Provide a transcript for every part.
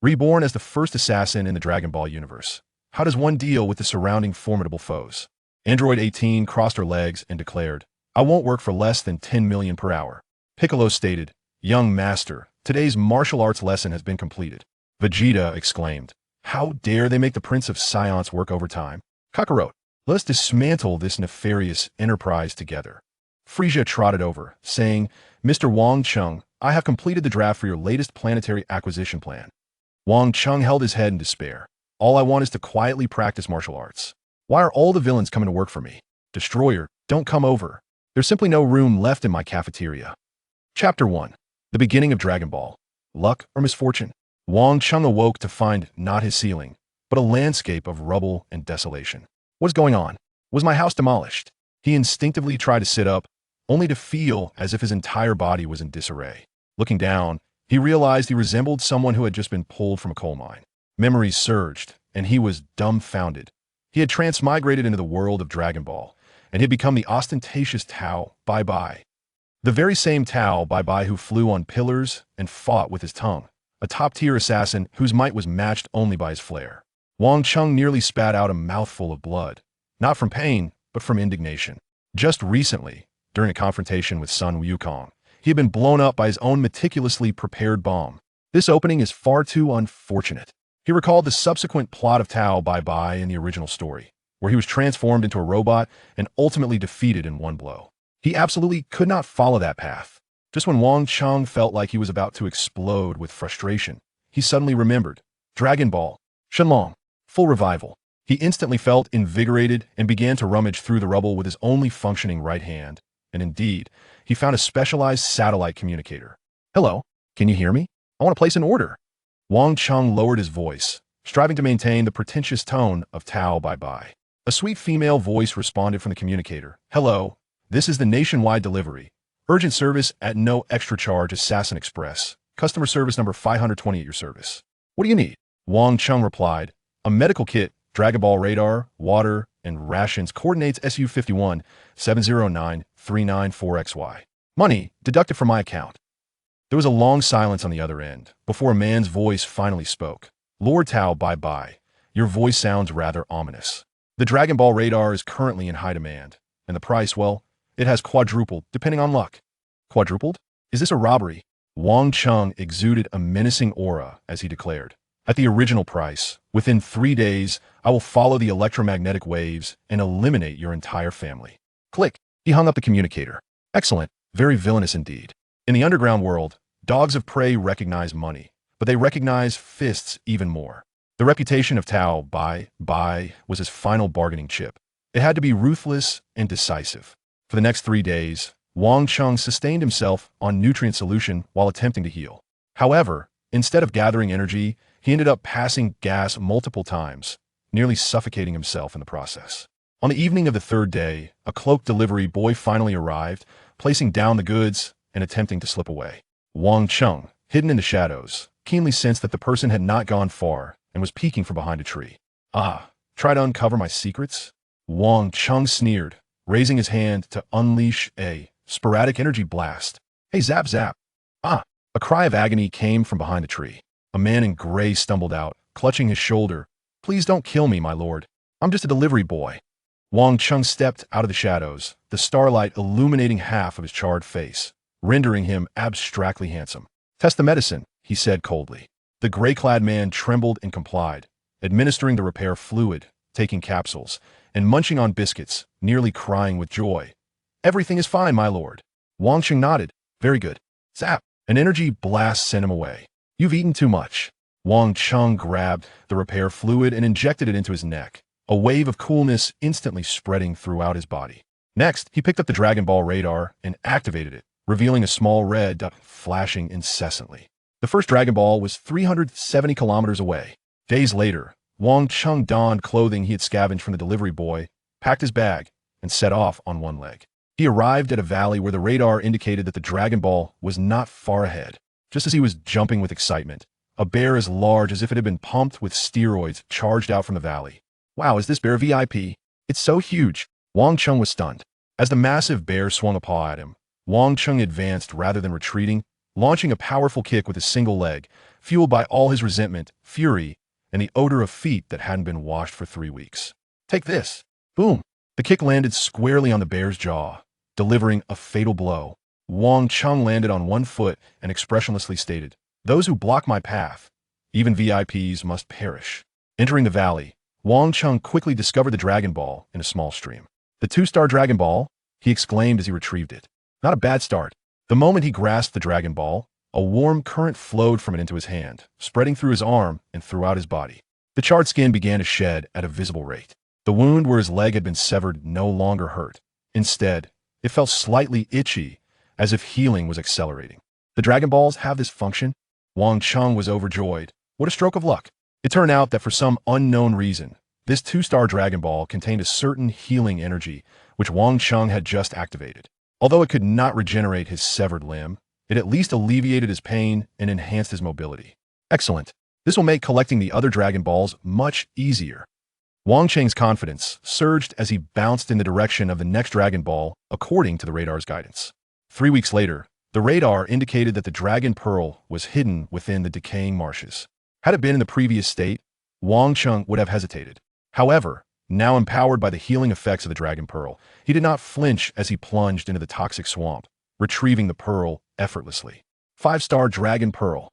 Reborn as the first assassin in the Dragon Ball universe, how does one deal with the surrounding formidable foes? Android 18 crossed her legs and declared, I won't work for less than 10 million per hour. Piccolo stated, Young master, today's martial arts lesson has been completed. Vegeta exclaimed, How dare they make the Prince of Science work overtime? Kakarot, let us dismantle this nefarious enterprise together. Frieza trotted over, saying, Mr. Wang Cheng, I have completed the draft for your latest planetary acquisition plan. Wang Cheng held his head in despair. All I want is to quietly practice martial arts. Why are all the villains coming to work for me? Destroyer, don't come over. There's simply no room left in my cafeteria. Chapter 1. The beginning of Dragon Ball. Luck or misfortune? Wang Cheng awoke to find not his ceiling, but a landscape of rubble and desolation. What's going on? Was my house demolished? He instinctively tried to sit up, only to feel as if his entire body was in disarray. Looking down, he realized he resembled someone who had just been pulled from a coal mine. Memories surged, and he was dumbfounded. He had transmigrated into the world of Dragon Ball, and he had become the ostentatious Tao Bai. The very same Tao Bai who flew on pillars and fought with his tongue, a top-tier assassin whose might was matched only by his flair. Wang Cheng nearly spat out a mouthful of blood, not from pain, but from indignation. Just recently, during a confrontation with Sun Wukong, he had been blown up by his own meticulously prepared bomb. This opening is far too unfortunate. He recalled the subsequent plot of Tao Bai in the original story, where he was transformed into a robot and ultimately defeated in one blow. He absolutely could not follow that path. Just when Wang Cheng felt like he was about to explode with frustration, he suddenly remembered. Dragon Ball, Shenlong, full revival. He instantly felt invigorated and began to rummage through the rubble with his only functioning right hand. And indeed, he found a specialized satellite communicator. Hello, can you hear me? I want to place an order. Wang Cheng lowered his voice, striving to maintain the pretentious tone of Tao Bai. A sweet female voice responded from the communicator. Hello, this is the nationwide delivery. Urgent service at no extra charge Assassin Express. Customer service number 520 at your service. What do you need? Wang Cheng replied, a medical kit, Dragon Ball radar, water, and rations, coordinates SU51 709 394XY. Money deducted from my account. There was a long silence on the other end before a man's voice finally spoke. Lord Tao Bai, your voice sounds rather ominous. The Dragon Ball radar is currently in high demand, and the price, well, it has quadrupled depending on luck. Quadrupled? Is this a robbery? Wang Cheng exuded a menacing aura as he declared, at the original price, within 3 days, I will follow the electromagnetic waves and eliminate your entire family. Click. He hung up the communicator. Excellent. Very villainous indeed. In the underground world, dogs of prey recognize money, but they recognize fists even more. The reputation of Tao Bai was his final bargaining chip. It had to be ruthless and decisive. For the next 3 days, Wang Cheng sustained himself on nutrient solution while attempting to heal. However, instead of gathering energy, he ended up passing gas multiple times, nearly suffocating himself in the process. On the evening of the 3rd day, a cloaked delivery boy finally arrived, placing down the goods and attempting to slip away. Wang Cheng, hidden in the shadows, keenly sensed that the person had not gone far and was peeking from behind a tree. Ah, try to uncover my secrets? Wang Cheng sneered, raising his hand to unleash a sporadic energy blast. Hey, zap zap. Ah, a cry of agony came from behind the tree. A man in gray stumbled out, clutching his shoulder. Please don't kill me, my lord. I'm just a delivery boy. Wang Cheng stepped out of the shadows, the starlight illuminating half of his charred face, rendering him abstractly handsome. Test the medicine, he said coldly. The gray-clad man trembled and complied, administering the repair fluid, taking capsules, and munching on biscuits, nearly crying with joy. Everything is fine, my lord. Wang Cheng nodded. Very good. Zap! An energy blast sent him away. You've eaten too much. Wang Cheng grabbed the repair fluid and injected it into his neck, a wave of coolness instantly spreading throughout his body. Next, he picked up the Dragon Ball radar and activated it, revealing a small red dot flashing incessantly. The first Dragon Ball was 370 kilometers away. Days later, Wang Cheng donned clothing he had scavenged from the delivery boy, packed his bag, and set off on one leg. He arrived at a valley where the radar indicated that the Dragon Ball was not far ahead. Just as he was jumping with excitement, a bear as large as if it had been pumped with steroids charged out from the valley. Wow, is this bear VIP? It's so huge. Wang Cheng was stunned. As the massive bear swung a paw at him, Wang Cheng advanced rather than retreating, launching a powerful kick with a single leg, fueled by all his resentment, fury, and the odor of feet that hadn't been washed for 3 weeks. Take this. Boom. The kick landed squarely on the bear's jaw, delivering a fatal blow. Wang Cheng landed on one foot and expressionlessly stated, "Those who block my path, even VIPs, must perish." Entering the valley, Wang Cheng quickly discovered the Dragon Ball in a small stream. "The 2-star Dragon Ball?" he exclaimed as he retrieved it. Not a bad start. The moment he grasped the Dragon Ball, a warm current flowed from it into his hand, spreading through his arm and throughout his body. The charred skin began to shed at a visible rate. The wound where his leg had been severed no longer hurt. Instead, it felt slightly itchy, as if healing was accelerating. The Dragon Balls have this function? Wang Cheng was overjoyed. What a stroke of luck. It turned out that for some unknown reason, this 2-star Dragon Ball contained a certain healing energy, which Wang Cheng had just activated. Although it could not regenerate his severed limb, it at least alleviated his pain and enhanced his mobility. Excellent. This will make collecting the other Dragon Balls much easier. Wang Cheng's confidence surged as he bounced in the direction of the next Dragon Ball, according to the radar's guidance. 3 weeks later, the radar indicated that the Dragon Pearl was hidden within the decaying marshes. Had it been in the previous state, Wang Cheng would have hesitated. However, now empowered by the healing effects of the Dragon Pearl, he did not flinch as he plunged into the toxic swamp, retrieving the pearl effortlessly. 5-star Dragon Pearl.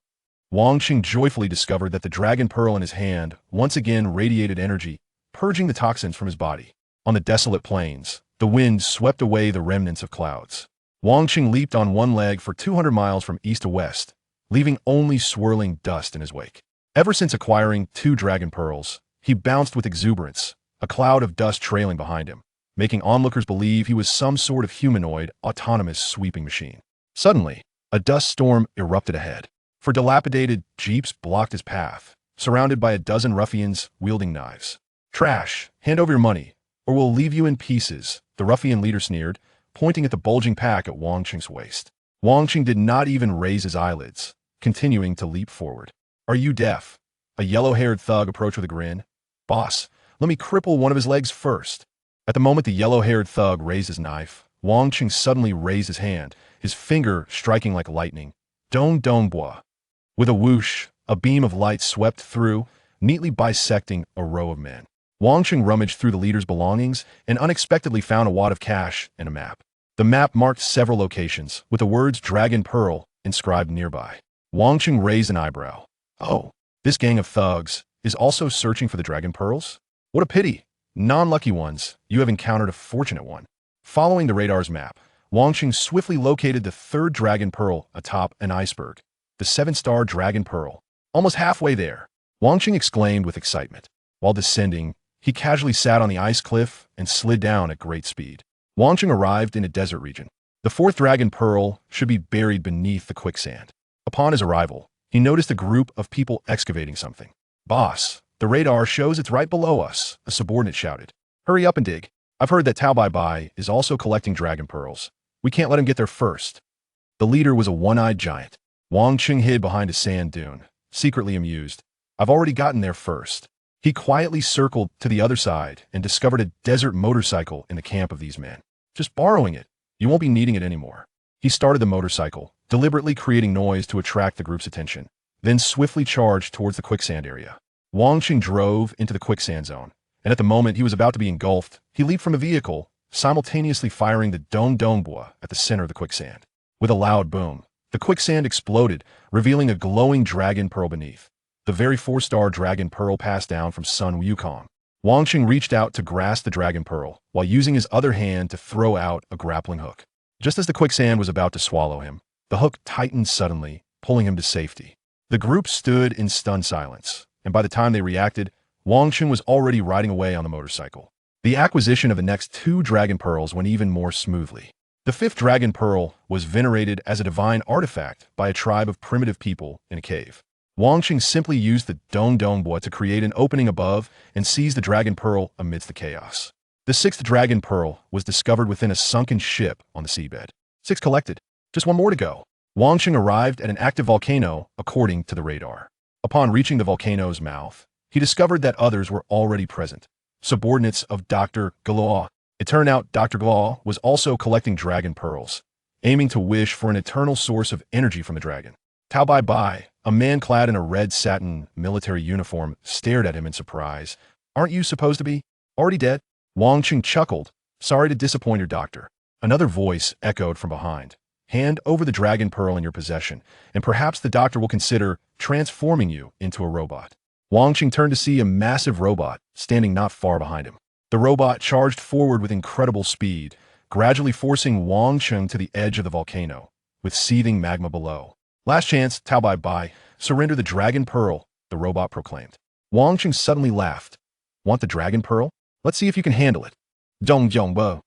Wang Cheng joyfully discovered that the Dragon Pearl in his hand once again radiated energy, purging the toxins from his body. On the desolate plains, the wind swept away the remnants of clouds. Wang Cheng leaped on one leg for 200 miles from east to west, leaving only swirling dust in his wake. Ever since acquiring 2 Dragon Pearls, he bounced with exuberance, a cloud of dust trailing behind him, making onlookers believe he was some sort of humanoid, autonomous sweeping machine. Suddenly, a dust storm erupted ahead. For dilapidated jeeps blocked his path, surrounded by a dozen ruffians wielding knives. "Trash, hand over your money, or we'll leave you in pieces," the ruffian leader sneered, pointing at the bulging pack at Wang Cheng's waist. Wang Cheng did not even raise his eyelids, continuing to leap forward. "Are you deaf?" A yellow-haired thug approached with a grin. "Boss, let me cripple one of his legs first." At the moment the yellow-haired thug raised his knife, Wang Cheng suddenly raised his hand, his finger striking like lightning. "Dong dong bois." With a whoosh, a beam of light swept through, neatly bisecting a row of men. Wang Cheng rummaged through the leader's belongings and unexpectedly found a wad of cash and a map. The map marked several locations, with the words Dragon Pearl inscribed nearby. Wang Cheng raised an eyebrow. "Oh, this gang of thugs is also searching for the Dragon Pearls? What a pity. Non-lucky ones, you have encountered a fortunate one." Following the radar's map, Wang Cheng swiftly located the 3rd Dragon Pearl atop an iceberg, the 7-star Dragon Pearl. Almost halfway there, Wang Cheng exclaimed with excitement. While descending, he casually sat on the ice cliff and slid down at great speed. Wang Cheng arrived in a desert region. The 4th Dragon Pearl should be buried beneath the quicksand. Upon his arrival, he noticed a group of people excavating something. "Boss, the radar shows it's right below us," a subordinate shouted. "Hurry up and dig. I've heard that Tao Bai Bai is also collecting Dragon Pearls. We can't let him get there first." The leader was a one-eyed giant. Wang Cheng hid behind a sand dune, secretly amused. "I've already gotten there first." He quietly circled to the other side and discovered a desert motorcycle in the camp of these men. "Just borrowing it. You won't be needing it anymore." He started the motorcycle, deliberately creating noise to attract the group's attention, then swiftly charged towards the quicksand area. Wang Cheng drove into the quicksand zone, and at the moment he was about to be engulfed, he leaped from a vehicle, simultaneously firing the Dong Dong Bois at the center of the quicksand. With a loud boom, the quicksand exploded, revealing a glowing Dragon Pearl beneath. The very 4-star Dragon Pearl passed down from Sun Wukong. Wang Cheng reached out to grasp the Dragon Pearl, while using his other hand to throw out a grappling hook. Just as the quicksand was about to swallow him, the hook tightened suddenly, pulling him to safety. The group stood in stunned silence, and by the time they reacted, Wang Cheng was already riding away on the motorcycle. The acquisition of the next 2 Dragon Pearls went even more smoothly. The 5th Dragon Pearl was venerated as a divine artifact by a tribe of primitive people in a cave. Wang Cheng simply used the Dong Dong Bois to create an opening above and seized the Dragon Pearl amidst the chaos. The 6th Dragon Pearl was discovered within a sunken ship on the seabed. 6 collected. Just 1 more to go. Wang Cheng arrived at an active volcano, according to the radar. Upon reaching the volcano's mouth, he discovered that others were already present, subordinates of Dr. Galois. It turned out Dr. Galois was also collecting Dragon Pearls, aiming to wish for an eternal source of energy from the dragon. Tao Bai Bai, a man clad in a red satin military uniform, stared at him in surprise. Aren't you supposed to be already dead? Wang Cheng chuckled. Sorry to disappoint your doctor. Another voice echoed from behind. Hand over the dragon pearl in your possession, and perhaps the doctor will consider transforming you into a robot. Wang Cheng turned to see a massive robot standing not far behind him. The robot charged forward with incredible speed, gradually forcing Wang Cheng to the edge of the volcano, with seething magma below. Last chance, Tao Bai Bai, surrender the dragon pearl, the robot proclaimed. Wang Cheng suddenly laughed. Want the dragon pearl? Let's see if you can handle it. Dong Jiang Bo.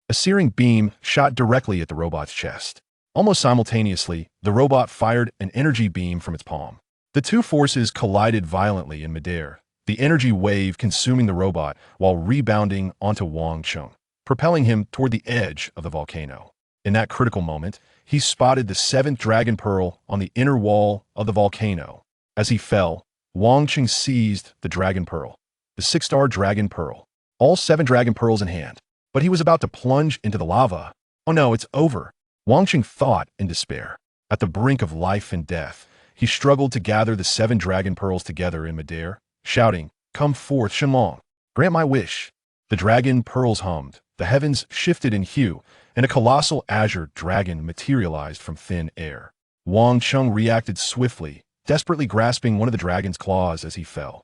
A searing beam shot directly at the robot's chest. Almost simultaneously, the robot fired an energy beam from its palm. The two forces collided violently in midair, the energy wave consuming the robot while rebounding onto Wang Cheng, propelling him toward the edge of the volcano. In that critical moment, he spotted the seventh dragon pearl on the inner wall of the volcano. As he fell, Wang Cheng seized the dragon pearl, the six-star dragon pearl, all 7 dragon pearls in hand. But he was about to plunge into the lava. Oh no, it's over. Wang Cheng thought in despair. At the brink of life and death, he struggled to gather the 7 dragon pearls together in midair, shouting, Come forth, Shenlong. Grant my wish. The dragon pearls hummed, the heavens shifted in hue, and a colossal azure dragon materialized from thin air. Wang Cheng reacted swiftly, desperately grasping one of the dragon's claws as he fell.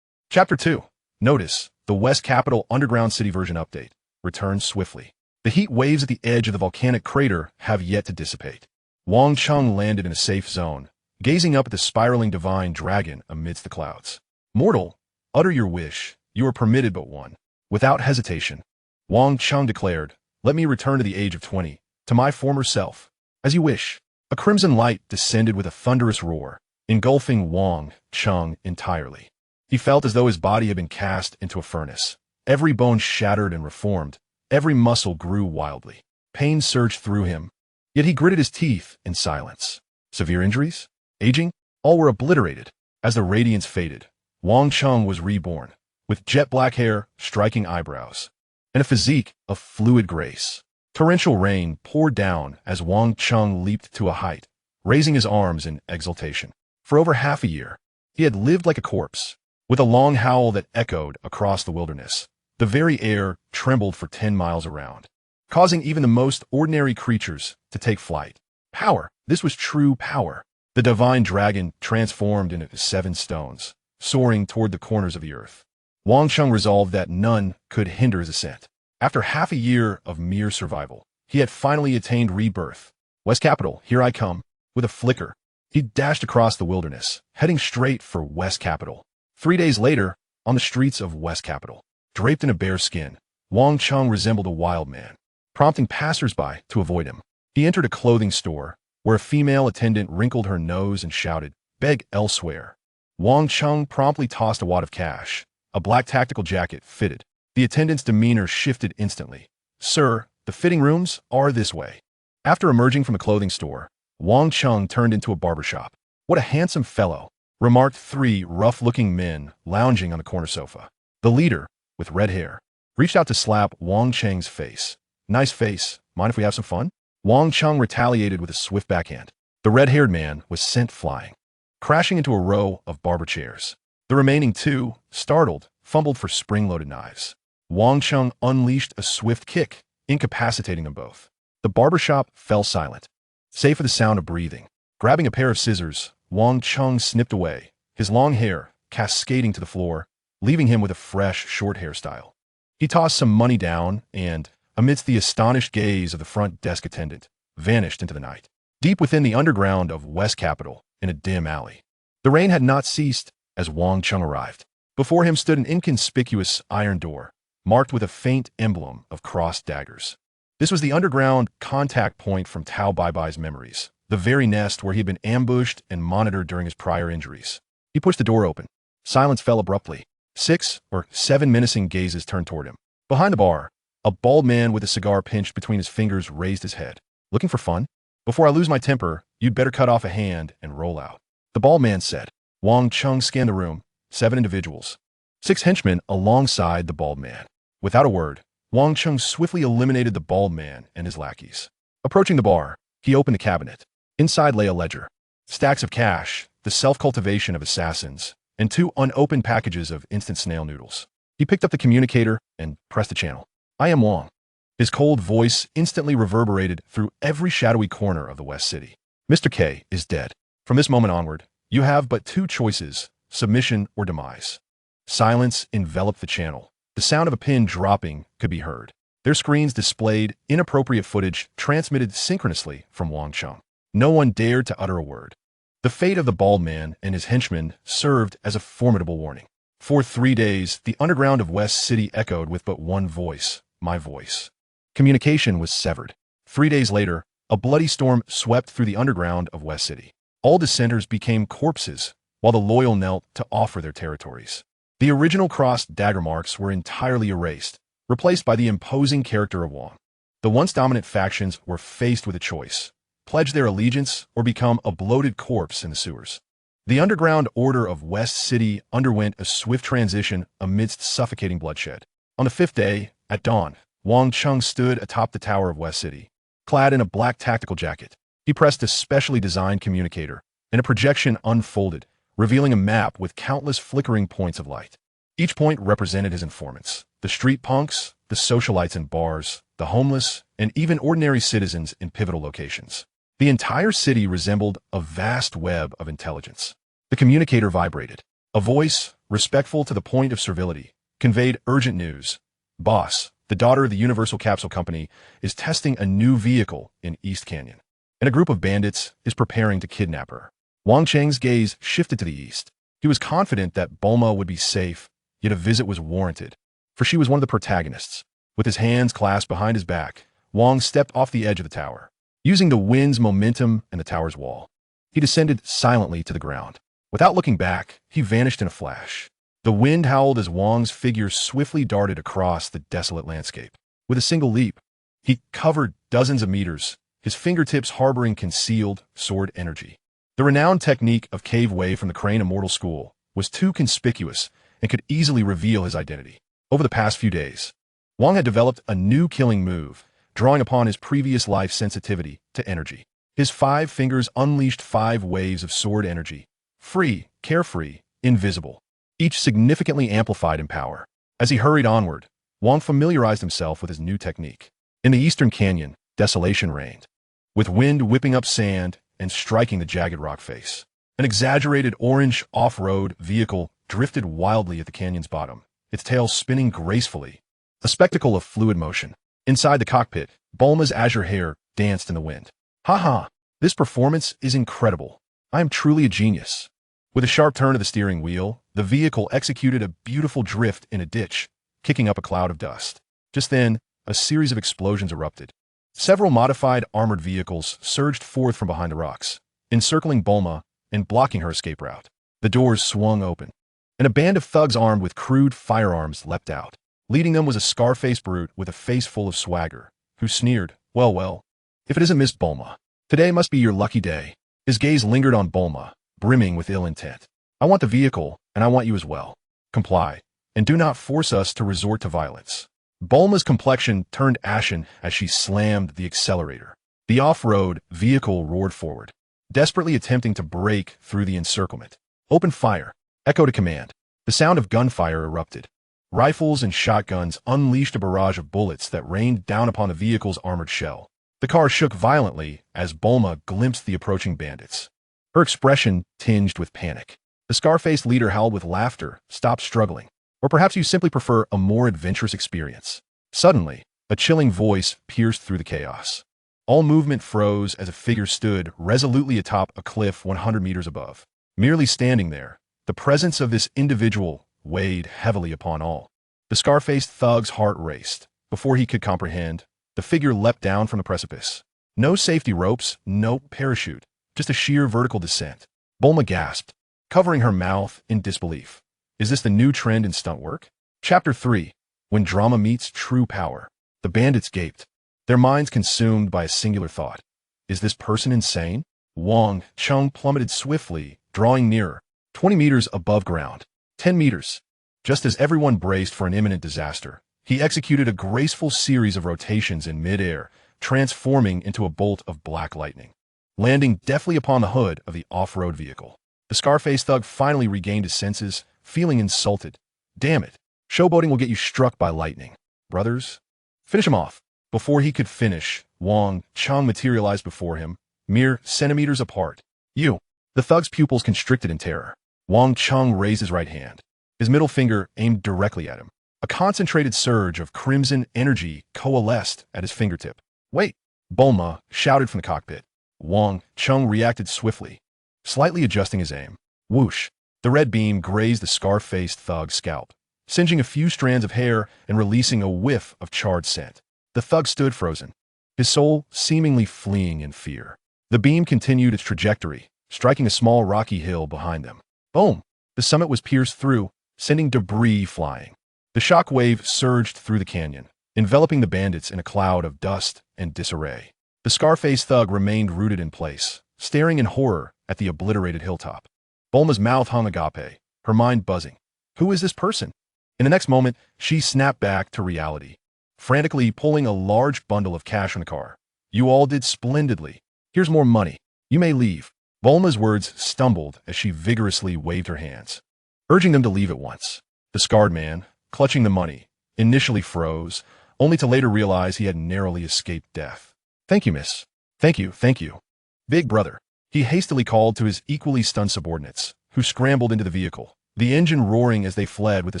Chapter 2. Notice, the West Capital Underground City version update. Returns swiftly. The heat waves at the edge of the volcanic crater have yet to dissipate. Wang Cheng landed in a safe zone, gazing up at the spiraling divine dragon amidst the clouds. Mortal, utter your wish. You are permitted but one. Without hesitation, Wang Cheng declared, Let me return to the age of 20, to my former self. As you wish. A crimson light descended with a thunderous roar, engulfing Wang Cheng entirely. He felt as though his body had been cast into a furnace. Every bone shattered and reformed. Every muscle grew wildly. Pain surged through him. Yet he gritted his teeth in silence. Severe injuries? Aging? All were obliterated. As the radiance faded, Wang Cheng was reborn, with jet black hair, striking eyebrows, and a physique of fluid grace. Torrential rain poured down as Wang Cheng leaped to a height, raising his arms in exultation. For over half a year, he had lived like a corpse, with a long howl that echoed across the wilderness. The very air trembled for 10 miles around, causing even the most ordinary creatures to take flight. Power. This was true power. The divine dragon transformed into 7 stones, soaring toward the corners of the earth. Wang Cheng resolved that none could hinder his ascent. After half a year of mere survival, he had finally attained rebirth. West Capital, here I come. With a flicker, he dashed across the wilderness, heading straight for West Capital. 3 days later, on the streets of West Capital, draped in a bear skin, Wang Cheng resembled a wild man, prompting passers-by to avoid him. He entered a clothing store, where a female attendant wrinkled her nose and shouted, Beg elsewhere. Wang Cheng promptly tossed a wad of cash. A black tactical jacket fitted. The attendant's demeanor shifted instantly. Sir, the fitting rooms are this way. After emerging from the clothing store, Wang Cheng turned into a barbershop. What a handsome fellow, remarked 3 rough-looking men lounging on the corner sofa. The leader, with red hair, reached out to slap Wang Cheng's face. Nice face. Mind if we have some fun? Wang Cheng retaliated with a swift backhand. The red-haired man was sent flying, crashing into a row of barber chairs. The remaining 2, startled, fumbled for spring-loaded knives. Wang Cheng unleashed a swift kick, incapacitating them both. The barbershop fell silent, save for the sound of breathing. Grabbing a pair of scissors, Wang Cheng snipped away, his long hair cascading to the floor, leaving him with a fresh, short hairstyle. He tossed some money down and, amidst the astonished gaze of the front desk attendant, vanished into the night. Deep within the underground of West Capital, in a dim alley, the rain had not ceased as Wang Cheng arrived. Before him stood an inconspicuous iron door, marked with a faint emblem of crossed daggers. This was the underground contact point from Tao Bai Bai's memories, the very nest where he had been ambushed and monitored during his prior injuries. He pushed the door open. Silence fell abruptly. 6 or 7 menacing gazes turned toward him. Behind the bar, a bald man with a cigar pinched between his fingers raised his head. Looking for fun? Before I lose my temper, you'd better cut off a hand and roll out. The bald man said. Wang Cheng scanned the room. 7 individuals. 6 henchmen alongside the bald man. Without a word, Wang Cheng swiftly eliminated the bald man and his lackeys. Approaching the bar, He opened the cabinet. Inside lay a ledger, stacks of cash, the self-cultivation of assassins, and 2 unopened packages of instant snail noodles. He picked up the communicator and pressed the channel. "I am Wang." His cold voice instantly reverberated through every shadowy corner of the West City. "Mr. K is dead. From this moment onward, you have but 2 choices, submission or demise." Silence enveloped the channel. The sound of a pin dropping could be heard. Their screens displayed inappropriate footage transmitted synchronously from Wang Cheng. No one dared to utter a word. The fate of the bald man and his henchmen served as a formidable warning. For 3 days, the underground of West City echoed with but one voice, my voice. Communication was severed. 3 days later, a bloody storm swept through the underground of West City. All dissenters became corpses, while the loyal knelt to offer their territories. The original crossed dagger marks were entirely erased, replaced by the imposing character of Wang. The once dominant factions were faced with a choice: pledge their allegiance or become a bloated corpse in the sewers. The underground order of West City underwent a swift transition amidst suffocating bloodshed. On the 5th day, at dawn, Wang Cheng stood atop the tower of West City. Clad in a black tactical jacket, he pressed a specially designed communicator, and a projection unfolded, revealing a map with countless flickering points of light. Each point represented his informants: the street punks, the socialites in bars, the homeless, and even ordinary citizens in pivotal locations. The entire city resembled a vast web of intelligence. The communicator vibrated. A voice, respectful to the point of servility, conveyed urgent news. "Boss, the daughter of the Universal Capsule Company is testing a new vehicle in East Canyon, and a group of bandits is preparing to kidnap her." Wang Cheng's gaze shifted to the east. He was confident that Bulma would be safe, yet a visit was warranted, for she was one of the protagonists. With his hands clasped behind his back, Wang stepped off the edge of the tower. Using the wind's momentum and the tower's wall, he descended silently to the ground. Without looking back, he vanished in a flash. The wind howled as Wang's figure swiftly darted across the desolate landscape. With a single leap, he covered dozens of meters, his fingertips harboring concealed sword energy. The renowned technique of cave wave from the Crane Immortal School was too conspicuous and could easily reveal his identity. Over the past few days, Wang had developed a new killing move, drawing upon his previous life sensitivity to energy. His 5 fingers unleashed 5 waves of sword energy, free, carefree, invisible, each significantly amplified in power. As he hurried onward, Wang familiarized himself with his new technique. In the eastern canyon, desolation reigned, with wind whipping up sand and striking the jagged rock face. An exaggerated orange off-road vehicle drifted wildly at the canyon's bottom, its tail spinning gracefully, a spectacle of fluid motion. Inside the cockpit, Bulma's azure hair danced in the wind. "Ha! This performance is incredible. I am truly a genius." With a sharp turn of the steering wheel, the vehicle executed a beautiful drift in a ditch, kicking up a cloud of dust. Just then, a series of explosions erupted. Several modified armored vehicles surged forth from behind the rocks, encircling Bulma and blocking her escape route. The doors swung open, and a band of thugs armed with crude firearms leapt out. Leading them was a scar-faced brute with a face full of swagger, who sneered, Well, if it isn't Miss Bulma, today must be your lucky day." His gaze lingered on Bulma, brimming with ill intent. "I want the vehicle, and I want you as well. Comply, and do not force us to resort to violence." Bulma's complexion turned ashen as she slammed the accelerator. The off-road vehicle roared forward, desperately attempting to break through the encirclement. "Open fire," echoed a command. The sound of gunfire erupted. Rifles and shotguns unleashed a barrage of bullets that rained down upon the vehicle's armored shell. The car shook violently as Bulma glimpsed the approaching bandits, her expression tinged with panic. The scar-faced leader howled with laughter. "Stop struggling. Or perhaps you simply prefer a more adventurous experience." Suddenly, a chilling voice pierced through the chaos. All movement froze as a figure stood resolutely atop a cliff 100 meters above. Merely standing there, the presence of this individual weighed heavily upon all. The scar-faced thug's heart raced. Before he could comprehend, the figure leapt down from the precipice. No safety ropes, no parachute, just a sheer vertical descent. Bulma gasped, covering her mouth in disbelief. Is this the new trend in stunt work? Chapter 3. When drama meets true power. The bandits gaped, their minds consumed by a singular thought. Is this person insane? Wang Cheng plummeted swiftly, drawing nearer, 20 meters above ground. 10 meters. Just as everyone braced for an imminent disaster, he executed a graceful series of rotations in midair, transforming into a bolt of black lightning, landing deftly upon the hood of the off-road vehicle. The Scarface thug finally regained his senses, feeling insulted. Damn it. Showboating will get you struck by lightning. Brothers? Finish him off. Before he could finish, Wang Cheng materialized before him, mere centimeters apart. You. The thug's pupils constricted in terror. Wang Cheng raised his right hand, his middle finger aimed directly at him. A concentrated surge of crimson energy coalesced at his fingertip. Wait! Bulma shouted from the cockpit. Wang Cheng reacted swiftly, slightly adjusting his aim. Whoosh! The red beam grazed the scar-faced thug's scalp, singeing a few strands of hair and releasing a whiff of charred scent. The thug stood frozen, his soul seemingly fleeing in fear. The beam continued its trajectory, striking a small rocky hill behind them. Boom! The summit was pierced through, sending debris flying. The shock wave surged through the canyon, enveloping the bandits in a cloud of dust and disarray. The Scarface thug remained rooted in place, staring in horror at the obliterated hilltop. Bulma's mouth hung agape, her mind buzzing. Who is this person? In the next moment, she snapped back to reality, frantically pulling a large bundle of cash from the car. You all did splendidly. Here's more money. You may leave. Bulma's words stumbled as she vigorously waved her hands, urging them to leave at once. The scarred man, clutching the money, initially froze, only to later realize he had narrowly escaped death. Thank you, miss. Thank you, thank you. Big brother. He hastily called to his equally stunned subordinates, who scrambled into the vehicle, the engine roaring as they fled with a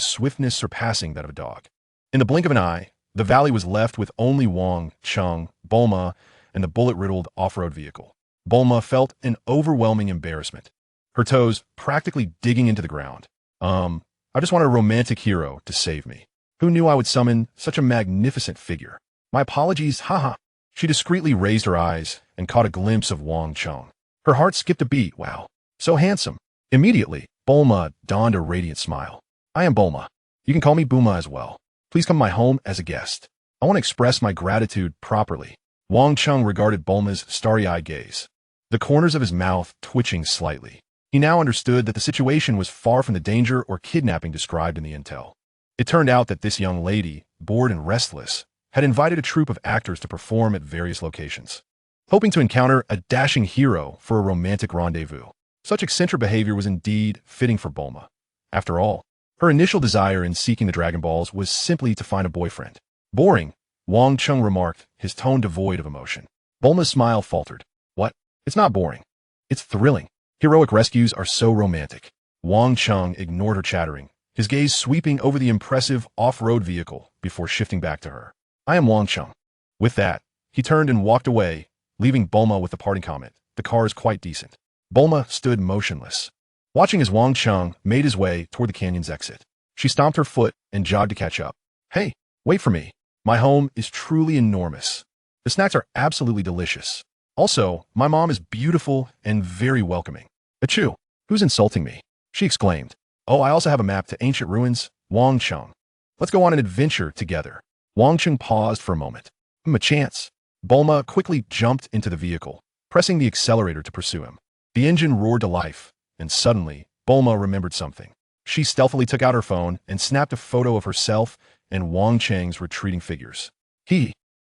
swiftness surpassing that of a dog. In the blink of an eye, the valley was left with only Wang Cheng, Bulma, and the bullet-riddled off-road vehicle. Bulma felt an overwhelming embarrassment, her toes practically digging into the ground. I just wanted a romantic hero to save me. Who knew I would summon such a magnificent figure? My apologies, haha. She discreetly raised her eyes and caught a glimpse of Wang Cheng. Her heart skipped a beat. Wow, so handsome. Immediately, Bulma donned a radiant smile. I am Bulma. You can call me Bulma as well. Please come to my home as a guest. I want to express my gratitude properly. Wang Cheng regarded Bulma's starry-eyed gaze, the corners of his mouth twitching slightly. He now understood that the situation was far from the danger or kidnapping described in the intel. It turned out that this young lady, bored and restless, had invited a troupe of actors to perform at various locations, hoping to encounter a dashing hero for a romantic rendezvous. Such eccentric behavior was indeed fitting for Bulma. After all, her initial desire in seeking the Dragon Balls was simply to find a boyfriend. Boring, Wang Cheng remarked, his tone devoid of emotion. Bulma's smile faltered. What? It's not boring. It's thrilling. Heroic rescues are so romantic. Wang Cheng ignored her chattering, his gaze sweeping over the impressive off-road vehicle before shifting back to her. I am Wang Cheng. With that, he turned and walked away, leaving Bulma with the parting comment. The car is quite decent. Bulma stood motionless, watching as Wang Cheng made his way toward the canyon's exit. She stomped her foot and jogged to catch up. Hey, wait for me. My home is truly enormous. The snacks are absolutely delicious. Also, my mom is beautiful and very welcoming. Achoo! Who's insulting me? She exclaimed. Oh, I also have a map to ancient ruins. Wang Cheng. Let's go on an adventure together. Wang Cheng paused for a moment. A chance. Bulma quickly jumped into the vehicle, pressing the accelerator to pursue him. The engine roared to life, and suddenly, Bulma remembered something. She stealthily took out her phone and snapped a photo of herself and Wang Cheng's retreating figures.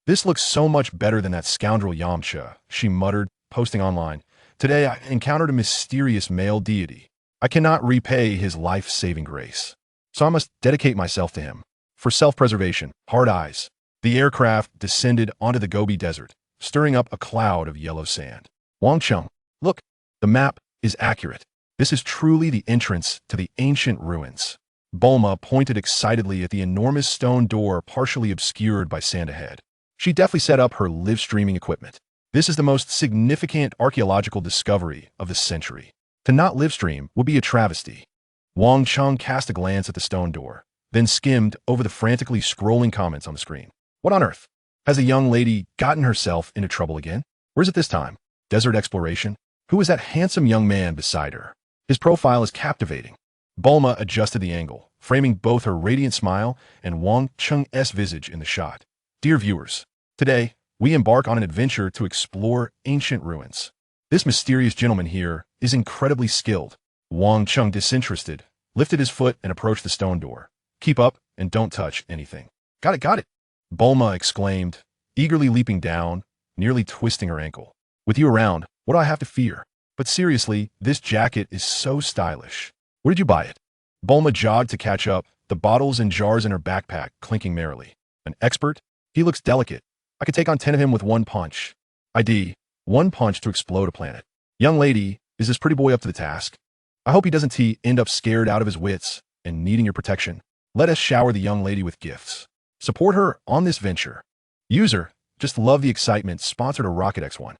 This looks so much better than that scoundrel Yamcha, she muttered, posting online. Today I encountered a mysterious male deity. I cannot repay his life-saving grace, so I must dedicate myself to him. For self-preservation, hard eyes. The aircraft descended onto the Gobi Desert, stirring up a cloud of yellow sand. Wang Cheng, look, the map is accurate. This is truly the entrance to the ancient ruins. Bulma pointed excitedly at the enormous stone door partially obscured by sand ahead. She deftly set up her live-streaming equipment. This is the most significant archaeological discovery of the century. To not live-stream would be a travesty. Wang Cheng cast a glance at the stone door, then skimmed over the frantically scrolling comments on the screen. What on earth? Has the young lady gotten herself into trouble again? Where's it this time? Desert exploration? Who is that handsome young man beside her? His profile is captivating. Bulma adjusted the angle, framing both her radiant smile and Wang Cheng's visage in the shot. Dear viewers, today, we embark on an adventure to explore ancient ruins. This mysterious gentleman here is incredibly skilled. Wang Cheng, disinterested, lifted his foot and approached the stone door. Keep up and don't touch anything. Got it, got it. Bulma exclaimed, eagerly leaping down, nearly twisting her ankle. With you around, what do I have to fear? But seriously, this jacket is so stylish. Where did you buy it? Bulma jogged to catch up, the bottles and jars in her backpack clinking merrily. An expert? He looks delicate. I could take on 10 of him with one punch. ID. One punch to explode a planet. Young lady, is this pretty boy up to the task? I hope he doesn't end up scared out of his wits and needing your protection. Let us shower the young lady with gifts. Support her on this venture. User, just love the excitement, sponsored a Rocket X1.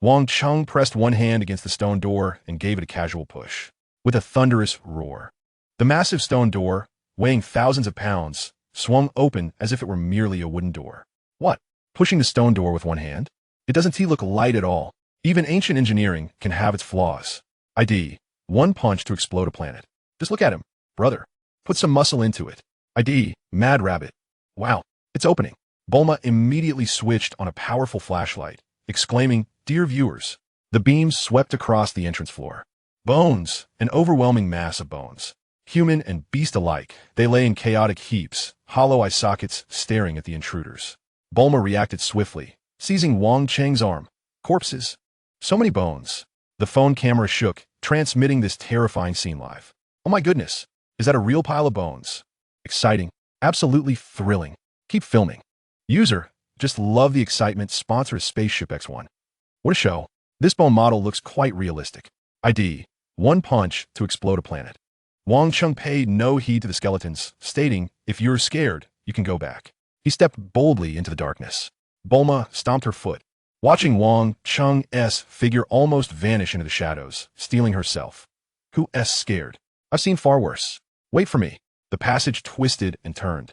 Wang Cheng pressed one hand against the stone door and gave it a casual push. With a thunderous roar, the massive stone door, weighing thousands of pounds, swung open as if it were merely a wooden door. What? Pushing the stone door with one hand? It doesn't look light at all. Even ancient engineering can have its flaws. ID. One punch to explode a planet. Just look at him, brother. Put some muscle into it. ID. Mad Rabbit. Wow, it's opening. Bulma immediately switched on a powerful flashlight, exclaiming, "Dear viewers." The beams swept across the entrance floor. Bones, an overwhelming mass of bones. Human and beast alike, they lay in chaotic heaps, hollow eye sockets staring at the intruders. Bulma reacted swiftly, seizing Wang Cheng's arm. Corpses. So many bones. The phone camera shook, transmitting this terrifying scene live. Oh my goodness, is that a real pile of bones? Exciting, absolutely thrilling. Keep filming. User, just love the excitement, sponsor Spaceship X1. What a show. This bone model looks quite realistic. ID. One punch to explode a planet. Wang Cheng paid no heed to the skeletons, stating, "If you're scared, you can go back." He stepped boldly into the darkness. Bulma stomped her foot, watching Wang Cheng's figure almost vanish into the shadows, stealing herself. Who's scared? I've seen far worse. Wait for me. The passage twisted and turned,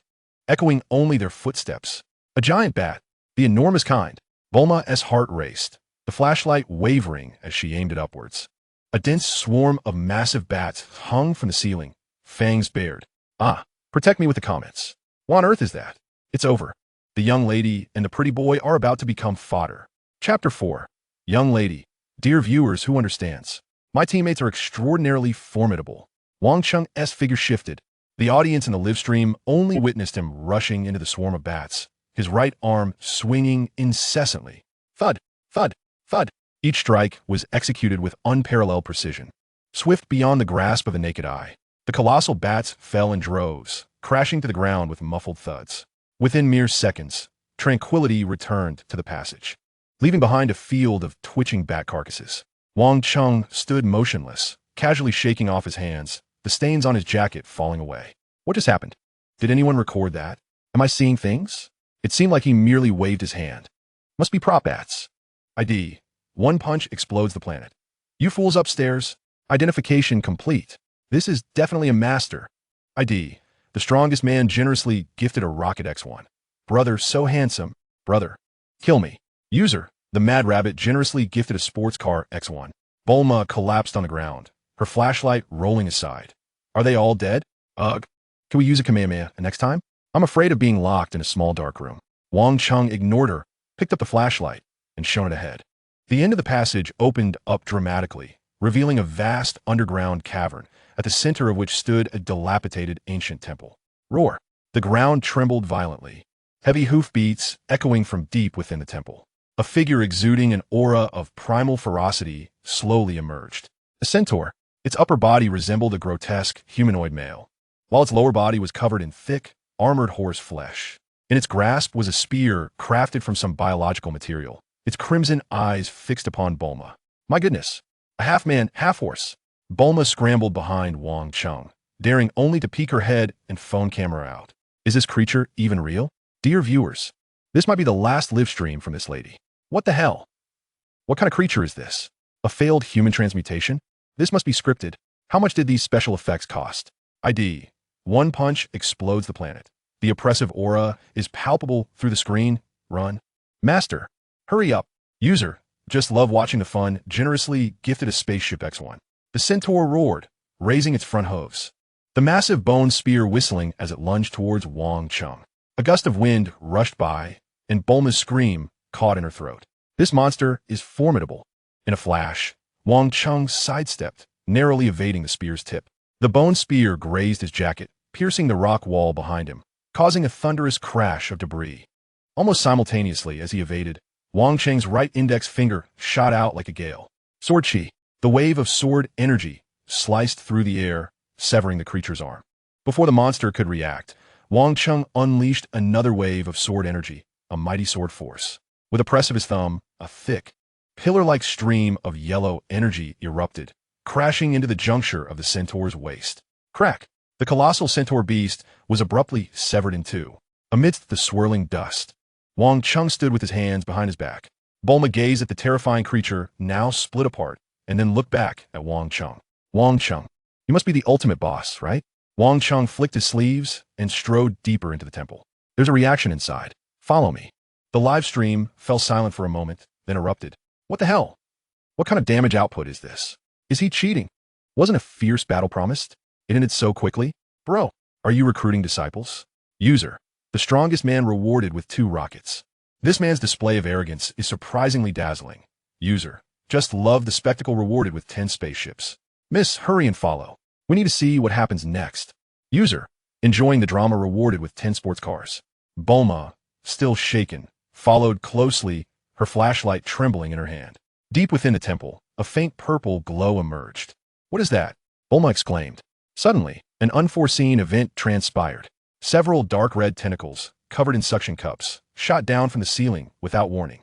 echoing only their footsteps. A giant bat, the enormous kind. Bulma's heart raced, the flashlight wavering as she aimed it upwards. A dense swarm of massive bats hung from the ceiling, fangs bared. Ah, protect me with the comments. What on earth is that? It's over. The young lady and the pretty boy are about to become fodder. Chapter 4. Young lady. Dear viewers, who understands? My teammates are extraordinarily formidable. Wang Cheng's figure shifted. The audience in the live stream only witnessed him rushing into the swarm of bats, his right arm swinging incessantly. Thud, thud, thud. Each strike was executed with unparalleled precision, swift beyond the grasp of the naked eye. The colossal bats fell in droves, crashing to the ground with muffled thuds. Within mere seconds, tranquility returned to the passage, leaving behind a field of twitching bat carcasses. Wang Cheng stood motionless, casually shaking off his hands, the stains on his jacket falling away. What just happened? Did anyone record that? Am I seeing things? It seemed like he merely waved his hand. Must be prop bats. ID. One punch explodes the planet. You fools upstairs. Identification complete. This is definitely a master. ID. The strongest man generously gifted a Rocket X1. Brother, so handsome. Brother. Kill me. User. The Mad Rabbit generously gifted a sports car X1. Bulma collapsed on the ground, her flashlight rolling aside. Are they all dead? Ugh. Can we use a Kamehameha next time? I'm afraid of being locked in a small dark room. Wang Cheng ignored her, picked up the flashlight, and shone it ahead. The end of the passage opened up dramatically, revealing a vast underground cavern, at the center of which stood a dilapidated ancient temple. Roar! The ground trembled violently, heavy hoofbeats echoing from deep within the temple. A figure exuding an aura of primal ferocity slowly emerged. A centaur. Its upper body resembled a grotesque humanoid male, while its lower body was covered in thick, armored horse flesh. In its grasp was a spear crafted from some biological material, its crimson eyes fixed upon Bulma. My goodness! A half-man, half-horse. Bulma scrambled behind Wang Cheng, daring only to peek her head and phone camera out. Is this creature even real? Dear viewers, this might be the last live stream from this lady. What the hell? What kind of creature is this? A failed human transmutation? This must be scripted. How much did these special effects cost? ID. One punch explodes the planet. The oppressive aura is palpable through the screen. Run. Master. Hurry up. User. Just love watching the fun. Generously gifted a Spaceship X1. The centaur roared, raising its front hooves. The massive bone spear whistling as it lunged towards Wang Cheng. A gust of wind rushed by, and Bulma's scream caught in her throat. This monster is formidable. In a flash, Wang Cheng sidestepped, narrowly evading the spear's tip. The bone spear grazed his jacket, piercing the rock wall behind him, causing a thunderous crash of debris. Almost simultaneously as he evaded, Wang Cheng's right index finger shot out like a gale. Sword Chi. The wave of sword energy sliced through the air, severing the creature's arm. Before the monster could react, Wang Cheng unleashed another wave of sword energy, a mighty sword force. With a press of his thumb, a thick, pillar-like stream of yellow energy erupted, crashing into the juncture of the centaur's waist. Crack! The colossal centaur beast was abruptly severed in two. Amidst the swirling dust, Wang Cheng stood with his hands behind his back. Bulma gazed at the terrifying creature, now split apart, and then looked back at Wang Cheng. Wang Cheng, you must be the ultimate boss, right? Wang Cheng flicked his sleeves and strode deeper into the temple. There's a reaction inside. Follow me. The live stream fell silent for a moment, then erupted. What the hell? What kind of damage output is this? Is he cheating? Wasn't a fierce battle promised? It ended so quickly? Bro, are you recruiting disciples? User, the strongest man rewarded with 2 rockets. This man's display of arrogance is surprisingly dazzling. User, just love the spectacle rewarded with 10 spaceships. Miss, hurry and follow. We need to see what happens next. User, enjoying the drama rewarded with 10 sports cars. Bulma, still shaken, followed closely, her flashlight trembling in her hand. Deep within the temple, a faint purple glow emerged. What is that? Bulma exclaimed. Suddenly, an unforeseen event transpired. Several dark red tentacles, covered in suction cups, shot down from the ceiling without warning.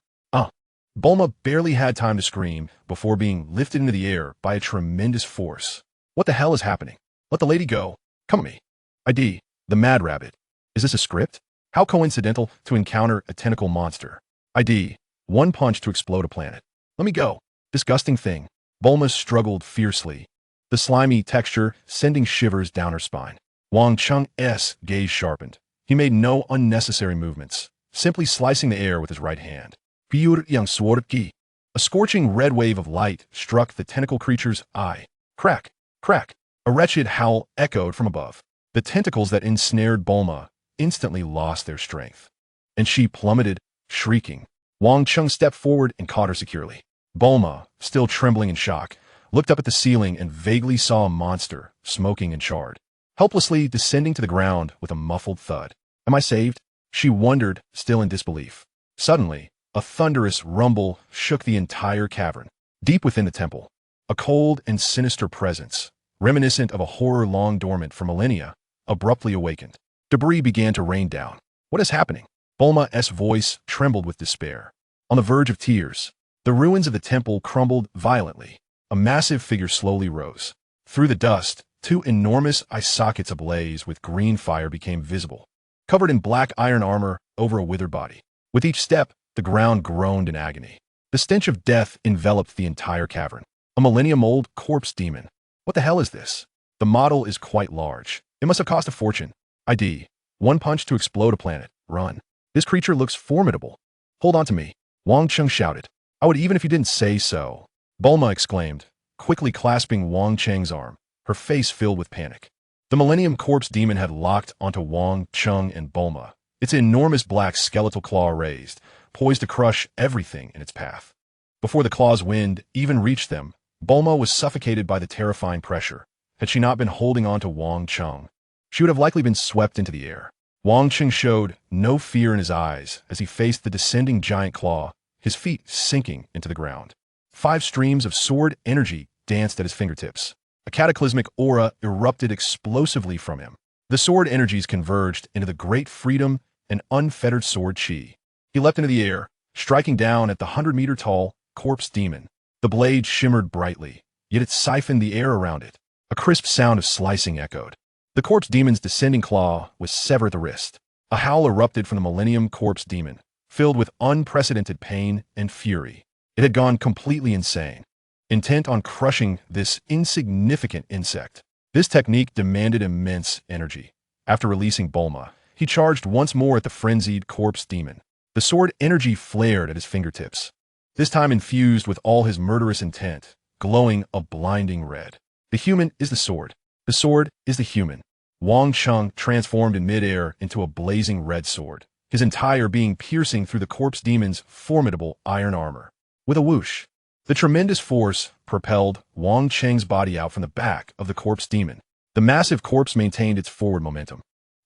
Bulma barely had time to scream before being lifted into the air by a tremendous force. What the hell is happening? Let the lady go. Come at me. ID, the Mad Rabbit. Is this a script? How coincidental to encounter a tentacle monster. ID, one punch to explode a planet. Let me go. Disgusting thing. Bulma struggled fiercely, the slimy texture sending shivers down her spine. Wang Cheng's gaze sharpened. He made no unnecessary movements, simply slicing the air with his right hand. Pure yang sword ki. A scorching red wave of light struck the tentacle creature's eye. Crack, crack. A wretched howl echoed from above. The tentacles that ensnared Bulma instantly lost their strength, and she plummeted, shrieking. Wang Cheng stepped forward and caught her securely. Bulma, still trembling in shock, looked up at the ceiling and vaguely saw a monster, smoking and charred, helplessly descending to the ground with a muffled thud. Am I saved? She wondered, still in disbelief. Suddenly, a thunderous rumble shook the entire cavern. Deep within the temple, a cold and sinister presence, reminiscent of a horror long dormant for millennia, abruptly awakened. Debris began to rain down. What is happening? Bulma's voice trembled with despair. On the verge of tears, the ruins of the temple crumbled violently. A massive figure slowly rose. Through the dust, 2 enormous eye sockets ablaze with green fire became visible, covered in black iron armor over a withered body. With each step, the ground groaned in agony. The stench of death enveloped the entire cavern. A millennium-old corpse demon. What the hell is this? The model is quite large. It must have cost a fortune. ID, one punch to explode a planet. Run. This creature looks formidable. Hold on to me. Wang Cheng shouted. I would even if you didn't say so. Bulma exclaimed, quickly clasping Wang Cheng's arm, her face filled with panic. The Millennium Corpse Demon had locked onto Wang Cheng and Bulma, its enormous black skeletal claw raised, poised to crush everything in its path. Before the claw's wind even reached them, Bulma was suffocated by the terrifying pressure. Had she not been holding on to Wang Cheng, she would have likely been swept into the air. Wang Cheng showed no fear in his eyes as he faced the descending giant claw, his feet sinking into the ground. 5 streams of sword energy danced at his fingertips. A cataclysmic aura erupted explosively from him. The sword energies converged into the great freedom and unfettered sword chi. He leapt into the air, striking down at the 100-meter-tall corpse demon. The blade shimmered brightly, yet it siphoned the air around it. A crisp sound of slicing echoed. The corpse demon's descending claw was severed at the wrist. A howl erupted from the Millennium Corpse Demon, filled with unprecedented pain and fury. It had gone completely insane, intent on crushing this insignificant insect. This technique demanded immense energy. After releasing Bulma, he charged once more at the frenzied corpse demon. The sword energy flared at his fingertips, this time infused with all his murderous intent, glowing a blinding red. The human is the sword. The sword is the human. Wang Cheng transformed in midair into a blazing red sword, his entire being piercing through the corpse demon's formidable iron armor. With a whoosh, the tremendous force propelled Wang Cheng's body out from the back of the corpse demon. The massive corpse maintained its forward momentum.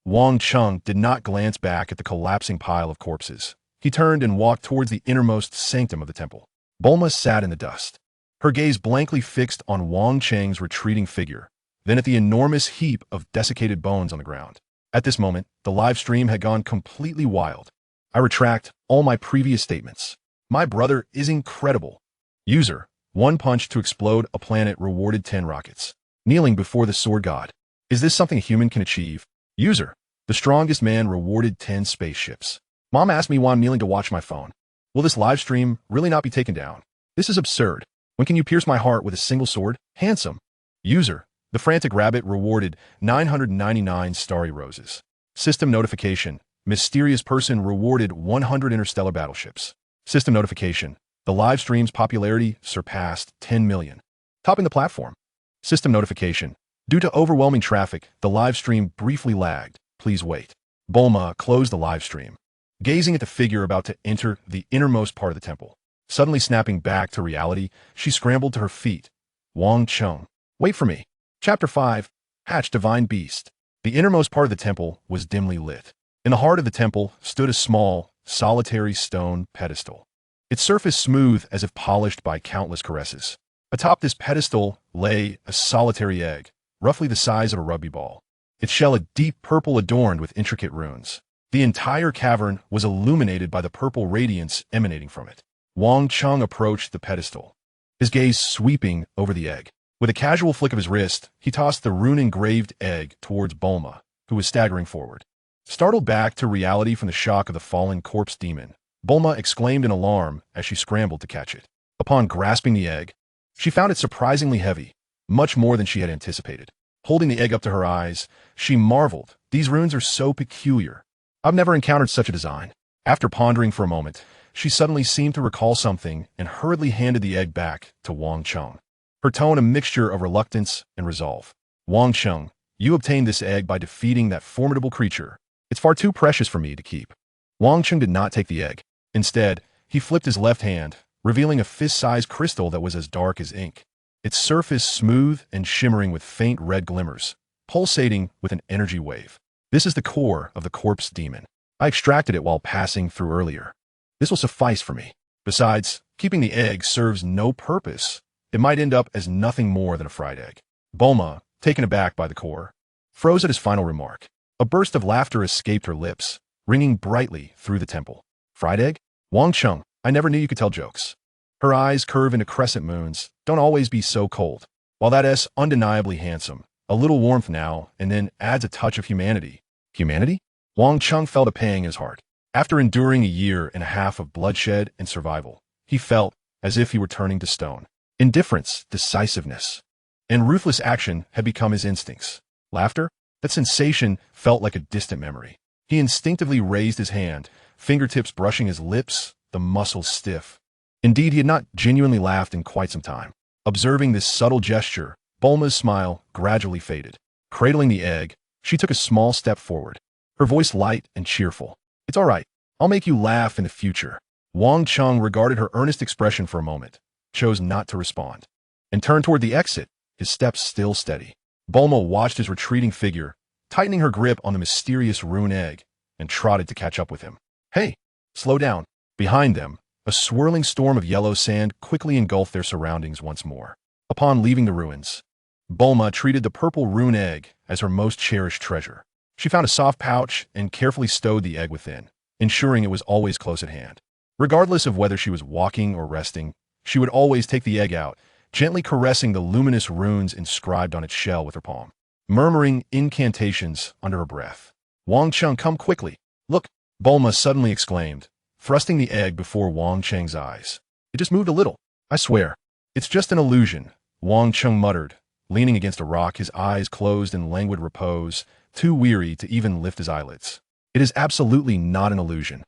Wang Cheng did not glance back at the collapsing pile of corpses. He turned and walked towards the innermost sanctum of the temple. Bulma sat in the dust, her gaze blankly fixed on Wang Cheng's retreating figure, then at the enormous heap of desiccated bones on the ground. At this moment, the live stream had gone completely wild. I retract all my previous statements. My brother is incredible. User, 1 punch to explode a planet rewarded 10 rockets. Kneeling before the sword god. Is this something a human can achieve? User, the strongest man rewarded 10 spaceships. Mom asked me why I'm kneeling to watch my phone. Will this live stream really not be taken down? This is absurd. When can you pierce my heart with a single sword? Handsome. User, the frantic rabbit rewarded 999 starry roses. System notification. Mysterious person rewarded 100 interstellar battleships. System notification. The live stream's popularity surpassed 10 million. Topping the platform. System notification. Due to overwhelming traffic, the live stream briefly lagged. Please wait. Bulma closed the live stream, gazing at the figure about to enter the innermost part of the temple. Suddenly snapping back to reality, she scrambled to her feet. Wang Cheng. Wait for me. Chapter 5. Hatch Divine Beast. The innermost part of the temple was dimly lit. In the heart of the temple stood a small, solitary stone pedestal, its surface smooth as if polished by countless caresses. Atop this pedestal lay a solitary egg, roughly the size of a rugby ball, its shell a deep purple adorned with intricate runes. The entire cavern was illuminated by the purple radiance emanating from it. Wang Cheng approached the pedestal, his gaze sweeping over the egg. With a casual flick of his wrist, he tossed the rune-engraved egg towards Bulma, who was staggering forward. Startled back to reality from the shock of the fallen corpse demon, Bulma exclaimed in alarm as she scrambled to catch it. Upon grasping the egg, she found it surprisingly heavy, much more than she had anticipated. Holding the egg up to her eyes, she marveled. These runes are so peculiar. I've never encountered such a design. After pondering for a moment, she suddenly seemed to recall something and hurriedly handed the egg back to Wang Cheng, her tone a mixture of reluctance and resolve. Wang Cheng, you obtained this egg by defeating that formidable creature. It's far too precious for me to keep. Wang Cheng did not take the egg. Instead, he flipped his left hand, revealing a fist-sized crystal that was as dark as ink, its surface smooth and shimmering with faint red glimmers, pulsating with an energy wave. This is the core of the corpse demon. I extracted it while passing through earlier. This will suffice for me. Besides, keeping the egg serves no purpose. It might end up as nothing more than a fried egg. Bulma, taken aback by the core, froze at his final remark. A burst of laughter escaped her lips, ringing brightly through the temple. Fried egg? Wang Cheng, I never knew you could tell jokes. Her eyes curve into crescent moons. Don't always be so cold. While that S undeniably handsome, a little warmth now and then adds a touch of humanity. Humanity? Wang Cheng felt a pang in his heart. After enduring a year and a half of bloodshed and survival, he felt as if he were turning to stone. Indifference, decisiveness, and ruthless action had become his instincts. Laughter? That sensation felt like a distant memory. He instinctively raised his hand, fingertips brushing his lips, the muscles stiff. Indeed, he had not genuinely laughed in quite some time. Observing this subtle gesture, Bulma's smile gradually faded. Cradling the egg, she took a small step forward, her voice light and cheerful. It's all right. I'll make you laugh in the future. Wang Cheng regarded her earnest expression for a moment, chose not to respond, and turned toward the exit, his steps still steady. Bulma watched his retreating figure, tightening her grip on the mysterious rune egg, and trotted to catch up with him. Hey, slow down. Behind them, a swirling storm of yellow sand quickly engulfed their surroundings once more. Upon leaving the ruins, Bulma treated the purple rune egg as her most cherished treasure. She found a soft pouch and carefully stowed the egg within, ensuring it was always close at hand. Regardless of whether she was walking or resting, she would always take the egg out, gently caressing the luminous runes inscribed on its shell with her palm, murmuring incantations under her breath. Wang Cheng, come quickly. Look, Bulma suddenly exclaimed, thrusting the egg before Wang Cheng's eyes. It just moved a little. I swear. It's just an illusion, Wang Cheng muttered, leaning against a rock, his eyes closed in languid repose, too weary to even lift his eyelids. It is absolutely not an illusion,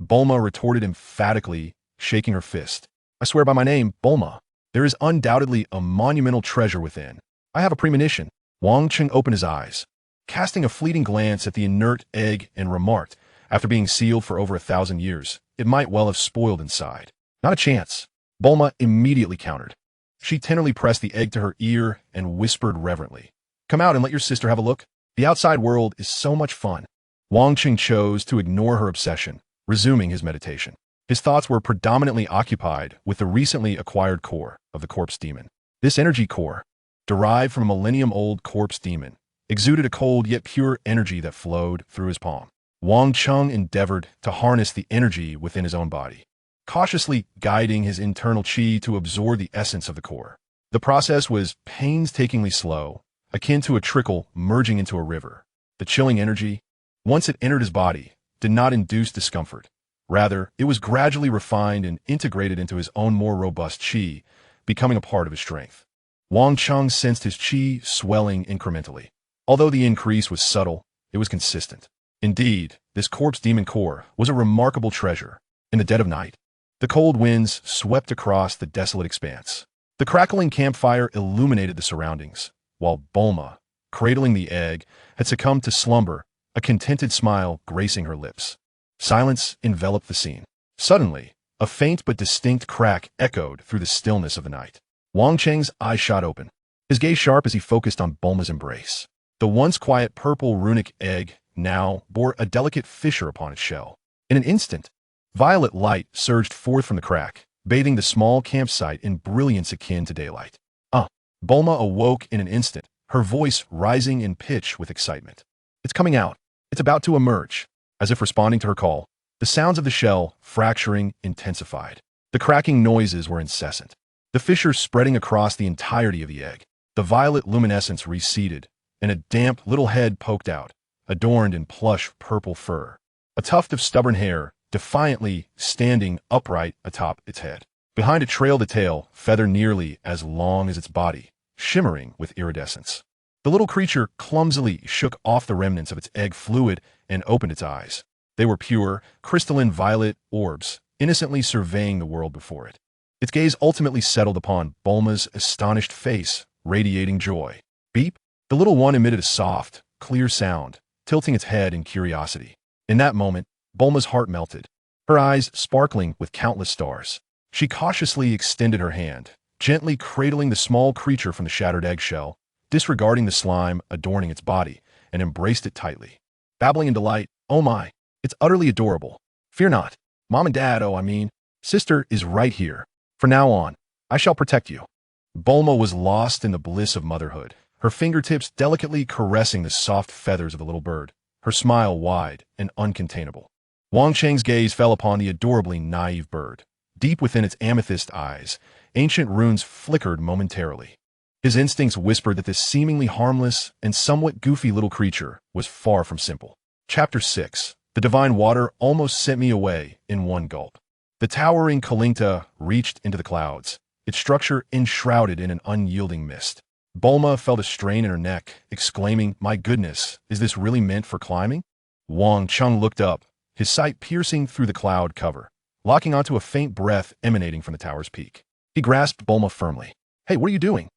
Bulma retorted emphatically, shaking her fist. I swear by my name, Bulma. There is undoubtedly a monumental treasure within. I have a premonition. Wang Cheng opened his eyes, casting a fleeting glance at the inert egg, and remarked, after being sealed for over 1,000 years, it might well have spoiled inside. Not a chance. Bulma immediately countered. She tenderly pressed the egg to her ear and whispered reverently, come out and let your sister have a look. The outside world is so much fun. Wang Cheng chose to ignore her obsession, resuming his meditation. His thoughts were predominantly occupied with the recently acquired core of the corpse demon. This energy core, derived from a millennium-old corpse demon, exuded a cold yet pure energy that flowed through his palm. Wang Cheng endeavored to harness the energy within his own body, cautiously guiding his internal qi to absorb the essence of the core. The process was painstakingly slow, akin to a trickle merging into a river. The chilling energy, once it entered his body, did not induce discomfort. Rather, it was gradually refined and integrated into his own more robust qi, becoming a part of his strength. Wang Cheng sensed his qi swelling incrementally. Although the increase was subtle, it was consistent. Indeed, this corpse demon core was a remarkable treasure. In the dead of night, the cold winds swept across the desolate expanse. The crackling campfire illuminated the surroundings, while Bulma, cradling the egg, had succumbed to slumber, a contented smile gracing her lips. Silence enveloped the scene. Suddenly, a faint but distinct crack echoed through the stillness of the night. Wang Cheng's eyes shot open, his gaze sharp as he focused on Bulma's embrace. The once quiet purple runic egg now bore a delicate fissure upon its shell. In an instant, violet light surged forth from the crack, bathing the small campsite in brilliance akin to daylight. Bulma awoke in an instant, her voice rising in pitch with excitement. It's coming out. It's about to emerge. As if responding to her call, the sounds of the shell, fracturing, intensified. The cracking noises were incessant, the fissure spreading across the entirety of the egg. The violet luminescence receded, and a damp little head poked out, adorned in plush purple fur. A tuft of stubborn hair, defiantly standing upright atop its head. Behind it trailed a tail, feather nearly as long as its body, shimmering with iridescence. The little creature clumsily shook off the remnants of its egg fluid and opened its eyes. They were pure, crystalline violet orbs, innocently surveying the world before it. Its gaze ultimately settled upon Bulma's astonished face, radiating joy. Beep! The little one emitted a soft, clear sound, tilting its head in curiosity. In that moment, Bulma's heart melted, her eyes sparkling with countless stars. She cautiously extended her hand, gently cradling the small creature from the shattered eggshell, disregarding the slime adorning its body, and embraced it tightly. Babbling in delight, "Oh my, it's utterly adorable. Fear not. Mom and Dad, Sister is right here. From now on, I shall protect you." Bulma was lost in the bliss of motherhood, her fingertips delicately caressing the soft feathers of the little bird, her smile wide and uncontainable. Wang Cheng's gaze fell upon the adorably naive bird. Deep within its amethyst eyes, ancient runes flickered momentarily. His instincts whispered that this seemingly harmless and somewhat goofy little creature was far from simple. Chapter 6. The divine water almost sent me away in one gulp. The towering Kalinta reached into the clouds, its structure enshrouded in an unyielding mist. Bulma felt a strain in her neck, exclaiming, "My goodness, is this really meant for climbing?" Wang Cheng looked up, his sight piercing through the cloud cover, locking onto a faint breath emanating from the tower's peak. He grasped Bulma firmly. "Hey, what are you doing?"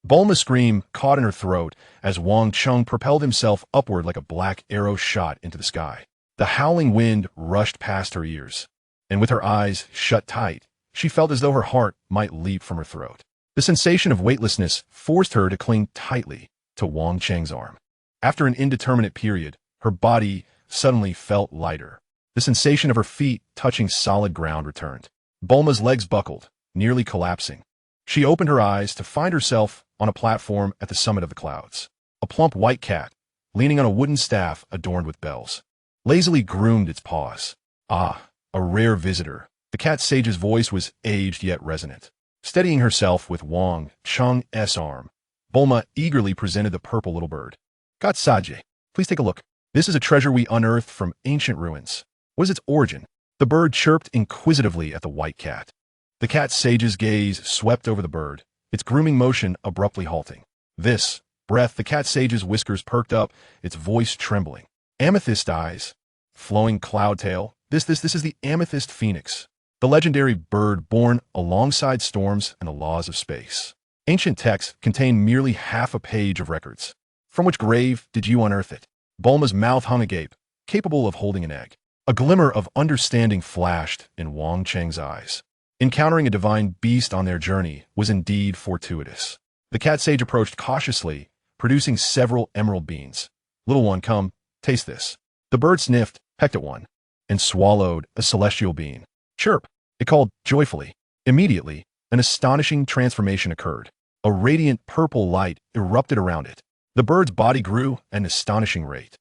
Bulma's scream caught in her throat as Wang Cheng propelled himself upward like a black arrow shot into the sky. The howling wind rushed past her ears, and with her eyes shut tight, she felt as though her heart might leap from her throat. The sensation of weightlessness forced her to cling tightly to Wang Cheng's arm. After an indeterminate period, her body suddenly felt lighter. The sensation of her feet touching solid ground returned. Bulma's legs buckled, nearly collapsing. She opened her eyes to find herself on a platform at the summit of the clouds. A plump white cat, leaning on a wooden staff adorned with bells, lazily groomed its paws. A rare visitor. The cat sage's voice was aged yet resonant. Steadying herself with Wang Cheng's arm, Bulma eagerly presented the purple little bird. "God Saje, please take a look. This is a treasure we unearthed from ancient ruins. What is its origin?" The bird chirped inquisitively at the white cat. The cat sage's gaze swept over the bird, its grooming motion abruptly halting. "This," the cat sage's whiskers perked up, its voice trembling. "Amethyst eyes, flowing cloud tail. This is the amethyst phoenix, the legendary bird born alongside storms and the laws of space. Ancient texts contain merely half a page of records. From which grave did you unearth it?" Bulma's mouth hung agape, capable of holding an egg. A glimmer of understanding flashed in Wang Cheng's eyes. Encountering a divine beast on their journey was indeed fortuitous. The cat sage approached cautiously, producing several emerald beans. "Little one, come, taste this." The bird sniffed, pecked at one, and swallowed a celestial being. Chirp! It called joyfully. Immediately, an astonishing transformation occurred. A radiant purple light erupted around it. The bird's body grew at an astonishing rate,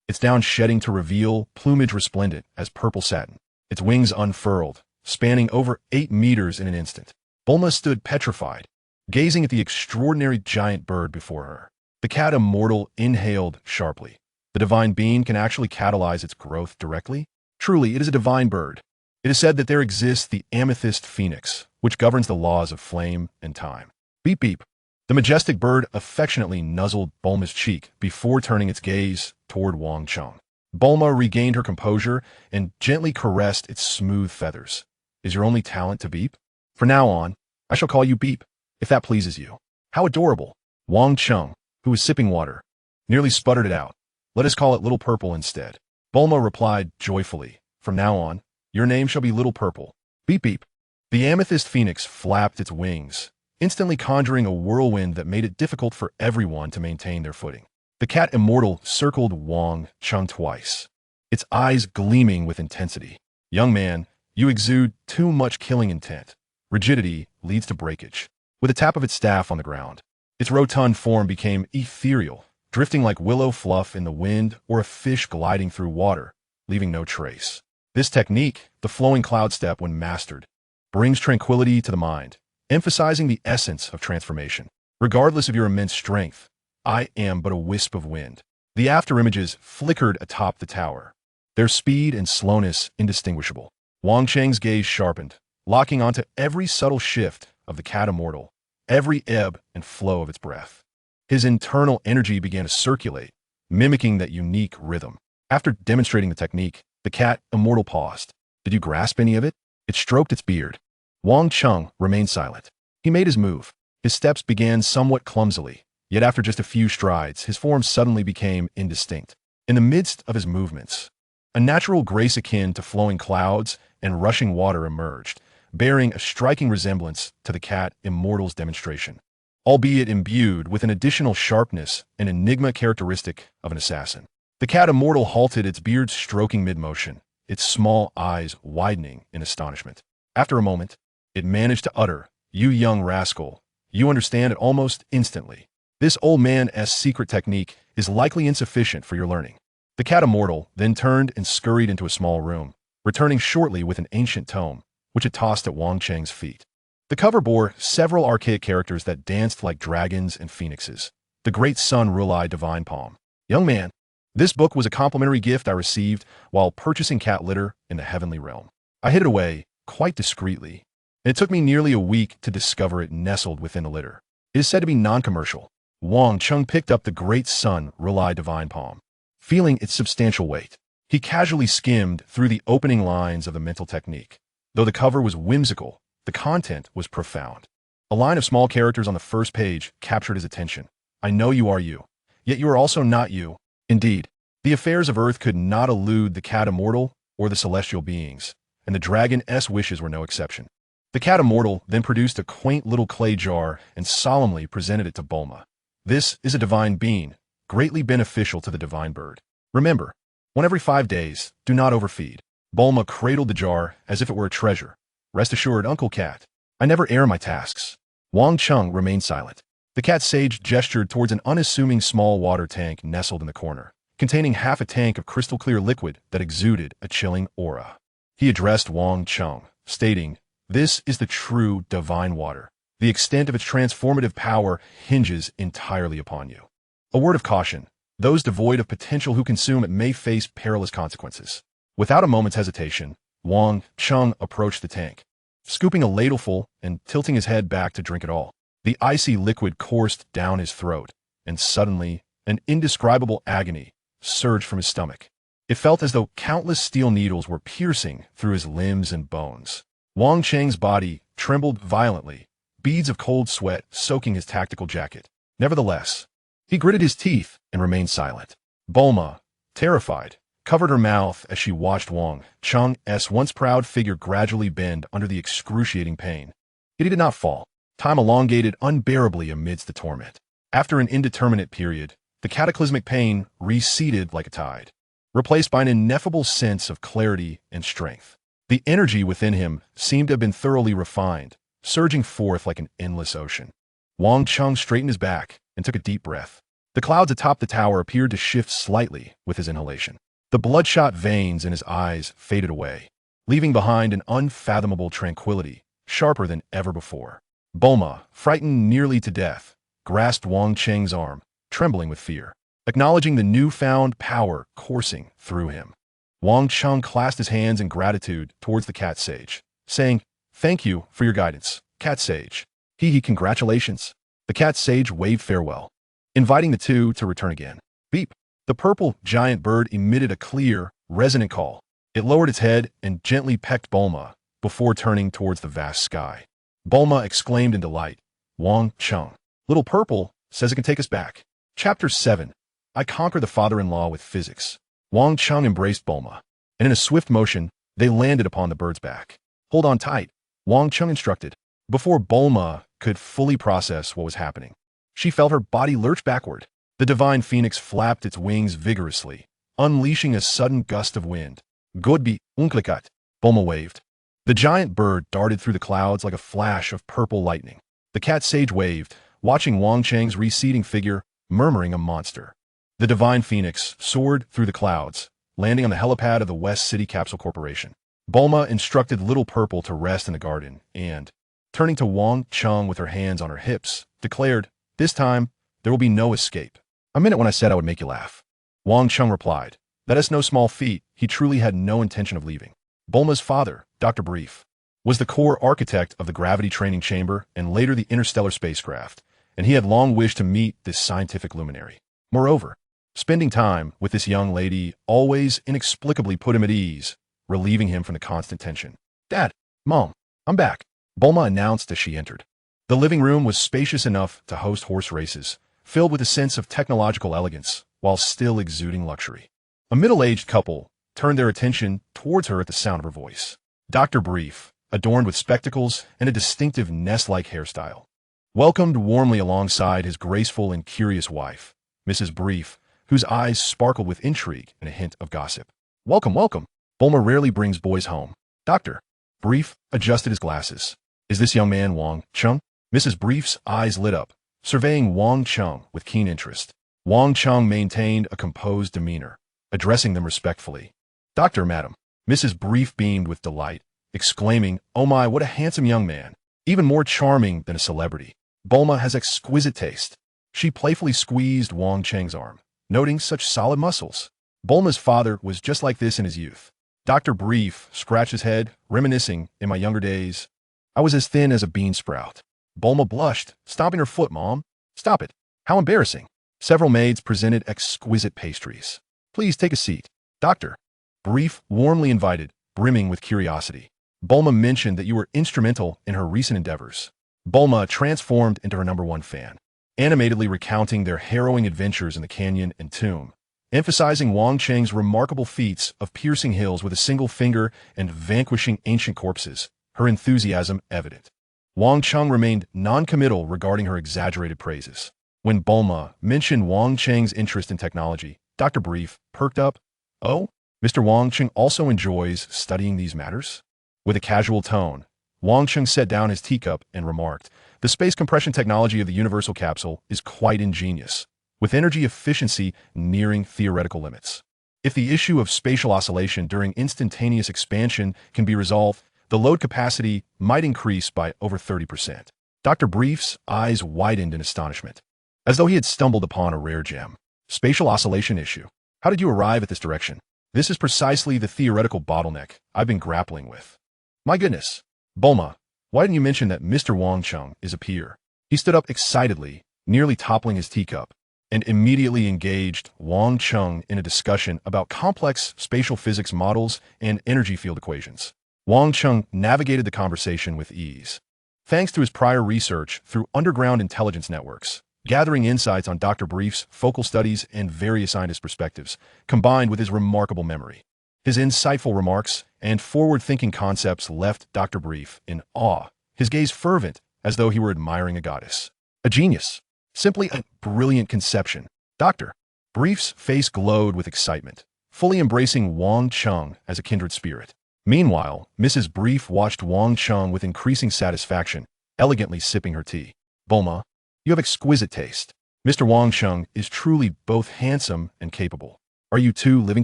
its down shedding to reveal plumage resplendent as purple satin. Its wings unfurled, spanning over 8 meters in an instant. Bulma stood petrified, gazing at the extraordinary giant bird before her. The cat immortal inhaled sharply. The divine being can actually catalyze its growth directly? Truly, it is a divine bird. It is said that there exists the amethyst phoenix, which governs the laws of flame and time. Beep beep. The majestic bird affectionately nuzzled Bulma's cheek before turning its gaze toward Wang Cheng. Bulma regained her composure and gently caressed its smooth feathers. Is your only talent to beep? From now on, I shall call you Beep, if that pleases you. How adorable. Wang Cheng, who was sipping water, nearly sputtered it out. Let us call it Little Purple instead. Bulma replied joyfully. From now on, your name shall be Little Purple. Beep beep. The amethyst phoenix flapped its wings, instantly conjuring a whirlwind that made it difficult for everyone to maintain their footing. The cat immortal circled Wang Cheng twice, its eyes gleaming with intensity. Young man, you exude too much killing intent. Rigidity leads to breakage. With a tap of its staff on the ground, its rotund form became ethereal, drifting like willow fluff in the wind or a fish gliding through water, leaving no trace. This technique, the flowing cloud step when mastered, brings tranquility to the mind, emphasizing the essence of transformation. Regardless of your immense strength, I am but a wisp of wind. The afterimages flickered atop the tower, their speed and slowness indistinguishable. Wang Cheng's gaze sharpened, locking onto every subtle shift of the cat immortal, every ebb and flow of its breath. His internal energy began to circulate, mimicking that unique rhythm. After demonstrating the technique, the cat immortal paused. Did you grasp any of it? It stroked its beard. Wang Cheng remained silent. He made his move. His steps began somewhat clumsily, yet after just a few strides, his form suddenly became indistinct. In the midst of his movements, a natural grace akin to flowing clouds and rushing water emerged, bearing a striking resemblance to the cat immortal's demonstration, albeit imbued with an additional sharpness and enigma characteristic of an assassin. The cat immortal halted, its beard stroking mid-motion, its small eyes widening in astonishment. After a moment, it managed to utter, "You young rascal, you understand it almost instantly. This old man's secret technique is likely insufficient for your learning." The cat immortal then turned and scurried into a small room, returning shortly with an ancient tome, which it tossed at Wang Cheng's feet. The cover bore several archaic characters that danced like dragons and phoenixes. The Great Sun Rulai Divine Palm. Young man, this book was a complimentary gift I received while purchasing cat litter in the heavenly realm. I hid it away, quite discreetly, and it took me nearly a week to discover it nestled within the litter. It is said to be non-commercial. Wang Cheng picked up the Great Sun Rulai Divine Palm, feeling its substantial weight. He casually skimmed through the opening lines of the mental technique. Though the cover was whimsical, the content was profound. A line of small characters on the first page captured his attention. I know you are you, yet you are also not you. Indeed, the affairs of Earth could not elude the cat immortal or the celestial beings, and the dragon's wishes were no exception. The cat immortal then produced a quaint little clay jar and solemnly presented it to Bulma. This is a divine being, greatly beneficial to the divine bird. Remember, 1 every 5 days, do not overfeed. Bulma cradled the jar as if it were a treasure. Rest assured, Uncle Cat, I never err my tasks. Wang Cheng remained silent. The cat sage gestured towards an unassuming small water tank nestled in the corner, containing half a tank of crystal-clear liquid that exuded a chilling aura. He addressed Wang Cheng, stating, "This is the true divine water. The extent of its transformative power hinges entirely upon you. A word of caution, those devoid of potential who consume it may face perilous consequences." Without a moment's hesitation, Wang Cheng approached the tank, scooping a ladleful and tilting his head back to drink it all. The icy liquid coursed down his throat, and suddenly, an indescribable agony surged from his stomach. It felt as though countless steel needles were piercing through his limbs and bones. Wang Cheng's body trembled violently, beads of cold sweat soaking his tactical jacket. Nevertheless, he gritted his teeth and remained silent. Bulma, terrified, covered her mouth as she watched Wang Cheng's once proud figure gradually bend under the excruciating pain. Yet he did not fall. Time elongated unbearably amidst the torment. After an indeterminate period, the cataclysmic pain receded like a tide. replaced by an ineffable sense of clarity and strength. The energy within him seemed to have been thoroughly refined, surging forth like an endless ocean. Wang Cheng straightened his back and took a deep breath. The clouds atop the tower appeared to shift slightly with his inhalation. The bloodshot veins in his eyes faded away, leaving behind an unfathomable tranquility, sharper than ever before. Bulma, frightened nearly to death, grasped Wang Cheng's arm, trembling with fear, acknowledging the newfound power coursing through him. Wang Cheng clasped his hands in gratitude towards the cat sage, saying, "Thank you for your guidance, cat sage." Congratulations. The cat sage waved farewell, inviting the two to return again. Beep. The purple giant bird emitted a clear, resonant call. It lowered its head and gently pecked Bulma before turning towards the vast sky. Bulma exclaimed in delight, "Wang Cheng, Little Purple says it can take us back." Chapter 7. I Conquer the Father-in-Law with Physics. Wang Cheng embraced Bulma, and in a swift motion, they landed upon the bird's back. "Hold on tight," Wang Cheng instructed. Before Bulma could fully process what was happening, she felt her body lurch backward. The divine phoenix flapped its wings vigorously, unleashing a sudden gust of wind. "Godbi, unklikat," Bulma waved. The giant bird darted through the clouds like a flash of purple lightning. The cat sage waved, watching Wang Cheng's receding figure, murmuring a monster. The divine phoenix soared through the clouds, landing on the helipad of the West City Capsule Corporation. Bulma instructed Little Purple to rest in the garden and, turning to Wang Cheng with her hands on her hips, declared, "This time, there will be no escape." "I meant it when I said I would make you laugh," Wang Cheng replied. "That is no small feat." He truly had no intention of leaving. Bulma's father, Dr. Brief, was the core architect of the gravity training chamber and later the interstellar spacecraft, and he had long wished to meet this scientific luminary. Moreover, spending time with this young lady always inexplicably put him at ease, relieving him from the constant tension. "Dad, Mom, I'm back," Bulma announced as she entered. The living room was spacious enough to host horse races, filled with a sense of technological elegance, while still exuding luxury. A middle-aged couple turned their attention towards her at the sound of her voice. Dr. Brief, adorned with spectacles and a distinctive nest-like hairstyle, welcomed warmly alongside his graceful and curious wife, Mrs. Brief, whose eyes sparkled with intrigue and a hint of gossip. "Welcome, welcome. Bulma rarely brings boys home." Dr. Brief adjusted his glasses. "Is this young man Wang Cheng?" Mrs. Brief's eyes lit up, surveying Wang Cheng with keen interest. Wang Cheng maintained a composed demeanor, addressing them respectfully. "Doctor, madam." Mrs. Brief beamed with delight, exclaiming, "Oh my, what a handsome young man, even more charming than a celebrity. Bulma has exquisite taste." She playfully squeezed Wang Cheng's arm, noting such solid muscles. Bulma's father was just like this in his youth. Dr. Brief scratched his head, reminiscing, "In my younger days, I was as thin as a bean sprout." Bulma blushed, stomping her foot. "Mom, stop it. How embarrassing." Several maids presented exquisite pastries. "Please take a seat." Dr. Brief warmly invited, brimming with curiosity. "Bulma mentioned that you were instrumental in her recent endeavors." Bulma transformed into her #1 fan, animatedly recounting their harrowing adventures in the canyon and tomb, emphasizing Wang Cheng's remarkable feats of piercing hills with a single finger and vanquishing ancient corpses, her enthusiasm evident. Wang Cheng remained non-committal regarding her exaggerated praises. When Bulma mentioned Wang Cheng's interest in technology, Dr. Brief perked up. "Oh, Mr. Wang Cheng also enjoys studying these matters?" With a casual tone, Wang Cheng set down his teacup and remarked, "The space compression technology of the universal capsule is quite ingenious, with energy efficiency nearing theoretical limits. If the issue of spatial oscillation during instantaneous expansion can be resolved, the load capacity might increase by over 30%. Dr. Brief's eyes widened in astonishment, as though he had stumbled upon a rare gem. "Spatial oscillation issue. How did you arrive at this direction?" "This is precisely the theoretical bottleneck I've been grappling with." "My goodness. Bulma, why didn't you mention that Mr. Wang Cheng is a peer?" He stood up excitedly, nearly toppling his teacup, and immediately engaged Wang Cheng in a discussion about complex spatial physics models and energy field equations. Wang Cheng navigated the conversation with ease, thanks to his prior research through underground intelligence networks, gathering insights on Dr. Brief's focal studies and various scientist perspectives, combined with his remarkable memory. His insightful remarks and forward-thinking concepts left Dr. Brief in awe, his gaze fervent as though he were admiring a goddess. "A genius. Simply a brilliant conception." Dr. Brief's face glowed with excitement, fully embracing Wang Cheng as a kindred spirit. Meanwhile, Mrs. Brief watched Wang Cheng with increasing satisfaction, elegantly sipping her tea. Bulma, you have exquisite taste. Mr. Wang Cheng is truly both handsome and capable. Are you two living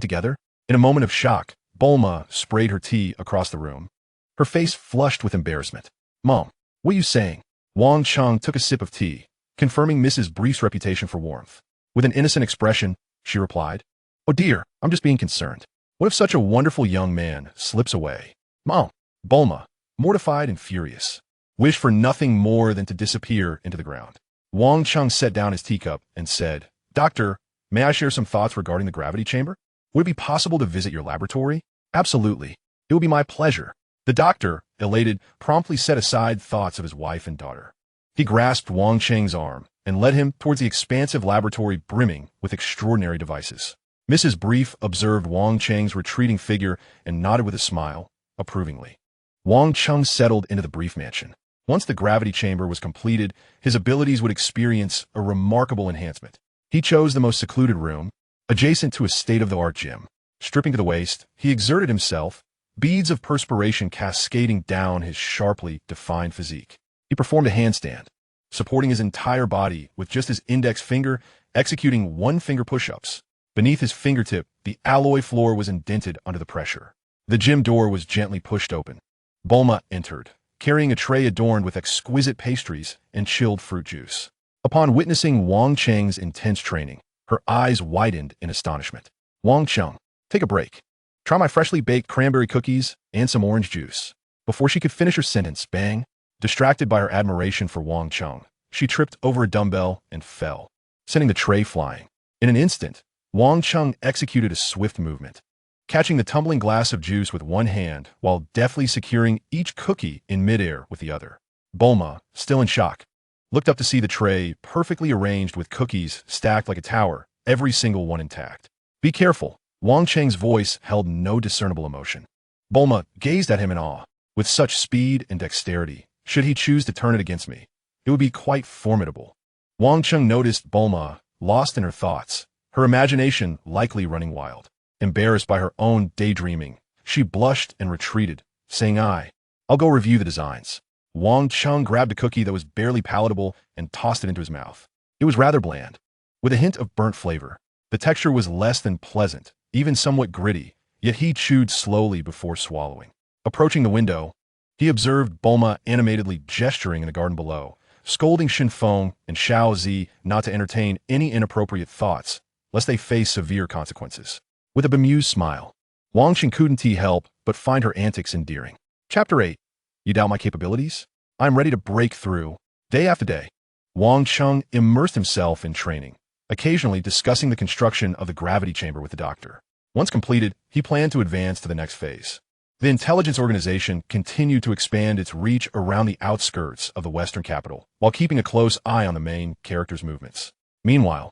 together? In a moment of shock, Bulma sprayed her tea across the room. Her face flushed with embarrassment. Mom, what are you saying? Wang Cheng took a sip of tea, confirming Mrs. Brief's reputation for warmth. With an innocent expression, she replied, Oh dear, I'm just being concerned. What if such a wonderful young man slips away? Mom, Bulma, mortified and furious, wished for nothing more than to disappear into the ground. Wang Cheng set down his teacup and said, Doctor, may I share some thoughts regarding the gravity chamber? Would it be possible to visit your laboratory? Absolutely. It would be my pleasure. The doctor, elated, promptly set aside thoughts of his wife and daughter. He grasped Wang Cheng's arm and led him towards the expansive laboratory brimming with extraordinary devices. Mrs. Brief observed Wang Cheng's retreating figure and nodded with a smile, approvingly. Wang Cheng settled into the Brief mansion. Once the gravity chamber was completed, his abilities would experience a remarkable enhancement. He chose the most secluded room, adjacent to a state-of-the-art gym. Stripping to the waist, he exerted himself, beads of perspiration cascading down his sharply defined physique. He performed a handstand, supporting his entire body with just his index finger, executing one-finger push-ups. Beneath his fingertip, the alloy floor was indented under the pressure. The gym door was gently pushed open. Bulma entered, carrying a tray adorned with exquisite pastries and chilled fruit juice. Upon witnessing Wang Cheng's intense training, her eyes widened in astonishment. Wang Cheng, take a break. Try my freshly baked cranberry cookies and some orange juice. Before she could finish her sentence, bang! Distracted by her admiration for Wang Cheng, she tripped over a dumbbell and fell, sending the tray flying. In an instant, Wang Cheng executed a swift movement, catching the tumbling glass of juice with one hand while deftly securing each cookie in midair with the other. Bulma, still in shock, looked up to see the tray perfectly arranged with cookies stacked like a tower, every single one intact. Be careful. Wang Cheng's voice held no discernible emotion. Bulma gazed at him in awe. With such speed and dexterity, should he choose to turn it against me, it would be quite formidable. Wang Cheng noticed Bulma, lost in her thoughts, her imagination likely running wild. Embarrassed by her own daydreaming, she blushed and retreated, saying, I'll go review the designs. Wang Cheng grabbed a cookie that was barely palatable and tossed it into his mouth. It was rather bland, with a hint of burnt flavor. The texture was less than pleasant, even somewhat gritty, yet he chewed slowly before swallowing. Approaching the window, he observed Bulma animatedly gesturing in the garden below, scolding Shinfeng and Xiao Zi not to entertain any inappropriate thoughts, lest they face severe consequences. With a bemused smile, Wang Cheng couldn't help but find her antics endearing. Chapter 8. You doubt my capabilities? I'm ready to break through. Day after day, Wang Cheng immersed himself in training, occasionally discussing the construction of the gravity chamber with the doctor. Once completed, he planned to advance to the next phase. The intelligence organization continued to expand its reach around the outskirts of the western capital, while keeping a close eye on the main character's movements. Meanwhile,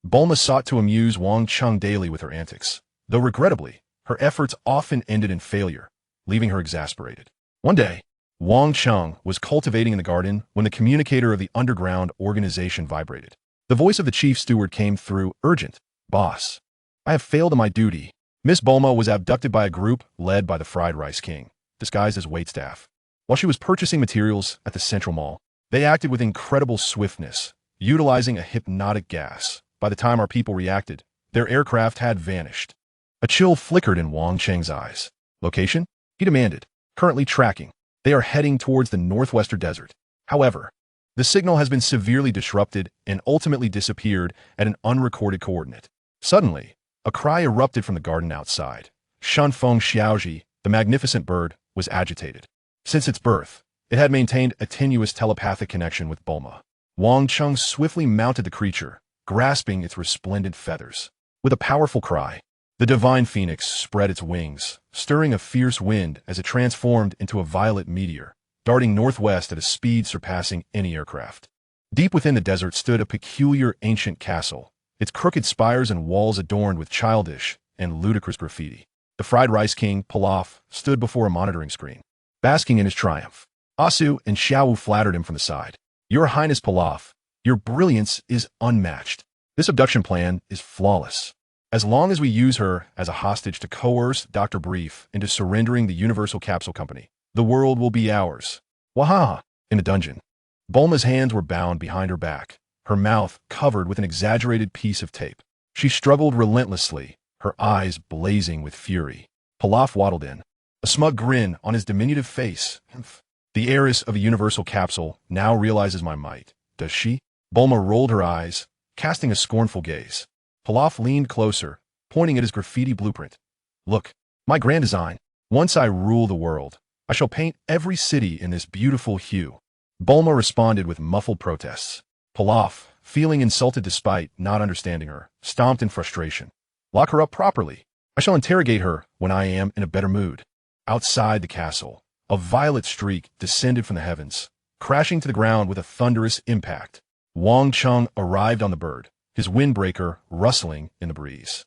Bulma sought to amuse Wang Cheng daily with her antics, though regrettably, her efforts often ended in failure, leaving her exasperated. One day, Wang Cheng was cultivating in the garden when the communicator of the underground organization vibrated. The voice of the chief steward came through, urgent. Boss, I have failed in my duty. Miss Bulma was abducted by a group led by the Fried Rice King, disguised as waitstaff. While she was purchasing materials at the Central Mall, they acted with incredible swiftness, utilizing a hypnotic gas. By the time our people reacted, their aircraft had vanished. A chill flickered in Wang Cheng's eyes. Location? He demanded. Currently tracking. They are heading towards the northwestern desert. However, the signal has been severely disrupted and ultimately disappeared at an unrecorded coordinate. Suddenly, a cry erupted from the garden outside. Shanfeng Xiaoji, the magnificent bird, was agitated. Since its birth, it had maintained a tenuous telepathic connection with Bulma. Wang Cheng swiftly mounted the creature, grasping its resplendent feathers. With a powerful cry, the divine phoenix spread its wings, stirring a fierce wind as it transformed into a violet meteor, darting northwest at a speed surpassing any aircraft. Deep within the desert stood a peculiar ancient castle, its crooked spires and walls adorned with childish and ludicrous graffiti. The Fried Rice King, Pilaf, stood before a monitoring screen, basking in his triumph. Asu and Xiao flattered him from the side. Your Highness Pilaf, your brilliance is unmatched. This abduction plan is flawless. As long as we use her as a hostage to coerce Dr. Brief into surrendering the Universal Capsule Company, the world will be ours. Wahaha! In the dungeon, Bulma's hands were bound behind her back, her mouth covered with an exaggerated piece of tape. She struggled relentlessly, her eyes blazing with fury. Pilaf waddled in, a smug grin on his diminutive face. The heiress of a universal capsule now realizes my might, does she? Bulma rolled her eyes, casting a scornful gaze. Pilaf leaned closer, pointing at his graffiti blueprint. Look, my grand design. Once I rule the world, I shall paint every city in this beautiful hue. Bulma responded with muffled protests. Pilaf, feeling insulted despite not understanding her, stomped in frustration. Lock her up properly. I shall interrogate her when I am in a better mood. Outside the castle, a violet streak descended from the heavens, crashing to the ground with a thunderous impact. Wang Cheng arrived on the bird, his windbreaker rustling in the breeze.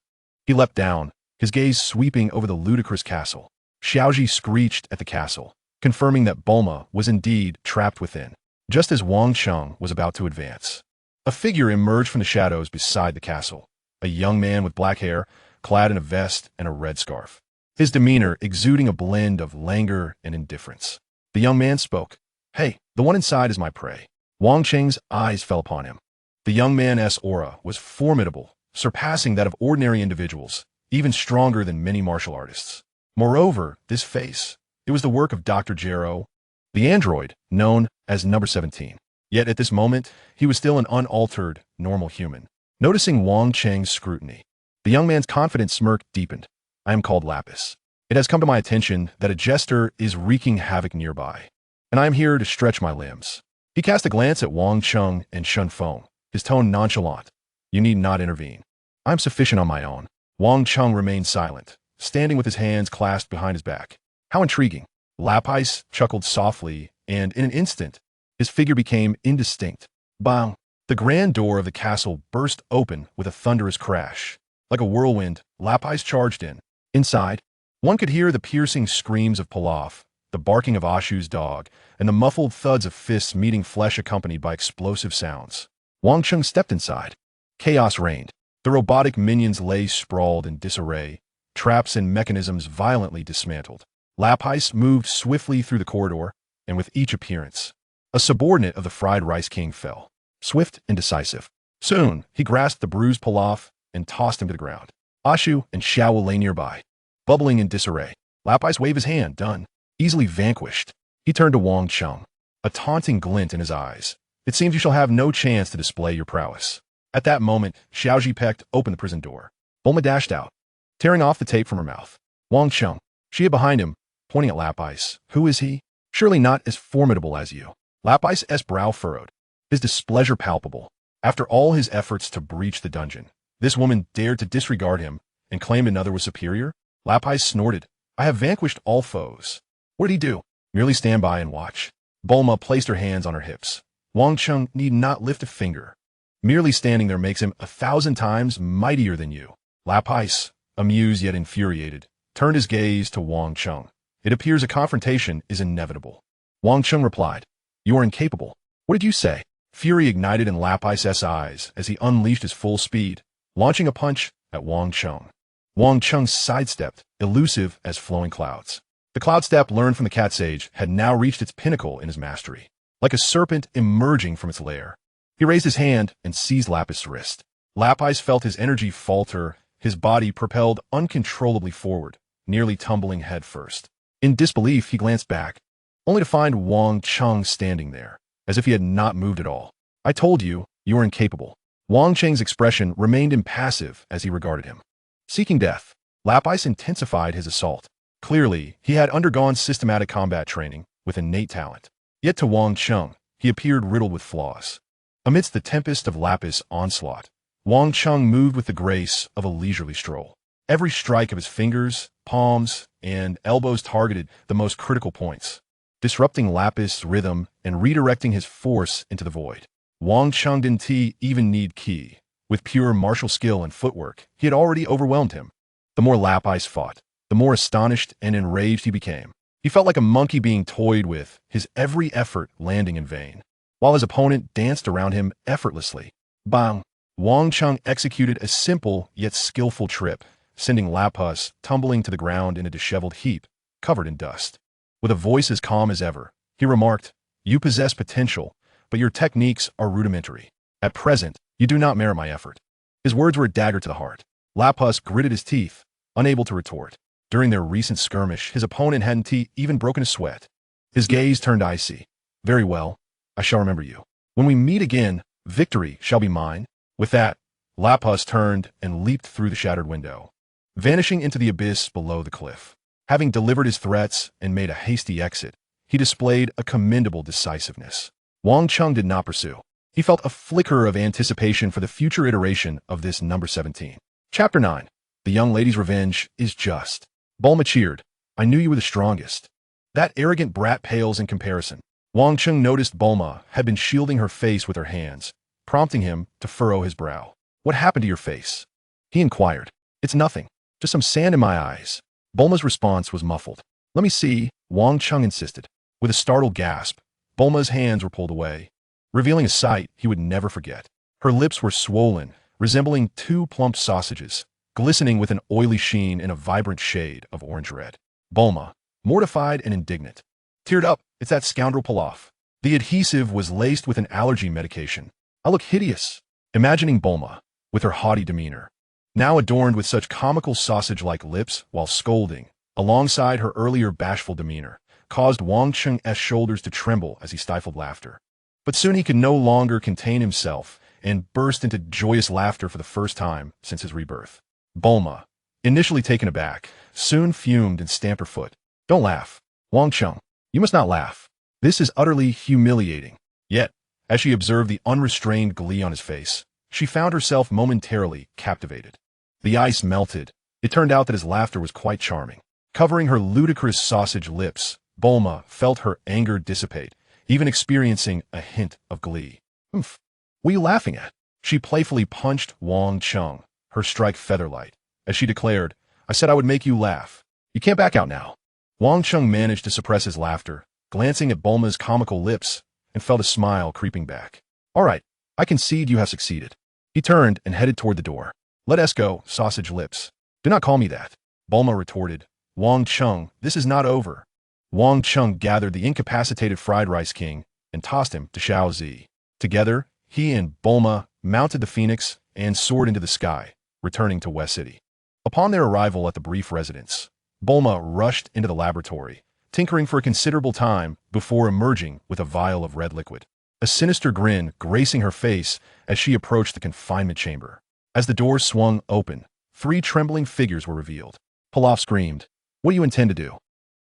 He leapt down, his gaze sweeping over the ludicrous castle. Xiaoji screeched at the castle, confirming that Bulma was indeed trapped within. Just as Wang Cheng was about to advance, a figure emerged from the shadows beside the castle, a young man with black hair, clad in a vest and a red scarf, his demeanor exuding a blend of languor and indifference. The young man spoke. Hey, the one inside is my prey. Wang Cheng's eyes fell upon him. The young man's aura was formidable, surpassing that of ordinary individuals, even stronger than many martial artists. Moreover, this face, it was the work of Dr. Gero, the android, known as Number 17. Yet at this moment, he was still an unaltered, normal human. Noticing Wang Cheng's scrutiny, the young man's confident smirk deepened. I am called Lapis. It has come to my attention that a jester is wreaking havoc nearby, and I am here to stretch my limbs. He cast a glance at Wang Cheng and Shun Feng, his tone nonchalant. You need not intervene. I am sufficient on my own. Wang Cheng remained silent, standing with his hands clasped behind his back. How intriguing. Lapis chuckled softly, and in an instant, his figure became indistinct. Bang! The grand door of the castle burst open with a thunderous crash. Like a whirlwind, Lapis charged in. Inside, one could hear the piercing screams of Pilaf, the barking of Ashu's dog, and the muffled thuds of fists meeting flesh accompanied by explosive sounds. Wang Cheng stepped inside. Chaos reigned. The robotic minions lay sprawled in disarray, traps and mechanisms violently dismantled. Lapis moved swiftly through the corridor, and with each appearance, a subordinate of the Fried Rice King fell, swift and decisive. Soon, he grasped the bruised Pilaf and tossed him to the ground. Ashu and Xiao lay nearby, bubbling in disarray. Lapis waved his hand, done, easily vanquished. He turned to Wang Cheng, a taunting glint in his eyes. It seems you shall have no chance to display your prowess. At that moment, Xiaoji pecked open the prison door. Bulma dashed out, tearing off the tape from her mouth. Wang Cheng, she hid behind him, pointing at Lapis. Who is he? Surely not as formidable as you. Lapis's brow furrowed, his displeasure palpable. After all his efforts to breach the dungeon, this woman dared to disregard him and claim another was superior? Lapis snorted. I have vanquished all foes. What did he do? Merely stand by and watch. Bulma placed her hands on her hips. Wang Cheng need not lift a finger. Merely standing there makes him 1,000 times mightier than you. Lapis, amused yet infuriated, turned his gaze to Wang Cheng. It appears a confrontation is inevitable. Wang Cheng replied, You are incapable. What did you say? Fury ignited in Lapis's eyes as he unleashed his full speed, launching a punch at Wang Cheng. Wang Cheng sidestepped, elusive as flowing clouds. The cloud step learned from the cat sage had now reached its pinnacle in his mastery. Like a serpent emerging from its lair, he raised his hand and seized Lapis' wrist. Lapis felt his energy falter, his body propelled uncontrollably forward, nearly tumbling head first. In disbelief, he glanced back, only to find Wang Cheng standing there, as if he had not moved at all. I told you, you are incapable. Wang Cheng's expression remained impassive as he regarded him. Seeking death, Lapis intensified his assault. Clearly, he had undergone systematic combat training with innate talent. Yet to Wang Cheng, he appeared riddled with flaws. Amidst the tempest of Lapis' onslaught, Wang Cheng moved with the grace of a leisurely stroll. Every strike of his fingers, palms, and elbows targeted the most critical points, disrupting Lapis' rhythm and redirecting his force into the void. Wang Cheng didn't even need ki. With pure martial skill and footwork, he had already overwhelmed him. The more Lapis fought, the more astonished and enraged he became. He felt like a monkey being toyed with, his every effort landing in vain, while his opponent danced around him effortlessly. Bang! Wang Cheng executed a simple yet skillful trip, sending Lapus tumbling to the ground in a disheveled heap, covered in dust. With a voice as calm as ever, he remarked, "You possess potential, but your techniques are rudimentary. At present, you do not merit my effort." His words were a dagger to the heart. Lapus gritted his teeth, unable to retort. During their recent skirmish, his opponent hadn't even broken a sweat. His gaze turned icy. "Very well, I shall remember you. When we meet again, victory shall be mine." With that, Lapus turned and leaped through the shattered window, vanishing into the abyss below the cliff. Having delivered his threats and made a hasty exit, he displayed a commendable decisiveness. Wang Cheng did not pursue. He felt a flicker of anticipation for the future iteration of this number 17. Chapter 9. The young lady's revenge is just. Bulma cheered. "I knew you were the strongest. That arrogant brat pales in comparison." Wang Cheng noticed Bulma had been shielding her face with her hands, prompting him to furrow his brow. "What happened to your face?" he inquired. "It's nothing. Just some sand in my eyes." Bulma's response was muffled. "Let me see," Wang Cheng insisted. With a startled gasp, Bulma's hands were pulled away, revealing a sight he would never forget. Her lips were swollen, resembling two plump sausages, glistening with an oily sheen in a vibrant shade of orange-red. Bulma, mortified and indignant, teared up. "It's that scoundrel Pilaf. The adhesive was laced with an allergy medication. I look hideous." Imagining Bulma, with her haughty demeanor, now adorned with such comical sausage-like lips while scolding, alongside her earlier bashful demeanor, caused Wang Cheng's shoulders to tremble as he stifled laughter. But soon he could no longer contain himself and burst into joyous laughter for the first time since his rebirth. Bulma, initially taken aback, soon fumed and stamped her foot. "Don't laugh, Wang Cheng. You must not laugh. This is utterly humiliating." Yet, as she observed the unrestrained glee on his face, she found herself momentarily captivated. The ice melted. It turned out that his laughter was quite charming. Covering her ludicrous sausage lips, Bulma felt her anger dissipate, even experiencing a hint of glee. "What are you laughing at?" She playfully punched Wang Cheng, her strike featherlight, as she declared, "I said I would make you laugh. You can't back out now." Wang Cheng managed to suppress his laughter, glancing at Bulma's comical lips, and felt a smile creeping back. "All right, I concede you have succeeded." He turned and headed toward the door. "Let us go, sausage lips." "Do not call me that," Bulma retorted. "Wang Cheng, this is not over." Wang Cheng gathered the incapacitated fried rice king and tossed him to Shao Zi. Together, he and Bulma mounted the phoenix and soared into the sky, returning to West City. Upon their arrival at the brief residence, Bulma rushed into the laboratory, tinkering for a considerable time before emerging with a vial of red liquid, a sinister grin gracing her face as she approached the confinement chamber. As the door swung open, 3 trembling figures were revealed. Pilaf screamed, "What do you intend to do?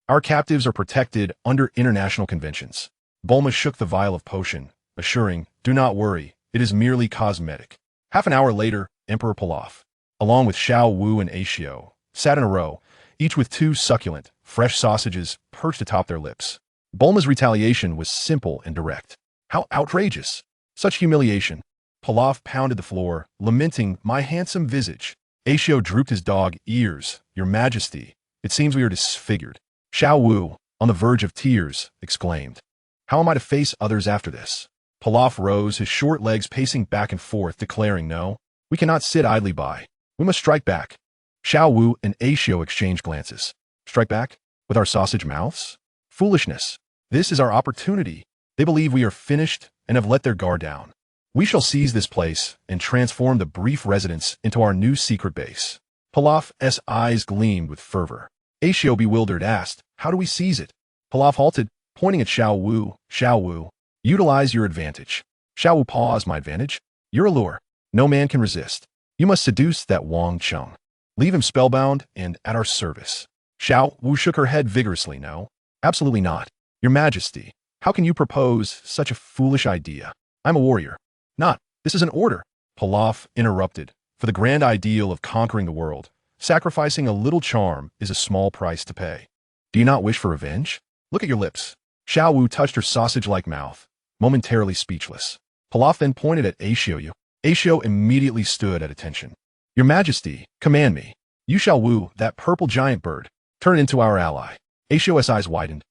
Our captives are protected under international conventions." Bulma shook the vial of potion, assuring, "Do not worry, it is merely cosmetic." Half an hour later, Emperor Pilaf, along with Xiao Wu and Ashio, sat in a row, each with 2 succulent, fresh sausages perched atop their lips. Bulma's retaliation was simple and direct. How outrageous! Such humiliation! Pilaf pounded the floor, lamenting, "My handsome visage." Ashio drooped his dog ears. "Your Majesty, it seems we are disfigured." Xiao Wu, on the verge of tears, exclaimed, "How am I to face others after this?" Pilaf rose, his short legs pacing back and forth, declaring, "No, we cannot sit idly by. We must strike back." Xiao Wu and Ashio exchanged glances. "Strike back? With our sausage mouths? Foolishness. This is our opportunity. They believe we are finished and have let their guard down. We shall seize this place and transform the brief residence into our new secret base." Pilaf's eyes gleamed with fervor. Ashio, bewildered, asked, "How do we seize it?" Pilaf halted, pointing at Xiao Wu. "Xiao Wu, utilize your advantage." Xiao Wu paused. "My advantage? Your allure. No man can resist. You must seduce that Wang Cheng. Leave him spellbound and at our service." Xiao Wu shook her head vigorously. "No, absolutely not. Your Majesty, how can you propose such a foolish idea? I'm a warrior. Not, this is an order." Pilaf interrupted. "For the grand ideal of conquering the world, sacrificing a little charm is a small price to pay. Do you not wish for revenge? Look at your lips." Xiao Wu touched her sausage-like mouth, momentarily speechless. Pilaf then pointed at Ashio. Ashio immediately stood at attention. "Your Majesty, command me. You shall woo that purple giant bird. Turn it into our ally." Ashio's eyes widened.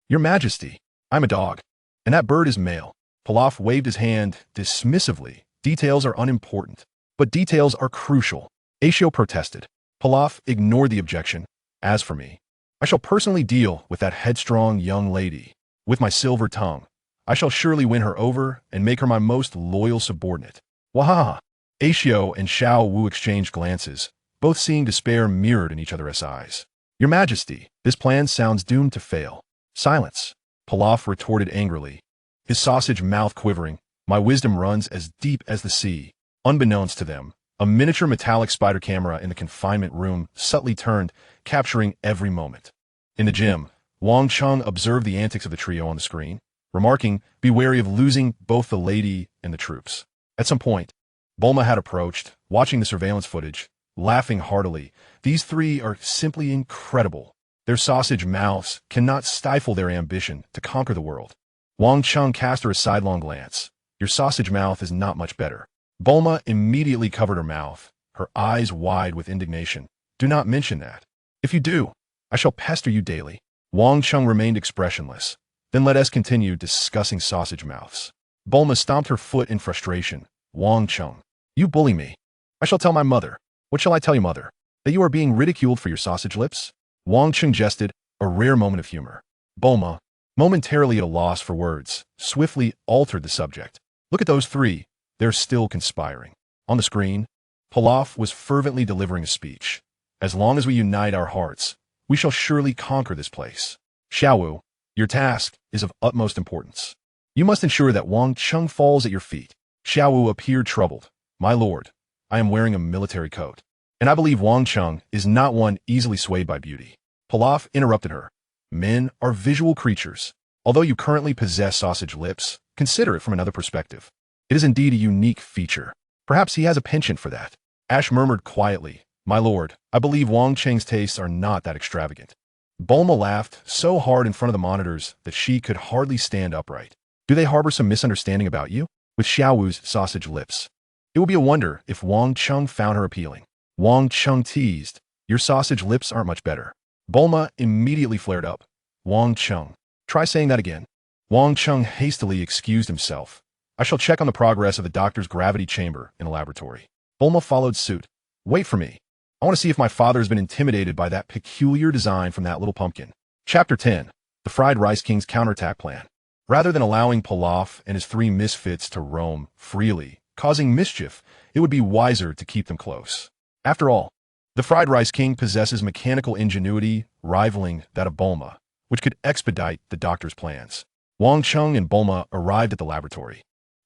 "Your Majesty, I'm a dog, and that bird is male." Pilaf waved his hand dismissively Details are unimportant, but details are crucial. Asio protested. Pilaf ignored the objection. As for me, I shall personally deal with that headstrong young lady. With my silver tongue, I shall surely win her over and make her my most loyal subordinate. Wahaha! Asio and Xiao Wu exchanged glances, both seeing despair mirrored in each other's eyes. Your Majesty, this plan sounds doomed to fail. Silence. Pilaf retorted angrily, his sausage mouth quivering. My wisdom runs as deep as the sea. Unbeknownst to them, a miniature metallic spider camera in the confinement room subtly turned, capturing every moment. In the gym, Wang Cheng observed the antics of the trio on the screen, remarking, "Be wary of losing both the lady and the troops." At some point, Bulma had approached, watching the surveillance footage, laughing heartily. These three are simply incredible. Their sausage mouths cannot stifle their ambition to conquer the world. Wang Cheng cast her a sidelong glance. Your sausage mouth is not much better. Bulma immediately covered her mouth, her eyes wide with indignation. Do not mention that. If you do, I shall pester you daily. Wang Cheng remained expressionless. Then let us continue discussing sausage mouths. Bulma stomped her foot in frustration. Wang Cheng, you bully me. I shall tell my mother. What shall I tell you, mother? That you are being ridiculed for your sausage lips? Wang Cheng jested, a rare moment of humor. Bulma, momentarily at a loss for words, swiftly altered the subject. Look at those three. They're still conspiring. On the screen, Pilaf was fervently delivering a speech. As long as we unite our hearts, we shall surely conquer this place. Xiaowu, your task is of utmost importance. You must ensure that Wang Cheng falls at your feet. Xiaowu appeared troubled. My lord, I am wearing a military coat, and I believe Wang Cheng is not one easily swayed by beauty. Pilaf interrupted her. Men are visual creatures. Although you currently possess sausage lips, consider it from another perspective. It is indeed a unique feature. Perhaps he has a penchant for that. Ash murmured quietly, My lord, I believe Wang Cheng's tastes are not that extravagant. Bulma laughed so hard in front of the monitors that she could hardly stand upright. Do they harbor some misunderstanding about you? With Xiaowu's sausage lips. It would be a wonder if Wang Cheng found her appealing. Wang Cheng teased, Your sausage lips aren't much better. Bulma immediately flared up. Wang Cheng. Try saying that again. Wang Cheng hastily excused himself. I shall check on the progress of the doctor's gravity chamber in the laboratory. Bulma followed suit. Wait for me. I want to see if my father has been intimidated by that peculiar design from that little pumpkin. Chapter 10. The Fried Rice King's Counterattack Plan. Rather than allowing Pilaf and his three misfits to roam freely, causing mischief, it would be wiser to keep them close. After all, the Fried Rice King possesses mechanical ingenuity rivaling that of Bulma, which could expedite the doctor's plans. Wang Cheng and Bulma arrived at the laboratory.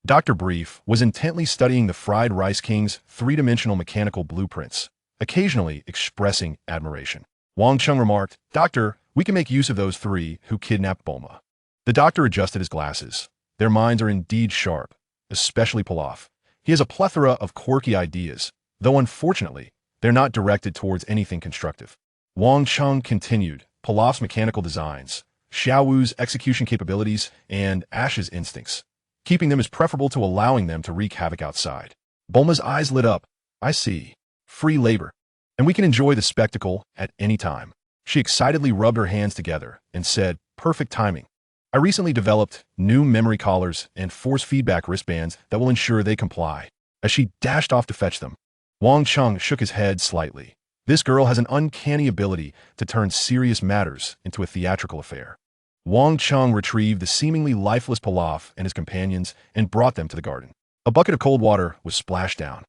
Dr. Brief was intently studying the Fried Rice King's three-dimensional mechanical blueprints, occasionally expressing admiration. Wang Cheng remarked, Doctor, we can make use of those three who kidnapped Bulma. The doctor adjusted his glasses. Their minds are indeed sharp, especially Pilaf. He has a plethora of quirky ideas, though unfortunately, they're not directed towards anything constructive. Wang Cheng continued, Pilaf's mechanical designs, Xiaowu's execution capabilities, and Ash's instincts. Keeping them is preferable to allowing them to wreak havoc outside. Bulma's eyes lit up. I see. Free labor. And we can enjoy the spectacle at any time. She excitedly rubbed her hands together and said, Perfect timing. I recently developed new memory collars and force feedback wristbands that will ensure they comply. As she dashed off to fetch them, Wang Cheng shook his head slightly. This girl has an uncanny ability to turn serious matters into a theatrical affair. Wang Cheng retrieved the seemingly lifeless Pilaf and his companions and brought them to the garden. A bucket of cold water was splashed down.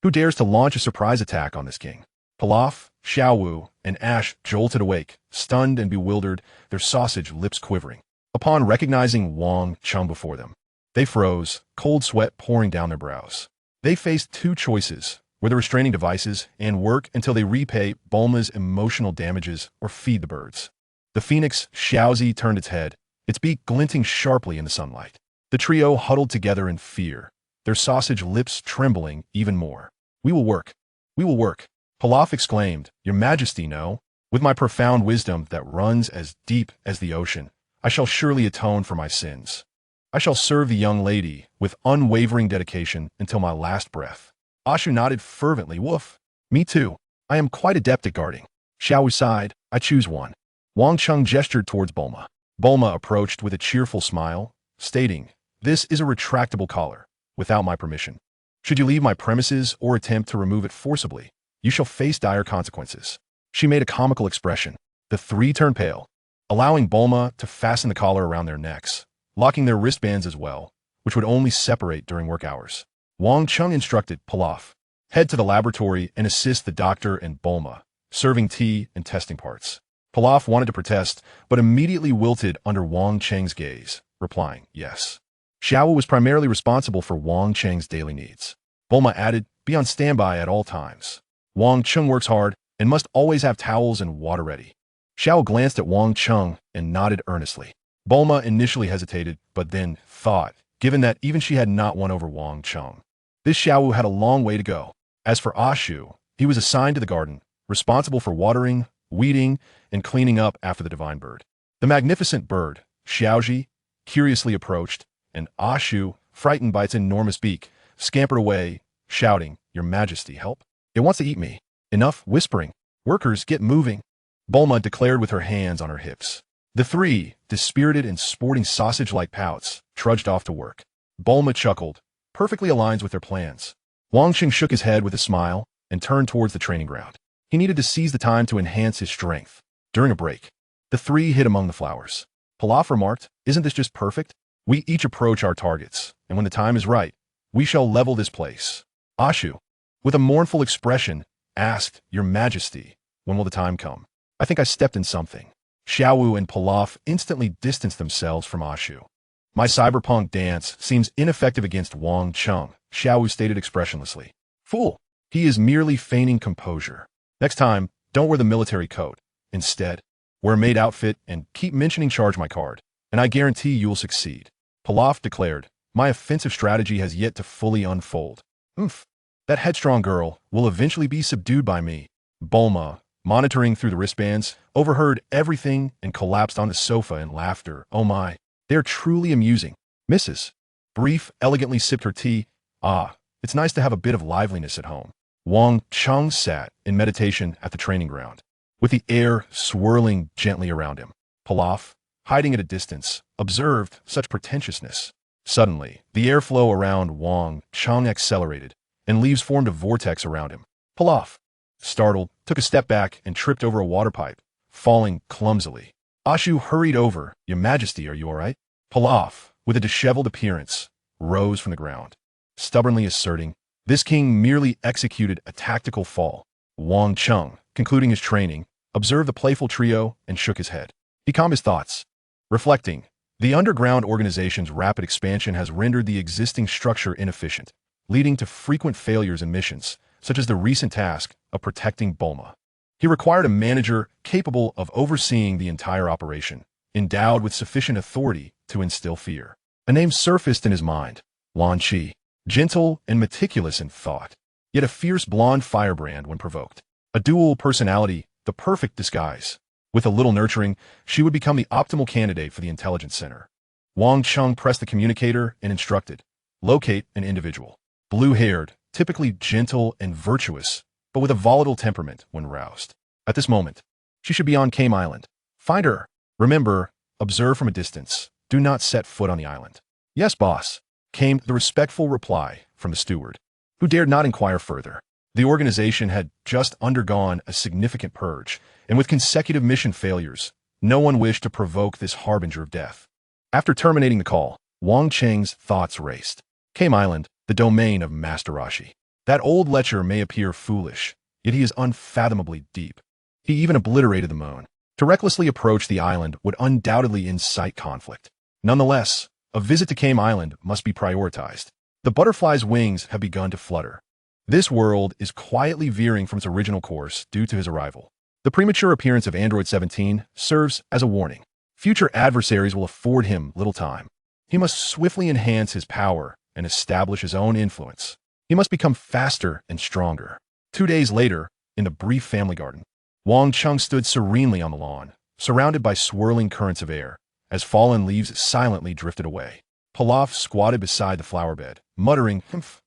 Who dares to launch a surprise attack on this king? Pilaf, Xiaowu, and Ash jolted awake, stunned and bewildered, their sausage lips quivering. Upon recognizing Wang Cheng before them, they froze, cold sweat pouring down their brows. They faced two choices, whether restraining devices and work until they repay Bulma's emotional damages or feed the birds. The phoenix Xiaozi turned its head, its beak glinting sharply in the sunlight. The trio huddled together in fear, their sausage lips trembling even more. We will work. We will work. Pilaf exclaimed, Your Majesty, no. With my profound wisdom that runs as deep as the ocean, I shall surely atone for my sins. I shall serve the young lady with unwavering dedication until my last breath. Ashu nodded fervently. Woof. Me too. I am quite adept at guarding. Xiaowu sighed. I choose one. Wang Cheng gestured towards Bulma. Bulma approached with a cheerful smile, stating, This is a retractable collar. without my permission. Should you leave my premises or attempt to remove it forcibly, you shall face dire consequences. She made a comical expression. The three turned pale, allowing Bulma to fasten the collar around their necks, locking their wristbands as well, which would only separate during work hours. Wang Cheng instructed Pilaf, head to the laboratory and assist the doctor and Bulma, serving tea and testing parts. Pilaf wanted to protest, but immediately wilted under Wang Cheng's gaze, replying, yes. Xiao was primarily responsible for Wang Cheng's daily needs. Bulma added, be on standby at all times. Wang Cheng works hard and must always have towels and water ready. Xiao glanced at Wang Cheng and nodded earnestly. Bulma initially hesitated, but then thought, given that even she had not won over Wang Cheng. This Xiao had a long way to go. As for Ashu, he was assigned to the garden, responsible for watering, weeding, and cleaning up after the divine bird. The magnificent bird, Xiaoji, curiously approached, and Ashu, frightened by its enormous beak, scampered away, shouting, Your Majesty, help. It wants to eat me. Enough whispering. Workers, get moving. Bulma declared with her hands on her hips. The three, dispirited and sporting sausage-like pouts, trudged off to work. Bulma chuckled, perfectly aligns with their plans. Wang Cheng shook his head with a smile and turned towards the training ground. He needed to seize the time to enhance his strength. During a break, the three hid among the flowers. Pilaf remarked, Isn't this just perfect? We each approach our targets, and when the time is right, we shall level this place. Ashu, with a mournful expression, asked, Your Majesty, when will the time come? I think I stepped in something. Xiao and Pilaf instantly distanced themselves from Ashu. My cyberpunk dance seems ineffective against Wang Cheng, Xiao stated expressionlessly. Fool, he is merely feigning composure. Next time, don't wear the military coat. Instead, wear a maid outfit and keep mentioning charge my card, and I guarantee you will succeed. Pilaf declared, My offensive strategy has yet to fully unfold. That headstrong girl will eventually be subdued by me. Bulma, monitoring through the wristbands, overheard everything and collapsed on the sofa in laughter. Oh my, they're truly amusing. Mrs. Brief elegantly sipped her tea. It's nice to have a bit of liveliness at home. Wang Cheng sat in meditation at the training ground, with the air swirling gently around him. Pilaf, hiding at a distance, observed such pretentiousness. Suddenly, the airflow around Wang Cheng accelerated, and leaves formed a vortex around him. Pilaf, startled, took a step back and tripped over a water pipe, falling clumsily. Ashu hurried over. Your Majesty, are you all right? Pilaf, with a disheveled appearance, rose from the ground, stubbornly asserting, This king merely executed a tactical fall. Wang Cheng, concluding his training, observed the playful trio and shook his head. He calmed his thoughts, reflecting, the underground organization's rapid expansion has rendered the existing structure inefficient, leading to frequent failures in missions, such as the recent task of protecting Bulma. He required a manager capable of overseeing the entire operation, endowed with sufficient authority to instill fear. A name surfaced in his mind, Lan Chi, gentle and meticulous in thought, yet a fierce blonde firebrand when provoked. A dual personality, the perfect disguise. With a little nurturing, she would become the optimal candidate for the intelligence center. Wang Cheng pressed the communicator and instructed, locate an individual. Blue-haired, typically gentle and virtuous, but with a volatile temperament when roused. At this moment, she should be on Kame Island. Find her. Remember, observe from a distance. Do not set foot on the island. Yes, boss, came the respectful reply from the steward, who dared not inquire further. The organization had just undergone a significant purge, and with consecutive mission failures, no one wished to provoke this harbinger of death. After terminating the call, Wang Cheng's thoughts raced. Kame Island, the domain of Master Roshi. That old lecher may appear foolish, yet he is unfathomably deep. He even obliterated the moon. To recklessly approach the island would undoubtedly incite conflict. Nonetheless, a visit to Kame Island must be prioritized. The butterfly's wings have begun to flutter. This world is quietly veering from its original course due to his arrival. The premature appearance of Android 17 serves as a warning. Future adversaries will afford him little time. He must swiftly enhance his power and establish his own influence. He must become faster and stronger. 2 days later, in the brief family garden, Wang Cheng stood serenely on the lawn, surrounded by swirling currents of air, as fallen leaves silently drifted away. Pilaf squatted beside the flower bed, muttering,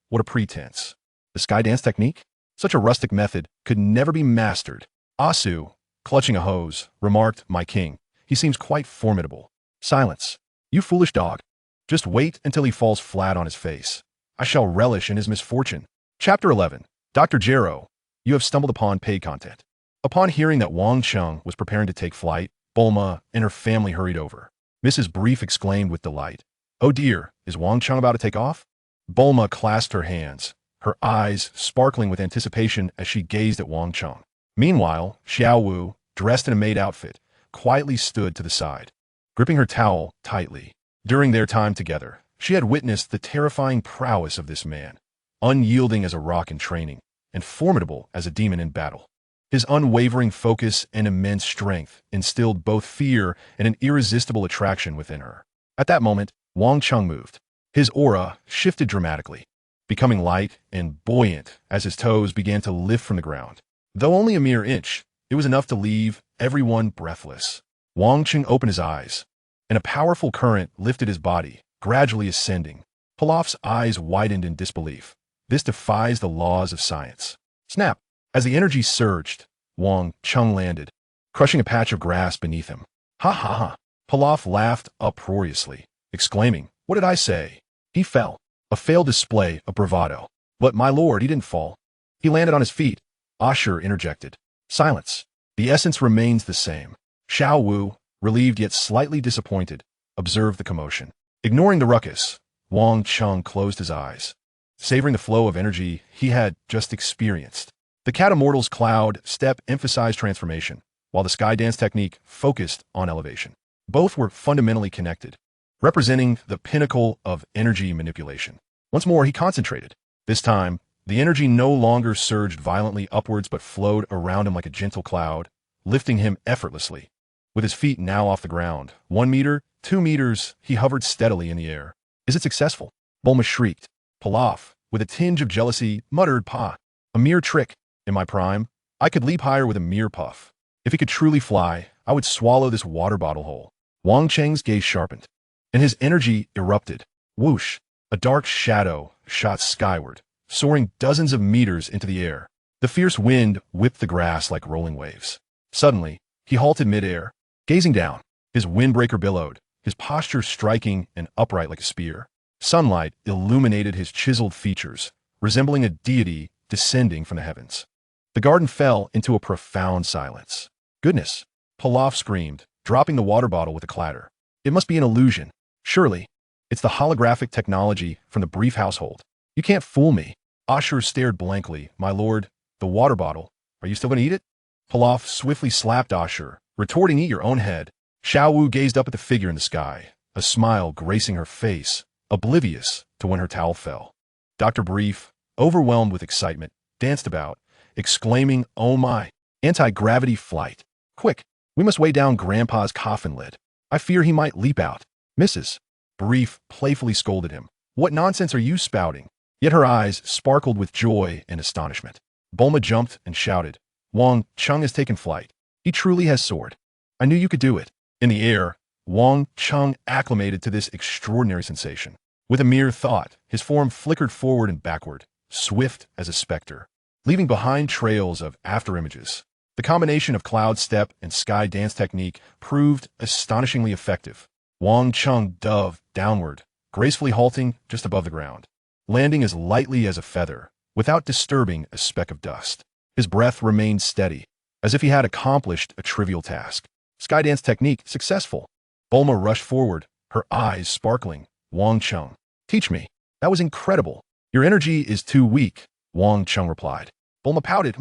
what a pretense. The sky dance technique? Such a rustic method could never be mastered. Asu, clutching a hose, remarked, My king, he seems quite formidable. Silence. You foolish dog. Just wait until he falls flat on his face. I shall relish in his misfortune. Chapter 11. Dr. Jero, you have stumbled upon paid content. Upon hearing that Wang Cheng was preparing to take flight, Bulma and her family hurried over. Mrs. Brief exclaimed with delight, "Oh dear, is Wang Cheng about to take off?" Bulma clasped her hands, her eyes sparkling with anticipation as she gazed at Wang Cheng. Meanwhile, Xiao Wu, dressed in a maid outfit, quietly stood to the side, gripping her towel tightly. During their time together, she had witnessed the terrifying prowess of this man, unyielding as a rock in training, and formidable as a demon in battle. His unwavering focus and immense strength instilled both fear and an irresistible attraction within her. At that moment, Wang Cheng moved. His aura shifted dramatically, becoming light and buoyant as his toes began to lift from the ground. Though only a mere inch, it was enough to leave everyone breathless. Wang Cheng opened his eyes, and a powerful current lifted his body, gradually ascending. Pilaf's eyes widened in disbelief. This defies the laws of science. Snap! As the energy surged, Wang Cheng landed, crushing a patch of grass beneath him. Ha ha ha! Pilaf laughed uproariously, exclaiming, "What did I say?" He fell. A failed display of bravado. But my lord, he didn't fall. He landed on his feet. Ashur interjected. Silence. The essence remains the same. Xiao Wu, relieved yet slightly disappointed, observed the commotion. Ignoring the ruckus, Wang Cheng closed his eyes, savoring the flow of energy he had just experienced. The Cat Immortal's cloud step emphasized transformation, while the sky dance technique focused on elevation. Both were fundamentally connected, representing the pinnacle of energy manipulation. Once more, he concentrated. This time, the energy no longer surged violently upwards but flowed around him like a gentle cloud, lifting him effortlessly. With his feet now off the ground, 1 meter, 2 meters, he hovered steadily in the air. Is it successful? Bulma shrieked. Pilaf, with a tinge of jealousy, muttered, "Pa, a mere trick. In my prime, I could leap higher with a mere puff. If he could truly fly, I would swallow this water bottle whole." Wang Cheng's gaze sharpened, and his energy erupted. Whoosh! A dark shadow shot skyward, soaring dozens of meters into the air. The fierce wind whipped the grass like rolling waves. Suddenly, he halted midair, gazing down. His windbreaker billowed, his posture striking and upright like a spear. Sunlight illuminated his chiseled features, resembling a deity descending from the heavens. The garden fell into a profound silence. "Goodness!" Pilaf screamed, dropping the water bottle with a clatter. "It must be an illusion. Surely, it's the holographic technology from the Brief household. You can't fool me." Ashur stared blankly. "My lord, the water bottle. Are you still going to eat it?" Pilaf swiftly slapped Ashur, retorting, "Eat your own head." Xiao Wu gazed up at the figure in the sky, a smile gracing her face, oblivious to when her towel fell. Dr. Brief, overwhelmed with excitement, danced about, exclaiming, "Oh my! Anti-gravity flight! Quick, we must weigh down Grandpa's coffin lid. I fear he might leap out." Mrs. Brief playfully scolded him. "What nonsense are you spouting?" Yet her eyes sparkled with joy and astonishment. Bulma jumped and shouted, "Wang Cheng has taken flight. He truly has soared. I knew you could do it." In the air, Wang Cheng acclimated to this extraordinary sensation. With a mere thought, his form flickered forward and backward, swift as a specter, leaving behind trails of afterimages. The combination of cloud step and sky dance technique proved astonishingly effective. Wang Cheng dove downward, gracefully halting just above the ground, landing as lightly as a feather, without disturbing a speck of dust. His breath remained steady, as if he had accomplished a trivial task. Skydance technique successful. Bulma rushed forward, her eyes sparkling. "Wang Cheng, teach me. That was incredible." "Your energy is too weak," Wang Cheng replied. Bulma pouted.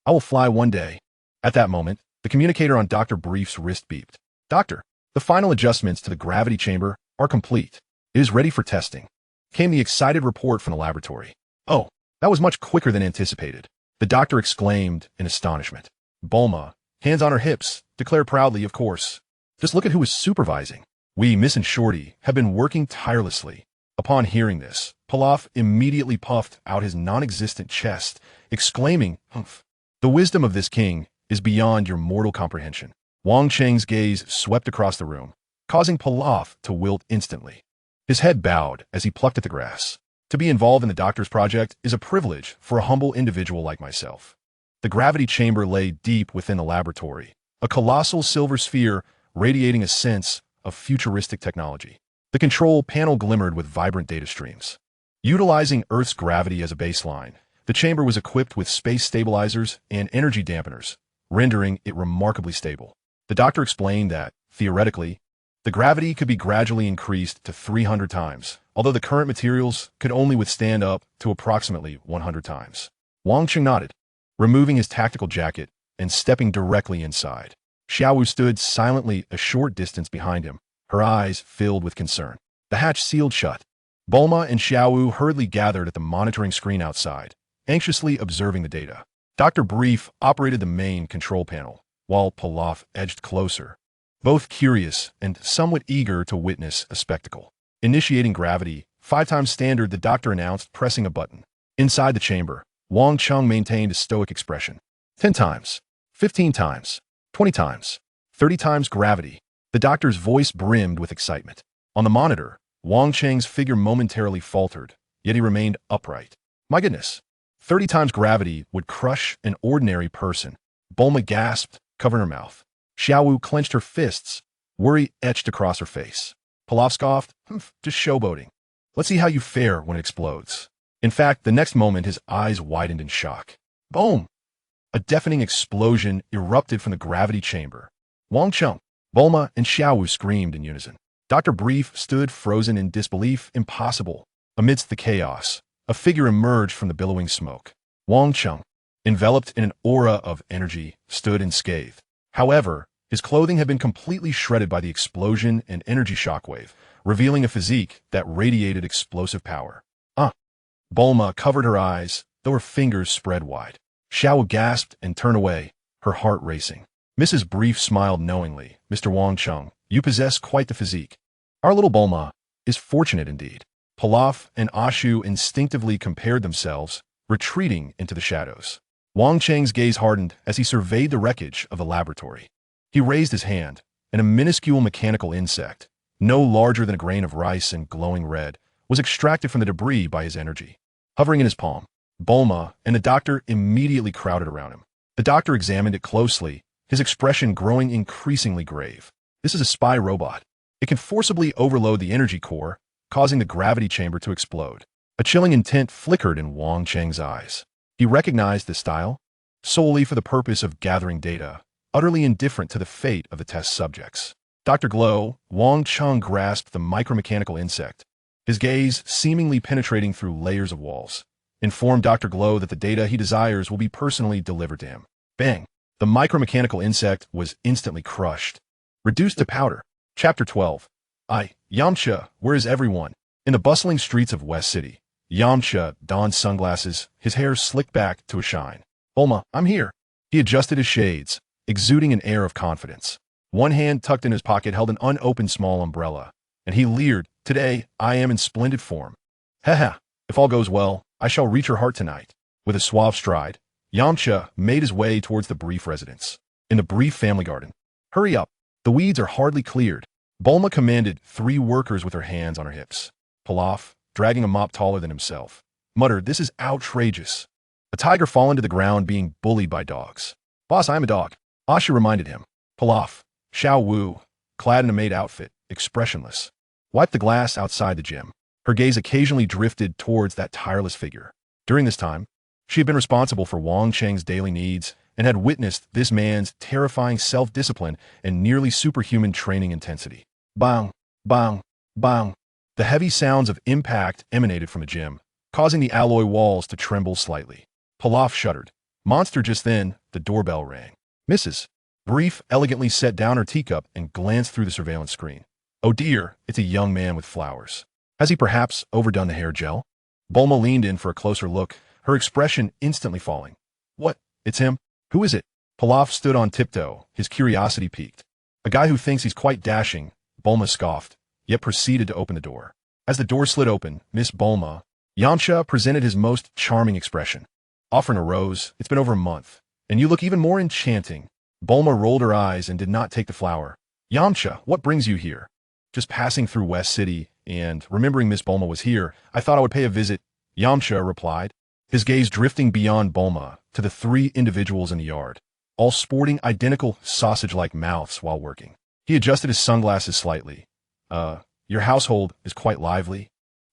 "I will fly one day." At that moment, the communicator on Dr. Brief's wrist beeped. "Doctor, the final adjustments to the gravity chamber are complete. It is ready for testing," came the excited report from the laboratory. "Oh, that was much quicker than anticipated," the doctor exclaimed in astonishment. Bulma, hands on her hips, declared proudly, "Of course. Just look at who is supervising. We, Miss and Shorty, have been working tirelessly." Upon hearing this, Pilaf immediately puffed out his non-existent chest, exclaiming, "Humph! The wisdom of this king is beyond your mortal comprehension." Wang Cheng's gaze swept across the room, causing Pilaf to wilt instantly. His head bowed as he plucked at the grass. To be involved in the doctor's project is a privilege for a humble individual like myself. The gravity chamber lay deep within the laboratory, a colossal silver sphere radiating a sense of futuristic technology. The control panel glimmered with vibrant data streams, Utilizing Earth's gravity as a baseline, the chamber was equipped with space stabilizers and energy dampeners, rendering it remarkably stable. The doctor explained that, theoretically, the gravity could be gradually increased to 300 times, although the current materials could only withstand up to approximately 100 times. Wang Cheng nodded, removing his tactical jacket and stepping directly inside. Xiaowu stood silently a short distance behind him, her eyes filled with concern. The hatch sealed shut. Bulma and Xiaowu hurriedly gathered at the monitoring screen outside, anxiously observing the data. Dr. Brief operated the main control panel, while Pilaf edged closer, both curious and somewhat eager to witness a spectacle. Initiating gravity, 5 times standard, the doctor announced, pressing a button. Inside the chamber, Wang Cheng maintained a stoic expression. 10 times, 15 times, 20 times, 30 times gravity. The doctor's voice brimmed with excitement. On the monitor, Wang Cheng's figure momentarily faltered, yet he remained upright. My goodness, 30 times gravity would crush an ordinary person. Bulma gasped, covering her mouth. Xiaowu clenched her fists, worry etched across her face. Pilaf scoffed, just showboating. Let's see how you fare when it explodes. In fact, the next moment his eyes widened in shock. Boom! A deafening explosion erupted from the gravity chamber. Wang Cheng, Bulma, and Xiaowu screamed in unison. Dr. Brief stood frozen in disbelief. Impossible. Amidst the chaos, a figure emerged from the billowing smoke. Wang Cheng, enveloped in an aura of energy, stood unscathed. However, his clothing had been completely shredded by the explosion and energy shockwave, revealing a physique that radiated explosive power. Bulma covered her eyes, though her fingers spread wide. Xiaowu gasped and turned away, her heart racing. Mrs. Brief smiled knowingly. Mr. Wang Cheng, you possess quite the physique. Our little Bulma is fortunate indeed. Pilaf and Ashu instinctively compared themselves, retreating into the shadows. Wang Cheng's gaze hardened as he surveyed the wreckage of the laboratory. He raised his hand, and a minuscule mechanical insect, no larger than a grain of rice and glowing red, was extracted from the debris by his energy. Hovering in his palm, Bulma and the doctor immediately crowded around him. The doctor examined it closely, his expression growing increasingly grave. This is a spy robot. It can forcibly overload the energy core, causing the gravity chamber to explode. A chilling intent flickered in Wang Cheng's eyes. He recognized the style, solely for the purpose of gathering data, utterly indifferent to the fate of the test subjects. Dr. Glow, Wang Cheng grasped the micromechanical insect, his gaze seemingly penetrating through layers of walls. Inform Dr. Glow that the data he desires will be personally delivered to him. Bang! The micromechanical insect was instantly crushed, reduced to powder. Chapter 12. Yamcha, where is everyone? In the bustling streets of West City, Yamcha donned sunglasses, his hair slicked back to a shine. Bulma, I'm here. He adjusted his shades, exuding an air of confidence. One hand tucked in his pocket held an unopened small umbrella, and he leered, Today, I am in splendid form. Haha, if all goes well, I shall reach her heart tonight. With a suave stride, Yamcha made his way towards the Brief residence. In the Brief family garden. Hurry up, the weeds are hardly cleared. Bulma commanded 3 workers with her hands on her hips. Pilaf, dragging a mop taller than himself, muttered, This is outrageous. A tiger fallen to the ground being bullied by dogs. Boss, I am a dog. Asha reminded him. Pilaf, Xiaowu, clad in a maid outfit, expressionless, wiped the glass outside the gym. Her gaze occasionally drifted towards that tireless figure. During this time, she had been responsible for Wang Cheng's daily needs and had witnessed this man's terrifying self-discipline and nearly superhuman training intensity. Bang, bang, bang. The heavy sounds of impact emanated from the gym, causing the alloy walls to tremble slightly. Pilaf shuddered. Monster, just then, the doorbell rang. Mrs. Brief elegantly set down her teacup and glanced through the surveillance screen. Oh dear, it's a young man with flowers. Has he perhaps overdone the hair gel? Bulma leaned in for a closer look, her expression instantly falling. What? It's him? Who is it? Pilaf stood on tiptoe, his curiosity piqued. A guy who thinks he's quite dashing, Bulma scoffed, yet proceeded to open the door. As the door slid open, Miss Bulma, Yamcha presented his most charming expression. Offering a rose, it's been over a month, and you look even more enchanting. Bulma rolled her eyes and did not take the flower. Yamcha, what brings you here? Just passing through West City, and remembering Miss Bulma was here, I thought I would pay a visit, Yamcha replied, his gaze drifting beyond Bulma to the 3 individuals in the yard, all sporting identical sausage-like mouths while working. He adjusted his sunglasses slightly. Your household is quite lively.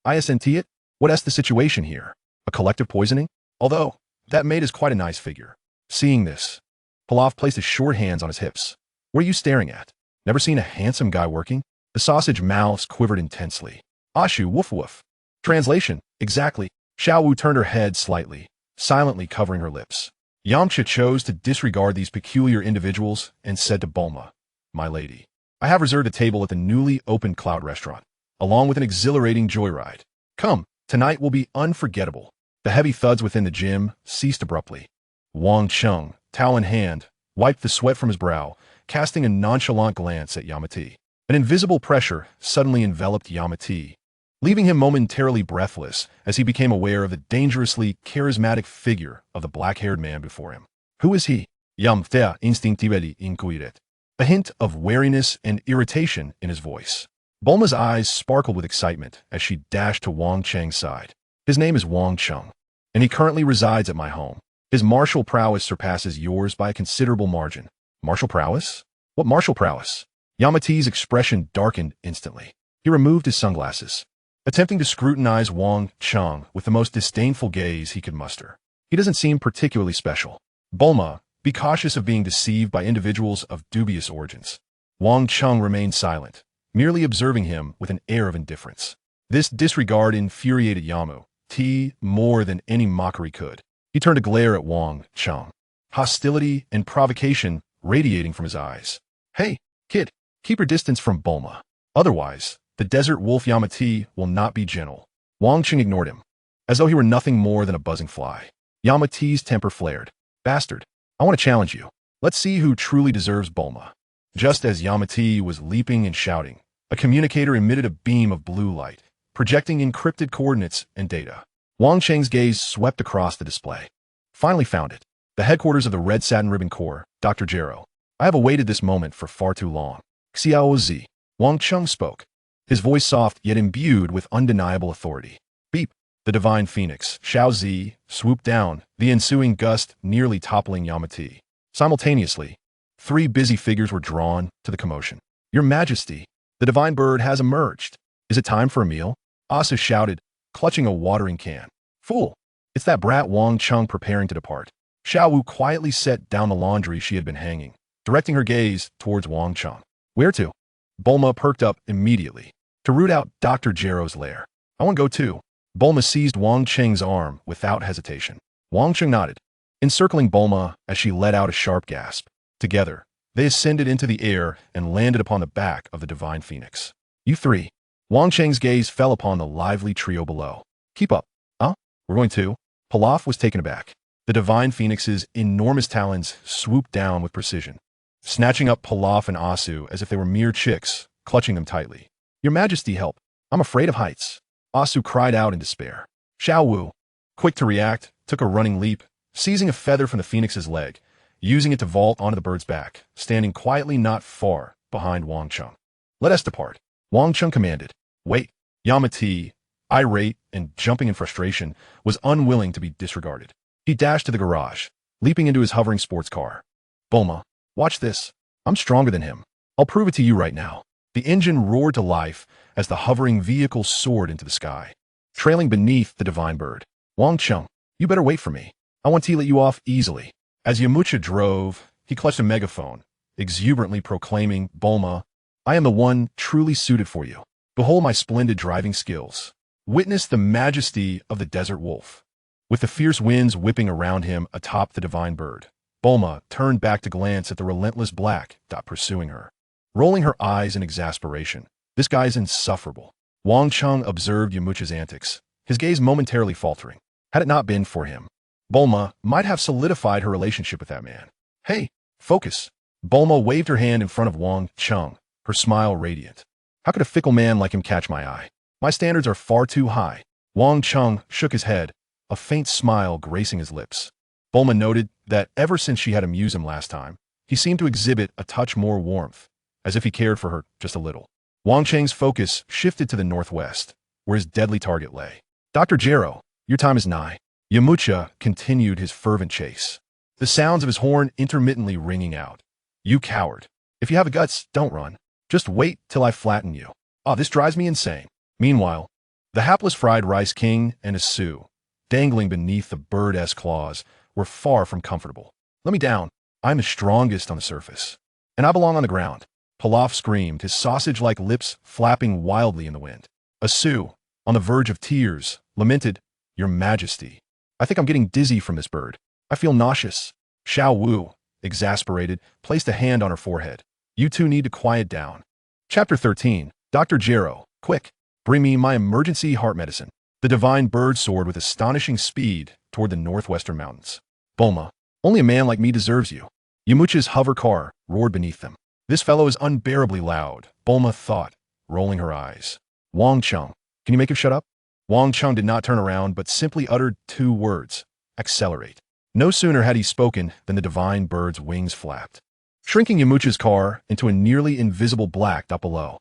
ISNT it? What's the situation here? A collective poisoning? Although, that maid is quite a nice figure. Seeing this, Pilaf placed his short hands on his hips. What are you staring at? Never seen a handsome guy working? The sausage mouths quivered intensely. Ashu, woof woof. Translation, exactly. Xiao Wu turned her head slightly, silently covering her lips. Yamcha chose to disregard these peculiar individuals and said to Bulma, "My lady, I have reserved a table at the newly opened Cloud Restaurant, along with an exhilarating joyride. Come, tonight will be unforgettable." The heavy thuds within the gym ceased abruptly. Wang Cheng, towel in hand, wiped the sweat from his brow, casting a nonchalant glance at Yamati. An invisible pressure suddenly enveloped Yamati, leaving him momentarily breathless as he became aware of the dangerously charismatic figure of the black-haired man before him. Who is he? Yamtea instinctively inquired, a hint of wariness and irritation in his voice. Bulma's eyes sparkled with excitement as she dashed to Wang Cheng's side. His name is Wang Cheng, and he currently resides at my home. His martial prowess surpasses yours by a considerable margin. Martial prowess? What martial prowess? Yamati's expression darkened instantly. He removed his sunglasses, attempting to scrutinize Wang Cheng with the most disdainful gaze he could muster. He doesn't seem particularly special. Bulma, be cautious of being deceived by individuals of dubious origins. Wang Cheng remained silent, merely observing him with an air of indifference. This disregard infuriated Yamu more than any mockery could. He turned to glare at Wang Cheng, hostility and provocation radiating from his eyes. "Hey, kid, keep your distance from Bulma. Otherwise, the desert wolf Yamati will not be gentle." Wang Cheng ignored him, as though he were nothing more than a buzzing fly. Yamati's temper flared. "Bastard, I want to challenge you. Let's see who truly deserves Bulma." Just as Yamati was leaping and shouting, a communicator emitted a beam of blue light, projecting encrypted coordinates and data. Wang Cheng's gaze swept across the display. "Finally found it. The headquarters of the Red Satin Ribbon Corps, Dr. Gero. I have awaited this moment for far too long." Xiao Zi. Wang Cheng spoke, his voice soft yet imbued with undeniable authority. Beep. The divine phoenix, Xiao Zi, swooped down, the ensuing gust nearly toppling Yamati. Simultaneously, 3 busy figures were drawn to the commotion. "Your Majesty, the divine bird has emerged. Is it time for a meal?" Asa shouted, clutching a watering can. "Fool! It's that brat Wang Cheng preparing to depart." Xiao Wu quietly set down the laundry she had been hanging, directing her gaze towards Wang Cheng. "Where to?" Bulma perked up immediately. "To root out Dr. Gero's lair. I want to go too." Bulma seized Wang Cheng's arm without hesitation. Wang Cheng nodded, encircling Bulma as she let out a sharp gasp. Together, they ascended into the air and landed upon the back of the divine phoenix. "You 3. Wang Cheng's gaze fell upon the lively trio below. "Keep up." "Huh? We're going to?" Pilaf was taken aback. The divine phoenix's enormous talons swooped down with precision, snatching up Pilaf and Asu as if they were mere chicks, clutching them tightly. "Your Majesty, help. I'm afraid of heights." Asu cried out in despair. Xiao Wu, quick to react, took a running leap, seizing a feather from the phoenix's leg, using it to vault onto the bird's back, standing quietly not far behind Wang Cheng. "Let us depart." Wang Cheng commanded. "Wait." Yamati, irate and jumping in frustration, was unwilling to be disregarded. He dashed to the garage, leaping into his hovering sports car. "Bulma, watch this. I'm stronger than him. I'll prove it to you right now." The engine roared to life as the hovering vehicle soared into the sky, trailing beneath the divine bird. "Wang Cheng, you better wait for me. I want to let you off easily." As Yamcha drove, he clutched a megaphone, exuberantly proclaiming, "Bulma, I am the one truly suited for you. Behold my splendid driving skills. Witness the majesty of the desert wolf." With the fierce winds whipping around him atop the divine bird, Bulma turned back to glance at the relentless black dot pursuing her, rolling her eyes in exasperation. "This guy's insufferable." Wang Cheng observed Yamcha's antics, his gaze momentarily faltering. Had it not been for him, Bulma might have solidified her relationship with that man. "Hey, focus." Bulma waved her hand in front of Wang Cheng, her smile radiant. "How could a fickle man like him catch my eye? My standards are far too high." Wang Cheng shook his head, a faint smile gracing his lips. Bulma noted that ever since she had amused him last time, he seemed to exhibit a touch more warmth, as if he cared for her just a little. Wang Cheng's focus shifted to the northwest, where his deadly target lay. "Dr. Gero, your time is nigh." Yamcha continued his fervent chase, the sounds of his horn intermittently ringing out. "You coward. If you have the guts, don't run. Just wait till I flatten you. Ah, this drives me insane." Meanwhile, The hapless fried rice king and his Sue, dangling beneath the bird-esque claws, were far from comfortable. Let me down. I'm the strongest on the surface. And I belong on the ground. Pilaf screamed, his sausage-like lips flapping wildly in the wind. Sue, on the verge of tears, lamented, Your Majesty. I think I'm getting dizzy from this bird. I feel nauseous. Xiao Wu, exasperated, placed a hand on her forehead. You two need to quiet down. Chapter 13. Dr. Jero, quick, bring me my emergency heart medicine. The divine bird soared with astonishing speed toward the northwestern mountains. Bulma, only a man like me deserves you. Yamucha's hover car roared beneath them. This fellow is unbearably loud, Bulma thought, rolling her eyes. Wang Cheng, can you make him shut up? Wang Cheng did not turn around, but simply uttered 2 words, accelerate. No sooner had he spoken than the divine bird's wings flapped, shrinking Yamucha's car into a nearly invisible black dot below.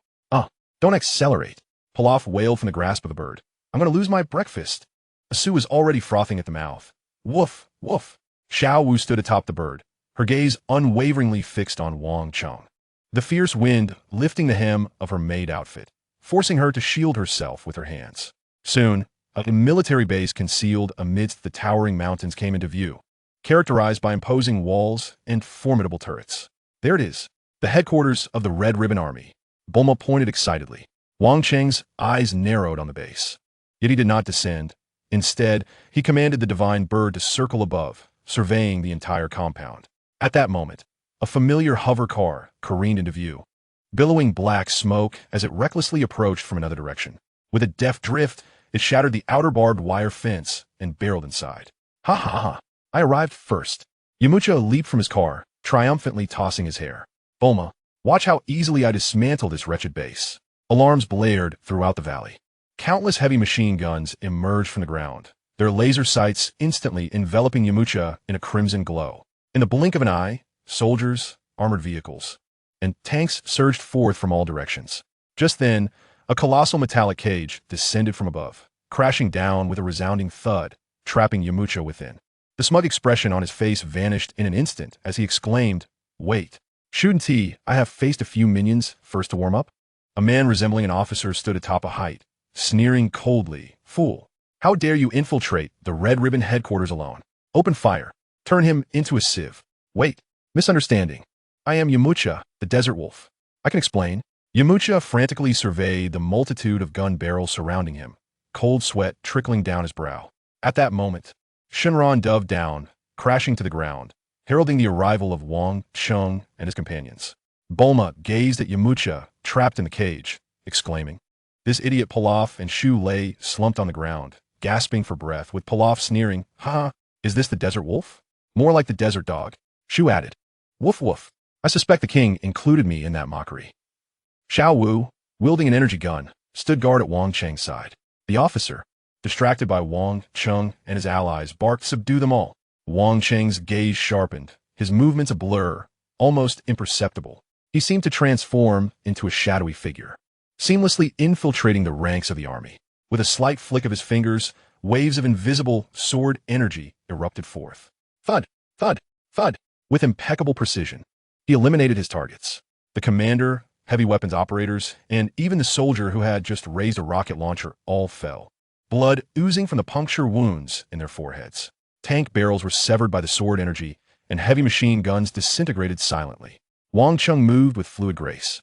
Don't accelerate. Pilaf wailed from the grasp of the bird. I'm going to lose my breakfast. Sue was already frothing at the mouth. Woof, woof. Xiao Wu stood atop the bird, her gaze unwaveringly fixed on Wang Cheng. The fierce wind lifting the hem of her maid outfit, forcing her to shield herself with her hands. Soon, a military base concealed amidst the towering mountains came into view, characterized by imposing walls and formidable turrets. There it is, the headquarters of the Red Ribbon Army. Bulma pointed excitedly. Wang Cheng's eyes narrowed on the base. Yet he did not descend. Instead, he commanded the divine bird to circle above, surveying the entire compound. At that moment, a familiar hover car careened into view, billowing black smoke as it recklessly approached from another direction. With a deft drift, it shattered the outer barbed wire fence and barreled inside. Ha ha ha! I arrived first. Yamucha leaped from his car, triumphantly tossing his hair. Bulma, watch how easily I dismantle this wretched base. Alarms blared throughout the valley. Countless heavy machine guns emerged from the ground, their laser sights instantly enveloping Yamucha in a crimson glow. In the blink of an eye, soldiers, armored vehicles, and tanks surged forth from all directions. Just then, a colossal metallic cage descended from above, crashing down with a resounding thud, trapping Yamucha within. The smug expression on his face vanished in an instant as he exclaimed, Wait, shouldn't I have faced a few minions first to warm up? A man resembling an officer stood atop a height, sneering coldly, Fool, how dare you infiltrate the Red Ribbon headquarters alone? Open fire. Turn him into a sieve. Wait, misunderstanding. I am Yamucha, the Desert Wolf. I can explain. Yamucha frantically surveyed the multitude of gun barrels surrounding him, cold sweat trickling down his brow. At that moment, Shenron dove down, crashing to the ground, heralding the arrival of Wang Cheng and his companions. Bulma gazed at Yamucha, trapped in the cage, exclaiming, This idiot Pilaf and Shu lay slumped on the ground, gasping for breath, with Pilaf sneering, Ha, is this the Desert Wolf? More like the Desert Dog. Shu added, Woof woof. I suspect the king included me in that mockery. Xiao Wu, wielding an energy gun, stood guard at Wang Cheng's side. The officer, distracted by Wang Cheng and his allies, barked, Subdue them all. Wang Cheng's gaze sharpened, his movements a blur, almost imperceptible. He seemed to transform into a shadowy figure, seamlessly infiltrating the ranks of the army. With a slight flick of his fingers, waves of invisible sword energy erupted forth. Thud, thud, thud. With impeccable precision, he eliminated his targets. The commander, heavy weapons operators, and even the soldier who had just raised a rocket launcher all fell, blood oozing from the puncture wounds in their foreheads. Tank barrels were severed by the sword energy, and heavy machine guns disintegrated silently. Wang Cheng moved with fluid grace,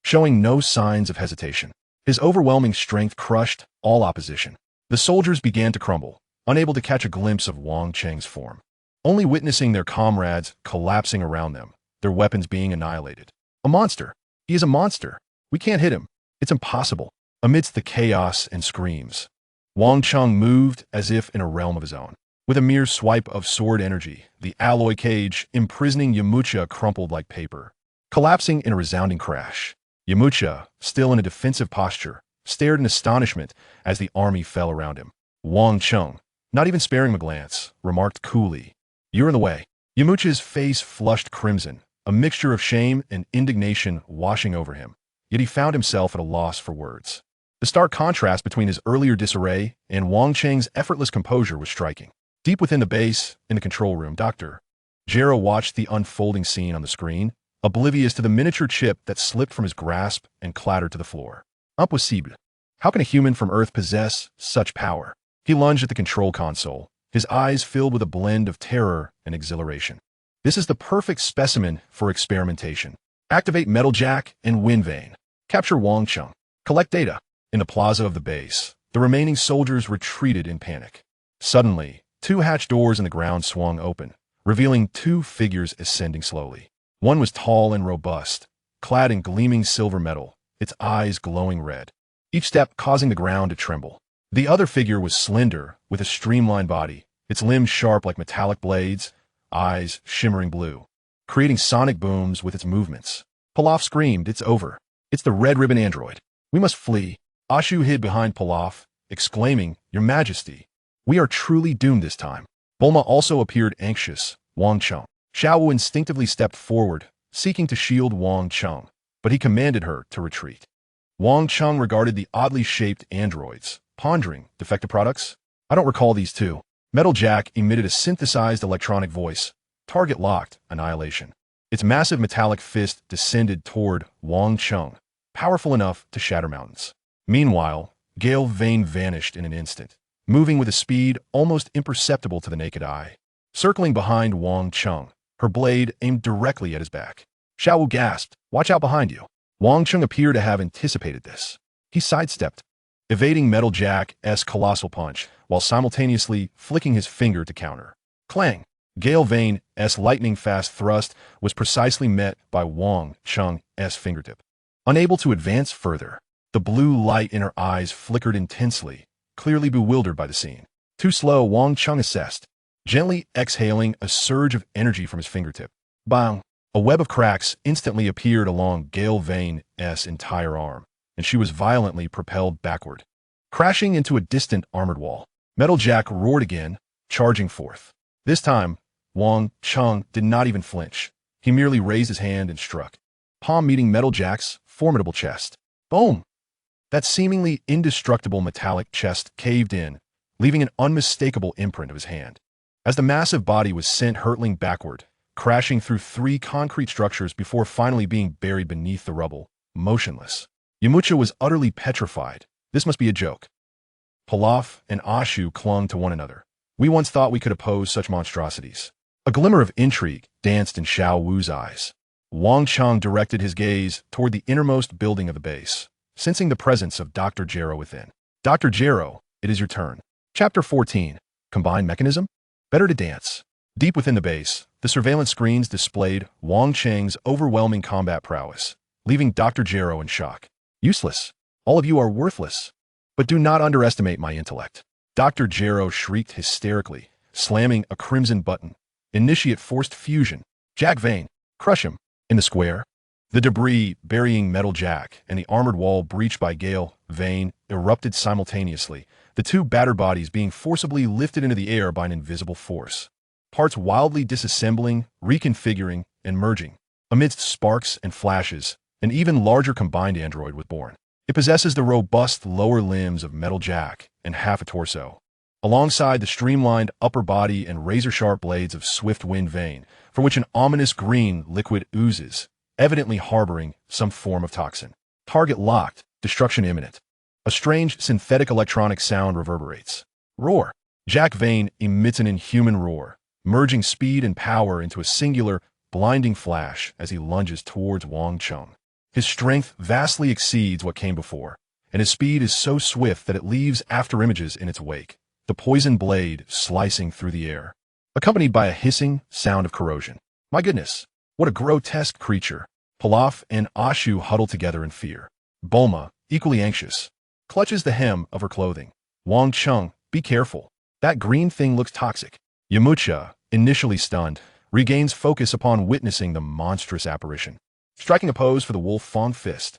showing no signs of hesitation. His overwhelming strength crushed all opposition. The soldiers began to crumble, unable to catch a glimpse of Wang Cheng's form, only witnessing their comrades collapsing around them, their weapons being annihilated. A monster! He is a monster! We can't hit him! It's impossible! Amidst the chaos and screams, Wang Cheng moved as if in a realm of his own. With a mere swipe of sword energy, the alloy cage imprisoning Yamucha crumpled like paper, collapsing in a resounding crash. Yamucha, still in a defensive posture, stared in astonishment as the army fell around him. Wang Cheng, not even sparing him a glance, remarked coolly, You're in the way. Yamucha's face flushed crimson, a mixture of shame and indignation washing over him, yet he found himself at a loss for words. The stark contrast between his earlier disarray and Wang Cheng's effortless composure was striking. Deep within the base, in the control room, Dr. Jero watched the unfolding scene on the screen, oblivious to the miniature chip that slipped from his grasp and clattered to the floor. Impossible. How can a human from Earth possess such power? He lunged at the control console, his eyes filled with a blend of terror and exhilaration. This is the perfect specimen for experimentation. Activate Metal Jack and Wind Vane. Capture Wang Cheng. Collect data. In the plaza of the base, the remaining soldiers retreated in panic. Suddenly, two hatch doors in the ground swung open, revealing two figures ascending slowly. One was tall and robust, clad in gleaming silver metal, its eyes glowing red, each step causing the ground to tremble. The other figure was slender, with a streamlined body, its limbs sharp like metallic blades, eyes shimmering blue, creating sonic booms with its movements. Pilaf screamed, "It's over. It's the Red Ribbon android. We must flee." Ashu hid behind Pilaf, exclaiming, "Your Majesty, we are truly doomed this time." Bulma also appeared anxious. Wang Cheng. Xiao Wu instinctively stepped forward, seeking to shield Wang Cheng, but he commanded her to retreat. Wang Cheng regarded the oddly shaped androids, pondering, defective products? I don't recall these two. Metal Jack emitted a synthesized electronic voice. Target locked, annihilation. Its massive metallic fist descended toward Wang Cheng, powerful enough to shatter mountains. Meanwhile, Gale Vane vanished in an instant, moving with a speed almost imperceptible to the naked eye. Circling behind Wang Cheng, her blade aimed directly at his back. Xiao Wu gasped, "Watch out behind you." Wang Cheng appeared to have anticipated this. He sidestepped, evading Metal Jack's colossal punch, while simultaneously flicking his finger to counter. Clang! Gale Vane's lightning-fast thrust was precisely met by Wang Cheng's fingertip. Unable to advance further, the blue light in her eyes flickered intensely, clearly bewildered by the scene. Too slow, Wang Cheng assessed, gently exhaling a surge of energy from his fingertip. Bang! A web of cracks instantly appeared along Gale Vane's entire arm, and she was violently propelled backward, crashing into a distant armored wall. Metal Jack roared again, charging forth. This time, Wang Cheng did not even flinch. He merely raised his hand and struck, palm meeting Metal Jack's formidable chest. Boom! That seemingly indestructible metallic chest caved in, leaving an unmistakable imprint of his hand. As the massive body was sent hurtling backward, crashing through three concrete structures before finally being buried beneath the rubble, motionless. Yamcha was utterly petrified. This must be a joke. Pilaf and Ashu clung to one another. We once thought we could oppose such monstrosities. A glimmer of intrigue danced in Xiao Wu's eyes. Wang Cheng directed his gaze toward the innermost building of the base, sensing the presence of Dr. Gero within. Dr. Gero, it is your turn. Chapter 14. Combined Mechanism? Better to dance. Deep within the base, the surveillance screens displayed Wang Cheng's overwhelming combat prowess, leaving Dr. Gero in shock. Useless. All of you are worthless. But do not underestimate my intellect. Dr. Gero shrieked hysterically, slamming a crimson button. Initiate forced fusion. Jack Vane. Crush him. In the square, the debris burying Metal Jack and the armored wall breached by Gale Vane erupted simultaneously, the two battered bodies being forcibly lifted into the air by an invisible force. Parts wildly disassembling, reconfiguring, and merging. Amidst sparks and flashes, an even larger combined android was born. It possesses the robust lower limbs of Metal Jack and half a torso, alongside the streamlined upper body and razor-sharp blades of Swift Wind Vane, from which an ominous green liquid oozes, evidently harboring some form of toxin. Target locked, destruction imminent. A strange synthetic electronic sound reverberates. Roar! Jack Vane emits an inhuman roar, merging speed and power into a singular, blinding flash as he lunges towards Wang Cheng. His strength vastly exceeds what came before, and his speed is so swift that it leaves afterimages in its wake, the poison blade slicing through the air, accompanied by a hissing sound of corrosion. My goodness, what a grotesque creature! Pilaf and Ashu huddle together in fear. Bulma, equally anxious, clutches the hem of her clothing. Wang Cheng, be careful. That green thing looks toxic. Yamcha, initially stunned, regains focus upon witnessing the monstrous apparition. Striking a pose for the Wolf Fang Fist.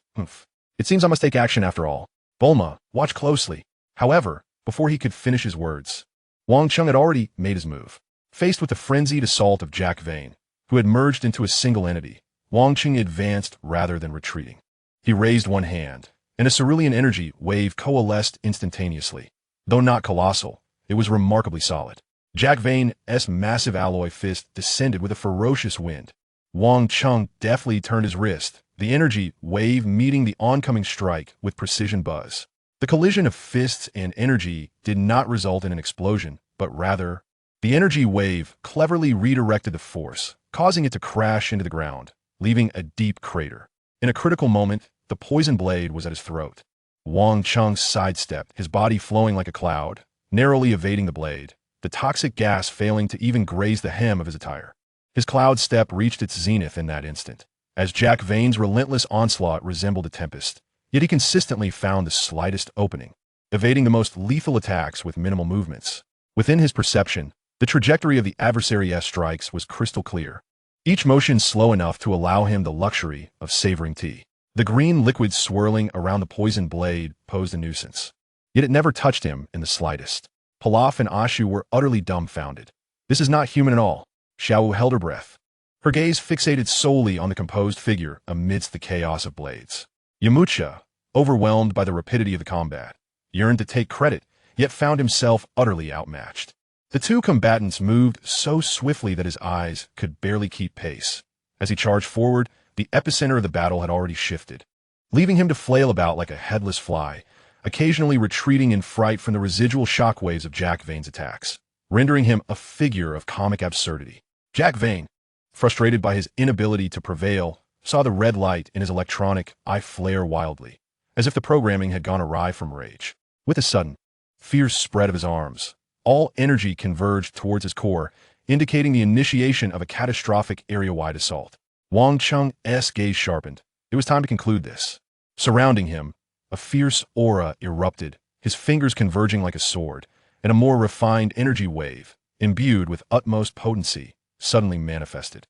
It seems I must take action after all. Bulma, watch closely. However, before he could finish his words, Wang Cheng had already made his move. Faced with the frenzied assault of Jack Vane, who had merged into a single entity, Wang Cheng advanced rather than retreating. He raised one hand, and a cerulean energy wave coalesced instantaneously. Though not colossal, it was remarkably solid. Jack Vane's massive alloy fist descended with a ferocious wind. Wang Cheng deftly turned his wrist, the energy wave meeting the oncoming strike with precision buzz. The collision of fists and energy did not result in an explosion, but rather, the energy wave cleverly redirected the force, causing it to crash into the ground, leaving a deep crater. In a critical moment, the poison blade was at his throat. Wang Cheng sidestepped, his body flowing like a cloud, narrowly evading the blade, the toxic gas failing to even graze the hem of his attire. His cloud step reached its zenith in that instant, as Jack Vane's relentless onslaught resembled a tempest, yet he consistently found the slightest opening, evading the most lethal attacks with minimal movements. Within his perception, the trajectory of the adversary's strikes was crystal clear, each motion slow enough to allow him the luxury of savoring tea. The green liquid swirling around the poisoned blade posed a nuisance, yet it never touched him in the slightest. Pilaf and Ashu were utterly dumbfounded. This is not human at all. Xiao held her breath, her gaze fixated solely on the composed figure amidst the chaos of blades. Yamcha, overwhelmed by the rapidity of the combat, yearned to take credit, yet found himself utterly outmatched. The two combatants moved so swiftly that his eyes could barely keep pace. As he charged forward, the epicenter of the battle had already shifted, leaving him to flail about like a headless fly, occasionally retreating in fright from the residual shockwaves of Jack Vane's attacks, rendering him a figure of comic absurdity. Jack Vane, frustrated by his inability to prevail, saw the red light in his electronic eye flare wildly, as if the programming had gone awry from rage. With a sudden, fierce spread of his arms, all energy converged towards his core, indicating the initiation of a catastrophic area-wide assault. Wang Cheng's gaze sharpened. It was time to conclude this. Surrounding him, a fierce aura erupted, his fingers converging like a sword, and a more refined energy wave, imbued with utmost potency, suddenly manifested.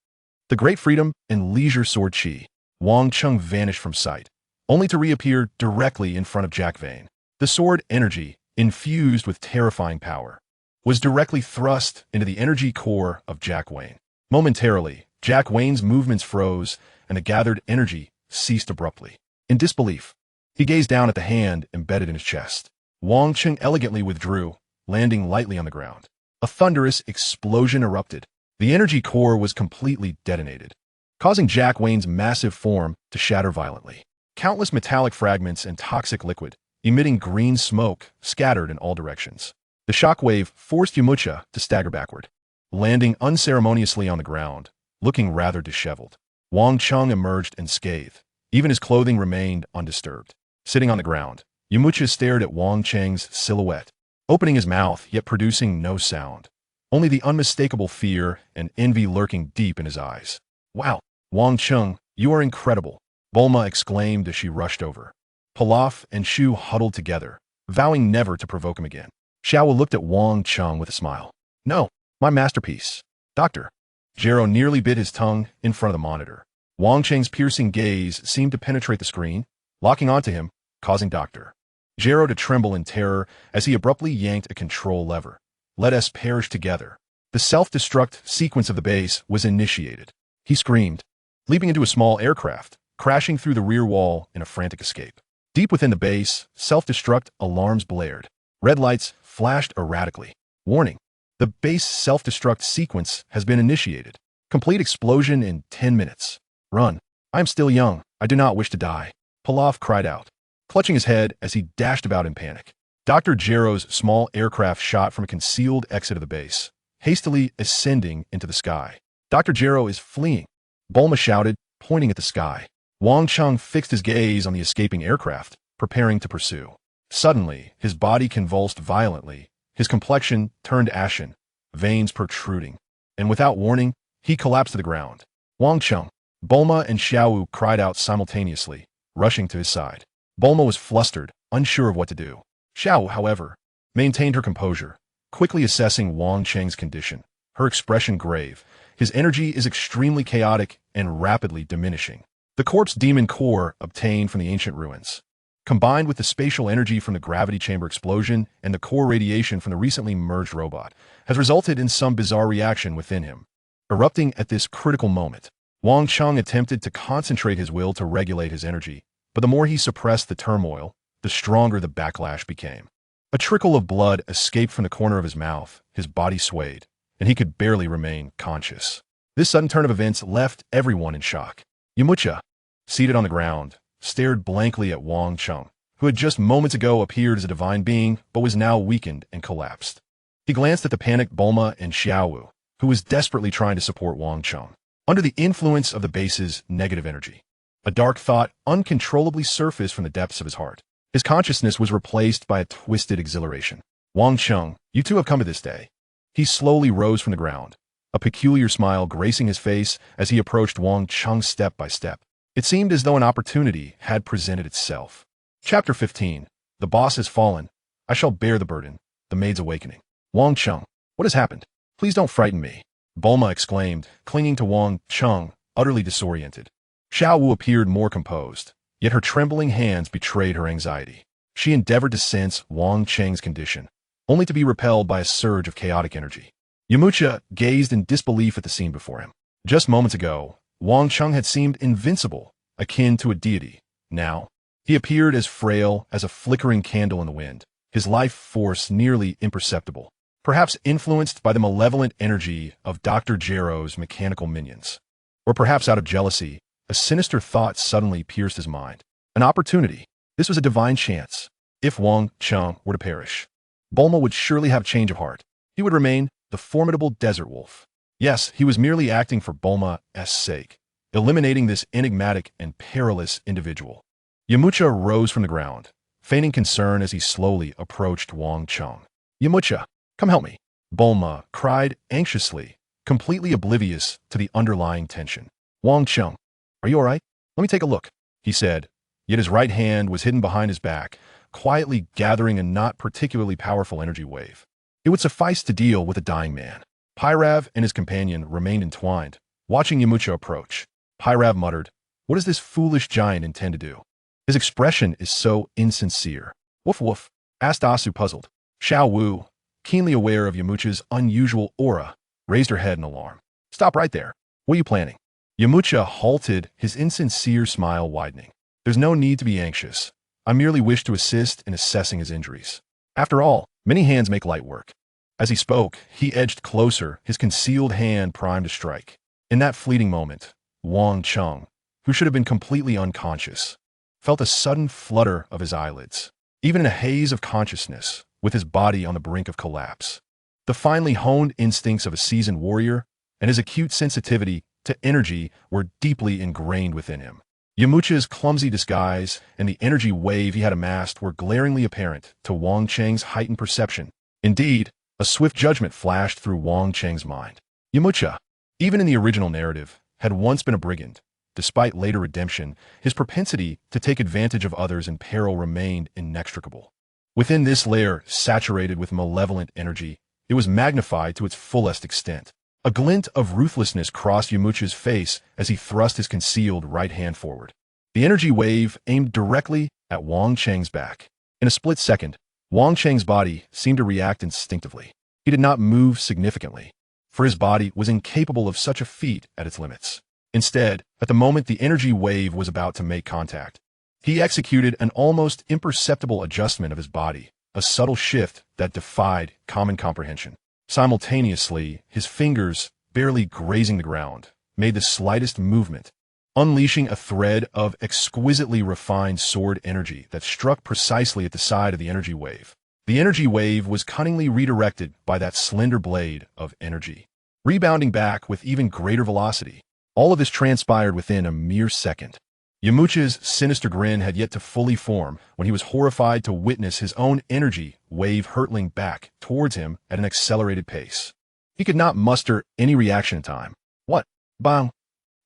The great freedom and leisure sword chi. Wang Cheng vanished from sight, only to reappear directly in front of Jack Vane. The sword energy, infused with terrifying power, was directly thrust into the energy core of Jack Vane. Momentarily, Jack Vane's movements froze, and the gathered energy ceased abruptly. In disbelief, he gazed down at the hand embedded in his chest. Wang Cheng elegantly withdrew, landing lightly on the ground. A thunderous explosion erupted. The energy core was completely detonated, causing Jack Vane's massive form to shatter violently. Countless metallic fragments and toxic liquid, emitting green smoke, scattered in all directions. The shockwave forced Yamcha to stagger backward, landing unceremoniously on the ground, looking rather disheveled. Wang Cheng emerged unscathed. Even his clothing remained undisturbed. Sitting on the ground, Yamcha stared at Wang Cheng's silhouette, opening his mouth yet producing no sound. Only the unmistakable fear and envy lurking deep in his eyes. "Wow, Wang Cheng, you are incredible," Bulma exclaimed as she rushed over. Pilaf and Shu huddled together, vowing never to provoke him again. Xiao looked at Wang Cheng with a smile. "No, my masterpiece. Doctor." Jero nearly bit his tongue in front of the monitor. Wang Cheng's piercing gaze seemed to penetrate the screen, locking onto him, causing Dr. Jero to tremble in terror as he abruptly yanked a control lever. "Let us perish together." The self-destruct sequence of the base was initiated. He screamed, leaping into a small aircraft, crashing through the rear wall in a frantic escape. Deep within the base, self-destruct alarms blared. Red lights flashed erratically. "Warning. The base self-destruct sequence has been initiated. Complete explosion in 10 minutes. Run. I am still young. I do not wish to die." Pilaf cried out, clutching his head as he dashed about in panic. Dr. Jero's small aircraft shot from a concealed exit of the base, hastily ascending into the sky. "Dr. Jero is fleeing," Bulma shouted, pointing at the sky. Wang Cheng fixed his gaze on the escaping aircraft, preparing to pursue. Suddenly, his body convulsed violently, his complexion turned ashen, veins protruding, and without warning, he collapsed to the ground. "Wang Cheng!" Bulma and Xiao cried out simultaneously, rushing to his side. Bulma was flustered, unsure of what to do. Xiao, however, maintained her composure, quickly assessing Wang Cheng's condition, her expression grave. His energy is extremely chaotic and rapidly diminishing. The corpse demon core obtained from the ancient ruins, combined with the spatial energy from the gravity chamber explosion and the core radiation from the recently merged robot, has resulted in some bizarre reaction within him. Erupting at this critical moment, Wang Cheng attempted to concentrate his will to regulate his energy, but the more he suppressed the turmoil, the stronger the backlash became. A trickle of blood escaped from the corner of his mouth, his body swayed, and he could barely remain conscious. This sudden turn of events left everyone in shock. Yamcha, seated on the ground, stared blankly at Wang Cheng, who had just moments ago appeared as a divine being but was now weakened and collapsed. He glanced at the panicked Bulma and Xiaowu, who was desperately trying to support Wang Cheng. Under the influence of the base's negative energy, a dark thought uncontrollably surfaced from the depths of his heart. His consciousness was replaced by a twisted exhilaration. Wang Cheng, you two have come to this day. He slowly rose from the ground, a peculiar smile gracing his face as he approached Wang Cheng step by step. It seemed as though an opportunity had presented itself. Chapter 15. The boss has fallen. I shall bear the burden. The Maid's Awakening. Wang Cheng, what has happened? Please don't frighten me, Bulma exclaimed, clinging to Wang Cheng, utterly disoriented. Xiaowu appeared more composed, yet her trembling hands betrayed her anxiety. She endeavored to sense Wang Cheng's condition, only to be repelled by a surge of chaotic energy. Yamcha gazed in disbelief at the scene before him. Just moments ago, Wang Cheng had seemed invincible, akin to a deity. Now, he appeared as frail as a flickering candle in the wind, his life force nearly imperceptible, perhaps influenced by the malevolent energy of Dr. Gero's mechanical minions. Or perhaps out of jealousy, a sinister thought suddenly pierced his mind. An opportunity. This was a divine chance. If Wang Cheng were to perish, Bulma would surely have change of heart. He would remain the formidable desert wolf. Yes, he was merely acting for Bulma's sake, eliminating this enigmatic and perilous individual. Yamcha rose from the ground, feigning concern as he slowly approached Wang Cheng. Yamcha, come help me, Bulma cried anxiously, completely oblivious to the underlying tension. Wang Cheng, are you all right? Let me take a look, he said, yet his right hand was hidden behind his back, quietly gathering a not particularly powerful energy wave. It would suffice to deal with a dying man. Pyrav and his companion remained entwined, watching Yamcha approach. Pyrav muttered, what does this foolish giant intend to do? His expression is so insincere. Woof woof, asked Asu puzzled. Xiaowu, keenly aware of Yamcha's unusual aura, raised her head in alarm. Stop right there. What are you planning? Yamcha halted, his insincere smile widening. There's no need to be anxious. I merely wish to assist in assessing his injuries. After all, many hands make light work. As he spoke, he edged closer, his concealed hand primed to strike. In that fleeting moment, Wang Cheng, who should have been completely unconscious, felt a sudden flutter of his eyelids. Even in a haze of consciousness, with his body on the brink of collapse, the finely honed instincts of a seasoned warrior and his acute sensitivity to energy were deeply ingrained within him. Yamcha's clumsy disguise and the energy wave he had amassed were glaringly apparent to Wang Cheng's heightened perception. Indeed, a swift judgment flashed through Wang Cheng's mind. Yamcha, even in the original narrative, had once been a brigand. Despite later redemption, his propensity to take advantage of others in peril remained inextricable. Within this layer, saturated with malevolent energy, it was magnified to its fullest extent. A glint of ruthlessness crossed Yamcha's face as he thrust his concealed right hand forward. The energy wave aimed directly at Wang Cheng's back. In a split second, Wang Cheng's body seemed to react instinctively. He did not move significantly, for his body was incapable of such a feat at its limits. Instead, at the moment the energy wave was about to make contact, he executed an almost imperceptible adjustment of his body, a subtle shift that defied common comprehension. Simultaneously, his fingers, barely grazing the ground, made the slightest movement, unleashing a thread of exquisitely refined sword energy that struck precisely at the side of the energy wave. The energy wave was cunningly redirected by that slender blade of energy, rebounding back with even greater velocity. All of this transpired within a mere second. Yamcha's sinister grin had yet to fully form when he was horrified to witness his own energy wave hurtling back towards him at an accelerated pace. He could not muster any reaction in time. What? Bang!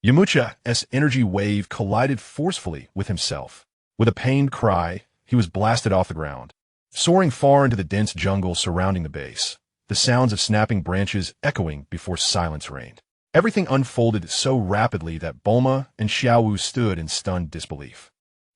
Yamcha's energy wave collided forcefully with himself. With a pained cry, he was blasted off the ground, soaring far into the dense jungle surrounding the base, the sounds of snapping branches echoing before silence reigned. Everything unfolded so rapidly that Bulma and Xiaowu stood in stunned disbelief.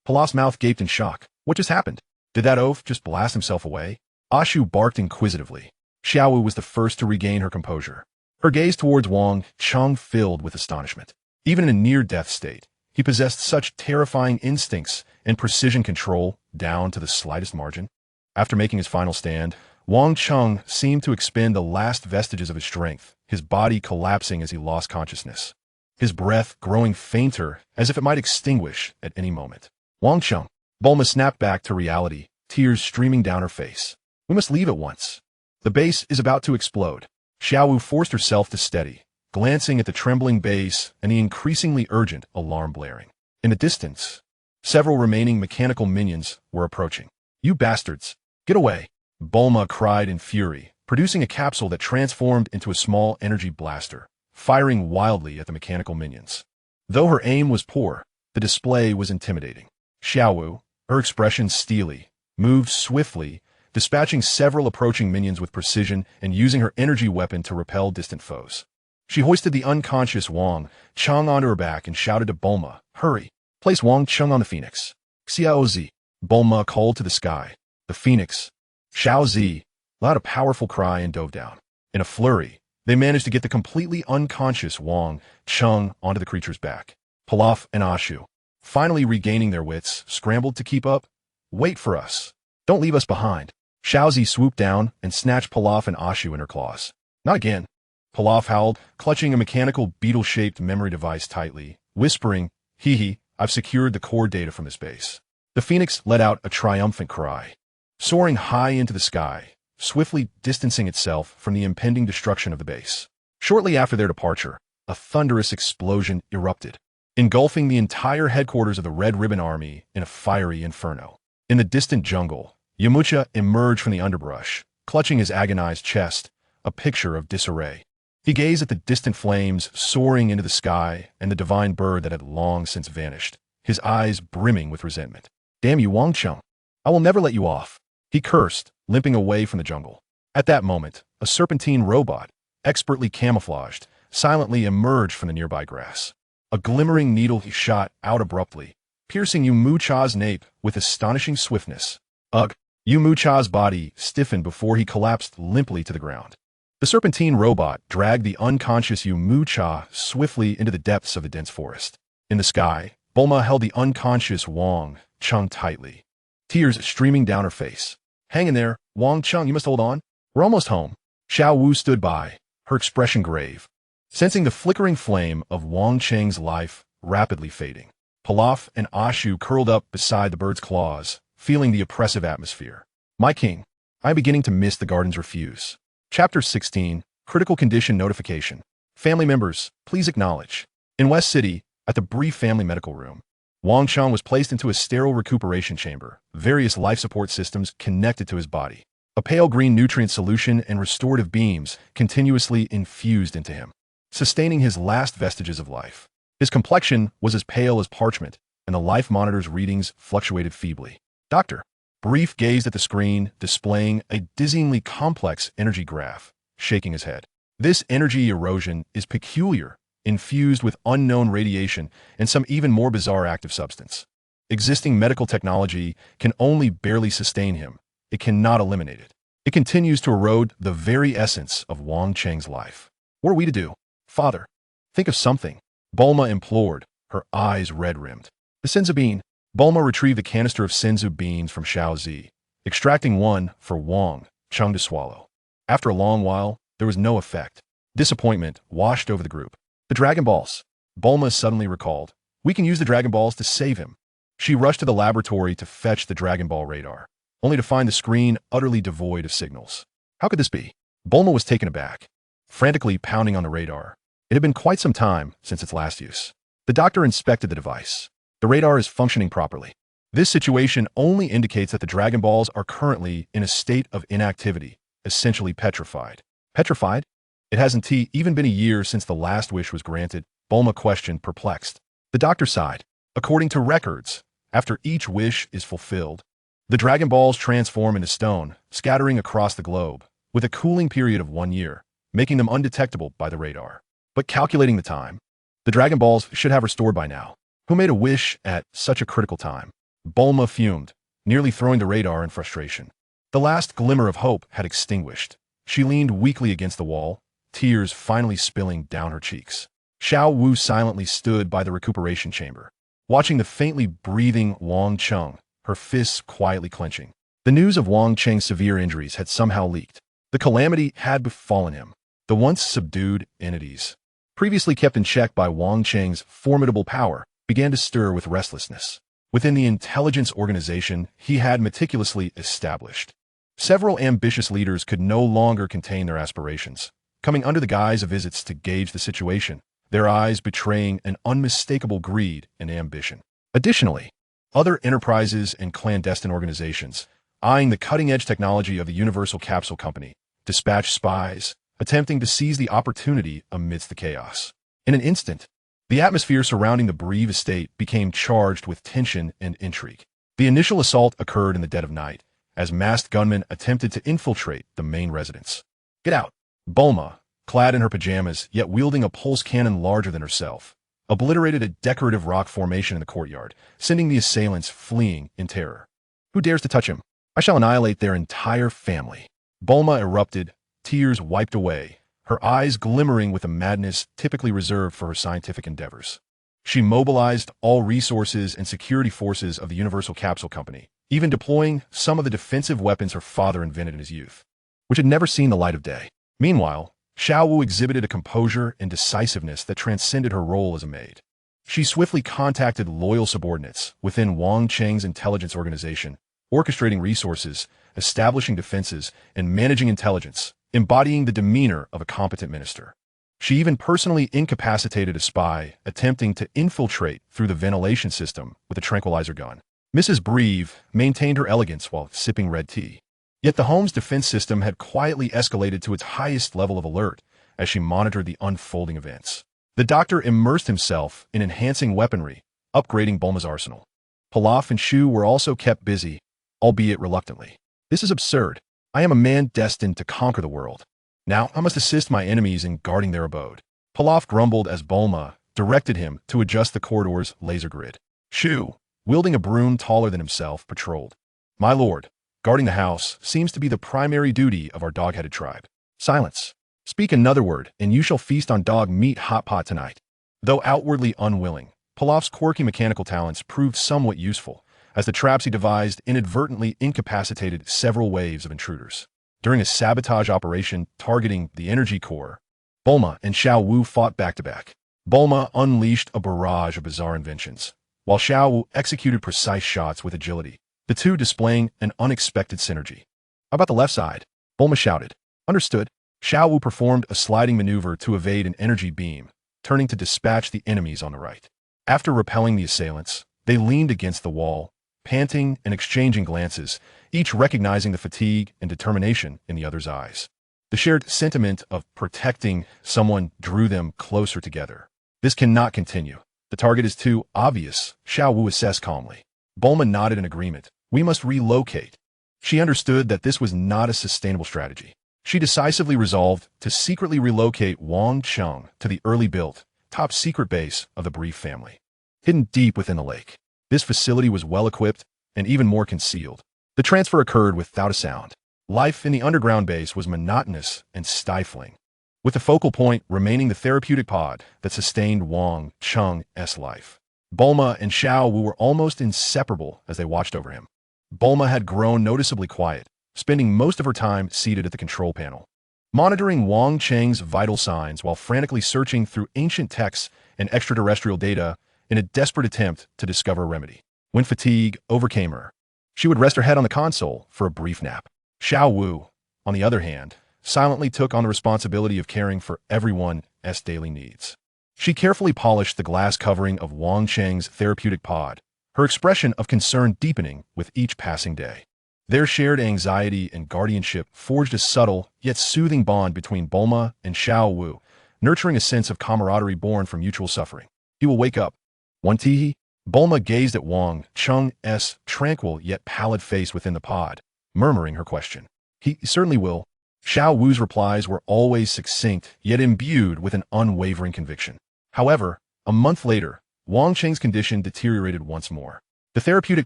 Palaf's mouth gaped in shock. What just happened? Did that oaf just blast himself away? Ashu barked inquisitively. Xiaowu was the first to regain her composure, her gaze towards Wang Cheng filled with astonishment. Even in a near-death state, he possessed such terrifying instincts and precision control down to the slightest margin. After making his final stand, Wang Cheng seemed to expend the last vestiges of his strength, his body collapsing as he lost consciousness, his breath growing fainter as if it might extinguish at any moment. Wang Cheng, Bulma snapped back to reality, tears streaming down her face. We must leave at once. The base is about to explode. Xiao Wu forced herself to steady, glancing at the trembling base and the increasingly urgent alarm blaring. In the distance, several remaining mechanical minions were approaching. You bastards! Get away! Bulma cried in fury, producing a capsule that transformed into a small energy blaster, firing wildly at the mechanical minions. Though her aim was poor, the display was intimidating. Xiao Wu, her expression steely, moved swiftly, dispatching several approaching minions with precision and using her energy weapon to repel distant foes. She hoisted the unconscious Wang Cheng onto her back and shouted to Bulma, "Hurry! Place Wang Cheng on the Phoenix." Xiao Zi, Bulma called to the sky. The Phoenix. Xiao Zi let a powerful cry and dove down. In a flurry, they managed to get the completely unconscious Wang Cheng onto the creature's back. Pilaf and Ashu, finally regaining their wits, scrambled to keep up. "Wait for us. Don't leave us behind." Xiao Zi swooped down and snatched Pilaf and Ashu in her claws. "Not again." Pilaf howled, clutching a mechanical beetle-shaped memory device tightly, whispering, "Hee, I've secured the core data from this base." The Phoenix let out a triumphant cry, soaring high into the sky, swiftly distancing itself from the impending destruction of the base. Shortly after their departure, a thunderous explosion erupted, engulfing the entire headquarters of the Red Ribbon Army in a fiery inferno. In the distant jungle, Yamcha emerged from the underbrush, clutching his agonized chest, a picture of disarray. He gazed at the distant flames soaring into the sky and the divine bird that had long since vanished, his eyes brimming with resentment. "Damn you, Wang Cheng! I will never let you off," he cursed, limping away from the jungle. At that moment, a serpentine robot, expertly camouflaged, silently emerged from the nearby grass. A glimmering needle he shot out abruptly, piercing Yamcha's nape with astonishing swiftness. Ugh! Yamcha's body stiffened before he collapsed limply to the ground. The serpentine robot dragged the unconscious Yamcha swiftly into the depths of the dense forest. In the sky, Bulma held the unconscious Wang Cheng tightly, tears streaming down her face. "Hang in there, Wang Cheng, you must hold on. We're almost home." Xiao Wu stood by, her expression grave, sensing the flickering flame of Wang Cheng's life rapidly fading. Pilaf and Ashu curled up beside the bird's claws, feeling the oppressive atmosphere. "My king, I am beginning to miss the garden's refuse." Chapter 16, Critical Condition Notification. Family members, please acknowledge. In West City, at the brief family medical room, Wang Cheng was placed into a sterile recuperation chamber, various life support systems connected to his body. A pale green nutrient solution and restorative beams continuously infused into him, sustaining his last vestiges of life. His complexion was as pale as parchment, and the life monitor's readings fluctuated feebly. Dr. Brief gazed at the screen, displaying a dizzyingly complex energy graph, shaking his head. This energy erosion is peculiar, infused with unknown radiation and some even more bizarre active substance. Existing medical technology can only barely sustain him. It cannot eliminate it. It continues to erode the very essence of Wang Cheng's life. What are we to do? Father, think of something, Bulma implored, her eyes red-rimmed. The Senzu bean. Bulma retrieved the canister of Senzu beans from Xiao Zi, extracting one for Wang Cheng to swallow. After a long while, there was no effect. Disappointment washed over the group. The Dragon Balls. Bulma suddenly recalled. We can use the Dragon Balls to save him. She rushed to the laboratory to fetch the Dragon Ball radar, only to find the screen utterly devoid of signals. How could this be? Bulma was taken aback, frantically pounding on the radar. It had been quite some time since its last use. The doctor inspected the device. The radar is functioning properly. This situation only indicates that the Dragon Balls are currently in a state of inactivity, essentially petrified. Petrified? It hasn't even been a year since the last wish was granted, Bulma questioned, perplexed. The doctor sighed. According to records, after each wish is fulfilled, the Dragon Balls transform into stone, scattering across the globe, with a cooling period of 1 year, making them undetectable by the radar. But calculating the time, the Dragon Balls should have restored by now. Who made a wish at such a critical time? Bulma fumed, nearly throwing the radar in frustration. The last glimmer of hope had extinguished. She leaned weakly against the wall, tears finally spilling down her cheeks. Xiao Wu silently stood by the recuperation chamber, watching the faintly breathing Wang Cheng, her fists quietly clenching. The news of Wang Cheng's severe injuries had somehow leaked. The calamity had befallen him. The once subdued entities, previously kept in check by Wang Cheng's formidable power, began to stir with restlessness. within the intelligence organization he had meticulously established. Several ambitious leaders could no longer contain their aspirations, coming under the guise of visits to gauge the situation, their eyes betraying an unmistakable greed and ambition. Additionally, other enterprises and clandestine organizations, eyeing the cutting-edge technology of the Universal Capsule Company, dispatched spies, attempting to seize the opportunity amidst the chaos. In an instant, the atmosphere surrounding the Breve estate became charged with tension and intrigue. The initial assault occurred in the dead of night, as masked gunmen attempted to infiltrate the main residence. "Get out!" Bulma, clad in her pajamas yet wielding a pulse cannon larger than herself, obliterated a decorative rock formation in the courtyard, sending the assailants fleeing in terror. "Who dares to touch him? I shall annihilate their entire family." Bulma erupted, tears wiped away, her eyes glimmering with a madness typically reserved for her scientific endeavors. She mobilized all resources and security forces of the Universal Capsule Company, even deploying some of the defensive weapons her father invented in his youth, which had never seen the light of day. Meanwhile, Xiao Wu exhibited a composure and decisiveness that transcended her role as a maid. She swiftly contacted loyal subordinates within Wang Cheng's intelligence organization, orchestrating resources, establishing defenses, and managing intelligence, embodying the demeanor of a competent minister. She even personally incapacitated a spy attempting to infiltrate through the ventilation system with a tranquilizer gun. Mrs. Breve maintained her elegance while sipping red tea. Yet the home's defense system had quietly escalated to its highest level of alert as she monitored the unfolding events. The doctor immersed himself in enhancing weaponry, upgrading Bulma's arsenal. Pilaf and Shu were also kept busy, albeit reluctantly. "This is absurd. I am a man destined to conquer the world. Now I must assist my enemies in guarding their abode." Pilaf grumbled as Bulma directed him to adjust the corridor's laser grid. Shu, wielding a broom taller than himself, patrolled. "My lord, guarding the house seems to be the primary duty of our dog-headed tribe." "Silence. Speak another word, and you shall feast on dog meat hot pot tonight." Though outwardly unwilling, Pilaf's quirky mechanical talents proved somewhat useful, as the traps he devised inadvertently incapacitated several waves of intruders. During a sabotage operation targeting the energy core, Bulma and Xiao Wu fought back-to-back. Bulma unleashed a barrage of bizarre inventions, while Xiao Wu executed precise shots with agility, the two displaying an unexpected synergy. "How about the left side?" Bulma shouted. "Understood." Xiao Wu performed a sliding maneuver to evade an energy beam, turning to dispatch the enemies on the right. After repelling the assailants, they leaned against the wall, panting and exchanging glances, each recognizing the fatigue and determination in the other's eyes. The shared sentiment of protecting someone drew them closer together. "This cannot continue. The target is too obvious," Xiao Wu assessed calmly. Bulma nodded in agreement. "We must relocate." She understood that this was not a sustainable strategy. She decisively resolved to secretly relocate Wang Cheng to the early-built, top-secret base of the Breve family. Hidden deep within the lake, this facility was well-equipped and even more concealed. The transfer occurred without a sound. Life in the underground base was monotonous and stifling, with the focal point remaining the therapeutic pod that sustained Wang Cheng's life. Bulma and Xiao Wu were almost inseparable as they watched over him. Bulma had grown noticeably quiet, spending most of her time seated at the control panel, monitoring Wang Cheng's vital signs while frantically searching through ancient texts and extraterrestrial data in a desperate attempt to discover a remedy. When fatigue overcame her, she would rest her head on the console for a brief nap. Xiao Wu, on the other hand, silently took on the responsibility of caring for everyone's daily needs. She carefully polished the glass covering of Wang Cheng's therapeutic pod, her expression of concern deepening with each passing day. Their shared anxiety and guardianship forged a subtle yet soothing bond between Bulma and Xiao Wu, nurturing a sense of camaraderie born from mutual suffering. "He will wake up. One tee?" Bulma gazed at Wang Cheng's tranquil yet pallid face within the pod, murmuring her question. "He certainly will." Xiao Wu's replies were always succinct yet imbued with an unwavering conviction. However, a month later, Wang Cheng's condition deteriorated once more. The therapeutic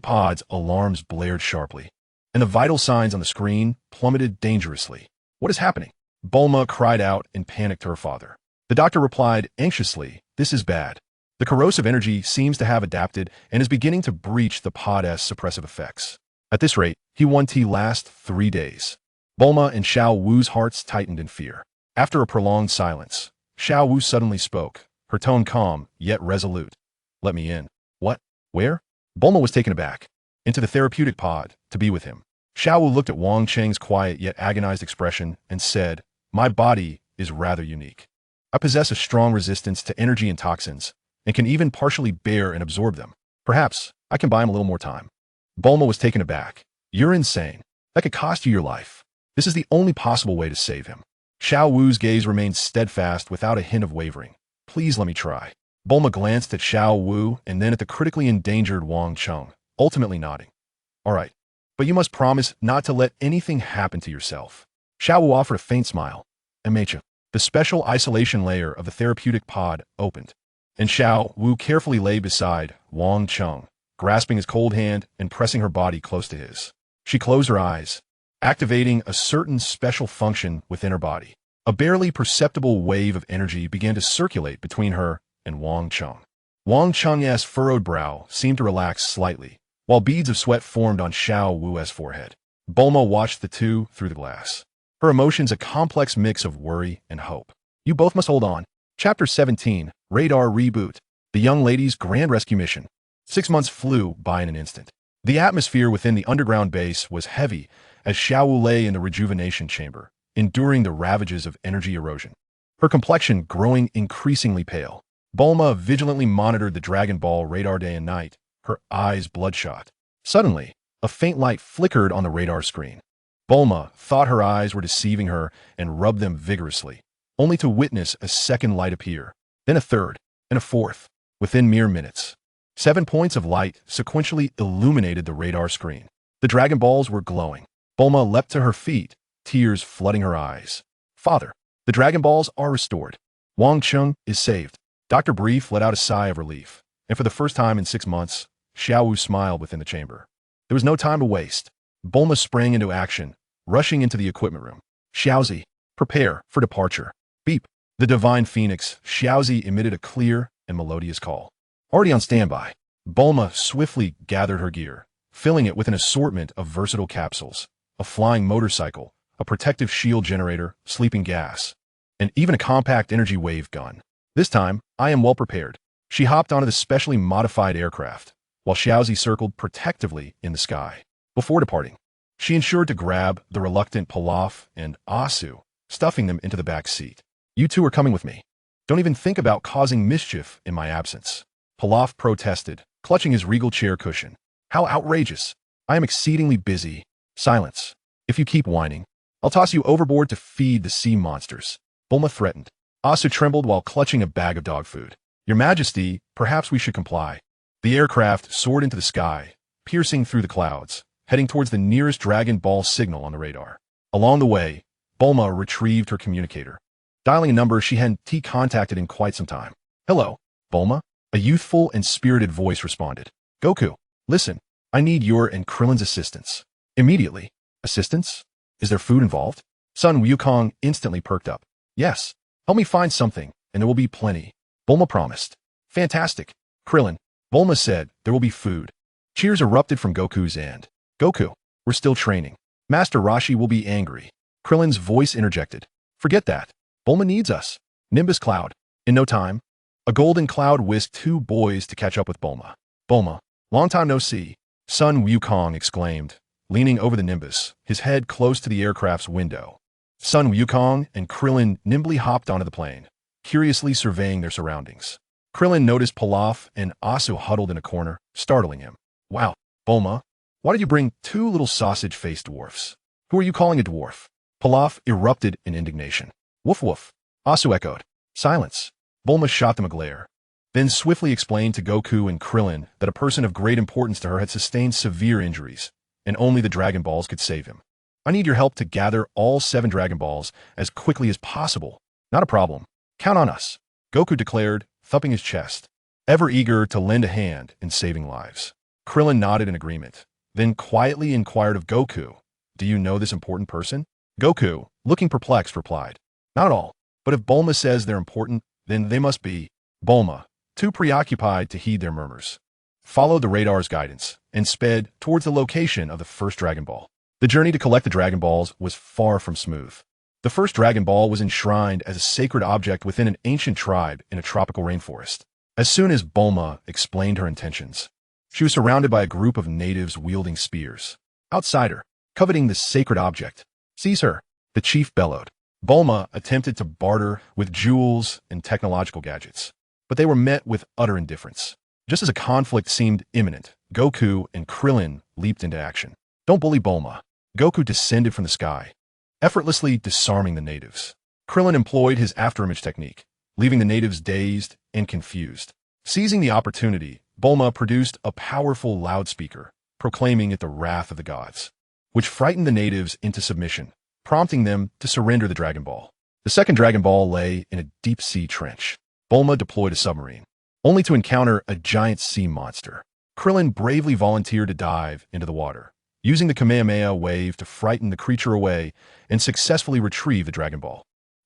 pod's alarms blared sharply, and the vital signs on the screen plummeted dangerously. "What is happening?" Bulma cried out in panic to her father. The doctor replied anxiously, "This is bad. The corrosive energy seems to have adapted and is beginning to breach the pod's suppressive effects. At this rate, he won't last 3 days." Bulma and Xiao Wu's hearts tightened in fear. After a prolonged silence, Xiao Wu suddenly spoke, her tone calm yet resolute. "Let me in." "What? Where?" Bulma was taken aback. Into the therapeutic pod, to be with him. Xiao Wu looked at Wang Cheng's quiet yet agonized expression and said, "My body is rather unique. I possess a strong resistance to energy and toxins, and can even partially bear and absorb them. Perhaps I can buy him a little more time." Bulma was taken aback. "You're insane. That could cost you your life. This is the only possible way to save him." Xiao Wu's gaze remained steadfast without a hint of wavering. "Please let me try." Bulma glanced at Xiao Wu and then at the critically endangered Wang Cheng, ultimately nodding. "All right, but you must promise not to let anything happen to yourself." Xiao Wu offered a faint smile. "Amacha." The special isolation layer of the therapeutic pod opened, and Xiao Wu carefully lay beside Wang Cheng, grasping his cold hand and pressing her body close to his. She closed her eyes, activating a certain special function within her body. A barely perceptible wave of energy began to circulate between her and Wang Cheng. Wang Cheng's furrowed brow seemed to relax slightly, while beads of sweat formed on Xiao Wu's forehead. Bulma watched the two through the glass. Her emotions a complex mix of worry and hope. "You both must hold on." Chapter 17, Radar Reboot. The young lady's grand rescue mission. 6 months flew by in an instant. The atmosphere within the underground base was heavy as Xiao Wu lay in the rejuvenation chamber, enduring the ravages of energy erosion. Her complexion growing increasingly pale. Bulma vigilantly monitored the Dragon Ball radar day and night, her eyes bloodshot. Suddenly, a faint light flickered on the radar screen. Bulma thought her eyes were deceiving her and rubbed them vigorously, only to witness a second light appear, then a third, and a fourth, within mere minutes. 7 points of light sequentially illuminated the radar screen. The Dragon Balls were glowing. Bulma leapt to her feet, tears flooding her eyes. "Father, the Dragon Balls are restored. Wang Cheng is saved." Dr. Brief let out a sigh of relief, and for the first time in 6 months, Xiao Wu smiled within the chamber. There was no time to waste. Bulma sprang into action, rushing into the equipment room. "Xiaozi, prepare for departure." Beep. The divine phoenix, Xiaozi, emitted a clear and melodious call. Already on standby, Bulma swiftly gathered her gear, filling it with an assortment of versatile capsules, a flying motorcycle, a protective shield generator, sleeping gas, and even a compact energy wave gun. "This time, I am well prepared." She hopped onto the specially modified aircraft, while Xiaozi circled protectively in the sky. Before departing, she ensured to grab the reluctant Pilaf and Asu, stuffing them into the back seat. "You two are coming with me. Don't even think about causing mischief in my absence." Pilaf protested, clutching his regal chair cushion. "How outrageous! I am exceedingly busy." "Silence. If you keep whining, I'll toss you overboard to feed the sea monsters," Bulma threatened. Asu trembled while clutching a bag of dog food. "Your Majesty, perhaps we should comply." The aircraft soared into the sky, piercing through the clouds, heading towards the nearest Dragon Ball signal on the radar. Along the way, Bulma retrieved her communicator, dialing a number she hadn't contacted in quite some time. "Hello, Bulma?" A youthful and spirited voice responded. "Goku, listen, I need your and Krillin's assistance. Immediately." "Assistance? Is there food involved?" Sun Wukong instantly perked up. "Yes, help me find something, and there will be plenty," Bulma promised. "Fantastic, Krillin," Bulma said. "There will be food." Cheers erupted from Goku's end. "Goku, we're still training. Master Roshi will be angry." Krillin's voice interjected. "Forget that. Bulma needs us." Nimbus Cloud. In no time, a golden cloud whisked 2 boys to catch up with Bulma. "Bulma, long time no see," Sun Wukong exclaimed, leaning over the Nimbus, his head close to the aircraft's window. Sun Wukong and Krillin nimbly hopped onto the plane, curiously surveying their surroundings. Krillin noticed Pilaf and Asu huddled in a corner, startling him. "Wow, Bulma, why did you bring 2 little sausage-faced dwarfs? Who are you calling a dwarf?" Pilaf erupted in indignation. "Woof woof," Asu echoed. "Silence." Bulma shot them a glare, then swiftly explained to Goku and Krillin that a person of great importance to her had sustained severe injuries, and only the Dragon Balls could save him. "I need your help to gather all 7 Dragon Balls as quickly as possible." "Not a problem. Count on us," Goku declared, thumping his chest, ever eager to lend a hand in saving lives. Krillin nodded in agreement, then quietly inquired of Goku, "Do you know this important person?" Goku, looking perplexed, replied, "Not at all, but if Bulma says they're important, then they must be." Bulma, too preoccupied to heed their murmurs, followed the radar's guidance and sped towards the location of the first Dragon Ball. The journey to collect the Dragon Balls was far from smooth. The first Dragon Ball was enshrined as a sacred object within an ancient tribe in a tropical rainforest. As soon as Bulma explained her intentions, She was surrounded by a group of natives wielding spears. Outsider, coveting the sacred object. Seize her, the chief bellowed. Bulma attempted to barter with jewels and technological gadgets, but they were met with utter indifference. Just as a conflict seemed imminent, Goku and Krillin leaped into action. Don't bully Bulma. Goku descended from the sky, effortlessly disarming the natives. Krillin employed his afterimage technique, leaving the natives dazed and confused. Seizing the opportunity, Bulma produced a powerful loudspeaker, proclaiming it the wrath of the gods, which frightened the natives into submission, prompting them to surrender the Dragon Ball. The second Dragon Ball lay in a deep-sea trench. Bulma deployed a submarine, only to encounter a giant sea monster. Krillin bravely volunteered to dive into the water, using the Kamehameha wave to frighten the creature away and successfully retrieve the Dragon Ball.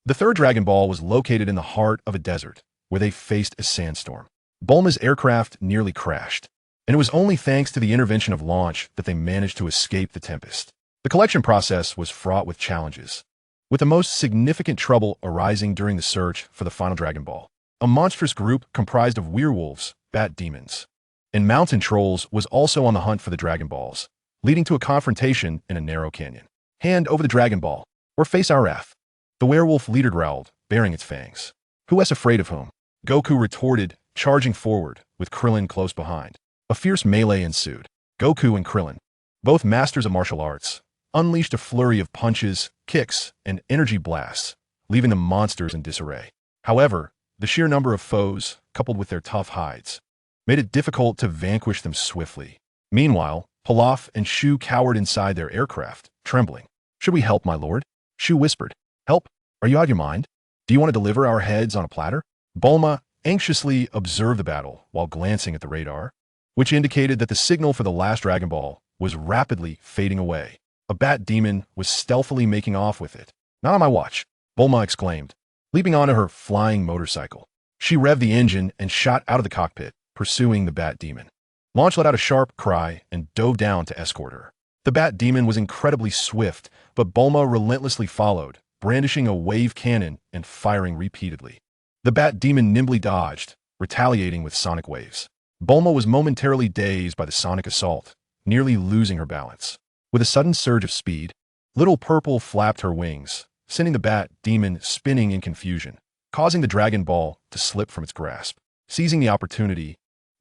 The third Dragon Ball was located in the heart of a desert, where they faced a sandstorm. Bulma's aircraft nearly crashed, and it was only thanks to the intervention of launch that they managed to escape the tempest. The collection process was fraught with challenges, with the most significant trouble arising during the search for the final Dragon Ball. A monstrous group comprised of werewolves, bat demons, and mountain trolls was also on the hunt for the Dragon Balls, leading to a confrontation in a narrow canyon. Hand over the Dragon Ball, or face our wrath. The werewolf leader growled, baring its fangs. Who is afraid of whom? Goku retorted, charging forward, with Krillin close behind. A fierce melee ensued. Goku and Krillin, both masters of martial arts, unleashed a flurry of punches, kicks, and energy blasts, leaving the monsters in disarray. However, the sheer number of foes, coupled with their tough hides, made it difficult to vanquish them swiftly. Meanwhile, Pilaf and Shu cowered inside their aircraft, trembling. Should we help, my lord? Shu whispered. Help? Are you out of your mind? Do you want to deliver our heads on a platter? Bulma anxiously observed the battle while glancing at the radar, which indicated that the signal for the last Dragon Ball was rapidly fading away. A bat demon was stealthily making off with it. Not on my watch, Bulma exclaimed, leaping onto her flying motorcycle. She revved the engine and shot out of the cockpit, pursuing the bat demon. Launch let out a sharp cry and dove down to escort her. The bat demon was incredibly swift, but Bulma relentlessly followed, brandishing a wave cannon and firing repeatedly. The bat demon nimbly dodged, retaliating with sonic waves. Bulma was momentarily dazed by the sonic assault, nearly losing her balance. With a sudden surge of speed, Little Purple flapped her wings, sending the bat demon spinning in confusion, causing the Dragon Ball to slip from its grasp. Seizing the opportunity,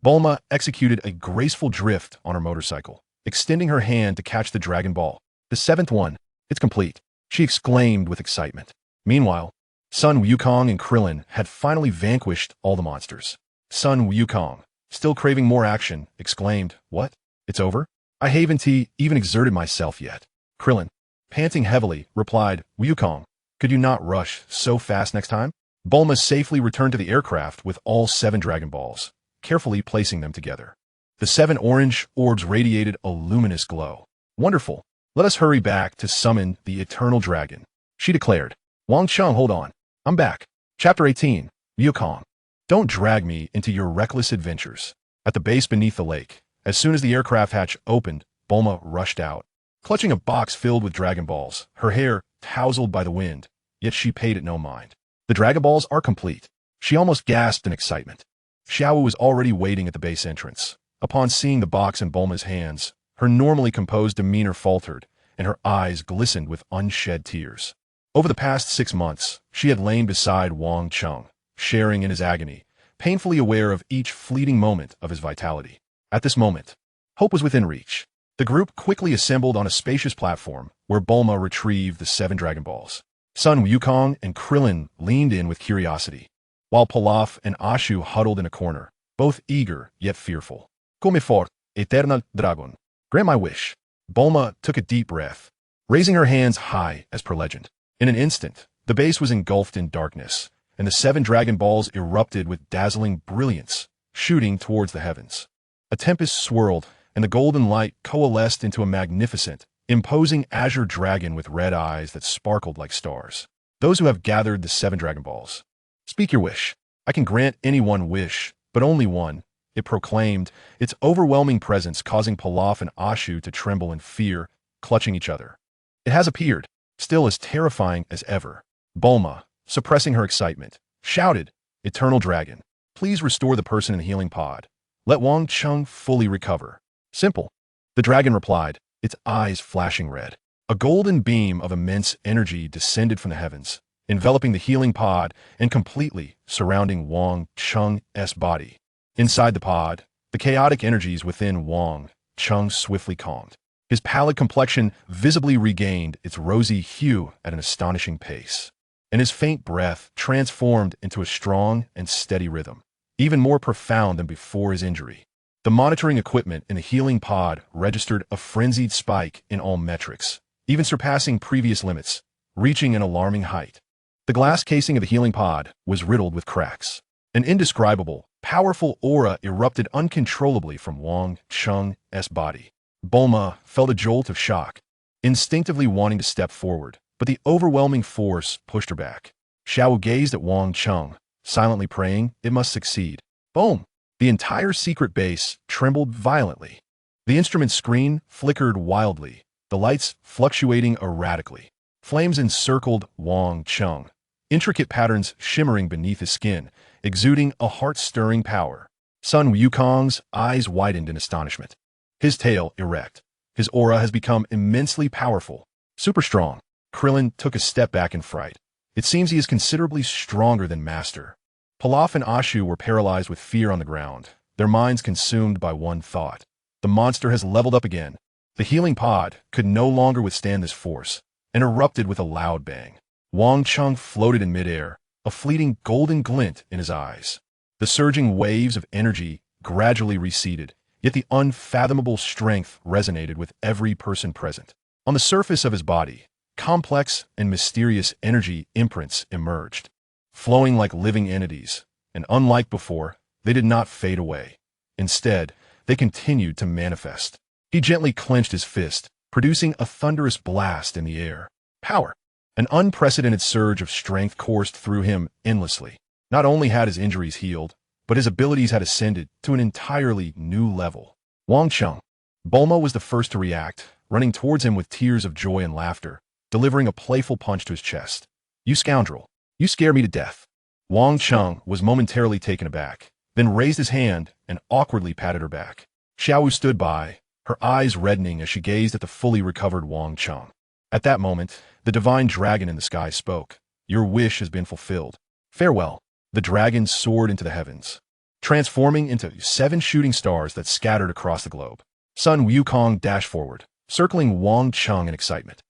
Bulma executed a graceful drift on her motorcycle, extending her hand to catch the Dragon Ball. The seventh one, it's complete, she exclaimed with excitement. Meanwhile, Sun Wukong and Krillin had finally vanquished all the monsters. Sun Wukong, still craving more action, exclaimed, What? It's over? I haven't even exerted myself yet. Krillin, panting heavily, replied, Wukong, could you not rush so fast next time? Bulma safely returned to the aircraft with all 7 Dragon Balls, carefully placing them together. The 7 orange orbs radiated a luminous glow. Wonderful. Let us hurry back to summon the Eternal Dragon, she declared. Wang Cheng, hold on. I'm back. Chapter 18, Wukong. Don't drag me into your reckless adventures. At the base beneath the lake, as soon as the aircraft hatch opened, Bulma rushed out, clutching a box filled with Dragon Balls, her hair tousled by the wind, yet she paid it no mind. The Dragon Balls are complete. She almost gasped in excitement. Xiao was already waiting at the base entrance. Upon seeing the box in Bulma's hands, her normally composed demeanor faltered, and her eyes glistened with unshed tears. Over the past 6 months, she had lain beside Wang Cheng, sharing in his agony, painfully aware of each fleeting moment of his vitality. At this moment, hope was within reach. The group quickly assembled on a spacious platform where Bulma retrieved the 7 Dragon Balls. Sun Wukong and Krillin leaned in with curiosity, while Pilaf and Ashu huddled in a corner, both eager yet fearful. Come fort, Eternal Dragon. Grant my wish. Bulma took a deep breath, raising her hands high as per legend. In an instant, the base was engulfed in darkness, and the 7 Dragon Balls erupted with dazzling brilliance, shooting towards the heavens. A tempest swirled, and the golden light coalesced into a magnificent, imposing azure dragon with red eyes that sparkled like stars. Those who have gathered the 7 Dragon Balls, speak your wish. I can grant any one wish, but only one, it proclaimed, its overwhelming presence causing Pilaf and Ashu to tremble in fear, clutching each other. It has appeared, still as terrifying as ever. Bulma, suppressing her excitement, shouted, Eternal Dragon, please restore the person in the healing pod, Let Wang Cheng fully recover. Simple. The dragon replied, its eyes flashing red. A golden beam of immense energy descended from the heavens, enveloping the healing pod and completely surrounding Wang Cheng's body. Inside the pod, the chaotic energies within Wang Cheng swiftly calmed. His pallid complexion visibly regained its rosy hue at an astonishing pace, and his faint breath transformed into a strong and steady rhythm, even more profound than before his injury. The monitoring equipment in the healing pod registered a frenzied spike in all metrics, even surpassing previous limits, reaching an alarming height. The glass casing of the healing pod was riddled with cracks. An indescribable, powerful aura erupted uncontrollably from Wang Cheng's body. Bulma felt a jolt of shock, instinctively wanting to step forward, but the overwhelming force pushed her back. Xiao gazed at Wang Cheng, silently praying it must succeed. Boom! The entire secret base trembled violently. The instrument screen flickered wildly, the lights fluctuating erratically. Flames encircled Wang Cheng, intricate patterns shimmering beneath his skin, exuding a heart-stirring power. Sun Wukong's eyes widened in astonishment. His tail erect. His aura has become immensely powerful. Super strong. Krillin took a step back in fright. It seems he is considerably stronger than Master. Pilaf and Ashu were paralyzed with fear on the ground, their minds consumed by one thought. The monster has leveled up again. The healing pod could no longer withstand this force, and erupted with a loud bang. Wang Cheng floated in midair, a fleeting golden glint in his eyes. The surging waves of energy gradually receded, yet the unfathomable strength resonated with every person present. On the surface of his body, complex and mysterious energy imprints emerged, flowing like living entities, and unlike before, they did not fade away. Instead, they continued to manifest. He gently clenched his fist, producing a thunderous blast in the air. Power! An unprecedented surge of strength coursed through him endlessly. Not only had his injuries healed, but his abilities had ascended to an entirely new level. Wang Cheng. Bulma was the first to react, running towards him with tears of joy and laughter, delivering a playful punch to his chest. You scoundrel! You scare me to death. Wang Cheng was momentarily taken aback, then raised his hand and awkwardly patted her back. Xiao stood by, her eyes reddening as she gazed at the fully recovered Wang Cheng. At that moment, the divine dragon in the sky spoke. Your wish has been fulfilled. Farewell. The dragon soared into the heavens, transforming into 7 shooting stars that scattered across the globe. Sun Wukong dashed forward, circling Wang Cheng in excitement.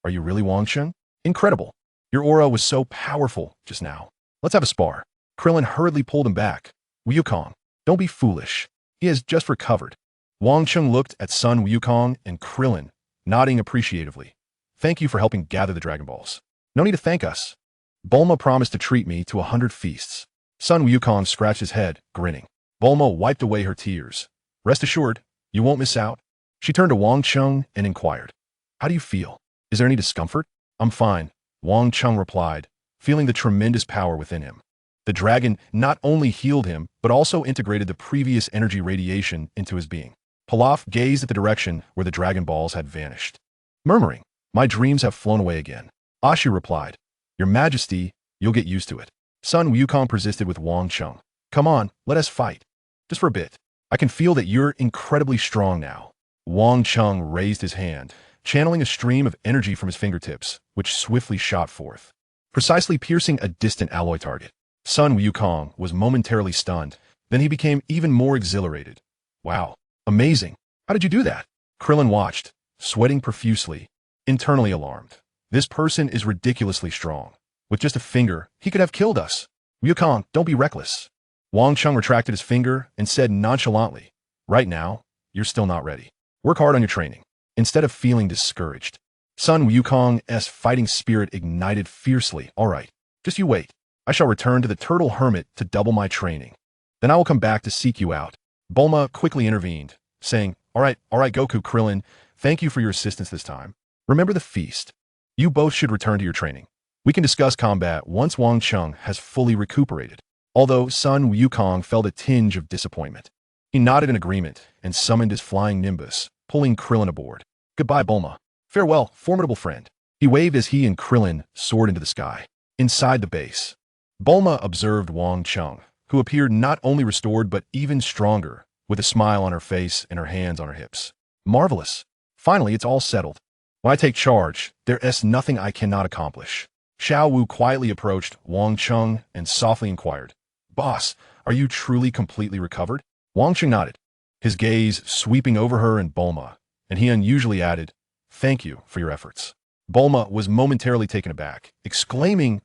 Are you really Wang Cheng? Incredible. Your aura was so powerful just now. Let's have a spar. Krillin hurriedly pulled him back. Wukong, don't be foolish. He has just recovered. Wang Cheng looked at Sun Wukong and Krillin, nodding appreciatively. Thank you for helping gather the Dragon Balls. No need to thank us. Bulma promised to treat me to 100 feasts. Sun Wukong scratched his head, grinning. Bulma wiped away her tears. Rest assured, you won't miss out. She turned to Wang Cheng and inquired, how do you feel? Is there any discomfort? I'm fine, Wang Cheng replied, feeling the tremendous power within him. The dragon not only healed him, but also integrated the previous energy radiation into his being. Pilaf gazed at the direction where the Dragon Balls had vanished, murmuring, my dreams have flown away again. Ashu replied, Your Majesty, you'll get used to it. Sun Wukong persisted with Wang Cheng. Come on, let us fight. Just for a bit. I can feel that you're incredibly strong now. Wang Cheng raised his hand, channeling a stream of energy from his fingertips, which swiftly shot forth, precisely piercing a distant alloy target. Sun Wukong was momentarily stunned, then he became even more exhilarated. Wow, amazing. How did you do that? Krillin watched, sweating profusely, internally alarmed. This person is ridiculously strong. With just a finger, he could have killed us. Wukong, don't be reckless. Wang Cheng retracted his finger and said nonchalantly, right now, you're still not ready. Work hard on your training. Instead of feeling discouraged, Sun Wukong's fighting spirit ignited fiercely. All right, just you wait. I shall return to the Turtle Hermit to double my training. Then I will come back to seek you out. Bulma quickly intervened, saying, all right, Goku, Krillin, thank you for your assistance this time. Remember the feast. You both should return to your training. We can discuss combat once Wang Cheng has fully recuperated. Although Sun Wukong felt a tinge of disappointment. He nodded in agreement and summoned his flying Nimbus, pulling Krillin aboard. Goodbye, Bulma. Farewell, formidable friend. He waved as he and Krillin soared into the sky. Inside the base, Bulma observed Wang Cheng, who appeared not only restored but even stronger, with a smile on her face and her hands on her hips. Marvelous. Finally, it's all settled. When I take charge, there's nothing I cannot accomplish. Xiao Wu quietly approached Wang Cheng and softly inquired, Boss, are you truly completely recovered? Wang Cheng nodded, his gaze sweeping over her and Bulma, and he unusually added, Thank you for your efforts. Bulma was momentarily taken aback, exclaiming,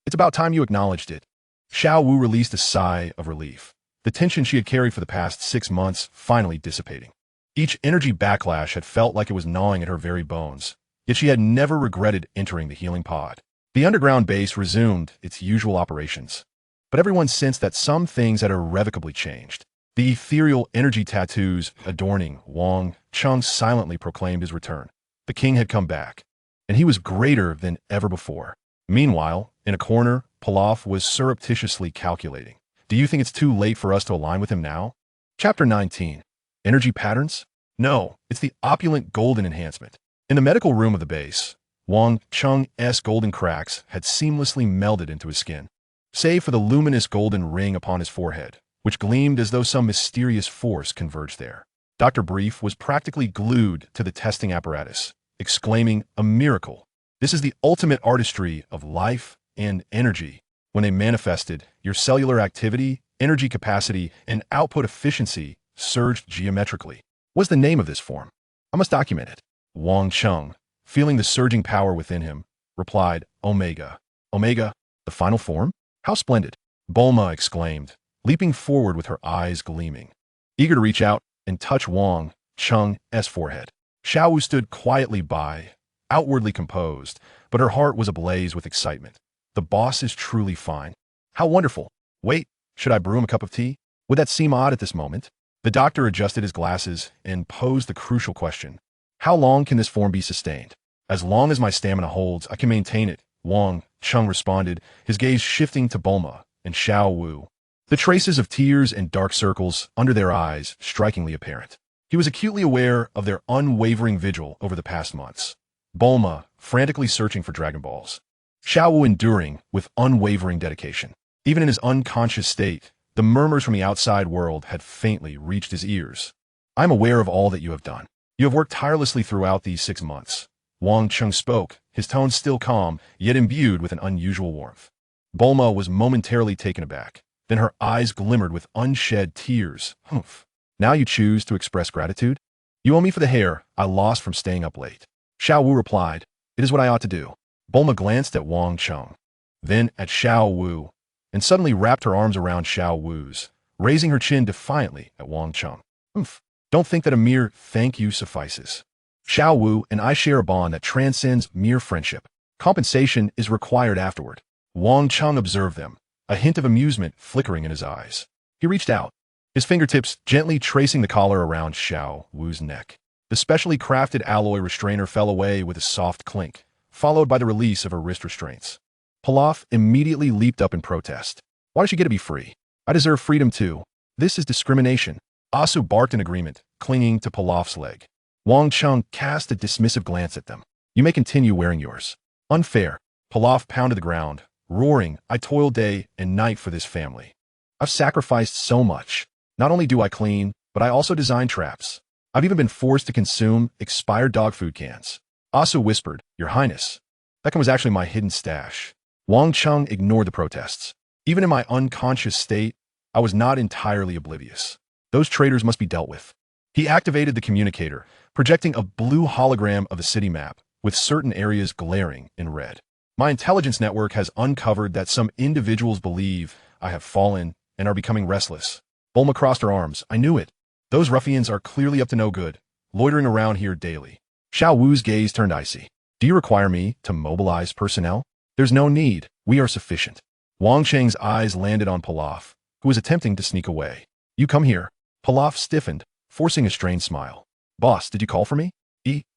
It's about time you acknowledged it. Xiao Wu released a sigh of relief. The tension she had carried for the past 6 months finally dissipating. Each energy backlash had felt like it was gnawing at her very bones, yet she had never regretted entering the healing pod. The underground base resumed its usual operations, but everyone sensed that some things had irrevocably changed. The ethereal energy tattoos adorning Wang Cheng silently proclaimed his return. The king had come back, and he was greater than ever before. Meanwhile, in a corner, Pilaf was surreptitiously calculating. Do you think it's too late for us to align with him now? Chapter 19. Energy patterns? No, it's the opulent golden enhancement. In the medical room of the base, Wang Cheng's golden cracks had seamlessly melded into his skin, save for the luminous golden ring upon his forehead, which gleamed as though some mysterious force converged there. Dr. Brief was practically glued to the testing apparatus, exclaiming, A miracle! This is the ultimate artistry of life and energy. When they manifested, your cellular activity, energy capacity, and output efficiency surged geometrically. What's the name of this form? I must document it. Wang Cheng, feeling the surging power within him, replied, Omega. Omega, the final form? How splendid! Bulma exclaimed, leaping forward with her eyes gleaming, eager to reach out and touch Wang Cheng's forehead. Xiao Wu stood quietly by, outwardly composed, but her heart was ablaze with excitement. The boss is truly fine. How wonderful. Wait, should I brew him a cup of tea? Would that seem odd at this moment? The doctor adjusted his glasses and posed the crucial question. How long can this form be sustained? As long as my stamina holds, I can maintain it, Wang Cheng responded, his gaze shifting to Bulma and Xiao Wu. The traces of tears and dark circles under their eyes strikingly apparent. He was acutely aware of their unwavering vigil over the past months. Bulma, frantically searching for Dragon Balls. Xiao Wu enduring with unwavering dedication. Even in his unconscious state, the murmurs from the outside world had faintly reached his ears. I am aware of all that you have done. You have worked tirelessly throughout these 6 months. Wang Cheng spoke, his tone still calm, yet imbued with an unusual warmth. Bulma was momentarily taken aback. Then her eyes glimmered with unshed tears. Humph. Now you choose to express gratitude? You owe me for the hair I lost from staying up late. Xiao Wu replied, It is what I ought to do. Bulma glanced at Wang Cheng, then at Xiao Wu, and suddenly wrapped her arms around Xiao Wu's, raising her chin defiantly at Wang Cheng. Humph. Don't think that a mere thank you suffices. Xiao Wu and I share a bond that transcends mere friendship. Compensation is required afterward. Wang Cheng observed them, a hint of amusement flickering in his eyes. He reached out, his fingertips gently tracing the collar around Xiao Wu's neck. The specially crafted alloy restrainer fell away with a soft clink, followed by the release of her wrist restraints. Pilaf immediately leaped up in protest. Why does she get to be free? I deserve freedom too. This is discrimination. Asu barked in agreement, clinging to Pilaf's leg. Wang Cheng cast a dismissive glance at them. You may continue wearing yours. Unfair. Pilaf pounded the ground, roaring, I toil day and night for this family. I've sacrificed so much. Not only do I clean, but I also design traps. I've even been forced to consume expired dog food cans. Asu whispered, Your Highness. That was actually my hidden stash. Wang Cheng ignored the protests. Even in my unconscious state, I was not entirely oblivious. Those traitors must be dealt with. He activated the communicator, projecting a blue hologram of the city map, with certain areas glaring in red. My intelligence network has uncovered that some individuals believe I have fallen and are becoming restless. Bulma crossed her arms. I knew it. Those ruffians are clearly up to no good, loitering around here daily. Xiao Wu's gaze turned icy. Do you require me to mobilize personnel? There's no need. We are sufficient. Wang Cheng's eyes landed on Pilaf, who was attempting to sneak away. You come here. Pilaf stiffened, forcing a strained smile. Boss, did you call for me?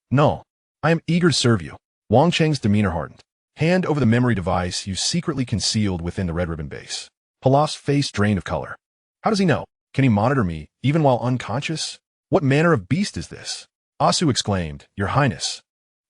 No. I am eager to serve you. Wang Cheng's demeanor hardened. Hand over the memory device you secretly concealed within the red ribbon base. Pilaf's face drained of color. How does he know? Can he monitor me, even while unconscious? What manner of beast is this? Asu exclaimed, Your Highness.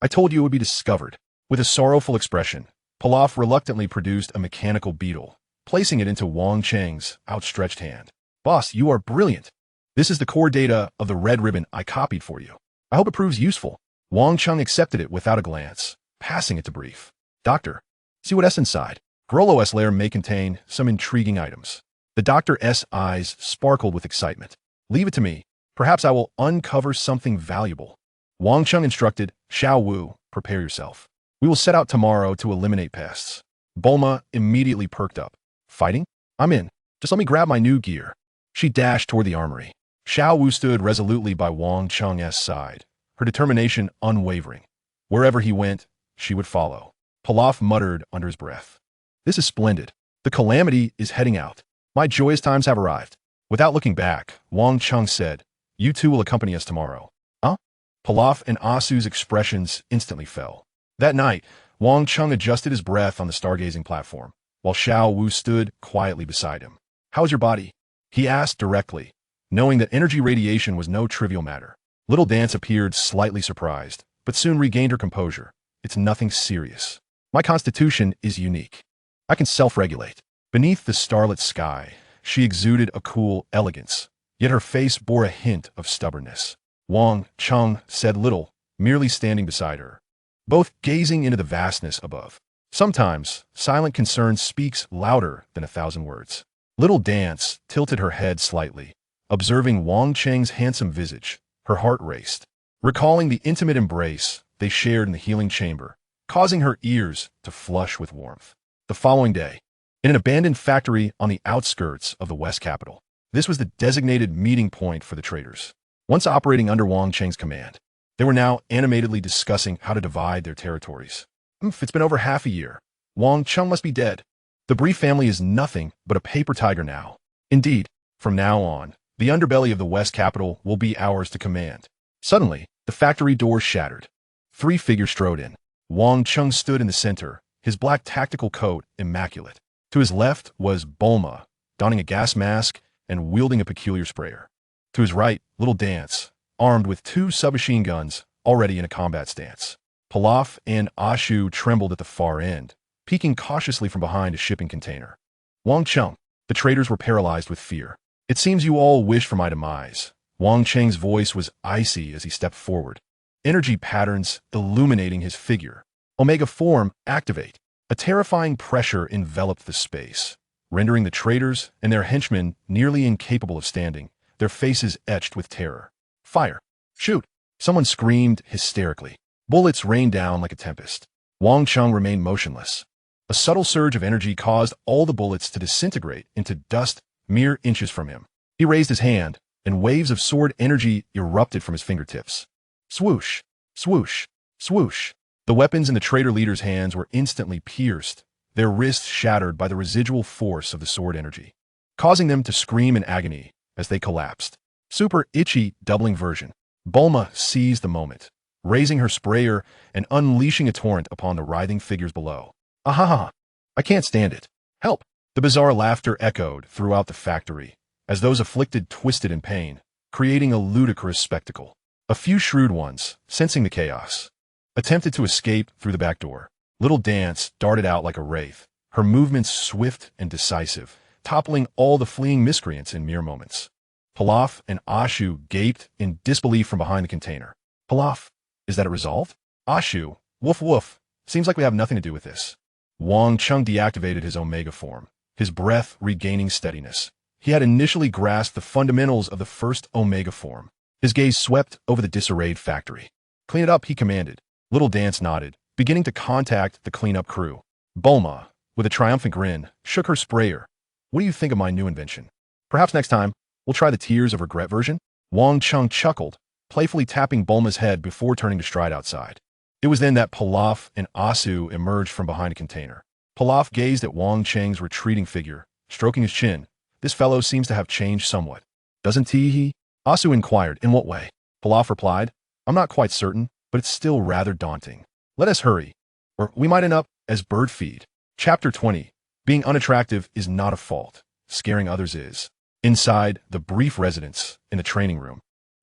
I told you it would be discovered. With a sorrowful expression, Pilaf reluctantly produced a mechanical beetle, placing it into Wang Cheng's outstretched hand. Boss, you are brilliant. This is the core data of the red ribbon I copied for you. I hope it proves useful. Wang Cheng accepted it without a glance, passing it to Brief. Doctor, see what's inside. Grollo's lair may contain some intriguing items. The doctor's eyes sparkled with excitement. Leave it to me. Perhaps I will uncover something valuable. Wang Cheng instructed, Xiao Wu, prepare yourself. We will set out tomorrow to eliminate pests. Bulma immediately perked up. Fighting? I'm in. Just let me grab my new gear. She dashed toward the armory. Xiao Wu stood resolutely by Wang Cheng's side, her determination unwavering. Wherever he went, she would follow. Pilaf muttered under his breath. This is splendid. The calamity is heading out. My joyous times have arrived. Without looking back, Wang Cheng said, You two will accompany us tomorrow. Huh? Pilaf and Asu's expressions instantly fell. That night, Wang Cheng adjusted his breath on the stargazing platform, while Xiao Wu stood quietly beside him. How's your body? He asked directly, knowing that energy radiation was no trivial matter. Little Dance appeared slightly surprised, but soon regained her composure. It's nothing serious. My constitution is unique. I can self-regulate. Beneath the starlit sky, she exuded a cool elegance, yet her face bore a hint of stubbornness. Wang Cheng said little, merely standing beside her, both gazing into the vastness above. Sometimes, silent concern speaks louder than 1,000 words. Little Dance tilted her head slightly, observing Wang Cheng's handsome visage. Her heart raced, recalling the intimate embrace they shared in the healing chamber, causing her ears to flush with warmth. The following day, in an abandoned factory on the outskirts of the West Capital, this was the designated meeting point for the traders. Once operating under Wang Cheng's command, they were now animatedly discussing how to divide their territories. It's been over half a year. Wang Cheng must be dead. The Brief family is nothing but a paper tiger now. Indeed, from now on, the underbelly of the West Capital will be ours to command. Suddenly, the factory doors shattered. 3 figures strode in. Wang Cheng stood in the center, his black tactical coat immaculate. To his left was Bulma, donning a gas mask and wielding a peculiar sprayer. To his right, Little Dance, armed with 2 submachine guns, already in a combat stance. Pilaf and Ashu trembled at the far end, peeking cautiously from behind a shipping container. Wang Cheng, the traders were paralyzed with fear. It seems you all wish for my demise. Wang Cheng's voice was icy as he stepped forward, energy patterns illuminating his figure. Omega form, activate. A terrifying pressure enveloped the space, rendering the traders and their henchmen nearly incapable of standing, their faces etched with terror. Fire! Shoot! Someone screamed hysterically. Bullets rained down like a tempest. Wang Cheng remained motionless. A subtle surge of energy caused all the bullets to disintegrate into dust mere inches from him. He raised his hand, and waves of sword energy erupted from his fingertips. Swoosh! Swoosh! Swoosh! The weapons in the trader leader's hands were instantly pierced, their wrists shattered by the residual force of the sword energy, causing them to scream in agony as they collapsed. Super itchy doubling version. Bulma seized the moment, raising her sprayer and unleashing a torrent upon the writhing figures below. Ahaha! I can't stand it. Help! The bizarre laughter echoed throughout the factory, as those afflicted twisted in pain, creating a ludicrous spectacle. A few shrewd ones, sensing the chaos, attempted to escape through the back door. Little Dance darted out like a wraith, her movements swift and decisive, toppling all the fleeing miscreants in mere moments. Pilaf and Ashu gaped in disbelief from behind the container. Pilaf, is that a resolved? Ashu, woof woof, seems like we have nothing to do with this. Wang Cheng deactivated his Omega form, his breath regaining steadiness. He had initially grasped the fundamentals of the first Omega form. His gaze swept over the disarrayed factory. Clean it up, he commanded. Little Dance nodded, beginning to contact the cleanup crew. Bulma, with a triumphant grin, shook her sprayer. What do you think of my new invention? Perhaps next time, we'll try the Tears of Regret version? Wang Cheng chuckled, playfully tapping Bulma's head before turning to stride outside. It was then that Pilaf and Asu emerged from behind a container. Pilaf gazed at Wang Cheng's retreating figure, stroking his chin. This fellow seems to have changed somewhat. Doesn't he? Asu inquired, in what way? Pilaf replied, I'm not quite certain, but it's still rather daunting. Let us hurry, or we might end up as bird feed. Chapter 20. Being unattractive is not a fault. Scaring others is. Inside the Brief residence, in the training room,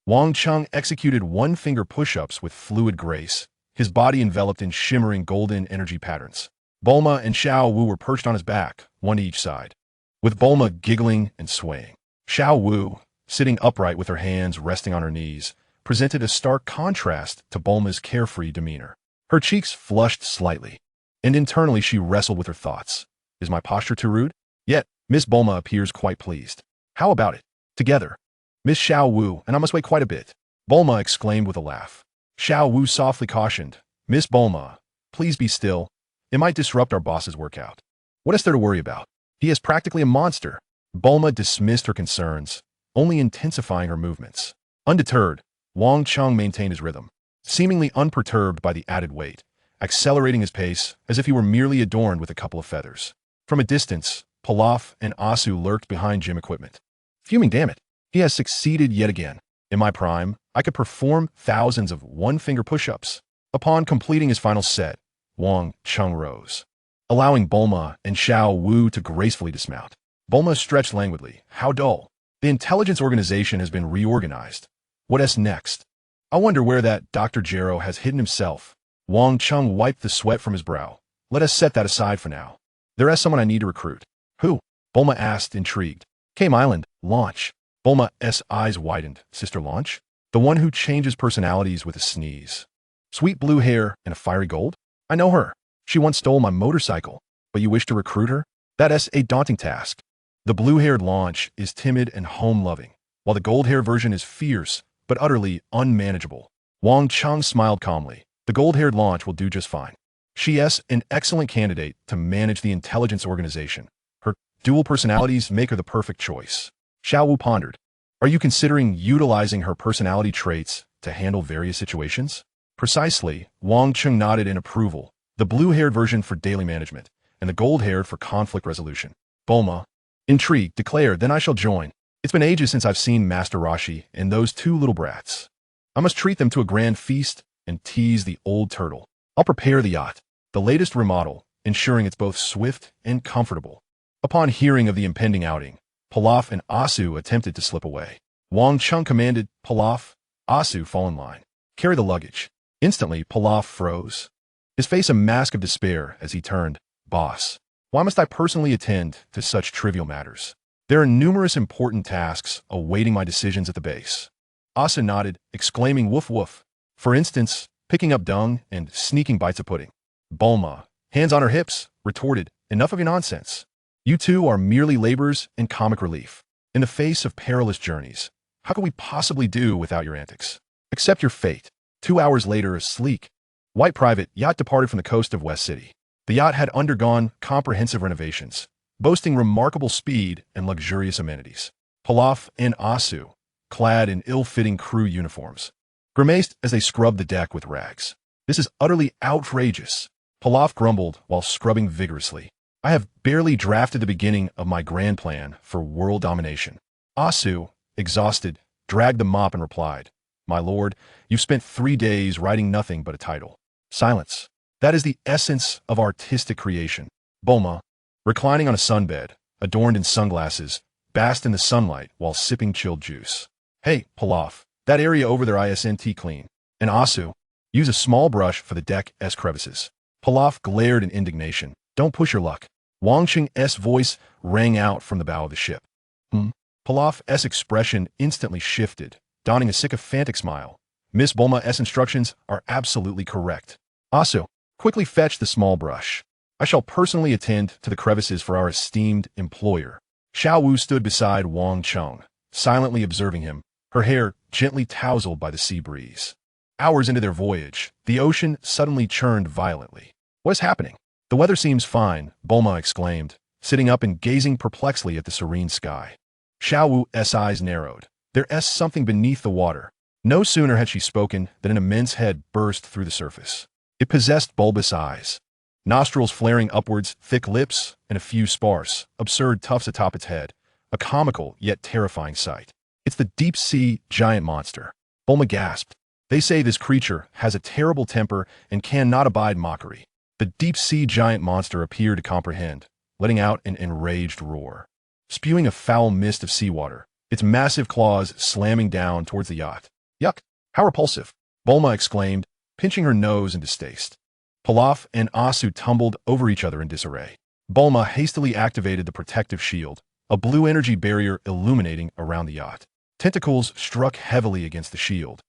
Wang Cheng executed one-finger push-ups with fluid grace, his body enveloped in shimmering golden energy patterns. Bulma and Xiao Wu were perched on his back, one to each side, with Bulma giggling and swaying. Xiao Wu, sitting upright with her hands resting on her knees, presented a stark contrast to Bulma's carefree demeanor. Her cheeks flushed slightly, and internally she wrestled with her thoughts. Is my posture too rude? Yet, Miss Bulma appears quite pleased. How about it? Together. Miss Xiao Wu, and I must wait quite a bit. Bulma exclaimed with a laugh. Xiao Wu softly cautioned, Miss Bulma, please be still. It might disrupt our boss's workout. What is there to worry about? He is practically a monster. Bulma dismissed her concerns, only intensifying her movements. Undeterred, Wang Cheng maintained his rhythm, seemingly unperturbed by the added weight, accelerating his pace as if he were merely adorned with a couple of feathers. From a distance, Pilaf and Asu lurked behind gym equipment. Fuming, damn it, he has succeeded yet again. In my prime, I could perform thousands of one-finger push-ups. Upon completing his final set, Wang Cheng rose, allowing Bulma and Xiao Wu to gracefully dismount. Bulma stretched languidly. How dull. The intelligence organization has been reorganized. What next? I wonder where that Dr. Gero has hidden himself. Wang Cheng wiped the sweat from his brow. Let us set that aside for now. There is someone I need to recruit. Who? Bulma asked, intrigued. Came Island, Launch. Bulma's eyes widened. Sister Launch? The one who changes personalities with a sneeze. Sweet blue hair and a fiery gold? I know her. She once stole my motorcycle. But you wish to recruit her? That is a daunting task. The blue-haired Launch is timid and home-loving, while the gold-haired version is fierce, but utterly unmanageable. Wang Cheng smiled calmly. The gold-haired Launch will do just fine. She is an excellent candidate to manage the intelligence organization. Her dual personalities make her the perfect choice. Xiao Wu pondered. Are you considering utilizing her personality traits to handle various situations? Precisely, Wang Cheng nodded in approval. The blue-haired version for daily management, and the gold-haired for conflict resolution. Bulma, intrigued, declared, then I shall join. It's been ages since I've seen Master Roshi and those two little brats. I must treat them to a grand feast and tease the old turtle. I'll prepare the yacht, the latest remodel, ensuring it's both swift and comfortable. Upon hearing of the impending outing, Pilaf and Asu attempted to slip away. Wang Cheng commanded, Pilaf, Asu, fall in line. Carry the luggage. Instantly, Pilaf froze, his face a mask of despair as he turned, Boss, why must I personally attend to such trivial matters? There are numerous important tasks awaiting my decisions at the base. Asa nodded, exclaiming woof woof. For instance, picking up dung and sneaking bites of pudding. Bulma, hands on her hips, retorted, enough of your nonsense. You two are merely laborers and comic relief. In the face of perilous journeys, how could we possibly do without your antics? Accept your fate. 2 hours later, a sleek, white private yacht departed from the coast of West City. The yacht had undergone comprehensive renovations, boasting remarkable speed and luxurious amenities. Pilaf and Asu, clad in ill-fitting crew uniforms, grimaced as they scrubbed the deck with rags. This is utterly outrageous. Pilaf grumbled while scrubbing vigorously. I have barely drafted the beginning of my grand plan for world domination. Asu, exhausted, dragged the mop and replied, My lord, you've spent 3 days writing nothing but a title. Silence. That is the essence of artistic creation. Bulma, reclining on a sunbed, adorned in sunglasses, basked in the sunlight while sipping chilled juice. Hey, Pilaf, that area over there isn't clean. And Asu, use a small brush for the deck's crevices. Pilaf glared in indignation. Don't push your luck. Wang Cheng's voice rang out from the bow of the ship. Pilaf's expression instantly shifted, donning a sycophantic smile. Miss Bulma's instructions are absolutely correct. Asu, quickly fetch the small brush. I shall personally attend to the crevices for our esteemed employer. Xiao Wu stood beside Wang Cheng, silently observing him, her hair gently tousled by the sea breeze. Hours into their voyage, the ocean suddenly churned violently. What is happening? The weather seems fine, Bulma exclaimed, sitting up and gazing perplexly at the serene sky. Xiao Wu's eyes narrowed. There's something beneath the water. No sooner had she spoken than an immense head burst through the surface. It possessed bulbous eyes, nostrils flaring upwards, thick lips, and a few sparse, absurd tufts atop its head, a comical yet terrifying sight. It's the deep-sea giant monster. Bulma gasped. They say this creature has a terrible temper and cannot abide mockery. The deep-sea giant monster appeared to comprehend, letting out an enraged roar, spewing a foul mist of seawater, its massive claws slamming down towards the yacht. Yuck! How repulsive! Bulma exclaimed, pinching her nose in distaste. Pilaf and Asu tumbled over each other in disarray. Bulma hastily activated the protective shield, a blue energy barrier illuminating around the yacht. Tentacles struck heavily against the shield,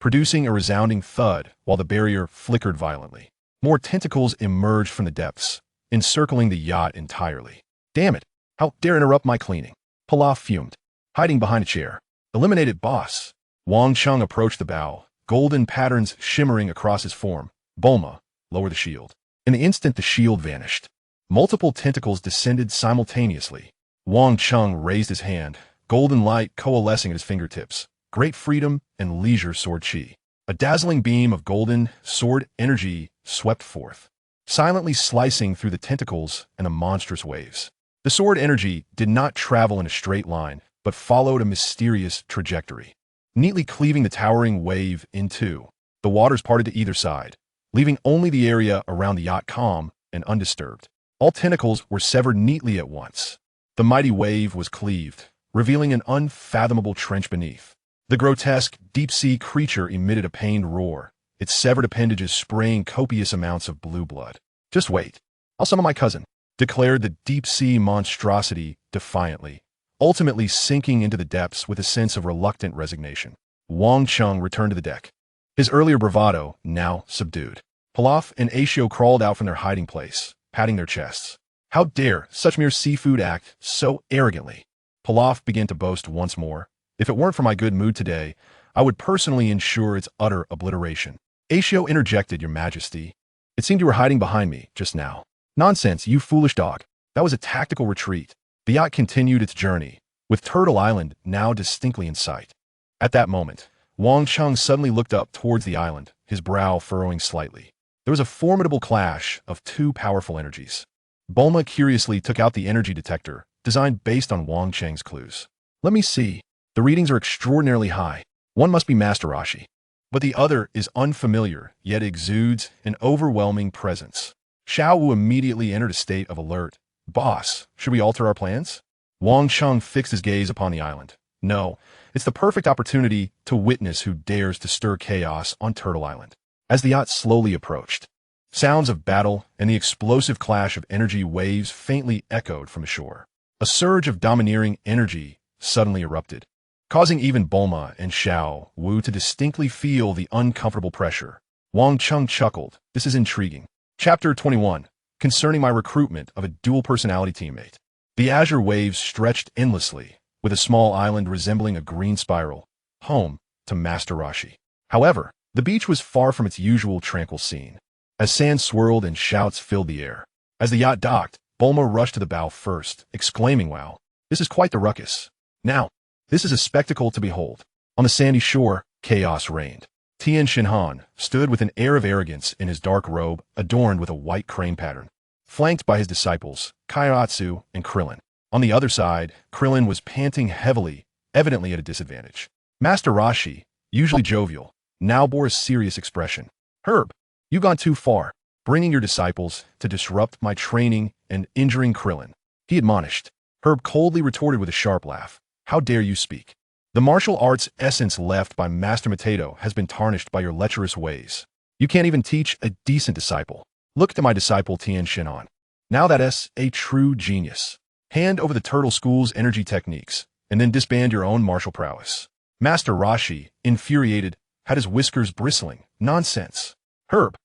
producing a resounding thud while the barrier flickered violently. More tentacles emerged from the depths, encircling the yacht entirely. Damn it! How dare interrupt my cleaning? Pilaf fumed, hiding behind a chair. Eliminated boss. Wang Cheng approached the bow, golden patterns shimmering across his form. Bulma, lower the shield. In the instant the shield vanished, multiple tentacles descended simultaneously. Wang Cheng raised his hand, golden light coalescing at his fingertips. Great freedom and leisure sword chi. A dazzling beam of golden sword energy swept forth, silently slicing through the tentacles and the monstrous waves. The sword energy did not travel in a straight line, but followed a mysterious trajectory, neatly cleaving the towering wave in two. The waters parted to either side, leaving only the area around the yacht calm and undisturbed. All tentacles were severed neatly at once. The mighty wave was cleaved, revealing an unfathomable trench beneath. The grotesque, deep-sea creature emitted a pained roar, its severed appendages spraying copious amounts of blue blood. "Just wait. I'll summon my cousin," declared the deep-sea monstrosity defiantly, ultimately sinking into the depths with a sense of reluctant resignation. Wang Cheng returned to the deck, his earlier bravado now subdued. Pilaf and Aishio crawled out from their hiding place, patting their chests. How dare such mere seafood act so arrogantly? Pilaf began to boast once more. If it weren't for my good mood today, I would personally ensure its utter obliteration. Aishio interjected, Your Majesty. It seemed you were hiding behind me just now. Nonsense, you foolish dog. That was a tactical retreat. The yacht continued its journey, with Turtle Island now distinctly in sight. At that moment, Wang Cheng suddenly looked up towards the island, his brow furrowing slightly. There was a formidable clash of two powerful energies. Bulma curiously took out the energy detector, designed based on Wang Cheng's clues. Let me see. The readings are extraordinarily high. One must be Master Roshi, but the other is unfamiliar, yet exudes an overwhelming presence. Xiao Wu immediately entered a state of alert. Boss, should we alter our plans? Wang Cheng fixed his gaze upon the island. No, it's the perfect opportunity to witness who dares to stir chaos on Turtle Island. As the yacht slowly approached, sounds of battle and the explosive clash of energy waves faintly echoed from the shore. A surge of domineering energy suddenly erupted, causing even Bulma and Xiao Wu to distinctly feel the uncomfortable pressure. Wang Cheng chuckled. This is intriguing. Chapter 21. Concerning my recruitment of a dual-personality teammate. The azure waves stretched endlessly, with a small island resembling a green spiral, home to Master Roshi. However, the beach was far from its usual tranquil scene, as sand swirled and shouts filled the air. As the yacht docked, Bulma rushed to the bow first, exclaiming, Wow, this is quite the ruckus. Now, this is a spectacle to behold. On the sandy shore, chaos reigned. Tien Shinhan stood with an air of arrogance in his dark robe adorned with a white crane pattern, flanked by his disciples, Kairatsu and Krillin. On the other side, Krillin was panting heavily, evidently at a disadvantage. Master Roshi, usually jovial, now bore a serious expression. Herb, you've gone too far, bringing your disciples to disrupt my training and injuring Krillin, he admonished. Herb coldly retorted with a sharp laugh. How dare you speak? The martial arts essence left by Master Mateto has been tarnished by your lecherous ways. You can't even teach a decent disciple. Look to my disciple Tien Shinhan. Now that's a true genius. Hand over the Turtle School's energy techniques, and then disband your own martial prowess. Master Roshi, infuriated, had his whiskers bristling. Nonsense. Herb,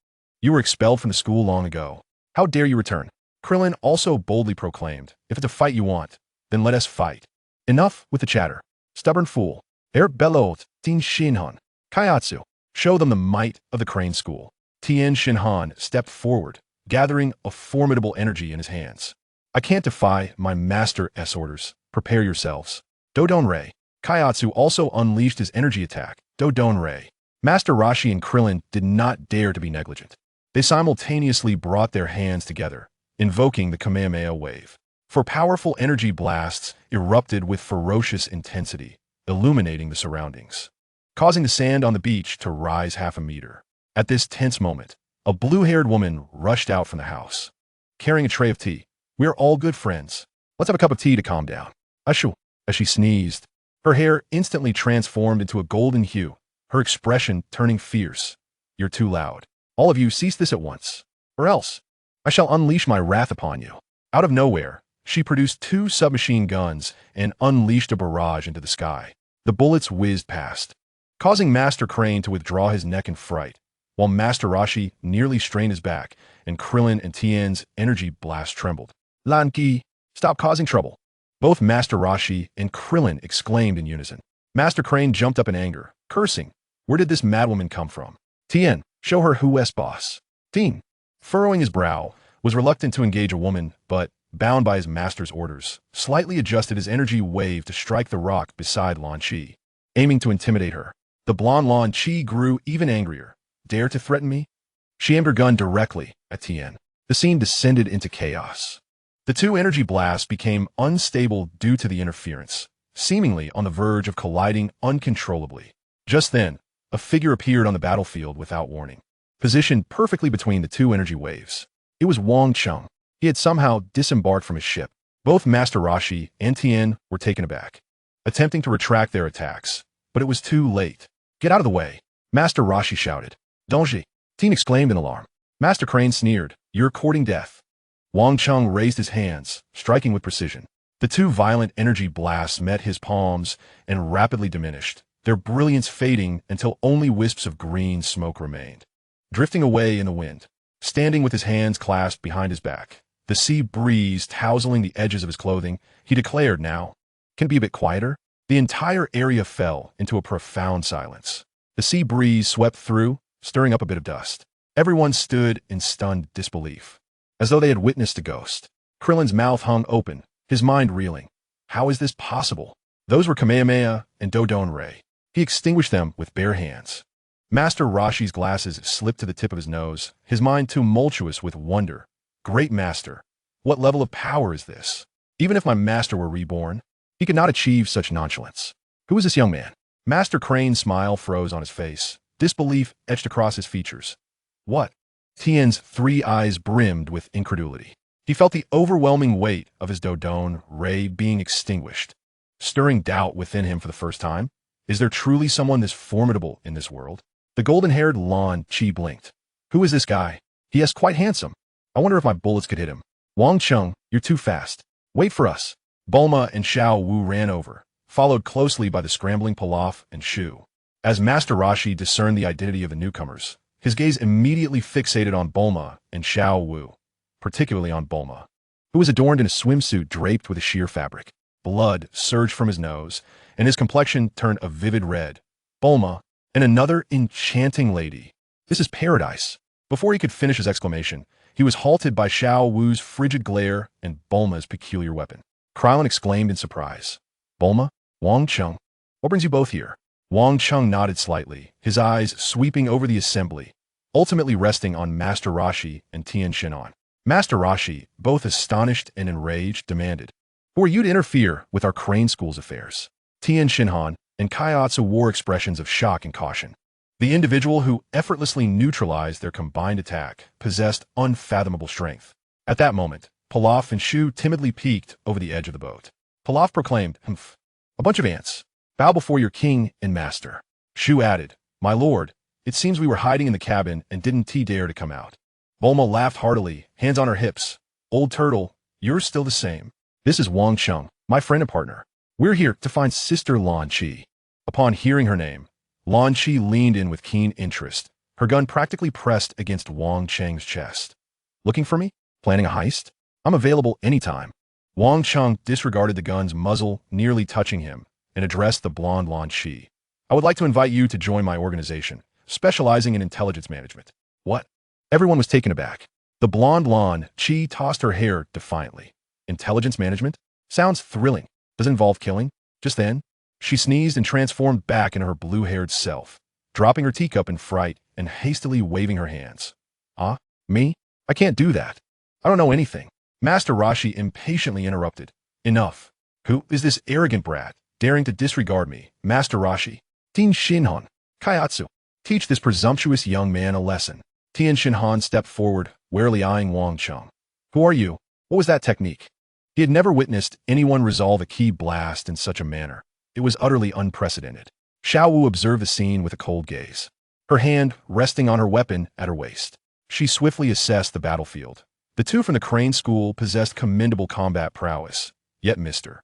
you were expelled from the school long ago. How dare you return? Krillin also boldly proclaimed, If it's a fight you want, then let us fight. Enough with the chatter. Stubborn fool. Herb bellowed, Tien Shinhan. Kaiatsu, show them the might of the Crane School. Tien Shinhan stepped forward, gathering a formidable energy in his hands. I can't defy my master's orders. Prepare yourselves. Dodon Ray. Kaiatsu also unleashed his energy attack. Dodon Ray. Master Roshi and Krillin did not dare to be negligent. They simultaneously brought their hands together, invoking the Kamehameha wave. For powerful energy blasts erupted with ferocious intensity, illuminating the surroundings, causing the sand on the beach to rise half a meter. At this tense moment, a blue-haired woman rushed out from the house, carrying a tray of tea. We're all good friends. Let's have a cup of tea to calm down. Ashu. As she sneezed, her hair instantly transformed into a golden hue, her expression turning fierce. You're too loud. All of you cease this at once, or else I shall unleash my wrath upon you. Out of nowhere, she produced 2 submachine guns and unleashed a barrage into the sky. The bullets whizzed past, causing Master Crane to withdraw his neck in fright, while Master Roshi nearly strained his back, and Krillin and Tien's energy blast trembled. Lan Ki, stop causing trouble. Both Master Roshi and Krillin exclaimed in unison. Master Crane jumped up in anger, cursing. Where did this madwoman come from? Tien, show her who's boss. Tien, furrowing his brow, was reluctant to engage a woman, but, bound by his master's orders, slightly adjusted his energy wave to strike the rock beside Lan Chi, aiming to intimidate her. The blonde Lan Chi grew even angrier. Dare to threaten me? She aimed her gun directly at Tien. The scene descended into chaos. The two energy blasts became unstable due to the interference, seemingly on the verge of colliding uncontrollably. Just then, a figure appeared on the battlefield without warning, positioned perfectly between the two energy waves. It was Wang Cheng. He had somehow disembarked from his ship. Both Master Roshi and Tien were taken aback, attempting to retract their attacks, but it was too late. Get out of the way, Master Roshi shouted. Donji, Tien exclaimed in alarm. Master Crane sneered, you're courting death. Wang Cheng raised his hands, striking with precision. The two violent energy blasts met his palms and rapidly diminished, their brilliance fading until only wisps of green smoke remained. Drifting away in the wind, standing with his hands clasped behind his back, the sea breeze tousling the edges of his clothing, he declared, now, can it be a bit quieter? The entire area fell into a profound silence. The sea breeze swept through, stirring up a bit of dust. Everyone stood in stunned disbelief, as though they had witnessed a ghost. Krillin's mouth hung open, his mind reeling. How is this possible? Those were Kamehameha and Dodon Ray. He extinguished them with bare hands. Master Roshi's glasses slipped to the tip of his nose, his mind tumultuous with wonder. Great Master, what level of power is this? Even if my master were reborn, he could not achieve such nonchalance. Who is this young man? Master Crane's smile froze on his face. Disbelief etched across his features. What? Tien's 3 eyes brimmed with incredulity. He felt the overwhelming weight of his Dodon Ray being extinguished, stirring doubt within him for the first time. Is there truly someone this formidable in this world? The golden-haired Lan Chi blinked. Who is this guy? He is quite handsome. I wonder if my bullets could hit him. Wang Cheng, you're too fast. Wait for us. Bulma and Xiao Wu ran over, followed closely by the scrambling Pilaf and Shu. As Master Roshi discerned the identity of the newcomers, his gaze immediately fixated on Bulma and Xiao Wu, particularly on Bulma, who was adorned in a swimsuit draped with a sheer fabric. Blood surged from his nose, and his complexion turned a vivid red. Bulma, and another enchanting lady. This is paradise. Before he could finish his exclamation, he was halted by Xiao Wu's frigid glare and Bulma's peculiar weapon. Krillin exclaimed in surprise. Bulma, Wang Cheng, what brings you both here? Wang Cheng nodded slightly, his eyes sweeping over the assembly, ultimately resting on Master Roshi and Tien Shinhan. Master Roshi, both astonished and enraged, demanded, who are you to interfere with our Crane School's affairs? Tien Shinhan and Kaiatsu wore expressions of shock and caution. The individual who effortlessly neutralized their combined attack possessed unfathomable strength. At that moment, Pilaf and Shu timidly peeked over the edge of the boat. Pilaf proclaimed, Humph, a bunch of ants. Bow before your king and master. Shu added, my lord, it seems we were hiding in the cabin and didn't dare to come out. Bulma laughed heartily, hands on her hips. Old turtle, you're still the same. This is Wang Cheng, my friend and partner. We're here to find Sister Lan Chi. Upon hearing her name, Lan Chi leaned in with keen interest, her gun practically pressed against Wang Cheng's chest. Looking for me? Planning a heist? I'm available anytime. Wang Cheng disregarded the gun's muzzle, nearly touching him, and addressed the blonde Lan Chi. I would like to invite you to join my organization, specializing in intelligence management. What? Everyone was taken aback. The blonde Lan Chi tossed her hair defiantly. Intelligence management? Sounds thrilling. Does it involve killing? Just then, she sneezed and transformed back into her blue-haired self, dropping her teacup in fright and hastily waving her hands. Ah, me? I can't do that. I don't know anything. Master Roshi impatiently interrupted. Enough. Who is this arrogant brat, daring to disregard me? Master Roshi. Tien Shinhan. Kaiatsu. Teach this presumptuous young man a lesson. Tien Shinhan stepped forward, warily eyeing Wang Cheng. Who are you? What was that technique? He had never witnessed anyone resolve a ki blast in such a manner. It was utterly unprecedented. Xiao Wu observed the scene with a cold gaze, her hand resting on her weapon at her waist. She swiftly assessed the battlefield. The two from the Crane School possessed commendable combat prowess, yet Mr.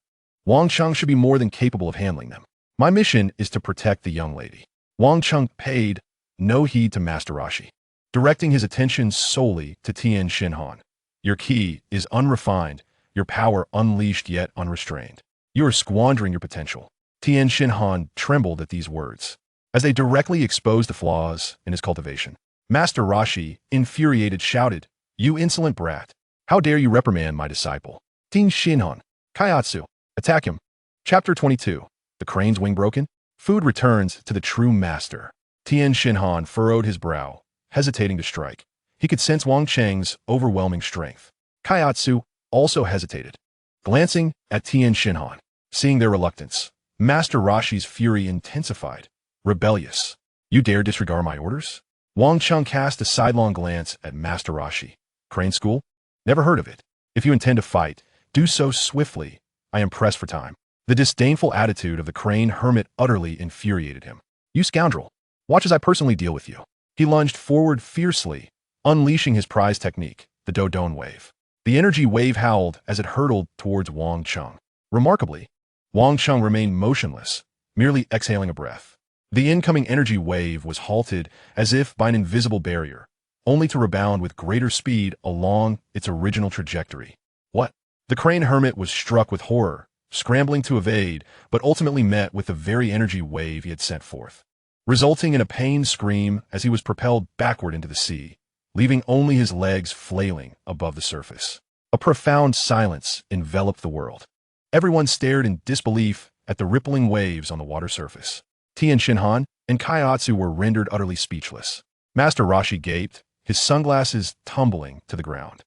Wang Cheng should be more than capable of handling them. My mission is to protect the young lady. Wang Cheng paid no heed to Master Roshi, directing his attention solely to Tien Shinhan. Your ki is unrefined, your power unleashed yet unrestrained. You are squandering your potential. Tien Shinhan trembled at these words, as they directly exposed the flaws in his cultivation. Master Roshi, infuriated, shouted, "You insolent brat! How dare you reprimand my disciple? Tien Shinhan, Kaiatsu, attack him!" Chapter 22. The Crane's Wing Broken? Food returns to the true master. Tien Shinhan furrowed his brow, hesitating to strike. He could sense Wang Cheng's overwhelming strength. Kaiatsu also hesitated, glancing at Tien Shinhan. Seeing their reluctance, Master Roshi's fury intensified. Rebellious. You dare disregard my orders? Wang Cheng cast a sidelong glance at Master Roshi. Crane School? Never heard of it. If you intend to fight, do so swiftly. I am pressed for time. The disdainful attitude of the Crane Hermit utterly infuriated him. You scoundrel! Watch as I personally deal with you. He lunged forward fiercely, unleashing his prized technique, the Dodon Wave. The energy wave howled as it hurtled towards Wang Cheng. Remarkably, Wang Cheng remained motionless, merely exhaling a breath. The incoming energy wave was halted as if by an invisible barrier, only to rebound with greater speed along its original trajectory. What? The Crane Hermit was struck with horror, scrambling to evade, but ultimately met with the very energy wave he had sent forth, resulting in a pained scream as he was propelled backward into the sea, leaving only his legs flailing above the surface. A profound silence enveloped the world. Everyone stared in disbelief at the rippling waves on the water surface. Tien Shinhan and Kaiatsu were rendered utterly speechless. Master Roshi gaped, his sunglasses tumbling to the ground.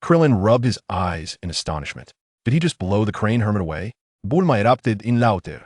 Krillin rubbed his eyes in astonishment. Did he just blow the Crane Hermit away? Bulma erupted in lauter.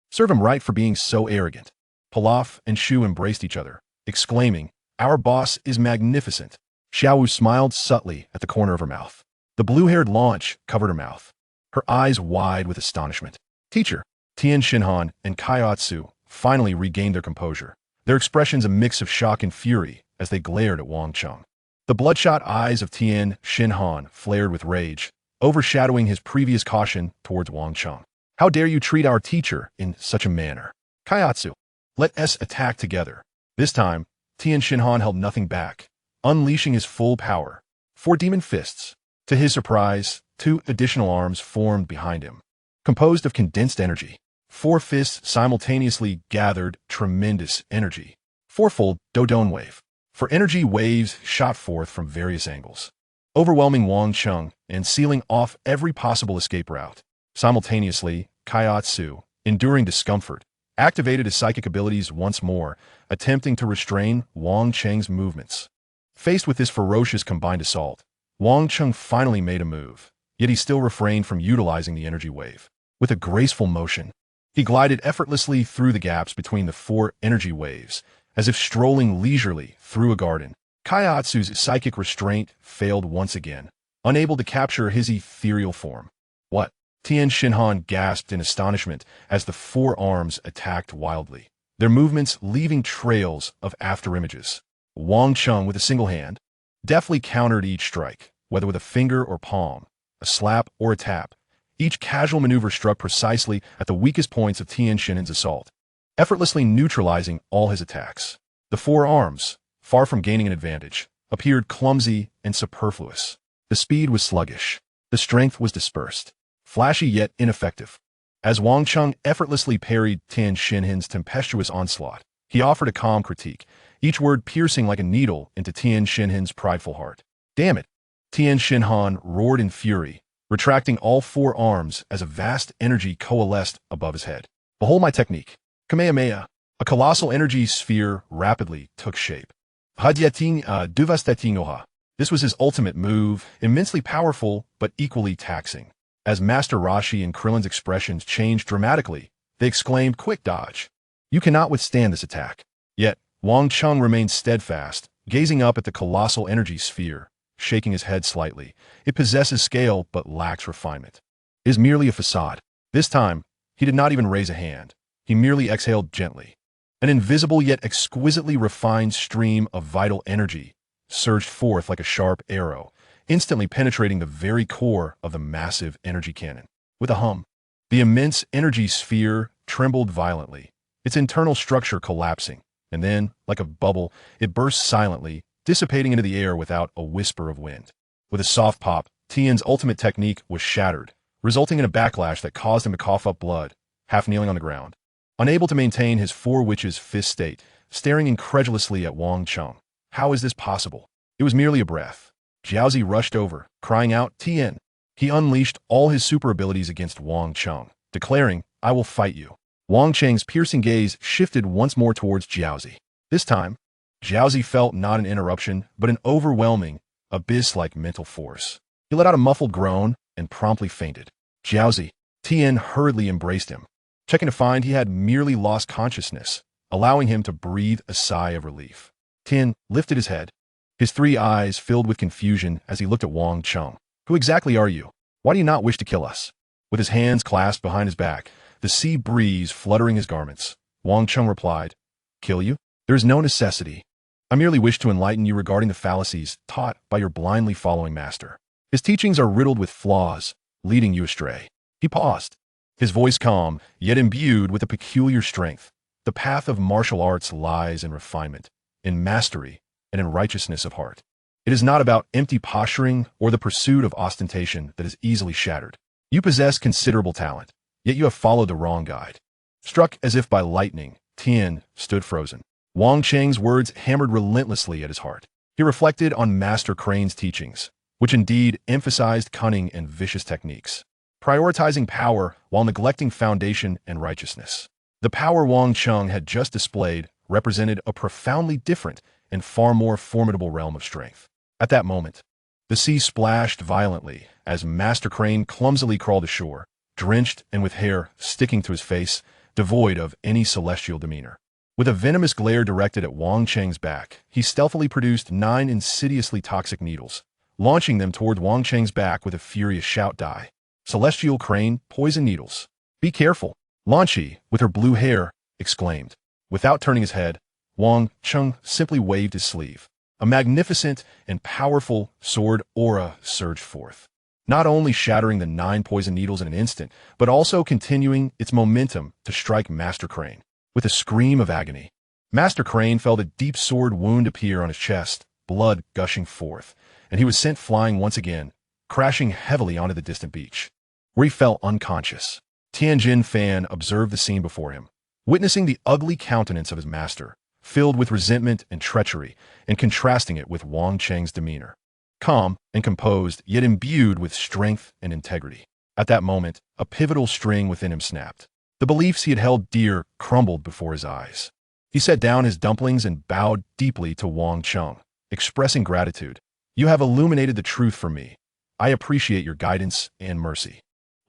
Serve him right for being so arrogant. Pilaf and Shu embraced each other, exclaiming, "Our boss is magnificent." Xiaowu smiled subtly at the corner of her mouth. The blue-haired launch covered her mouth, her eyes wide with astonishment. Teacher, Tien Shinhan and Kaiatsu finally regained their composure, their expressions a mix of shock and fury as they glared at Wang Cheng. The bloodshot eyes of Tien Shinhan flared with rage, overshadowing his previous caution towards Wang Cheng. How dare you treat our teacher in such a manner? Kaiatsu, let us attack together. This time, Tien Shinhan held nothing back, unleashing his full power. 4 demon fists. To his surprise, 2 additional arms formed behind him, composed of condensed energy. 4 fists simultaneously gathered tremendous energy. 4-fold Dodon Wave. For energy waves shot forth from various angles, overwhelming Wang Cheng and sealing off every possible escape route. Simultaneously, Kaiatsu, enduring discomfort, activated his psychic abilities once more, attempting to restrain Wang Cheng's movements. Faced with this ferocious combined assault, Wang Cheng finally made a move, yet he still refrained from utilizing the energy wave. With a graceful motion, he glided effortlessly through the gaps between the 4 energy waves, as if strolling leisurely through a garden. Kaiatsu's psychic restraint failed once again, unable to capture his ethereal form. What? Tien Shinhan gasped in astonishment as the 4 arms attacked wildly, their movements leaving trails of afterimages. Wang Cheng, with a single hand, deftly countered each strike, whether with a finger or palm, a slap or a tap. Each casual maneuver struck precisely at the weakest points of Tien Shinhan's assault, effortlessly neutralizing all his attacks. The 4 arms, far from gaining an advantage, appeared clumsy and superfluous. The speed was sluggish. The strength was dispersed, flashy yet ineffective. As Wang Cheng effortlessly parried Tien Shinhan's tempestuous onslaught, he offered a calm critique, each word piercing like a needle into Tien Shinhan's prideful heart. Damn it! Tien Shinhan roared in fury, retracting all 4 arms as a vast energy coalesced above his head. Behold my technique. Kamehameha. A colossal energy sphere rapidly took shape. Hadyating Duvastatingoha. This was his ultimate move, immensely powerful but equally taxing. As Master Roshi and Krillin's expressions changed dramatically, they exclaimed, "Quick dodge! You cannot withstand this attack." Yet, Wang Cheng remained steadfast, gazing up at the colossal energy sphere, shaking his head slightly. It possesses scale but lacks refinement. It is merely a facade. This time, he did not even raise a hand. He merely exhaled gently. An invisible yet exquisitely refined stream of vital energy surged forth like a sharp arrow, instantly penetrating the very core of the massive energy cannon. With a hum, The immense energy sphere trembled violently, its internal structure collapsing, and then, like a bubble, it burst silently, dissipating into the air without a whisper of wind. With a soft pop, Tien's ultimate technique was shattered, resulting in a backlash that caused him to cough up blood, half kneeling on the ground. Unable to maintain his four witches' fist state, staring incredulously at Wang Cheng. How is this possible? It was merely a breath. Jiaozi rushed over, crying out, Tien. He unleashed all his super abilities against Wang Cheng, declaring, I will fight you. Wang Cheng's piercing gaze shifted once more towards Jiaozi. This time, Jiaozi felt not an interruption, but an overwhelming, abyss-like mental force. He let out a muffled groan and promptly fainted. Jiaozi, Tien hurriedly embraced him, checking to find he had merely lost consciousness, allowing him to breathe a sigh of relief. Tien lifted his head, his three eyes filled with confusion as he looked at Wang Cheng. Who exactly are you? Why do you not wish to kill us? With his hands clasped behind his back, the sea breeze fluttering his garments, Wang Cheng replied, Kill you? There is no necessity. I merely wish to enlighten you regarding the fallacies taught by your blindly following master. His teachings are riddled with flaws, leading you astray. He paused, his voice calm, yet imbued with a peculiar strength. The path of martial arts lies in refinement, in mastery, and in righteousness of heart. It is not about empty posturing or the pursuit of ostentation that is easily shattered. You possess considerable talent, yet you have followed the wrong guide. Struck as if by lightning, Tien stood frozen. Wang Cheng's words hammered relentlessly at his heart. He reflected on Master Crane's teachings, which indeed emphasized cunning and vicious techniques, prioritizing power while neglecting foundation and righteousness. The power Wang Cheng had just displayed represented a profoundly different and far more formidable realm of strength. At that moment, the sea splashed violently as Master Crane clumsily crawled ashore, drenched and with hair sticking to his face, devoid of any celestial demeanor. With a venomous glare directed at Wang Cheng's back, he stealthily produced 9 insidiously toxic needles, launching them toward Wang Cheng's back with a furious shout. Die. Celestial Crane, poison needles. Be careful. Lan Qi, with her blue hair, exclaimed. Without turning his head, Wang Cheng simply waved his sleeve. A magnificent and powerful sword aura surged forth, not only shattering the 9 poison needles in an instant, but also continuing its momentum to strike Master Crane. With a scream of agony, Master Crane felt a deep sword wound appear on his chest, blood gushing forth, and he was sent flying once again, crashing heavily onto the distant beach, where he fell unconscious. Tianjin Fan observed the scene before him, witnessing the ugly countenance of his master, filled with resentment and treachery, and contrasting it with Wang Cheng's demeanor. Calm and composed, yet imbued with strength and integrity. At that moment, a pivotal string within him snapped. The beliefs he had held dear crumbled before his eyes. He set down his dumplings and bowed deeply to Wang Cheng, expressing gratitude. You have illuminated the truth for me. I appreciate your guidance and mercy.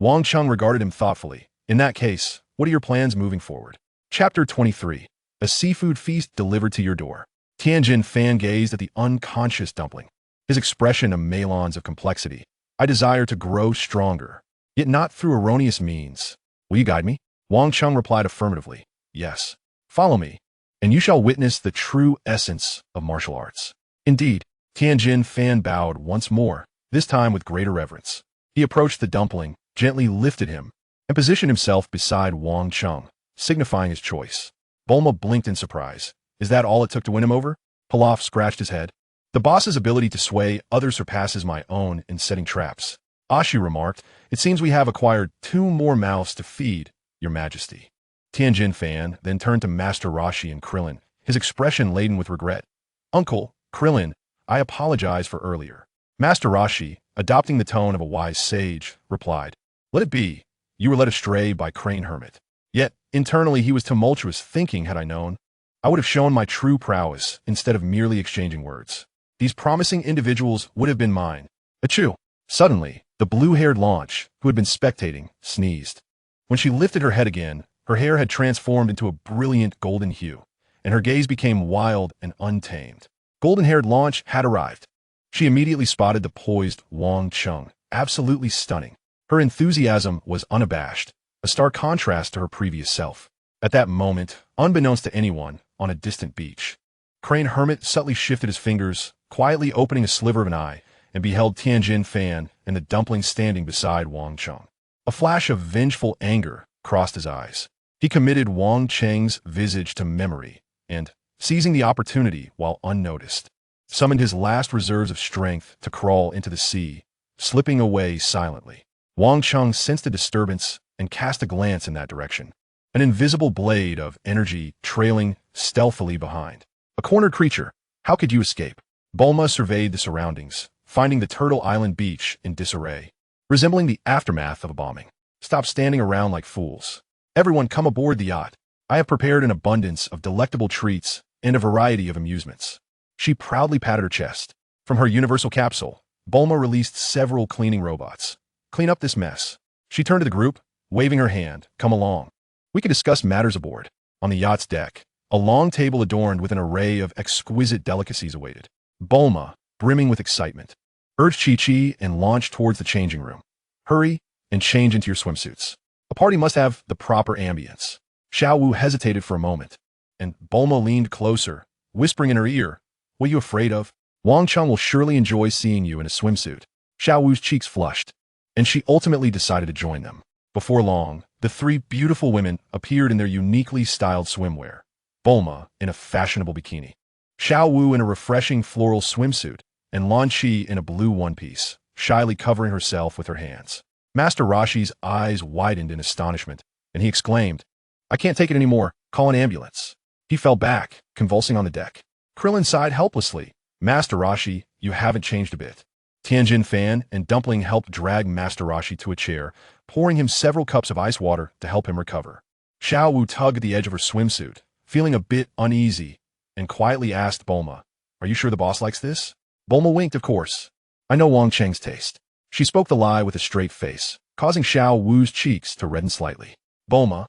Wang Cheng regarded him thoughtfully. In that case, what are your plans moving forward? Chapter 23. A seafood feast delivered to your door. Tianjin Fan gazed at the unconscious dumpling, his expression a melons of complexity. I desire to grow stronger, yet not through erroneous means. Will you guide me? Wang Cheng replied affirmatively. Yes. Follow me, and you shall witness the true essence of martial arts. Indeed, Tianjin Fan bowed once more, this time with greater reverence. He approached the dumpling, gently lifted him, and positioned himself beside Wang Cheng, signifying his choice. Bulma blinked in surprise. Is that all it took to win him over? Pilaf scratched his head. The boss's ability to sway others surpasses my own in setting traps. Ashi remarked, it seems we have acquired 2 more mouths to feed, Your Majesty. Tianjin Fan then turned to Master Roshi and Krillin, his expression laden with regret. Uncle, Krillin, I apologize for earlier. Master Roshi, adopting the tone of a wise sage, replied, Let it be. You were led astray by Crane Hermit. Yet, internally he was tumultuous, thinking, had I known, I would have shown my true prowess instead of merely exchanging words. These promising individuals would have been mine. Achoo! Suddenly, the blue-haired Launch, who had been spectating, sneezed. When she lifted her head again, her hair had transformed into a brilliant golden hue, and her gaze became wild and untamed. Golden-haired Launch had arrived. She immediately spotted the poised Wang Cheng, absolutely stunning. Her enthusiasm was unabashed, a stark contrast to her previous self. At that moment, unbeknownst to anyone, on a distant beach, Crane Hermit subtly shifted his fingers, quietly opening a sliver of an eye, and beheld Tianjin Fan and the dumpling standing beside Wang Cheng. A flash of vengeful anger crossed his eyes. He committed Wang Cheng's visage to memory and, seizing the opportunity while unnoticed, summoned his last reserves of strength to crawl into the sea, slipping away silently. Wang Cheng sensed a disturbance and cast a glance in that direction. An invisible blade of energy trailing stealthily behind. A cornered creature. How could you escape? Bulma surveyed the surroundings, finding the Turtle Island beach in disarray, resembling the aftermath of a bombing. Stop standing around like fools. Everyone come aboard the yacht. I have prepared an abundance of delectable treats and a variety of amusements. She proudly patted her chest. From her universal capsule, Bulma released several cleaning robots. Clean up this mess. She turned to the group, waving her hand. Come along. We can discuss matters aboard. On the yacht's deck, a long table adorned with an array of exquisite delicacies awaited. Bulma, brimming with excitement, urged Chi-Chi and launched towards the changing room. Hurry and change into your swimsuits. A party must have the proper ambience. Xiao Wu hesitated for a moment, and Bulma leaned closer, whispering in her ear, what are you afraid of? Wang Cheng will surely enjoy seeing you in a swimsuit. Xiao Wu's cheeks flushed, and she ultimately decided to join them. Before long, the three beautiful women appeared in their uniquely styled swimwear. Bulma in a fashionable bikini, Xiao Wu in a refreshing floral swimsuit, and Lan Qi in a blue one-piece, shyly covering herself with her hands. Master Roshi's eyes widened in astonishment, and he exclaimed, I can't take it anymore. Call an ambulance. He fell back, convulsing on the deck. Krillin sighed helplessly. Master Roshi, you haven't changed a bit. Tianjin Fan and Dumpling helped drag Master Roshi to a chair, pouring him several cups of ice water to help him recover. Xiao Wu tugged at the edge of her swimsuit, feeling a bit uneasy, and quietly asked Bulma, Are you sure the boss likes this? Bulma winked, of course. I know Wang Cheng's taste. She spoke the lie with a straight face, causing Xiao Wu's cheeks to redden slightly. Bulma,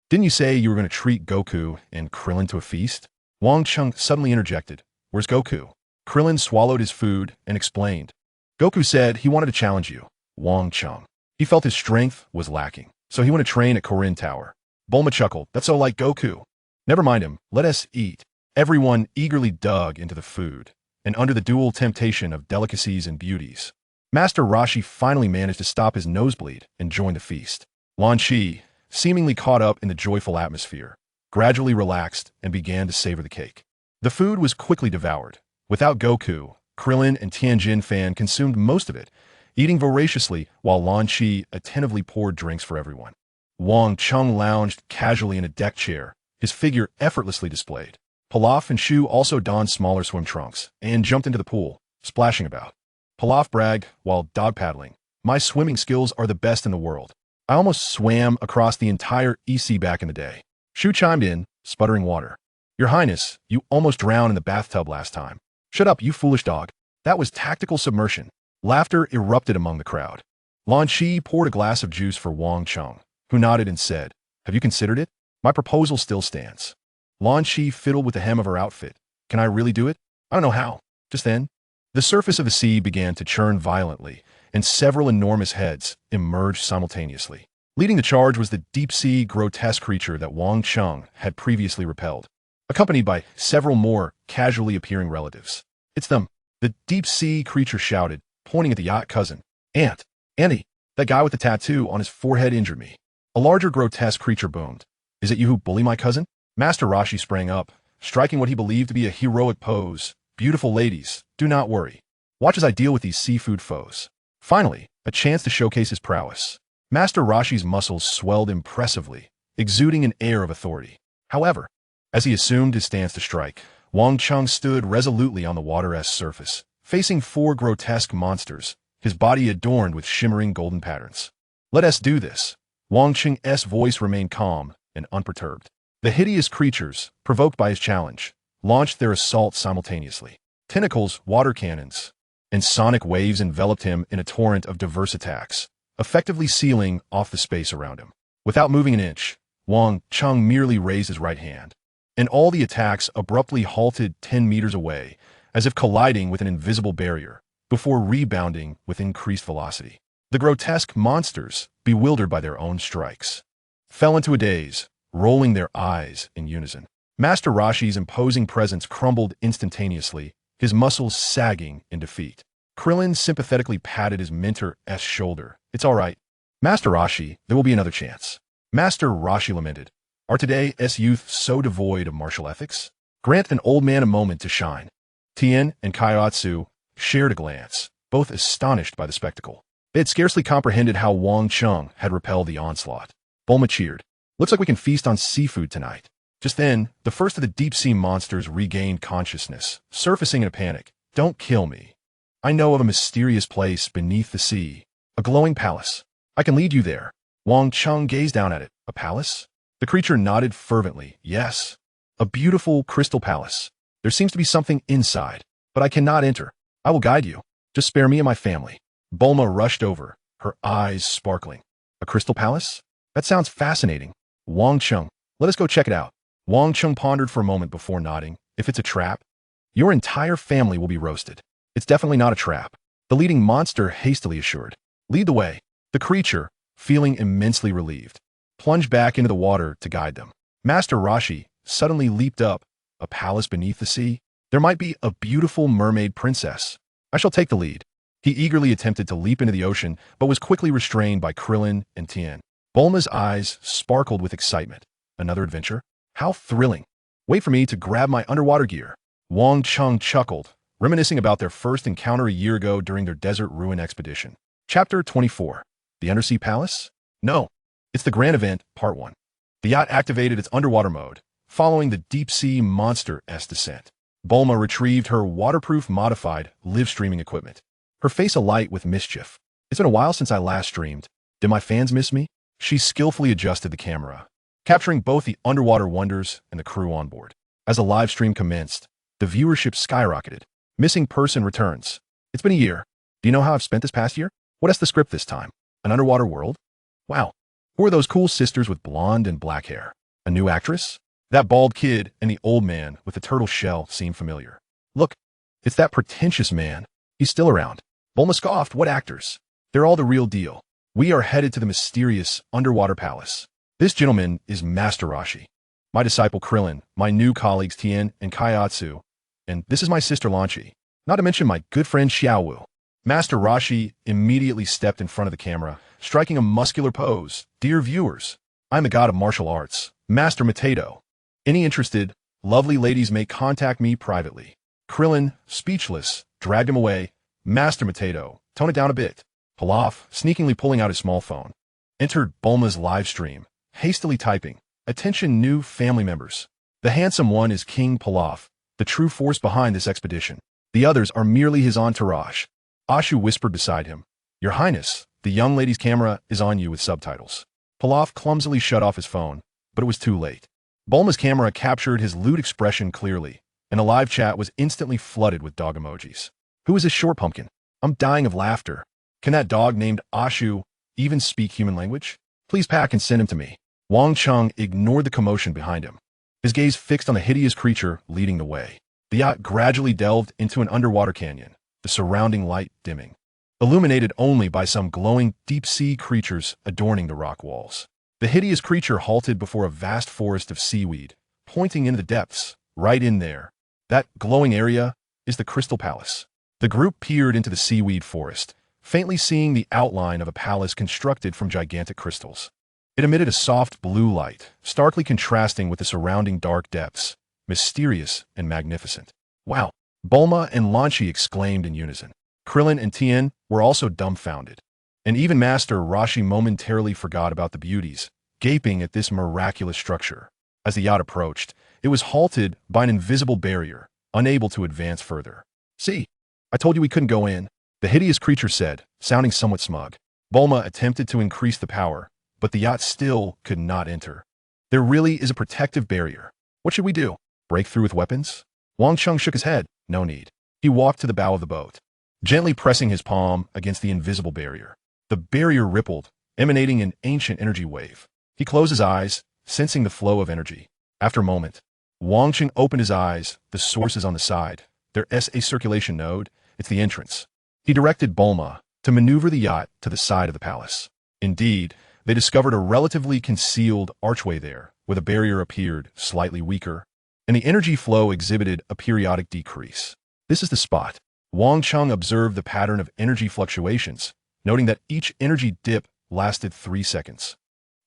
didn't you say you were going to treat Goku and Krillin to a feast? Wang Cheng suddenly interjected. Where's Goku? Krillin swallowed his food and explained. Goku said he wanted to challenge you, Wang Cheng. He felt his strength was lacking, so he went to train at Korin Tower. Bulma chuckled. That's so like Goku. Never mind him. Let us eat. Everyone eagerly dug into the food, and under the dual temptation of delicacies and beauties, Master Roshi finally managed to stop his nosebleed and join the feast. Lan Qi, seemingly caught up in the joyful atmosphere, gradually relaxed and began to savor the cake. The food was quickly devoured. Without Goku, Krillin and Tianjin Fan consumed most of it, eating voraciously while Lan Qi attentively poured drinks for everyone. Wang Cheng lounged casually in a deck chair, his figure effortlessly displayed. Pilaf and Shu also donned smaller swim trunks and jumped into the pool, splashing about. Pilaf bragged while dog paddling, My swimming skills are the best in the world. I almost swam across the entire EC back in the day. Shu chimed in, sputtering water. Your Highness, you almost drowned in the bathtub last time. Shut up, you foolish dog. That was tactical submersion. Laughter erupted among the crowd. Lan Qi poured a glass of juice for Wang Cheng, who nodded and said, Have you considered it? My proposal still stands. Lan Qi fiddled with the hem of her outfit. Can I really do it? I don't know how. Just then, the surface of the sea began to churn violently, and several enormous heads emerged simultaneously. Leading the charge was the deep-sea grotesque creature that Wang Cheng had previously repelled, accompanied by several more casually appearing relatives. It's them, the deep-sea creature shouted, pointing at the yacht cousin. Auntie, that guy with the tattoo on his forehead injured me. A larger grotesque creature boomed. Is it you who bully my cousin? Master Roshi sprang up, striking what he believed to be a heroic pose. Beautiful ladies, do not worry. Watch as I deal with these seafood foes. Finally, a chance to showcase his prowess. Master Roshi's muscles swelled impressively, exuding an air of authority. However, as he assumed his stance to strike, Wang Cheng stood resolutely on the water's surface, facing four grotesque monsters, his body adorned with shimmering golden patterns. Let us do this. Wang Cheng's voice remained calm and unperturbed. The hideous creatures, provoked by his challenge, launched their assault simultaneously. Tentacles, water cannons, and sonic waves enveloped him in a torrent of diverse attacks, effectively sealing off the space around him. Without moving an inch, Wang Cheng merely raised his right hand, and all the attacks abruptly halted 10 meters away, as if colliding with an invisible barrier, before rebounding with increased velocity. The grotesque monsters, bewildered by their own strikes, fell into a daze, rolling their eyes in unison. Master Roshi's imposing presence crumbled instantaneously, his muscles sagging in defeat. Krillin sympathetically patted his mentor's shoulder. It's all right. Master Rashi, there will be another chance. Master Rashi lamented. Are today's youth so devoid of martial ethics? Grant an old man a moment to shine. Tien and Kaiotsu shared a glance, both astonished by the spectacle. They had scarcely comprehended how Wang Cheng had repelled the onslaught. Bulma cheered. Looks like we can feast on seafood tonight. Just then, the first of the deep-sea monsters regained consciousness, surfacing in a panic. Don't kill me. I know of a mysterious place beneath the sea. A glowing palace. I can lead you there. Wang Cheng gazed down at it. A palace? The creature nodded fervently. Yes. A beautiful crystal palace. There seems to be something inside, but I cannot enter. I will guide you. Just spare me and my family. Bulma rushed over, her eyes sparkling. A crystal palace? That sounds fascinating. Wang Cheng, let us go check it out. Wang Cheng pondered for a moment before nodding. If it's a trap, your entire family will be roasted. It's definitely not a trap. The leading monster hastily assured. Lead the way. The creature, feeling immensely relieved, plunged back into the water to guide them. Master Rashi suddenly leaped up. A palace beneath the sea? There might be a beautiful mermaid princess. I shall take the lead. He eagerly attempted to leap into the ocean, but was quickly restrained by Krillin and Tien. Bulma's eyes sparkled with excitement. Another adventure? How thrilling. Wait for me to grab my underwater gear. Wang Cheng chuckled, reminiscing about their first encounter a year ago during their desert ruin expedition. Chapter 24. The Undersea Palace? No, it's the Grand Event, Part 1. The yacht activated its underwater mode, following the deep-sea monster-esque descent. Bulma retrieved her waterproof modified live-streaming equipment, her face alight with mischief. It's been a while since I last streamed. Did my fans miss me? She skillfully adjusted the camera, capturing both the underwater wonders and the crew on board. As the live stream commenced, the viewership skyrocketed. Missing person returns. It's been a year. Do you know how I've spent this past year? What is the script this time? An underwater world? Wow. Who are those cool sisters with blonde and black hair? A new actress? That bald kid and the old man with the turtle shell seem familiar. Look, it's that pretentious man. He's still around. Bulma scoffed. What actors? They're all the real deal. We are headed to the mysterious underwater palace. This gentleman is Master Rashi, my disciple Krillin, my new colleagues Tien and Kaiotsu, and this is my sister Lanchi, not to mention my good friend Xiaowu. Master Rashi immediately stepped in front of the camera, striking a muscular pose. Dear viewers, I'm the god of martial arts, Master Mateto. Any interested, lovely ladies may contact me privately. Krillin, speechless, dragged him away. Master Mateto, tone it down a bit. Pilaf, sneakingly pulling out his small phone, entered Bulma's live stream, hastily typing, attention new family members. The handsome one is King Pilaf, the true force behind this expedition. The others are merely his entourage. Ashu whispered beside him, Your Highness, the young lady's camera is on you with subtitles. Pilaf clumsily shut off his phone, but it was too late. Bulma's camera captured his lewd expression clearly, and the live chat was instantly flooded with dog emojis. Who is this short pumpkin? I'm dying of laughter. Can that dog named Ashu even speak human language? Please pack and send him to me. Wang Cheng ignored the commotion behind him, his gaze fixed on the hideous creature leading the way. The yacht gradually delved into an underwater canyon, the surrounding light dimming, illuminated only by some glowing deep-sea creatures adorning the rock walls. The hideous creature halted before a vast forest of seaweed, pointing into the depths. Right in there, that glowing area, is the Crystal Palace. The group peered into the seaweed forest, faintly seeing the outline of a palace constructed from gigantic crystals. It emitted a soft blue light, starkly contrasting with the surrounding dark depths, mysterious and magnificent. Wow! Bulma and Lanchi exclaimed in unison. Krillin and Tien were also dumbfounded, and even Master Rashi momentarily forgot about the beauties, gaping at this miraculous structure. As the yacht approached, it was halted by an invisible barrier, unable to advance further. See, I told you we couldn't go in, the hideous creature said, sounding somewhat smug. Bulma attempted to increase the power, but the yacht still could not enter. There really is a protective barrier. What should we do? Break through with weapons? Wang Cheng shook his head. No need. He walked to the bow of the boat, gently pressing his palm against the invisible barrier. The barrier rippled, emanating an ancient energy wave. He closed his eyes, sensing the flow of energy. After a moment, Wang Cheng opened his eyes. The source is on the side. There's a circulation node. It's the entrance. He directed Bulma to maneuver the yacht to the side of the palace. Indeed, they discovered a relatively concealed archway there, where the barrier appeared slightly weaker, and the energy flow exhibited a periodic decrease. This is the spot. Wang Cheng observed the pattern of energy fluctuations, noting that each energy dip lasted 3 seconds.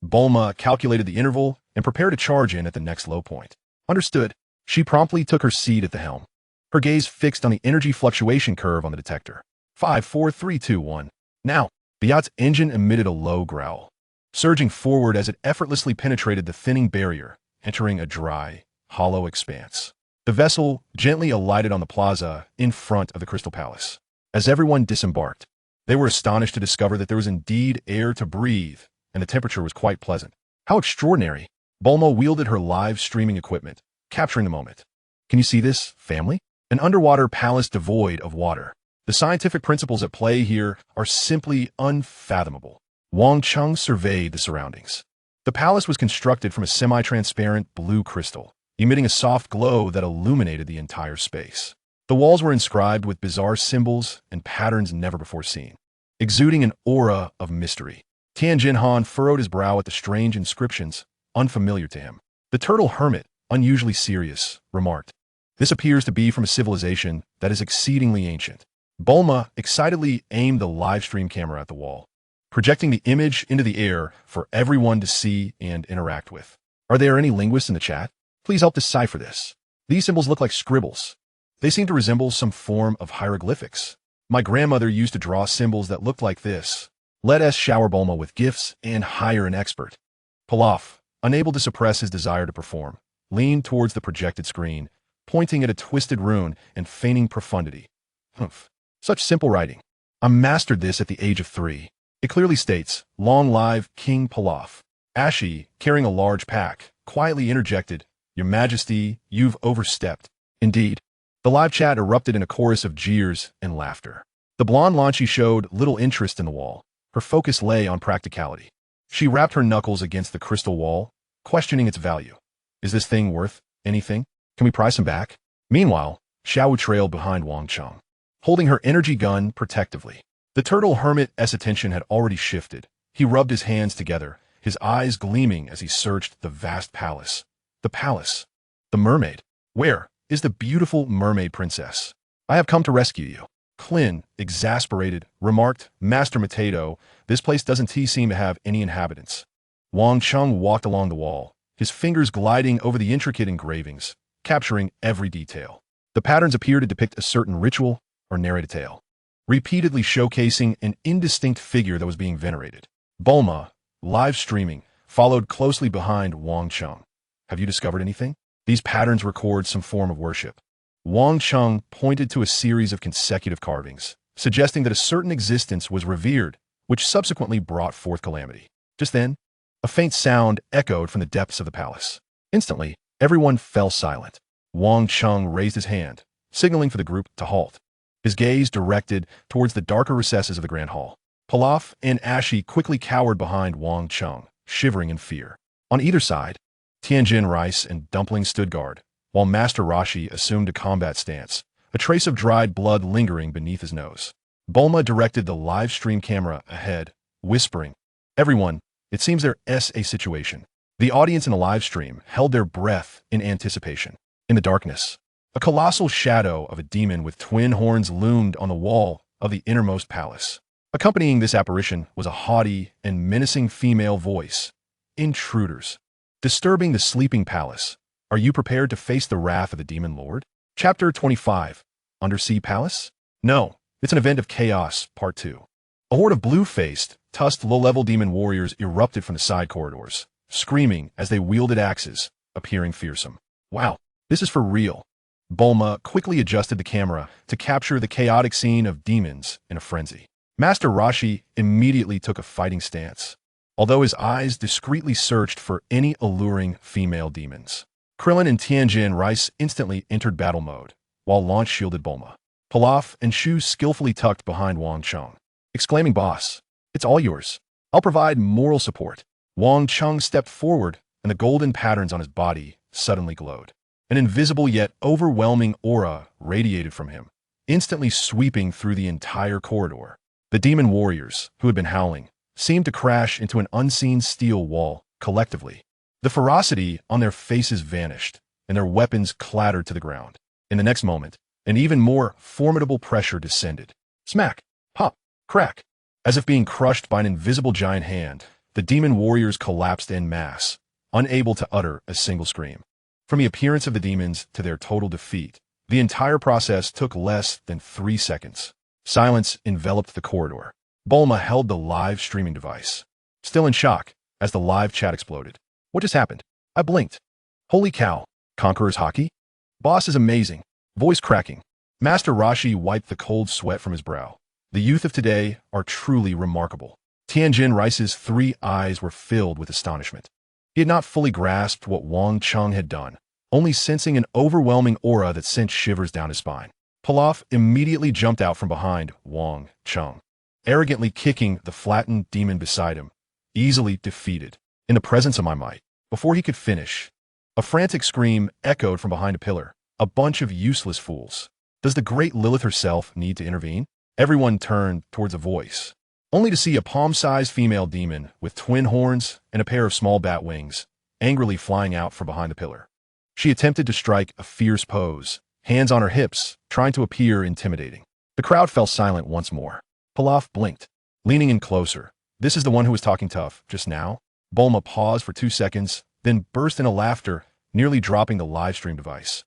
Bulma calculated the interval and prepared to charge in at the next low point. Understood. She promptly took her seat at the helm, her gaze fixed on the energy fluctuation curve on the detector. 5, 4, 3, 2, 1. Now, Byatt's engine emitted a low growl, surging forward as it effortlessly penetrated the thinning barrier, entering a dry, hollow expanse. The vessel gently alighted on the plaza in front of the Crystal Palace. As everyone disembarked, they were astonished to discover that there was indeed air to breathe, and the temperature was quite pleasant. How extraordinary! Bulma wielded her live streaming equipment, capturing the moment. Can you see this, family? An underwater palace devoid of water. The scientific principles at play here are simply unfathomable. Wang Cheng surveyed the surroundings. The palace was constructed from a semi-transparent blue crystal, emitting a soft glow that illuminated the entire space. The walls were inscribed with bizarre symbols and patterns never before seen, exuding an aura of mystery. Tian Jinhan furrowed his brow at the strange inscriptions, unfamiliar to him. The turtle hermit, unusually serious, remarked, "This appears to be from a civilization that is exceedingly ancient." Bulma excitedly aimed the live stream camera at the wall, projecting the image into the air for everyone to see and interact with. Are there any linguists in the chat? Please help decipher this. These symbols look like scribbles. They seem to resemble some form of hieroglyphics. My grandmother used to draw symbols that looked like this. Let us shower Bulma with gifts and hire an expert. Pilaf, unable to suppress his desire to perform, leaned towards the projected screen, pointing at a twisted rune and feigning profundity. Humph. Such simple writing. I mastered this at the age of 3. It clearly states, "Long live King Pilaf." Ashi, carrying a large pack, quietly interjected, "Your Majesty, you've overstepped." Indeed. The live chat erupted in a chorus of jeers and laughter. The blonde Lanchi showed little interest in the wall. Her focus lay on practicality. She rapped her knuckles against the crystal wall, questioning its value. Is this thing worth anything? Can we price him back? Meanwhile, Xiao trailed behind Wang Cheng, holding her energy gun protectively. The turtle hermit's attention had already shifted. He rubbed his hands together, his eyes gleaming as he searched the vast palace. The palace. The mermaid. Where is the beautiful mermaid princess? I have come to rescue you. Klin, exasperated, remarked, "Master Mateto, this place doesn't seem to have any inhabitants." Wang Cheng walked along the wall, his fingers gliding over the intricate engravings, capturing every detail. The patterns appear to depict a certain ritual or narrated tale, repeatedly showcasing an indistinct figure that was being venerated. Bulma, live streaming, followed closely behind Wang Cheng. Have you discovered anything? These patterns record some form of worship. Wang Cheng pointed to a series of consecutive carvings, suggesting that a certain existence was revered, which subsequently brought forth calamity. Just then, a faint sound echoed from the depths of the palace. Instantly, everyone fell silent. Wang Cheng raised his hand, signaling for the group to halt, his gaze directed towards the darker recesses of the Grand Hall. Pilaf and Ashi quickly cowered behind Wang Cheng, shivering in fear. On either side, Tianjin Rice and Dumpling stood guard, while Master Roshi assumed a combat stance, a trace of dried blood lingering beneath his nose. Bulma directed the live stream camera ahead, whispering, "Everyone, it seems there's a situation." The audience in the live stream held their breath in anticipation. In the darkness, a colossal shadow of a demon with twin horns loomed on the wall of the innermost palace. Accompanying this apparition was a haughty and menacing female voice. "Intruders, disturbing the sleeping palace. Are you prepared to face the wrath of the Demon Lord?" Chapter 25. Undersea Palace? No, it's an event of chaos, Part 2. A horde of blue-faced, tusked low-level demon warriors erupted from the side corridors, screaming as they wielded axes, appearing fearsome. Wow, this is for real. Bulma quickly adjusted the camera to capture the chaotic scene of demons in a frenzy. Master Roshi immediately took a fighting stance, although his eyes discreetly searched for any alluring female demons. Krillin and Tianjin Rice instantly entered battle mode, while Launch shielded Bulma. Pilaf and Shu skillfully tucked behind Wang Cheng, exclaiming, "Boss, it's all yours. I'll provide moral support." Wang Cheng stepped forward, and the golden patterns on his body suddenly glowed. An invisible yet overwhelming aura radiated from him, instantly sweeping through the entire corridor. The demon warriors, who had been howling, seemed to crash into an unseen steel wall, collectively. The ferocity on their faces vanished, and their weapons clattered to the ground. In the next moment, an even more formidable pressure descended. Smack! Pop! Crack! As if being crushed by an invisible giant hand, the demon warriors collapsed en masse, unable to utter a single scream. From the appearance of the demons to their total defeat, the entire process took less than 3 seconds. Silence enveloped the corridor. Bulma held the live streaming device, still in shock as the live chat exploded. What just happened? I blinked. Holy cow. Conqueror's Haki? Boss is amazing. Voice cracking. Master Roshi wiped the cold sweat from his brow. The youth of today are truly remarkable. Tianjin Rice's 3 eyes were filled with astonishment. He had not fully grasped what Wang Cheng had done, only sensing an overwhelming aura that sent shivers down his spine. Pilaf immediately jumped out from behind Wang Cheng, arrogantly kicking the flattened demon beside him, easily defeated. In the presence of my might. Before he could finish, a frantic scream echoed from behind a pillar. A bunch of useless fools. Does the great Lilith herself need to intervene? Everyone turned towards a voice, only to see a palm-sized female demon with twin horns and a pair of small bat wings, angrily flying out from behind the pillar. She attempted to strike a fierce pose, hands on her hips, trying to appear intimidating. The crowd fell silent once more. Pilaf blinked, leaning in closer. This is the one who was talking tough just now? Bulma paused for 2 seconds, then burst into laughter, nearly dropping the live stream device.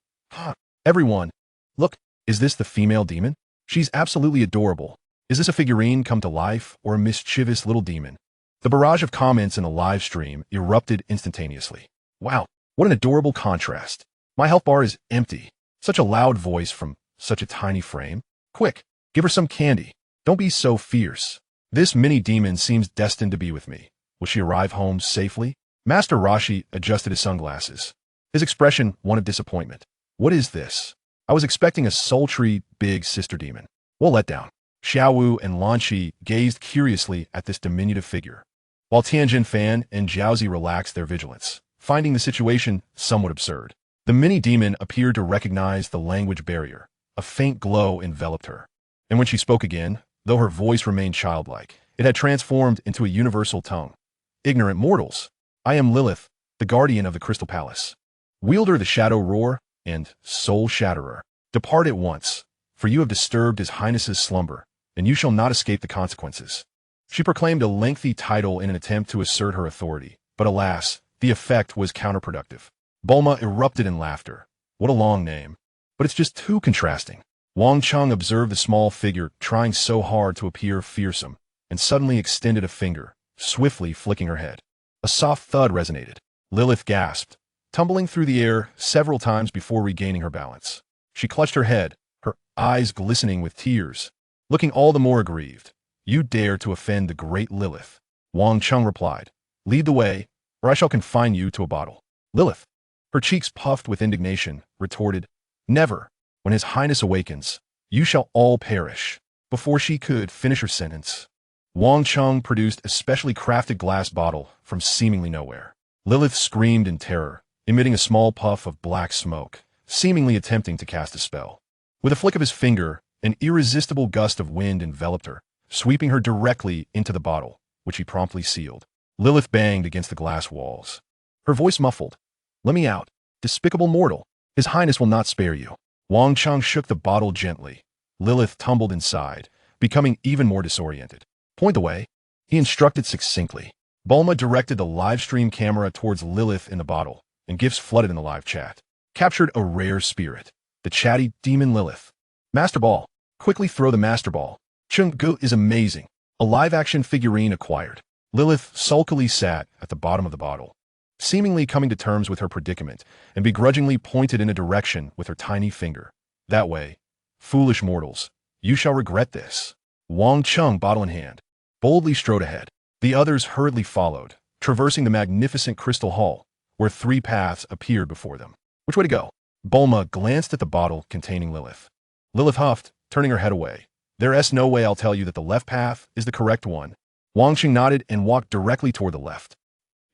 Everyone, look, is this the female demon? She's absolutely adorable. Is this a figurine come to life or a mischievous little demon? The barrage of comments in the live stream erupted instantaneously. Wow, what an adorable contrast. My health bar is empty. Such a loud voice from such a tiny frame. Quick, give her some candy. Don't be so fierce. This mini demon seems destined to be with me. Will she arrive home safely? Master Roshi adjusted his sunglasses. His expression one of disappointment. What is this? I was expecting a sultry, big sister demon. What letdown. Xiao Wu and Lan Shi gazed curiously at this diminutive figure, while Tianjin Fan and Jiaozi relaxed their vigilance, finding the situation somewhat absurd. The mini-demon appeared to recognize the language barrier. A faint glow enveloped her. And when she spoke again, though her voice remained childlike, it had transformed into a universal tongue. Ignorant mortals, I am Lilith, the guardian of the Crystal Palace. Wielder the Shadow Roar and Soul Shatterer. Depart at once, for you have disturbed His Highness's slumber, and you shall not escape the consequences. She proclaimed a lengthy title in an attempt to assert her authority, but alas, the effect was counterproductive. Bulma erupted in laughter. What a long name. But it's just too contrasting. Wang Cheng observed the small figure trying so hard to appear fearsome, and suddenly extended a finger, swiftly flicking her head. A soft thud resonated. Lilith gasped, tumbling through the air several times before regaining her balance. She clutched her head, her eyes glistening with tears, looking all the more aggrieved. You dare to offend the great Lilith. Wang Cheng replied. Lead the way, or I shall confine you to a bottle. Lilith, her cheeks puffed with indignation, retorted, Never. When His Highness awakens, you shall all perish. Before she could finish her sentence, Wang Cheng produced a specially crafted glass bottle from seemingly nowhere. Lilith screamed in terror, emitting a small puff of black smoke, seemingly attempting to cast a spell. With a flick of his finger, an irresistible gust of wind enveloped her, sweeping her directly into the bottle, which he promptly sealed. Lilith banged against the glass walls, her voice muffled. Let me out, despicable mortal. His Highness will not spare you. Wang Cheng shook the bottle gently. Lilith tumbled inside, becoming even more disoriented. Point the way, he instructed succinctly. Bulma directed the live stream camera towards Lilith in the bottle, and gifts flooded in the live chat. Captured a rare spirit, the chatty demon Lilith. Master Ball. Quickly throw the Master Ball. Chung Gu is amazing. A live-action figurine acquired. Lilith sulkily sat at the bottom of the bottle, seemingly coming to terms with her predicament, and begrudgingly pointed in a direction with her tiny finger. That way, foolish mortals, you shall regret this. Wang Cheng, bottle in hand, boldly strode ahead. The others hurriedly followed, traversing the magnificent crystal hall, where 3 paths appeared before them. Which way to go? Bulma glanced at the bottle containing Lilith. Lilith huffed, turning her head away. There's no way I'll tell you that the left path is the correct one. Wang Cheng nodded and walked directly toward the left.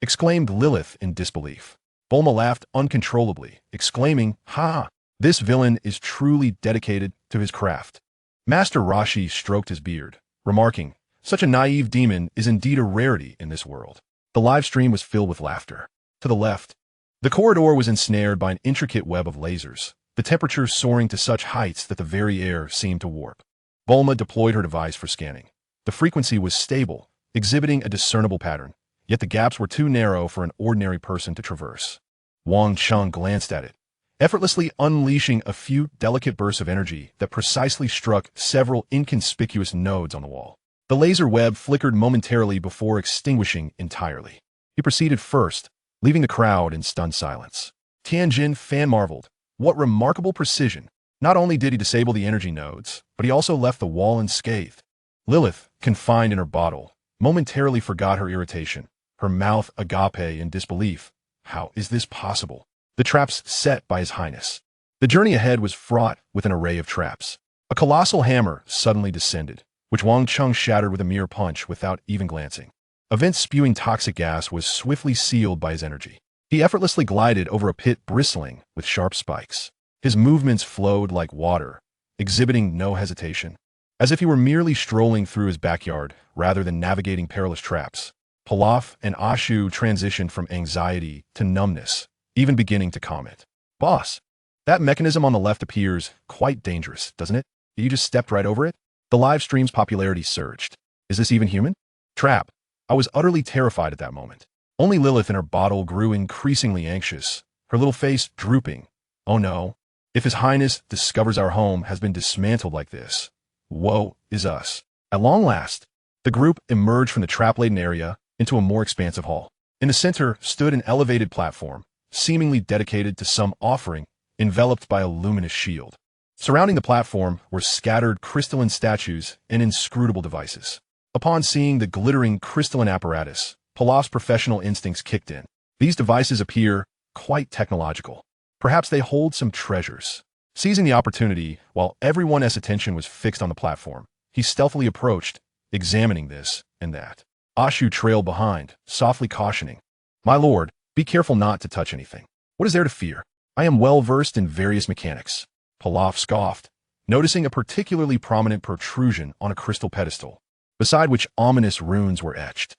Exclaimed Lilith in disbelief. Bulma laughed uncontrollably, exclaiming, Ha! This villain is truly dedicated to his craft. Master Roshi stroked his beard, remarking, Such a naive demon is indeed a rarity in this world. The live stream was filled with laughter. To the left, the corridor was ensnared by an intricate web of lasers, the temperature soaring to such heights that the very air seemed to warp. Bulma deployed her device for scanning. The frequency was stable, exhibiting a discernible pattern, yet the gaps were too narrow for an ordinary person to traverse. Wang Cheng glanced at it, effortlessly unleashing a few delicate bursts of energy that precisely struck several inconspicuous nodes on the wall. The laser web flickered momentarily before extinguishing entirely. He proceeded first, leaving the crowd in stunned silence. Tianjin fan marveled. What remarkable precision! Not only did he disable the energy nodes, but he also left the wall unscathed. Lilith, confined in her bottle, momentarily forgot her irritation, her mouth agape in disbelief. How is this possible? The traps set by His Highness. The journey ahead was fraught with an array of traps. A colossal hammer suddenly descended, which Wang Cheng shattered with a mere punch without even glancing. A vent spewing toxic gas was swiftly sealed by his energy. He effortlessly glided over a pit bristling with sharp spikes. His movements flowed like water, exhibiting no hesitation, as if he were merely strolling through his backyard rather than navigating perilous traps. Pilaf and Ashu transitioned from anxiety to numbness, even beginning to comment. Boss, that mechanism on the left appears quite dangerous, doesn't it? You just stepped right over it? The live stream's popularity surged. Is this even human? Trap. I was utterly terrified at that moment. Only Lilith in her bottle grew increasingly anxious, her little face drooping. Oh no. If His Highness discovers our home has been dismantled like this, woe is us. At long last, the group emerged from the trap-laden area into a more expansive hall. In the center stood an elevated platform, seemingly dedicated to some offering, enveloped by a luminous shield. Surrounding the platform were scattered crystalline statues and inscrutable devices. Upon seeing the glittering crystalline apparatus, Pilaf's professional instincts kicked in. These devices appear quite technological. Perhaps they hold some treasures. Seizing the opportunity, while everyone's attention was fixed on the platform, he stealthily approached, examining this and that. Ashu trailed behind, softly cautioning, "My lord, be careful not to touch anything. What is there to fear? I am well versed in various mechanics." Pilaf scoffed, noticing a particularly prominent protrusion on a crystal pedestal, beside which ominous runes were etched.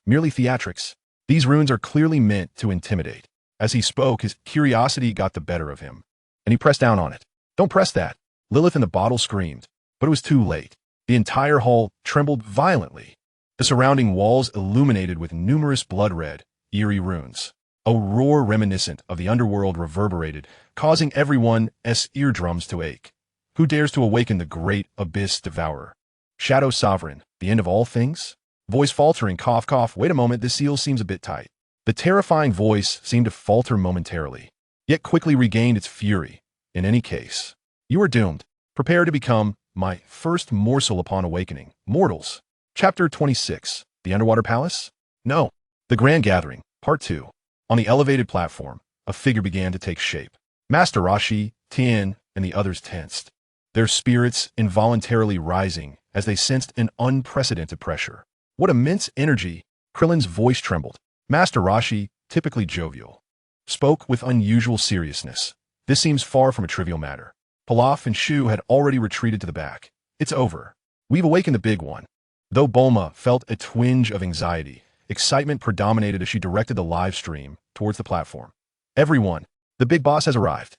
Merely theatrics. These runes are clearly meant to intimidate. As he spoke, his curiosity got the better of him, and he pressed down on it. "Don't press that!" Lilith in the bottle screamed, but it was too late. The entire hall trembled violently. The surrounding walls illuminated with numerous blood-red, eerie runes. A roar reminiscent of the underworld reverberated, causing everyone's eardrums to ache. Who dares to awaken the great abyss devourer? Shadow Sovereign, the end of all things? Voice faltering, cough, cough. Wait a moment, this seal seems a bit tight. The terrifying voice seemed to falter momentarily, yet quickly regained its fury. In any case, you are doomed. Prepare to become my first morsel upon awakening. Mortals. Chapter 26. The Underwater Palace? No. The Grand Gathering, Part 2. On the elevated platform, a figure began to take shape. Master Rashi, Tien, and the others tensed, their spirits involuntarily rising as they sensed an unprecedented pressure. What immense energy! Krillin's voice trembled. Master Rashi, typically jovial, spoke with unusual seriousness. This seems far from a trivial matter. Pilaf and Shu had already retreated to the back. It's over. We've awakened the big one. Though Bulma felt a twinge of anxiety, excitement predominated as she directed the live stream towards the platform. Everyone, the big boss has arrived.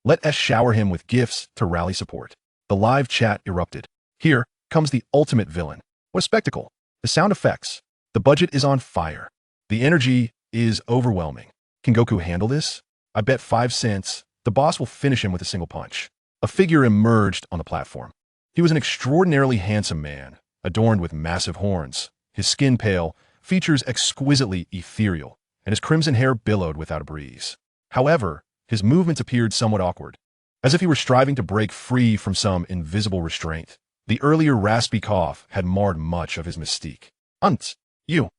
Let us shower him with gifts to rally support. The live chat erupted. Here comes the ultimate villain. What a spectacle. The sound effects. The budget is on fire. The energy is overwhelming. Can Goku handle this? I bet 5 cents the boss will finish him with a single punch. A figure emerged on the platform. He was an extraordinarily handsome man, adorned with massive horns, his skin pale, features exquisitely ethereal, and his crimson hair billowed without a breeze. However, his movements appeared somewhat awkward, as if he were striving to break free from some invisible restraint. The earlier raspy cough had marred much of his mystique. You.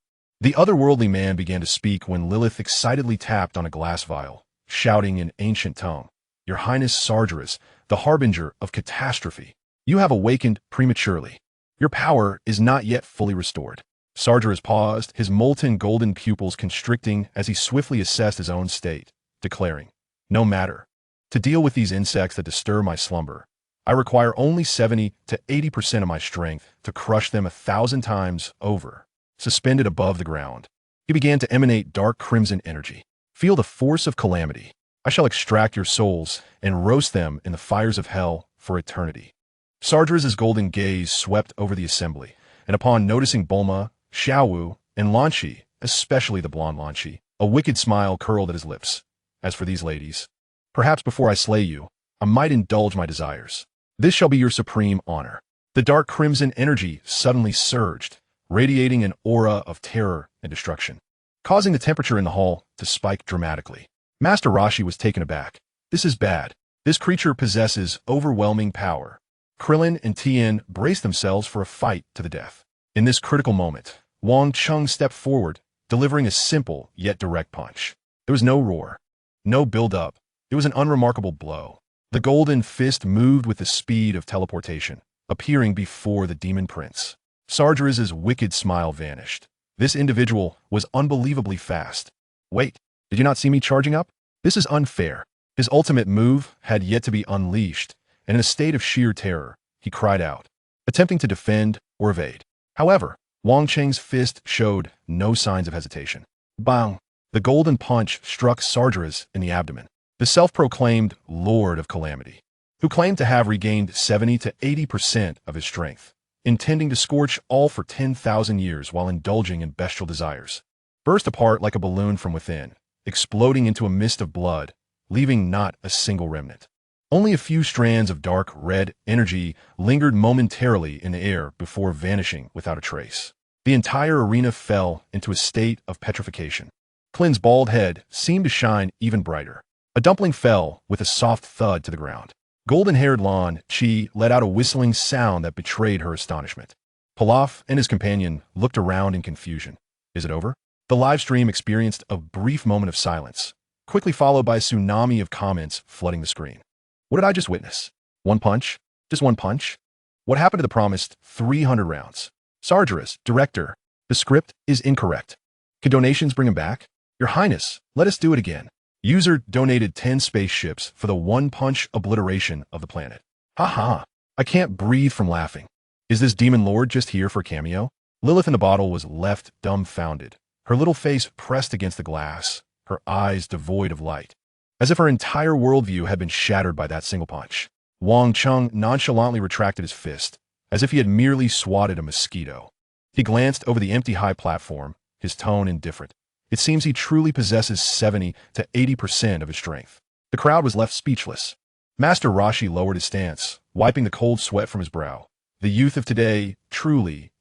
The otherworldly man began to speak when Lilith excitedly tapped on a glass vial, shouting in ancient tongue, "Your Highness Sargeras, the harbinger of catastrophe. You have awakened prematurely. Your power is not yet fully restored." Sargeras paused, his molten golden pupils constricting as he swiftly assessed his own state, declaring, "No matter. To deal with these insects that disturb my slumber, I require only 70 to 80% of my strength to crush them 1,000 times over." Suspended above the ground, he began to emanate dark crimson energy. "Feel the force of calamity. I shall extract your souls and roast them in the fires of hell for eternity." Sargeras' golden gaze swept over the assembly, and upon noticing Bulma, Xiaowu, and Lan Shi, especially the blonde Lan Shi, a wicked smile curled at his lips. As for these ladies, perhaps before I slay you, I might indulge my desires. This shall be your supreme honor. The dark crimson energy suddenly surged, radiating an aura of terror and destruction, causing the temperature in the hall to spike dramatically. Master Roshi was taken aback. This is bad. This creature possesses overwhelming power. Krillin and Tien braced themselves for a fight to the death. In this critical moment, Wang Cheng stepped forward, delivering a simple yet direct punch. There was no roar, no build-up. It was an unremarkable blow. The golden fist moved with the speed of teleportation, appearing before the Demon Prince. Sargeras' wicked smile vanished. This individual was unbelievably fast. Wait, did you not see me charging up? This is unfair. His ultimate move had yet to be unleashed, and in a state of sheer terror, he cried out, attempting to defend or evade. However, Wang Cheng's fist showed no signs of hesitation. Bang! The golden punch struck Sargeras in the abdomen, the self-proclaimed Lord of Calamity, who claimed to have regained 70 to 80% of his strength, intending to scorch all for 10,000 years while indulging in bestial desires, burst apart like a balloon from within, exploding into a mist of blood, leaving not a single remnant. Only a few strands of dark red energy lingered momentarily in the air before vanishing without a trace. The entire arena fell into a state of petrification. Klin's bald head seemed to shine even brighter. A dumpling fell with a soft thud to the ground. Golden-haired Lan Chi let out a whistling sound that betrayed her astonishment. Pilaf and his companion looked around in confusion. Is it over? The live stream experienced a brief moment of silence, quickly followed by a tsunami of comments flooding the screen. What did I just witness? One punch? Just one punch? What happened to the promised 300 rounds? Sargeras, director, the script is incorrect. Could donations bring him back? Your Highness, let us do it again. User donated 10 spaceships for the one-punch obliteration of the planet. Haha, I can't breathe from laughing. Is this Demon Lord just here for a cameo? Lilith in the bottle was left dumbfounded, her little face pressed against the glass, her eyes devoid of light, as if her entire worldview had been shattered by that single punch. Wang Cheng nonchalantly retracted his fist, as if he had merely swatted a mosquito. He glanced over the empty high platform, his tone indifferent. It seems he truly possesses 70 to 80% of his strength. The crowd was left speechless. Master Roshi lowered his stance, wiping the cold sweat from his brow. The youth of today, truly.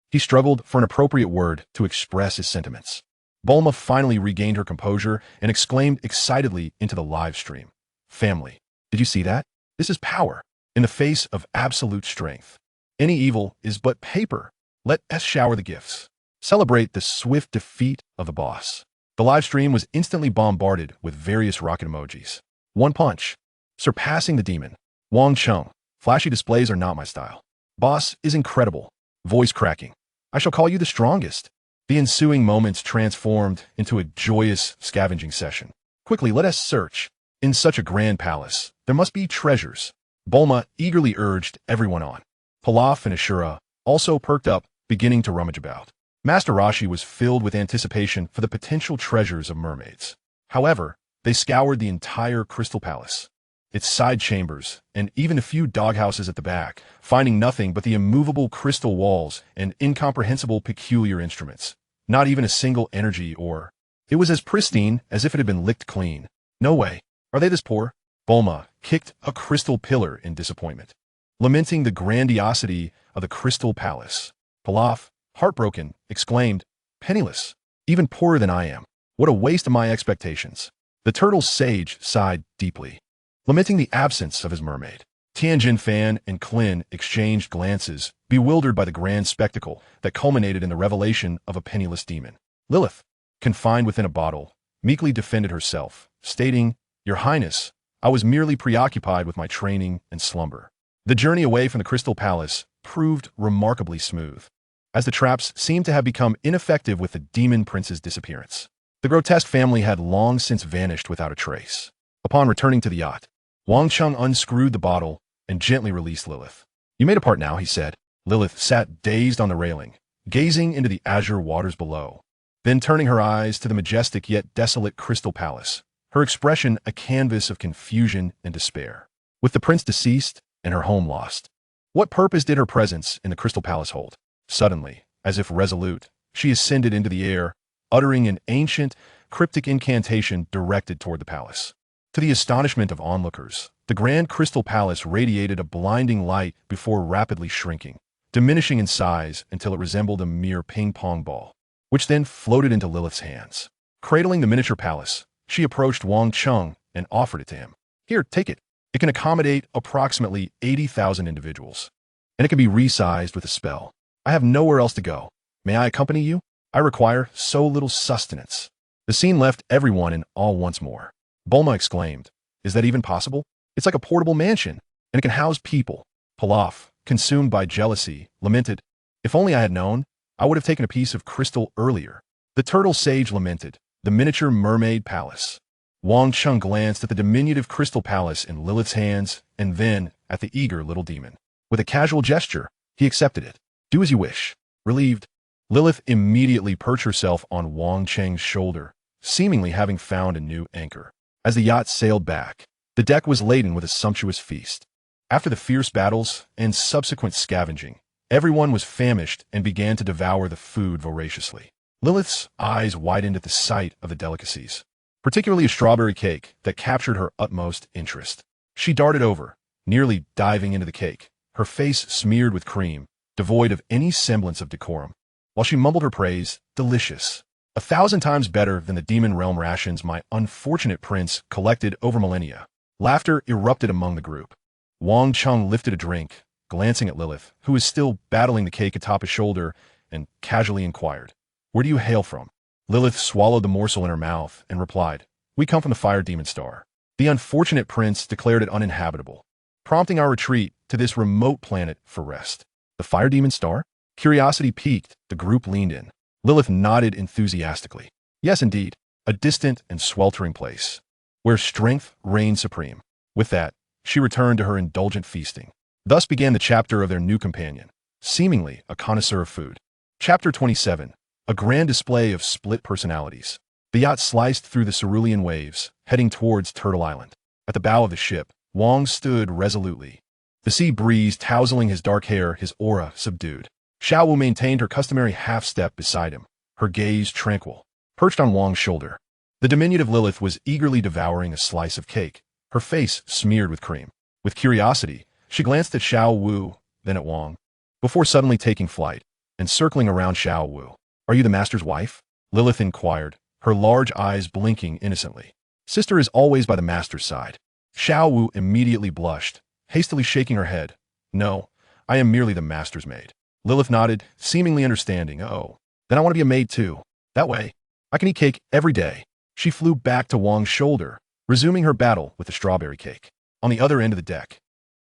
He struggled for an appropriate word to express his sentiments. Bulma finally regained her composure and exclaimed excitedly into the live stream. Family, did you see that? This is power, in the face of absolute strength. Any evil is but paper. Let us shower the gifts. Celebrate the swift defeat of the boss. The live stream was instantly bombarded with various rocket emojis. One punch. Surpassing the demon. Wang Cheng. Flashy displays are not my style. Boss is incredible. Voice cracking. I shall call you the strongest. The ensuing moments transformed into a joyous scavenging session. Quickly, let us search. In such a grand palace, there must be treasures. Bulma eagerly urged everyone on. Pilaf and Ashura also perked up, beginning to rummage about. Master Roshi was filled with anticipation for the potential treasures of mermaids. However, they scoured the entire Crystal Palace, its side chambers, and even a few doghouses at the back, finding nothing but the immovable crystal walls and incomprehensible peculiar instruments. Not even a single energy ore. It was as pristine as if it had been licked clean. No way. Are they this poor? Bulma kicked a crystal pillar in disappointment, lamenting the grandiosity of the Crystal Palace. Pilaf, heartbroken, exclaimed, penniless, even poorer than I am. What a waste of my expectations. The turtle sage sighed deeply, lamenting the absence of his mermaid. Tianjin Fan and Klin exchanged glances, bewildered by the grand spectacle that culminated in the revelation of a penniless demon. Lilith, confined within a bottle, meekly defended herself, stating, Your Highness, I was merely preoccupied with my training and slumber. The journey away from the Crystal Palace proved remarkably smooth, as the traps seemed to have become ineffective with the Demon Prince's disappearance. The grotesque family had long since vanished without a trace. Upon returning to the yacht, Wang Cheng unscrewed the bottle and gently released Lilith. You made a part now, he said. Lilith sat dazed on the railing, gazing into the azure waters below. Then turning her eyes to the majestic yet desolate Crystal Palace, her expression a canvas of confusion and despair. With the prince deceased and her home lost, what purpose did her presence in the Crystal Palace hold? Suddenly, as if resolute, she ascended into the air, uttering an ancient, cryptic incantation directed toward the palace. To the astonishment of onlookers, the grand crystal palace radiated a blinding light before rapidly shrinking, diminishing in size until it resembled a mere ping-pong ball, which then floated into Lilith's hands. Cradling the miniature palace, she approached Wang Cheng and offered it to him. Here, take it. It can accommodate approximately 80,000 individuals, and it can be resized with a spell. I have nowhere else to go. May I accompany you? I require so little sustenance. The scene left everyone in awe once more. Bulma exclaimed, Is that even possible? It's like a portable mansion, and it can house people. Pilaf, consumed by jealousy, lamented, If only I had known, I would have taken a piece of crystal earlier. The turtle sage lamented, The miniature mermaid palace. Wang Cheng glanced at the diminutive crystal palace in Lilith's hands and then at the eager little demon. With a casual gesture, he accepted it. Do as you wish. Relieved, Lilith immediately perched herself on Wang Cheng's shoulder, seemingly having found a new anchor. As the yacht sailed back, the deck was laden with a sumptuous feast. After the fierce battles and subsequent scavenging, everyone was famished and began to devour the food voraciously. Lilith's eyes widened at the sight of the delicacies, particularly a strawberry cake that captured her utmost interest. She darted over, nearly diving into the cake, her face smeared with cream, devoid of any semblance of decorum. While she mumbled her praise, delicious. 1,000 times better than the demon realm rations my unfortunate prince collected over millennia. Laughter erupted among the group. Wang Cheng lifted a drink, glancing at Lilith, who was still battling the cake atop his shoulder, and casually inquired, Where do you hail from? Lilith swallowed the morsel in her mouth and replied, We come from the fire demon star. The unfortunate prince declared it uninhabitable, prompting our retreat to this remote planet for rest. The fire demon star? Curiosity piqued, the group leaned in. Lilith nodded enthusiastically. Yes, indeed, a distant and sweltering place, where strength reigned supreme. With that, she returned to her indulgent feasting. Thus began the chapter of their new companion, seemingly a connoisseur of food. Chapter 27, a grand display of split personalities. The yacht sliced through the cerulean waves, heading towards Turtle Island. At the bow of the ship, Wang stood resolutely, the sea breeze tousling his dark hair, his aura subdued. Xiao Wu maintained her customary half-step beside him, her gaze tranquil, perched on Wang's shoulder. The diminutive Lilith was eagerly devouring a slice of cake, her face smeared with cream. With curiosity, she glanced at Xiao Wu, then at Wang, before suddenly taking flight and circling around Xiao Wu. Are you the master's wife? Lilith inquired, her large eyes blinking innocently. Sister is always by the master's side. Xiao Wu immediately blushed, hastily shaking her head. No, I am merely the master's maid. Lilith nodded, seemingly understanding. Oh, then I want to be a maid too. That way, I can eat cake every day. She flew back to Wang's shoulder, resuming her battle with the strawberry cake. On the other end of the deck,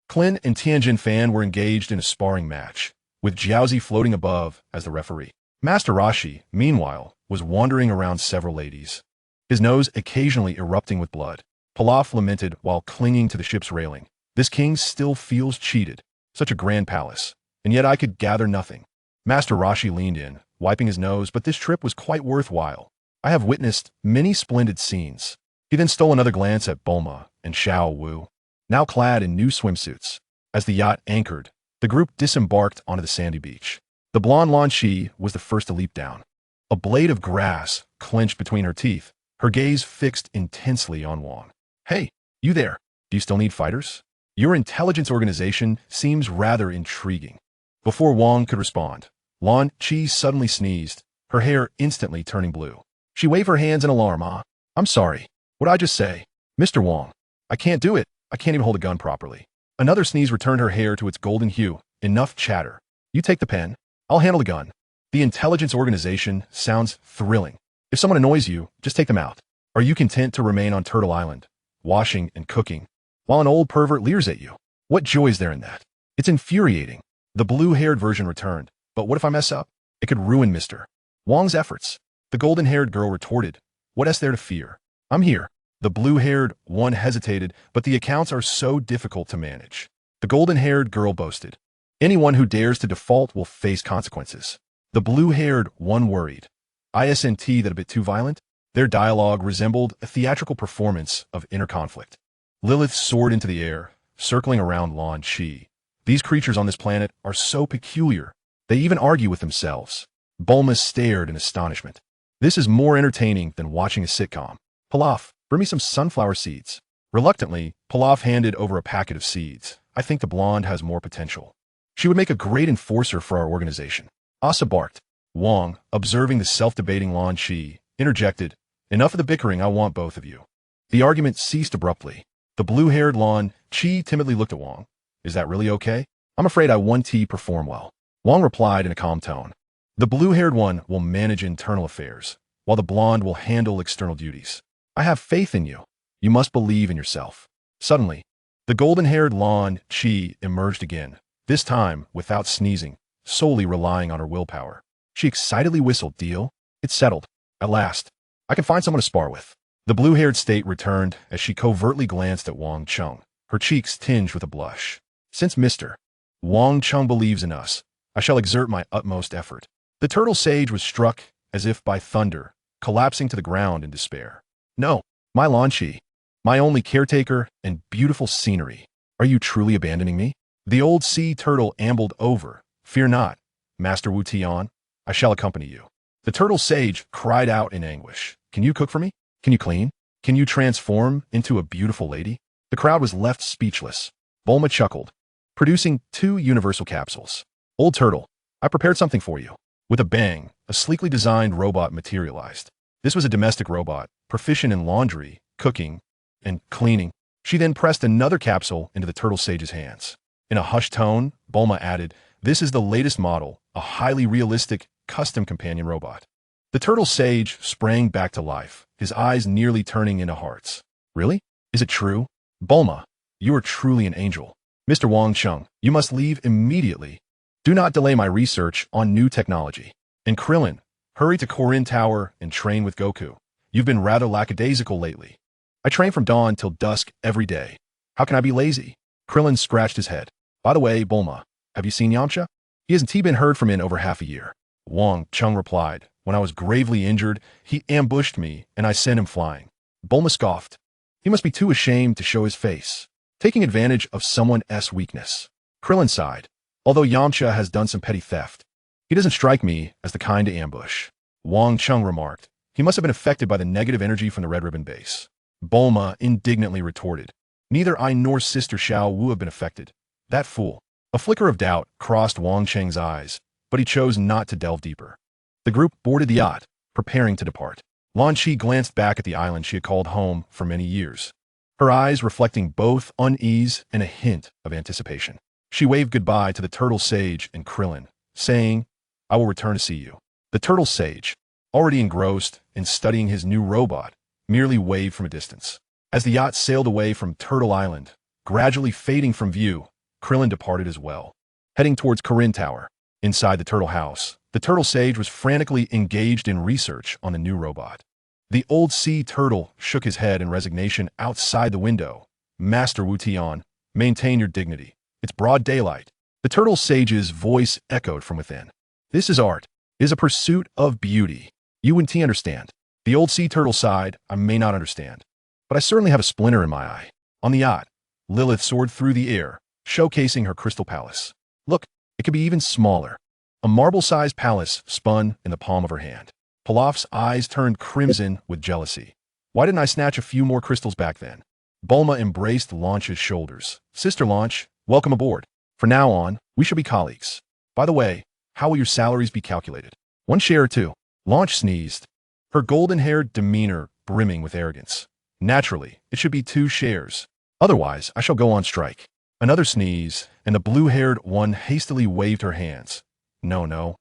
Clin and Tianjin Fan were engaged in a sparring match, with Jiaozi floating above as the referee. Master Rashi, meanwhile, was wandering around several ladies, his nose occasionally erupting with blood. Pilaf lamented while clinging to the ship's railing. This king still feels cheated. Such a grand palace, and yet I could gather nothing. Master Rashi leaned in, wiping his nose, but this trip was quite worthwhile. I have witnessed many splendid scenes. He then stole another glance at Bulma and Xiao Wu, now clad in new swimsuits. As the yacht anchored, the group disembarked onto the sandy beach. The blonde Lan Shi was the first to leap down. A blade of grass clenched between her teeth, her gaze fixed intensely on Wang. Hey, you there. Do you still need fighters? Your intelligence organization seems rather intriguing. Before Wang could respond, Lan Chi suddenly sneezed, her hair instantly turning blue. She waved her hands in alarm. I'm sorry. What'd I just say? Mr. Wang, I can't do it. I can't even hold a gun properly. Another sneeze returned her hair to its golden hue. Enough chatter. You take the pen. I'll handle the gun. The intelligence organization sounds thrilling. If someone annoys you, just take them out. Are you content to remain on Turtle Island, washing and cooking, while an old pervert leers at you? What joy is there in that? It's infuriating. The blue-haired version returned. But what if I mess up? It could ruin Mr. Wang's efforts. The golden-haired girl retorted. What is there to fear? I'm here. The blue-haired one hesitated, but the accounts are so difficult to manage. The golden-haired girl boasted. Anyone who dares to default will face consequences. The blue-haired one worried. Isn't that a bit too violent? Their dialogue resembled a theatrical performance of inner conflict. Lilith soared into the air, circling around Lan Chi. These creatures on this planet are so peculiar. They even argue with themselves. Bulma stared in astonishment. This is more entertaining than watching a sitcom. Pilaf, bring me some sunflower seeds. Reluctantly, Pilaf handed over a packet of seeds. I think the blonde has more potential. She would make a great enforcer for our organization. Asa barked. Wang, observing the self-debating Lan Chi, interjected, enough of the bickering, I want both of you. The argument ceased abruptly. The blue-haired Lan Chi timidly looked at Wang. Is that really okay? I'm afraid I won't perform well. Wang replied in a calm tone. The blue-haired one will manage internal affairs, while the blonde will handle external duties. I have faith in you. You must believe in yourself. Suddenly, the golden-haired Lan Chi emerged again, this time without sneezing, solely relying on her willpower. She excitedly whistled, deal? It's settled. At last, I can find someone to spar with. The blue-haired state returned as she covertly glanced at Wang Cheng, her cheeks tinged with a blush. Since Mr. Wang Cheng believes in us, I shall exert my utmost effort. The turtle sage was struck as if by thunder, collapsing to the ground in despair. No, my Lan Chi, my only caretaker and beautiful scenery. Are you truly abandoning me? The old sea turtle ambled over. Fear not, Master Wu Tian. I shall accompany you. The turtle sage cried out in anguish. Can you cook for me? Can you clean? Can you transform into a beautiful lady? The crowd was left speechless. Bulma chuckled, producing 2 universal capsules. Old turtle, I prepared something for you. With a bang, a sleekly designed robot materialized. This was a domestic robot, proficient in laundry, cooking, and cleaning. She then pressed another capsule into the turtle sage's hands. In a hushed tone, Bulma added, this is the latest model, a highly realistic, custom companion robot. The turtle sage sprang back to life, his eyes nearly turning into hearts. Really? Is it true? Bulma, you are truly an angel. Mr. Wang Cheng, you must leave immediately. Do not delay my research on new technology. And Krillin, hurry to Korin Tower and train with Goku. You've been rather lackadaisical lately. I train from dawn till dusk every day. How can I be lazy? Krillin scratched his head. By the way, Bulma, have you seen Yamcha? He hasn't been heard from in over half a year. Wang Cheng replied. When I was gravely injured, he ambushed me and I sent him flying. Bulma scoffed. He must be too ashamed to show his face, taking advantage of someone else's weakness. Krillin sighed. Although Yamcha has done some petty theft, he doesn't strike me as the kind to ambush. Wang Cheng remarked. He must have been affected by the negative energy from the Red Ribbon base. Bulma indignantly retorted. Neither I nor Sister Xiao Wu have been affected. That fool. A flicker of doubt crossed Wang Cheng's eyes, but he chose not to delve deeper. The group boarded the yacht, preparing to depart. Lan Chi glanced back at the island she had called home for many years, her eyes reflecting both unease and a hint of anticipation. She waved goodbye to the turtle sage and Krillin, saying, I will return to see you. The turtle sage, already engrossed in studying his new robot, merely waved from a distance. As the yacht sailed away from Turtle Island, gradually fading from view, Krillin departed as well. Heading towards Korin Tower, inside the turtle house, the turtle sage was frantically engaged in research on the new robot. The old sea turtle shook his head in resignation outside the window. Master Wu Tian, maintain your dignity. It's broad daylight. The turtle sage's voice echoed from within. This is art. It is a pursuit of beauty. You and T understand. The old sea turtle sighed. I may not understand, but I certainly have a splinter in my eye. On the yacht, Lilith soared through the air, showcasing her crystal palace. Look, it could be even smaller. A marble-sized palace spun in the palm of her hand. Pilaf's eyes turned crimson with jealousy. Why didn't I snatch a few more crystals back then? Bulma embraced Launch's shoulders. Sister Launch, welcome aboard. From now on, we shall be colleagues. By the way, how will your salaries be calculated? 1 share or 2? Launch sneezed, her golden-haired demeanor brimming with arrogance. Naturally, it should be 2 shares. Otherwise, I shall go on strike. Another sneeze, and the blue-haired one hastily waved her hands. No.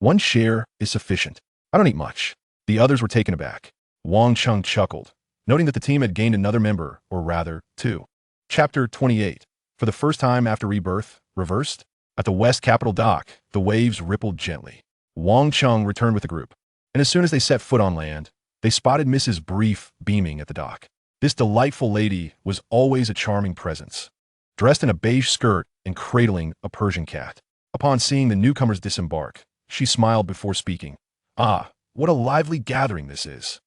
1 share is sufficient. I don't eat much. The others were taken aback. Wang Cheng chuckled, noting that the team had gained another member, or rather, 2. Chapter 28. For the first time after rebirth, reversed? At the West Capitol dock, the waves rippled gently. Wang Cheng returned with the group, and as soon as they set foot on land, they spotted Mrs. Brief beaming at the dock. This delightful lady was always a charming presence, dressed in a beige skirt and cradling a Persian cat. Upon seeing the newcomers disembark, she smiled before speaking. Ah, what a lively gathering this is.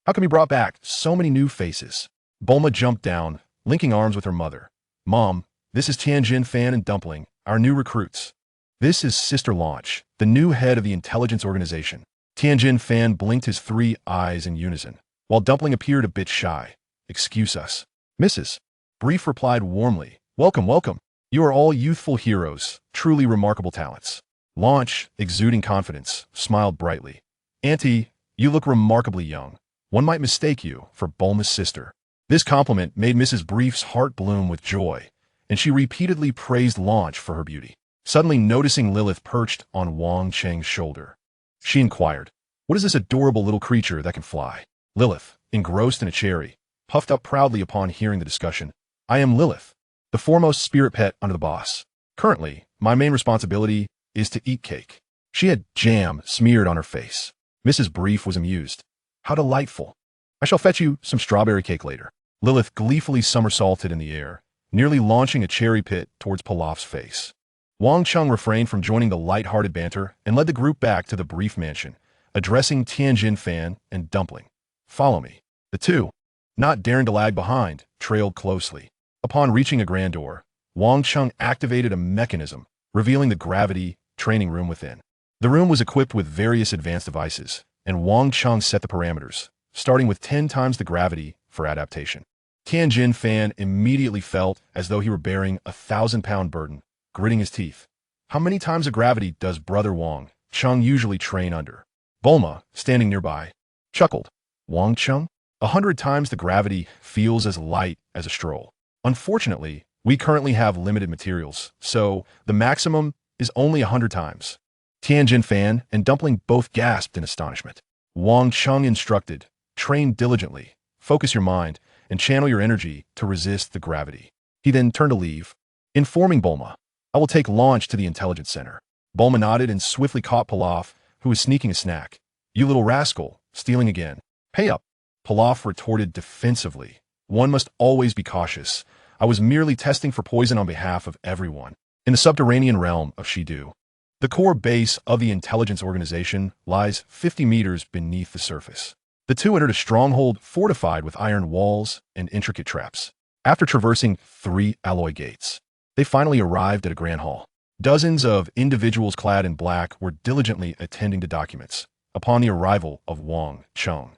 How can we brought back so many new faces? Bulma jumped down, linking arms with her mother. Mom, this is Tianjin Fan and Dumpling, our new recruits. This is Sister Launch, the new head of the intelligence organization. Tianjin Fan blinked his 3 eyes in unison, while Dumpling appeared a bit shy. Excuse us. Mrs. Brief replied warmly, welcome, welcome. You are all youthful heroes, truly remarkable talents. Launch, exuding confidence, smiled brightly. Auntie, you look remarkably young. One might mistake you for Bulma's sister. This compliment made Mrs. Brief's heart bloom with joy, and she repeatedly praised Launch for her beauty. Suddenly noticing Lilith perched on Wang Cheng's shoulder, she inquired, what is this adorable little creature that can fly? Lilith, engrossed in a cherry, puffed up proudly upon hearing the discussion. I am Lilith, the foremost spirit pet under the boss. Currently, my main responsibility is to eat cake. She had jam smeared on her face. Mrs. Brief was amused. How delightful. I shall fetch you some strawberry cake later. Lilith gleefully somersaulted in the air, nearly launching a cherry pit towards Pilaf's face. Wang Cheng refrained from joining the light-hearted banter and led the group back to the Brief mansion, addressing Tianjin Fan and Dumpling. Follow me. The two, not daring to lag behind, trailed closely. Upon reaching a grand door, Wang Cheng activated a mechanism, revealing the gravity training room within. The room was equipped with various advanced devices, and Wang Cheng set the parameters, starting with 10 times the gravity for adaptation. Tianjin Fan immediately felt as though he were bearing a 1,000-pound burden, gritting his teeth. How many times the gravity does Brother Wang Cheng usually train under? Bulma, standing nearby, chuckled. Wang Cheng? 100 times the gravity feels as light as a stroll. Unfortunately, we currently have limited materials, so the maximum is only 100 times. Tianjin Fan and Dumpling both gasped in astonishment. Wang Cheng instructed, train diligently, focus your mind, and channel your energy to resist the gravity. He then turned to leave, informing Bulma, I will take Launch to the intelligence center. Bulma nodded and swiftly caught Pilaf, who was sneaking a snack. You little rascal, stealing again. Pay up. Pilaf retorted defensively. One must always be cautious. I was merely testing for poison on behalf of everyone. In the subterranean realm of Shidu, the core base of the intelligence organization lies 50 meters beneath the surface. The two entered a stronghold fortified with iron walls and intricate traps. After traversing 3 alloy gates, they finally arrived at a grand hall. Dozens of individuals clad in black were diligently attending to documents. Upon the arrival of Wang Cheng,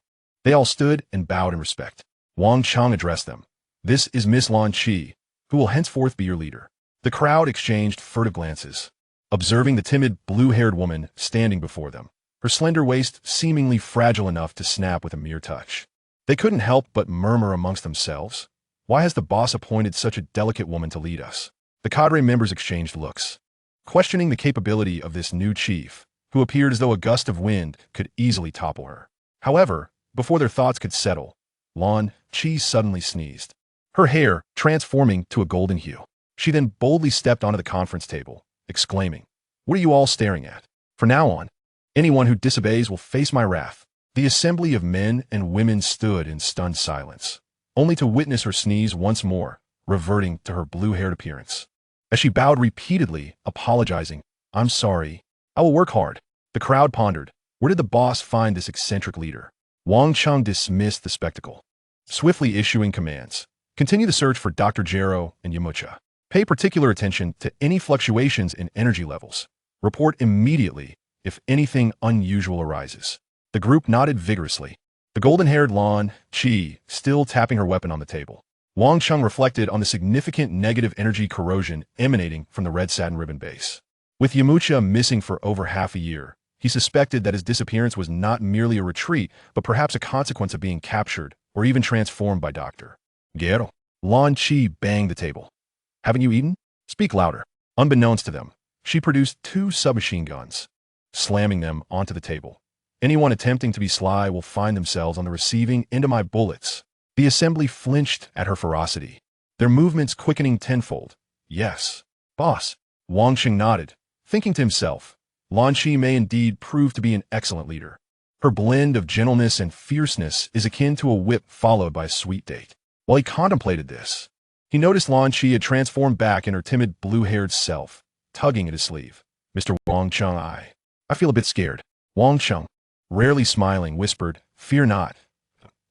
they all stood and bowed in respect. Wang Cheng addressed them. This is Miss Lan Chi, who will henceforth be your leader. The crowd exchanged furtive glances, observing the timid, blue-haired woman standing before them, her slender waist seemingly fragile enough to snap with a mere touch. They couldn't help but murmur amongst themselves, why has the boss appointed such a delicate woman to lead us? The cadre members exchanged looks, questioning the capability of this new chief, who appeared as though a gust of wind could easily topple her. However, before their thoughts could settle, Lan Chi suddenly sneezed, her hair transforming to a golden hue. She then boldly stepped onto the conference table, exclaiming, what are you all staring at? From now on, anyone who disobeys will face my wrath. The assembly of men and women stood in stunned silence, only to witness her sneeze once more, reverting to her blue-haired appearance. As she bowed repeatedly, apologizing, I'm sorry, I will work hard. The crowd pondered, where did the boss find this eccentric leader? Wang Cheng dismissed the spectacle, swiftly issuing commands. Continue the search for Dr. Jero and Yamucha. Pay particular attention to any fluctuations in energy levels. Report immediately if anything unusual arises. The group nodded vigorously, the golden-haired Lan Chi still tapping her weapon on the table. Wang Cheng reflected on the significant negative energy corrosion emanating from the red satin ribbon base. With Yamucha missing for over half a year, he suspected that his disappearance was not merely a retreat, but perhaps a consequence of being captured or even transformed by Dr. Gero. Lan Chi banged the table. Haven't you eaten? Speak louder. Unbeknownst to them, she produced 2 submachine guns, slamming them onto the table. Anyone attempting to be sly will find themselves on the receiving end of my bullets. The assembly flinched at her ferocity, their movements quickening tenfold. Yes, boss. Wang Cheng nodded, thinking to himself, Lan Chi may indeed prove to be an excellent leader. Her blend of gentleness and fierceness is akin to a whip followed by a sweet date. While he contemplated this, he noticed Lan Chi had transformed back in her timid blue-haired self, tugging at his sleeve. Mr. Wang Cheng, I feel a bit scared. Wang Cheng, rarely smiling, whispered, fear not.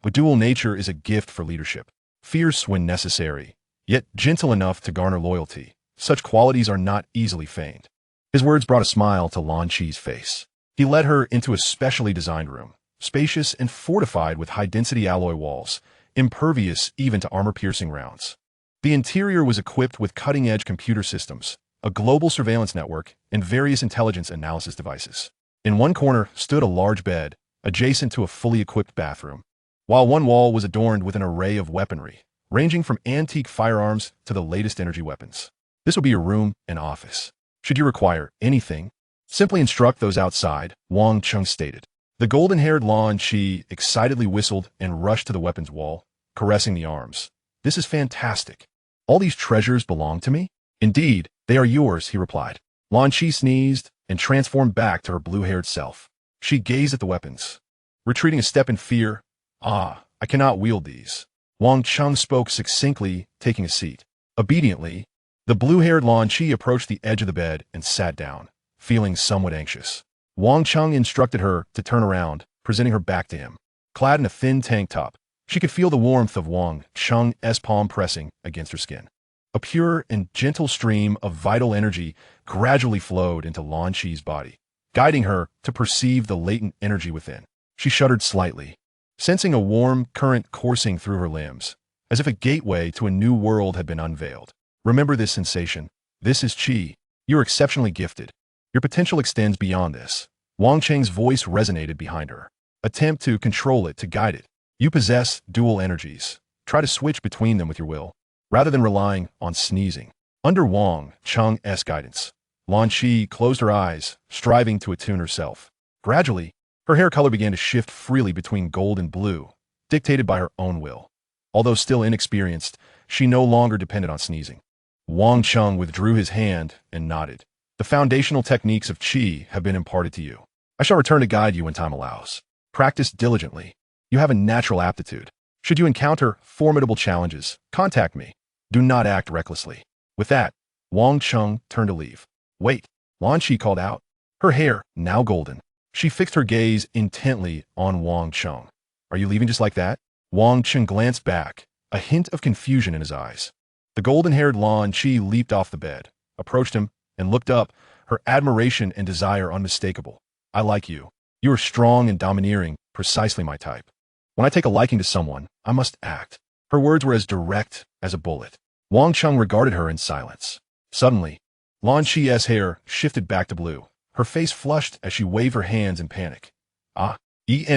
A dual nature is a gift for leadership. Fierce when necessary, yet gentle enough to garner loyalty. Such qualities are not easily feigned. His words brought a smile to Lan Chi's face. He led her into a specially designed room, spacious and fortified with high-density alloy walls, impervious even to armor-piercing rounds. The interior was equipped with cutting-edge computer systems, a global surveillance network, and various intelligence analysis devices. In one corner stood a large bed, adjacent to a fully equipped bathroom, while one wall was adorned with an array of weaponry, ranging from antique firearms to the latest energy weapons. This will be your room and office. Should you require anything, simply instruct those outside, Wang Cheng stated. The golden-haired Lan Chi excitedly whistled and rushed to the weapons wall, caressing the arms. This is fantastic. All these treasures belong to me? Indeed, they are yours, he replied. Lan Chi sneezed and transformed back to her blue-haired self. She gazed at the weapons, retreating a step in fear. I cannot wield these. Wang Cheng spoke succinctly, taking a seat. Obediently, the blue-haired Lan Chi approached the edge of the bed and sat down, feeling somewhat anxious. Wang Cheng instructed her to turn around, presenting her back to him. Clad in a thin tank top, she could feel the warmth of Wang Cheng's palm pressing against her skin. A pure and gentle stream of vital energy gradually flowed into Lan Chi's body, guiding her to perceive the latent energy within. She shuddered slightly, sensing a warm current coursing through her limbs, as if a gateway to a new world had been unveiled. Remember this sensation. This is Qi. You are exceptionally gifted. Your potential extends beyond this. Wang Cheng's voice resonated behind her. Attempt to control it, to guide it. You possess dual energies. Try to switch between them with your will, rather than relying on sneezing. Under Wang Cheng's guidance, Lan Chi closed her eyes, striving to attune herself. Gradually, her hair color began to shift freely between gold and blue, dictated by her own will. Although still inexperienced, she no longer depended on sneezing. Wang Cheng withdrew his hand and nodded. The foundational techniques of Qi have been imparted to you. I shall return to guide you when time allows. Practice diligently. You have a natural aptitude. Should you encounter formidable challenges, contact me. Do not act recklessly. With that, Wang Cheng turned to leave. Wait, Lan Chi called out. Her hair, now golden. She fixed her gaze intently on Wang Cheng. Are you leaving just like that? Wang Cheng glanced back, a hint of confusion in his eyes. The golden-haired Lan Chi leaped off the bed, approached him, and looked up, her admiration and desire unmistakable. I like you. You are strong and domineering, precisely my type. When I take a liking to someone, I must act. Her words were as direct as a bullet. Wang Cheng regarded her in silence. Suddenly, Lan Chi's hair shifted back to blue. Her face flushed as she waved her hands in panic.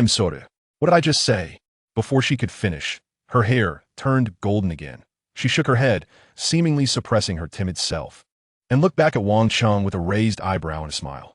Soda. What did I just say? Before she could finish, her hair turned golden again. She shook her head, seemingly suppressing her timid self, and looked back at Wang Cheng with a raised eyebrow and a smile.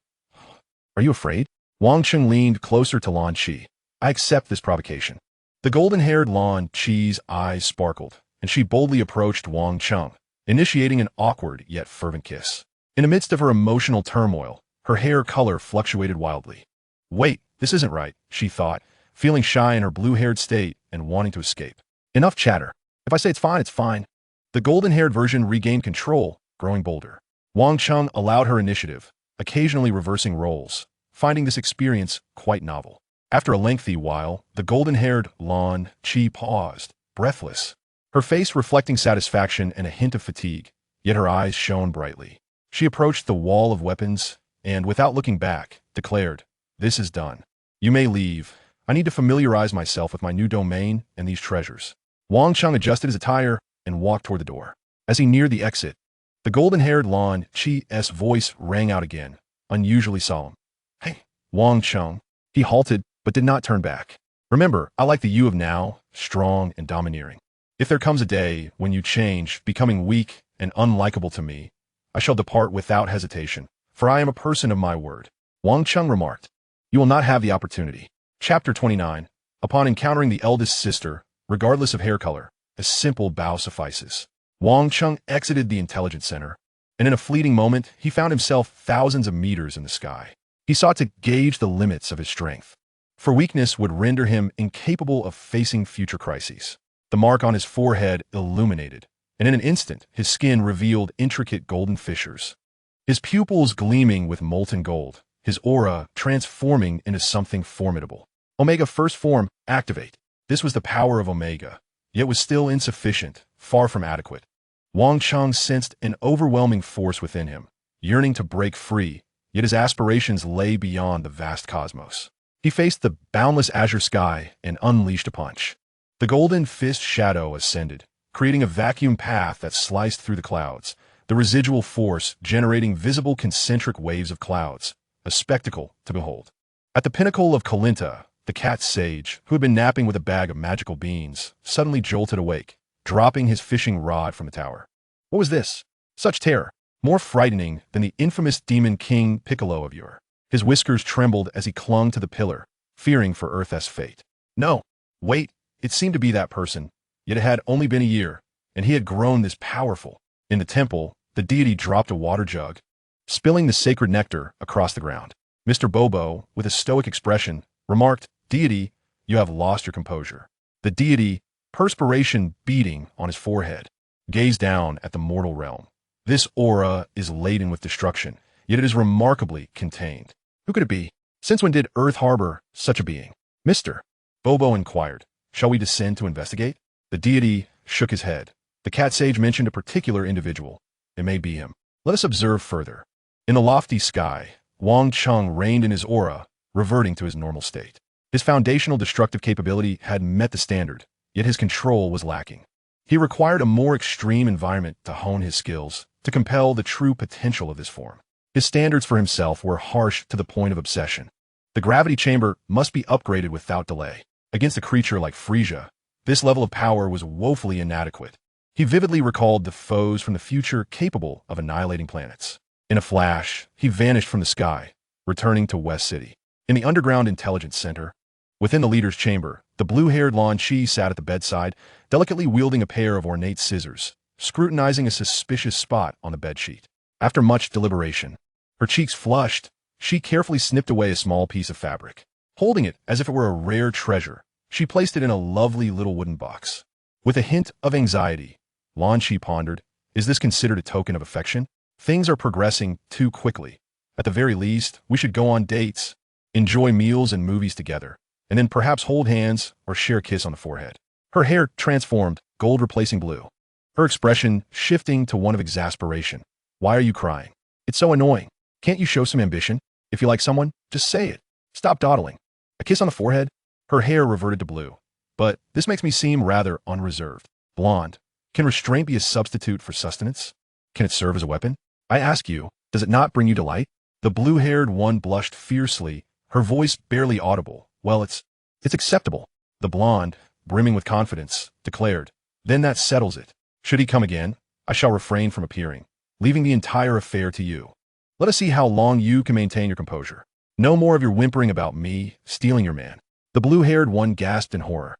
Are you afraid? Wang Cheng leaned closer to Lan Chi. I accept this provocation. The golden-haired Lan Chi's eyes sparkled, and she boldly approached Wang Cheng, initiating an awkward yet fervent kiss. In the midst of her emotional turmoil, her hair color fluctuated wildly. Wait, this isn't right, she thought, feeling shy in her blue-haired state and wanting to escape. Enough chatter. If I say it's fine, it's fine. The golden-haired version regained control, growing bolder. Wang Cheng allowed her initiative, occasionally reversing roles, finding this experience quite novel. After a lengthy while, the golden-haired Lan Chi paused, breathless, her face reflecting satisfaction and a hint of fatigue, yet her eyes shone brightly. She approached the wall of weapons and, without looking back, declared, This is done. You may leave. I need to familiarize myself with my new domain and these treasures. Wang Cheng adjusted his attire and walked toward the door. As he neared the exit, the golden-haired Lan Chi's voice rang out again, unusually solemn. Hey, Wang Cheng. He halted, but did not turn back. Remember, I like the you of now, strong and domineering. If there comes a day when you change, becoming weak and unlikable to me, I shall depart without hesitation, for I am a person of my word. Wang Cheng remarked. You will not have the opportunity. Chapter 29. Upon encountering the eldest sister, regardless of hair color, a simple bow suffices. Wang Cheng exited the intelligence center, and in a fleeting moment, he found himself thousands of meters in the sky. He sought to gauge the limits of his strength, for weakness would render him incapable of facing future crises. The mark on his forehead illuminated, and in an instant, his skin revealed intricate golden fissures. His pupils gleaming with molten gold, his aura transforming into something formidable. Omega First Form, activate. This was the power of Omega, yet was still insufficient, far from adequate. Wang Cheng sensed an overwhelming force within him, yearning to break free, yet his aspirations lay beyond the vast cosmos. He faced the boundless azure sky and unleashed a punch. The golden fist shadow ascended, creating a vacuum path that sliced through the clouds, the residual force generating visible concentric waves of clouds, a spectacle to behold. At the pinnacle of Kalinta, the cat sage, who had been napping with a bag of magical beans, suddenly jolted awake, dropping his fishing rod from the tower. What was this? Such terror, more frightening than the infamous demon king Piccolo of yore. His whiskers trembled as he clung to the pillar, fearing for Earth's fate. No, wait, it seemed to be that person, yet it had only been a year, and he had grown this powerful. In the temple, the deity dropped a water jug, spilling the sacred nectar across the ground. Mr. Bobo, with a stoic expression, remarked, "Deity, you have lost your composure." The deity, perspiration beading on his forehead, gazed down at the mortal realm. This aura is laden with destruction, yet it is remarkably contained. Who could it be? Since when did Earth harbor such a being? Mr. Bobo inquired, "Shall we descend to investigate?" The deity shook his head. The cat sage mentioned a particular individual. It may be him. Let us observe further. In the lofty sky, Wang Cheng reigned in his aura, reverting to his normal state. His foundational destructive capability had met the standard, yet his control was lacking. He required a more extreme environment to hone his skills, to compel the true potential of this form. His standards for himself were harsh to the point of obsession. The gravity chamber must be upgraded without delay. Against a creature like Frieza, this level of power was woefully inadequate. He vividly recalled the foes from the future capable of annihilating planets. In a flash, he vanished from the sky, returning to West City. In the underground intelligence center, within the leader's chamber, the blue-haired Lan Chi sat at the bedside, delicately wielding a pair of ornate scissors, scrutinizing a suspicious spot on the bedsheet. After much deliberation, her cheeks flushed, she carefully snipped away a small piece of fabric. Holding it as if it were a rare treasure, she placed it in a lovely little wooden box. With a hint of anxiety, Lan Chi pondered, is this considered a token of affection? Things are progressing too quickly. At the very least, we should go on dates, enjoy meals and movies together, and then perhaps hold hands or share a kiss on the forehead. Her hair transformed, gold replacing blue. Her expression shifting to one of exasperation. Why are you crying? It's so annoying. Can't you show some ambition? If you like someone, just say it. Stop dawdling. A kiss on the forehead? Her hair reverted to blue. But this makes me seem rather unreserved. Blonde. Can restraint be a substitute for sustenance? Can it serve as a weapon? I ask you, does it not bring you delight? The blue-haired one blushed fiercely, her voice barely audible. Well, it's acceptable. The blonde, brimming with confidence, declared, then that settles it. Should he come again, I shall refrain from appearing, leaving the entire affair to you. Let us see how long you can maintain your composure. No more of your whimpering about me, stealing your man. The blue-haired one gasped in horror.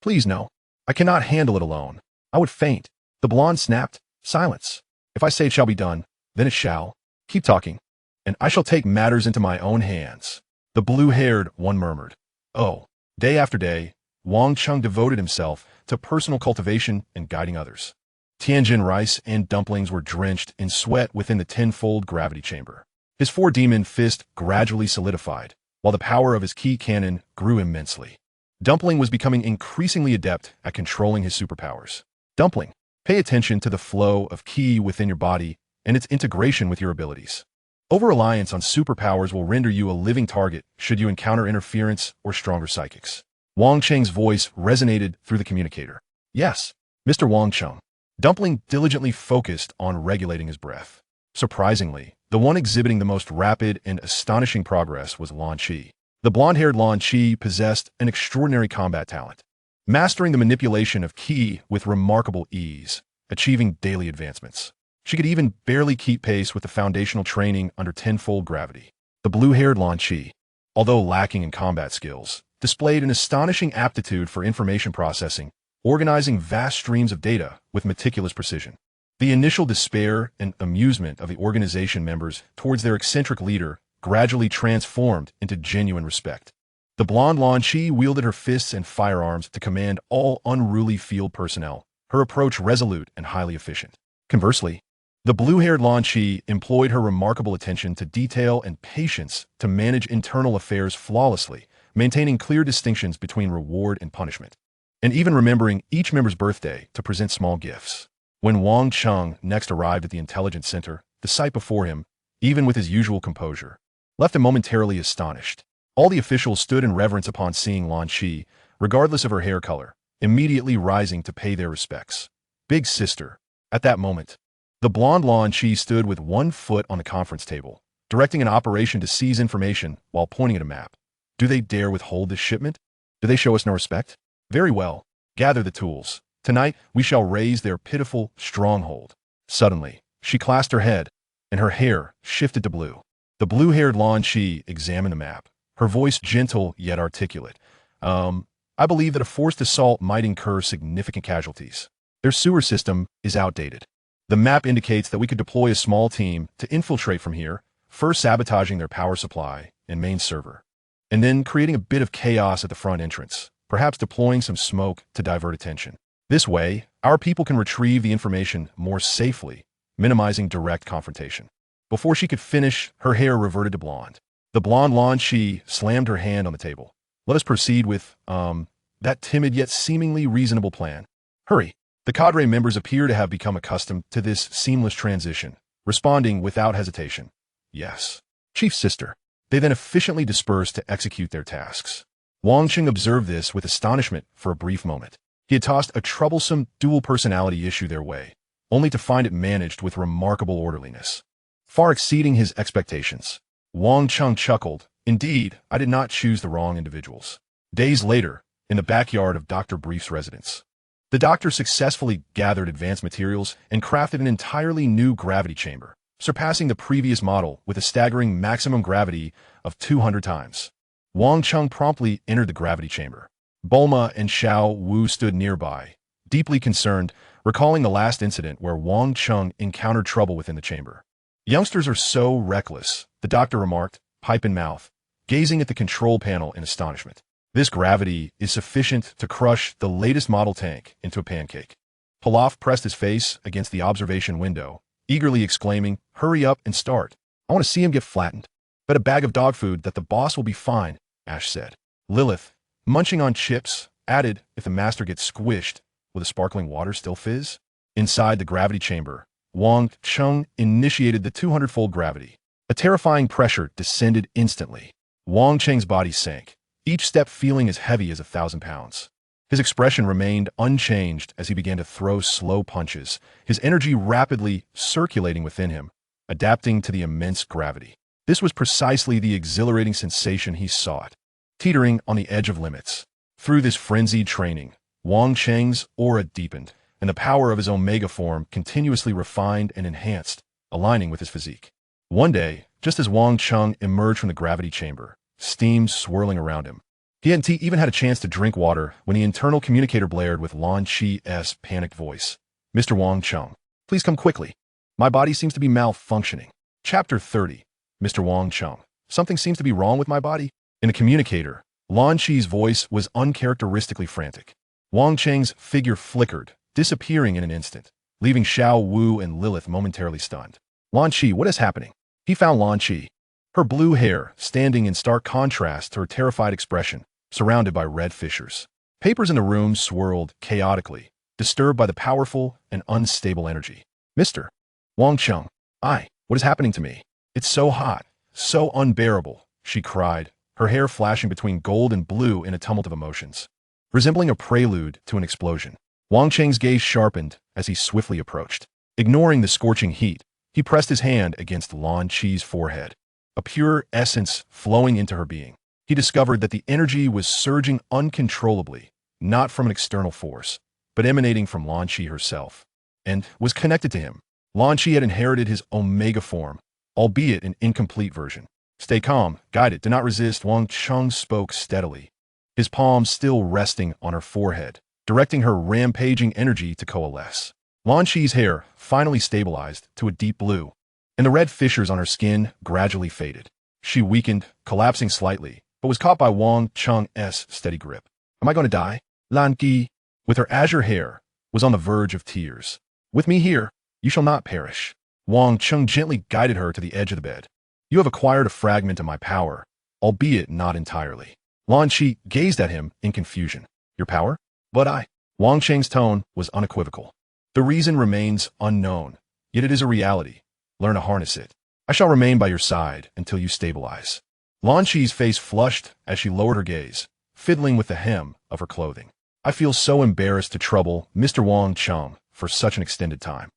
Please no. I cannot handle it alone. I would faint. The blonde snapped, silence. If I say it shall be done, then it shall. Keep talking, and I shall take matters into my own hands. The blue-haired one murmured. Oh, day after day, Wang Cheng devoted himself to personal cultivation and guiding others. Tianjin rice and dumplings were drenched in sweat within the tenfold gravity chamber. His four-demon fist gradually solidified, while the power of his key cannon grew immensely. Dumpling was becoming increasingly adept at controlling his superpowers. Dumpling, pay attention to the flow of ki within your body and its integration with your abilities. Over-reliance on superpowers will render you a living target should you encounter interference or stronger psychics. Wang Cheng's voice resonated through the communicator. Yes, Mr. Wang Cheng. Dumpling diligently focused on regulating his breath. Surprisingly, the one exhibiting the most rapid and astonishing progress was Lan Chi. The blonde-haired Lan Chi possessed an extraordinary combat talent, mastering the manipulation of ki with remarkable ease, achieving daily advancements. She could even barely keep pace with the foundational training under tenfold gravity. The blue-haired Lan Chi, although lacking in combat skills, displayed an astonishing aptitude for information processing, organizing vast streams of data with meticulous precision. The initial despair and amusement of the organization members towards their eccentric leader gradually transformed into genuine respect. The blonde Lan Chi wielded her fists and firearms to command all unruly field personnel, her approach resolute and highly efficient. Conversely, the blue-haired Lan Chi employed her remarkable attention to detail and patience to manage internal affairs flawlessly, maintaining clear distinctions between reward and punishment, and even remembering each member's birthday to present small gifts. When Wang Cheng next arrived at the intelligence center, the sight before him, even with his usual composure, left him momentarily astonished. All the officials stood in reverence upon seeing Lan Qi, regardless of her hair color, immediately rising to pay their respects. Big sister. At that moment, the blonde Lan Qi stood with one foot on the conference table, directing an operation to seize information while pointing at a map. Do they dare withhold this shipment? Do they show us no respect? Very well. Gather the tools. Tonight, we shall raise their pitiful stronghold. Suddenly, she clasped her head, and her hair shifted to blue. The blue-haired Lan Qi examined the map, her voice gentle yet articulate. I believe that a forced assault might incur significant casualties. Their sewer system is outdated. The map indicates that we could deploy a small team to infiltrate from here, first sabotaging their power supply and main server, and then creating a bit of chaos at the front entrance, perhaps deploying some smoke to divert attention. This way, our people can retrieve the information more safely, minimizing direct confrontation. Before she could finish, her hair reverted to blonde. The blonde Lan Qi slammed her hand on the table. Let us proceed with, that timid yet seemingly reasonable plan. Hurry. The cadre members appear to have become accustomed to this seamless transition, responding without hesitation. Yes. Chief sister. They then efficiently dispersed to execute their tasks. Wang Cheng observed this with astonishment for a brief moment. He had tossed a troublesome dual personality issue their way, only to find it managed with remarkable orderliness, far exceeding his expectations. Wang Cheng chuckled. Indeed, I did not choose the wrong individuals. Days later, in the backyard of Dr. Brief's residence, the doctor successfully gathered advanced materials and crafted an entirely new gravity chamber, surpassing the previous model with a staggering maximum gravity of 200 times. Wang Cheng promptly entered the gravity chamber. Bulma and Xiao Wu stood nearby, deeply concerned, recalling the last incident where Wang Cheng encountered trouble within the chamber. Youngsters are so reckless, the doctor remarked, pipe in mouth, gazing at the control panel in astonishment. This gravity is sufficient to crush the latest model tank into a pancake. Pilaf pressed his face against the observation window, eagerly exclaiming, hurry up and start. I want to see him get flattened. Bet a bag of dog food that the boss will be fine, Ash said. Lilith, munching on chips, added, if the master gets squished, will the sparkling water still fizz? Inside the gravity chamber, Wang Cheng initiated the 200-fold gravity. A terrifying pressure descended instantly. Wang Cheng's body sank, each step feeling as heavy as 1,000 pounds. His expression remained unchanged as he began to throw slow punches, his energy rapidly circulating within him, adapting to the immense gravity. This was precisely the exhilarating sensation he sought, teetering on the edge of limits. Through this frenzied training, Wang Cheng's aura deepened, and the power of his Omega form continuously refined and enhanced, aligning with his physique. One day, just as Wang Cheng emerged from the gravity chamber, steam swirling around him, he hadn't even had a chance to drink water when the internal communicator blared with Lan Qi's panicked voice. Mr. Wang Cheng, please come quickly. My body seems to be malfunctioning. Chapter 30. Mr. Wang Cheng, something seems to be wrong with my body? In the communicator, Lan Qi's voice was uncharacteristically frantic. Wang Cheng's figure flickered, disappearing in an instant, leaving Xiao Wu and Lilith momentarily stunned. Lan Qi, what is happening? He found Lan Qi, her blue hair standing in stark contrast to her terrified expression, surrounded by red fissures. Papers in the room swirled chaotically, disturbed by the powerful and unstable energy. Mr. Wang Cheng, what is happening to me? It's so hot, so unbearable, she cried, her hair flashing between gold and blue in a tumult of emotions, resembling a prelude to an explosion. Wang Cheng's gaze sharpened as he swiftly approached. Ignoring the scorching heat, he pressed his hand against Lan Qi's forehead, a pure essence flowing into her being. He discovered that the energy was surging uncontrollably, not from an external force, but emanating from Lan Qi herself, and was connected to him. Lan Qi had inherited his Omega form, albeit an incomplete version. Stay calm, guide it, do not resist, Wang Cheng spoke steadily, his palms still resting on her forehead, directing her rampaging energy to coalesce. Lan Qi's hair finally stabilized to a deep blue, and the red fissures on her skin gradually faded. She weakened, collapsing slightly, but was caught by Wang Cheng's steady grip. Am I going to die? Lan Qi, with her azure hair, was on the verge of tears. With me here, you shall not perish. Wang Cheng gently guided her to the edge of the bed. You have acquired a fragment of my power, albeit not entirely. Lan Qi gazed at him in confusion. Your power? But Wang Cheng's tone was unequivocal. The reason remains unknown, yet it is a reality. Learn to harness it. I shall remain by your side until you stabilize. Lan Shi's face flushed as she lowered her gaze, fiddling with the hem of her clothing. I feel so embarrassed to trouble Mr. Wang Cheng for such an extended time.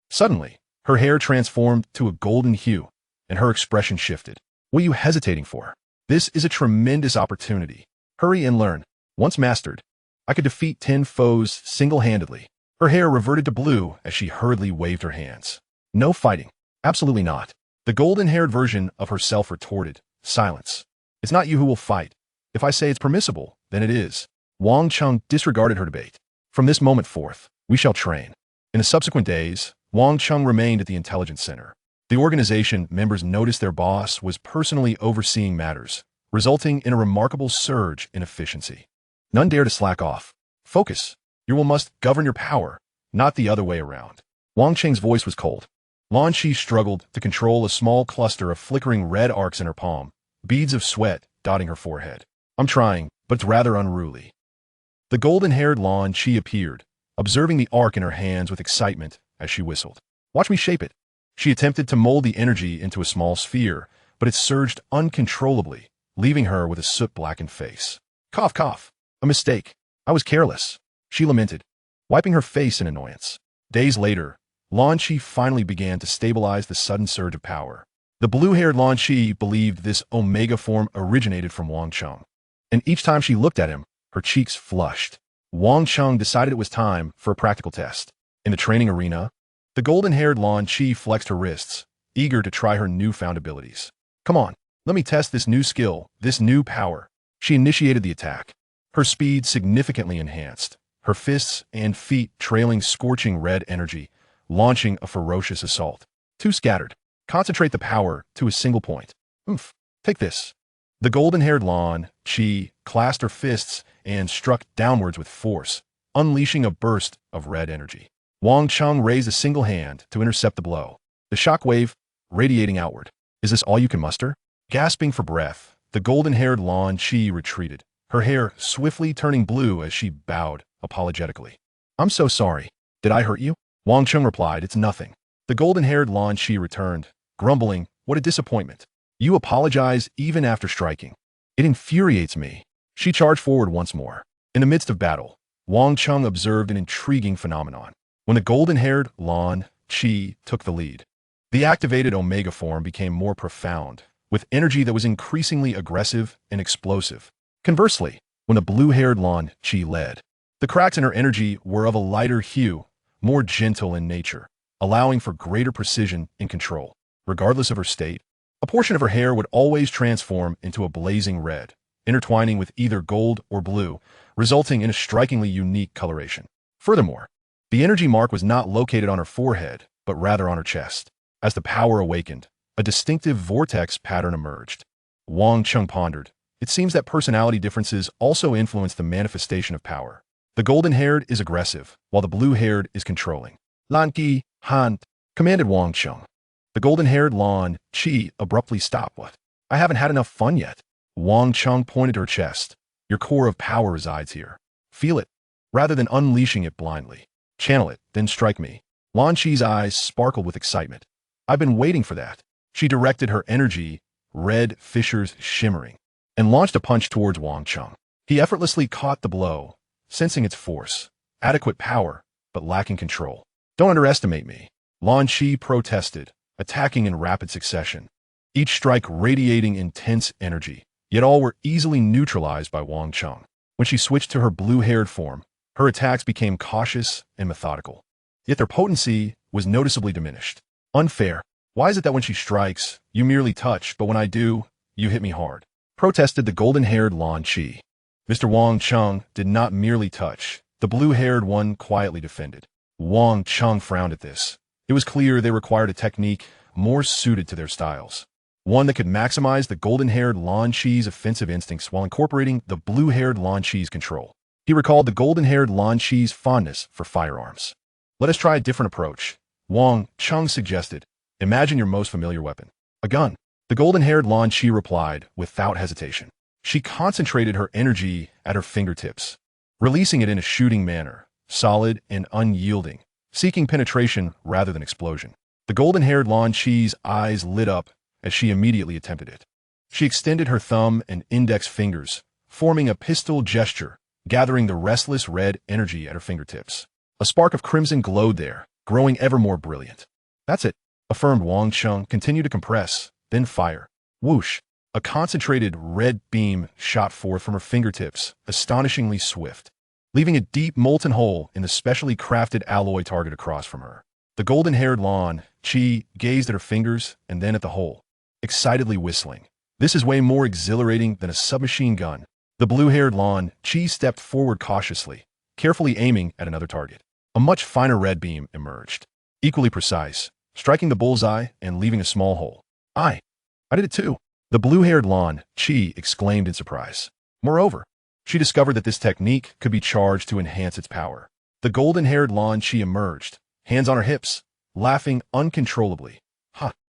Suddenly, her hair transformed to a golden hue, and her expression shifted. What are you hesitating for? This is a tremendous opportunity. Hurry and learn. Once mastered, I could defeat 10 foes single-handedly. Her hair reverted to blue as she hurriedly waved her hands. No fighting. Absolutely not. The golden-haired version of herself retorted, silence. It's not you who will fight. If I say it's permissible, then it is. Wang Cheng disregarded her debate. From this moment forth, we shall train. In the subsequent days, Wang Cheng remained at the intelligence center. The organization members noticed their boss was personally overseeing matters, resulting in a remarkable surge in efficiency. None dare to slack off. Focus. You must govern your power, not the other way around. Wang Cheng's voice was cold. Lan Shi struggled to control a small cluster of flickering red arcs in her palm, beads of sweat dotting her forehead. I'm trying, but it's rather unruly. The golden-haired Lan Shi appeared, observing the arc in her hands with excitement as she whistled. Watch me shape it. She attempted to mold the energy into a small sphere, but it surged uncontrollably, leaving her with a soot-blackened face. Cough, cough. A mistake. I was careless. She lamented, wiping her face in annoyance. Days later, Lan Shi finally began to stabilize the sudden surge of power. The blue-haired Lan Shi believed this Omega form originated from Wang Cheng, and each time she looked at him, her cheeks flushed. Wang Cheng decided it was time for a practical test. In the training arena, the golden-haired Lan Shi flexed her wrists, eager to try her newfound abilities. Come on, let me test this new skill, this new power. She initiated the attack. Her speed significantly enhanced, her fists and feet trailing scorching red energy, launching a ferocious assault. Too scattered. Concentrate the power to a single point. Oomph. Take this. The golden-haired Lan Shi clasped her fists and struck downwards with force, unleashing a burst of red energy. Wang Cheng raised a single hand to intercept the blow, the shock wave radiating outward. Is this all you can muster? Gasping for breath, the golden-haired Lan Shi retreated, her hair swiftly turning blue as she bowed apologetically. I'm so sorry. Did I hurt you? Wang Cheng replied, it's nothing. The golden-haired Lan Shi returned, grumbling, what a disappointment. You apologize even after striking. It infuriates me. She charged forward once more. In the midst of battle, Wang Cheng observed an intriguing phenomenon. When the golden-haired Lan Shi took the lead, the activated Omega form became more profound, with energy that was increasingly aggressive and explosive. Conversely, when the blue-haired Lan Shi led, the cracks in her energy were of a lighter hue, more gentle in nature, allowing for greater precision and control. Regardless of her state, a portion of her hair would always transform into a blazing red, intertwining with either gold or blue, resulting in a strikingly unique coloration. Furthermore, the energy mark was not located on her forehead, but rather on her chest. As the power awakened, a distinctive vortex pattern emerged. Wang Cheng pondered. It seems that personality differences also influence the manifestation of power. The golden-haired is aggressive, while the blue-haired is controlling. Lan Ki, Han, commanded Wang Cheng. The golden-haired Lan Shi abruptly stopped. What? I haven't had enough fun yet. Wang Cheng pointed to her chest. Your core of power resides here. Feel it, rather than unleashing it blindly. Channel it, then strike me. Lan Shi's eyes sparkled with excitement. I've been waiting for that. She directed her energy, red fissures shimmering, and launched a punch towards Wang Cheng. He effortlessly caught the blow, sensing its force, adequate power, but lacking control. Don't underestimate me. Lan Shi protested, attacking in rapid succession, each strike radiating intense energy, yet all were easily neutralized by Wang Cheng. When she switched to her blue-haired form, her attacks became cautious and methodical, yet their potency was noticeably diminished. Unfair. Why is it that when she strikes, you merely touch, but when I do, you hit me hard? Protested the golden-haired Lan Shi. Mr. Wang Cheng did not merely touch. The blue-haired one quietly defended. Wang Cheng frowned at this. It was clear they required a technique more suited to their styles, one that could maximize the golden-haired Lan Shi's offensive instincts while incorporating the blue-haired Lan Shi's control. He recalled the golden-haired Lan Shi's fondness for firearms. Let us try a different approach, Wang Cheng suggested. Imagine your most familiar weapon. A gun. The golden-haired Lan Shi replied without hesitation. She concentrated her energy at her fingertips, releasing it in a shooting manner, solid and unyielding, seeking penetration rather than explosion. The golden-haired Lan Chi's eyes lit up as she immediately attempted it. She extended her thumb and index fingers, forming a pistol gesture, gathering the restless red energy at her fingertips. A spark of crimson glowed there, growing ever more brilliant. That's it, affirmed Wang Cheng. Continue to compress, then fire. Whoosh! A concentrated red beam shot forth from her fingertips, astonishingly swift, leaving a deep molten hole in the specially crafted alloy target across from her. The golden-haired Lan Chi gazed at her fingers and then at the hole, excitedly whistling. This is way more exhilarating than a submachine gun. The blue-haired Lan Chi stepped forward cautiously, carefully aiming at another target. A much finer red beam emerged, equally precise, striking the bullseye and leaving a small hole. I did it too, the blue-haired Lan Chi exclaimed in surprise. Moreover, she discovered that this technique could be charged to enhance its power. The golden-haired Lan Chi emerged, hands on her hips, laughing uncontrollably.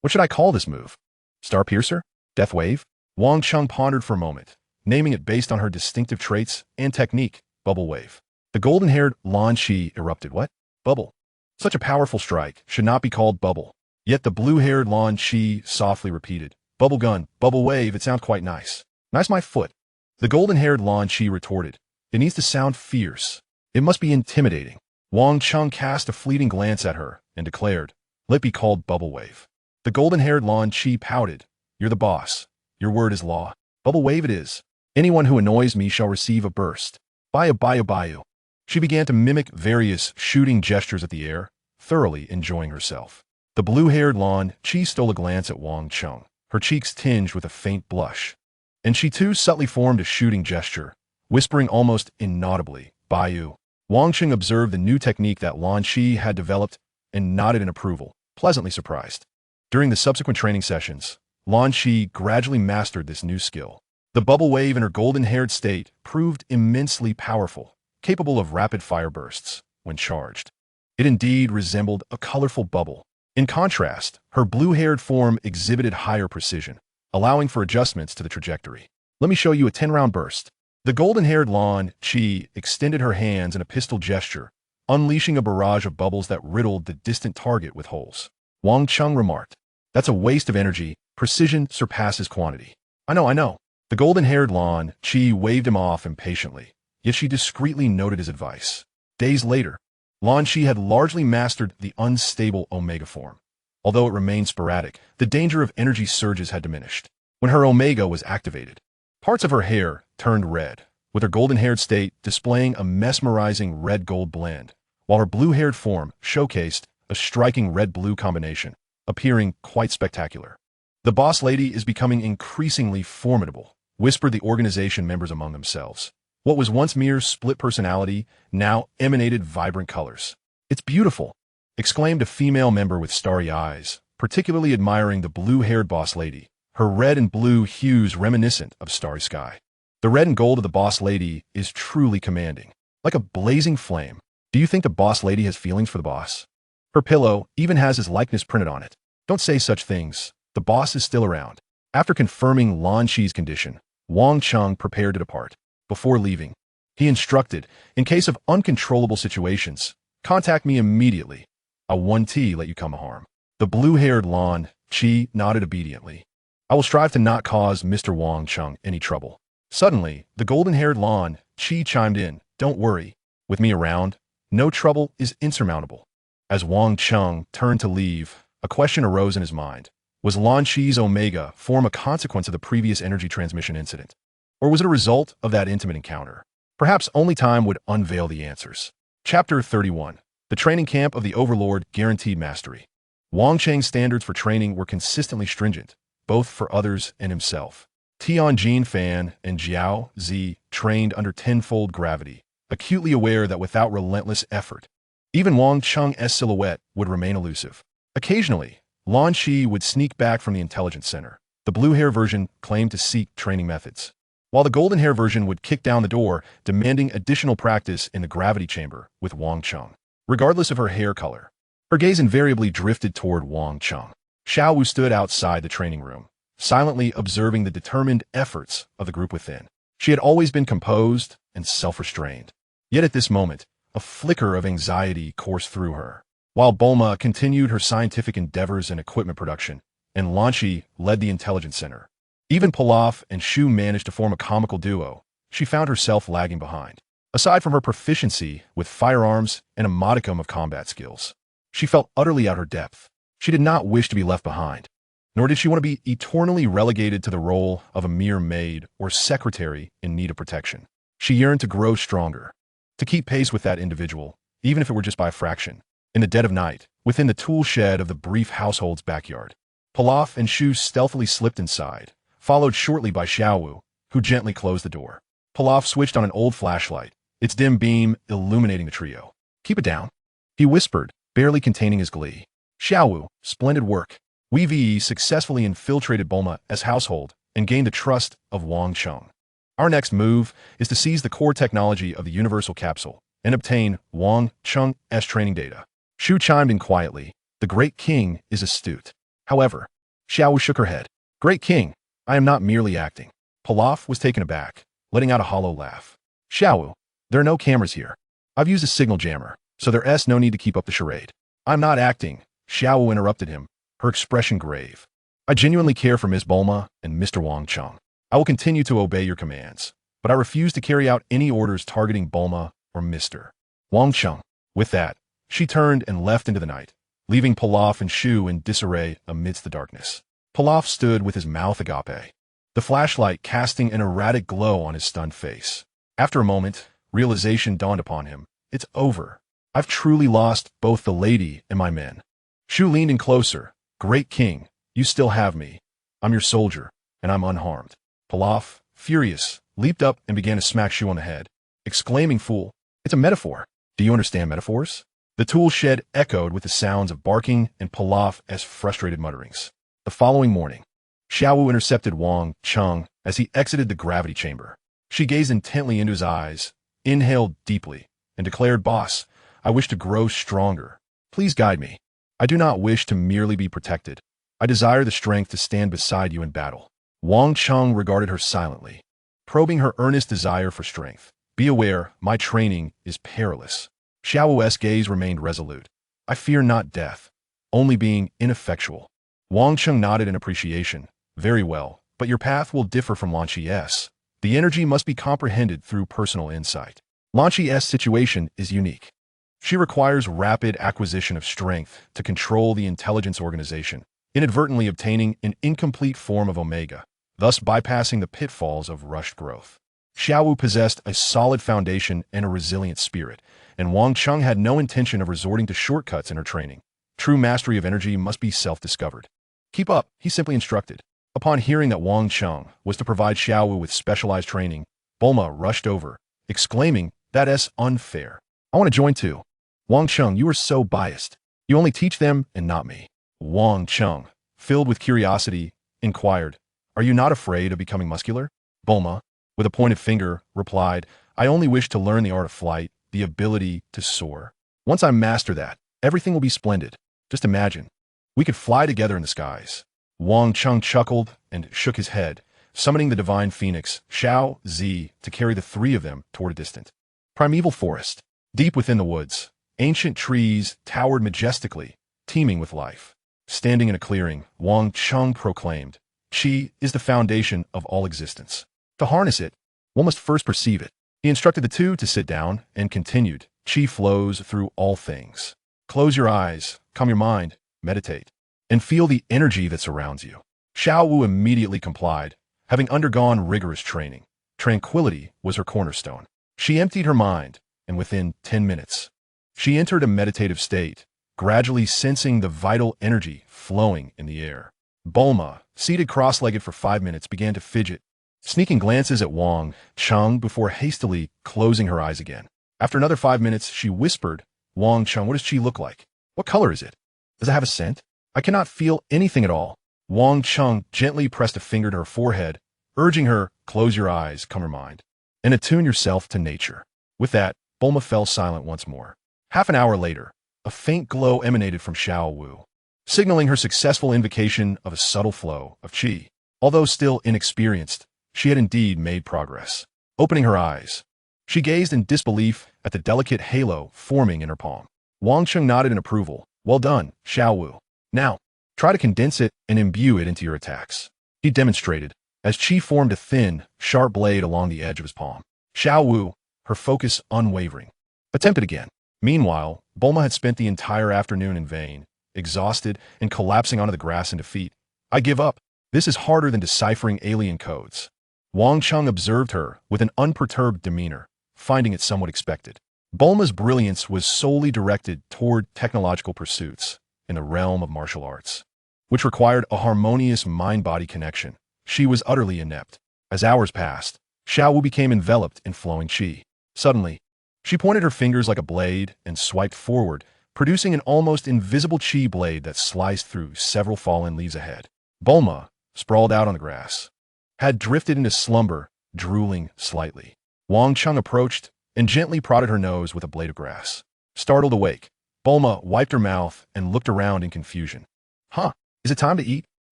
What should I call this move? Star Piercer? Death Wave? Wang Cheng pondered for a moment, naming it based on her distinctive traits and technique, Bubble Wave. The golden-haired Lan Chi erupted. What? Bubble. Such a powerful strike should not be called bubble. Yet the blue-haired Lan Chi softly repeated, Bubble gun, bubble wave, it sounds quite nice. Nice my foot. The golden-haired Lan Chi retorted, It needs to sound fierce. It must be intimidating. Wang Cheng cast a fleeting glance at her and declared, Let it be called Bubble Wave. The golden-haired Lan Chi pouted, You're the boss. Your word is law. Bubble Wave it is. Anyone who annoys me shall receive a burst. Bayu. She began to mimic various shooting gestures at the air, thoroughly enjoying herself. The blue-haired Lan Chi stole a glance at Wang Cheng, her cheeks tinged with a faint blush. And she too subtly formed a shooting gesture, whispering almost inaudibly, Bayu. Wang Cheng observed the new technique that Lan Chi had developed and nodded in approval, pleasantly surprised. During the subsequent training sessions, Lan Chi gradually mastered this new skill. The bubble wave in her golden-haired state proved immensely powerful, capable of rapid fire bursts when charged. It indeed resembled a colorful bubble. In contrast, her blue-haired form exhibited higher precision, allowing for adjustments to the trajectory. Let me show you a 10-round burst. The golden-haired Lan Chi extended her hands in a pistol gesture, unleashing a barrage of bubbles that riddled the distant target with holes. Wang Cheng remarked, That's a waste of energy. Precision surpasses quantity. I know. The golden-haired Lan Chi waved him off impatiently, yet she discreetly noted his advice. Days later, Lan Chi had largely mastered the unstable Omega form. Although it remained sporadic, the danger of energy surges had diminished. When her Omega was activated, parts of her hair turned red, with her golden-haired state displaying a mesmerizing red-gold blend, while her blue-haired form showcased a striking red-blue combination, appearing quite spectacular. The boss lady is becoming increasingly formidable, whispered the organization members among themselves. What was once mere split personality now emanated vibrant colors. It's beautiful, exclaimed a female member with starry eyes, particularly admiring the blue-haired boss lady, her red and blue hues reminiscent of starry sky. The red and gold of the boss lady is truly commanding, like a blazing flame. Do you think the boss lady has feelings for the boss? Her pillow even has his likeness printed on it. Don't say such things. The boss is still around. After confirming Lan Chi's condition, Wang Cheng prepared to depart. Before leaving, he instructed, in case of uncontrollable situations, contact me immediately. I won't let you come harm. The blue-haired Lan Chi nodded obediently. I will strive to not cause Mr. Wang Cheng any trouble. Suddenly, the golden-haired Lan Chi chimed in, Don't worry. With me around, no trouble is insurmountable. As Wang Cheng turned to leave, a question arose in his mind. Was Lan Chi's Omega form a consequence of the previous energy transmission incident? Or was it a result of that intimate encounter? Perhaps only time would unveil the answers. Chapter 31. The training camp of the Overlord guaranteed mastery. Wang Cheng's standards for training were consistently stringent, both for others and himself. Tianjin Fan and Jiao Zi trained under tenfold gravity, acutely aware that without relentless effort, even Wang Cheng's silhouette would remain elusive. Occasionally, Lan Chi would sneak back from the intelligence center. The blue-hair version claimed to seek training methods, while the golden-hair version would kick down the door, demanding additional practice in the gravity chamber with Wang Cheng. Regardless of her hair color, her gaze invariably drifted toward Wang Cheng. Xiao Wu stood outside the training room, silently observing the determined efforts of the group within. She had always been composed and self-restrained. Yet at this moment, a flicker of anxiety coursed through her. while Bulma continued her scientific endeavors and equipment production, and Lanchi led the intelligence center. Even Pilaf and Shu managed to form a comical duo. She found herself lagging behind. Aside from her proficiency with firearms and a modicum of combat skills, she felt utterly out her depth. She did not wish to be left behind, nor did she want to be eternally relegated to the role of a mere maid or secretary in need of protection. She yearned to grow stronger, to keep pace with that individual, even if it were just by a fraction. In the dead of night, within the tool shed of the brief household's backyard, Pilaf and Shu stealthily slipped inside, followed shortly by Xiaowu, who gently closed the door. Pilaf switched on an old flashlight, its dim beam illuminating the trio. "Keep it down," he whispered, barely containing his glee. "Xiaowu, splendid work." We successfully infiltrated Bulma's household and gained the trust of Wang Cheng. "Our next move is to seize the core technology of the Universal Capsule and obtain Wang Cheng's training data." Shu chimed in quietly. "The Great King is astute." However, Xiaowu shook her head. "Great King, I am not merely acting." Pilaf was taken aback, letting out a hollow laugh. "Xiaowu, there are no cameras here. I've used a signal jammer, so there's no need to keep up the charade." "I'm not acting," Xiaowu interrupted him, her expression grave. "I genuinely care for Miss Bulma and Mr. Wang Cheng. I will continue to obey your commands, but I refuse to carry out any orders targeting Bulma or Mr. Wang Cheng." With that, she turned and left into the night, leaving Pilaf and Shu in disarray amidst the darkness. Pilaf stood with his mouth agape, the flashlight casting an erratic glow on his stunned face. After a moment, realization dawned upon him. "It's over. I've truly lost both the lady and my men." Shu leaned in closer. "Great King, you still have me. I'm your soldier, and I'm unharmed." Pilaf, furious, leaped up and began to smack Shu on the head, exclaiming, "Fool, it's a metaphor. Do you understand metaphors?" The tool shed echoed with the sounds of barking and Pilaf's frustrated mutterings. The following morning, Xiaowu intercepted Wang Cheng as he exited the gravity chamber. She gazed intently into his eyes, inhaled deeply, and declared, "Boss, I wish to grow stronger. Please guide me. I do not wish to merely be protected. I desire the strength to stand beside you in battle." Wang Cheng regarded her silently, probing her earnest desire for strength. "Be aware, my training is perilous." Xiaowu's gaze remained resolute. "I fear not death, only being ineffectual." Wang Cheng nodded in appreciation. "Very well, but your path will differ from Lanchi's. The energy must be comprehended through personal insight. Lanchi's situation is unique. She requires rapid acquisition of strength to control the intelligence organization, inadvertently obtaining an incomplete form of Omega, thus bypassing the pitfalls of rushed growth. Xiaowu possessed a solid foundation and a resilient spirit, and Wang Cheng had no intention of resorting to shortcuts in her training. True mastery of energy must be self-discovered. "Keep up," he simply instructed. Upon hearing that Wang Cheng was to provide Xiaowu with specialized training, Bulma rushed over, exclaiming, "That's unfair. I want to join too." "Wang Cheng, you are so biased. You only teach them and not me." Wang Cheng, filled with curiosity, inquired, "Are you not afraid of becoming muscular?" Bulma, with a pointed finger, replied, "I only wish to learn the art of flight, the ability to soar. Once I master that, everything will be splendid. Just imagine. We could fly together in the skies." Wang Cheng chuckled and shook his head, summoning the divine phoenix, Xiao Zi, to carry the three of them toward a distant, primeval forest. Deep within the woods, ancient trees towered majestically, teeming with life. Standing in a clearing, Wang Cheng proclaimed, "Qi is the foundation of all existence. To harness it, one must first perceive it." He instructed the two to sit down and continued, "Qi flows through all things. Close your eyes, calm your mind, meditate, and feel the energy that surrounds you." Xiaowu immediately complied, having undergone rigorous training. Tranquility was her cornerstone. She emptied her mind, and within 10 minutes, she entered a meditative state, gradually sensing the vital energy flowing in the air. Bulma, seated cross-legged for 5 minutes, began to fidget, sneaking glances at Wang Cheng before hastily closing her eyes again. After another 5 minutes, she whispered, "Wang Cheng, what does Qi look like? What color is it? Does it have a scent? I cannot feel anything at all." Wang Cheng gently pressed a finger to her forehead, urging her, "Close your eyes, calm your mind, and attune yourself to nature." With that, Bulma fell silent once more. Half an hour later, a faint glow emanated from Xiaowu, signaling her successful invocation of a subtle flow of qi. Although still inexperienced, she had indeed made progress. Opening her eyes, she gazed in disbelief at the delicate halo forming in her palm. Wang Cheng nodded in approval. Well done, Xiao Wu. Now, try to condense it and imbue it into your attacks. He demonstrated, as Qi formed a thin, sharp blade along the edge of his palm. Xiao Wu, her focus unwavering, attempted again. Meanwhile, Bulma had spent the entire afternoon in vain, exhausted and collapsing onto the grass in defeat. I give up. This is harder than deciphering alien codes. Wang Cheng observed her with an unperturbed demeanor, finding it somewhat expected. Bulma's brilliance was solely directed toward technological pursuits in the realm of martial arts, which required a harmonious mind-body connection. She was utterly inept. As hours passed, Xiao Wu became enveloped in flowing qi. Suddenly, she pointed her fingers like a blade and swiped forward, producing an almost invisible qi blade that sliced through several fallen leaves ahead. Bulma, sprawled out on the grass, had drifted into slumber, drooling slightly. Wang Cheng approached and gently prodded her nose with a blade of grass. Startled awake, Bulma wiped her mouth and looked around in confusion. Huh, is it time to eat?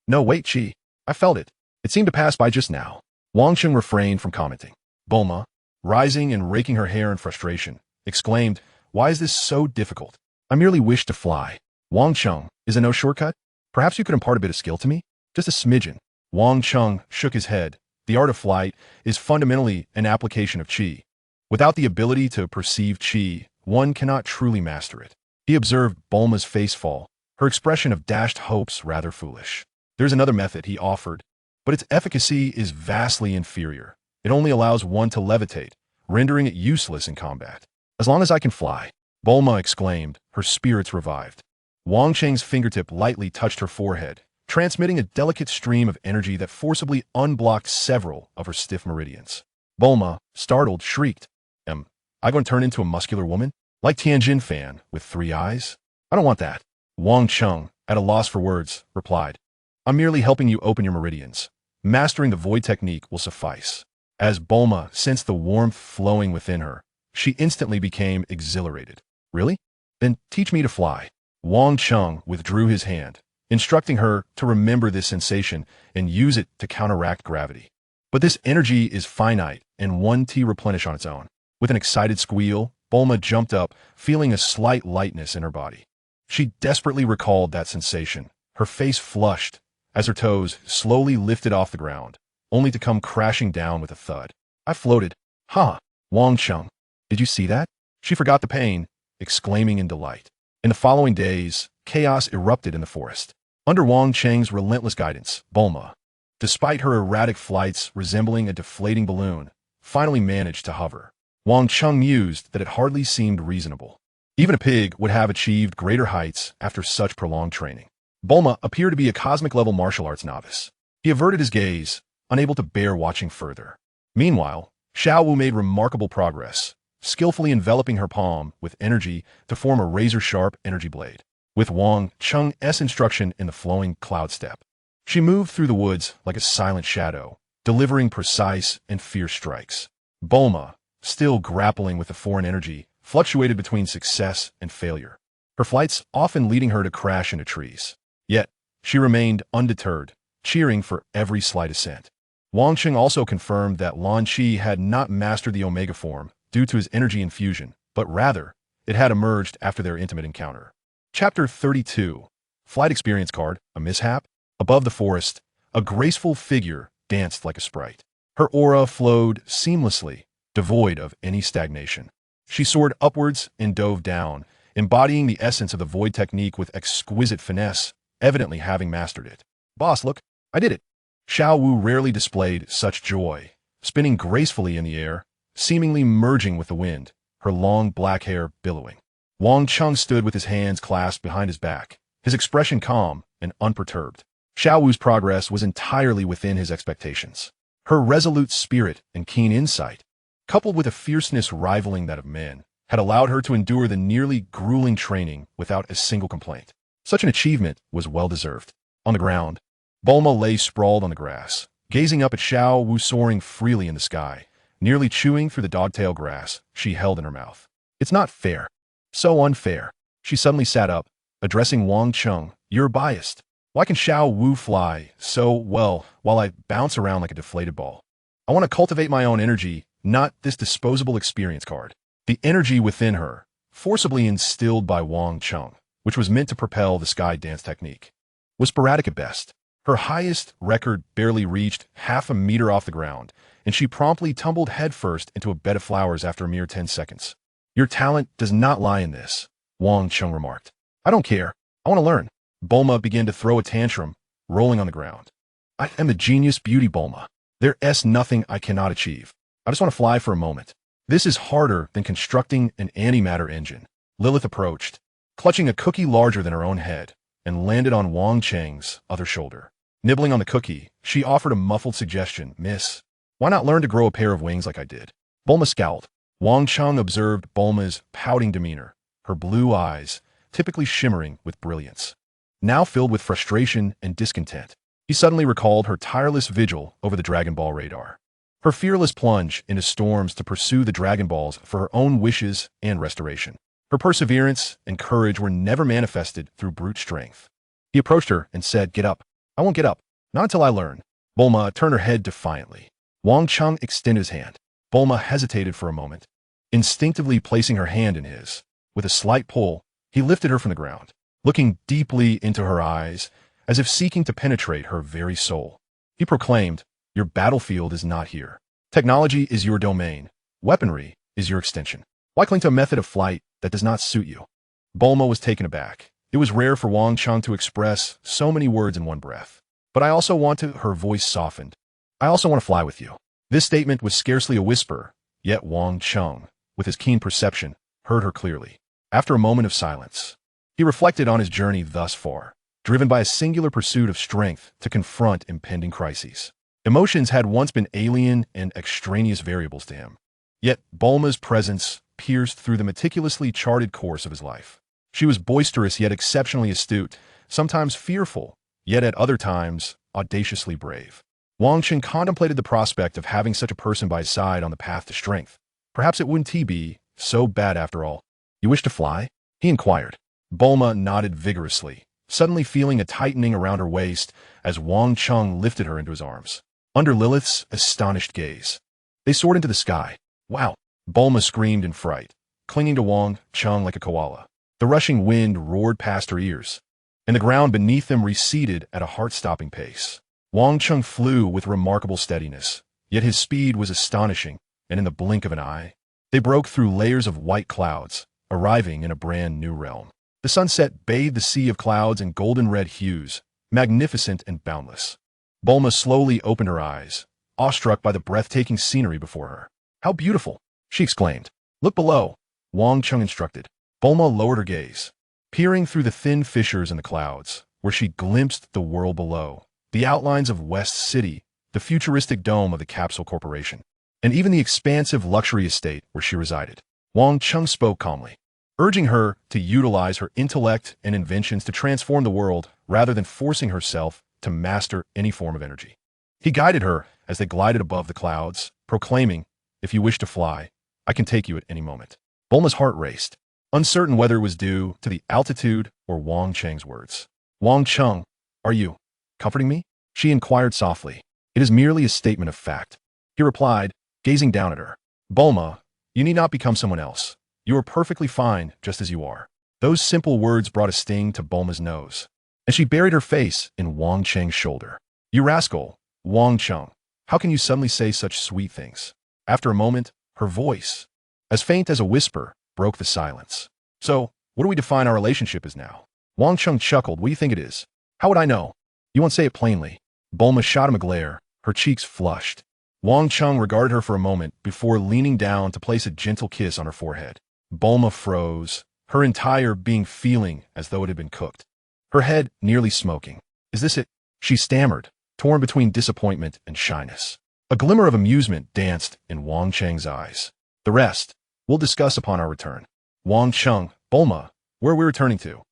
No, wait, Qi. I felt it. It seemed to pass by just now. Wang Cheng refrained from commenting. Bulma, rising and raking her hair in frustration, exclaimed, why is this so difficult? I merely wish to fly. Wang Cheng, is it no shortcut? Perhaps you could impart a bit of skill to me? Just a smidgen. Wang Cheng shook his head. The art of flight is fundamentally an application of qi. Without the ability to perceive qi, one cannot truly master it. He observed Bulma's face fall, her expression of dashed hopes rather foolish. There's another method he offered, but its efficacy is vastly inferior. It only allows one to levitate, rendering it useless in combat. As long as I can fly, Bulma exclaimed, her spirits revived. Wang Cheng's fingertip lightly touched her forehead, transmitting a delicate stream of energy that forcibly unblocked several of her stiff meridians. Bulma, startled, shrieked, Am I going to turn into a muscular woman? Like Tianjin Fan, with 3 eyes? I don't want that. Wang Cheng, at a loss for words, replied, I'm merely helping you open your meridians. Mastering the void technique will suffice. As Bulma sensed the warmth flowing within her, she instantly became exhilarated. Really? Then teach me to fly. Wang Cheng withdrew his hand, instructing her to remember this sensation and use it to counteract gravity. But this energy is finite and one T replenish on its own. With an excited squeal, Bulma jumped up, feeling a slight lightness in her body. She desperately recalled that sensation. Her face flushed as her toes slowly lifted off the ground, only to come crashing down with a thud. I floated. Ha! Wang Cheng, did you see that? She forgot the pain, exclaiming in delight. In the following days, chaos erupted in the forest. Under Wang Cheng's relentless guidance, Bulma, despite her erratic flights resembling a deflating balloon, finally managed to hover. Wang Cheng mused that it hardly seemed reasonable. Even a pig would have achieved greater heights after such prolonged training. Bulma appeared to be a cosmic-level martial arts novice. He averted his gaze, unable to bear watching further. Meanwhile, Xiao Wu made remarkable progress, skillfully enveloping her palm with energy to form a razor-sharp energy blade. With Wang Cheng's instruction in the flowing cloud step, she moved through the woods like a silent shadow, delivering precise and fierce strikes. Bulma, still grappling with the foreign energy, fluctuated between success and failure, her flights often leading her to crash into trees. Yet, she remained undeterred, cheering for every slight ascent. Wang Cheng also confirmed that Lan Qi had not mastered the Omega form due to his energy infusion, but rather, it had emerged after their intimate encounter. Chapter 32. Flight Experience Card, A Mishap. Above the forest, a graceful figure danced like a sprite. Her aura flowed seamlessly, devoid of any stagnation. She soared upwards and dove down, embodying the essence of the void technique with exquisite finesse, evidently having mastered it. Boss, look, I did it. Xiao Wu rarely displayed such joy, spinning gracefully in the air, seemingly merging with the wind, her long black hair billowing. Wang Cheng stood with his hands clasped behind his back, his expression calm and unperturbed. Xiao Wu's progress was entirely within his expectations. Her resolute spirit and keen insight, coupled with a fierceness rivaling that of men, had allowed her to endure the nearly grueling training without a single complaint. Such an achievement was well-deserved. On the ground, Bulma lay sprawled on the grass, gazing up at Xiao Wu soaring freely in the sky, nearly chewing through the dogtail grass she held in her mouth. It's not fair. So unfair. She suddenly sat up, addressing Wang Cheng. You're biased. Why can Xiao Wu fly so well while I bounce around like a deflated ball? I want to cultivate my own energy, not this disposable experience card. The energy within her, forcibly instilled by Wang Cheng, which was meant to propel the sky dance technique, was sporadic at best. Her highest record barely reached half a meter off the ground, and she promptly tumbled headfirst into a bed of flowers after a mere 10 seconds. Your talent does not lie in this, Wang Cheng remarked. I don't care. I want to learn. Bulma began to throw a tantrum, rolling on the ground. I am the genius beauty, Bulma. There's nothing I cannot achieve. I just want to fly for a moment. This is harder than constructing an antimatter engine. Lilith approached, clutching a cookie larger than her own head, and landed on Wang Cheng's other shoulder. Nibbling on the cookie, she offered a muffled suggestion. Miss, why not learn to grow a pair of wings like I did? Bulma scowled. Wang Cheng observed Bulma's pouting demeanor, her blue eyes, typically shimmering with brilliance, now filled with frustration and discontent. He suddenly recalled her tireless vigil over the Dragon Ball radar, her fearless plunge into storms to pursue the Dragon Balls for her own wishes and restoration. Her perseverance and courage were never manifested through brute strength. He approached her and said, "Get up." "I won't get up. Not until I learn." Bulma turned her head defiantly. Wang Cheng extended his hand. Bulma hesitated for a moment, instinctively placing her hand in his. With a slight pull, he lifted her from the ground, looking deeply into her eyes, as if seeking to penetrate her very soul. He proclaimed, "Your battlefield is not here. Technology is your domain. Weaponry is your extension. Why cling to a method of flight that does not suit you?" Bulma was taken aback. It was rare for Wang Cheng to express so many words in one breath. "But I also want to," her voice softened. "I also want to fly with you." This statement was scarcely a whisper, yet Wang Cheng, with his keen perception, heard her clearly. After a moment of silence, he reflected on his journey thus far, driven by a singular pursuit of strength to confront impending crises. Emotions had once been alien and extraneous variables to him. Yet Bulma's presence pierced through the meticulously charted course of his life. She was boisterous yet exceptionally astute, sometimes fearful, yet at other times audaciously brave. Wang Cheng contemplated the prospect of having such a person by his side on the path to strength. Perhaps it wouldn't be so bad after all. "You wish to fly?" he inquired. Bulma nodded vigorously, suddenly feeling a tightening around her waist as Wang Cheng lifted her into his arms. Under Lilith's astonished gaze, they soared into the sky. "Wow!" Bulma screamed in fright, clinging to Wang Cheng like a koala. The rushing wind roared past her ears, and the ground beneath them receded at a heart-stopping pace. Wang Cheng flew with remarkable steadiness, yet his speed was astonishing, and in the blink of an eye, they broke through layers of white clouds, arriving in a brand new realm. The sunset bathed the sea of clouds in golden-red hues, magnificent and boundless. Bulma slowly opened her eyes, awestruck by the breathtaking scenery before her. "How beautiful!" she exclaimed. "Look below," Wang Cheng instructed. Bulma lowered her gaze, peering through the thin fissures in the clouds, where she glimpsed the world below, the outlines of West City, the futuristic dome of the Capsule Corporation, and even the expansive luxury estate where she resided. Wang Cheng spoke calmly, urging her to utilize her intellect and inventions to transform the world rather than forcing herself to master any form of energy. He guided her as they glided above the clouds, proclaiming, "If you wish to fly, I can take you at any moment." Bulma's heart raced, uncertain whether it was due to the altitude or Wang Cheng's words. "Wang Cheng, are you comforting me?" she inquired softly. "It is merely a statement of fact," he replied, gazing down at her. "Bulma, you need not become someone else. You are perfectly fine just as you are." Those simple words brought a sting to Bulma's nose, and she buried her face in Wang Cheng's shoulder. "You rascal, Wang Cheng, how can you suddenly say such sweet things?" After a moment, her voice, as faint as a whisper, broke the silence. "So, what do we define our relationship as now?" Wang Cheng chuckled. "What do you think it is?" "How would I know? You won't say it plainly." Bulma shot him a glare, her cheeks flushed. Wang Cheng regarded her for a moment before leaning down to place a gentle kiss on her forehead. Bulma froze, her entire being feeling as though it had been cooked, her head nearly smoking. "Is this it?" she stammered, torn between disappointment and shyness. A glimmer of amusement danced in Wang Cheng's eyes. "The rest we'll discuss upon our return." Wang Cheng, "Bulma, where are we returning to?"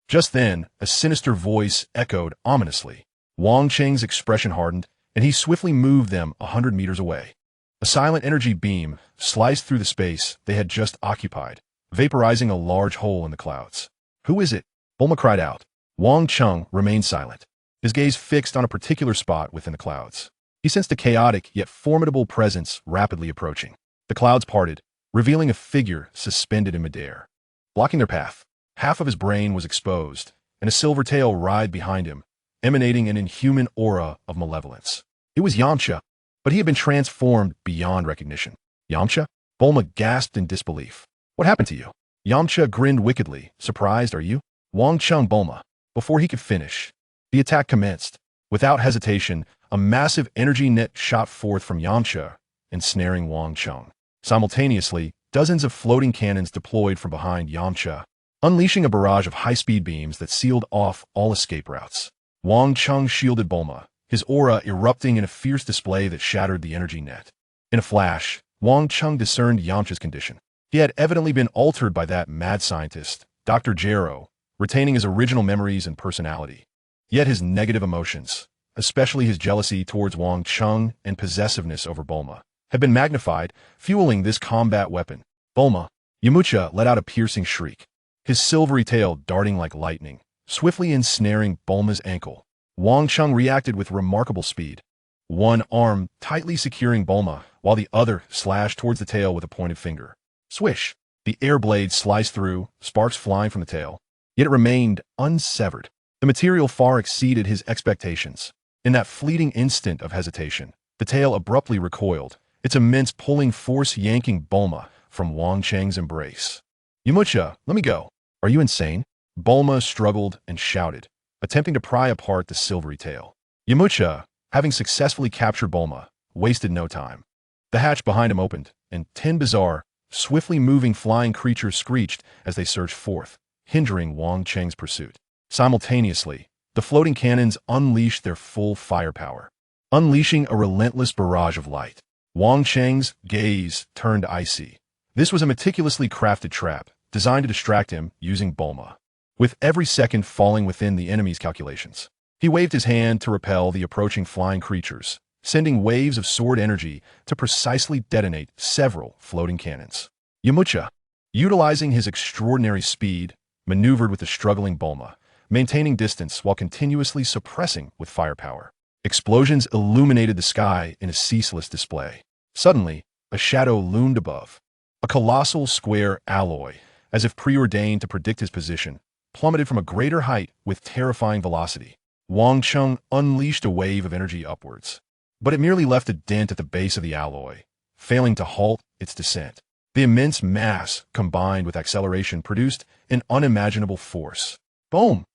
Just then, a sinister voice echoed ominously. Wang Cheng's expression hardened, and he swiftly moved them 100 meters away. A silent energy beam sliced through the space they had just occupied, vaporizing a large hole in the clouds. "Who is it?" Bulma cried out. Wang Cheng remained silent, his gaze fixed on a particular spot within the clouds. He sensed a chaotic yet formidable presence rapidly approaching. The clouds parted, revealing a figure suspended in midair. blocking their path. Half of his brain was exposed, and a silver tail writhed behind him, emanating an inhuman aura of malevolence. It was Yamcha, but he had been transformed beyond recognition. Yamcha? Bulma gasped in disbelief. What happened to you? Yamcha grinned wickedly. Surprised, are you? Wang Cheng Bulma. Before he could finish, the attack commenced. Without hesitation, a massive energy net shot forth from Yamcha, ensnaring Wang Cheng. Simultaneously, dozens of floating cannons deployed from behind Yamcha, unleashing a barrage of high-speed beams that sealed off all escape routes. Wang Cheng shielded Bulma, his aura erupting in a fierce display that shattered the energy net. In a flash, Wang Cheng discerned Yamcha's condition. He had evidently been altered by that mad scientist, Dr. Gero, retaining his original memories and personality. Yet his negative emotions, especially his jealousy towards Wang Cheng and possessiveness over Bulma, had been magnified, fueling this combat weapon. Bulma. Yamcha let out a piercing shriek, his silvery tail darting like lightning, swiftly ensnaring Bulma's ankle. Wang Cheng reacted with remarkable speed, one arm tightly securing Bulma, while the other slashed towards the tail with a pointed finger. Swish! The air blade sliced through, sparks flying from the tail. Yet it remained unsevered. The material far exceeded his expectations. In that fleeting instant of hesitation, the tail abruptly recoiled, its immense pulling force yanking Bulma from Wang Cheng's embrace. Yamcha, let me go. Are you insane? Bulma struggled and shouted, attempting to pry apart the silvery tail. Yamcha, having successfully captured Bulma, wasted no time. The hatch behind him opened, and 10 bizarre, swiftly moving flying creatures screeched as they surged forth, hindering Wang Cheng's pursuit. Simultaneously, the floating cannons unleashed their full firepower, unleashing a relentless barrage of light. Wang Cheng's gaze turned icy. This was a meticulously crafted trap, designed to distract him using Bulma, with every second falling within the enemy's calculations. He waved his hand to repel the approaching flying creatures, sending waves of sword energy to precisely detonate several floating cannons. Yamcha, utilizing his extraordinary speed, maneuvered with the struggling Bulma, maintaining distance while continuously suppressing with firepower. Explosions illuminated the sky in a ceaseless display. Suddenly, a shadow loomed above. A colossal square alloy, as if preordained to predict his position, plummeted from a greater height with terrifying velocity. Wang Cheng unleashed a wave of energy upwards, but it merely left a dent at the base of the alloy, failing to halt its descent. The immense mass, combined with acceleration, produced an unimaginable force. Boom!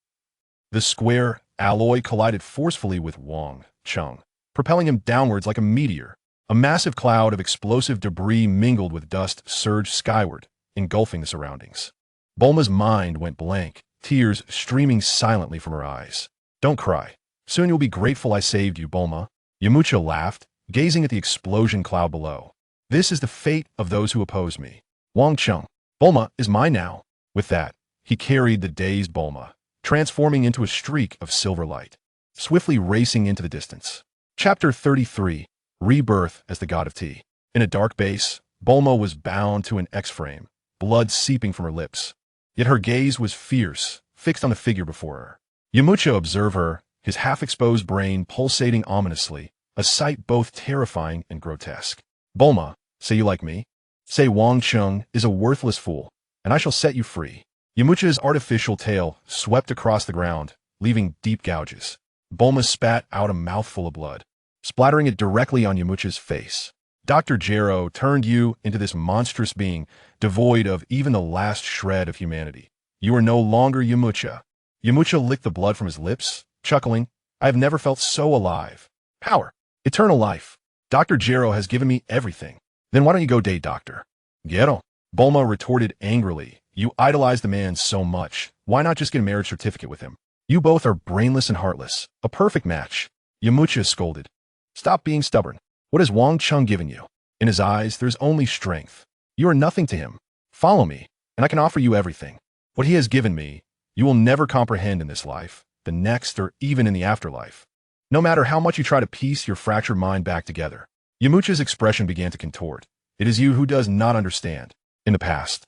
The square alloy collided forcefully with Wang Cheng, propelling him downwards like a meteor. A massive cloud of explosive debris mingled with dust surged skyward, engulfing the surroundings. Bulma's mind went blank, tears streaming silently from her eyes. Don't cry. Soon you'll be grateful I saved you, Bulma. Yamcha laughed, gazing at the explosion cloud below. This is the fate of those who oppose me. Wang Cheng. Bulma is mine now. With that, he carried the dazed Bulma, transforming into a streak of silver light, swiftly racing into the distance. Chapter 33. Rebirth as the God of Tea. In a dark base, Bulma was bound to an X-frame, blood seeping from her lips. Yet her gaze was fierce, fixed on the figure before her. Yamcha observed her, his half-exposed brain pulsating ominously, a sight both terrifying and grotesque. Bulma, say you like me? Say Wang Cheng is a worthless fool, and I shall set you free. Yamcha's artificial tail swept across the ground, leaving deep gouges. Bulma spat out a mouthful of blood, splattering it directly on Yamcha's face. Dr. Gero turned you into this monstrous being, devoid of even the last shred of humanity. You are no longer Yamcha. Yamcha licked the blood from his lips, chuckling, I have never felt so alive. Power. Eternal life. Dr. Gero has given me everything. Then why don't you go date Dr. Gero? Bulma retorted angrily. You idolize the man so much. Why not just get a marriage certificate with him? You both are brainless and heartless. A perfect match. Yamcha scolded. Stop being stubborn. What has Wang Cheng given you? In his eyes, there's only strength. You are nothing to him. Follow me, and I can offer you everything. What he has given me, you will never comprehend in this life, the next, or even in the afterlife. No matter how much you try to piece your fractured mind back together. Yamcha's expression began to contort. It is you who does not understand. In the past,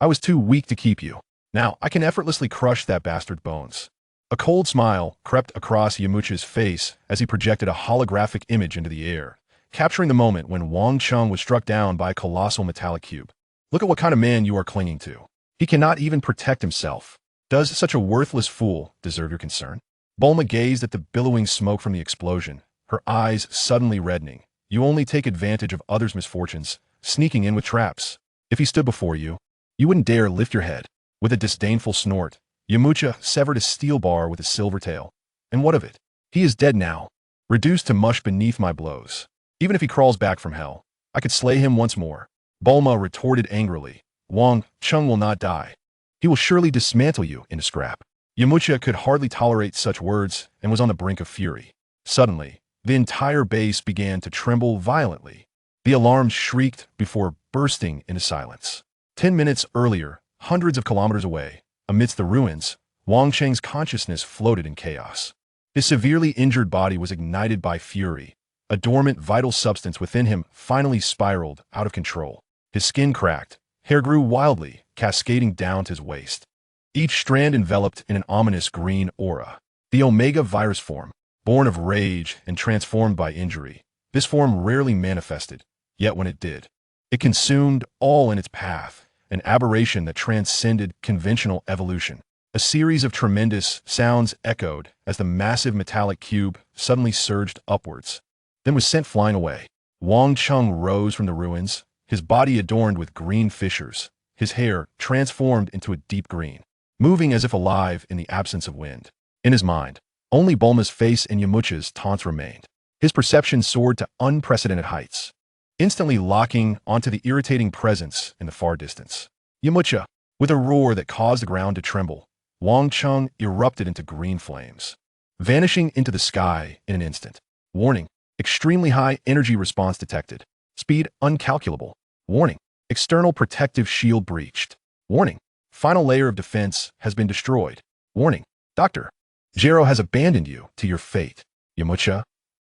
I was too weak to keep you. Now, I can effortlessly crush that bastard's bones. A cold smile crept across Yamcha's face as he projected a holographic image into the air, capturing the moment when Wang Cheng was struck down by a colossal metallic cube. Look at what kind of man you are clinging to. He cannot even protect himself. Does such a worthless fool deserve your concern? Bulma gazed at the billowing smoke from the explosion, her eyes suddenly reddening. You only take advantage of others' misfortunes, sneaking in with traps. If he stood before you, you wouldn't dare lift your head. With a disdainful snort, Yamcha severed a steel bar with a silver tail. And what of it? He is dead now, reduced to mush beneath my blows. Even if he crawls back from hell, I could slay him once more. Bulma retorted angrily. Wang Cheng will not die. He will surely dismantle you in a scrap. Yamcha could hardly tolerate such words and was on the brink of fury. Suddenly, the entire base began to tremble violently. The alarm shrieked before bursting into silence. 10 minutes earlier, hundreds of kilometers away, amidst the ruins, Wang Cheng's consciousness floated in chaos. His severely injured body was ignited by fury. A dormant vital substance within him finally spiraled out of control. His skin cracked, hair grew wildly, cascading down to his waist. Each strand enveloped in an ominous green aura. The Omega virus form, born of rage and transformed by injury. This form rarely manifested, yet when it did, it consumed all in its path, an aberration that transcended conventional evolution. A series of tremendous sounds echoed as the massive metallic cube suddenly surged upwards, then was sent flying away. Wang Cheng rose from the ruins, his body adorned with green fissures, his hair transformed into a deep green, moving as if alive in the absence of wind. In his mind, only Bulma's face and Yamcha's taunts remained. His perception soared to unprecedented heights, instantly locking onto the irritating presence in the far distance. Yamcha, with a roar that caused the ground to tremble, Wang Cheng erupted into green flames, vanishing into the sky in an instant. Warning: extremely high energy response detected. Speed uncalculable. Warning: external protective shield breached. Warning: final layer of defense has been destroyed. Warning: Dr. Gero has abandoned you to your fate. Yamcha.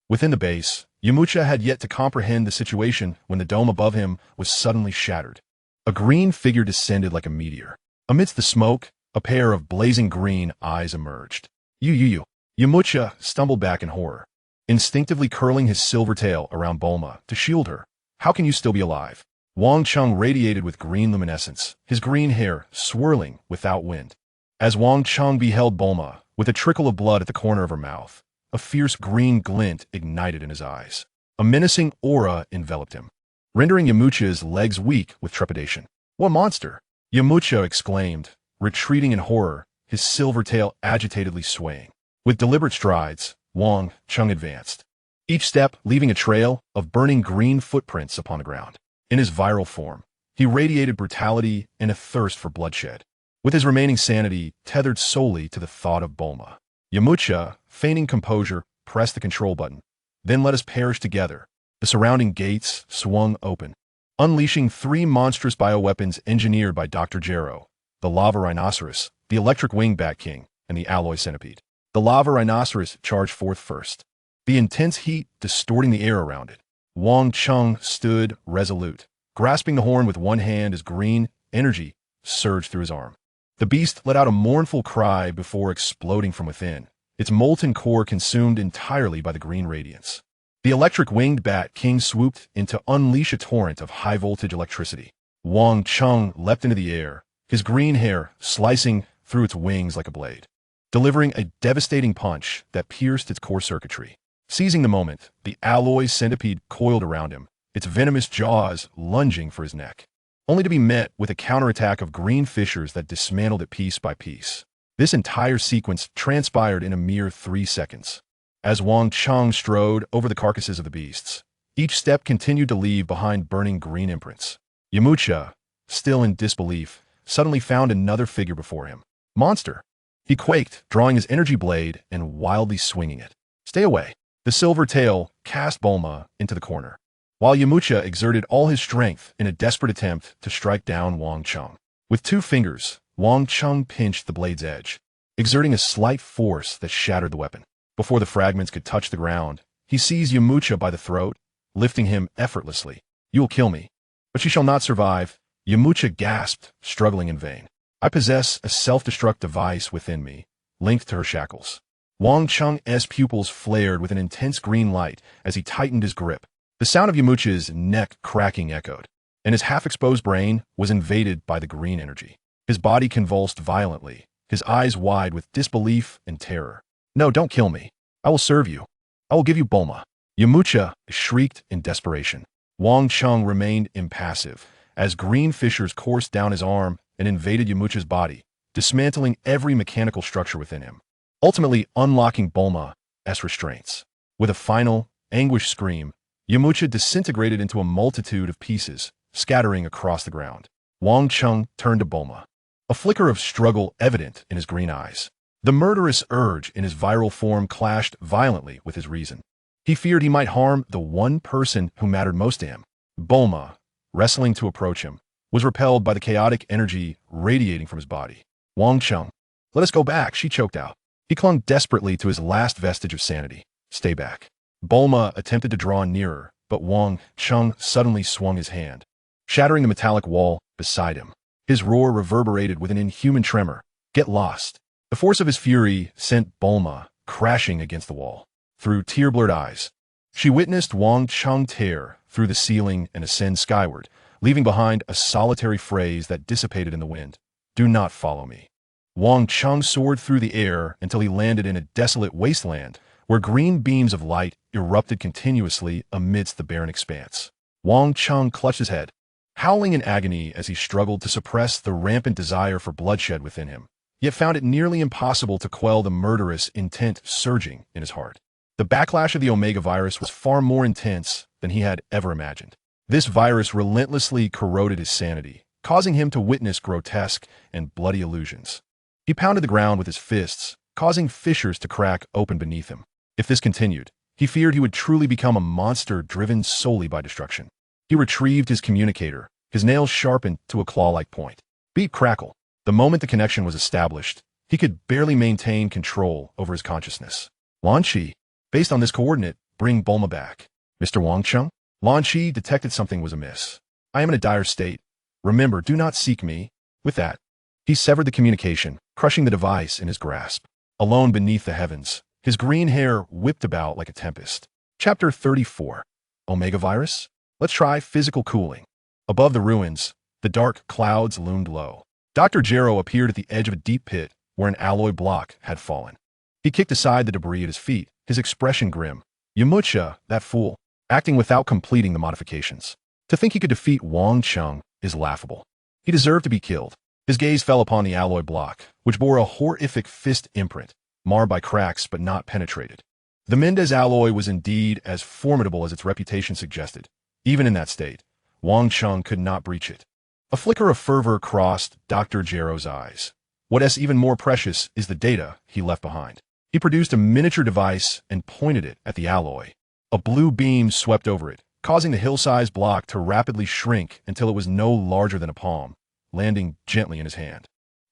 Within the base, Yamcha had yet to comprehend the situation when the dome above him was suddenly shattered. A green figure descended like a meteor. Amidst the smoke, a pair of blazing green eyes emerged. You. Yamcha stumbled back in horror, instinctively curling his silver tail around Bulma to shield her. How can you still be alive? Wang Cheng radiated with green luminescence, his green hair swirling without wind. As Wang Cheng beheld Bulma, with a trickle of blood at the corner of her mouth, a fierce green glint ignited in his eyes. A menacing aura enveloped him, rendering Yamcha's legs weak with trepidation. What monster? Yamcha exclaimed, retreating in horror, his silver tail agitatedly swaying. With deliberate strides, Wang Cheng advanced, each step leaving a trail of burning green footprints upon the ground. In his viral form, he radiated brutality and a thirst for bloodshed, with his remaining sanity tethered solely to the thought of Bulma. Yamcha, feigning composure, pressed the control button. Then let us perish together. The surrounding gates swung open, unleashing 3 monstrous bioweapons engineered by Dr. Gero: the lava rhinoceros, the electric winged bat king, and the alloy centipede. The lava rhinoceros charged forth first, the intense heat distorting the air around it. Wang Cheng stood resolute, grasping the horn with one hand as green energy surged through his arm. The beast let out a mournful cry before exploding from within, its molten core consumed entirely by the green radiance. The electric winged bat king swooped in to unleash a torrent of high-voltage electricity. Wang Cheng leapt into the air, his green hair slicing through its wings like a blade, delivering a devastating punch that pierced its core circuitry. Seizing the moment, the alloy centipede coiled around him, its venomous jaws lunging for his neck, only to be met with a counterattack of green fissures that dismantled it piece by piece. This entire sequence transpired in a mere 3 seconds. As Wang Cheng strode over the carcasses of the beasts, each step continued to leave behind burning green imprints. Yamcha, still in disbelief, suddenly found another figure before him. Monster! He quaked, drawing his energy blade and wildly swinging it. Stay away! The silver tail cast Bulma into the corner, while Yamcha exerted all his strength in a desperate attempt to strike down Wang Cheng. With 2 fingers, Wang Cheng pinched the blade's edge, exerting a slight force that shattered the weapon. Before the fragments could touch the ground, he seized Yamcha by the throat, lifting him effortlessly. You will kill me, but you shall not survive. Yamcha gasped, struggling in vain. I possess a self-destruct device within me, linked to her shackles. Wang Cheng's pupils flared with an intense green light as he tightened his grip. The sound of Yamcha's neck cracking echoed, and his half-exposed brain was invaded by the green energy. His body convulsed violently, his eyes wide with disbelief and terror. "No, don't kill me. I will serve you. I will give you Bulma." Yamcha shrieked in desperation. Wang Cheng remained impassive, as green fissures coursed down his arm and invaded Yamcha's body, dismantling every mechanical structure within him, ultimately unlocking Bulma's restraints. With a final, anguished scream, Yamcha disintegrated into a multitude of pieces, scattering across the ground. Wang Cheng turned to Bulma, a flicker of struggle evident in his green eyes. The murderous urge in his viral form clashed violently with his reason. He feared he might harm the one person who mattered most to him. Bulma, wrestling to approach him, was repelled by the chaotic energy radiating from his body. "Wang Cheng, let us go back," she choked out. He clung desperately to his last vestige of sanity. "Stay back." Bulma attempted to draw nearer, but Wang Cheng suddenly swung his hand, shattering the metallic wall beside him. His roar reverberated with an inhuman tremor. "Get lost." The force of his fury sent Bulma crashing against the wall. Through tear-blurred eyes, she witnessed Wang Cheng tear through the ceiling and ascend skyward, leaving behind a solitary phrase that dissipated in the wind. "Do not follow me." Wang Cheng soared through the air until he landed in a desolate wasteland where green beams of light erupted continuously amidst the barren expanse. Wang Cheng clutched his head, howling in agony as he struggled to suppress the rampant desire for bloodshed within him, yet found it nearly impossible to quell the murderous intent surging in his heart. The backlash of the Omega virus was far more intense than he had ever imagined. This virus relentlessly corroded his sanity, causing him to witness grotesque and bloody illusions. He pounded the ground with his fists, causing fissures to crack open beneath him. If this continued, he feared he would truly become a monster driven solely by destruction. He retrieved his communicator, his nails sharpened to a claw-like point. Beep crackle. The moment the connection was established, he could barely maintain control over his consciousness. "Lan Chi, based on this coordinate, bring Bulma back." "Mr. Wang Cheng?" Lan Chi detected something was amiss. "I am in a dire state. Remember, do not seek me." With that, he severed the communication, crushing the device in his grasp. Alone beneath the heavens, his green hair whipped about like a tempest. Chapter 34. Omega Virus? Let's try physical cooling. Above the ruins, the dark clouds loomed low. Dr. Gero appeared at the edge of a deep pit where an alloy block had fallen. He kicked aside the debris at his feet, his expression grim. Yamcha, that fool, acting without completing the modifications. To think he could defeat Wang Cheng is laughable. He deserved to be killed. His gaze fell upon the alloy block, which bore a horrific fist imprint, marred by cracks but not penetrated. The Mendez alloy was indeed as formidable as its reputation suggested. Even in that state, Wang Cheng could not breach it. A flicker of fervor crossed Dr. Gero's eyes. What is even more precious is the data he left behind. He produced a miniature device and pointed it at the alloy. A blue beam swept over it, causing the hill-sized block to rapidly shrink until it was no larger than a palm, landing gently in his hand.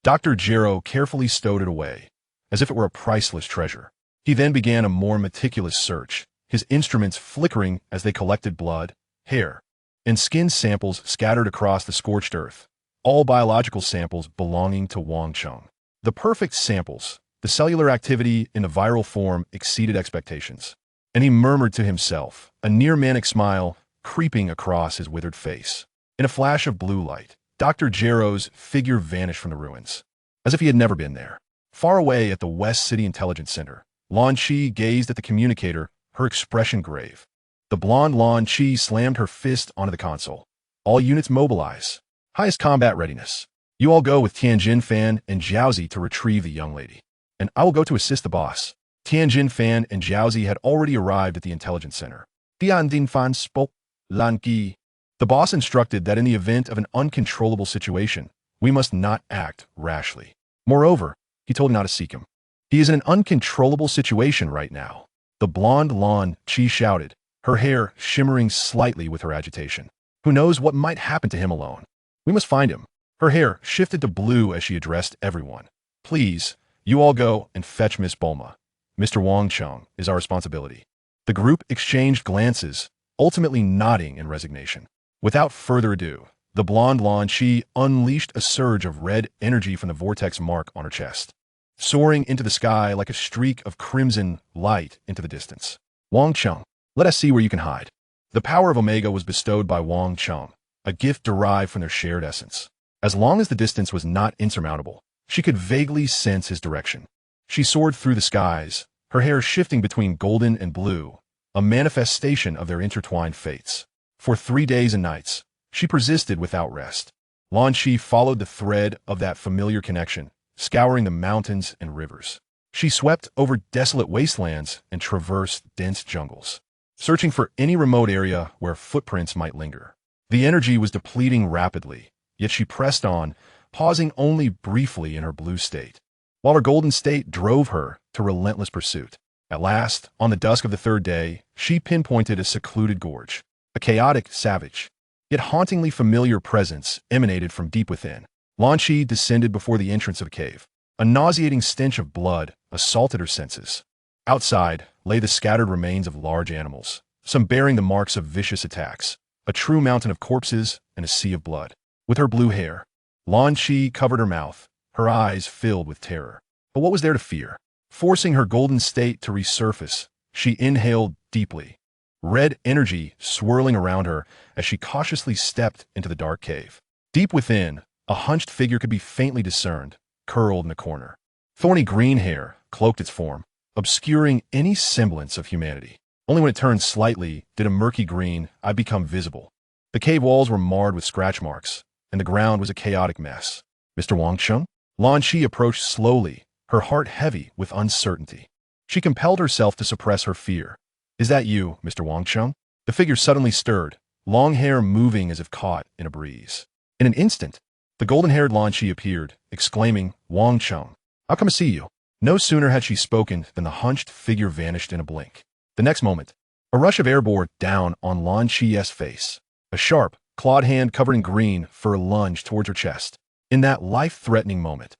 Dr. Gero carefully stowed it away, as if it were a priceless treasure. He then began a more meticulous search, his instruments flickering as they collected blood, hair, and skin samples scattered across the scorched earth, all biological samples belonging to Wang Cheng. The perfect samples, the cellular activity in the viral form exceeded expectations. And he murmured to himself, a near-manic smile creeping across his withered face. In a flash of blue light, Dr. Gero's figure vanished from the ruins, as if he had never been there. Far away at the West City Intelligence Center, Lan Chi gazed at the communicator, her expression grave. The blonde Lan Chi slammed her fist onto the console. "All units mobilize. Highest combat readiness. You all go with Tianjin Fan and Jiaozi to retrieve the young lady. And I will go to assist the boss." Tianjin Fan and Jiaozi had already arrived at the intelligence center. Tianjin Fan spoke. "Lan Qi." The boss instructed that in the event of an uncontrollable situation, we must not act rashly. Moreover, he told me not to seek him. He is in an uncontrollable situation right now. The blonde Lan Chi shouted, her hair shimmering slightly with her agitation. Who knows what might happen to him alone? We must find him. Her hair shifted to blue as she addressed everyone. "Please, you all go and fetch Miss Bulma. Mr. Wang Cheng is our responsibility." The group exchanged glances, ultimately nodding in resignation. Without further ado, the blonde Lan Chi unleashed a surge of red energy from the vortex mark on her chest, soaring into the sky like a streak of crimson light into the distance. "Wang Cheng, let us see where you can hide." The power of Omega was bestowed by Wang Cheng, a gift derived from their shared essence. As long as the distance was not insurmountable, she could vaguely sense his direction. She soared through the skies, her hair shifting between golden and blue, a manifestation of their intertwined fates. For 3 days and nights, she persisted without rest. Lan Shi followed the thread of that familiar connection, scouring the mountains and rivers. She swept over desolate wastelands and traversed dense jungles, searching for any remote area where footprints might linger. The energy was depleting rapidly, yet she pressed on, pausing only briefly in her blue state, while her golden state drove her to relentless pursuit. At last, on the dusk of the 3rd day, she pinpointed a secluded gorge. A chaotic, savage, yet hauntingly familiar presence emanated from deep within. Lan Shi descended before the entrance of a cave. A nauseating stench of blood assaulted her senses. Outside lay the scattered remains of large animals, some bearing the marks of vicious attacks, a true mountain of corpses and a sea of blood. With her blue hair, Lan Shi covered her mouth, her eyes filled with terror. But what was there to fear? Forcing her golden state to resurface, she inhaled deeply, red energy swirling around her as she cautiously stepped into the dark cave. Deep within, a hunched figure could be faintly discerned, curled in a corner. Thorny green hair cloaked its form, obscuring any semblance of humanity. Only when it turned slightly did a murky green eye become visible. The cave walls were marred with scratch marks, and the ground was a chaotic mess. Mr. Wang Cheng? Lan Shi approached slowly, her heart heavy with uncertainty. She compelled herself to suppress her fear. Is that you, Mr. Wang Cheng? The figure suddenly stirred, long hair moving as if caught in a breeze. In an instant, the golden-haired Lan Shi appeared, exclaiming, Wang Cheng, I'll come to see you. No sooner had she spoken than the hunched figure vanished in a blink. The next moment, a rush of air bore down on Lan Shi's face. A sharp, clawed hand covered in green fur lunged towards her chest. In that life-threatening moment,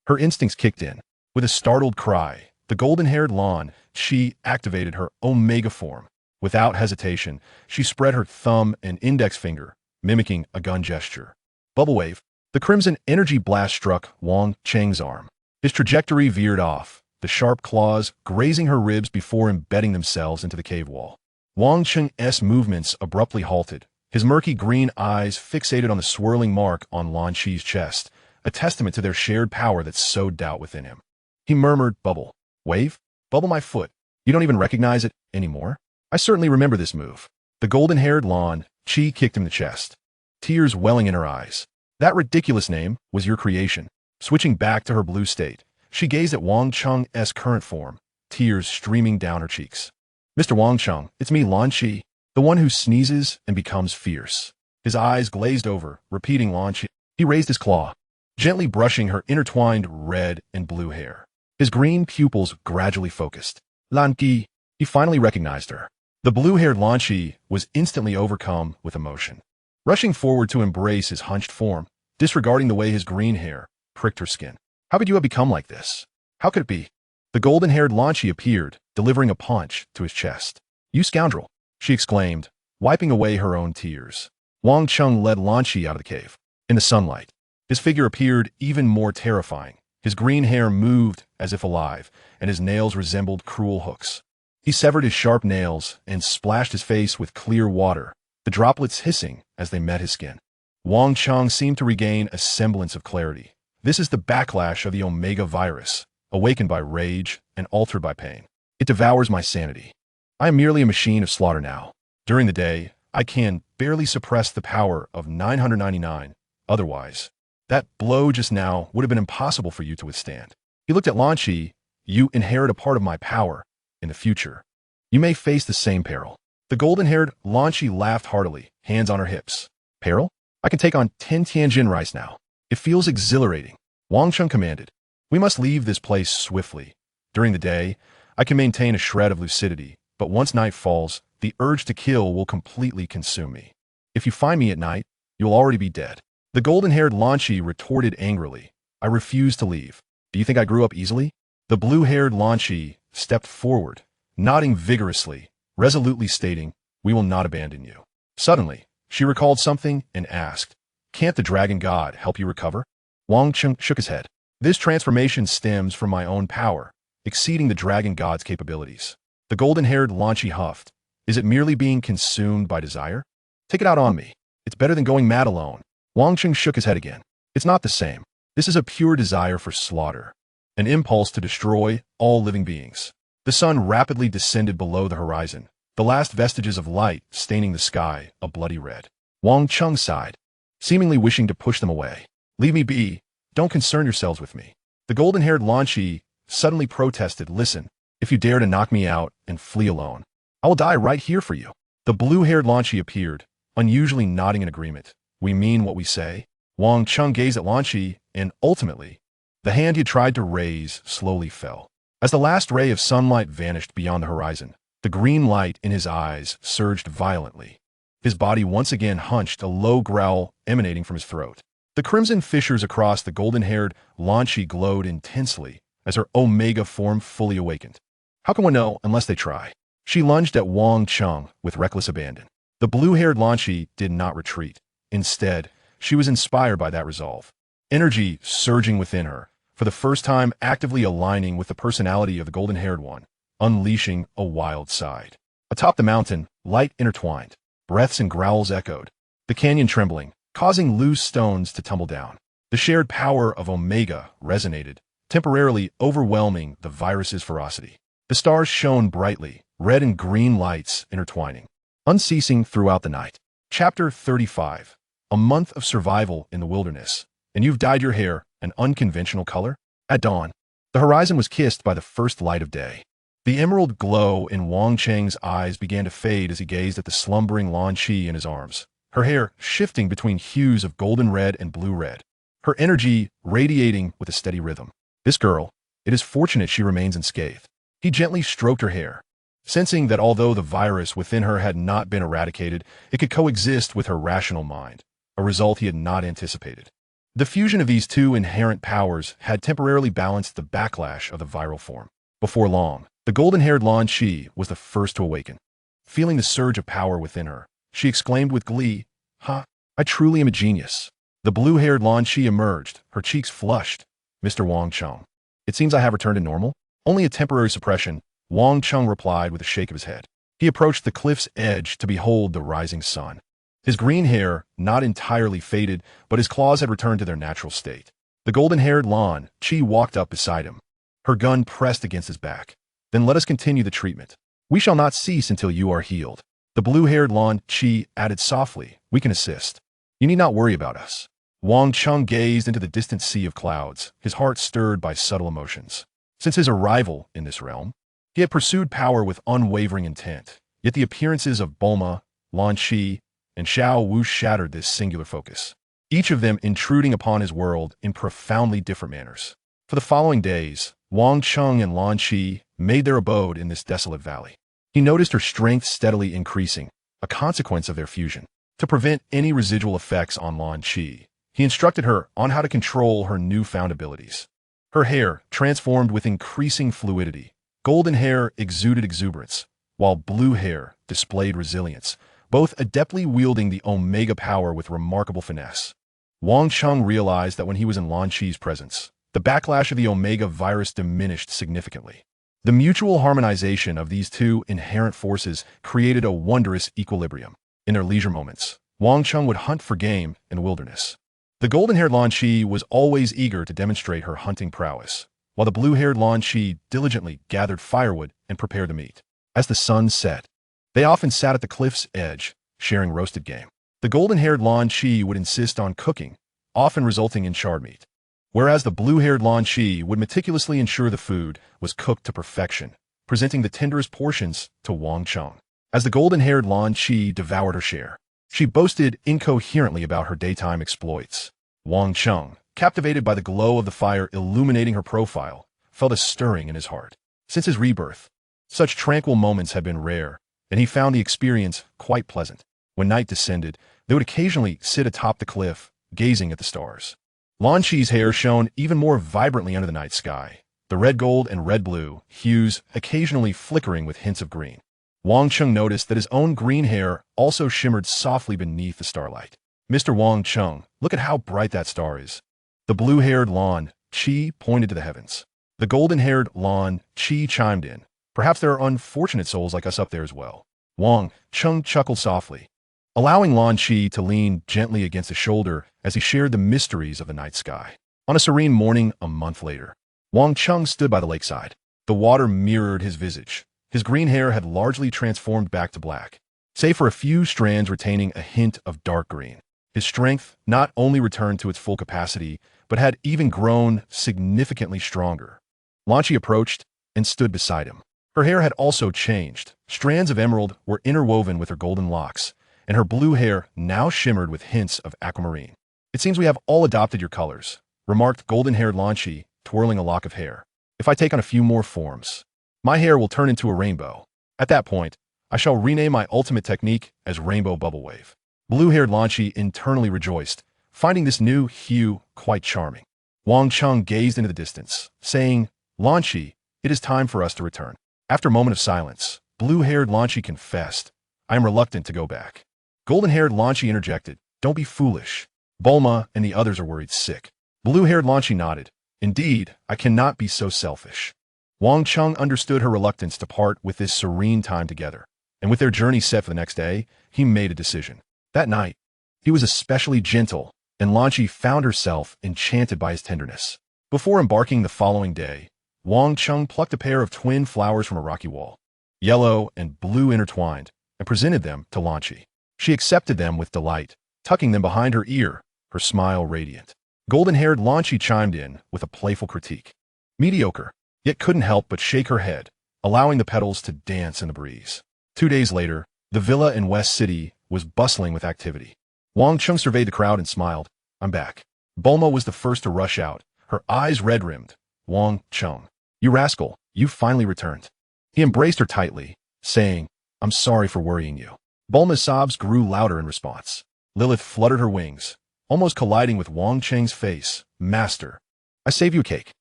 her instincts kicked in. With a startled cry, the golden-haired Lan Shi activated her Omega form. Without hesitation, she spread her thumb and index finger, mimicking a gun gesture. Bubble wave. The crimson energy blast struck Wang Cheng's arm. His trajectory veered off, the sharp claws grazing her ribs before embedding themselves into the cave wall. Wang Cheng's movements abruptly halted, his murky green eyes fixated on the swirling mark on Lan Shi's chest, a testament to their shared power that sowed doubt within him. He murmured, Bubble. Wave? Bubble my foot. You don't even recognize it anymore? I certainly remember this move. The golden-haired Lan Shi kicked him in the chest, tears welling in her eyes. That ridiculous name was your creation. Switching back to her blue state, she gazed at Wang Cheng's current form, tears streaming down her cheeks. Mr. Wang Cheng, it's me, Lan Shi, the one who sneezes and becomes fierce. His eyes glazed over, repeating Lan Shi. He raised his claw, gently brushing her intertwined red and blue hair. His green pupils gradually focused. Lan Shi, he finally recognized her. The blue-haired Lan Shi was instantly overcome with emotion. Rushing forward to embrace his hunched form, disregarding the way his green hair pricked her skin. How could you have become like this? How could it be? The golden-haired Lan Shi appeared, delivering a punch to his chest. You scoundrel, she exclaimed, wiping away her own tears. Wang Cheng led Lan Shi out of the cave. In the sunlight, his figure appeared even more terrifying. His green hair moved as if alive, and his nails resembled cruel hooks. He severed his sharp nails and splashed his face with clear water, the droplets hissing as they met his skin. Wang Cheng seemed to regain a semblance of clarity. This is the backlash of the Omega virus, awakened by rage and altered by pain. It devours my sanity. I am merely a machine of slaughter now. During the day, I can barely suppress the power of 999. Otherwise, that blow just now would have been impossible for you to withstand. He looked at Lan Shi. You inherit a part of my power. In the future, you may face the same peril. The golden-haired Lan Shi laughed heartily, hands on her hips. Peril? I can take on 10 Tianjin rice now. It feels exhilarating. Wang Cheng commanded. We must leave this place swiftly. During the day, I can maintain a shred of lucidity, but once night falls, the urge to kill will completely consume me. If you find me at night, you'll already be dead. The golden-haired Lan Shi retorted angrily. I refuse to leave. Do you think I grew up easily? The blue-haired Lan Shi stepped forward, nodding vigorously, resolutely stating, we will not abandon you. Suddenly, she recalled something and asked, can't the dragon god help you recover? Wang Cheng shook his head. This transformation stems from my own power, exceeding the dragon god's capabilities. The golden-haired Lan Shi huffed. Is it merely being consumed by desire? Take it out on me. It's better than going mad alone. Wang Cheng shook his head again. It's not the same. This is a pure desire for slaughter, an impulse to destroy all living beings. The sun rapidly descended below the horizon, the last vestiges of light staining the sky a bloody red. Wang Cheng sighed, seemingly wishing to push them away. Leave me be. Don't concern yourselves with me. The golden-haired Lan Chi suddenly protested, listen, if you dare to knock me out and flee alone, I will die right here for you. The blue-haired Lan Chi appeared, unusually nodding in agreement. We mean what we say? Wang Cheng gazed at Lan Chi, and ultimately, the hand he had tried to raise slowly fell. As the last ray of sunlight vanished beyond the horizon, the green light in his eyes surged violently. His body once again hunched, a low growl emanating from his throat. The crimson fissures across the golden-haired Lan Chi glowed intensely as her Omega form fully awakened. How can one know unless they try? She lunged at Wang Cheng with reckless abandon. The blue-haired Lan Chi did not retreat. Instead, she was inspired by that resolve. Energy surging within her, for the first time actively aligning with the personality of the golden-haired one, unleashing a wild side. Atop the mountain, light intertwined. Breaths and growls echoed, the canyon trembling, causing loose stones to tumble down. The shared power of Omega resonated, temporarily overwhelming the virus's ferocity. The stars shone brightly, red and green lights intertwining, unceasing throughout the night. Chapter 35. A month of survival in the wilderness, and you've dyed your hair an unconventional color? At dawn, the horizon was kissed by the first light of day. The emerald glow in Wang Cheng's eyes began to fade as he gazed at the slumbering Lan Chi in his arms, her hair shifting between hues of golden red and blue red, her energy radiating with a steady rhythm. This girl, it is fortunate she remains unscathed. He gently stroked her hair, sensing that although the virus within her had not been eradicated, it could coexist with her rational mind, a result he had not anticipated. The fusion of these two inherent powers had temporarily balanced the backlash of the viral form. Before long, the golden-haired Lan Chi was the first to awaken. Feeling the surge of power within her, she exclaimed with glee, I truly am a genius. The blue-haired Lan Chi emerged, her cheeks flushed. Mr. Wang Cheng, it seems I have returned to normal? Only a temporary suppression, Wang Cheng replied with a shake of his head. He approached the cliff's edge to behold the rising sun. His green hair, not entirely faded, but his claws had returned to their natural state. The golden-haired Lan Chi walked up beside him, her gun pressed against his back. Then let us continue the treatment. We shall not cease until you are healed. The blue-haired Lan Chi added softly, we can assist. You need not worry about us. Wang Cheng gazed into the distant sea of clouds, his heart stirred by subtle emotions. Since his arrival in this realm, he had pursued power with unwavering intent, yet the appearances of Bulma, Lan Chi, and Xiao Wu shattered this singular focus, each of them intruding upon his world in profoundly different manners. For the following days, Wang Cheng and Lan Chi made their abode in this desolate valley. He noticed her strength steadily increasing, a consequence of their fusion. To prevent any residual effects on Lan Chi, he instructed her on how to control her newfound abilities. Her hair transformed with increasing fluidity. Golden hair exuded exuberance, while blue hair displayed resilience, both adeptly wielding the Omega power with remarkable finesse. Wang Cheng realized that when he was in Lan Chi's presence, the backlash of the Omega virus diminished significantly. The mutual harmonization of these two inherent forces created a wondrous equilibrium. In their leisure moments, Wang Cheng would hunt for game in the wilderness. The golden-haired Lan Chi was always eager to demonstrate her hunting prowess, while the blue-haired Lan Chi diligently gathered firewood and prepared the meat. As the sun set, they often sat at the cliff's edge, sharing roasted game. The golden-haired Lan Chi would insist on cooking, often resulting in charred meat, whereas the blue-haired Lan Chi would meticulously ensure the food was cooked to perfection, presenting the tenderest portions to Wang Cheng. As the golden-haired Lan Chi devoured her share, she boasted incoherently about her daytime exploits. Wang Cheng, captivated by the glow of the fire illuminating her profile, felt a stirring in his heart. Since his rebirth, such tranquil moments had been rare, and he found the experience quite pleasant. When night descended, they would occasionally sit atop the cliff, gazing at the stars. Lan Chi's hair shone even more vibrantly under the night sky, the red gold and red blue hues occasionally flickering with hints of green. Wang Cheng noticed that his own green hair also shimmered softly beneath the starlight. Mr. Wang Cheng, look at how bright that star is. The blue-haired Lan Chi pointed to the heavens. The golden-haired Lan Chi chimed in. Perhaps there are unfortunate souls like us up there as well. Wang Cheng chuckled softly. allowing Lan Chi to lean gently against his shoulder as he shared the mysteries of the night sky. On a serene morning a month later, Wang Cheng stood by the lakeside. The water mirrored his visage. His green hair had largely transformed back to black, save for a few strands retaining a hint of dark green. His strength not only returned to its full capacity, but had even grown significantly stronger. Lan Chi approached and stood beside him. Her hair had also changed. Strands of emerald were interwoven with her golden locks, and her blue hair now shimmered with hints of aquamarine. "It seems we have all adopted your colors," remarked golden-haired Lan Chi, twirling a lock of hair. "If I take on a few more forms, my hair will turn into a rainbow. At that point, I shall rename my ultimate technique as Rainbow Bubble Wave." Blue-haired Lan Chi internally rejoiced, finding this new hue quite charming. Wang Cheng gazed into the distance, saying, "Lan Chi, it is time for us to return." After a moment of silence, blue-haired Lan Chi confessed, "I am reluctant to go back." Golden-haired Lan Chi interjected, "Don't be foolish. Bulma and the others are worried sick." Blue-haired Lan Chi nodded, "Indeed, I cannot be so selfish." Wang Cheng understood her reluctance to part with this serene time together, and with their journey set for the next day, he made a decision. That night, he was especially gentle, and Lan Chi found herself enchanted by his tenderness. Before embarking the following day, Wang Cheng plucked a pair of twin flowers from a rocky wall, yellow and blue intertwined, and presented them to Lan Chi. She accepted them with delight, tucking them behind her ear, her smile radiant. Golden-haired Lan Chi chimed in with a playful critique. Mediocre, yet couldn't help but shake her head, allowing the petals to dance in the breeze. 2 days later, the villa in West City was bustling with activity. Wang Cheng surveyed the crowd and smiled. "I'm back." Bulma was the first to rush out, her eyes red-rimmed. "Wang Cheng, you rascal, you've finally returned." He embraced her tightly, saying, "I'm sorry for worrying you." Bulma's sobs grew louder in response. Lilith fluttered her wings, almost colliding with Wang Cheng's face. "Master, I save you a cake."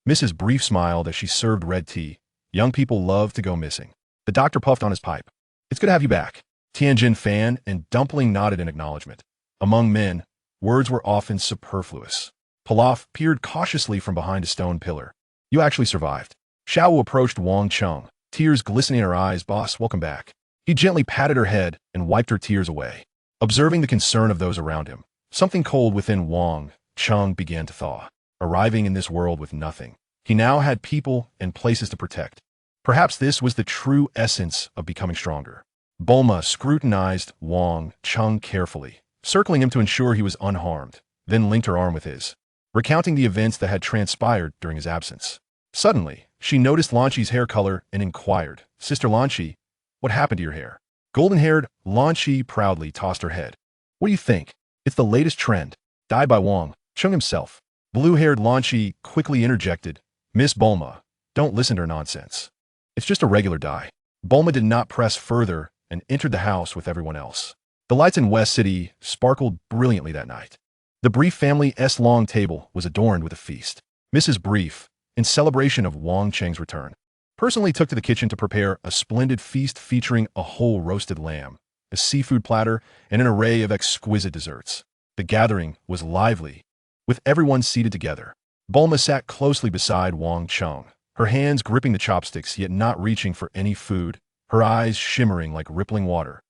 Mrs. Brief smiled as she served red tea. Young people love to go missing. The doctor puffed on his pipe. "It's good to have you back." Tianjin Fan and Dumpling nodded in acknowledgement. Among men, words were often superfluous. Pilaf peered cautiously from behind a stone pillar. "You actually survived." Xiao approached Wang Cheng, tears glistening in her eyes. "Boss, welcome back." He gently patted her head and wiped her tears away. Observing the concern of those around him, something cold within Wang Cheng began to thaw. Arriving in this world with nothing, he now had people and places to protect. Perhaps this was the true essence of becoming stronger. Bulma scrutinized Wang Cheng carefully, circling him to ensure he was unharmed, then linked her arm with his, recounting the events that had transpired during his absence. Suddenly, she noticed Lan Chi's hair color and inquired, "Sister Lan Chi, what happened to your hair?" Golden-haired Lan Chi proudly tossed her head. "What do you think? It's the latest trend, dyed by Wang Cheng himself." Blue-haired Lan Chi quickly interjected, "Miss Bulma, don't listen to her nonsense. It's just a regular dye." Bulma did not press further and entered the house with everyone else. The lights in West City sparkled brilliantly that night. The Brief family's long table was adorned with a feast. Mrs. Brief, in celebration of Wang Cheng's return, personally took to the kitchen to prepare a splendid feast featuring a whole roasted lamb, a seafood platter, and an array of exquisite desserts. The gathering was lively, with everyone seated together. Bulma sat closely beside Wang Cheng, her hands gripping the chopsticks yet not reaching for any food, her eyes shimmering like rippling water,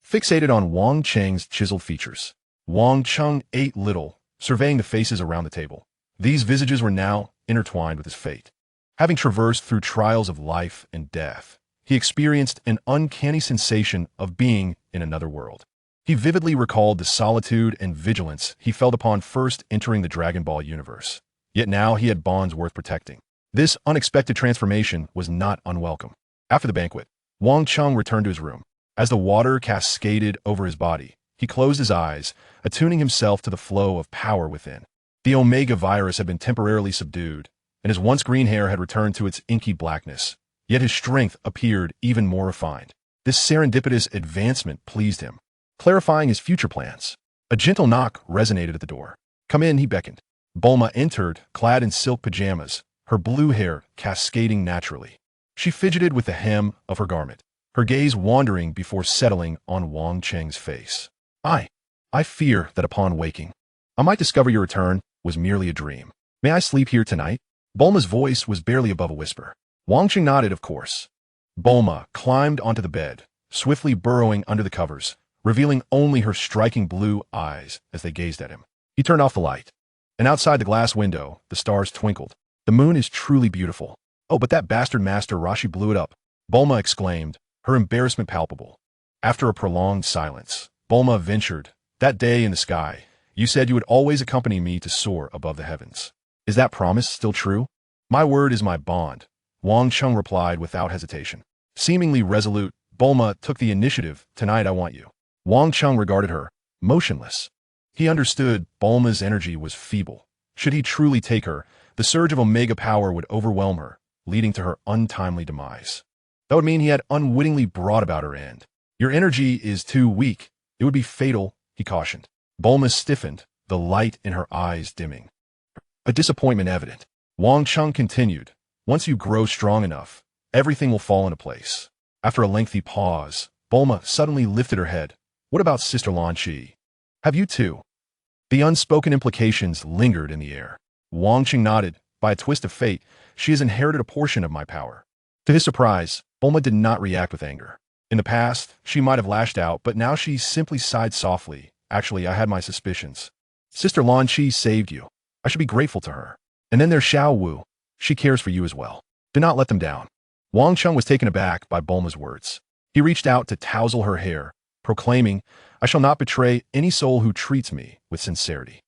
fixated on Wang Cheng's chiseled features. Wang Cheng ate little, surveying the faces around the table. These visages were now intertwined with his fate. Having traversed through trials of life and death, he experienced an uncanny sensation of being in another world. He vividly recalled the solitude and vigilance he felt upon first entering the Dragon Ball universe. Yet now he had bonds worth protecting. This unexpected transformation was not unwelcome. After the banquet, Wang Cheng returned to his room. As the water cascaded over his body, he closed his eyes, attuning himself to the flow of power within. The Omega virus had been temporarily subdued, and his once green hair had returned to its inky blackness. Yet his strength appeared even more refined. This serendipitous advancement pleased him, clarifying his future plans. A gentle knock resonated at the door. "Come in," he beckoned. Bulma entered, clad in silk pajamas, her blue hair cascading naturally. She fidgeted with the hem of her garment, her gaze wandering before settling on Wang Cheng's face. I fear that upon waking, I might discover your return was merely a dream. May I sleep here tonight?" Bulma's voice was barely above a whisper. Wang Cheng nodded, of course. Bulma climbed onto the bed, swiftly burrowing under the covers, revealing only her striking blue eyes as they gazed at him. He turned off the light, and outside the glass window, the stars twinkled. The moon is truly beautiful. Oh, but that bastard Master Roshi blew it up, Bulma exclaimed, her embarrassment palpable. After a prolonged silence, Bulma ventured, that day in the sky, you said you would always accompany me to soar above the heavens. Is that promise still true? My word is my bond, Wang Cheng replied without hesitation. Seemingly resolute, Bulma took the initiative. Tonight I want you. Wang Cheng regarded her, motionless. He understood Bulma's energy was feeble. Should he truly take her, the surge of Omega power would overwhelm her, leading to her untimely demise. That would mean he had unwittingly brought about her end. Your energy is too weak. It would be fatal, he cautioned. Bulma stiffened, the light in her eyes dimming. A disappointment evident. Wang Cheng continued, once you grow strong enough, everything will fall into place. After a lengthy pause, Bulma suddenly lifted her head. What about Sister Lan Chi? Have you too? The unspoken implications lingered in the air. Wang Cheng nodded. By a twist of fate, she has inherited a portion of my power. To his surprise, Bulma did not react with anger. In the past, she might have lashed out, but now she simply sighed softly. Actually, I had my suspicions. Sister Lan Chi saved you. I should be grateful to her. And then there's Xiao Wu. She cares for you as well. Do not let them down. Wang Cheng was taken aback by Bulma's words. He reached out to tousle her hair, proclaiming, I shall not betray any soul who treats me with sincerity.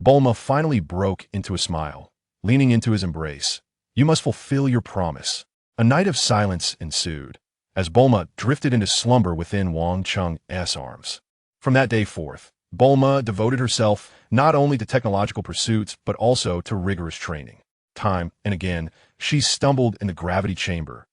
Bulma finally broke into a smile, leaning into his embrace. You must fulfill your promise. A night of silence ensued, as Bulma drifted into slumber within Wang Cheng's arms. From that day forth, Bulma devoted herself not only to technological pursuits, but also to rigorous training. Time and again, she stumbled in the gravity chamber.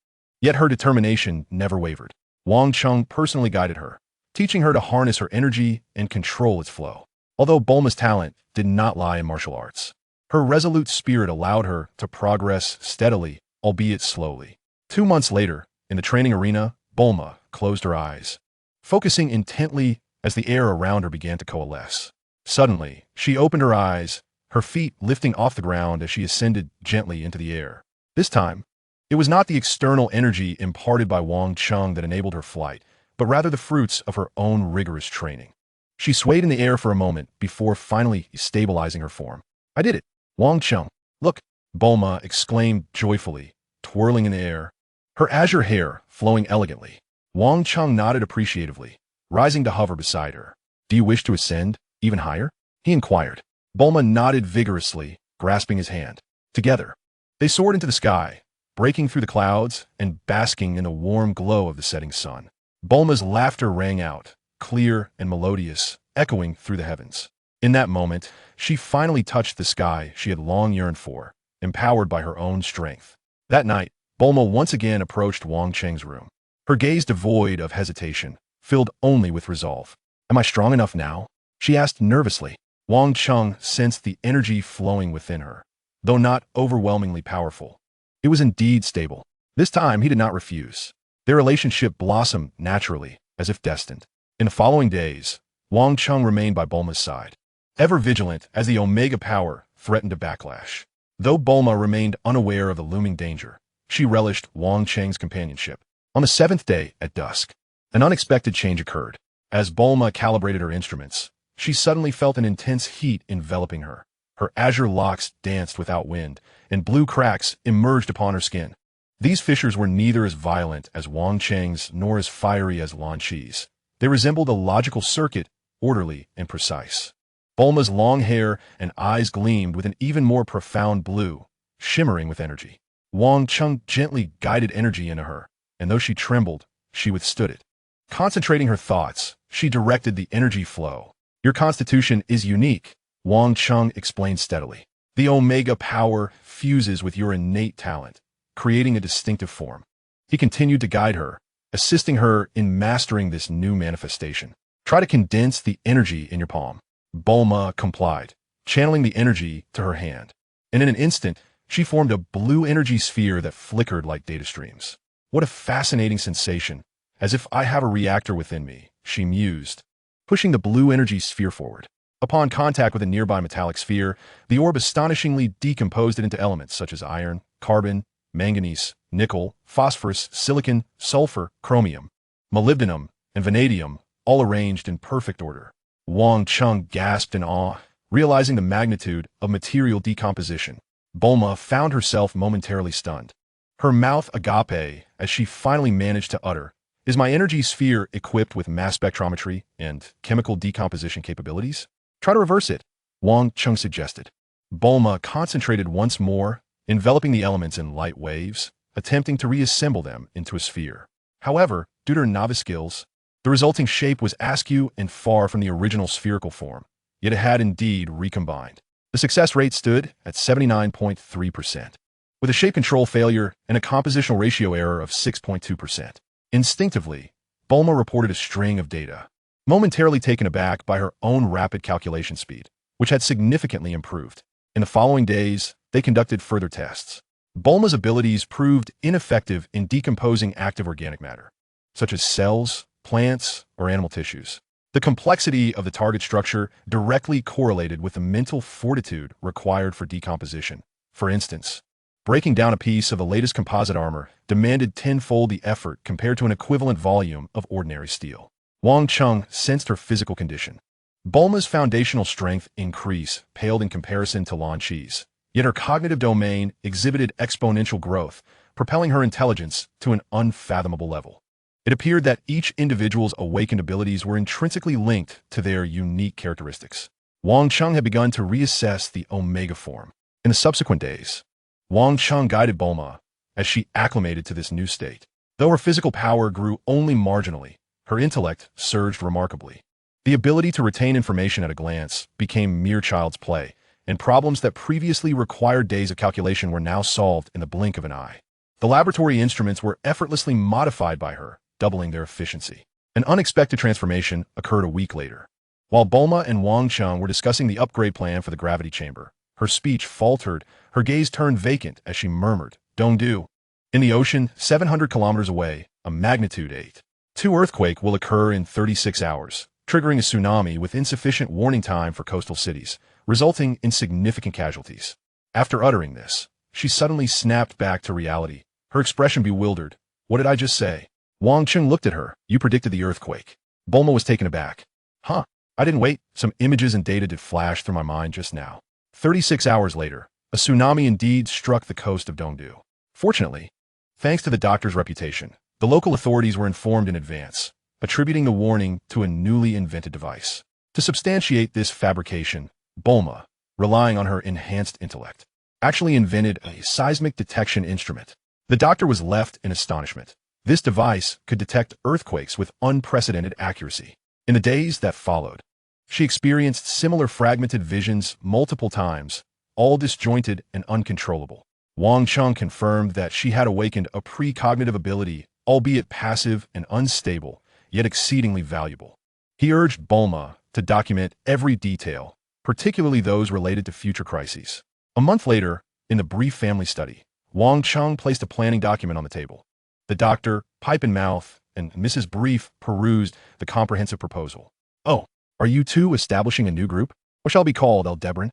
Yet her determination never wavered. Wang Cheng personally guided her, teaching her to harness her energy and control its flow. Although Bulma's talent did not lie in martial arts, her resolute spirit allowed her to progress steadily, albeit slowly. 2 months later, in the training arena, Bulma closed her eyes, focusing intently as the air around her began to coalesce. Suddenly, she opened her eyes, her feet lifting off the ground as she ascended gently into the air. This time, it was not the external energy imparted by Wang Cheng that enabled her flight, but rather the fruits of her own rigorous training. She swayed in the air for a moment before finally stabilizing her form. I did it. Wang Cheng, look, Bulma exclaimed joyfully, twirling in the air, her azure hair flowing elegantly. Wang Cheng nodded appreciatively, rising to hover beside her. Do you wish to ascend even higher? He inquired. Bulma nodded vigorously, grasping his hand. Together, they soared into the sky, breaking through the clouds and basking in the warm glow of the setting sun. Bulma's laughter rang out, clear and melodious, echoing through the heavens. In that moment, she finally touched the sky she had long yearned for, empowered by her own strength. That night, Bulma once again approached Wang Cheng's room, her gaze devoid of hesitation, filled only with resolve. Am I strong enough now? She asked nervously. Wang Cheng sensed the energy flowing within her, though not overwhelmingly powerful. It was indeed stable. This time he did not refuse. Their relationship blossomed naturally, as if destined. In the following days, Wang Cheng remained by Bulma's side, ever vigilant as the Omega power threatened a backlash. Though Bulma remained unaware of the looming danger, she relished Wang Cheng's companionship. On the 7th day, at dusk, an unexpected change occurred. As Bulma calibrated her instruments, she suddenly felt an intense heat enveloping her. Her azure locks danced without wind, and blue cracks emerged upon her skin. These fissures were neither as violent as Wang Cheng's nor as fiery as Lan Chi's. They resembled a logical circuit, orderly and precise. Bulma's long hair and eyes gleamed with an even more profound blue, shimmering with energy. Wang Cheng gently guided energy into her, and though she trembled, she withstood it. Concentrating her thoughts, she directed the energy flow. Your constitution is unique, Wang Cheng explained steadily. The Omega power fuses with your innate talent, creating a distinctive form. He continued to guide her, assisting her in mastering this new manifestation. Try to condense the energy in your palm. Bulma complied, channeling the energy to her hand. And in an instant, she formed a blue energy sphere that flickered like data streams. What a fascinating sensation, as if I have a reactor within me, she mused, pushing the blue energy sphere forward. Upon contact with a nearby metallic sphere, the orb astonishingly decomposed it into elements such as iron, carbon, manganese, nickel, phosphorus, silicon, sulfur, chromium, molybdenum, and vanadium, all arranged in perfect order. Wang Cheng gasped in awe, realizing the magnitude of material decomposition. Bulma found herself momentarily stunned. Her mouth agape as she finally managed to utter, "Is my energy sphere equipped with mass spectrometry and chemical decomposition capabilities? Try to reverse it," Wang Cheng suggested. Bulma concentrated once more, enveloping the elements in light waves, attempting to reassemble them into a sphere. However, due to her novice skills, the resulting shape was askew and far from the original spherical form, yet it had indeed recombined. The success rate stood at 79.3%, with a shape control failure and a compositional ratio error of 6.2%. Instinctively, Bulma reported a string of data, momentarily taken aback by her own rapid calculation speed, which had significantly improved. In the following days, they conducted further tests. Bulma's abilities proved ineffective in decomposing active organic matter, such as cells, plants, or animal tissues. The complexity of the target structure directly correlated with the mental fortitude required for decomposition. For instance, breaking down a piece of the latest composite armor demanded tenfold the effort compared to an equivalent volume of ordinary steel. Wang Cheng sensed her physical condition. Bulma's foundational strength increase paled in comparison to Lan Chi's, yet her cognitive domain exhibited exponential growth, propelling her intelligence to an unfathomable level. It appeared that each individual's awakened abilities were intrinsically linked to their unique characteristics. Wang Cheng had begun to reassess the Omega form. In the subsequent days, Wang Cheng guided Bulma as she acclimated to this new state. Though her physical power grew only marginally, her intellect surged remarkably. The ability to retain information at a glance became mere child's play, and problems that previously required days of calculation were now solved in the blink of an eye. The laboratory instruments were effortlessly modified by her, doubling their efficiency. An unexpected transformation occurred a week later. While Bulma and Wang Cheng were discussing the upgrade plan for the gravity chamber, her speech faltered, her gaze turned vacant as she murmured, "Dongdu." In the ocean, 700 kilometers away, a magnitude 8.2 earthquake will occur in 36 hours, triggering a tsunami with insufficient warning time for coastal cities, resulting in significant casualties. After uttering this, she suddenly snapped back to reality, her expression bewildered. "What did I just say?" Wang Cheng looked at her. "You predicted the earthquake." Bulma was taken aback. "Huh, I didn't wait. Some images and data did flash through my mind just now." 36 hours later, a tsunami indeed struck the coast of Dongdu. Fortunately, thanks to the doctor's reputation, the local authorities were informed in advance, attributing the warning to a newly invented device. To substantiate this fabrication, Bulma, relying on her enhanced intellect, actually invented a seismic detection instrument. The doctor was left in astonishment. This device could detect earthquakes with unprecedented accuracy. In the days that followed, she experienced similar fragmented visions multiple times, all disjointed and uncontrollable. Wang Cheng confirmed that she had awakened a precognitive ability, albeit passive and unstable, yet exceedingly valuable. He urged Bulma to document every detail, particularly those related to future crises. A month later, in the brief family study, Wang Cheng placed a planning document on the table. The doctor, pipe in mouth, and Mrs. Brief perused the comprehensive proposal. "Oh, are you two establishing a new group? What shall it be called, Aldebaran?"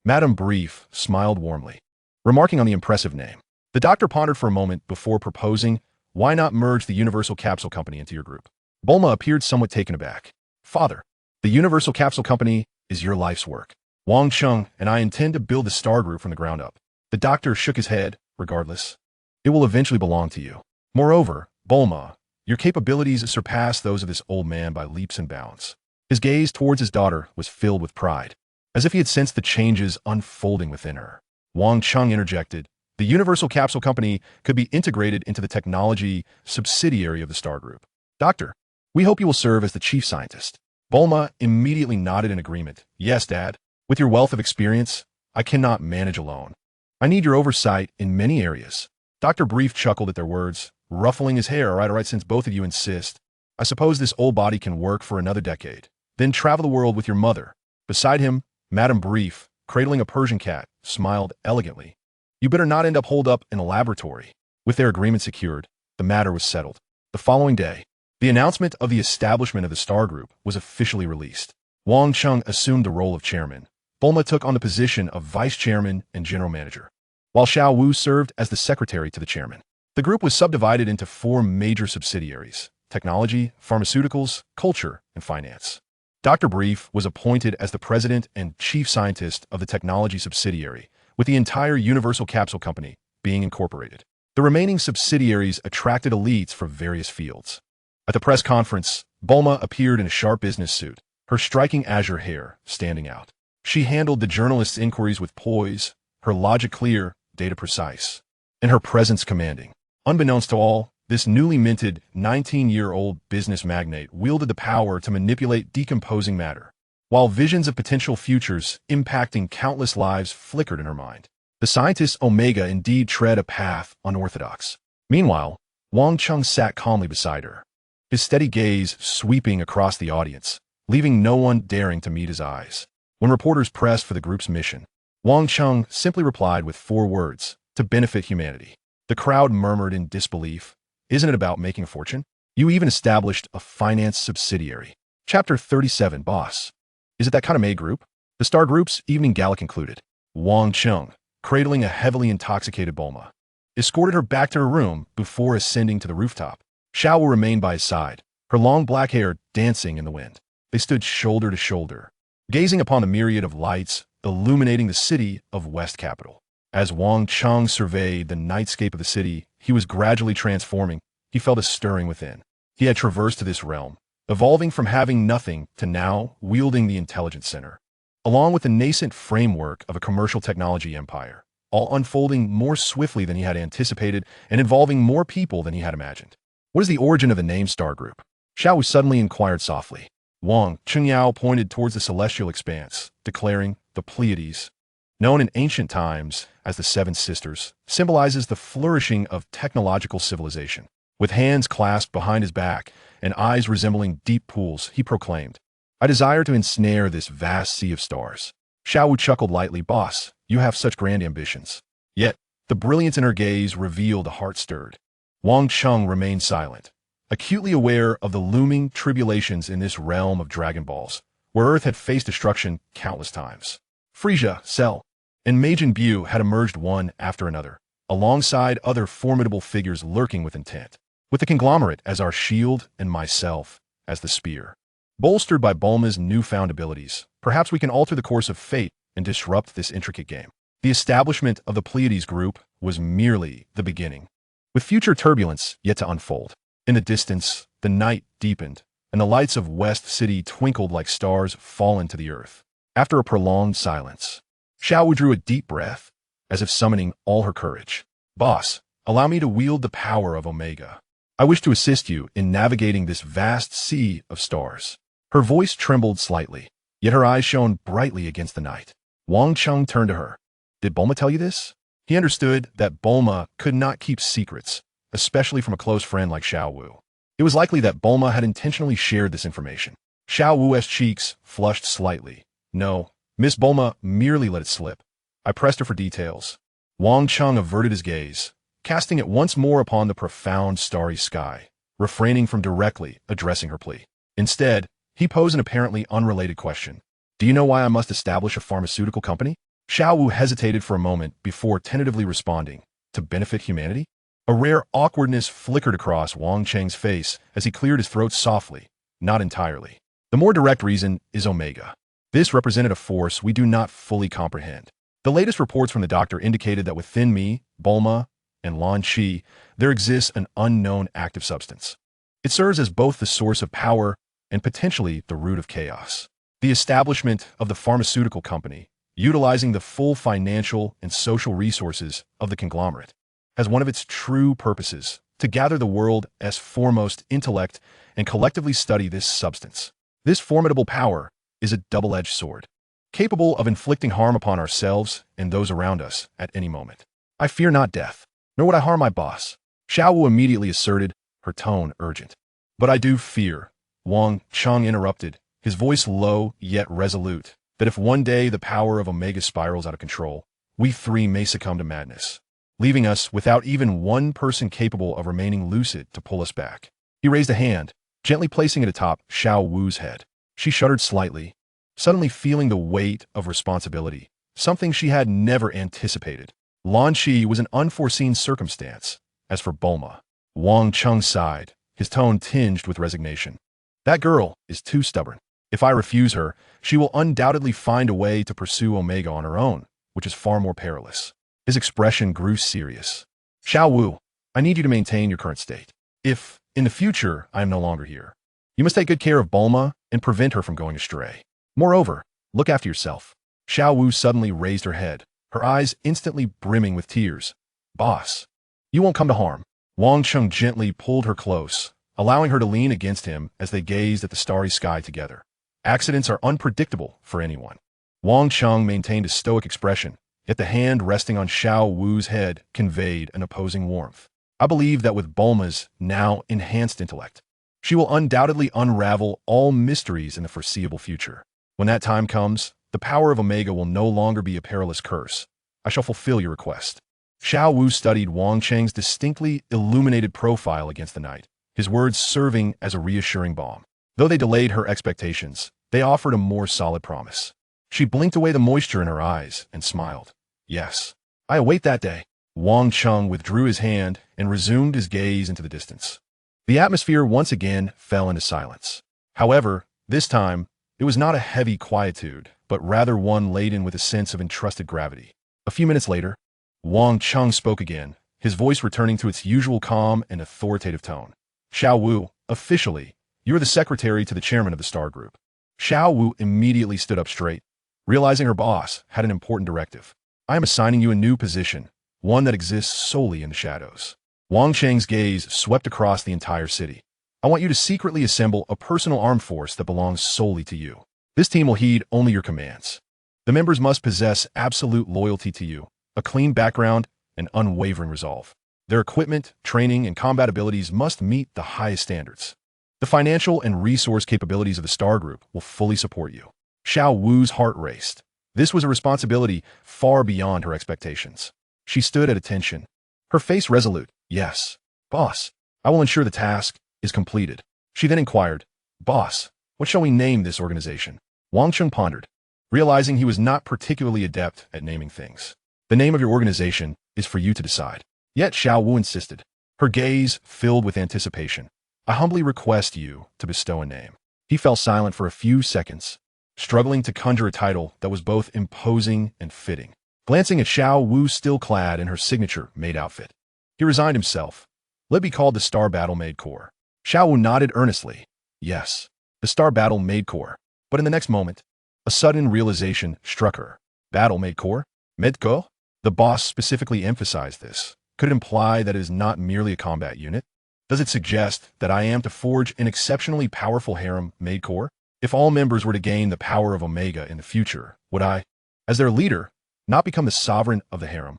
Madame Brief smiled warmly, remarking on the impressive name. The doctor pondered for a moment before proposing, "Why not merge the Universal Capsule Company into your group?" Bulma appeared somewhat taken aback. "Father, the Universal Capsule Company is your life's work. Wang Cheng and I intend to build the Star Group from the ground up." The doctor shook his head. "Regardless, it will eventually belong to you. Moreover, Bulma, your capabilities surpass those of this old man by leaps and bounds." His gaze towards his daughter was filled with pride, as if he had sensed the changes unfolding within her. Wang Cheng interjected, "The Universal Capsule Company could be integrated into the technology subsidiary of the Star Group. Doctor, we hope you will serve as the chief scientist." Bulma immediately nodded in agreement. "Yes, Dad. With your wealth of experience, I cannot manage alone. I need your oversight in many areas." Dr. Brief chuckled at their words, ruffling his hair. All right, since both of you insist, I suppose this old body can work for another decade. Then travel the world with your mother." Beside him, Madame Brief, cradling a Persian cat, smiled elegantly. "You better not end up holed up in a laboratory." With their agreement secured, the matter was settled. The following day, the announcement of the establishment of the Star Group was officially released. Wang Cheng assumed the role of chairman. Bulma took on the position of vice chairman and general manager, while Xiao Wu served as the secretary to the chairman. The group was subdivided into 4 major subsidiaries: technology, pharmaceuticals, culture, and finance. Dr. Brief was appointed as the president and chief scientist of the technology subsidiary, with the entire Universal Capsule Company being incorporated. The remaining subsidiaries attracted elites from various fields. At the press conference, Bulma appeared in a sharp business suit, her striking azure hair standing out. She handled the journalists' inquiries with poise, her logic clear, data precise, and her presence commanding. Unbeknownst to all, this newly minted 19-year-old business magnate wielded the power to manipulate decomposing matter, while visions of potential futures impacting countless lives flickered in her mind. The scientist Omega indeed tread a path unorthodox. Meanwhile, Wang Cheng sat calmly beside her, his steady gaze sweeping across the audience, leaving no one daring to meet his eyes. When reporters pressed for the group's mission, Wang Cheng simply replied with 4 words: to benefit humanity. The crowd murmured in disbelief. Isn't it about making a fortune? You even established a finance subsidiary. Chapter 37, Boss. Is it that kind of May group? The star group's evening gala concluded. Wang Cheng, cradling a heavily intoxicated Bulma, escorted her back to her room before ascending to the rooftop. Xiao Wu remained by his side, her long black hair dancing in the wind. They stood shoulder to shoulder, gazing upon the myriad of lights illuminating the city of West Capital. As Wang Cheng surveyed the nightscape of the city, he was gradually transforming. He felt a stirring within. He had traversed to this realm, evolving from having nothing to now wielding the intelligence center, along with the nascent framework of a commercial technology empire, all unfolding more swiftly than he had anticipated and involving more people than he had imagined. What is the origin of the name Star Group? Xiao Wu suddenly inquired softly. Wang Chengyao pointed towards the celestial expanse, declaring, the Pleiades, known in ancient times as the Seven Sisters, symbolizes the flourishing of technological civilization. With hands clasped behind his back and eyes resembling deep pools, he proclaimed, I desire to ensnare this vast sea of stars. Xiao Wu chuckled lightly. Boss, you have such grand ambitions. Yet, the brilliance in her gaze revealed a heart stirred. Wang Cheng remained silent, acutely aware of the looming tribulations in this realm of Dragon Balls, where Earth had faced destruction countless times. Frieza, Cell, and Majin Buu had emerged one after another, alongside other formidable figures lurking with intent, with the conglomerate as our shield and myself as the spear. Bolstered by Bulma's newfound abilities, perhaps we can alter the course of fate and disrupt this intricate game. The establishment of the Pleiades group was merely the beginning, with future turbulence yet to unfold. In the distance, the night deepened, and the lights of West City twinkled like stars fallen to the earth. After a prolonged silence, Xiao Wu drew a deep breath, as if summoning all her courage. Boss, allow me to wield the power of Omega. I wish to assist you in navigating this vast sea of stars. Her voice trembled slightly, yet her eyes shone brightly against the night. Wang Cheng turned to her. Did Bulma tell you this? He understood that Bulma could not keep secrets, especially from a close friend like Xiao Wu. It was likely that Bulma had intentionally shared this information. Xiao Wu's cheeks flushed slightly. No, Miss Bulma merely let it slip. I pressed her for details. Wang Cheng averted his gaze, casting it once more upon the profound starry sky, refraining from directly addressing her plea. Instead, he posed an apparently unrelated question. Do you know why I must establish a pharmaceutical company? Xiao Wu hesitated for a moment before tentatively responding. To benefit humanity? A rare awkwardness flickered across Wang Cheng's face as he cleared his throat softly. Not entirely. The more direct reason is Omega. This represented a force we do not fully comprehend. The latest reports from the doctor indicated that within me, Bulma, and Lan Chi, there exists an unknown active substance. It serves as both the source of power and potentially the root of chaos. The establishment of the pharmaceutical company, utilizing the full financial and social resources of the conglomerate, has one of its true purposes to gather the world's foremost intellect and collectively study this substance. This formidable power is a double-edged sword, capable of inflicting harm upon ourselves and those around us at any moment. I fear not death, nor would I harm my boss, Xiao Wu immediately asserted, her tone urgent. But I do fear, Wang Cheng interrupted, his voice low yet resolute, that if one day the power of Omega spirals out of control, we 3 may succumb to madness, leaving us without even one person capable of remaining lucid to pull us back. He raised a hand, gently placing it atop Xiao Wu's head. She shuddered slightly, suddenly feeling the weight of responsibility, something she had never anticipated. Lan Chi was an unforeseen circumstance. As for Bulma, Wang Cheng sighed, his tone tinged with resignation. That girl is too stubborn. If I refuse her, she will undoubtedly find a way to pursue Omega on her own, which is far more perilous. His expression grew serious. Xiao Wu, I need you to maintain your current state. If, in the future, I am no longer here, you must take good care of Bulma and prevent her from going astray. Moreover, look after yourself. Xiao Wu suddenly raised her head, her eyes instantly brimming with tears. Boss, you won't come to harm. Wang Cheng gently pulled her close, allowing her to lean against him as they gazed at the starry sky together. Accidents are unpredictable for anyone. Wang Cheng maintained a stoic expression, yet the hand resting on Xiao Wu's head conveyed an opposing warmth. I believe that with Bulma's now enhanced intellect, she will undoubtedly unravel all mysteries in the foreseeable future. When that time comes, the power of Omega will no longer be a perilous curse. I shall fulfill your request. Xiao Wu studied Wang Cheng's distinctly illuminated profile against the night, his words serving as a reassuring balm. Though they delayed her expectations, they offered a more solid promise. She blinked away the moisture in her eyes and smiled. Yes, I await that day. Wang Cheng withdrew his hand and resumed his gaze into the distance. The atmosphere once again fell into silence. However, this time, it was not a heavy quietude, but rather one laden with a sense of entrusted gravity. A few minutes later, Wang Cheng spoke again, his voice returning to its usual calm and authoritative tone. Xiao Wu, officially, you are the secretary to the chairman of the Star Group. Xiao Wu immediately stood up straight, realizing her boss had an important directive. I am assigning you a new position, one that exists solely in the shadows. Wang Cheng's gaze swept across the entire city. I want you to secretly assemble a personal armed force that belongs solely to you. This team will heed only your commands. The members must possess absolute loyalty to you, a clean background, and unwavering resolve. Their equipment, training, and combat abilities must meet the highest standards. The financial and resource capabilities of the Star Group will fully support you. Xiao Wu's heart raced. This was a responsibility far beyond her expectations. She stood at attention, her face resolute. Yes, boss, I will ensure the task is completed. She then inquired, Boss, what shall we name this organization? Wang Cheng pondered, realizing he was not particularly adept at naming things. The name of your organization is for you to decide. Yet Xiao Wu insisted, her gaze filled with anticipation. I humbly request you to bestow a name. He fell silent for a few seconds, struggling to conjure a title that was both imposing and fitting. Glancing at Xiao Wu still clad in her signature maid outfit, he resigned himself. Let it be called the Star Battle Maid Corps. Xiao Wu nodded earnestly. Yes, the Star Battle Maid Corps. But in the next moment, a sudden realization struck her. Battle Maid Corps? Maid Corps? The boss specifically emphasized this. Could it imply that it is not merely a combat unit? Does it suggest that I am to forge an exceptionally powerful harem maid corps? If all members were to gain the power of Omega in the future, would I, as their leader, not become the sovereign of the harem?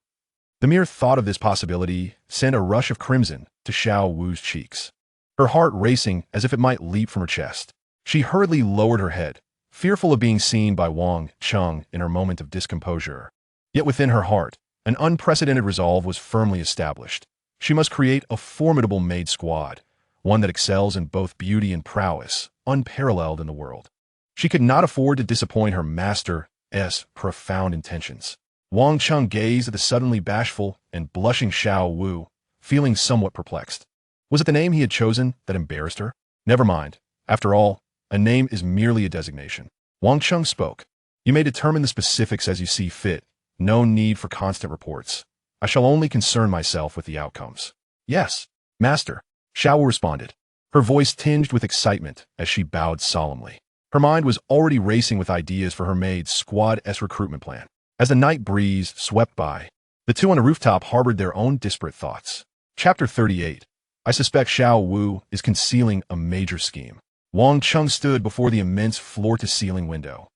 The mere thought of this possibility sent a rush of crimson to Xiao Wu's cheeks, her heart racing as if it might leap from her chest. She hurriedly lowered her head, fearful of being seen by Wang Cheng in her moment of discomposure. Yet within her heart, an unprecedented resolve was firmly established. She must create a formidable maid squad, one that excels in both beauty and prowess, unparalleled in the world. She could not afford to disappoint her master's profound intentions. Wang Cheng gazed at the suddenly bashful and blushing Xiao Wu, feeling somewhat perplexed. Was it the name he had chosen that embarrassed her? Never mind. After all, a name is merely a designation. Wang Cheng spoke. You may determine the specifics as you see fit. No need for constant reports. I shall only concern myself with the outcomes. Yes, master, Xiao Wu responded, her voice tinged with excitement as she bowed solemnly. Her mind was already racing with ideas for her maid's squad-s recruitment plan. As the night breeze swept by, the two on the rooftop harbored their own disparate thoughts. Chapter 38. I suspect Xiao Wu is concealing a major scheme. Wang Cheng stood before the immense floor-to-ceiling window,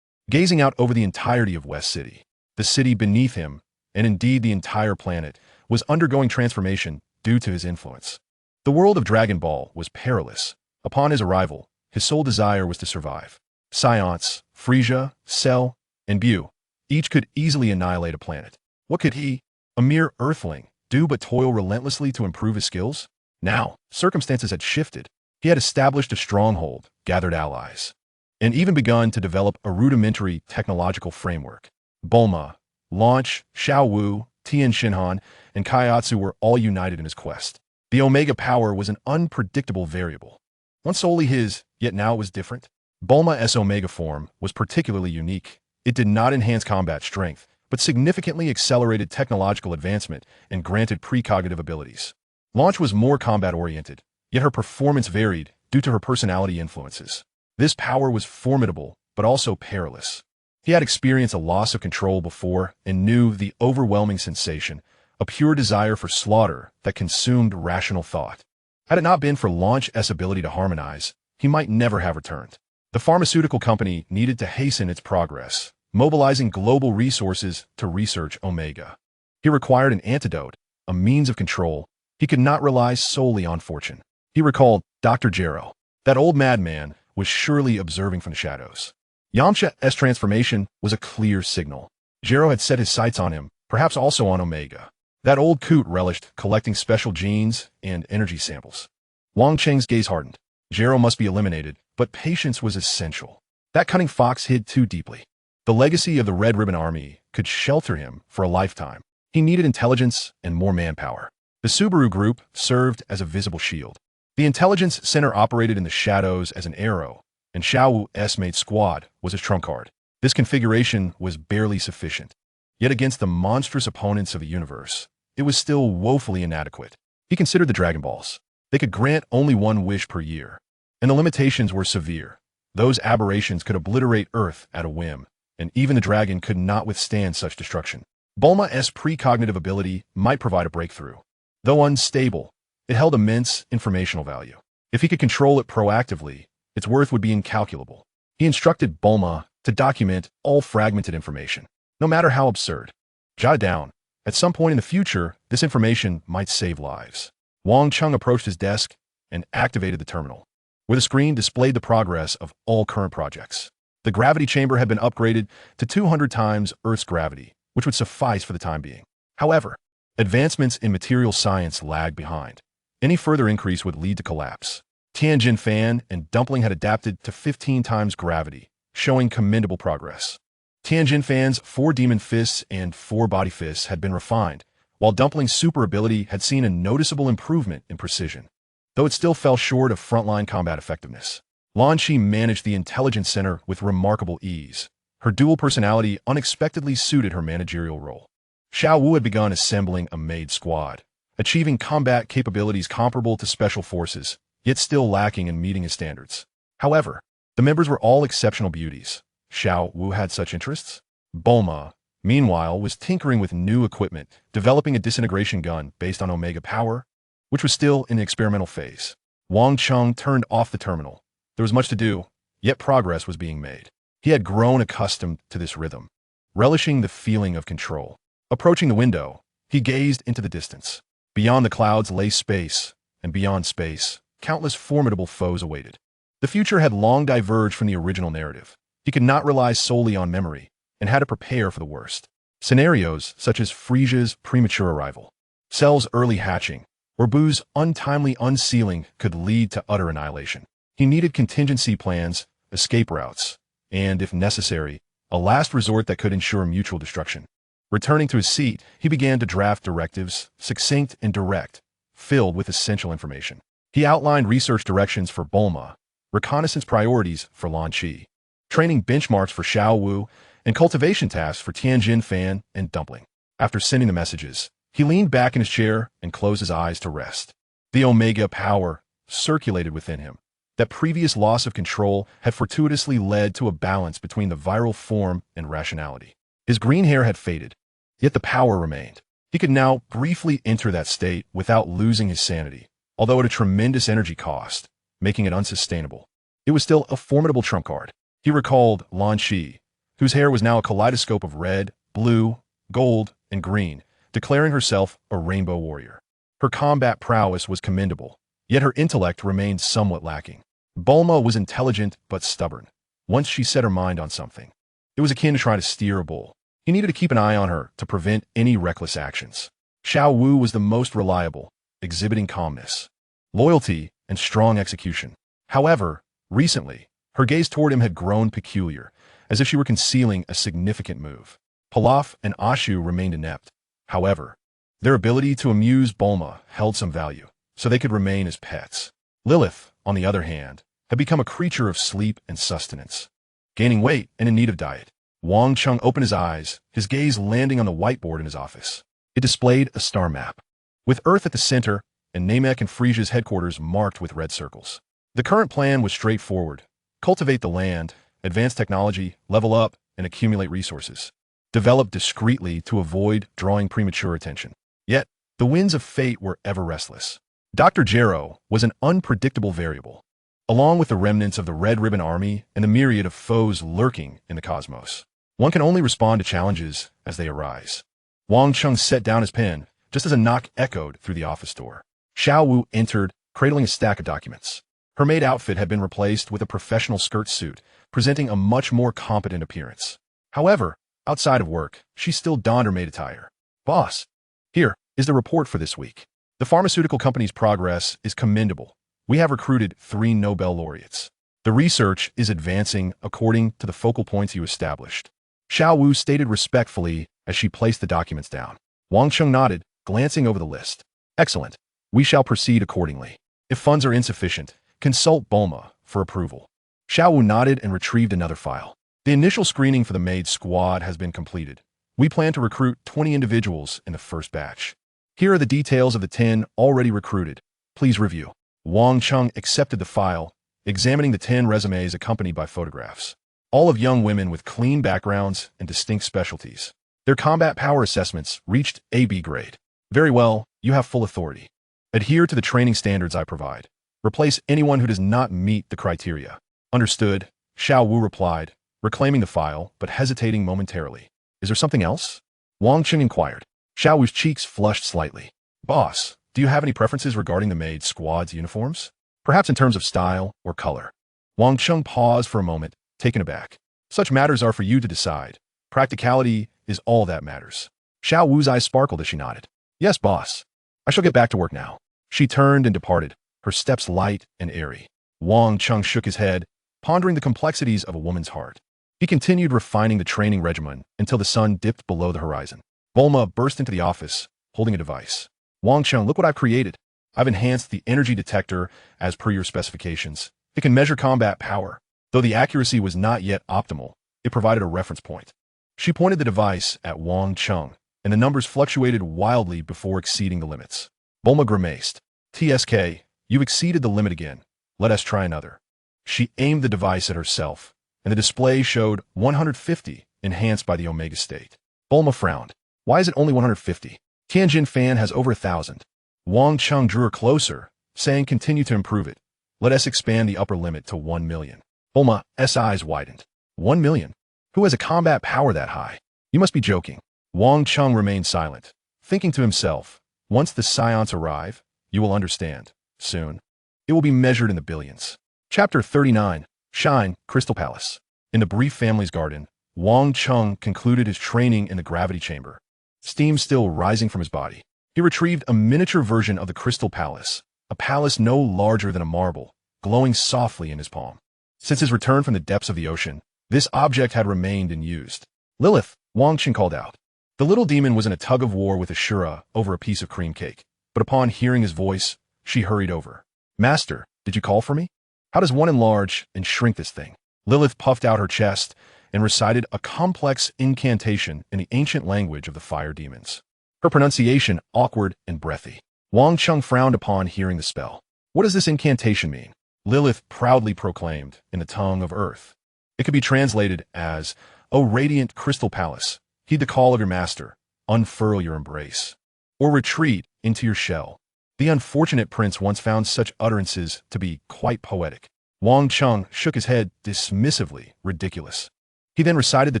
gazing out over the entirety of West City. The city beneath him, and indeed the entire planet, was undergoing transformation due to his influence. The world of Dragon Ball was perilous. Upon his arrival, his sole desire was to survive. Science, Frieza, Cell, and Bu, each could easily annihilate a planet. What could he, a mere earthling, do but toil relentlessly to improve his skills? Now, circumstances had shifted. He had established a stronghold, gathered allies, and even begun to develop a rudimentary technological framework. Bulma, Launch, Xiao Wu, Tien Shinhan, and Kaiatsu were all united in his quest. The Omega power was an unpredictable variable, one solely his Yet now it was different. Bulma's Omega form was particularly unique. It did not enhance combat strength, but significantly accelerated technological advancement and granted precognitive abilities. Launch was more combat-oriented, yet her performance varied due to her personality influences. This power was formidable, but also perilous. He had experienced a loss of control before and knew the overwhelming sensation, a pure desire for slaughter that consumed rational thought. Had it not been for Launch's ability to harmonize, he might never have returned. The pharmaceutical company needed to hasten its progress, mobilizing global resources to research Omega. He required an antidote, a means of control. He could not rely solely on fortune. He recalled Dr. Gero. That old madman was surely observing from the shadows. Yamcha's transformation was a clear signal. Gero had set his sights on him, perhaps also on Omega. That old coot relished collecting special genes and energy samples. Wang Cheng's gaze hardened. Gero must be eliminated, but patience was essential. That cunning fox hid too deeply. The legacy of the Red Ribbon Army could shelter him for a lifetime. He needed intelligence and more manpower. The Subaru Group served as a visible shield. The intelligence center operated in the shadows as an arrow, and Xiao Wu's mate squad was his trump card. This configuration was barely sufficient. Yet against the monstrous opponents of the universe, it was still woefully inadequate. He considered the Dragon Balls. They could grant only one wish per year, and the limitations were severe. Those aberrations could obliterate Earth at a whim, and even the dragon could not withstand such destruction. Bulma's precognitive ability might provide a breakthrough. Though unstable, it held immense informational value. If he could control it proactively, its worth would be incalculable. He instructed Bulma to document all fragmented information, no matter how absurd. Jot it down. At some point in the future, this information might save lives. Wang Cheng approached his desk and activated the terminal, where the screen displayed the progress of all current projects. The gravity chamber had been upgraded to 200 times Earth's gravity, which would suffice for the time being. However, advancements in material science lagged behind. Any further increase would lead to collapse. Tianjin Fan and Dumpling had adapted to 15 times gravity, showing commendable progress. Tianjin Fan's 4 demon fists and 4 body fists had been refined, while Dumpling's super ability had seen a noticeable improvement in precision, though it still fell short of frontline combat effectiveness. Lan Shi managed the intelligence center with remarkable ease. Her dual personality unexpectedly suited her managerial role. Xiao Wu had begun assembling a maid squad, achieving combat capabilities comparable to special forces, yet still lacking in meeting his standards. However, the members were all exceptional beauties. Xiao Wu had such interests. Bulma, meanwhile, was tinkering with new equipment, developing a disintegration gun based on Omega power, which was still in the experimental phase. Wang Cheng turned off the terminal. There was much to do, yet progress was being made. He had grown accustomed to this rhythm, relishing the feeling of control. Approaching the window, he gazed into the distance. Beyond the clouds lay space, and beyond space, countless formidable foes awaited. The future had long diverged from the original narrative. He could not rely solely on memory, and had to prepare for the worst. Scenarios such as Frieza's premature arrival, Cell's early hatching, or Boo's untimely unsealing could lead to utter annihilation. He needed contingency plans, escape routes, and, if necessary, a last resort that could ensure mutual destruction. Returning to his seat, he began to draft directives, succinct and direct, filled with essential information. He outlined research directions for Bulma, reconnaissance priorities for Lan Shi, training benchmarks for Xiao Wu, and cultivation tasks for Tianjin Fan and Dumpling. After sending the messages, he leaned back in his chair and closed his eyes to rest. The Omega power circulated within him. That previous loss of control had fortuitously led to a balance between the viral form and rationality. His green hair had faded, yet the power remained. He could now briefly enter that state without losing his sanity, although at a tremendous energy cost, making it unsustainable. It was still a formidable trump card. He recalled Lan Shi, whose hair was now a kaleidoscope of red, blue, gold, and green, declaring herself a rainbow warrior. Her combat prowess was commendable, yet her intellect remained somewhat lacking. Bulma was intelligent but stubborn. Once she set her mind on something, it was akin to trying to steer a bull. He needed to keep an eye on her to prevent any reckless actions. Xiao Wu was the most reliable, exhibiting calmness, loyalty, and strong execution. However, recently, her gaze toward him had grown peculiar, as if she were concealing a significant move. Pilaf and Ashu remained inept. However, their ability to amuse Bulma held some value, so they could remain as pets. Lilith, on the other hand, had become a creature of sleep and sustenance, gaining weight and in need of diet. Wang Cheng opened his eyes, his gaze landing on the whiteboard in his office. It displayed a star map, with Earth at the center and Namek and Frieza's headquarters marked with red circles. The current plan was straightforward: cultivate the land, advance technology, level up, and accumulate resources. Develop discreetly to avoid drawing premature attention. Yet, the winds of fate were ever restless. Dr. Gero was an unpredictable variable, along with the remnants of the Red Ribbon Army and the myriad of foes lurking in the cosmos. One can only respond to challenges as they arise. Wang Cheng set down his pen just as a knock echoed through the office door. Xiao Wu entered, cradling a stack of documents. Her maid outfit had been replaced with a professional skirt suit, presenting a much more competent appearance. However, outside of work, she still donned her maid attire. Boss, here is the report for this week. The pharmaceutical company's progress is commendable. We have recruited 3 Nobel laureates. The research is advancing according to the focal points you established. Xiao Wu stated respectfully as she placed the documents down. Wang Cheng nodded, glancing over the list. Excellent. We shall proceed accordingly. If funds are insufficient, consult Bulma for approval. Xiao Wu nodded and retrieved another file. The initial screening for the maid squad has been completed. We plan to recruit 20 individuals in the first batch. Here are the details of the 10 already recruited. Please review. Wang Cheng accepted the file, examining the 10 resumes accompanied by photographs. All of young women with clean backgrounds and distinct specialties. Their combat power assessments reached AB grade. Very well, you have full authority. Adhere to the training standards I provide. Replace anyone who does not meet the criteria. Understood, Xiao Wu replied, reclaiming the file, but hesitating momentarily. Is there something else? Wang Cheng inquired. Xiao Wu's cheeks flushed slightly. Boss, do you have any preferences regarding the maid squad's uniforms? Perhaps in terms of style or color? Wang Cheng paused for a moment, taken aback. Such matters are for you to decide. Practicality is all that matters. Xiao Wu's eyes sparkled as she nodded. Yes, boss. I shall get back to work now. She turned and departed, her steps light and airy. Wang Cheng shook his head, pondering the complexities of a woman's heart. He continued refining the training regimen until the sun dipped below the horizon. Bulma burst into the office, holding a device. Wang Cheng, look what I've created. I've enhanced the energy detector as per your specifications. It can measure combat power. Though the accuracy was not yet optimal, it provided a reference point. She pointed the device at Wang Cheng, and the numbers fluctuated wildly before exceeding the limits. Bulma grimaced. TSK, you've exceeded the limit again. Let us try another. She aimed the device at herself, and the display showed 150, enhanced by the Omega state. Bulma frowned. Why is it only 150? Tianjin Fan has over 1,000. Wang Cheng drew her closer, saying continue to improve it. Let us expand the upper limit to 1 million. Bulma's eyes widened. 1 million? Who has a combat power that high? You must be joking. Wang Cheng remained silent, thinking to himself, once the Scions arrive, you will understand. Soon, it will be measured in the billions. Chapter 39, Shine, Crystal Palace. In the brief family's garden, Wang Cheng concluded his training in the gravity chamber. Steam still rising from his body. He retrieved a miniature version of the Crystal Palace, a palace no larger than a marble, glowing softly in his palm. Since his return from the depths of the ocean, this object had remained unused. Lilith, Wang Cheng called out. The little demon was in a tug-of-war with Ashura over a piece of cream cake, but upon hearing his voice, she hurried over. Master, did you call for me? How does one enlarge and shrink this thing? Lilith puffed out her chest and recited a complex incantation in the ancient language of the fire demons. Her pronunciation awkward and breathy. Wang Cheng frowned upon hearing the spell. What does this incantation mean? Lilith proudly proclaimed in the tongue of earth. It could be translated as, O radiant crystal palace, heed the call of your master, unfurl your embrace, or retreat into your shell. The unfortunate prince once found such utterances to be quite poetic. Wang Cheng shook his head dismissively, ridiculous. He then recited the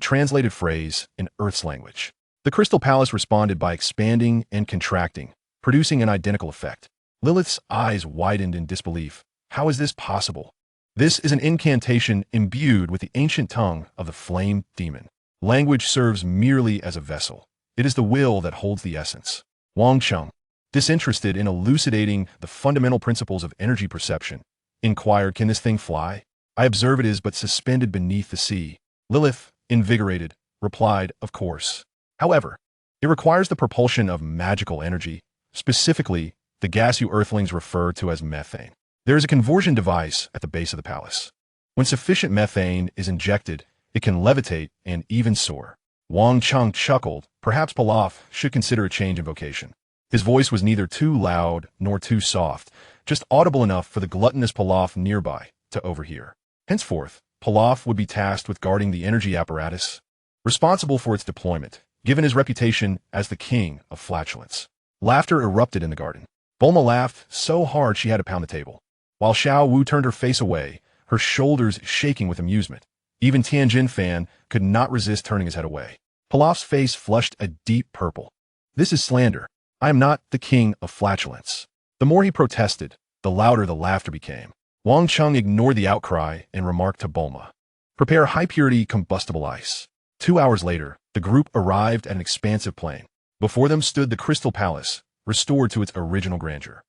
translated phrase in Earth's language. The crystal palace responded by expanding and contracting, producing an identical effect. Lilith's eyes widened in disbelief. How is this possible? This is an incantation imbued with the ancient tongue of the flame demon. Language serves merely as a vessel. It is the will that holds the essence. Wang Cheng, disinterested in elucidating the fundamental principles of energy perception, inquired, can this thing fly? I observe it is but suspended beneath the sea. Lilith, invigorated, replied, of course. However, it requires the propulsion of magical energy, specifically the gas you earthlings refer to as methane. There is a conversion device at the base of the palace. When sufficient methane is injected, it can levitate and even soar. Wang Cheng chuckled. Perhaps Pilaf should consider a change in vocation. His voice was neither too loud nor too soft, just audible enough for the gluttonous Pilaf nearby to overhear. Henceforth, Pilaf would be tasked with guarding the energy apparatus, responsible for its deployment, given his reputation as the king of flatulence. Laughter erupted in the garden. Bulma laughed so hard she had to pound the table, while Xiao Wu turned her face away, her shoulders shaking with amusement. Even Tianjin Fan could not resist turning his head away. Pilaf's face flushed a deep purple. This is slander. I am not the king of flatulence. The more he protested, the louder the laughter became. Wang Cheng ignored the outcry and remarked to Bulma, "Prepare high-purity combustible ice." 2 hours later, the group arrived at an expansive plain. Before them stood the Crystal Palace, restored to its original grandeur.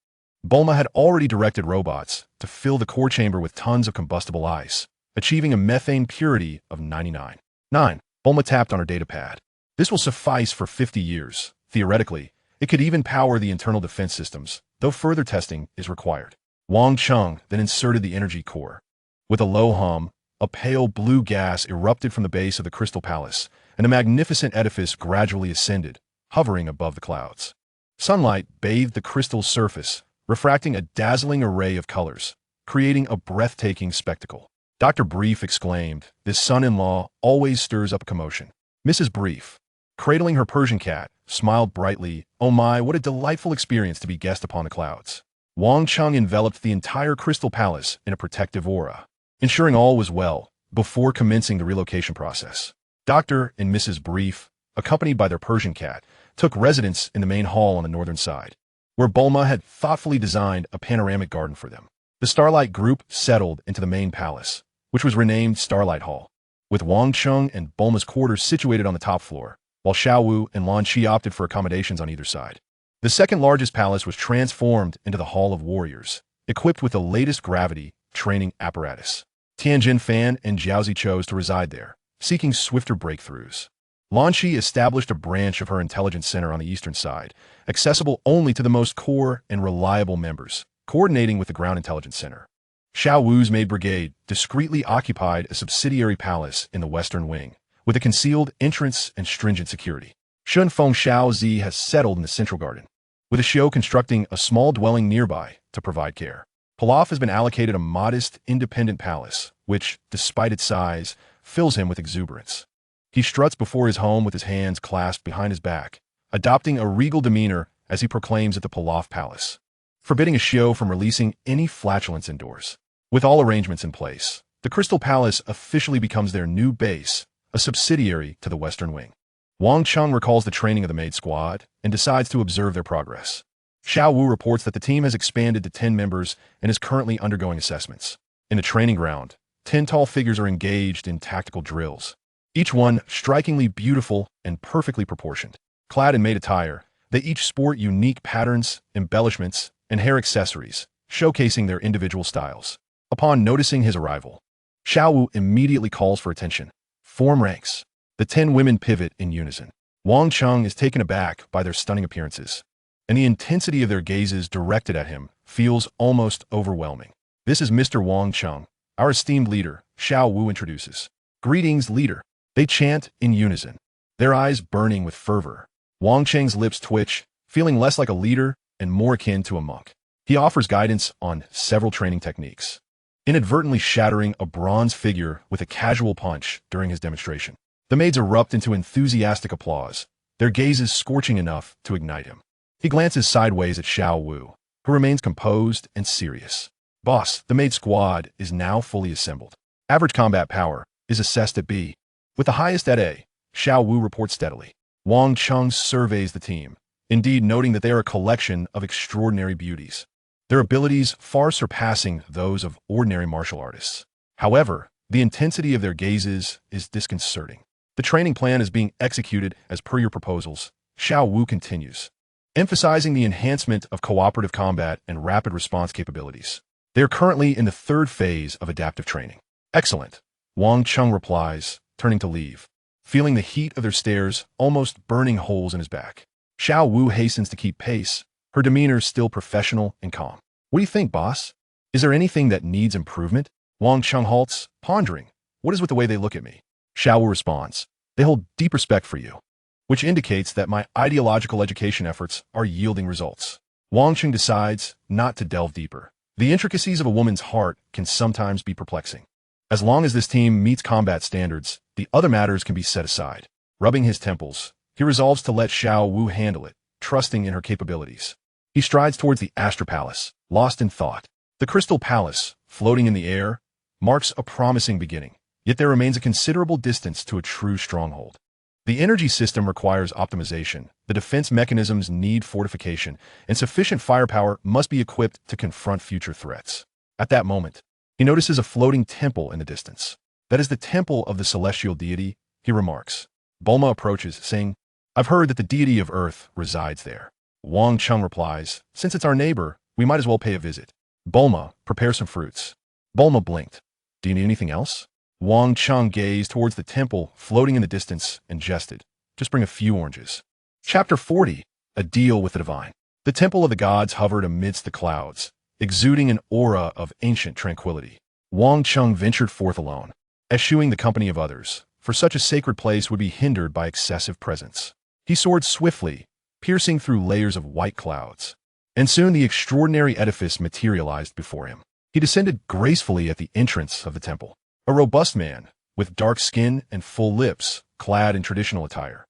Bulma had already directed robots to fill the core chamber with tons of combustible ice, achieving a methane purity of 99.9. Bulma tapped on her datapad. This will suffice for 50 years. Theoretically, it could even power the internal defense systems, though further testing is required. Wang Cheng then inserted the energy core. With a low hum, a pale blue gas erupted from the base of the Crystal Palace, and the magnificent edifice gradually ascended, hovering above the clouds. Sunlight bathed the crystal surface, refracting a dazzling array of colors, creating a breathtaking spectacle. Dr. Brief exclaimed, "This son-in-law always stirs up a commotion." Mrs. Brief, cradling her Persian cat, smiled brightly. "Oh my, what a delightful experience to be guest upon the clouds." Wang Cheng enveloped the entire Crystal Palace in a protective aura, ensuring all was well before commencing the relocation process. Dr. and Mrs. Brief, accompanied by their Persian cat, took residence in the main hall on the northern side, where Bulma had thoughtfully designed a panoramic garden for them. The Starlight group settled into the main palace, which was renamed Starlight Hall, with Wang Cheng and Bulma's quarters situated on the top floor, while Xiao Wu and Lan Qi opted for accommodations on either side. The second largest palace was transformed into the Hall of Warriors, equipped with the latest gravity training apparatus. Tianjin Fan and Jiaozi chose to reside there, seeking swifter breakthroughs. Lan Qi established a branch of her intelligence center on the eastern side, accessible only to the most core and reliable members, coordinating with the ground intelligence center. Xiao Wu's Maid Brigade discreetly occupied a subsidiary palace in the western wing, with a concealed entrance and stringent security. Shunfeng Xiaozi has settled in the central garden, with a show constructing a small dwelling nearby to provide care. Pilaf has been allocated a modest, independent palace, which, despite its size, fills him with exuberance. He struts before his home with his hands clasped behind his back, adopting a regal demeanor as he proclaims at the Pilaf Palace, forbidding a show from releasing any flatulence indoors. With all arrangements in place, the Crystal Palace officially becomes their new base, a subsidiary to the Western Wing. Wang Cheng recalls the training of the maid squad and decides to observe their progress. Xiao Wu reports that the team has expanded to 10 members and is currently undergoing assessments. In the training ground, 10 tall figures are engaged in tactical drills, each one strikingly beautiful and perfectly proportioned. Clad in maid attire, they each sport unique patterns, embellishments, and hair accessories, showcasing their individual styles. Upon noticing his arrival, Xiao Wu immediately calls for attention. Form ranks. The 10 women pivot in unison. Wang Cheng is taken aback by their stunning appearances, and the intensity of their gazes directed at him feels almost overwhelming. "This is Mr. Wang Cheng, our esteemed leader," Xiao Wu introduces. "Greetings, leader." They chant in unison, their eyes burning with fervor. Wang Cheng's lips twitch, feeling less like a leader and more akin to a monk. He offers guidance on several training techniques, inadvertently shattering a bronze figure with a casual punch during his demonstration. The maids erupt into enthusiastic applause, their gazes scorching enough to ignite him. He glances sideways at Xiao Wu, who remains composed and serious. "Boss, the maid squad is now fully assembled. Average combat power is assessed at B, with the highest at A," Xiao Wu reports steadily. Wang Cheng surveys the team, indeed noting that they are a collection of extraordinary beauties, their abilities far surpassing those of ordinary martial artists. However, the intensity of their gazes is disconcerting. "The training plan is being executed as per your proposals," Xiao Wu continues, emphasizing the enhancement of cooperative combat and rapid response capabilities. They are currently in the third phase of adaptive training. "Excellent," Wang Cheng replies, turning to leave, feeling the heat of their stares almost burning holes in his back. Xiao Wu hastens to keep pace, her demeanor still professional and calm. "What do you think, boss?" Is there anything that needs improvement? Wang Cheng halts, pondering. What is with the way they look at me? Xiao Wu responds. They hold deep respect for you, which indicates that my ideological education efforts are yielding results. Wang Cheng decides not to delve deeper. The intricacies of a woman's heart can sometimes be perplexing. As long as this team meets combat standards, the other matters can be set aside. Rubbing his temples, he resolves to let Xiao Wu handle it, trusting in her capabilities. He strides towards the Astra Palace, lost in thought. The Crystal Palace, floating in the air, marks a promising beginning, yet there remains a considerable distance to a true stronghold. The energy system requires optimization, the defense mechanisms need fortification, and sufficient firepower must be equipped to confront future threats. At that moment, he notices a floating temple in the distance. That is the temple of the celestial deity, he remarks. Bulma approaches, saying, I've heard that the deity of Earth resides there. Wang Cheng replies, since it's our neighbor, we might as well pay a visit. Bulma, prepare some fruits. Bulma blinked. Do you need anything else? Wang Cheng gazed towards the temple floating in the distance and jested. Just bring a few oranges. Chapter 40, A Deal with the Divine. The temple of the gods hovered amidst the clouds, exuding an aura of ancient tranquility. Wang Cheng ventured forth alone, eschewing the company of others, for such a sacred place would be hindered by excessive presence. He soared swiftly, piercing through layers of white clouds, and soon the extraordinary edifice materialized before him. He descended gracefully at the entrance of the temple. A robust man, with dark skin and full lips, clad in traditional attire,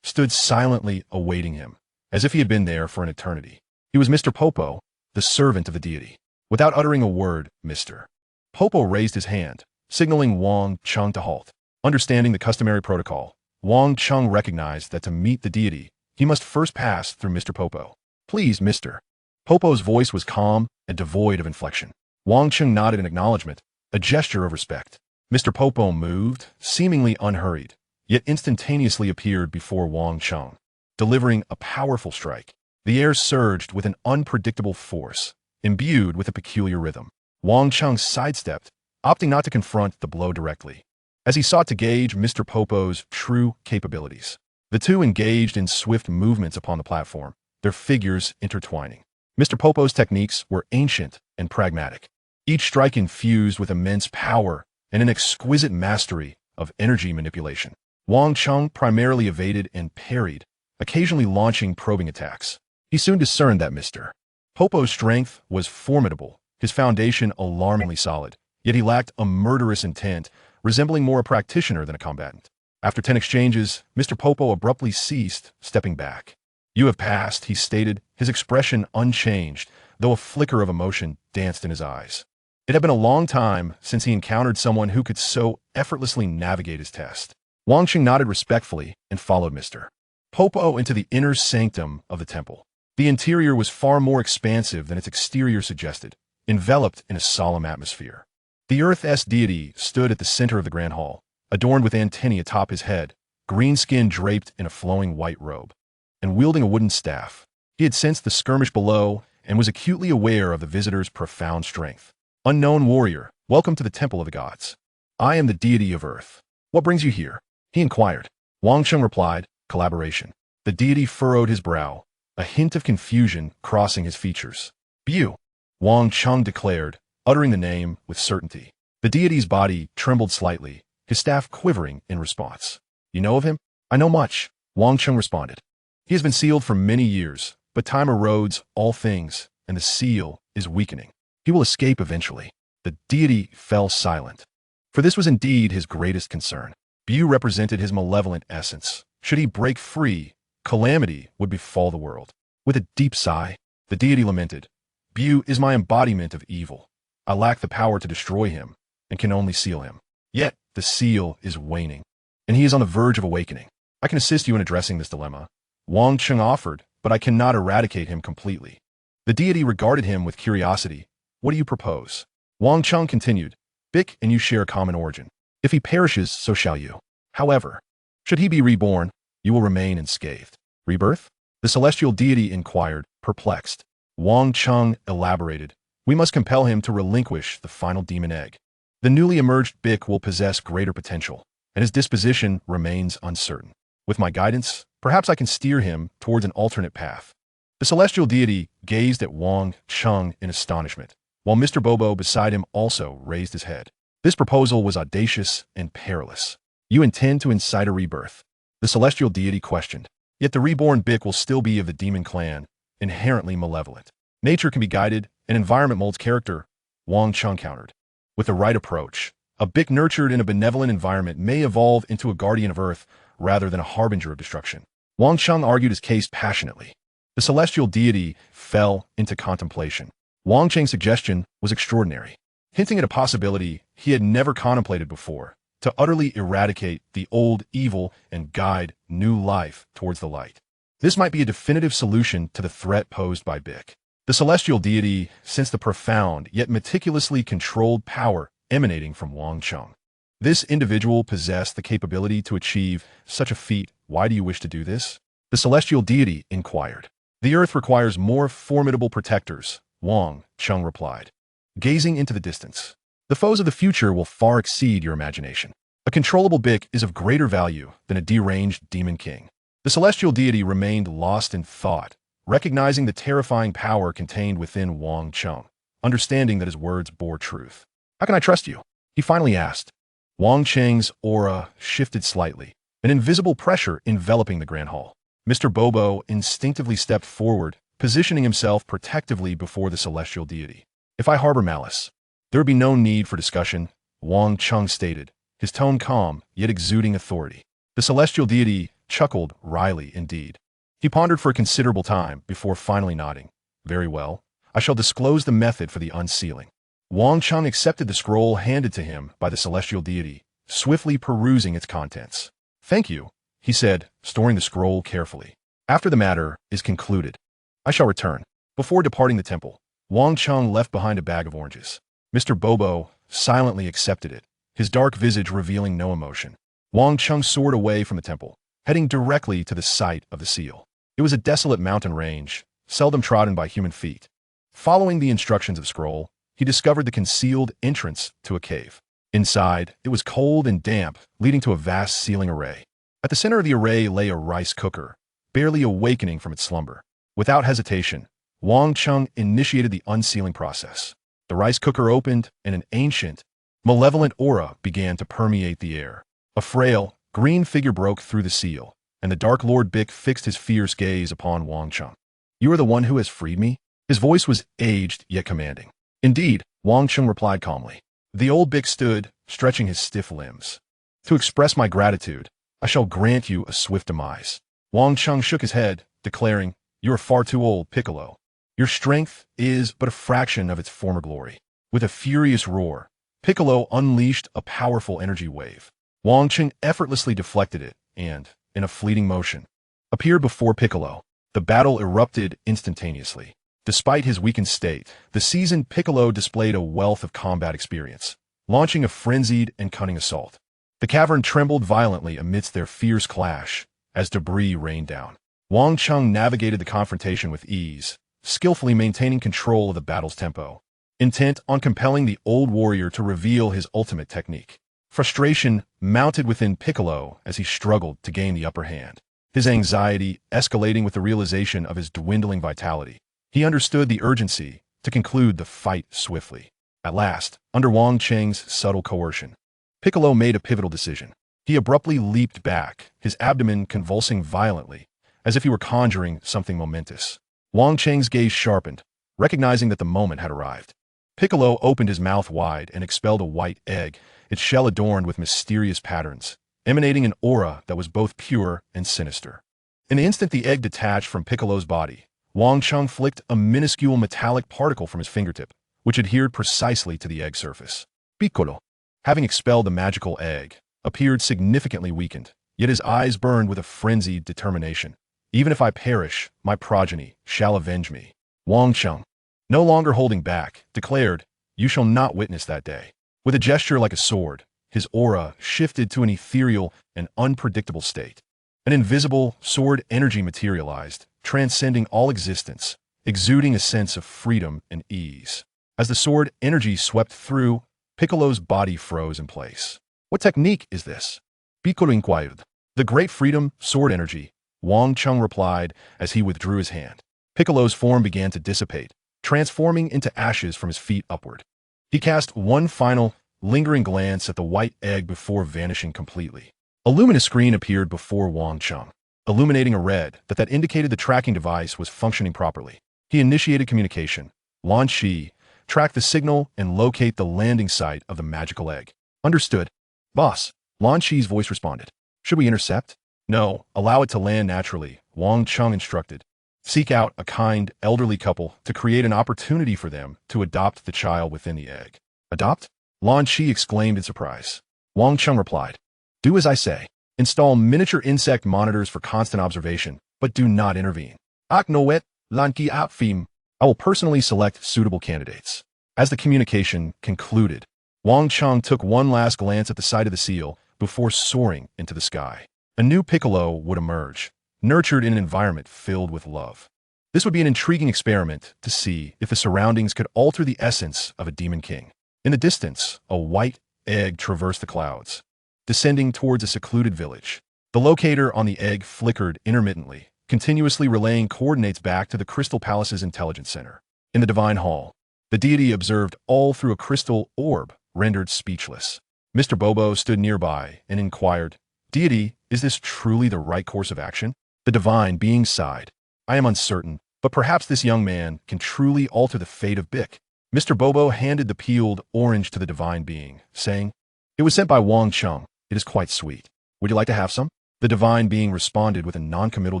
stood silently awaiting him, as if he had been there for an eternity. He was Mr. Popo, the servant of the deity. Without uttering a word, Mr. Popo raised his hand, signaling Wang Cheng to halt. Understanding the customary protocol, Wang Cheng recognized that to meet the deity, he must first pass through Mr. Popo. Please, Mr. Popo's voice was calm and devoid of inflection. Wang Cheng nodded in acknowledgement, a gesture of respect. Mr. Popo moved, seemingly unhurried, yet instantaneously appeared before Wang Cheng, delivering a powerful strike. The air surged with an unpredictable force, imbued with a peculiar rhythm. Wang Cheng sidestepped, opting not to confront the blow directly, as he sought to gauge Mr. Popo's true capabilities. The two engaged in swift movements upon the platform, their figures intertwining. Mr. Popo's techniques were ancient and pragmatic, each strike infused with immense power and an exquisite mastery of energy manipulation. Wang Cheng primarily evaded and parried, occasionally launching probing attacks. He soon discerned that Mr. Popo's strength was formidable, his foundation alarmingly solid, yet he lacked a murderous intent, resembling more a practitioner than a combatant. After 10 exchanges, Mr. Popo abruptly ceased, stepping back. You have passed, he stated, his expression unchanged, though a flicker of emotion danced in his eyes. It had been a long time since he encountered someone who could so effortlessly navigate his test. Wang Cheng nodded respectfully and followed Mr. Popo into the inner sanctum of the temple. The interior was far more expansive than its exterior suggested, enveloped in a solemn atmosphere. The Earth's deity stood at the center of the grand hall, adorned with antennae atop his head, green skin draped in a flowing white robe, and wielding a wooden staff. He had sensed the skirmish below and was acutely aware of the visitor's profound strength. Unknown warrior, welcome to the temple of the gods. I am the deity of Earth. What brings you here? He inquired. Wang Cheng replied, collaboration. The deity furrowed his brow, a hint of confusion crossing his features. Bu, Wang Cheng declared, uttering the name with certainty. The deity's body trembled slightly, his staff quivering in response. You know of him? I know much, Wang Cheng responded. He has been sealed for many years, but time erodes all things, and the seal is weakening. He will escape eventually. The deity fell silent, for this was indeed his greatest concern. Bu represented his malevolent essence. Should he break free, calamity would befall the world. With a deep sigh, the deity lamented, Bu is my embodiment of evil. I lack the power to destroy him, and can only seal him. Yet, the seal is waning, and he is on the verge of awakening. I can assist you in addressing this dilemma. Wang Cheng offered, but I cannot eradicate him completely. The deity regarded him with curiosity. What do you propose? Wang Cheng continued, Bic and you share a common origin. If he perishes, so shall you. However, should he be reborn, you will remain unscathed. Rebirth? The celestial deity inquired, perplexed. Wang Cheng elaborated, we must compel him to relinquish the final demon egg. The newly emerged Bic will possess greater potential, and his disposition remains uncertain. With my guidance, perhaps I can steer him towards an alternate path. The celestial deity gazed at Wang Cheng in astonishment, while Mr. Bobo beside him also raised his head. This proposal was audacious and perilous. You intend to incite a rebirth? The celestial deity questioned. Yet the reborn Bic will still be of the demon clan, inherently malevolent. Nature can be guided, and environment molds character, Wang Cheng countered. With the right approach, a Bic nurtured in a benevolent environment may evolve into a guardian of Earth rather than a harbinger of destruction. Wang Cheng argued his case passionately. The celestial deity fell into contemplation. Wang Cheng's suggestion was extraordinary, hinting at a possibility he had never contemplated before, to utterly eradicate the old evil and guide new life towards the light. This might be a definitive solution to the threat posed by Bic. The celestial deity sensed the profound yet meticulously controlled power emanating from Wang Cheng. This individual possessed the capability to achieve such a feat. Why do you wish to do this? The celestial deity inquired. The earth requires more formidable protectors, Wang Cheng replied, gazing into the distance. The foes of the future will far exceed your imagination. A controllable Bic is of greater value than a deranged demon king. The celestial deity remained lost in thought, recognizing the terrifying power contained within Wang Cheng, understanding that his words bore truth. How can I trust you? He finally asked. Wang Cheng's aura shifted slightly, an invisible pressure enveloping the grand hall. Mr. Bobo instinctively stepped forward, positioning himself protectively before the celestial deity. If I harbor malice, there would be no need for discussion, Wang Cheng stated, his tone calm, yet exuding authority. The celestial deity chuckled wryly indeed. He pondered for a considerable time before finally nodding. Very well, I shall disclose the method for the unsealing. Wang Cheng accepted the scroll handed to him by the celestial deity, swiftly perusing its contents. Thank you, he said, storing the scroll carefully. After the matter is concluded, I shall return. Before departing the temple, Wang Cheng left behind a bag of oranges. Mr. Bobo silently accepted it, his dark visage revealing no emotion. Wang Cheng soared away from the temple, heading directly to the site of the seal. It was a desolate mountain range, seldom trodden by human feet. Following the instructions of the scroll, he discovered the concealed entrance to a cave. Inside, it was cold and damp, leading to a vast sealing array. At the center of the array lay a rice cooker, barely awakening from its slumber. Without hesitation, Wang Cheng initiated the unsealing process. The rice cooker opened, and an ancient, malevolent aura began to permeate the air. A frail, green figure broke through the seal, and the Dark Lord Bic fixed his fierce gaze upon Wang Cheng. You are the one who has freed me? His voice was aged yet commanding. Indeed, Wang Cheng replied calmly. The old Bic stood, stretching his stiff limbs. To express my gratitude, I shall grant you a swift demise. Wang Cheng shook his head, declaring, You are far too old, Piccolo. Your strength is but a fraction of its former glory. With a furious roar, Piccolo unleashed a powerful energy wave. Wang Cheng effortlessly deflected it and, in a fleeting motion, appeared before Piccolo. The battle erupted instantaneously. Despite his weakened state, the seasoned Piccolo displayed a wealth of combat experience, launching a frenzied and cunning assault. The cavern trembled violently amidst their fierce clash, as debris rained down. Wang Cheng navigated the confrontation with ease, skillfully maintaining control of the battle's tempo, intent on compelling the old warrior to reveal his ultimate technique. Frustration mounted within Piccolo as he struggled to gain the upper hand, his anxiety escalating with the realization of his dwindling vitality. He understood the urgency to conclude the fight swiftly. At last, under Wang Cheng's subtle coercion, Piccolo made a pivotal decision. He abruptly leaped back, his abdomen convulsing violently, as if he were conjuring something momentous. Wang Cheng's gaze sharpened, recognizing that the moment had arrived. Piccolo opened his mouth wide and expelled a white egg, its shell adorned with mysterious patterns, emanating an aura that was both pure and sinister. In the instant the egg detached from Piccolo's body, Wang Cheng flicked a minuscule metallic particle from his fingertip, which adhered precisely to the egg surface. Piccolo, having expelled the magical egg, appeared significantly weakened, yet his eyes burned with a frenzied determination. Even if I perish, my progeny shall avenge me. Wang Cheng, no longer holding back, declared, You shall not witness that day. With a gesture like a sword, his aura shifted to an ethereal and unpredictable state. An invisible sword energy materialized, transcending all existence, exuding a sense of freedom and ease. As the sword energy swept through, Piccolo's body froze in place. What technique is this? Piccolo inquired. The great freedom, sword energy, Wang Cheng replied as he withdrew his hand. Piccolo's form began to dissipate, transforming into ashes from his feet upward. He cast one final, lingering glance at the white egg before vanishing completely. A luminous screen appeared before Wang Cheng, illuminating a red that indicated the tracking device was functioning properly. He initiated communication. Lan Shi, track the signal and locate the landing site of the magical egg. Understood. Boss, Lan Shi's voice responded. Should we intercept? No, allow it to land naturally, Wang Cheng instructed. Seek out a kind, elderly couple to create an opportunity for them to adopt the child within the egg. Adopt? Lan Shi exclaimed in surprise. Wang Cheng replied. Do as I say. Install miniature insect monitors for constant observation, but do not intervene. Ak noet, lan ki apfim. I will personally select suitable candidates. As the communication concluded, Wang Cheng took one last glance at the side of the seal before soaring into the sky. A new Piccolo would emerge, nurtured in an environment filled with love. This would be an intriguing experiment to see if the surroundings could alter the essence of a demon king. In the distance, a white egg traversed the clouds, descending towards a secluded village. The locator on the egg flickered intermittently, continuously relaying coordinates back to the Crystal Palace's intelligence center. In the Divine Hall, the deity observed all through a crystal orb, rendered speechless. Mr. Bobo stood nearby and inquired, Deity, is this truly the right course of action? The divine being sighed. I am uncertain, but perhaps this young man can truly alter the fate of Bic. Mr. Bobo handed the peeled orange to the divine being, saying, It was sent by Wang Cheng. It is quite sweet. Would you like to have some? The divine being responded with a non-committal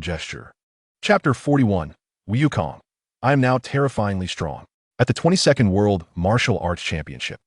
gesture. Chapter 41. Wukong. I am now terrifyingly strong. At the 22nd World Martial Arts Championship,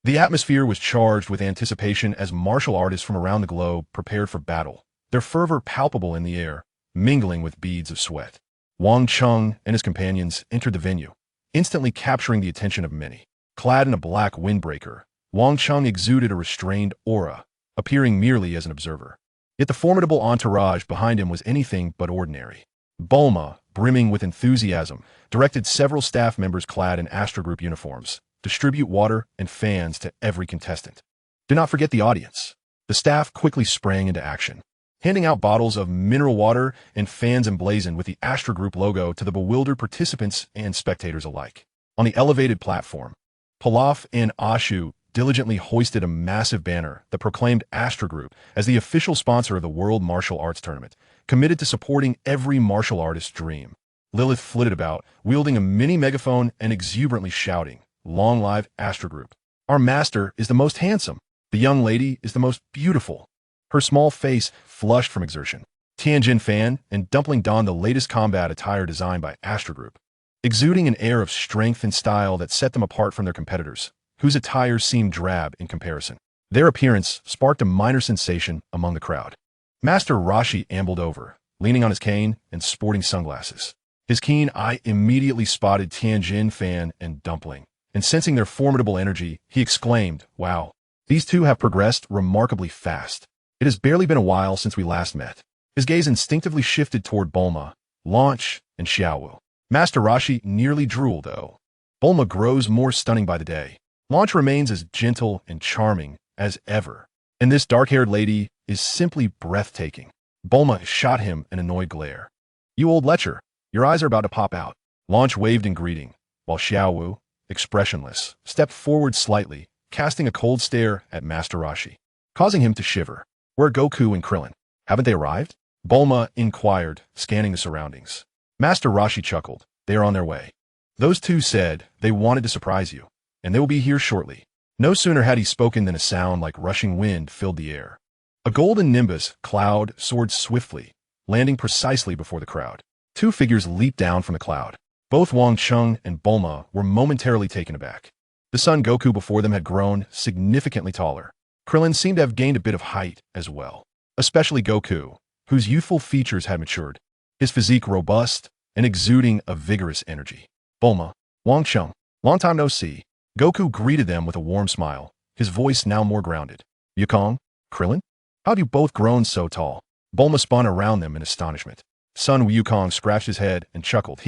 the atmosphere was charged with anticipation as martial artists from around the globe prepared for battle, their fervor palpable in the air, mingling with beads of sweat. Wang Cheng and his companions entered the venue, instantly capturing the attention of many. Clad in a black windbreaker, Wang Cheng exuded a restrained aura, appearing merely as an observer. Yet the formidable entourage behind him was anything but ordinary. Bulma, brimming with enthusiasm, directed several staff members clad in Astra Group uniforms, distribute water and fans to every contestant. Do not forget the audience. The staff quickly sprang into action, handing out bottles of mineral water and fans emblazoned with the Astra Group logo to the bewildered participants and spectators alike. On the elevated platform, Pilaf and Ashu diligently hoisted a massive banner that proclaimed Astra Group as the official sponsor of the World Martial Arts Tournament, committed to supporting every martial artist's dream. Lilith flitted about, wielding a mini megaphone and exuberantly shouting, Long live Astra Group. Our master is the most handsome. The young lady is the most beautiful. Her small face flushed from exertion. Tianjin Fan and Dumpling donned the latest combat attire designed by Astra Group, exuding an air of strength and style that set them apart from their competitors, whose attire seemed drab in comparison. Their appearance sparked a minor sensation among the crowd. Master Rashi ambled over, leaning on his cane and sporting sunglasses. His keen eye immediately spotted Tianjin Fan and Dumpling, and sensing their formidable energy, he exclaimed, Wow, these two have progressed remarkably fast. It has barely been a while since we last met. His gaze instinctively shifted toward Bulma, Launch, and Xiaowu. Master Rashi nearly drooled, though. Bulma grows more stunning by the day. Launch remains as gentle and charming as ever. And this dark-haired lady is simply breathtaking. Bulma shot him an annoyed glare. You old lecher, your eyes are about to pop out. Launch waved in greeting, while Xiaowu, expressionless, stepped forward slightly, casting a cold stare at Master Rashi, causing him to shiver. Where are Goku and Krillin? Haven't they arrived? Bulma inquired, scanning the surroundings. Master Rashi chuckled. They are on their way. Those two said they wanted to surprise you, and they will be here shortly. No sooner had he spoken than a sound like rushing wind filled the air. A golden nimbus cloud soared swiftly, landing precisely before the crowd. Two figures leaped down from the cloud. Both Wang Cheng and Bulma were momentarily taken aback. The son Goku before them had grown significantly taller. Krillin seemed to have gained a bit of height as well, especially Goku, whose youthful features had matured, his physique robust and exuding a vigorous energy. Bulma, Wang Cheng, long time no see. Goku greeted them with a warm smile, his voice now more grounded. Wukong, Krillin? How have you both grown so tall? Bulma spun around them in astonishment. Son Wukong scratched his head and chuckled.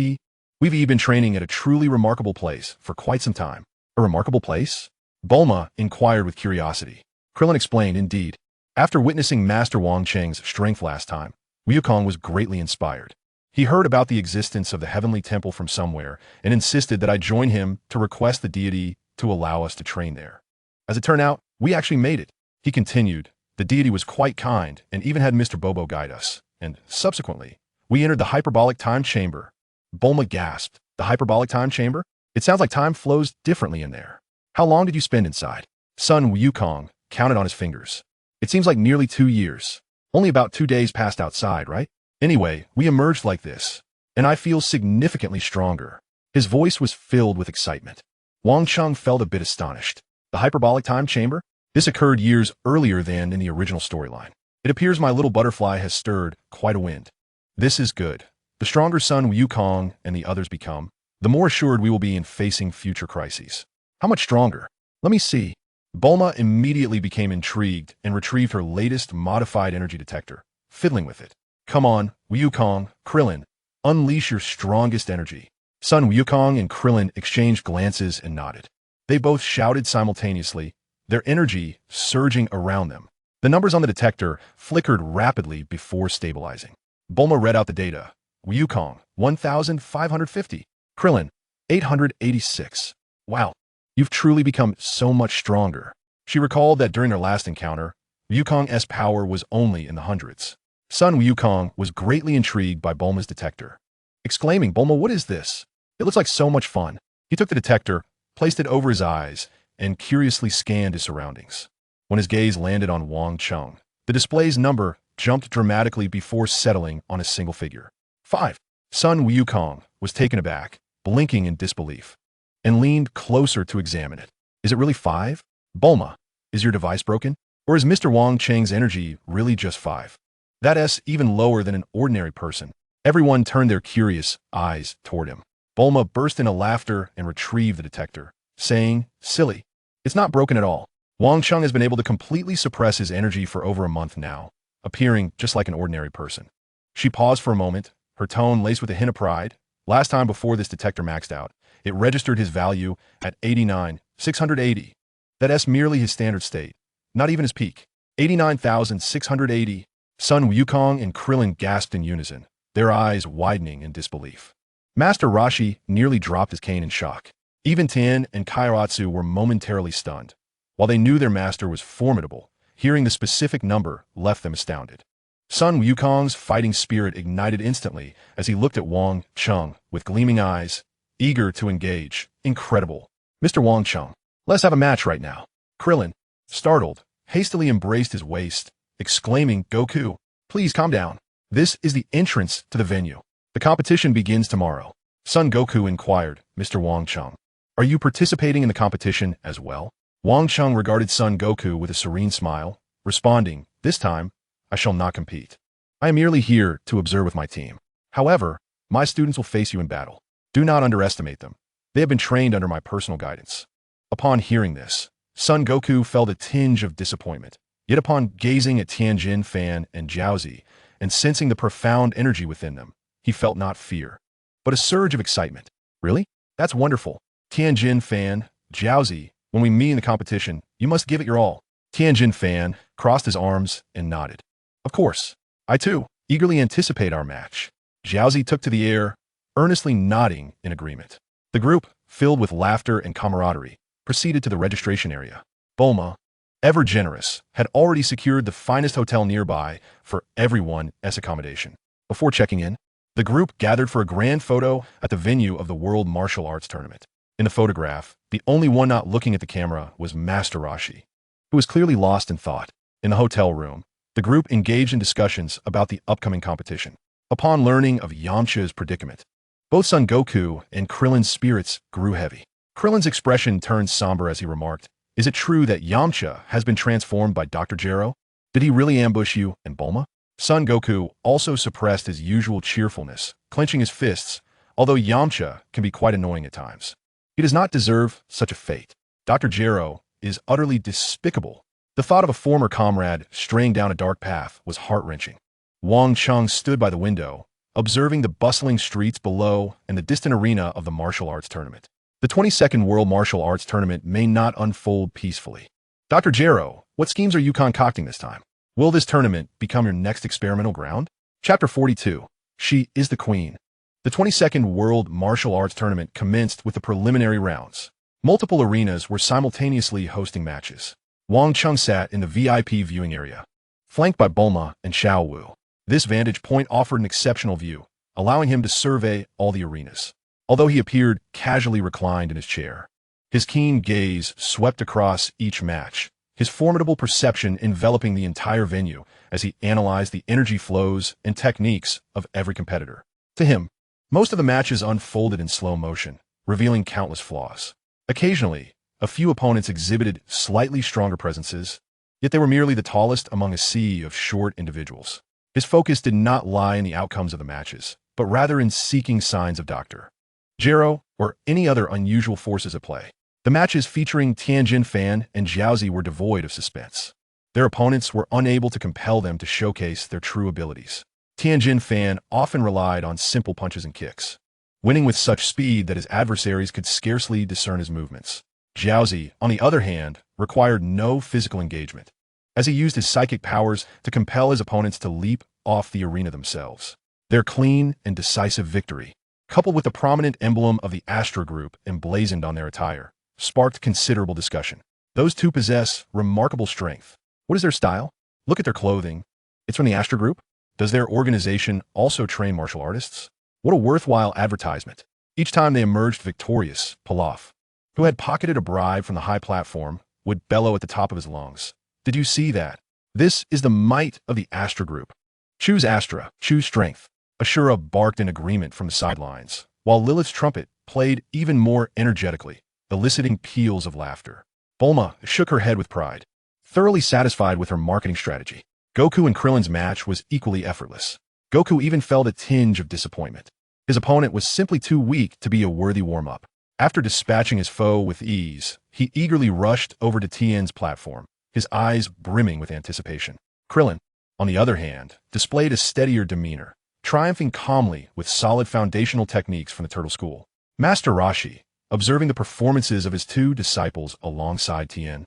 We've been training at a truly remarkable place for quite some time. A remarkable place? Bulma inquired with curiosity. Krillin explained, indeed. After witnessing Master Wang Cheng's strength last time, Wukong was greatly inspired. He heard about the existence of the heavenly temple from somewhere and insisted that I join him to request the deity to allow us to train there. As it turned out, we actually made it. He continued, the deity was quite kind and even had Mr. Bobo guide us, and subsequently, we entered the hyperbolic time chamber. Bulma gasped, the hyperbolic time chamber? It sounds like time flows differently in there. How long did you spend inside? Sun Wukong counted on his fingers. It seems like nearly 2 years. Only about 2 days passed outside, right? Anyway, we emerged like this, and I feel significantly stronger. His voice was filled with excitement. Wang Cheng felt a bit astonished. The hyperbolic time chamber? This occurred years earlier than in the original storyline. It appears my little butterfly has stirred quite a wind. This is good. The stronger Sun Wukong and the others become, the more assured we will be in facing future crises. How much stronger? Let me see. Bulma immediately became intrigued and retrieved her latest modified energy detector, fiddling with it. Come on, Wukong, Krillin, unleash your strongest energy. Sun Wukong and Krillin exchanged glances and nodded. They both shouted simultaneously, their energy surging around them. The numbers on the detector flickered rapidly before stabilizing. Bulma read out the data. Wukong, 1,550. Krillin, 886. Wow, you've truly become so much stronger. She recalled that during their last encounter, Wukong's power was only in the hundreds. Sun Wukong was greatly intrigued by Bulma's detector, exclaiming, Bulma, what is this? It looks like so much fun. He took the detector, placed it over his eyes, and curiously scanned his surroundings. When his gaze landed on Wang Cheng, the display's number jumped dramatically before settling on a single figure. 5. Sun Wukong was taken aback, blinking in disbelief, and leaned closer to examine it. Is it really 5? Bulma, is your device broken? Or is Mr. Wang Cheng's energy really just 5? That's even lower than an ordinary person. Everyone turned their curious eyes toward him. Bulma burst into laughter and retrieved the detector, saying, silly, it's not broken at all. Wang Cheng has been able to completely suppress his energy for over a month now, appearing just like an ordinary person. She paused for a moment, her tone laced with a hint of pride. Last time before this detector maxed out, it registered his value at 89,680. That's merely his standard state, not even his peak. 89,680. Sun Wukong and Krillin gasped in unison, their eyes widening in disbelief. Master Roshi nearly dropped his cane in shock. Even Tien and Kairatsu were momentarily stunned. While they knew their master was formidable, hearing the specific number left them astounded. Sun Wukong's fighting spirit ignited instantly as he looked at Wang Cheng with gleaming eyes, eager to engage. Incredible. Mr. Wang Cheng, let's have a match right now. Krillin, startled, hastily embraced his waist, exclaiming, Goku, please calm down. This is the entrance to the venue. The competition begins tomorrow. Son Goku inquired, Mr. Wang Cheng, are you participating in the competition as well? Wang Cheng regarded Son Goku with a serene smile, responding, this time, I shall not compete. I am merely here to observe with my team. However, my students will face you in battle. Do not underestimate them. They have been trained under my personal guidance. Upon hearing this, Son Goku felt a tinge of disappointment. Yet upon gazing at Tianjin Fan and Jiaozi and sensing the profound energy within them, he felt not fear, but a surge of excitement. Really? That's wonderful. Tianjin Fan, Jiaozi, when we meet in the competition, you must give it your all. Tianjin Fan crossed his arms and nodded. Of course. I too eagerly anticipate our match. Jiaozi took to the air, earnestly nodding in agreement. The group, filled with laughter and camaraderie, proceeded to the registration area. Bulma, ever generous, had already secured the finest hotel nearby for everyone's accommodation. Before checking in, the group gathered for a grand photo at the venue of the World Martial Arts Tournament. In the photograph, the only one not looking at the camera was Master Roshi, who was clearly lost in thought. In the hotel room, the group engaged in discussions about the upcoming competition. Upon learning of Yamcha's predicament, both Son Goku and Krillin's spirits grew heavy. Krillin's expression turned somber as he remarked, is it true that Yamcha has been transformed by Dr. Gero? Did he really ambush you and Bulma? Son Goku also suppressed his usual cheerfulness, clenching his fists, although Yamcha can be quite annoying at times. He does not deserve such a fate. Dr. Gero is utterly despicable. The thought of a former comrade straying down a dark path was heart-wrenching. Wang Cheng stood by the window, observing the bustling streets below and the distant arena of the martial arts tournament. The 22nd World Martial Arts Tournament may not unfold peacefully. Dr. Gero, what schemes are you concocting this time? Will this tournament become your next experimental ground? Chapter 42. She is the queen. The 22nd World Martial Arts Tournament commenced with the preliminary rounds. Multiple arenas were simultaneously hosting matches. Wang Cheng sat in the VIP viewing area, flanked by Bulma and Xiao Wu. This vantage point offered an exceptional view, allowing him to survey all the arenas. Although he appeared casually reclined in his chair, his keen gaze swept across each match, his formidable perception enveloping the entire venue as he analyzed the energy flows and techniques of every competitor. To him, most of the matches unfolded in slow motion, revealing countless flaws. Occasionally, a few opponents exhibited slightly stronger presences, yet they were merely the tallest among a sea of short individuals. His focus did not lie in the outcomes of the matches, but rather in seeking signs of Dr. Gero or any other unusual forces at play. The matches featuring Tianjin Fan and Jiaozi were devoid of suspense. Their opponents were unable to compel them to showcase their true abilities. Tianjin Fan often relied on simple punches and kicks, winning with such speed that his adversaries could scarcely discern his movements. Jiaozi, on the other hand, required no physical engagement, as he used his psychic powers to compel his opponents to leap off the arena themselves. Their clean and decisive victory, coupled with the prominent emblem of the Astra Group emblazoned on their attire, sparked considerable discussion. Those two possess remarkable strength. What is their style? Look at their clothing. It's from the Astra Group? Does their organization also train martial artists? What a worthwhile advertisement. Each time they emerged victorious, Pilaf, who had pocketed a bribe from the high platform, would bellow at the top of his lungs. Did you see that? This is the might of the Astra Group. Choose Astra, choose strength. Ashura barked in agreement from the sidelines, while Lilith's trumpet played even more energetically, eliciting peals of laughter. Bulma shook her head with pride, thoroughly satisfied with her marketing strategy. Goku and Krillin's match was equally effortless. Goku even felt a tinge of disappointment. His opponent was simply too weak to be a worthy warm-up. After dispatching his foe with ease, he eagerly rushed over to Tien's platform, his eyes brimming with anticipation. Krillin, on the other hand, displayed a steadier demeanor, triumphing calmly with solid foundational techniques from the Turtle School. Master Roshi, observing the performances of his two disciples alongside Tien,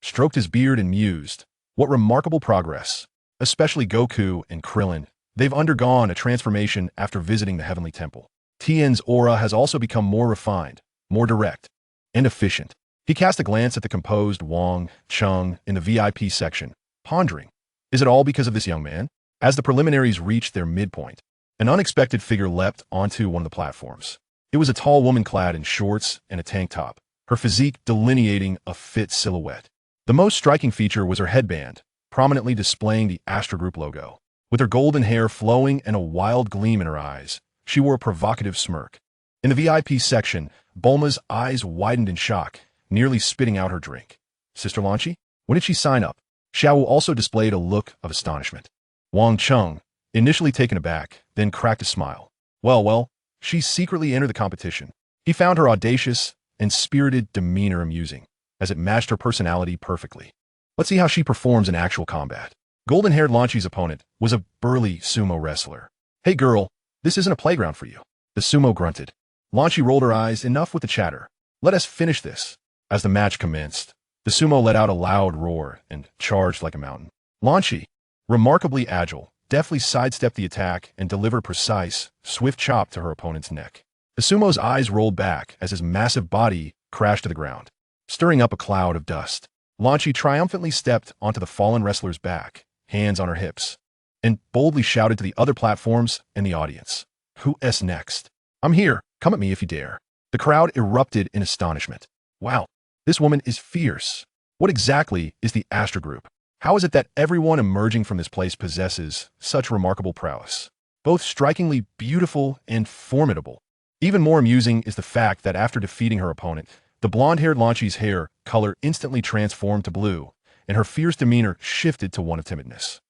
stroked his beard and mused, "What remarkable progress, especially Goku and Krillin. They've undergone a transformation after visiting the Heavenly Temple. Tien's aura has also become more refined, more direct, and efficient." He cast a glance at the composed Wang Cheng in the VIP section, pondering, is it all because of this young man? As the preliminaries reached their midpoint, an unexpected figure leapt onto one of the platforms. It was a tall woman clad in shorts and a tank top, her physique delineating a fit silhouette. The most striking feature was her headband, prominently displaying the Astra Group logo. With her golden hair flowing and a wild gleam in her eyes, she wore a provocative smirk. In the VIP section, Bulma's eyes widened in shock, nearly spitting out her drink. Sister Lanchi? When did she sign up? Xiao Wu also displayed a look of astonishment. Wang Cheng, initially taken aback, then cracked a smile. Well, she secretly entered the competition. He found her audacious and spirited demeanor amusing, as it matched her personality perfectly. Let's see how she performs in actual combat. Golden-haired Lanchi's opponent was a burly sumo wrestler. Hey girl, this isn't a playground for you. The sumo grunted. Lanchi rolled her eyes. Enough with the chatter. Let us finish this. As the match commenced, the sumo let out a loud roar and charged like a mountain. Lanchi, remarkably agile, deftly sidestepped the attack and delivered a precise, swift chop to her opponent's neck. The sumo's eyes rolled back as his massive body crashed to the ground, stirring up a cloud of dust. Lanchi triumphantly stepped onto the fallen wrestler's back, hands on her hips, and boldly shouted to the other platforms and the audience, "Who's next? I'm here. Come at me if you dare." The crowd erupted in astonishment. Wow, this woman is fierce. What exactly is the Astra Group? How is it that everyone emerging from this place possesses such remarkable prowess? Both strikingly beautiful and formidable. Even more amusing is the fact that after defeating her opponent, the blonde-haired Lanchi's hair color instantly transformed to blue, and her fierce demeanor shifted to one of timidness.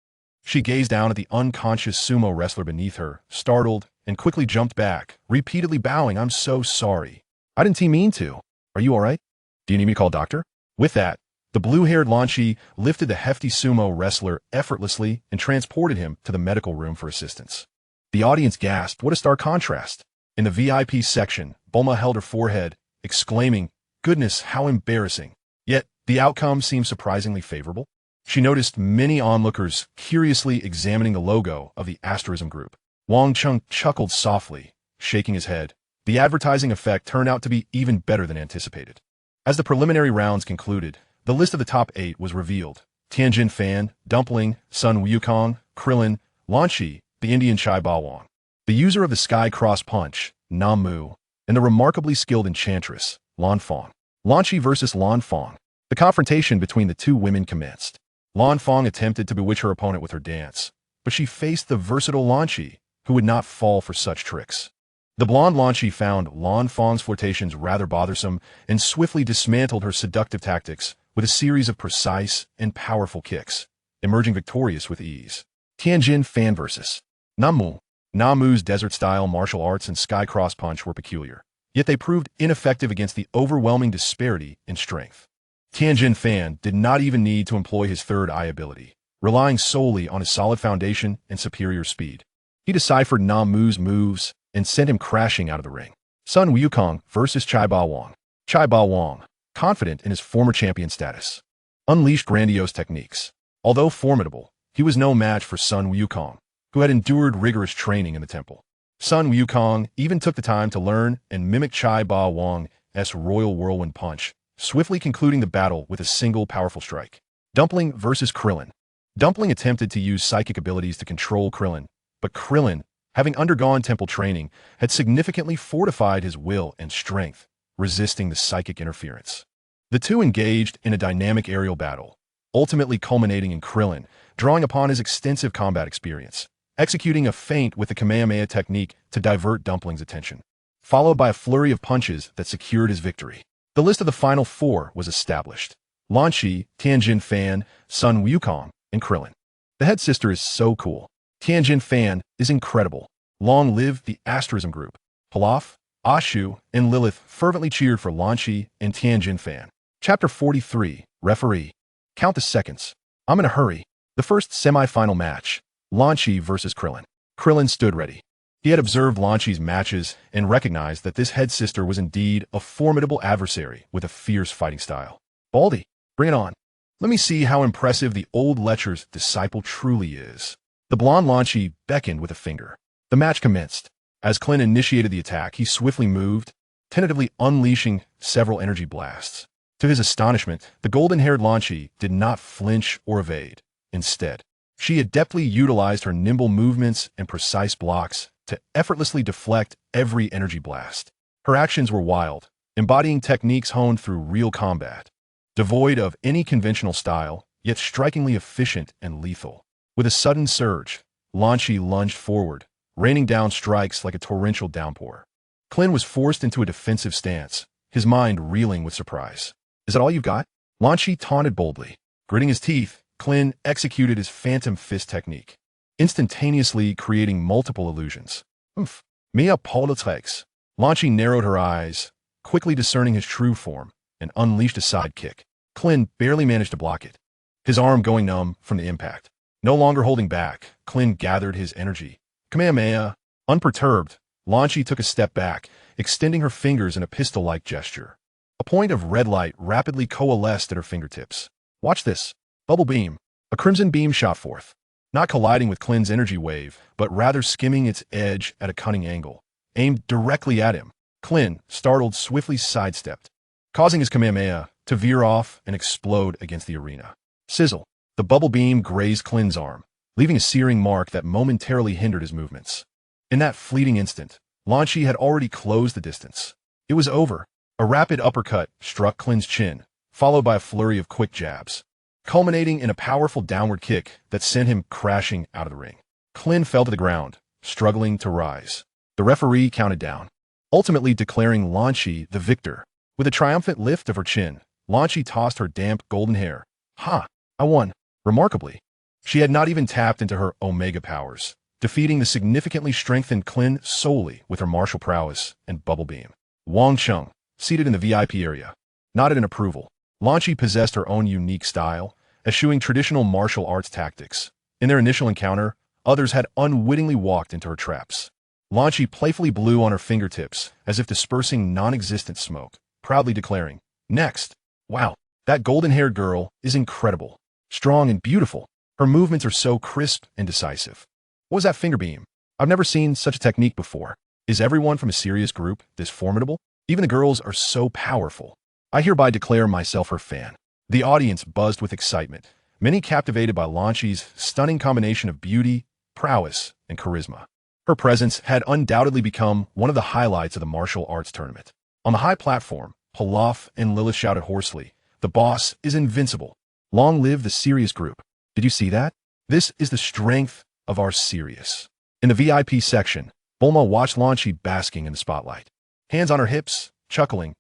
She gazed down at the unconscious sumo wrestler beneath her, startled, and quickly jumped back, repeatedly bowing, "I'm so sorry. I didn't mean to. Are you all right? Do you need me to call a doctor?" With that, the blue-haired Lanchi lifted the hefty sumo wrestler effortlessly and transported him to the medical room for assistance. The audience gasped. What a stark contrast. In the VIP section, Bulma held her forehead, exclaiming, "Goodness, how embarrassing." Yet, the outcome seemed surprisingly favorable. She noticed many onlookers curiously examining the logo of the Asterism Group. Wang Cheng chuckled softly, shaking his head. The advertising effect turned out to be even better than anticipated. As the preliminary rounds concluded, the list of the top 8 was revealed. Tianjin Fan, Dumpling, Sun Wukong, Krillin, Lanchi, the Indian Chai Bawang, the user of the Sky Cross Punch, Nam Mu, and the remarkably skilled enchantress, Lan Fong. Lanchi versus Lan Fong. The confrontation between the two women commenced. Lan Fong attempted to bewitch her opponent with her dance, but she faced the versatile Lanchi, who would not fall for such tricks. The blonde Lanchi found Lan Fong's flirtations rather bothersome and swiftly dismantled her seductive tactics with a series of precise and powerful kicks, emerging victorious with ease. Tianjin Fan vs. Namu. Namu's desert-style martial arts and Sky Cross Punch were peculiar, yet they proved ineffective against the overwhelming disparity in strength. Tianjin Fan did not even need to employ his third eye ability, relying solely on his solid foundation and superior speed. He deciphered Namu's moves and sent him crashing out of the ring. Sun Wukong versus Chai Bawang. Chai Bawang, confident in his former champion status, unleashed grandiose techniques. Although formidable, he was no match for Sun Wukong, who had endured rigorous training in the temple. Sun Wukong even took the time to learn and mimic Chai Bawang's Royal Whirlwind Punch, swiftly concluding the battle with a single powerful strike. Dumpling versus Krillin. Dumpling attempted to use psychic abilities to control Krillin, but Krillin, having undergone temple training, had significantly fortified his will and strength, resisting the psychic interference. The two engaged in a dynamic aerial battle, ultimately culminating in Krillin drawing upon his extensive combat experience, executing a feint with the Kamehameha technique to divert Dumpling's attention, followed by a flurry of punches that secured his victory. The list of the final 4 was established. Lanchi, Tianjin Fan, Sun Wukong, and Krillin. The head sister is so cool. Tianjin Fan is incredible. Long live the Asterism Group. Pilaf, Ashu, and Lilith fervently cheered for Lanchi and Tianjin Fan. Chapter 43, Referee. Count the seconds. I'm in a hurry. The first semi-final match, Lanchi versus Krillin. Krillin stood ready. He had observed Lanchi's matches and recognized that this head sister was indeed a formidable adversary with a fierce fighting style. Baldy, bring it on. Let me see how impressive the old lecher's disciple truly is. The blonde Lanchi beckoned with a finger. The match commenced. As Klin initiated the attack, he swiftly moved, tentatively unleashing several energy blasts. To his astonishment, the golden-haired Lanchi did not flinch or evade. Instead, she adeptly utilized her nimble movements and precise blocks to effortlessly deflect every energy blast. Her actions were wild, embodying techniques honed through real combat, devoid of any conventional style, yet strikingly efficient and lethal. With a sudden surge, Lanchi lunged forward, raining down strikes like a torrential downpour. Klin was forced into a defensive stance, his mind reeling with surprise. Is that all you've got? Lanchi taunted boldly. Gritting his teeth, Klin executed his phantom fist technique, instantaneously creating multiple illusions. Mia Politrex. Lanchi narrowed her eyes, quickly discerning his true form, and unleashed a side kick. Klin barely managed to block it, his arm going numb from the impact. No longer holding back, Klin gathered his energy. Kamehameha. Unperturbed, Lanchi took a step back, extending her fingers in a pistol-like gesture. A point of red light rapidly coalesced at her fingertips. Watch this. Bubble beam. A crimson beam shot forth, not colliding with Klin's energy wave, but rather skimming its edge at a cunning angle, aimed directly at him. Klin, startled, swiftly sidestepped, causing his Kamehameha to veer off and explode against the arena. Sizzle. The bubble beam grazed Klin's arm, leaving a searing mark that momentarily hindered his movements. In that fleeting instant, Lanchi had already closed the distance. It was over. A rapid uppercut struck Klin's chin, followed by a flurry of quick jabs, culminating in a powerful downward kick that sent him crashing out of the ring. Klin fell to the ground, struggling to rise. The referee counted down, ultimately declaring Lanchi the victor. With a triumphant lift of her chin, Lanchi tossed her damp golden hair. Ha! I won. Remarkably, she had not even tapped into her Omega powers, defeating the significantly strengthened Klin solely with her martial prowess and bubble beam. Wang Cheng, seated in the VIP area, nodded in approval. Lanchi possessed her own unique style, eschewing traditional martial arts tactics. In their initial encounter, others had unwittingly walked into her traps. Lanchi playfully blew on her fingertips as if dispersing non-existent smoke, proudly declaring, "Next! Wow, that golden-haired girl is incredible. Strong and beautiful. Her movements are so crisp and decisive. What was that finger beam? I've never seen such a technique before. Is everyone from a serious group this formidable? Even the girls are so powerful. I hereby declare myself her fan. The audience buzzed with excitement, many captivated by Lan Shi's stunning combination of beauty, prowess, and charisma. Her presence had undoubtedly become one of the highlights of the martial arts tournament. On the high platform, Pilaf and Lilith shouted hoarsely, "The boss is invincible. Long live the serious group." Did you see that? This is the strength of our serious. In the VIP section, Bulma watched Lan Shi basking in the spotlight. Hands on her hips, chuckling,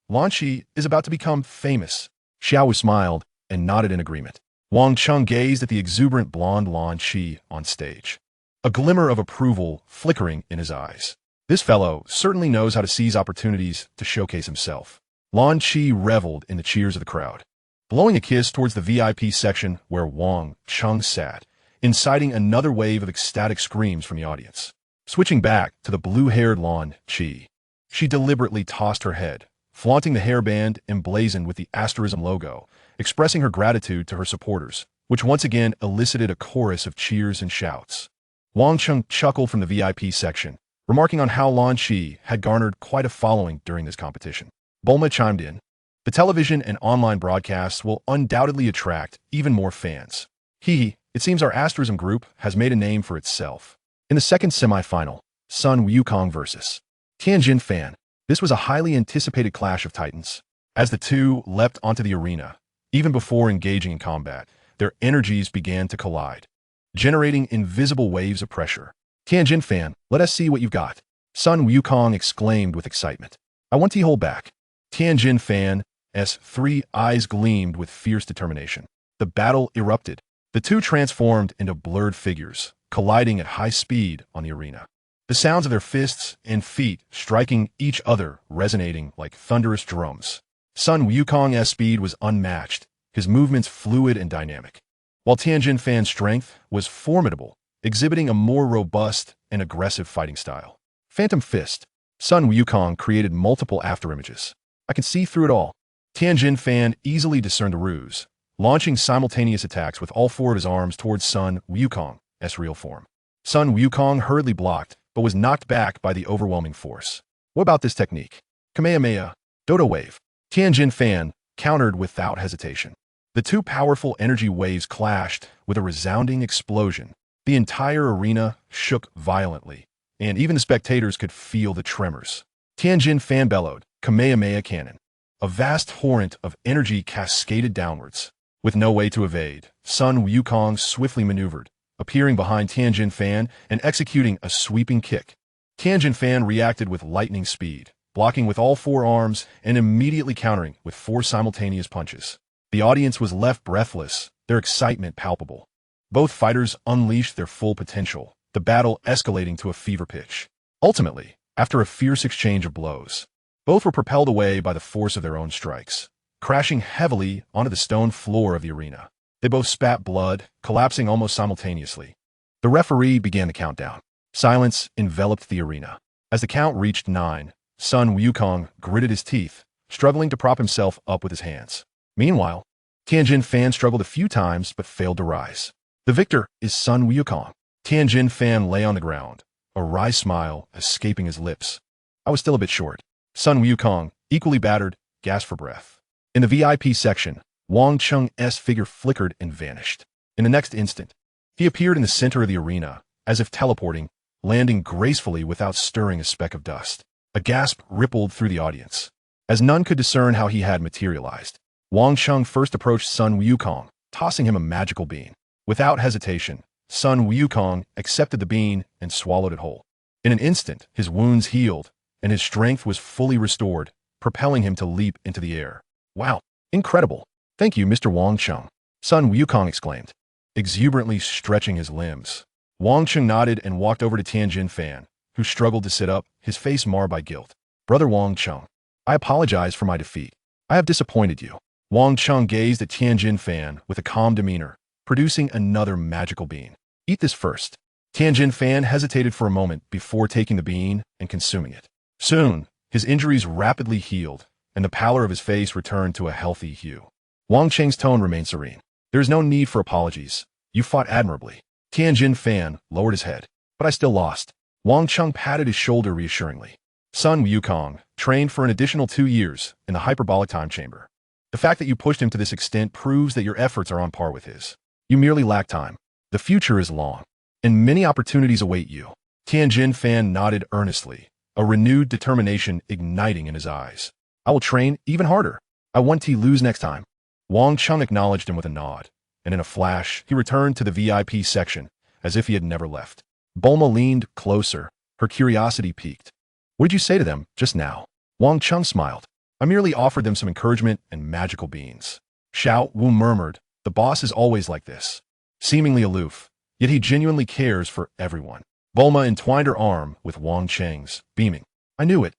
Lan Shi is about to become famous. Xiao Wu smiled and nodded in agreement. Wang Cheng gazed at the exuberant blonde Lan Shi on stage, a glimmer of approval flickering in his eyes. This fellow certainly knows how to seize opportunities to showcase himself. Lan Shi reveled in the cheers of the crowd, blowing a kiss towards the VIP section where Wang Cheng sat, inciting another wave of ecstatic screams from the audience. Switching back to the blue-haired Lan Shi, she deliberately tossed her head, flaunting the hairband emblazoned with the asterism logo, expressing her gratitude to her supporters, which once again elicited a chorus of cheers and shouts. Wang Cheng chuckled from the VIP section, remarking on how Lan Shi had garnered quite a following during this competition. Bulma chimed in, "The television and online broadcasts will undoubtedly attract even more fans. It seems our asterism group has made a name for itself." In the second semifinal, Sun Wukong vs. Tianjin Fan, this was a highly anticipated clash of titans. As the two leapt onto the arena, even before engaging in combat, their energies began to collide, generating invisible waves of pressure. "Tianjin Fan, let us see what you've got," Sun Wukong exclaimed with excitement. "I want to hold back." Tianjin Fan's three eyes gleamed with fierce determination. The battle erupted. The two transformed into blurred figures, colliding at high speed on the arena. The sounds of their fists and feet striking each other resonating like thunderous drums. Sun Wukong's speed was unmatched, his movements fluid and dynamic, while Tianjin Fan's strength was formidable, exhibiting a more robust and aggressive fighting style. Phantom Fist. Sun Wukong created multiple afterimages. "I can see through it all." Tianjin Fan easily discerned the ruse, launching simultaneous attacks with all four of his arms towards Sun Wukong's real form. Sun Wukong hurriedly blocked, but was knocked back by the overwhelming force. "What about this technique?" Kamehameha, Dodo Wave. Tianjin Fan countered without hesitation. The two powerful energy waves clashed with a resounding explosion. The entire arena shook violently, and even the spectators could feel the tremors. Tianjin Fan bellowed, "Kamehameha Cannon." A vast torrent of energy cascaded downwards. With no way to evade, Sun Wukong swiftly maneuvered, appearing behind Tianjin Fan and executing a sweeping kick. Tianjin Fan reacted with lightning speed, blocking with all four arms and immediately countering with four simultaneous punches. The audience was left breathless, their excitement palpable. Both fighters unleashed their full potential, the battle escalating to a fever pitch. Ultimately, after a fierce exchange of blows, both were propelled away by the force of their own strikes, crashing heavily onto the stone floor of the arena. They both spat blood, collapsing almost simultaneously. The referee began the countdown. Silence enveloped the arena. As the count reached 9, Sun Wukong gritted his teeth, struggling to prop himself up with his hands. Meanwhile, Tianjin Fan struggled a few times but failed to rise. "The victor is Sun Wukong." Tianjin Fan lay on the ground, a wry smile escaping his lips. "I was still a bit short." Sun Wukong, equally battered, gasped for breath. In the VIP section, Wang Cheng's figure flickered and vanished. In the next instant, he appeared in the center of the arena, as if teleporting, landing gracefully without stirring a speck of dust. A gasp rippled through the audience, as none could discern how he had materialized. Wang Cheng first approached Sun Wukong, tossing him a magical bean. Without hesitation, Sun Wukong accepted the bean and swallowed it whole. In an instant, his wounds healed, and his strength was fully restored, propelling him to leap into the air. "Wow, incredible. Thank you, Mr. Wang Cheng," Sun Wukong exclaimed, exuberantly stretching his limbs. Wang Cheng nodded and walked over to Tianjin Fan, who struggled to sit up, his face marred by guilt. "Brother Wang Cheng, I apologize for my defeat. I have disappointed you." Wang Cheng gazed at Tianjin Fan with a calm demeanor, producing another magical bean. "Eat this first." Tianjin Fan hesitated for a moment before taking the bean and consuming it. Soon, his injuries rapidly healed, and the pallor of his face returned to a healthy hue. Wang Cheng's tone remained serene. "There is no need for apologies. You fought admirably." Tianjin Fan lowered his head. but I still lost. Wang Cheng patted his shoulder reassuringly. Sun Wukong trained for an additional 2 years in the hyperbolic time chamber. The fact that you pushed him to this extent proves that your efforts are on par with his. You merely lack time. The future is long, and many opportunities await you. Tianjin Fan nodded earnestly, a renewed determination igniting in his eyes. I will train even harder. I want to lose next time. Wang Cheng acknowledged him with a nod, and in a flash, he returned to the VIP section as if he had never left. Bulma leaned closer, her curiosity piqued. What did you say to them just now? Wang Cheng smiled. I merely offered them some encouragement and magical beans. Xiao Wu murmured, the boss is always like this. Seemingly aloof, yet he genuinely cares for everyone. Bulma entwined her arm with Wang Cheng's, beaming. I knew it.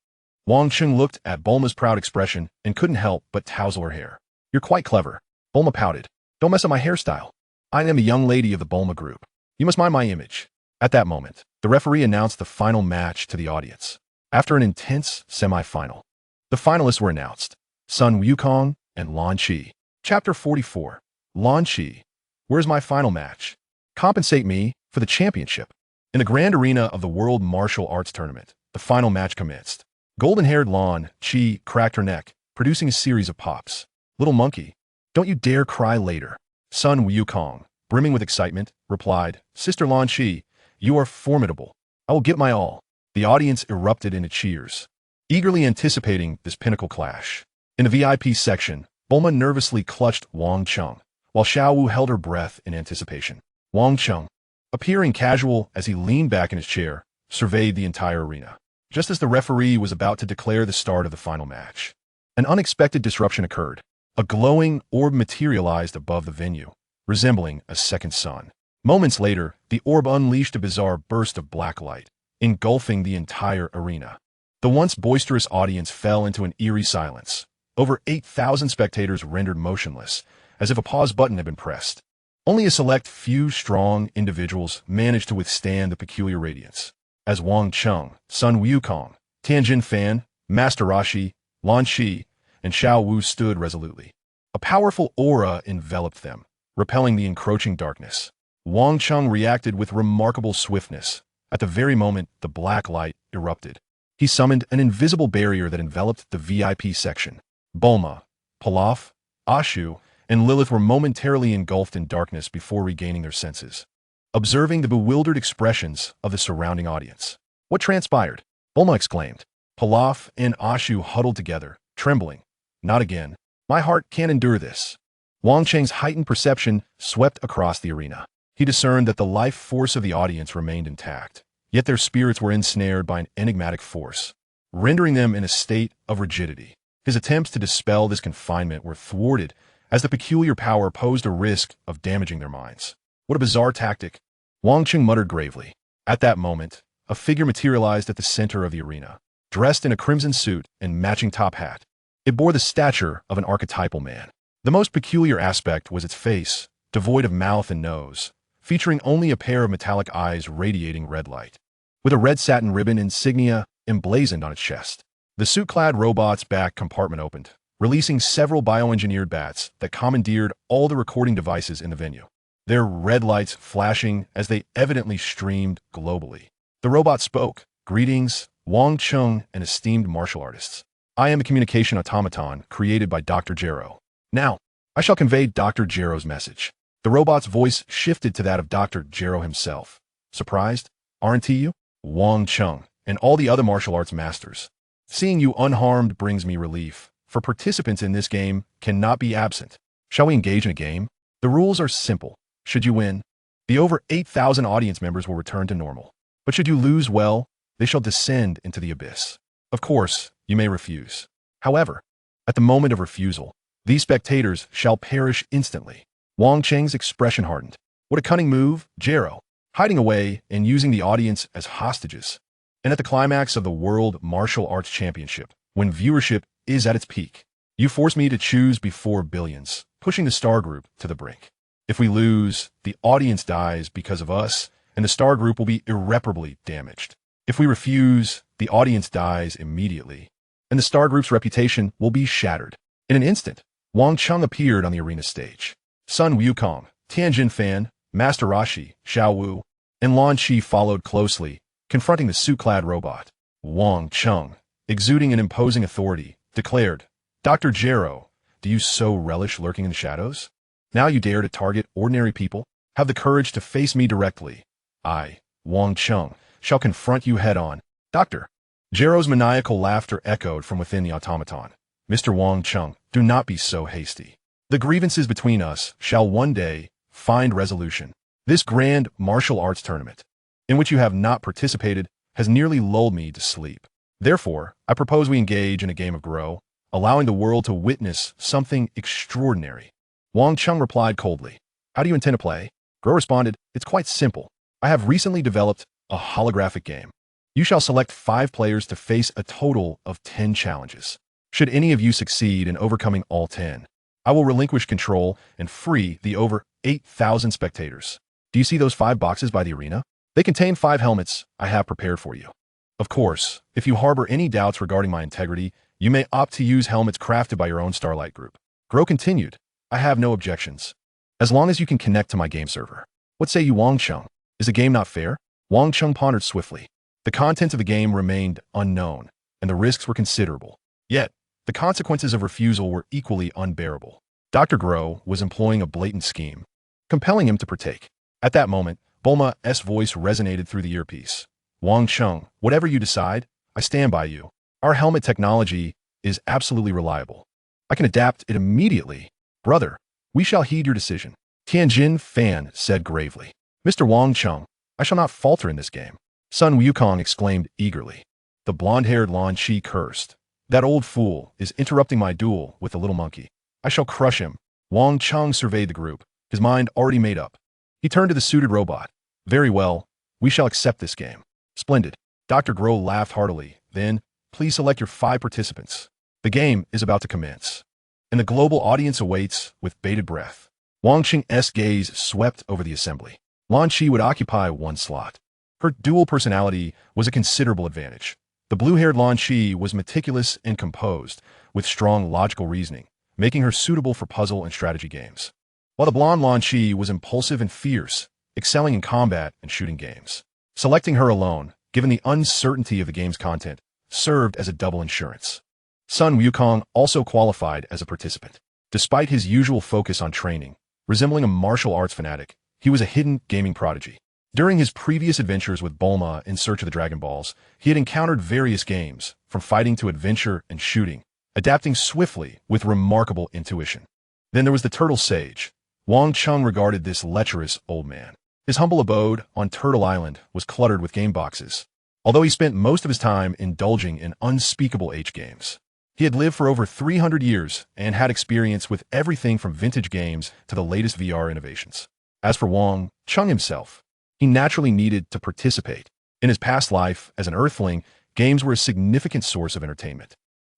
Wang Cheng looked at Bulma's proud expression and couldn't help but touzle her hair. You're quite clever. Bulma pouted. Don't mess up my hairstyle. I am a young lady of the Bulma group. You must mind my image. At that moment, the referee announced the final match to the audience. After an intense semi-final, the finalists were announced. Sun Wukong and Lan Chi. Chapter 44. Lan Chi. Where's my final match? Compensate me for the championship. In the grand arena of the World Martial Arts Tournament, the final match commenced. Golden-haired Lan Chi cracked her neck, producing a series of pops. Little monkey, don't you dare cry later. Sun Wukong, brimming with excitement, replied, Sister Lan Chi, you are formidable. I will give my all. The audience erupted into cheers, eagerly anticipating this pinnacle clash. In the VIP section, Bulma nervously clutched Wang Cheng, while Xiao Wu held her breath in anticipation. Wang Cheng, appearing casual as he leaned back in his chair, surveyed the entire arena. Just as the referee was about to declare the start of the final match, an unexpected disruption occurred. A glowing orb materialized above the venue, resembling a second sun. Moments later, the orb unleashed a bizarre burst of black light, engulfing the entire arena. The once boisterous audience fell into an eerie silence. Over 8,000 spectators rendered motionless, as if a pause button had been pressed. Only a select few strong individuals managed to withstand the peculiar radiance. As Wang Cheng, Sun Wukong, Tianjin Fan, Master Roshi, Lan Chi, and Xiao Wu stood resolutely. A powerful aura enveloped them, repelling the encroaching darkness. Wang Cheng reacted with remarkable swiftness. At the very moment the black light erupted, he summoned an invisible barrier that enveloped the VIP section. Bulma, Pilaf, Ashu, and Lilith were momentarily engulfed in darkness before regaining their senses, observing the bewildered expressions of the surrounding audience. What transpired? Bulma exclaimed. Pilaf and Ashu huddled together, trembling. Not again. My heart can't endure this. Wang Cheng's heightened perception swept across the arena. He discerned that the life force of the audience remained intact, yet their spirits were ensnared by an enigmatic force, rendering them in a state of rigidity. His attempts to dispel this confinement were thwarted, as the peculiar power posed a risk of damaging their minds. What a bizarre tactic, Wang Cheng muttered gravely. At that moment, a figure materialized at the center of the arena, dressed in a crimson suit and matching top hat. It bore the stature of an archetypal man. The most peculiar aspect was its face, devoid of mouth and nose, featuring only a pair of metallic eyes radiating red light, with a red satin ribbon insignia emblazoned on its chest. The suit-clad robot's back compartment opened, releasing several bioengineered bats that commandeered all the recording devices in the venue, their red lights flashing as they evidently streamed globally. The robot spoke. Greetings, Wang Cheng and esteemed martial artists. I am a communication automaton created by Dr. Jero. Now, I shall convey Dr. Jero's message. The robot's voice shifted to that of Dr. Jero himself. Surprised? Aren't you? Wang Cheng and all the other martial arts masters. Seeing you unharmed brings me relief, for participants in this game cannot be absent. Shall we engage in a game? The rules are simple. Should you win, the over 8,000 audience members will return to normal. But should you lose, well, they shall descend into the abyss. Of course, you may refuse. However, at the moment of refusal, these spectators shall perish instantly. Wang Cheng's expression hardened. What a cunning move, Jero, hiding away and using the audience as hostages. And at the climax of the World Martial Arts Championship, when viewership is at its peak, you force me to choose before billions, pushing the star group to the brink. If we lose, the audience dies because of us, and the star group will be irreparably damaged. If we refuse, the audience dies immediately, and the star group's reputation will be shattered. In an instant, Wang Cheng appeared on the arena stage. Sun Wukong, Tianjin Fan, Master Roshi, Xiao Wu, and Lan Shi followed closely, confronting the suit-clad robot. Wang Cheng, exuding an imposing authority, declared, "Dr. Gero, do you so relish lurking in the shadows? Now you dare to target ordinary people? Have the courage to face me directly. I, Wang Cheng, shall confront you head-on." Dr. Gero's maniacal laughter echoed from within the automaton. "Mr. Wang Cheng, do not be so hasty. The grievances between us shall one day find resolution. This grand martial arts tournament, in which you have not participated, has nearly lulled me to sleep. Therefore, I propose we engage in a game of Grow, allowing the world to witness something extraordinary." Wang Cheng replied coldly, "How do you intend to play?" Grow responded, "It's quite simple. I have recently developed a holographic game. You shall select 5 players to face a total of 10 challenges. Should any of you succeed in overcoming all 10, I will relinquish control and free the over 8,000 spectators. Do you see those 5 boxes by the arena? They contain 5 helmets I have prepared for you. Of course, if you harbor any doubts regarding my integrity, you may opt to use helmets crafted by your own Starlight Group." Grow continued, "I have no objections, as long as you can connect to my game server. What say you, Wang Cheng? Is the game not fair?" Wang Cheng pondered swiftly. The contents of the game remained unknown, and the risks were considerable. Yet, the consequences of refusal were equally unbearable. Dr. Grow was employing a blatant scheme, compelling him to partake. At that moment, Bulma's voice resonated through the earpiece. "Wang Cheng, whatever you decide, I stand by you. Our helmet technology is absolutely reliable. I can adapt it immediately. Brother, we shall heed your decision." Tianjin Fan said gravely, "Mr. Wang Cheng, I shall not falter in this game." Sun Wukong exclaimed eagerly. The blonde-haired Lan Shi cursed. "That old fool is interrupting my duel with the little monkey. I shall crush him." Wang Cheng surveyed the group, his mind already made up. He turned to the suited robot. "Very well, we shall accept this game." "Splendid." Dr. Grow laughed heartily. "Then, please select your 5 participants. The game is about to commence, and the global audience awaits with bated breath." Wang Cheng's gaze swept over the assembly. Lan Shi would occupy 1 slot. Her dual personality was a considerable advantage. The blue-haired Lan Shi was meticulous and composed, with strong logical reasoning, making her suitable for puzzle and strategy games. While the blonde Lan Shi was impulsive and fierce, excelling in combat and shooting games. Selecting her alone, given the uncertainty of the game's content, served as a double insurance. Sun Wukong also qualified as a participant. Despite his usual focus on training, resembling a martial arts fanatic, he was a hidden gaming prodigy. During his previous adventures with Bulma in search of the Dragon Balls, he had encountered various games, from fighting to adventure and shooting, adapting swiftly with remarkable intuition. Then there was the Turtle Sage. Wang Cheng regarded this lecherous old man. His humble abode on Turtle Island was cluttered with game boxes, although he spent most of his time indulging in unspeakable H-games. He had lived for over 300 years and had experience with everything from vintage games to the latest VR innovations. As for Wang Cheng himself, he naturally needed to participate. In his past life as an Earthling, games were a significant source of entertainment.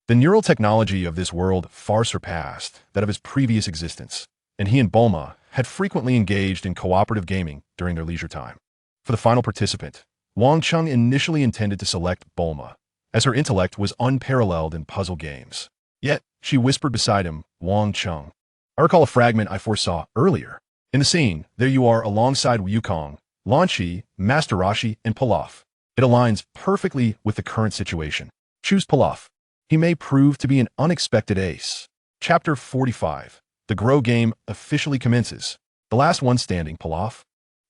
The neural technology of this world far surpassed that of his previous existence, and he and Bulma had frequently engaged in cooperative gaming during their leisure time. For the final participant, Wang Cheng initially intended to select Bulma, as her intellect was unparalleled in puzzle games. Yet, she whispered beside him, "Wang Cheng, I recall a fragment I foresaw earlier. In the scene, there you are alongside Wukong, Lan Shi, Master Roshi, and Pilaf. It aligns perfectly with the current situation. Choose Pilaf. He may prove to be an unexpected ace." Chapter 45. The Grow game officially commences. The last one standing, Pilaf.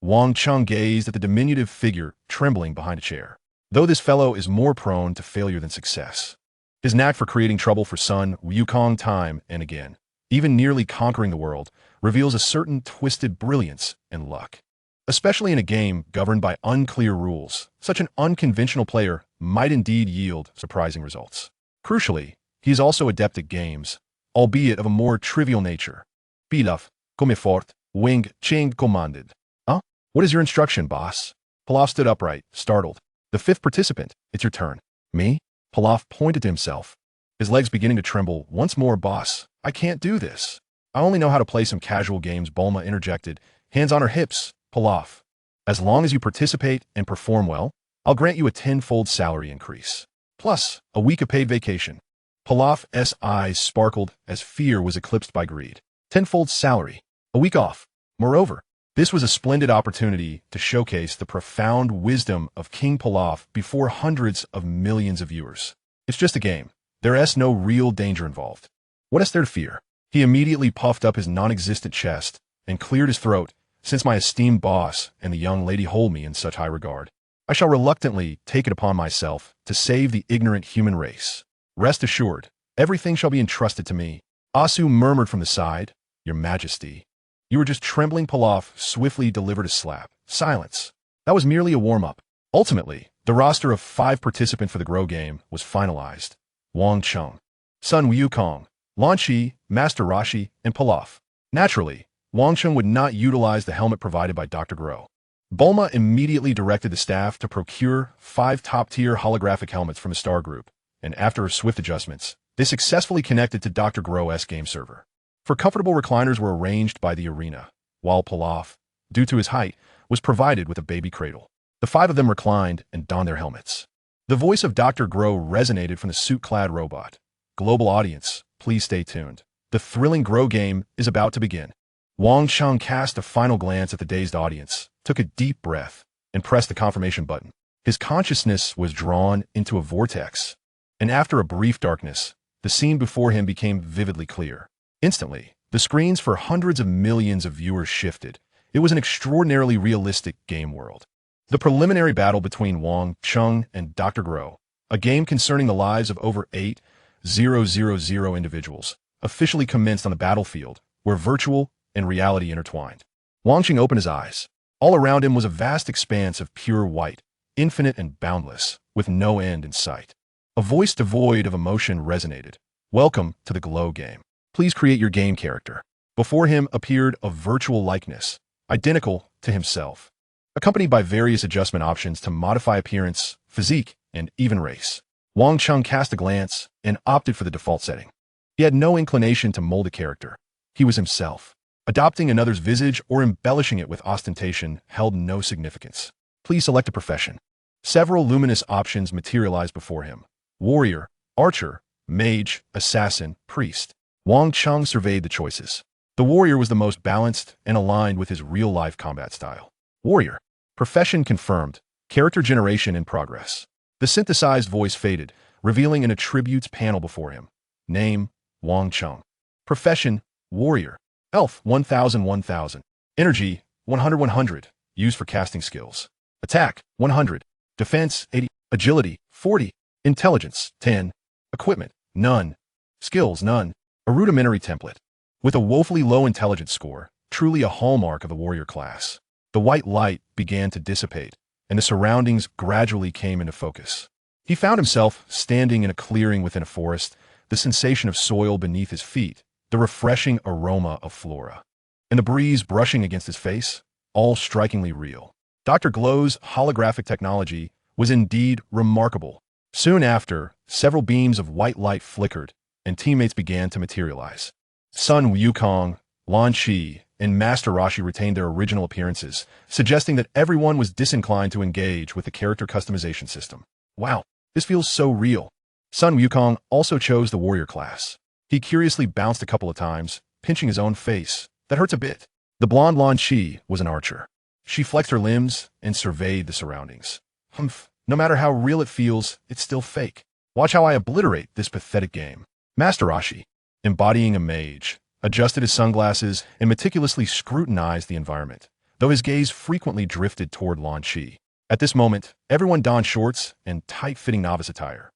Wang Cheng gazed at the diminutive figure trembling behind a chair. Though this fellow is more prone to failure than success, his knack for creating trouble for Sun Wukong time and again, even nearly conquering the world, reveals a certain twisted brilliance and luck. Especially in a game governed by unclear rules, such an unconventional player might indeed yield surprising results. Crucially, he is also adept at games, albeit of a more trivial nature. "Pilaf, come fort," Wang Cheng commanded. "Huh? What is your instruction, boss?" Pilaf stood upright, startled. "The 5th participant, it's your turn." "Me?" Pilaf pointed to himself, his legs beginning to tremble. "Once more, boss, I can't do this. I only know how to play some casual games," Bulma interjected, hands on her hips. "Pilaf, as long as you participate and perform well, I'll grant you a 10-fold salary increase, plus a week of paid vacation." Pilaf's eyes sparkled as fear was eclipsed by greed. 10-fold salary, a week off. Moreover, This was a splendid opportunity to showcase the profound wisdom of King Pilaf before hundreds of millions of viewers. It's just a game. There's no real danger involved. What is there to fear? He immediately puffed up his non-existent chest and cleared his throat. Since my esteemed boss and the young lady hold me in such high regard, I shall reluctantly take it upon myself to save the ignorant human race. Rest assured, everything shall be entrusted to me. Asu murmured from the side, Your Majesty. You were just trembling. Pilaf swiftly delivered a slap. Silence. That was merely a warm-up. Ultimately, the roster of 5 participants for the Grow game was finalized. Wang Cheng, Sun Wukong, Lan Shi, Master Roshi, and Pilaf. Naturally, Wang Cheng would not utilize the helmet provided by Dr. Grow. Bulma immediately directed the staff to procure 5 top-tier holographic helmets from the Star Group, and after swift adjustments, they successfully connected to Dr. Grow's game server. For comfortable recliners were arranged by the arena, while Pilaf, due to his height, was provided with a baby cradle. The 5 of them reclined and donned their helmets. The voice of Dr. Grow resonated from the suit-clad robot. Global audience, please stay tuned. The thrilling Grow game is about to begin. Wang Cheng cast a final glance at the dazed audience, took a deep breath, and pressed the confirmation button. His consciousness was drawn into a vortex, and after a brief darkness, the scene before him became vividly clear. Instantly, the screens for hundreds of millions of viewers shifted. It was an extraordinarily realistic game world. The preliminary battle between Wang Cheng and Dr. Grow, a game concerning the lives of over 8,000 individuals, officially commenced on the battlefield, where virtual and reality intertwined. Wang Cheng opened his eyes. All around him was a vast expanse of pure white, infinite and boundless, with no end in sight. A voice devoid of emotion resonated. Welcome to the Glow game. Please create your game character. Before him appeared a virtual likeness, identical to himself, accompanied by various adjustment options to modify appearance, physique, and even race. Wang Cheng cast a glance and opted for the default setting. He had no inclination to mold a character. He was himself. Adopting another's visage or embellishing it with ostentation held no significance. Please select a profession. Several luminous options materialized before him. Warrior, archer, mage, assassin, priest. Wang Cheng surveyed the choices. The warrior was the most balanced and aligned with his real-life combat style. Warrior. Profession confirmed. Character generation in progress. The synthesized voice faded, revealing an attributes panel before him. Name, Wang Cheng. Profession, warrior. Health, 1000. Energy, 100. Used for casting skills. Attack, 100. Defense, 80. Agility, 40. Intelligence, 10. Equipment, none. Skills, none. A rudimentary template. With a woefully low intelligence score, truly a hallmark of the warrior class. The white light began to dissipate, and the surroundings gradually came into focus. He found himself standing in a clearing within a forest, the sensation of soil beneath his feet, the refreshing aroma of flora, and the breeze brushing against his face, all strikingly real. Dr. Glow's holographic technology was indeed remarkable. Soon after, several beams of white light flickered, and teammates began to materialize. Sun Wukong, Lan Shi, and Master Roshi retained their original appearances, suggesting that everyone was disinclined to engage with the character customization system. Wow, this feels so real. Sun Wukong also chose the warrior class. He curiously bounced a couple of times, pinching his own face. That hurts a bit. The blonde Lan Shi was an archer. She flexed her limbs and surveyed the surroundings. Humph, no matter how real it feels, it's still fake. Watch how I obliterate this pathetic game. Master Roshi, embodying a mage, adjusted his sunglasses and meticulously scrutinized the environment, though his gaze frequently drifted toward Lan Shi. At this moment, everyone donned shorts and tight-fitting novice attire,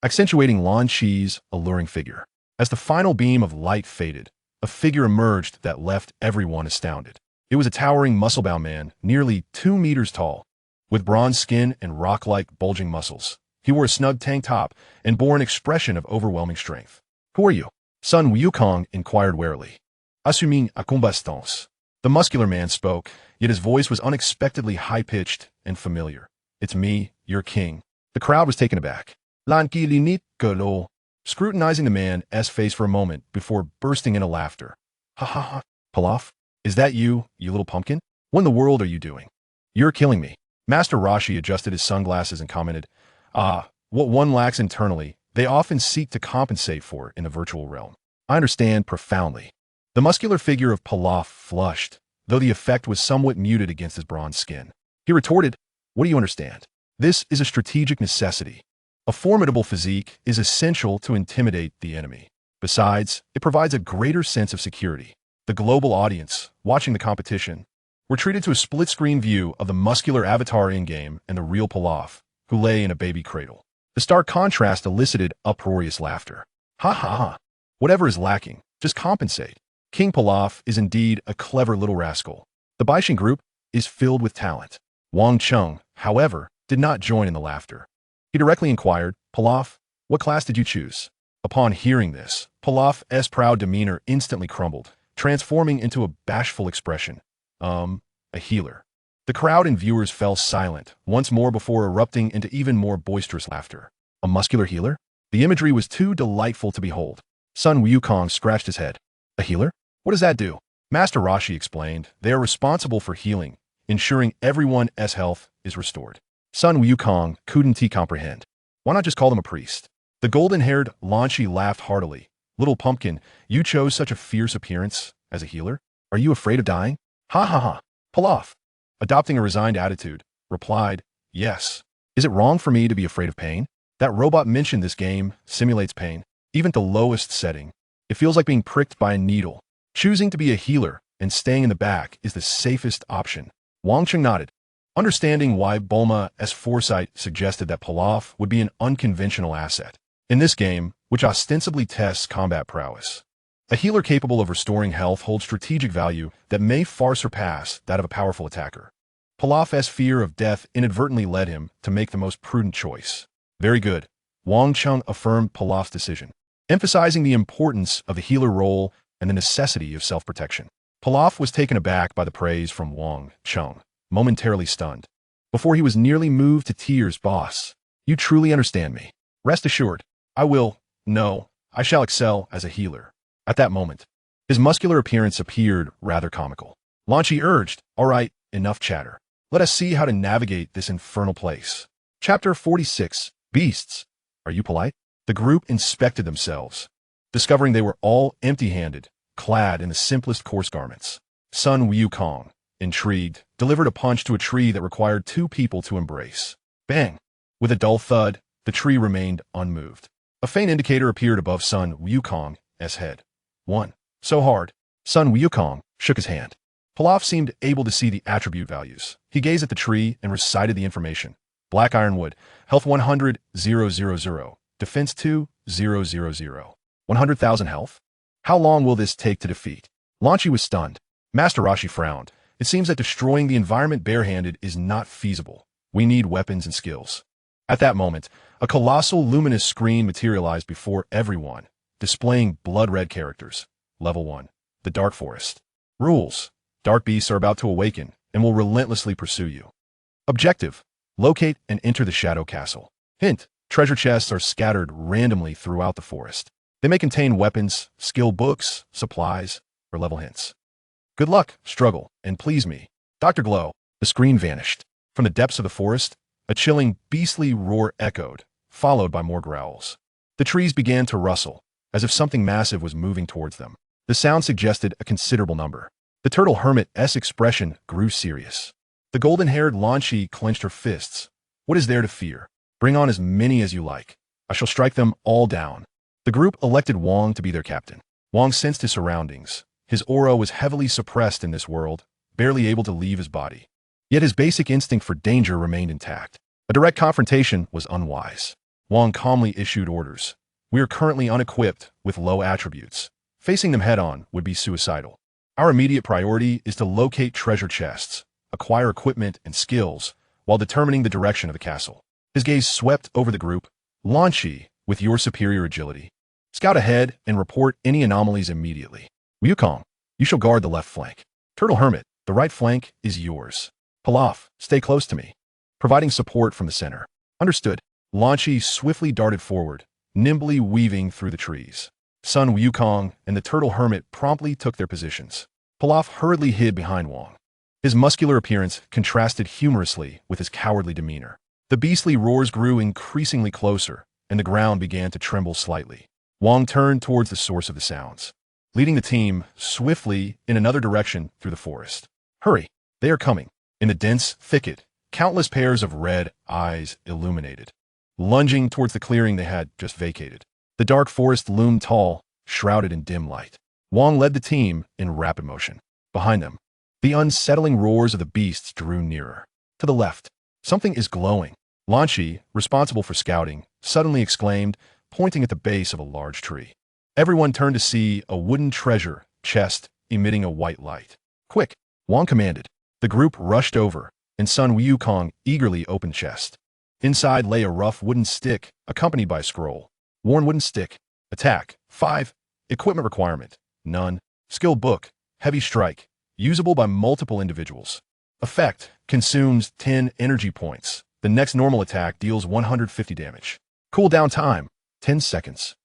accentuating Lan Shi's alluring figure. As the final beam of light faded, a figure emerged that left everyone astounded. It was a towering muscle-bound man, nearly 2 meters tall, with bronze skin and rock-like bulging muscles. He wore a snug tank top and bore an expression of overwhelming strength. Who are you? Sun Wukong inquired warily. Assuming a combatants. The muscular man spoke, yet his voice was unexpectedly high-pitched and familiar. It's me, your king. The crowd was taken aback. Piccolo, scrutinizing the man's face for a moment before bursting into laughter. Ha ha ha, Pilaf? Is that you little pumpkin? What in the world are you doing? You're killing me. Master Roshi adjusted his sunglasses and commented, what one lacks internally, they often seek to compensate for in the virtual realm. I understand profoundly. The muscular figure of Pilaf flushed, though the effect was somewhat muted against his bronze skin. He retorted, "What do you understand? This is a strategic necessity. A formidable physique is essential to intimidate the enemy. Besides, it provides a greater sense of security." The global audience, watching the competition, were treated to a split-screen view of the muscular avatar in-game and the real Pilaf, who lay in a baby cradle. The stark contrast elicited uproarious laughter. Ha ha ha. Whatever is lacking, just compensate. King Pilaf is indeed a clever little rascal. The Baishin group is filled with talent. Wang Cheng, however, did not join in the laughter. He directly inquired, "Pilaf, what class did you choose?" Upon hearing this, Pilaf's proud demeanor instantly crumbled, transforming into a bashful expression. A healer. The crowd and viewers fell silent once more before erupting into even more boisterous laughter. A muscular healer? The imagery was too delightful to behold. Sun Wukong scratched his head. A healer? What does that do? Master Roshi explained, "They are responsible for healing, ensuring everyone's health is restored." Sun Wukong couldn't comprehend. Why not just call them a priest? The golden-haired Lan Shi laughed heartily. "Little pumpkin, you chose such a fierce appearance as a healer? Are you afraid of dying?" "Ha ha ha." Pilaf, adopting a resigned attitude, replied, "Yes. Is it wrong for me to be afraid of pain? That robot mentioned this game simulates pain, even at the lowest setting. It feels like being pricked by a needle. Choosing to be a healer and staying in the back is the safest option." Wang Cheng nodded, understanding why Bulma's foresight suggested that Pilaf would be an unconventional asset in this game, which ostensibly tests combat prowess. A healer capable of restoring health holds strategic value that may far surpass that of a powerful attacker. Pilaf's fear of death inadvertently led him to make the most prudent choice. Very good. Wang Cheng affirmed Pilaf's decision, emphasizing the importance of the healer role and the necessity of self-protection. Pilaf was taken aback by the praise from Wang Cheng, momentarily stunned. Before he was nearly moved to tears, "Boss, you truly understand me. Rest assured, I shall excel as a healer." At that moment, his muscular appearance appeared rather comical. Lan Shi urged, "All right, enough chatter. Let us see how to navigate this infernal place." Chapter 46. Beasts. Are you polite? The group inspected themselves, discovering they were all empty-handed, clad in the simplest coarse garments. Sun Wukong, intrigued, delivered a punch to a tree that required two people to embrace. Bang! With a dull thud, the tree remained unmoved. A faint indicator appeared above Sun Wukong's head. "One. So hard." Sun Wukong shook his hand. Pilaf seemed able to see the attribute values. He gazed at the tree and recited the information. Black ironwood, health 100,000, defense 2,000, 100,000 health? How long will this take to defeat? Lan Shi was stunned. Master Roshi frowned. It seems that destroying the environment barehanded is not feasible. We need weapons and skills. At that moment, a colossal luminous screen materialized before everyone, displaying blood-red characters. Level 1. The Dark Forest. Rules. Dark beasts are about to awaken and will relentlessly pursue you. Objective. Locate and enter the Shadow Castle. Hint. Treasure chests are scattered randomly throughout the forest. They may contain weapons, skill books, supplies, or level hints. Good luck, struggle, and please me. Dr. Glow. The screen vanished. From the depths of the forest, a chilling, beastly roar echoed, followed by more growls. The trees began to rustle, as if something massive was moving towards them. The sound suggested a considerable number. The turtle hermit's expression grew serious. The golden-haired Lan Shi clenched her fists. "What is there to fear? Bring on as many as you like. I shall strike them all down." The group elected Wang to be their captain. Wang sensed his surroundings. His aura was heavily suppressed in this world, barely able to leave his body. Yet his basic instinct for danger remained intact. A direct confrontation was unwise. Wang calmly issued orders. "We are currently unequipped with low attributes. Facing them head-on would be suicidal. Our immediate priority is to locate treasure chests, acquire equipment and skills, while determining the direction of the castle." His gaze swept over the group. "Lan Shi, with your superior agility, scout ahead and report any anomalies immediately. Wukong, you shall guard the left flank. Turtle Hermit, the right flank is yours. Pilaf, stay close to me, providing support from the center." Understood. Lan Shi swiftly darted forward, nimbly weaving through the trees. Sun Wukong and the Turtle Hermit promptly took their positions. Pilaf hurriedly hid behind Wang. His muscular appearance contrasted humorously with his cowardly demeanor. The beastly roars grew increasingly closer, and the ground began to tremble slightly. Wang turned towards the source of the sounds, leading the team swiftly in another direction through the forest. Hurry! They are coming. In the dense thicket, countless pairs of red eyes illuminated, lunging towards the clearing they had just vacated. The dark forest loomed tall, shrouded in dim light. Wang led the team in rapid motion. Behind them, the unsettling roars of the beasts drew nearer. To the left, something is glowing. Lan Shi, responsible for scouting, suddenly exclaimed, pointing at the base of a large tree. Everyone turned to see a wooden treasure chest emitting a white light. Quick! Wang commanded. The group rushed over, and Sun Wukong eagerly opened the chest. Inside lay a rough wooden stick, accompanied by a scroll. Worn wooden stick. Attack. 5. Equipment requirement. None. Skill book. Heavy strike. Usable by multiple individuals. Effect. Consumes 10 energy points. The next normal attack deals 150 damage. Cooldown time. 10 seconds.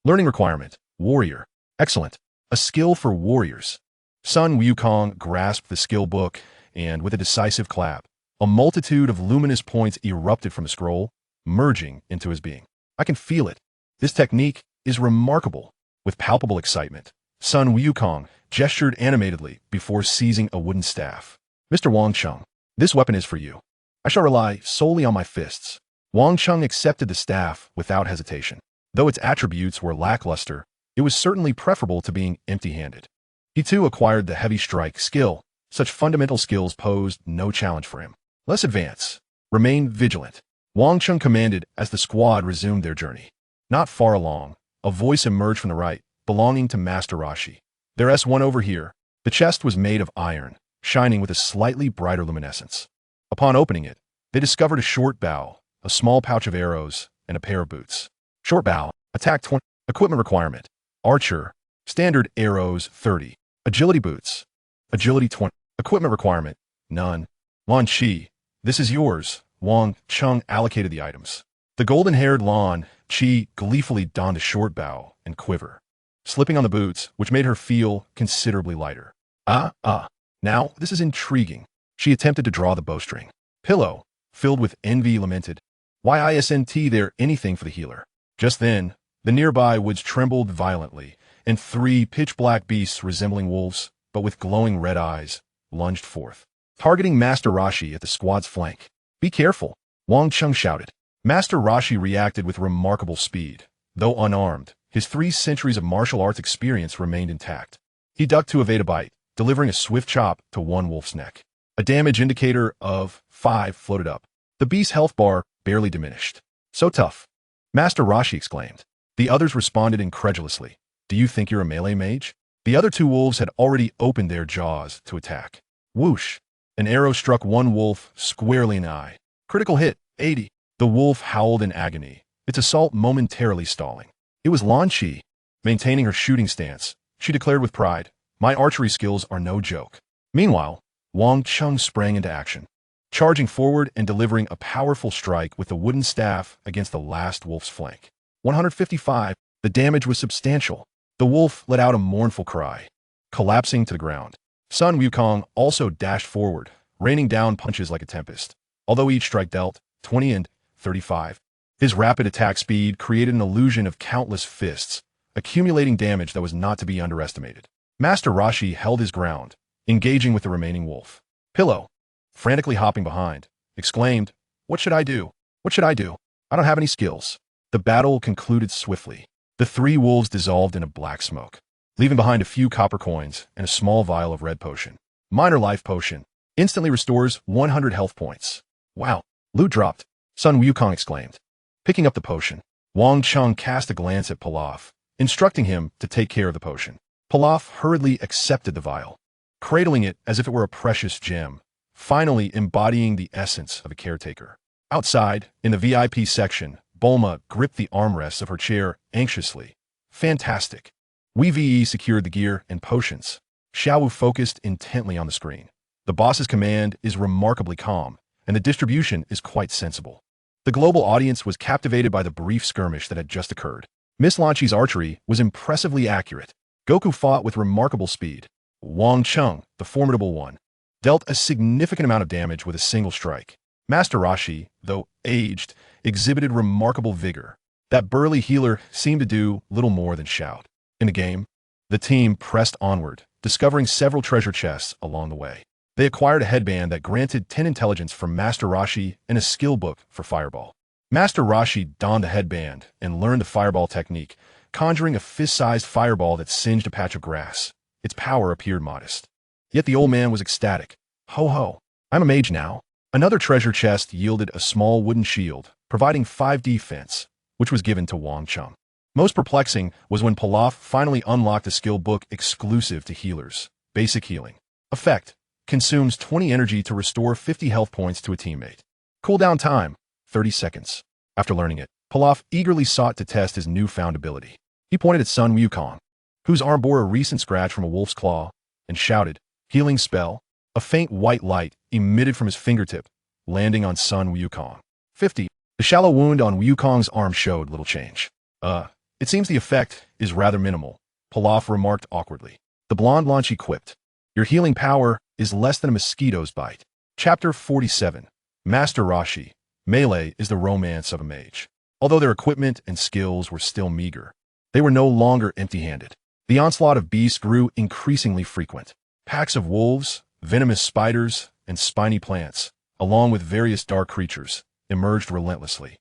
Learning requirement. Warrior. Excellent. A skill for warriors. Sun Wukong grasped the skill book, and with a decisive clap, a multitude of luminous points erupted from the scroll, merging into his being. I can feel it. This technique is remarkable. With palpable excitement, Sun Wukong gestured animatedly before seizing a wooden staff. Mr. Wang Cheng, this weapon is for you. I shall rely solely on my fists. Wang Cheng accepted the staff without hesitation. Though its attributes were lackluster, it was certainly preferable to being empty-handed. He too acquired the heavy strike skill. Such fundamental skills posed no challenge for him. Let's advance. Remain vigilant. Wang Cheng commanded as the squad resumed their journey. Not far along, a voice emerged from the right, belonging to Master Roshi. There's one over here. The chest was made of iron, shining with a slightly brighter luminescence. Upon opening it, they discovered a short bow, a small pouch of arrows, and a pair of boots. Short bow, attack 20, equipment requirement. Archer, standard arrows 30. Agility boots, agility 20. Equipment requirement, none. Lan Shi, this is yours. Wang Cheng allocated the items. The golden-haired Lan Shi gleefully donned a short bow and quiver, slipping on the boots, which made her feel considerably lighter. Now this is intriguing. She attempted to draw the bowstring. Piccolo, filled with envy, lamented, "Why isn't there anything for the healer?" Just then, the nearby woods trembled violently, and 3 pitch-black beasts resembling wolves, but with glowing red eyes, lunged forth, targeting Master Roshi at the squad's flank. "Be careful," Wang Cheng shouted. Master Roshi reacted with remarkable speed. Though unarmed, his 3 centuries of martial arts experience remained intact. He ducked to evade a bite, delivering a swift chop to one wolf's neck. A damage indicator of 5 floated up. The beast's health bar barely diminished. "So tough," Master Roshi exclaimed. The others responded incredulously. "Do you think you're a melee mage?" The other 2 wolves had already opened their jaws to attack. Whoosh! An arrow struck one wolf squarely in the eye. Critical hit, 80. The wolf howled in agony, its assault momentarily stalling. It was Lan Shi. Maintaining her shooting stance, she declared with pride, "My archery skills are no joke." Meanwhile, Wang Cheng sprang into action, charging forward and delivering a powerful strike with the wooden staff against the last wolf's flank. 155. The damage was substantial. The wolf let out a mournful cry, collapsing to the ground. Sun Wukong also dashed forward, raining down punches like a tempest. Although each strike dealt 20 and 35, his rapid attack speed created an illusion of countless fists, accumulating damage that was not to be underestimated. Master Roshi held his ground, engaging with the remaining wolf. Piccolo, frantically hopping behind, exclaimed, "What should I do? What should I do? I don't have any skills." The battle concluded swiftly. The 3 wolves dissolved in a black smoke, leaving behind a few copper coins and a small vial of red potion. Minor life potion. Instantly restores 100 health points. "Wow, loot dropped," Sun Wukong exclaimed. Picking up the potion, Wang Cheng cast a glance at Pilaf, instructing him to take care of the potion. Pilaf hurriedly accepted the vial, cradling it as if it were a precious gem, finally embodying the essence of a caretaker. Outside, in the VIP section, Bulma gripped the armrests of her chair anxiously. "Fantastic." Wei Ve secured the gear and potions. Xiaowu focused intently on the screen. The boss's command is remarkably calm, and the distribution is quite sensible. The global audience was captivated by the brief skirmish that had just occurred. Miss Lan Shi's archery was impressively accurate. Goku fought with remarkable speed. Wang Cheng, the formidable one, dealt a significant amount of damage with a single strike. Master Roshi, though aged, exhibited remarkable vigor. That burly healer seemed to do little more than shout. In the game, the team pressed onward, discovering several treasure chests along the way. They acquired a headband that granted 10 intelligence from Master Roshi and a skill book for Fireball. Master Roshi donned the headband and learned the Fireball technique, conjuring a fist-sized fireball that singed a patch of grass. Its power appeared modest. Yet the old man was ecstatic. Ho ho, I'm a mage now. Another treasure chest yielded a small wooden shield, providing 5 defense, which was given to Wang Cheng. Most perplexing was when Pilaf finally unlocked a skill book exclusive to healers. Basic healing. Effect. Consumes 20 energy to restore 50 health points to a teammate. Cooldown time. 30 seconds. After learning it, Pilaf eagerly sought to test his newfound ability. He pointed at Sun Wukong, whose arm bore a recent scratch from a wolf's claw, and shouted, "Healing spell." A faint white light emitted from his fingertip, landing on Sun Wukong. 50. The shallow wound on Wukong's arm showed little change. It seems the effect is rather minimal, Pilaf remarked awkwardly. The blonde launchy quipped, "Your healing power is less than a mosquito's bite." Chapter 47. Master Roshi. Melee is the romance of a mage. Although their equipment and skills were still meager, they were no longer empty-handed. The onslaught of beasts grew increasingly frequent. Packs of wolves, venomous spiders, and spiny plants, along with various dark creatures, emerged relentlessly.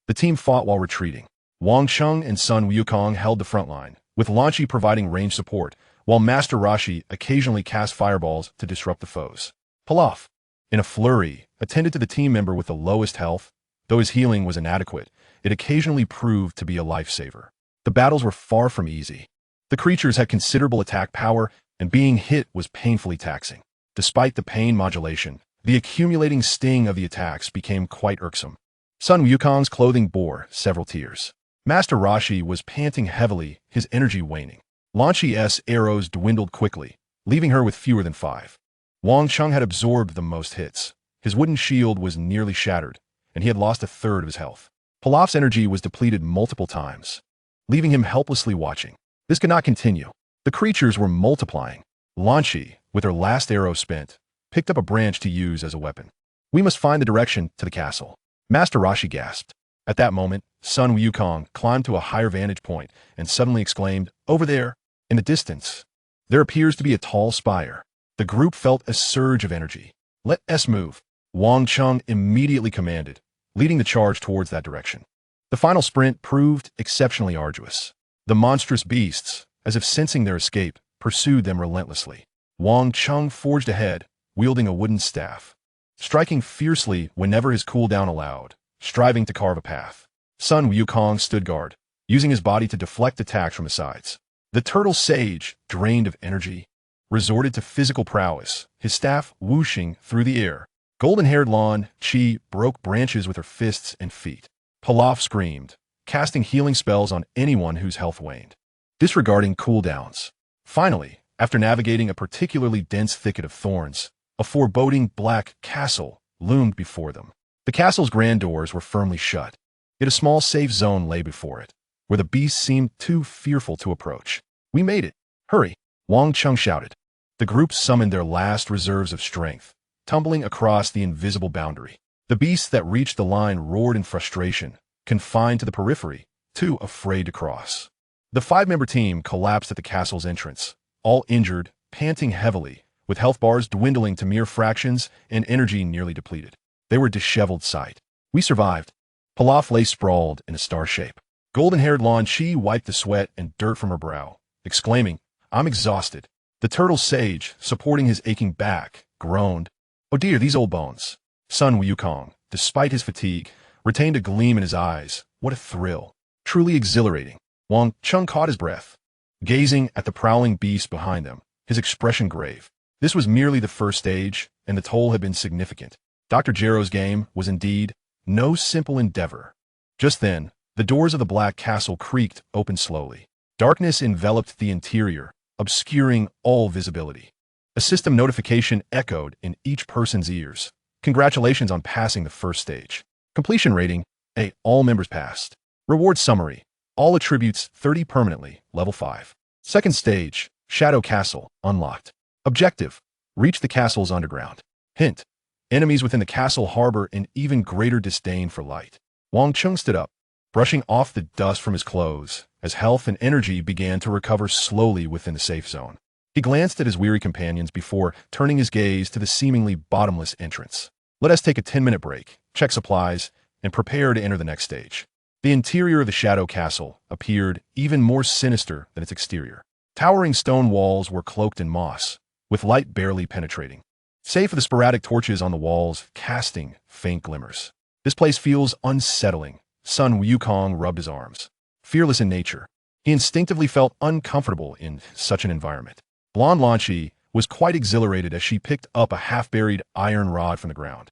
The team fought while retreating. Wang Cheng and Sun Wukong held the front line, with Lanchi providing range support, while Master Roshi occasionally cast fireballs to disrupt the foes. Pilaf, in a flurry, attended to the team member with the lowest health. Though his healing was inadequate, it occasionally proved to be a lifesaver. The battles were far from easy. The creatures had considerable attack power, and being hit was painfully taxing. Despite the pain modulation, the accumulating sting of the attacks became quite irksome. Sun Wukong's clothing bore several tears. Master Roshi was panting heavily, his energy waning. Lanchi's arrows dwindled quickly, leaving her with fewer than 5. Wang Cheng had absorbed the most hits. His wooden shield was nearly shattered, and he had lost a third of his health. Pilaf's energy was depleted multiple times, leaving him helplessly watching. This could not continue. The creatures were multiplying. Lanchi, with her last arrow spent, picked up a branch to use as a weapon. "We must find the direction to the castle," Master Roshi gasped. At that moment, Sun Wukong climbed to a higher vantage point and suddenly exclaimed, "Over there, in the distance, there appears to be a tall spire." The group felt a surge of energy. "Let us move," Wang Cheng immediately commanded, leading the charge towards that direction. The final sprint proved exceptionally arduous. The monstrous beasts, as if sensing their escape, pursued them relentlessly. Wang Cheng forged ahead, wielding a wooden staff, striking fiercely whenever his cooldown allowed, striving to carve a path. Sun Wukong stood guard, using his body to deflect attacks from his sides. The turtle sage, drained of energy, resorted to physical prowess, his staff whooshing through the air. Golden-haired Lan Chi broke branches with her fists and feet. Pilaf screamed, casting healing spells on anyone whose health waned, disregarding cooldowns. Finally, after navigating a particularly dense thicket of thorns, a foreboding black castle loomed before them. The castle's grand doors were firmly shut, yet a small safe zone lay before it, where the beasts seemed too fearful to approach. "We made it! Hurry!" Wang Cheng shouted. The group summoned their last reserves of strength, tumbling across the invisible boundary. The beasts that reached the line roared in frustration, confined to the periphery, too afraid to cross. The 5-member team collapsed at the castle's entrance, all injured, panting heavily, with health bars dwindling to mere fractions and energy nearly depleted. They were a disheveled sight. "We survived." Pilaf lay sprawled in a star shape. Golden-haired Lan Chi wiped the sweat and dirt from her brow, exclaiming, "I'm exhausted." The turtle sage, supporting his aching back, groaned, "Oh dear, these old bones." Sun Wukong, despite his fatigue, retained a gleam in his eyes. What a thrill. Truly exhilarating. Wang Cheng caught his breath, gazing at the prowling beast behind them, his expression grave. This was merely the first stage, and the toll had been significant. Dr. Gero's game was indeed no simple endeavor. Just then, the doors of the Black Castle creaked open slowly. Darkness enveloped the interior, obscuring all visibility. A system notification echoed in each person's ears. "Congratulations on passing the first stage. Completion rating, A. All members passed. Reward summary. All attributes 30 permanently, level 5. Second stage, Shadow Castle, unlocked. Objective, reach the castle's underground. Hint, enemies within the castle harbor an even greater disdain for light." Wang Cheng stood up, brushing off the dust from his clothes, as health and energy began to recover slowly within the safe zone. He glanced at his weary companions before turning his gaze to the seemingly bottomless entrance. Let us take a 10-minute break, check supplies, and prepare to enter the next stage. The interior of the Shadow Castle appeared even more sinister than its exterior. Towering stone walls were cloaked in moss, with light barely penetrating, save for the sporadic torches on the walls casting faint glimmers. This place feels unsettling. Sun Wukong rubbed his arms. Fearless in nature, he instinctively felt uncomfortable in such an environment. Blonde Lanchi was quite exhilarated as she picked up a half-buried iron rod from the ground.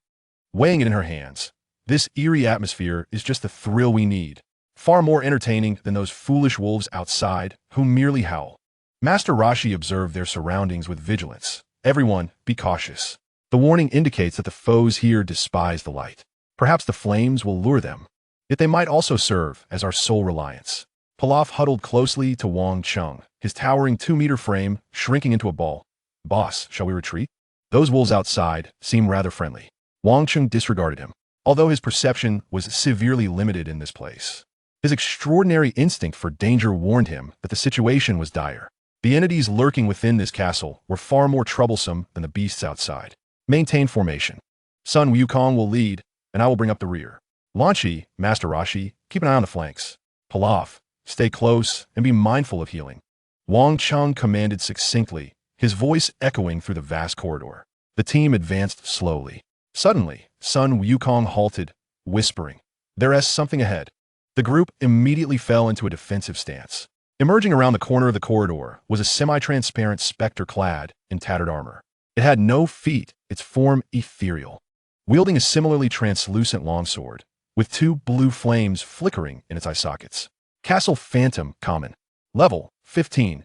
Weighing it in her hands, this eerie atmosphere is just the thrill we need, far more entertaining than those foolish wolves outside who merely howl. Master Roshi observed their surroundings with vigilance. Everyone, be cautious. The warning indicates that the foes here despise the light. Perhaps the flames will lure them, yet they might also serve as our sole reliance. Pilaf huddled closely to Wang Cheng, his towering 2-meter frame shrinking into a ball. Boss, shall we retreat? Those wolves outside seem rather friendly. Wang Cheng disregarded him, although his perception was severely limited in this place. His extraordinary instinct for danger warned him that the situation was dire. The entities lurking within this castle were far more troublesome than the beasts outside. Maintain formation. Sun Wukong will lead, and I will bring up the rear. Lanchi, Master Roshi, keep an eye on the flanks. Pilaf, stay close and be mindful of healing. Wang Cheng commanded succinctly, his voice echoing through the vast corridor. The team advanced slowly. Suddenly, Sun Wukong halted, whispering, "There is something ahead." The group immediately fell into a defensive stance. Emerging around the corner of the corridor was a semi-transparent specter clad in tattered armor. It had no feet, its form ethereal, wielding a similarly translucent longsword, with 2 blue flames flickering in its eye sockets. Castle Phantom Common. Level 15.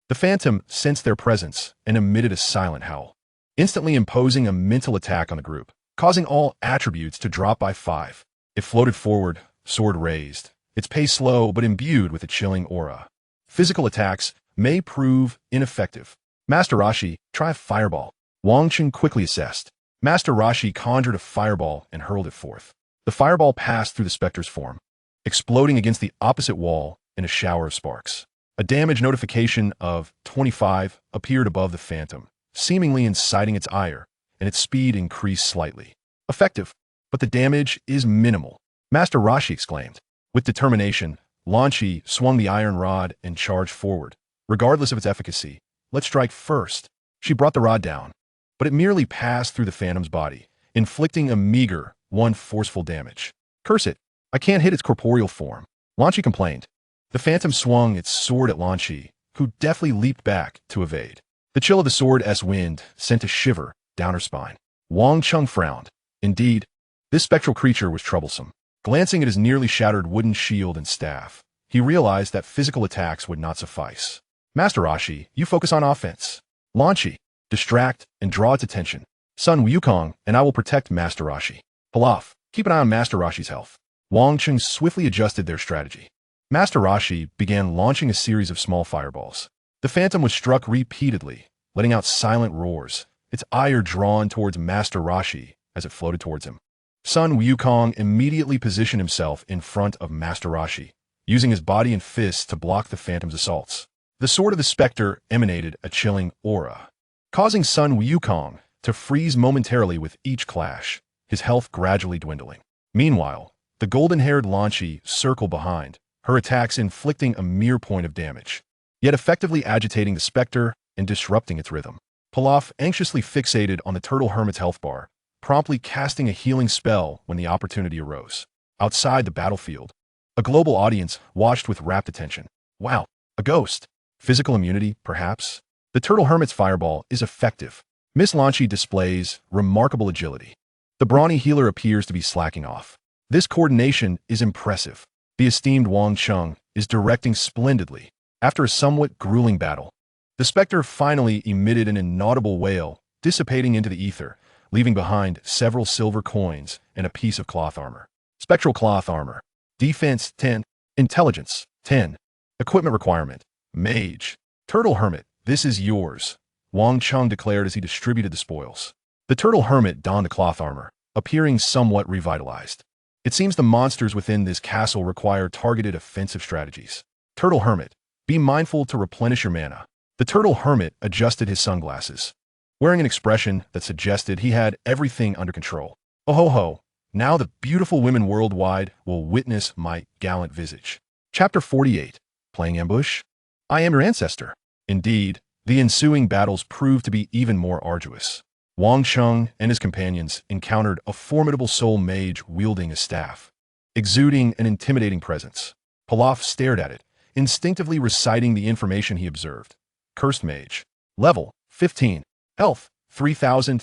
The Phantom sensed their presence and emitted a silent howl, instantly imposing a mental attack on the group, causing all attributes to drop by 5. It floated forward, sword raised, its pace slow but imbued with a chilling aura. Physical attacks may prove ineffective. Master Roshi, try a fireball. Wang Cheng quickly assessed. Master Roshi conjured a fireball and hurled it forth. The fireball passed through the specter's form, exploding against the opposite wall in a shower of sparks. A damage notification of 25 appeared above the Phantom, seemingly inciting its ire, and its speed increased slightly. Effective, but the damage is minimal. Master Roshi exclaimed. With determination, Lanchi swung the iron rod and charged forward. Regardless of its efficacy, let's strike first. She brought the rod down, but it merely passed through the Phantom's body, inflicting a meager, 1 forceful damage. Curse it, I can't hit its corporeal form, Lanchi complained. The Phantom swung its sword at Lanchi, who deftly leaped back to evade. The chill of the sword's wind sent a shiver down her spine. Wang Cheng frowned. Indeed, this spectral creature was troublesome. Glancing at his nearly shattered wooden shield and staff, he realized that physical attacks would not suffice. Master Roshi, you focus on offense. Lanchi, distract and draw its attention. Sun Wukong and I will protect Master Roshi. Pilaf, keep an eye on Master Roshi's health. Wang Cheng swiftly adjusted their strategy. Master Roshi began launching a series of small fireballs. The Phantom was struck repeatedly, letting out silent roars, its ire drawn towards Master Roshi as it floated towards him. Sun Wukong immediately positioned himself in front of Master Roshi, using his body and fists to block the Phantom's assaults. The sword of the specter emanated a chilling aura, causing Sun Wukong to freeze momentarily with each clash, his health gradually dwindling. Meanwhile, the golden-haired Lanchi circled behind, her attacks inflicting a mere point of damage, yet effectively agitating the specter and disrupting its rhythm. Pilaf anxiously fixated on the turtle hermit's health bar, promptly casting a healing spell when the opportunity arose. Outside the battlefield, a global audience watched with rapt attention. Wow, a ghost. Physical immunity, perhaps? The turtle hermit's fireball is effective. Miss Lanchi displays remarkable agility. The brawny healer appears to be slacking off. This coordination is impressive. The esteemed Wang Cheng is directing splendidly. After a somewhat grueling battle, the specter finally emitted an inaudible wail, dissipating into the ether, leaving behind several silver coins and a piece of cloth armor. Spectral cloth armor. Defense 10. Intelligence 10. Equipment requirement. Mage. Turtle Hermit, this is yours, Wang Cheng declared as he distributed the spoils. The Turtle Hermit donned the cloth armor, appearing somewhat revitalized. It seems the monsters within this castle require targeted offensive strategies. Turtle Hermit, be mindful to replenish your mana. The turtle hermit adjusted his sunglasses, wearing an expression that suggested he had everything under control. Oh ho ho, now the beautiful women worldwide will witness my gallant visage. Chapter 48. Playing Ambush? I am your ancestor. Indeed, the ensuing battles proved to be even more arduous. Wang Cheng and his companions encountered a formidable soul mage wielding a staff, exuding an intimidating presence. Pilaf stared at it, instinctively reciting the information he observed. Cursed Mage. Level, 15. Health, 3,000.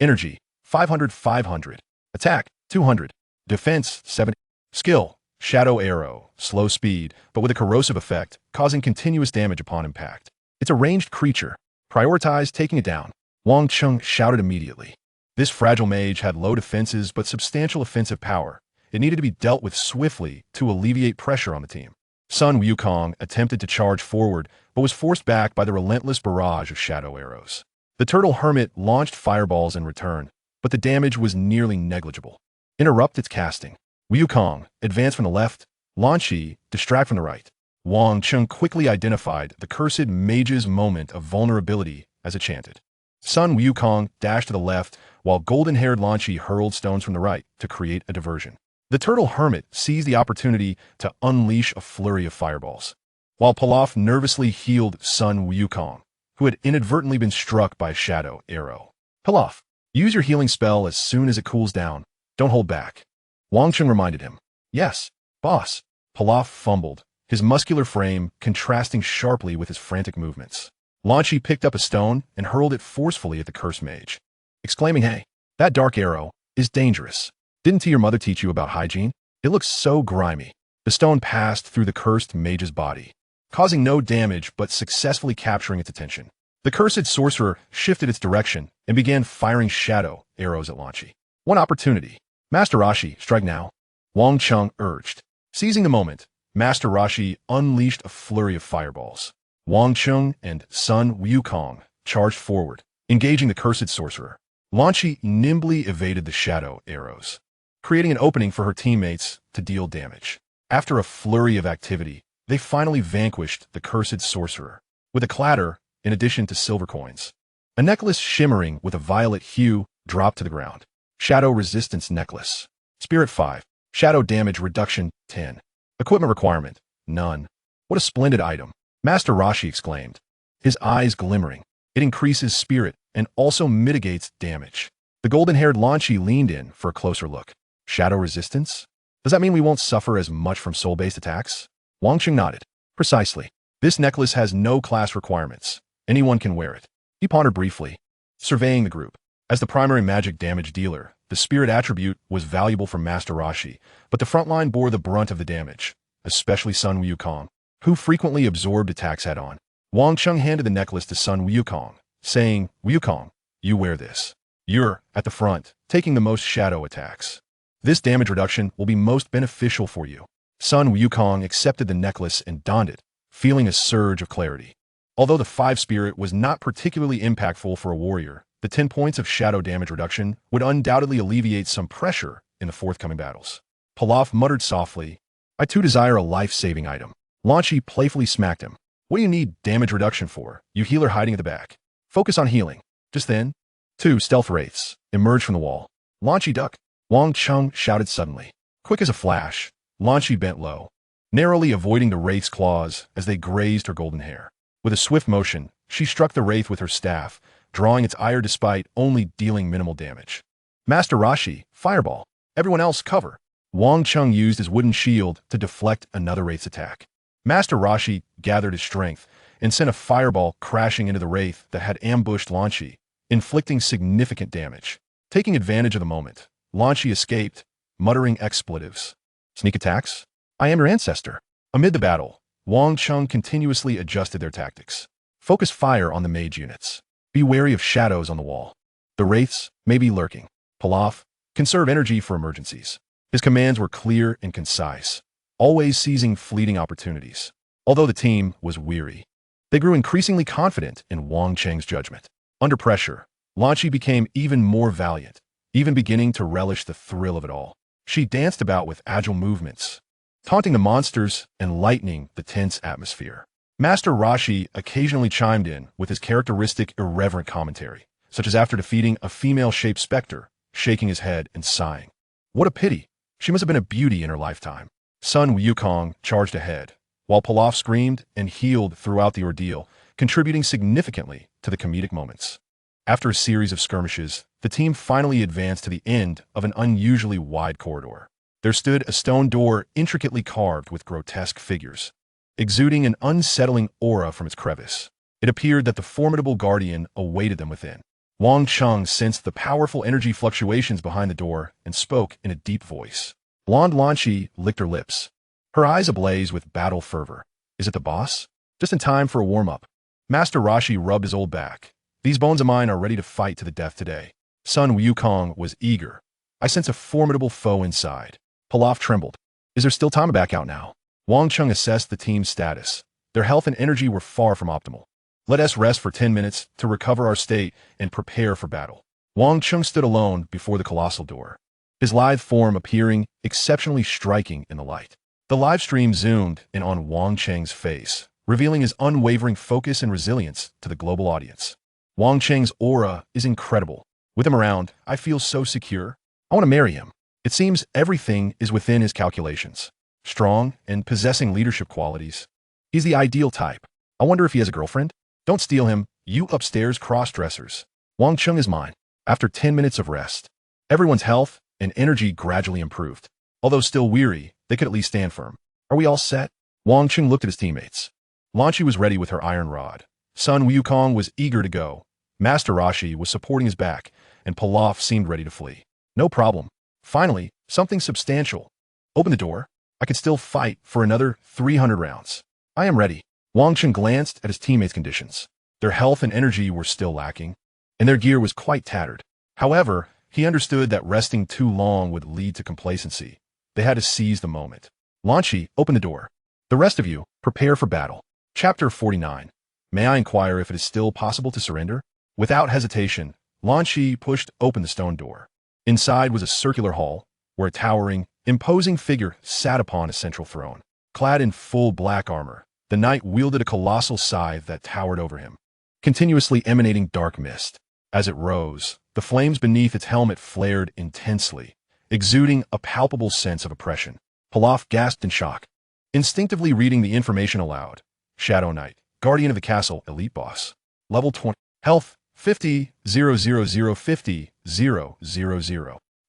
Energy, 500. Attack, 200. Defense, 70. Skill, Shadow Arrow. Slow speed, but with a corrosive effect, causing continuous damage upon impact. It's a ranged creature. Prioritize taking it down. Wang Cheng shouted immediately. This fragile mage had low defenses but substantial offensive power. It needed to be dealt with swiftly to alleviate pressure on the team. Sun Wukong attempted to charge forward, but was forced back by the relentless barrage of shadow arrows. The turtle hermit launched fireballs in return, but the damage was nearly negligible. Interrupt its casting. Wukong, advance from the left. Lan Shi, distract from the right. Wang Cheng quickly identified the cursed mage's moment of vulnerability as it chanted. Sun Wukong dashed to the left, while golden-haired Lan Shi hurled stones from the right to create a diversion. The turtle hermit seized the opportunity to unleash a flurry of fireballs, while Pilaf nervously healed Sun Wukong, who had inadvertently been struck by a shadow arrow. Pilaf, use your healing spell as soon as it cools down. Don't hold back. Wang Cheng reminded him. Yes, boss. Pilaf fumbled, his muscular frame contrasting sharply with his frantic movements. Lan Shi picked up a stone and hurled it forcefully at the cursed mage, exclaiming, "Hey, that dark arrow is dangerous. Didn't your mother teach you about hygiene? It looks so grimy." The stone passed through the cursed mage's body, causing no damage but successfully capturing its attention. The cursed sorcerer shifted its direction and began firing shadow arrows at Lan Shi. One opportunity. Master Rashi, strike now. Wang Cheng urged. Seizing the moment, Master Rashi unleashed a flurry of fireballs. Wang Cheng and Sun Wukong charged forward, engaging the cursed sorcerer. Lan Shi nimbly evaded the shadow arrows, creating an opening for her teammates to deal damage. After a flurry of activity, they finally vanquished the cursed sorcerer, with a clatter in addition to silver coins. A necklace shimmering with a violet hue dropped to the ground. Shadow Resistance Necklace. Spirit 5. Shadow Damage Reduction 10. Equipment Requirement, none. What a splendid item, Master Rashi exclaimed, his eyes glimmering. It increases spirit and also mitigates damage. The golden-haired Lan Shi leaned in for a closer look. Shadow resistance? Does that mean we won't suffer as much from soul-based attacks? Wang Cheng nodded. Precisely. This necklace has no class requirements. Anyone can wear it. He pondered briefly, surveying the group. As the primary magic damage dealer, the spirit attribute was valuable for Master Rashi, but the front line bore the brunt of the damage, especially Sun Wukong, who frequently absorbed attacks head-on. Wang Cheng handed the necklace to Sun Wukong, saying, "Wukong, you wear this. You're at the front, taking the most shadow attacks. This damage reduction will be most beneficial for you." Sun Wukong accepted the necklace and donned it, feeling a surge of clarity. Although the 5 spirit was not particularly impactful for a warrior, the 10 points of shadow damage reduction would undoubtedly alleviate some pressure in the forthcoming battles. Pilaf muttered softly, "I too desire a life-saving item." Lan Shi playfully smacked him. "What do you need damage reduction for, you healer hiding at the back? Focus on healing." Just then, 2 stealth wraiths emerged from the wall. Lan Shi duck. Wang Cheng shouted suddenly. Quick as a flash, Lan Shi bent low, narrowly avoiding the wraith's claws as they grazed her golden hair. With a swift motion, she struck the wraith with her staff, drawing its ire despite only dealing minimal damage. Master Rashi, fireball. Everyone else, cover. Wang Cheng used his wooden shield to deflect another wraith's attack. Master Rashi gathered his strength and sent a fireball crashing into the wraith that had ambushed Lan Shi, inflicting significant damage. Taking advantage of the moment, Lan Shi escaped, muttering expletives. Sneak attacks? I am your ancestor. Amid the battle, Wang Cheng continuously adjusted their tactics. Focus fire on the mage units. Be wary of shadows on the wall. The wraiths may be lurking. Pilaf, conserve energy for emergencies. His commands were clear and concise, always seizing fleeting opportunities. Although the team was weary, they grew increasingly confident in Wang Cheng's judgment. Under pressure, Lan Shi became even more valiant, even beginning to relish the thrill of it all. She danced about with agile movements, taunting the monsters and lightening the tense atmosphere. Master Rashi occasionally chimed in with his characteristic irreverent commentary, such as after defeating a female-shaped specter, shaking his head and sighing. What a pity. She must have been a beauty in her lifetime. Sun Wukong charged ahead, while Pilaf screamed and healed throughout the ordeal, contributing significantly to the comedic moments. After a series of skirmishes, the team finally advanced to the end of an unusually wide corridor. There stood a stone door intricately carved with grotesque figures, exuding an unsettling aura from its crevice. It appeared that the formidable guardian awaited them within. Wang Cheng sensed the powerful energy fluctuations behind the door and spoke in a deep voice. Blonde Lanchi licked her lips, her eyes ablaze with battle fervor. Is it the boss? Just in time for a warm-up. Master Rashi rubbed his old back. These bones of mine are ready to fight to the death today. Sun Wukong was eager. I sense a formidable foe inside. Pilaf trembled. Is there still time to back out now? Wang Cheng assessed the team's status. Their health and energy were far from optimal. Let us rest for 10 minutes to recover our state and prepare for battle. Wang Cheng stood alone before the colossal door, his lithe form appearing exceptionally striking in the light. The live stream zoomed in on Wang Cheng's face, revealing his unwavering focus and resilience to the global audience. Wang Cheng's aura is incredible. With him around, I feel so secure. I want to marry him. It seems everything is within his calculations. Strong and possessing leadership qualities. He's the ideal type. I wonder if he has a girlfriend? Don't steal him, you upstairs cross-dressers. Wang Cheng is mine. After 10 minutes of rest, everyone's health and energy gradually improved. Although still weary, they could at least stand firm. Are we all set? Wang Cheng looked at his teammates. Lanchi was ready with her iron rod. Sun Wukong was eager to go. Master Rashi was supporting his back, and Pilaf seemed ready to flee. No problem. Finally, something substantial. Open the door. I can still fight for another 300 rounds. I am ready. Wang Cheng glanced at his teammates' conditions. Their health and energy were still lacking, and their gear was quite tattered. However, he understood that resting too long would lead to complacency. They had to seize the moment. Lanchi, open the door. The rest of you, prepare for battle. Chapter 49. May I inquire if it is still possible to surrender? Without hesitation, Lanchi pushed open the stone door. Inside was a circular hall, where a towering, imposing figure sat upon a central throne. Clad in full black armor, the knight wielded a colossal scythe that towered over him, continuously emanating dark mist. As it rose, the flames beneath its helmet flared intensely, exuding a palpable sense of oppression. Pilaf gasped in shock, instinctively reading the information aloud. Shadow Knight, Guardian of the Castle, Elite Boss. Level 20. Health, 50, 000 50, 000.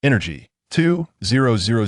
Energy, 2, 000 000.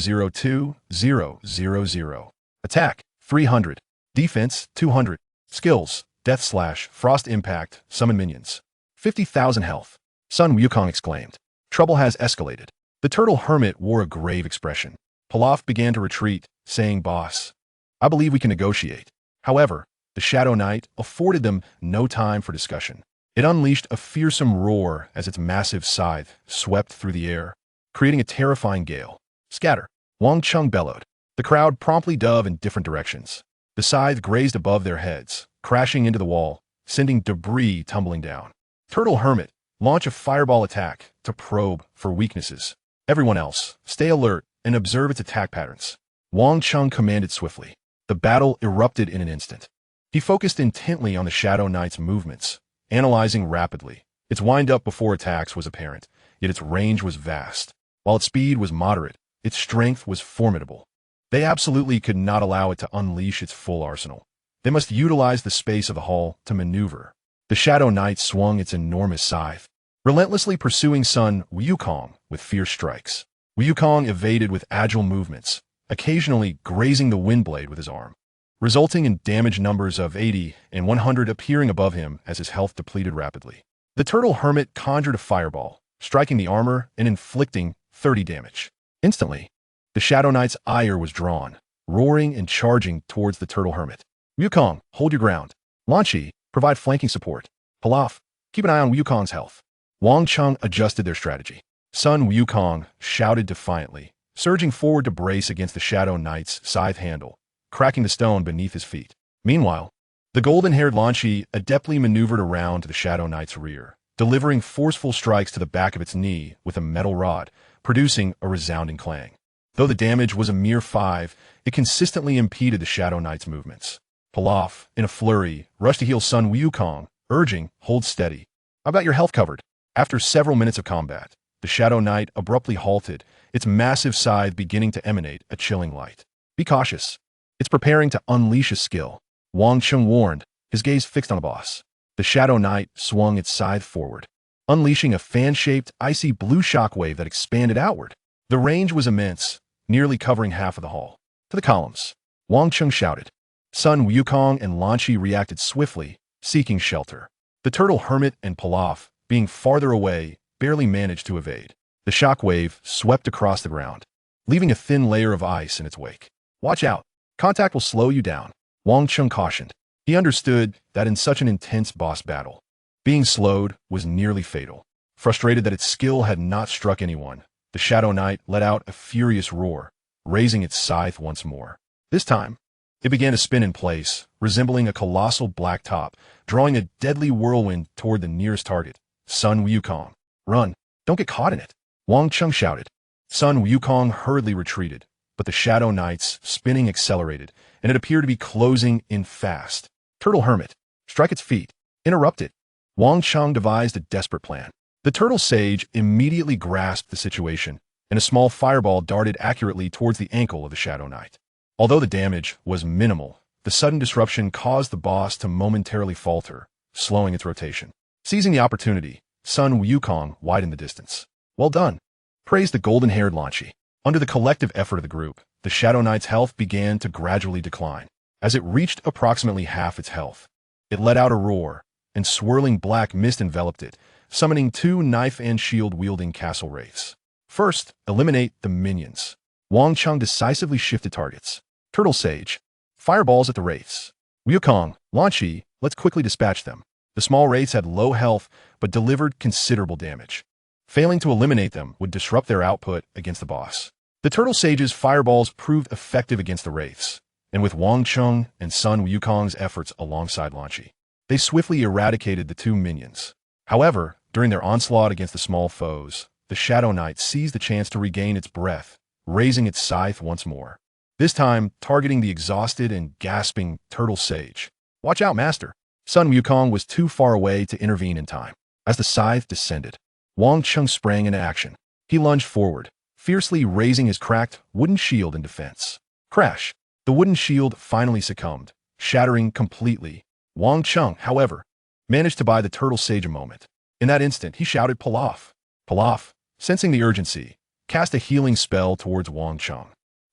Attack, 300. Defense, 200. Skills, Death Slash, Frost Impact, Summon Minions. 50,000 health. Sun Wukong exclaimed. Trouble has escalated. The turtle hermit wore a grave expression. Pilaf began to retreat, saying, Boss, I believe we can negotiate. However, the Shadow Knight afforded them no time for discussion. It unleashed a fearsome roar as its massive scythe swept through the air, creating a terrifying gale. Scatter! Wang Cheng bellowed. The crowd promptly dove in different directions. The scythe grazed above their heads, crashing into the wall, sending debris tumbling down. Turtle Hermit, launch a fireball attack to probe for weaknesses. Everyone else, stay alert and observe its attack patterns. Wang Cheng commanded swiftly. The battle erupted in an instant. He focused intently on the Shadow Knight's movements, analyzing rapidly. Its wind-up before attacks was apparent, yet its range was vast. While its speed was moderate, its strength was formidable. They absolutely could not allow it to unleash its full arsenal. They must utilize the space of the hall to maneuver. The Shadow Knight swung its enormous scythe, relentlessly pursuing Sun Wukong with fierce strikes. Wukong evaded with agile movements, occasionally grazing the wind blade with his arm, resulting in damage numbers of 80 and 100 appearing above him as his health depleted rapidly. The Turtle Hermit conjured a fireball, striking the armor and inflicting 30 damage. Instantly, the Shadow Knight's ire was drawn, roaring and charging towards the Turtle Hermit. Wukong, hold your ground. Lanchi, provide flanking support. Pilaf, keep an eye on Wukong's health. Wang Cheng adjusted their strategy. Sun Wukong shouted defiantly, surging forward to brace against the Shadow Knight's scythe handle, cracking the stone beneath his feet. Meanwhile, the golden-haired Lanchi adeptly maneuvered around to the Shadow Knight's rear, delivering forceful strikes to the back of its knee with a metal rod, producing a resounding clang. Though the damage was a mere 5, it consistently impeded the Shadow Knight's movements. Pilaf, in a flurry, rushed to heal Sun Wukong, urging, hold steady. I've got your health covered. After several minutes of combat, the Shadow Knight abruptly halted, its massive scythe beginning to emanate a chilling light. Be cautious. It's preparing to unleash a skill. Wang Cheng warned, his gaze fixed on the boss. The Shadow Knight swung its scythe forward, unleashing a fan-shaped, icy blue shockwave that expanded outward. The range was immense, nearly covering half of the hall. To the columns, Wang Cheng shouted. Sun Wukong and Lan Shi reacted swiftly, seeking shelter. The turtle hermit and Pilaf, being farther away, barely managed to evade. The shockwave swept across the ground, leaving a thin layer of ice in its wake. Watch out. Contact will slow you down, Wang Cheng cautioned. He understood that in such an intense boss battle, being slowed was nearly fatal. Frustrated that its skill had not struck anyone, the Shadow Knight let out a furious roar, raising its scythe once more. This time, it began to spin in place, resembling a colossal black top, drawing a deadly whirlwind toward the nearest target. Sun Wukong, run! Don't get caught in it! Wang Cheng shouted. Sun Wukong hurriedly retreated, but the Shadow Knight's spinning accelerated, and it appeared to be closing in fast. Turtle Hermit, strike its feet. Interrupt it. Wang Cheng devised a desperate plan. The Turtle Sage immediately grasped the situation, and a small fireball darted accurately towards the ankle of the Shadow Knight. Although the damage was minimal, the sudden disruption caused the boss to momentarily falter, slowing its rotation. Seizing the opportunity, Sun Wukong widened the distance. Well done, praised the golden-haired Lan Shi. Under the collective effort of the group, the Shadow Knight's health began to gradually decline. As it reached approximately half its health, it let out a roar, and swirling black mist enveloped it, summoning two knife and shield-wielding castle wraiths. First, eliminate the minions. Wang Cheng decisively shifted targets. Turtle Sage, fireballs at the wraiths. Wukong, Lan Shi, let's quickly dispatch them. The small wraiths had low health, but delivered considerable damage. Failing to eliminate them would disrupt their output against the boss. The Turtle Sage's fireballs proved effective against the wraiths, and with Wang Cheng and Sun Wukong's efforts alongside Lan Shi, they swiftly eradicated the two minions. However, during their onslaught against the small foes, the Shadow Knight seized the chance to regain its breath, raising its scythe once more. This time, targeting the exhausted and gasping Turtle Sage. Watch out, Master! Sun Wukong was too far away to intervene in time. As the scythe descended, Wang Cheng sprang into action. He lunged forward, fiercely raising his cracked wooden shield in defense. Crash! The wooden shield finally succumbed, shattering completely. Wang Cheng, however, managed to buy the Turtle Sage a moment. In that instant, he shouted, Pilaf! Pilaf, sensing the urgency, cast a healing spell towards Wang Cheng.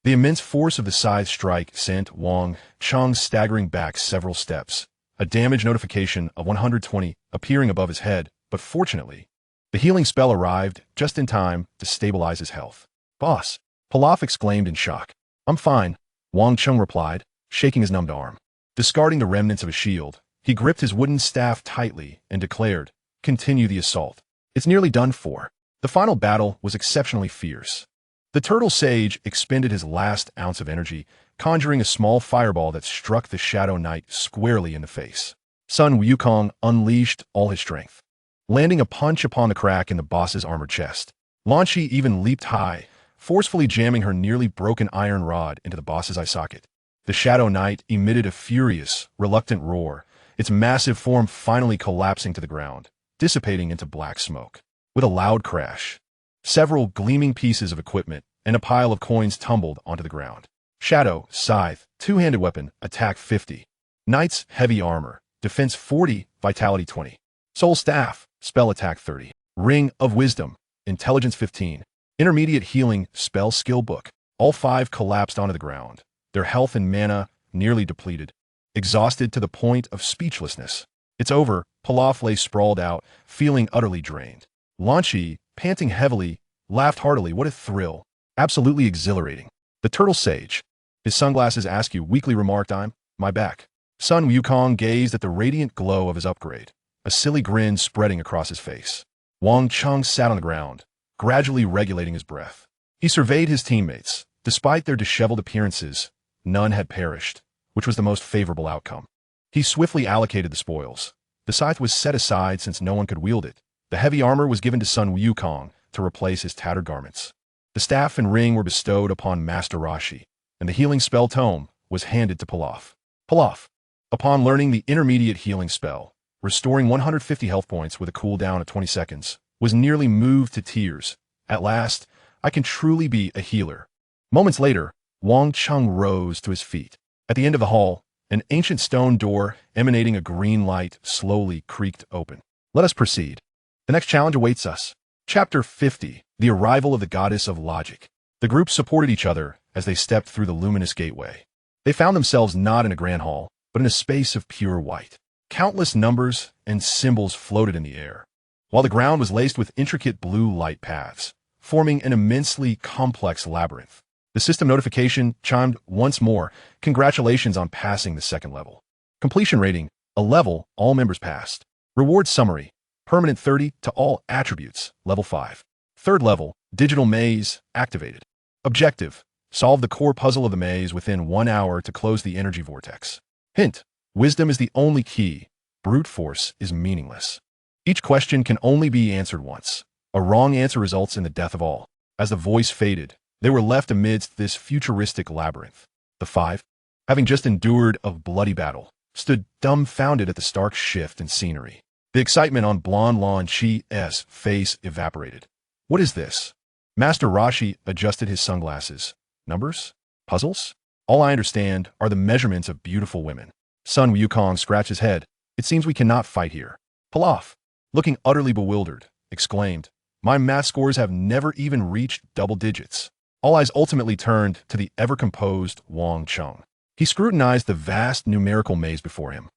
The immense force of the scythe strike sent Wang Cheng staggering back several steps, a damage notification of 120 appearing above his head, but fortunately, the healing spell arrived just in time to stabilize his health. Boss, Pilaf exclaimed in shock. I'm fine, Wang Cheng replied, shaking his numbed arm. Discarding the remnants of a shield, he gripped his wooden staff tightly and declared, continue the assault. It's nearly done for. The final battle was exceptionally fierce. The Turtle Sage expended his last ounce of energy, conjuring a small fireball that struck the Shadow Knight squarely in the face. Sun Wukong unleashed all his strength, landing a punch upon the crack in the boss's armored chest. Lan Shi even leaped high, forcefully jamming her nearly broken iron rod into the boss's eye socket. The Shadow Knight emitted a furious, reluctant roar, its massive form finally collapsing to the ground, dissipating into black smoke. With a loud crash, several gleaming pieces of equipment and a pile of coins tumbled onto the ground. Shadow, Scythe, two-handed weapon, attack 50. Knight's heavy armor, defense 40, vitality 20. Soul Staff, spell attack 30. Ring of Wisdom, intelligence 15. Intermediate healing, spell skill book. All 5 collapsed onto the ground, their health and mana nearly depleted. Exhausted to the point of speechlessness. It's over, Pilaf lay sprawled out, feeling utterly drained. Lan Shi, panting heavily, laughed heartily. What a thrill. Absolutely exhilarating. The Turtle Sage, his sunglasses askew, weakly remarked, I'm my back. Sun Wukong gazed at the radiant glow of his upgrade, a silly grin spreading across his face. Wang Cheng sat on the ground, gradually regulating his breath. He surveyed his teammates. Despite their disheveled appearances, none had perished, which was the most favorable outcome. He swiftly allocated the spoils. The scythe was set aside since no one could wield it. The heavy armor was given to Sun Wukong to replace his tattered garments. The staff and ring were bestowed upon Master Rashi, and the healing spell tome was handed to Pilaf. Pilaf, Upon learning the intermediate healing spell, restoring 150 health points with a cooldown of 20 seconds, was nearly moved to tears. At last, I can truly be a healer. Moments later, Wang Cheng rose to his feet. At the end of the hall, an ancient stone door emanating a green light slowly creaked open. Let us proceed. The next challenge awaits us. Chapter 50, The Arrival of the Goddess of Logic. The group supported each other as they stepped through the luminous gateway. They found themselves not in a grand hall, but in a space of pure white. Countless numbers and symbols floated in the air, while the ground was laced with intricate blue light paths, forming an immensely complex labyrinth. The system notification chimed once more. Congratulations on passing the second level. Completion rating, a level, all members passed. Reward summary, permanent 30 to all attributes, level 5. Third level, digital maze, activated. Objective, solve the core puzzle of the maze within 1 hour to close the energy vortex. Hint, wisdom is the only key. Brute force is meaningless. Each question can only be answered once. A wrong answer results in the death of all. As the voice faded, they were left amidst this futuristic labyrinth. The 5, having just endured a bloody battle, stood dumbfounded at the stark shift in scenery. The excitement on blonde Lan Chi's face evaporated. What is this? Master Roshi adjusted his sunglasses. Numbers? Puzzles? All I understand are the measurements of beautiful women. Sun Wukong scratched his head. It seems we cannot fight here. Pilaf, looking utterly bewildered, exclaimed, my math scores have never even reached double digits. All eyes ultimately turned to the ever-composed Wang Cheng. He scrutinized the vast numerical maze before him,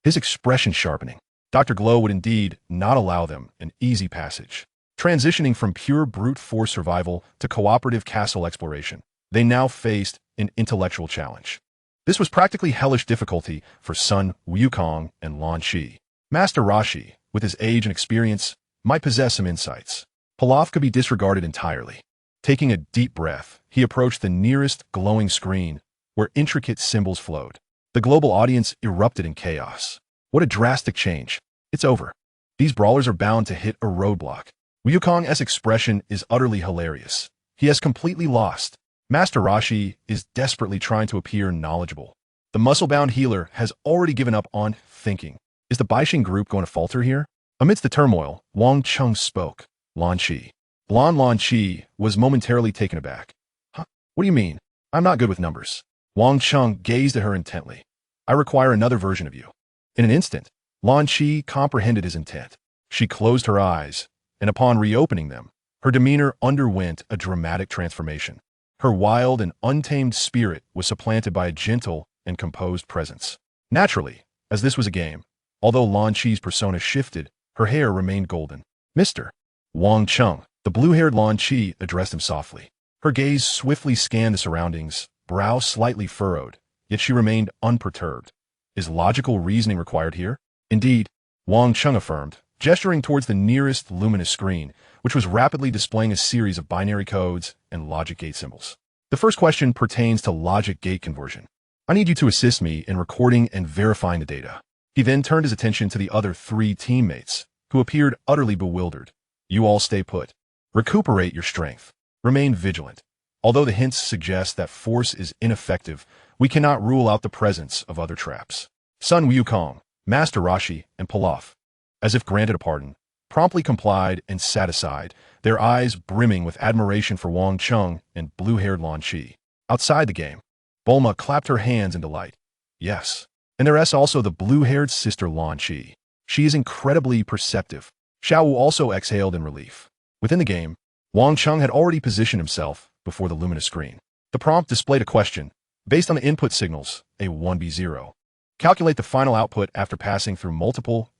his expression sharpening. Dr. Glow would indeed not allow them an easy passage. Transitioning from pure brute force survival to cooperative castle exploration, they now faced an intellectual challenge. This was practically hellish difficulty for Sun Wukong and Lan Chi. Master Roshi, with his age and experience, might possess some insights. Pilaf could be disregarded entirely. Taking a deep breath, he approached the nearest glowing screen, where intricate symbols flowed. The global audience erupted in chaos. What a drastic change. It's over. These brawlers are bound to hit a roadblock. Wukong's expression is utterly hilarious. He has completely lost. Master Roshi is desperately trying to appear knowledgeable. The muscle-bound healer has already given up on thinking. Is the Baixing group going to falter here? Amidst the turmoil, Wang Cheng spoke. Lan Chi. Blonde Lan Chi was momentarily taken aback. Huh? What do you mean? I'm not good with numbers. Wang Cheng gazed at her intently. I require another version of you. In an instant, Lan Chi comprehended his intent. She closed her eyes, and upon reopening them, her demeanor underwent a dramatic transformation. Her wild and untamed spirit was supplanted by a gentle and composed presence. Naturally, as this was a game, although Lan Chi's persona shifted, her hair remained golden. Mr. Wang Cheng, the blue-haired Lan Chi addressed him softly. Her gaze swiftly scanned the surroundings, brow slightly furrowed, yet she remained unperturbed. Is logical reasoning required here? Indeed, Wang Cheng affirmed, gesturing towards the nearest luminous screen, which was rapidly displaying a series of binary codes and logic gate symbols. The first question pertains to logic gate conversion. I need you to assist me in recording and verifying the data. He then turned his attention to the other 3 teammates, who appeared utterly bewildered. You all stay put. Recuperate your strength. Remain vigilant. Although the hints suggest that force is ineffective, we cannot rule out the presence of other traps. Sun Wukong, Master Roshi, and Pilaf, as if granted a pardon, promptly complied and sat aside, their eyes brimming with admiration for Wang Cheng and blue-haired Lan Chi. Outside the game, Bulma clapped her hands in delight. Yes, and there's also the blue-haired sister Lan Chi. She is incredibly perceptive. Xiao Wu also exhaled in relief. Within the game, Wang Cheng had already positioned himself before the luminous screen. The prompt displayed a question. Based on the input signals, a 1B0. Calculate the final output after passing through multiple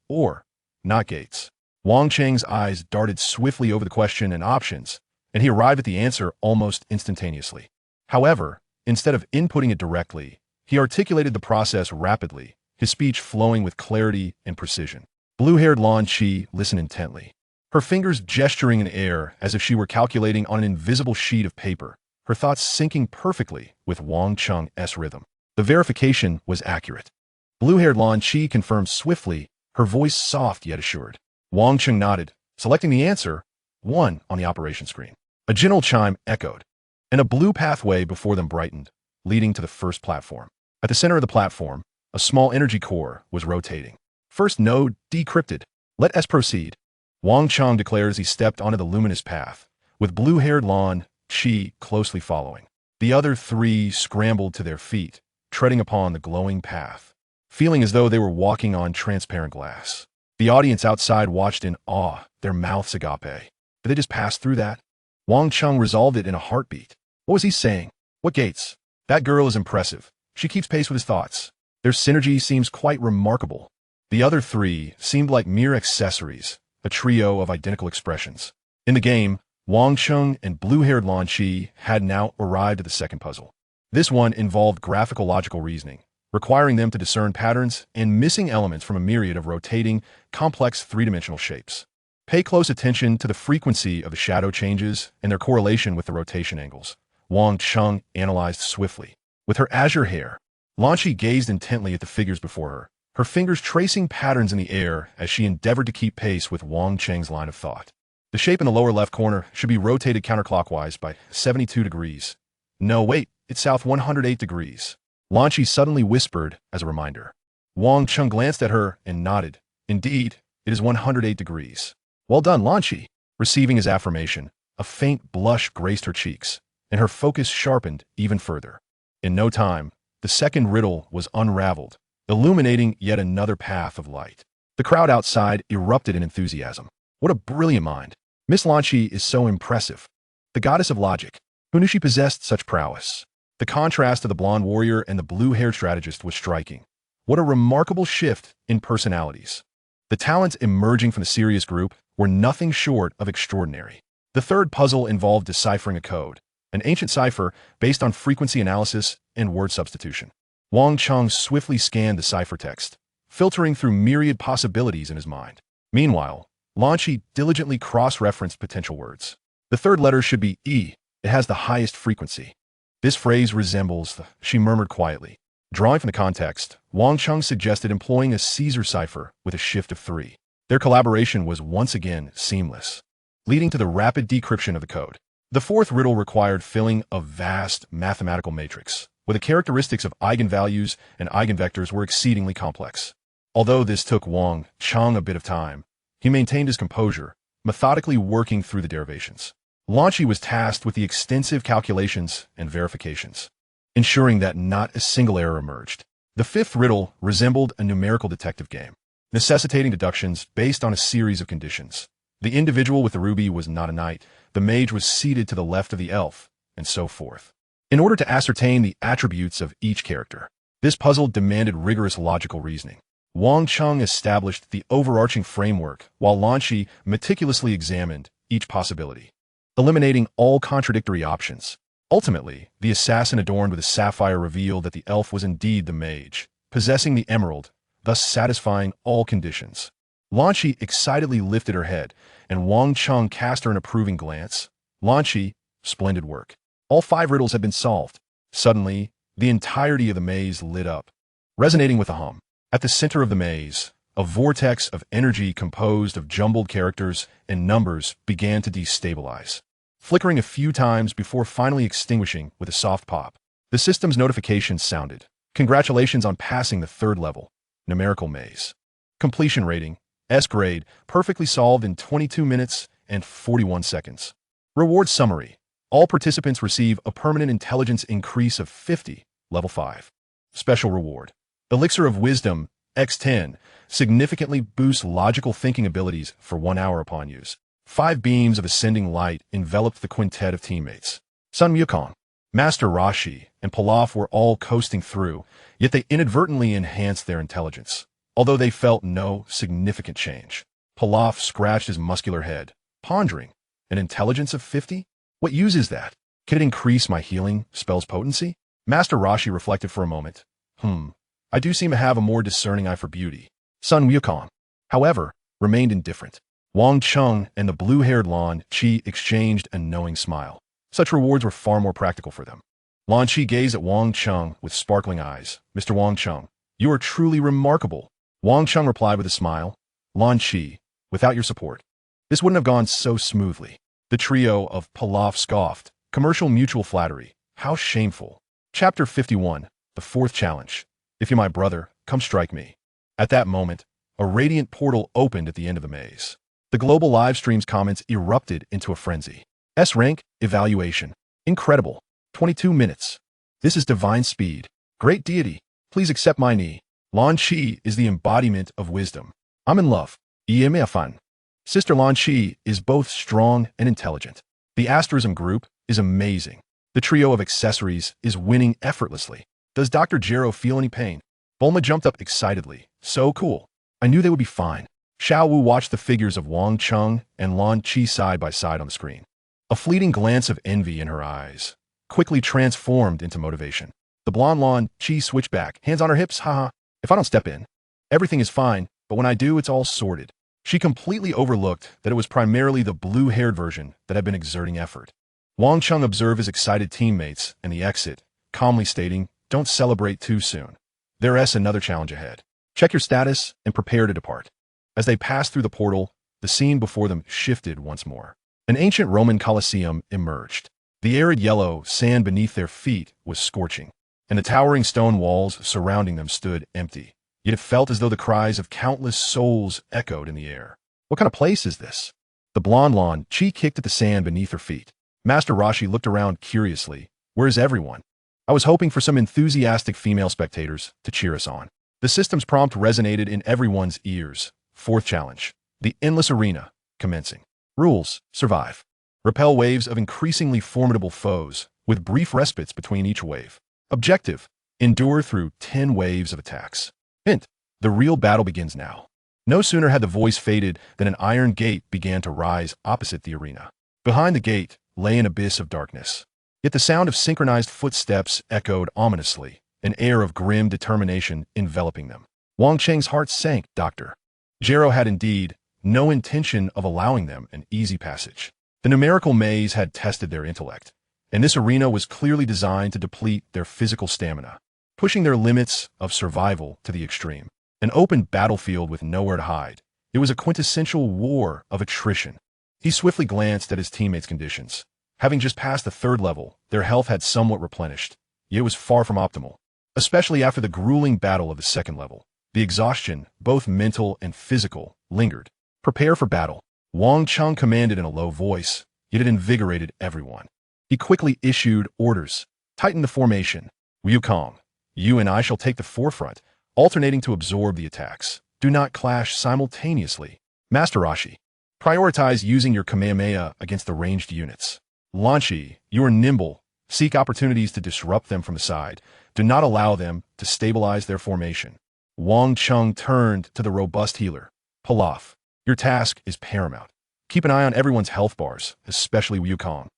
or not gates. Wang Cheng's eyes darted swiftly over the question and options, and he arrived at the answer almost instantaneously. However, instead of inputting it directly, he articulated the process rapidly, his speech flowing with clarity and precision. Blue-haired Lan Chi listened intently, her fingers gesturing in air as if she were calculating on an invisible sheet of paper, her thoughts syncing perfectly with Wang Cheng's rhythm. The verification was accurate. Blue-haired Lan Chi confirmed swiftly, her voice soft yet assured. Wang Cheng nodded, selecting the answer, 1 on the operation screen. A gentle chime echoed, and a blue pathway before them brightened, leading to the first platform. At the center of the platform, A small energy core was rotating. First node decrypted. Let us proceed. Wang Cheng declared as he stepped onto the luminous path, with blue-haired Lan Chi closely following. The other three scrambled to their feet, treading upon the glowing path, feeling as though they were walking on transparent glass. The audience outside watched in awe, their mouths agape. Did they just pass through that? Wang Cheng resolved it in a heartbeat. What was he saying? What gates? That girl is impressive. She keeps pace with his thoughts. Their synergy seems quite remarkable. The other three seemed like mere accessories, a trio of identical expressions. In the game, Wang Cheng and blue-haired Lan Chi had now arrived at the second puzzle. This one involved graphical logical reasoning, requiring them to discern patterns and missing elements from a myriad of rotating, complex three-dimensional shapes. Pay close attention to the frequency of the shadow changes and their correlation with the rotation angles. Wang Cheng analyzed swiftly. With her azure hair, Lan Chi gazed intently at the figures before her fingers tracing patterns in the air as she endeavored to keep pace with Wang Cheng's line of thought. The shape in the lower left corner should be rotated counterclockwise by 72 degrees. No, wait, it's south 108 degrees. Lan Chi suddenly whispered as a reminder. Wang Cheng glanced at her and nodded. Indeed, it is 108 degrees. Well done, Lan Chi. Receiving his affirmation, a faint blush graced her cheeks, and her focus sharpened even further. In no time, the second riddle was unraveled, illuminating yet another path of light. The crowd outside erupted in enthusiasm. What a brilliant mind. Miss Lan Chi is so impressive. The goddess of logic. Who knew she possessed such prowess? The contrast of the blonde warrior and the blue-haired strategist was striking. What a remarkable shift in personalities. The talents emerging from the serious group were nothing short of extraordinary. The third puzzle involved deciphering a code, an ancient cipher based on frequency analysis and word substitution. Wang Cheng swiftly scanned the ciphertext, filtering through myriad possibilities in his mind. Meanwhile, Lan Chi diligently cross-referenced potential words. The third letter should be E. It has the highest frequency. This phrase resembles the, she murmured quietly. Drawing from the context, Wang Cheng suggested employing a Caesar cipher with a shift of 3. Their collaboration was once again seamless, leading to the rapid decryption of the code. The fourth riddle required filling a vast mathematical matrix, where the characteristics of eigenvalues and eigenvectors were exceedingly complex. Although this took Wang Cheng a bit of time, he maintained his composure, methodically working through the derivations. Lan Chi was tasked with the extensive calculations and verifications, ensuring that not a single error emerged. The fifth riddle resembled a numerical detective game, necessitating deductions based on a series of conditions. The individual with the ruby was not a knight, the mage was seated to the left of the elf, and so forth. In order to ascertain the attributes of each character, this puzzle demanded rigorous logical reasoning. Wang Cheng established the overarching framework, while Lan Chi meticulously examined each possibility, eliminating all contradictory options. Ultimately, the assassin adorned with a sapphire revealed that the elf was indeed the mage, possessing the emerald, thus satisfying all conditions. Lan Chi excitedly lifted her head, and Wang Cheng cast her an approving glance. Lan Chi, splendid work. All 5 riddles had been solved. Suddenly, the entirety of the maze lit up, resonating with a hum. At the center of the maze, a vortex of energy composed of jumbled characters and numbers began to destabilize, flickering a few times before finally extinguishing with a soft pop. The system's notification sounded. Congratulations on passing the 3rd level. Numerical maze. Completion rating, S grade, perfectly solved in 22 minutes and 41 seconds. Reward summary. All participants receive a permanent intelligence increase of 50, level 5. Special reward. Elixir of Wisdom, X10, significantly boosts logical thinking abilities for 1 hour upon use. 5 beams of ascending light enveloped the quintet of teammates. Sun Wukong, Master Rashi, and Pilaf were all coasting through, yet they inadvertently enhanced their intelligence, although they felt no significant change. Pilaf scratched his muscular head, pondering, an intelligence of 50? What use is that? Can it increase my healing spell's potency? Master Rashi reflected for a moment. I do seem to have a more discerning eye for beauty. Sun Wukong, however, remained indifferent. Wang Cheng and the blue-haired Lan Chi exchanged a knowing smile. Such rewards were far more practical for them. Lan Chi gazed at Wang Cheng with sparkling eyes. Mr. Wang Cheng, you are truly remarkable. Wang Cheng replied with a smile. Lan Chi, without your support, this wouldn't have gone so smoothly. The trio of Pilaf scoffed. Commercial mutual flattery. How shameful. Chapter 51, the 4th challenge. If you're my brother, come strike me. At that moment, a radiant portal opened at the end of the maze. The global live stream's comments erupted into a frenzy. S rank, evaluation. Incredible. 22 minutes. This is divine speed. Great deity. Please accept my knee. Lan Chi is the embodiment of wisdom. I'm in love. Fan. Sister Lan Chi is both strong and intelligent. The asterism group is amazing. The trio of accessories is winning effortlessly. Does Dr. Gero feel any pain? Bulma jumped up excitedly. So cool. I knew they would be fine. Xiao Wu watched the figures of Wang Cheng and Lan Chi side by side on the screen. A fleeting glance of envy in her eyes quickly transformed into motivation. The blonde Lan Chi switched back, hands on her hips, haha. If I don't step in, everything is fine, but when I do, it's all sorted. She completely overlooked that it was primarily the blue-haired version that had been exerting effort. Wang Cheng observed his excited teammates and the exit, calmly stating, don't celebrate too soon. There's another challenge ahead. Check your status and prepare to depart. As they passed through the portal, the scene before them shifted once more. An ancient Roman Colosseum emerged. The arid yellow sand beneath their feet was scorching, and the towering stone walls surrounding them stood empty. Yet it felt as though the cries of countless souls echoed in the air. What kind of place is this? The blonde Lan Chi kicked at the sand beneath her feet. Master Roshi looked around curiously. Where's everyone? I was hoping for some enthusiastic female spectators to cheer us on. The system's prompt resonated in everyone's ears. Fourth challenge. The endless arena, commencing. Rules, survive. Repel waves of increasingly formidable foes, with brief respites between each wave. Objective, endure through 10 waves of attacks. Hint, the real battle begins now. No sooner had the voice faded than an iron gate began to rise opposite the arena. Behind the gate lay an abyss of darkness. Yet the sound of synchronized footsteps echoed ominously, an air of grim determination enveloping them. Wang Cheng's heart sank, Doctor. Gero had indeed no intention of allowing them an easy passage. The numerical maze had tested their intellect, and this arena was clearly designed to deplete their physical stamina, pushing their limits of survival to the extreme. An open battlefield with nowhere to hide. It was a quintessential war of attrition. He swiftly glanced at his teammates' conditions. Having just passed the third level, their health had somewhat replenished, yet it was far from optimal, especially after the grueling battle of the second level. The exhaustion, both mental and physical, lingered. Prepare for battle. Wang Cheng commanded in a low voice, yet it invigorated everyone. He quickly issued orders. Tighten the formation. Wukong, you and I shall take the forefront, alternating to absorb the attacks. Do not clash simultaneously. Master Roshi, prioritize using your Kamehameha against the ranged units. Lan Chi, you are nimble. Seek opportunities to disrupt them from the side. Do not allow them to stabilize their formation. Wang Cheng turned to the robust healer. Pilaf, your task is paramount. Keep an eye on everyone's health bars, especially Wukong,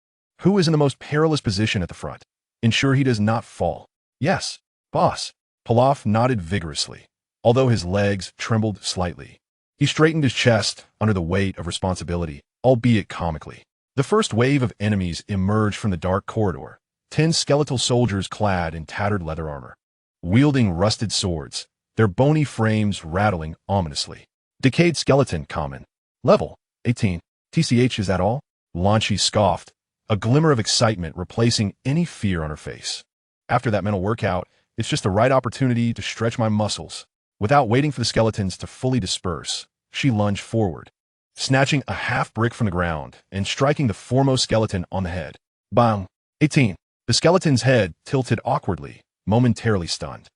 who is in the most perilous position at the front. Ensure he does not fall. Yes, boss. Pilaf nodded vigorously, although his legs trembled slightly. He straightened his chest under the weight of responsibility, albeit comically. The first wave of enemies emerged from the dark corridor, 10 skeletal soldiers clad in tattered leather armor, wielding rusted swords, their bony frames rattling ominously. Decayed skeleton common. Level 18. TCH, is that all? Lan Chi scoffed, a glimmer of excitement replacing any fear on her face. After that mental workout, it's just the right opportunity to stretch my muscles. Without waiting for the skeletons to fully disperse, she lunged forward, snatching a half brick from the ground and striking the foremost skeleton on the head. Bang! 18. The skeleton's head tilted awkwardly, momentarily stunned.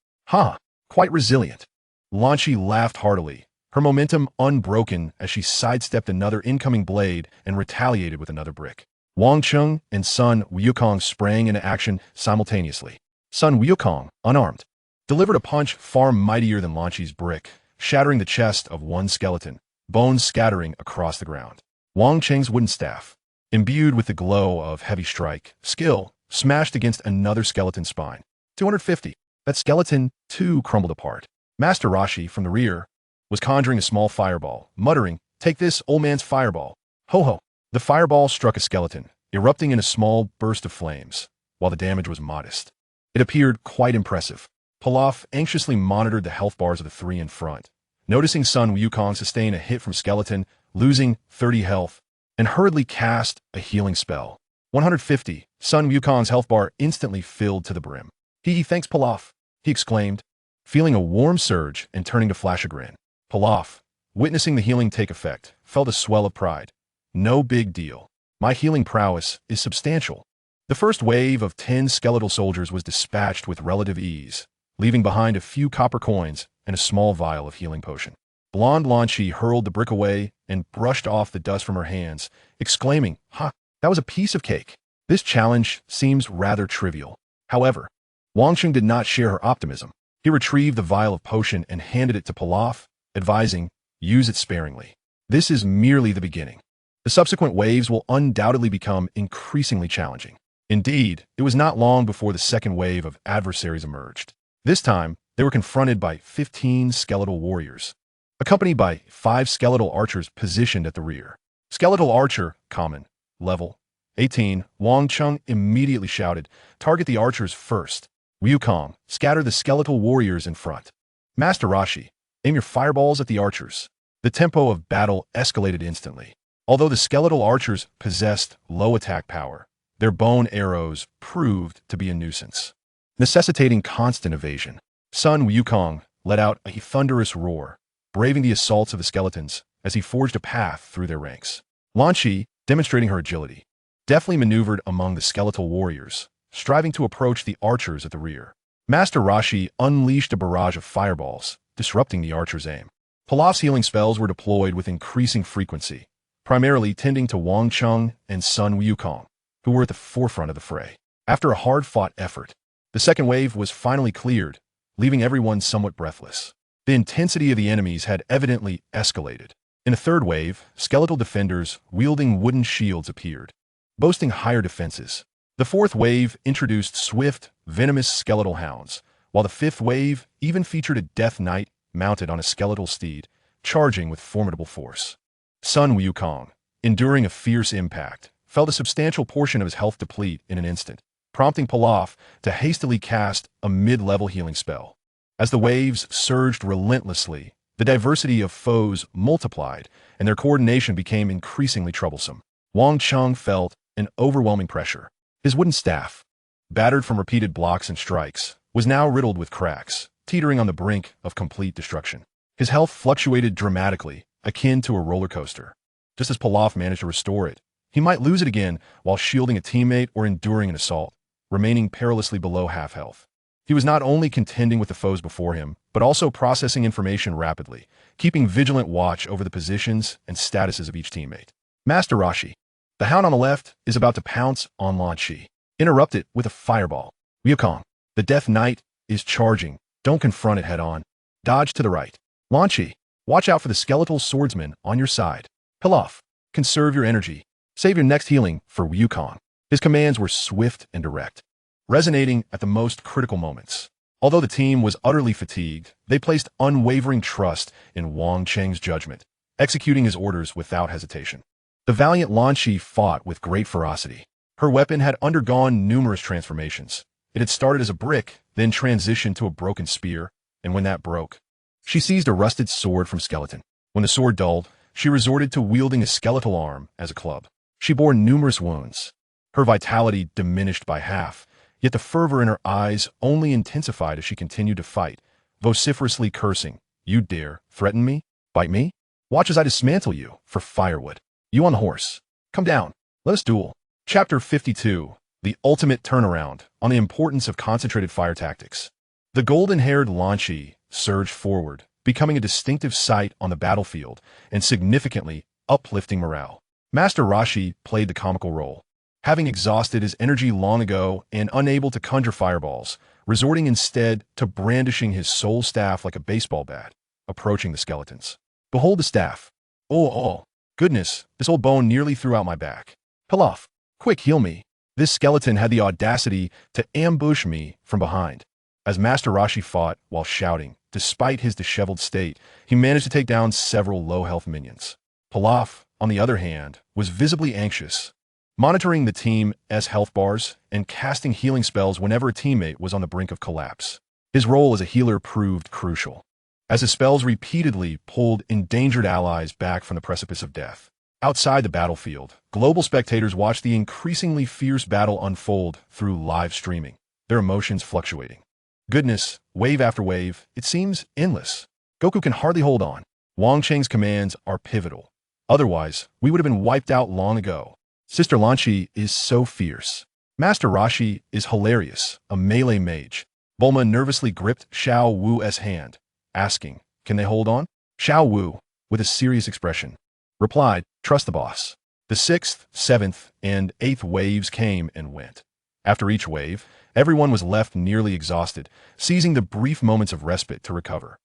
Quite resilient. Lan Chi laughed heartily, her momentum unbroken as she sidestepped another incoming blade and retaliated with another brick. Wang Cheng and Sun Wukong sprang into action simultaneously. Sun Wukong, unarmed, delivered a punch far mightier than Lan Chi's brick, shattering the chest of one skeleton, bones scattering across the ground. Wang Cheng's wooden staff, imbued with the glow of heavy strike, skill, smashed against another skeleton's spine. 250. That skeleton, too, crumbled apart. Master Roshi, from the rear, was conjuring a small fireball, muttering, "Take this, old man's fireball." Ho ho. The fireball struck a skeleton, erupting in a small burst of flames, while the damage was modest. It appeared quite impressive. Pilaf anxiously monitored the health bars of the three in front, noticing Sun Wukong sustain a hit from skeleton, losing 30 health, and hurriedly cast a healing spell. 150. Sun Wukong's health bar instantly filled to the brim. Thanks Pilaf, he exclaimed, feeling a warm surge and turning to flash a grin. Pilaf, witnessing the healing take effect, felt a swell of pride. No big deal. My healing prowess is substantial. The first wave of 10 skeletal soldiers was dispatched with relative ease, leaving behind a few copper coins and a small vial of healing potion. Blonde Lan Shi hurled the brick away and brushed off the dust from her hands, exclaiming, "Ha, that was a piece of cake." This challenge seems rather trivial. However, Wang Cheng did not share her optimism. He retrieved the vial of potion and handed it to Pilaf, advising, "Use it sparingly. This is merely the beginning. The subsequent waves will undoubtedly become increasingly challenging." Indeed, it was not long before the second wave of adversaries emerged. This time, they were confronted by 15 skeletal warriors, accompanied by 5 skeletal archers positioned at the rear. Skeletal archer, common, level 18, Wang Cheng immediately shouted, "Target the archers first. Wukong, scatter the skeletal warriors in front. Master Roshi, aim your fireballs at the archers." The tempo of battle escalated instantly. Although the skeletal archers possessed low attack power, their bone arrows proved to be a nuisance, necessitating constant evasion. Sun Wukong let out a thunderous roar, braving the assaults of the skeletons as he forged a path through their ranks. Lan Shi, demonstrating her agility, deftly maneuvered among the skeletal warriors, striving to approach the archers at the rear. Master Roshi unleashed a barrage of fireballs, disrupting the archers' aim. Pilaf's healing spells were deployed with increasing frequency, primarily tending to Wang Cheng and Sun Wukong, who were at the forefront of the fray. After a hard-fought effort, the second wave was finally cleared, leaving everyone somewhat breathless. The intensity of the enemies had evidently escalated. In a third wave, skeletal defenders wielding wooden shields appeared, boasting higher defenses. The fourth wave introduced swift, venomous skeletal hounds, while the fifth wave even featured a death knight mounted on a skeletal steed, charging with formidable force. Sun Wukong, enduring a fierce impact, felt a substantial portion of his health deplete in an instant, prompting Pilaf to hastily cast a mid-level healing spell. As the waves surged relentlessly, the diversity of foes multiplied, and their coordination became increasingly troublesome. Wang Cheng felt an overwhelming pressure. His wooden staff, battered from repeated blocks and strikes, was now riddled with cracks, teetering on the brink of complete destruction. His health fluctuated dramatically, akin to a roller coaster. Just as Pilaf managed to restore it, he might lose it again while shielding a teammate or enduring an assault, remaining perilously below half health. He was not only contending with the foes before him, but also processing information rapidly, keeping vigilant watch over the positions and statuses of each teammate. Master Roshi, the hound on the left, is about to pounce on Lan Shi. Interrupt it with a fireball. Wukong, the Death Knight, is charging. Don't confront it head-on. Dodge to the right. Lan Shi, watch out for the skeletal swordsman on your side. Pilaf, conserve your energy. Save your next healing for Wukong. His commands were swift and direct, resonating at the most critical moments. Although the team was utterly fatigued, they placed unwavering trust in Wang Cheng's judgment, executing his orders without hesitation. The valiant Lan Shi fought with great ferocity. Her weapon had undergone numerous transformations. It had started as a brick, then transitioned to a broken spear, and when that broke, she seized a rusted sword from Skeleton. When the sword dulled, she resorted to wielding a skeletal arm as a club. She bore numerous wounds. Her vitality diminished by half, yet the fervor in her eyes only intensified as she continued to fight, vociferously cursing, "You dare threaten me? Bite me? Watch as I dismantle you for firewood. You on the horse. Come down. Let us duel." Chapter 52, The Ultimate Turnaround on the Importance of Concentrated Fire Tactics. The golden-haired Lan Shi surged forward, becoming a distinctive sight on the battlefield and significantly uplifting morale. Master Roshi played the comical role, having exhausted his energy long ago and unable to conjure fireballs, resorting instead to brandishing his soul staff like a baseball bat, approaching the skeletons. "Behold the staff. Oh, goodness, this old bone nearly threw out my back. Pilaf, quick, heal me." This skeleton had the audacity to ambush me from behind. As Master Roshi fought while shouting, despite his disheveled state, he managed to take down several low-health minions. Pilaf, on the other hand, was visibly anxious, monitoring the team's health bars and casting healing spells whenever a teammate was on the brink of collapse. His role as a healer proved crucial, as his spells repeatedly pulled endangered allies back from the precipice of death. Outside the battlefield, global spectators watched the increasingly fierce battle unfold through live streaming, their emotions fluctuating. Goodness, wave after wave, it seems endless. Goku can hardly hold on. Wang Cheng's commands are pivotal. Otherwise, we would have been wiped out long ago. Sister Lan Chi is so fierce. Master Roshi is hilarious, a melee mage. Bulma nervously gripped Xiao Wu's hand, asking, "Can they hold on?" Xiao Wu, with a serious expression, replied, "Trust the boss." The 6th, 7th, and 8th waves came and went. After each wave, everyone was left nearly exhausted, seizing the brief moments of respite to recover.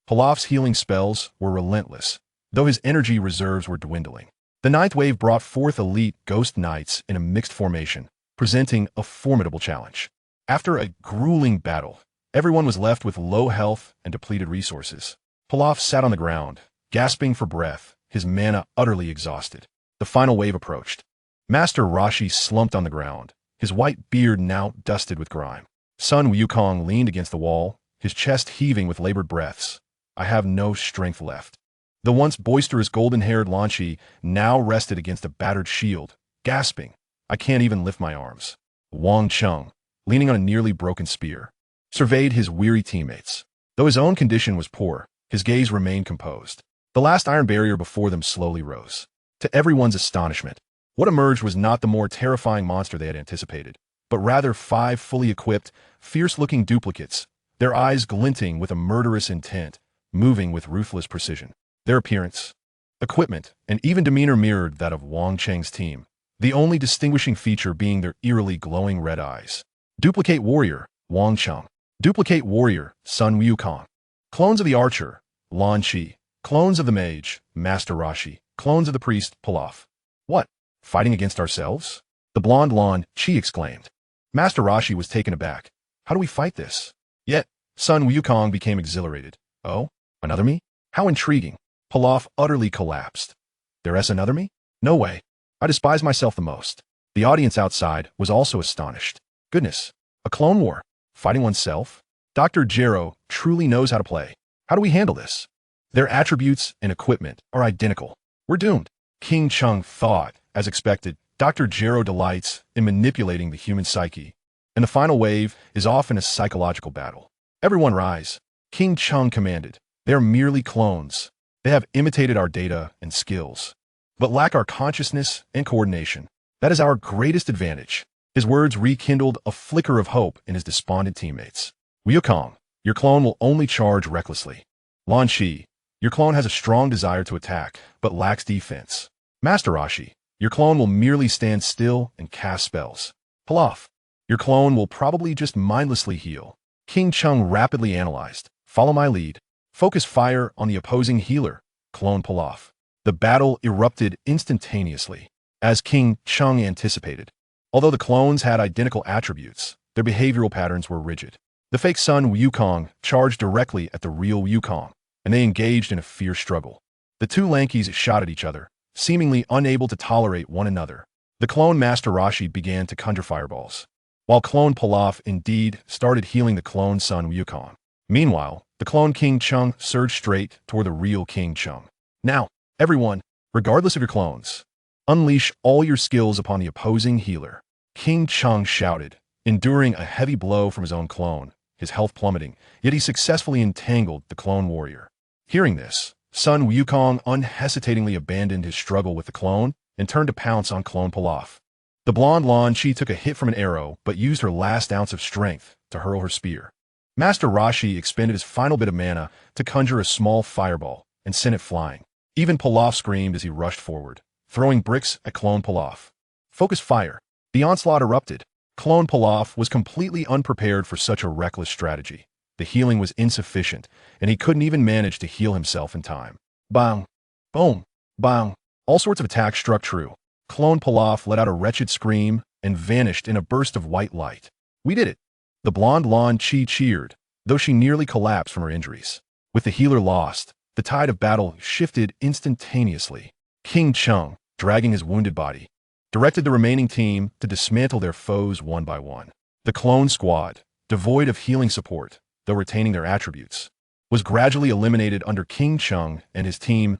Pilaf's healing spells were relentless, though his energy reserves were dwindling. The 9th wave brought forth elite Ghost Knights in a mixed formation, presenting a formidable challenge. After a grueling battle, everyone was left with low health and depleted resources. Pilaf sat on the ground, gasping for breath, his mana utterly exhausted. The final wave approached. Master Roshi slumped on the ground, his white beard now dusted with grime. Sun Wukong leaned against the wall, his chest heaving with labored breaths. "I have no strength left." The once boisterous golden-haired Lan Chi now rested against a battered shield, gasping, "I can't even lift my arms." Wang Cheng, leaning on a nearly broken spear, surveyed his weary teammates. Though his own condition was poor, his gaze remained composed. The last iron barrier before them slowly rose. To everyone's astonishment, what emerged was not the more terrifying monster they had anticipated, but rather 5 fully equipped, fierce-looking duplicates, their eyes glinting with a murderous intent, moving with ruthless precision. Their appearance, equipment, and even demeanor mirrored that of Wang Cheng's team, the only distinguishing feature being their eerily glowing red eyes. Duplicate warrior, Wang Cheng. Duplicate warrior, Sun Wukong. Clones of the archer, Lan Chi. Clones of the mage, Master Roshi. Clones of the priest, Pilaf. What? Fighting against ourselves? The blonde Lan Chi exclaimed. Master Roshi was taken aback. How do we fight this? Yet, Sun Wukong became exhilarated. Oh, another me? How intriguing. Pilaf utterly collapsed. There's another me? No way. I despise myself the most. The audience outside was also astonished. Goodness, a clone war? Fighting oneself? Dr. Gero truly knows how to play. How do we handle this? Their attributes and equipment are identical. We're doomed. King Chung thought, as expected. Dr. Gero delights in manipulating the human psyche, and the final wave is often a psychological battle. Everyone rise. King Chung commanded. They are merely clones. They have imitated our data and skills, but lack our consciousness and coordination. That is our greatest advantage. His words rekindled a flicker of hope in his despondent teammates. Wukong, your clone will only charge recklessly. Lan Chi, your clone has a strong desire to attack, but lacks defense. Master Roshi, your clone will merely stand still and cast spells. Pilaf, your clone will probably just mindlessly heal. King Chung rapidly analyzed. Follow my lead. Focus fire on the opposing healer, clone Pilaf. The battle erupted instantaneously, as King Chung anticipated. Although the clones had identical attributes, their behavioral patterns were rigid. The fake Sun Wukong charged directly at the real Wukong, and they engaged in a fierce struggle. The two Lankies shot at each other, seemingly unable to tolerate one another. The clone Master Roshi began to conjure fireballs, while clone Pilaf indeed started healing the clone Sun Wukong. Meanwhile, the clone King Chung surged straight toward the real King Chung. Now, everyone, regardless of your clones, unleash all your skills upon the opposing healer. King Chung shouted, enduring a heavy blow from his own clone, his health plummeting, yet he successfully entangled the clone warrior. Hearing this, Sun Wukong unhesitatingly abandoned his struggle with the clone and turned to pounce on clone Pilaf. The blonde Lan Chi took a hit from an arrow but used her last ounce of strength to hurl her spear. Master Roshi expended his final bit of mana to conjure a small fireball and sent it flying. Even Pilaf screamed as he rushed forward, throwing bricks at clone Pilaf. Focus fire. The onslaught erupted. Clone Pilaf was completely unprepared for such a reckless strategy. The healing was insufficient, and he couldn't even manage to heal himself in time. Bang! Boom! Bang! All sorts of attacks struck true. Clone Pilaf let out a wretched scream and vanished in a burst of white light. We did it! The blonde Lan Chi cheered, though she nearly collapsed from her injuries. With the healer lost, the tide of battle shifted instantaneously. King Chung, dragging his wounded body, directed the remaining team to dismantle their foes one by one. The clone squad, devoid of healing support, though retaining their attributes, was gradually eliminated under King Chung and his team's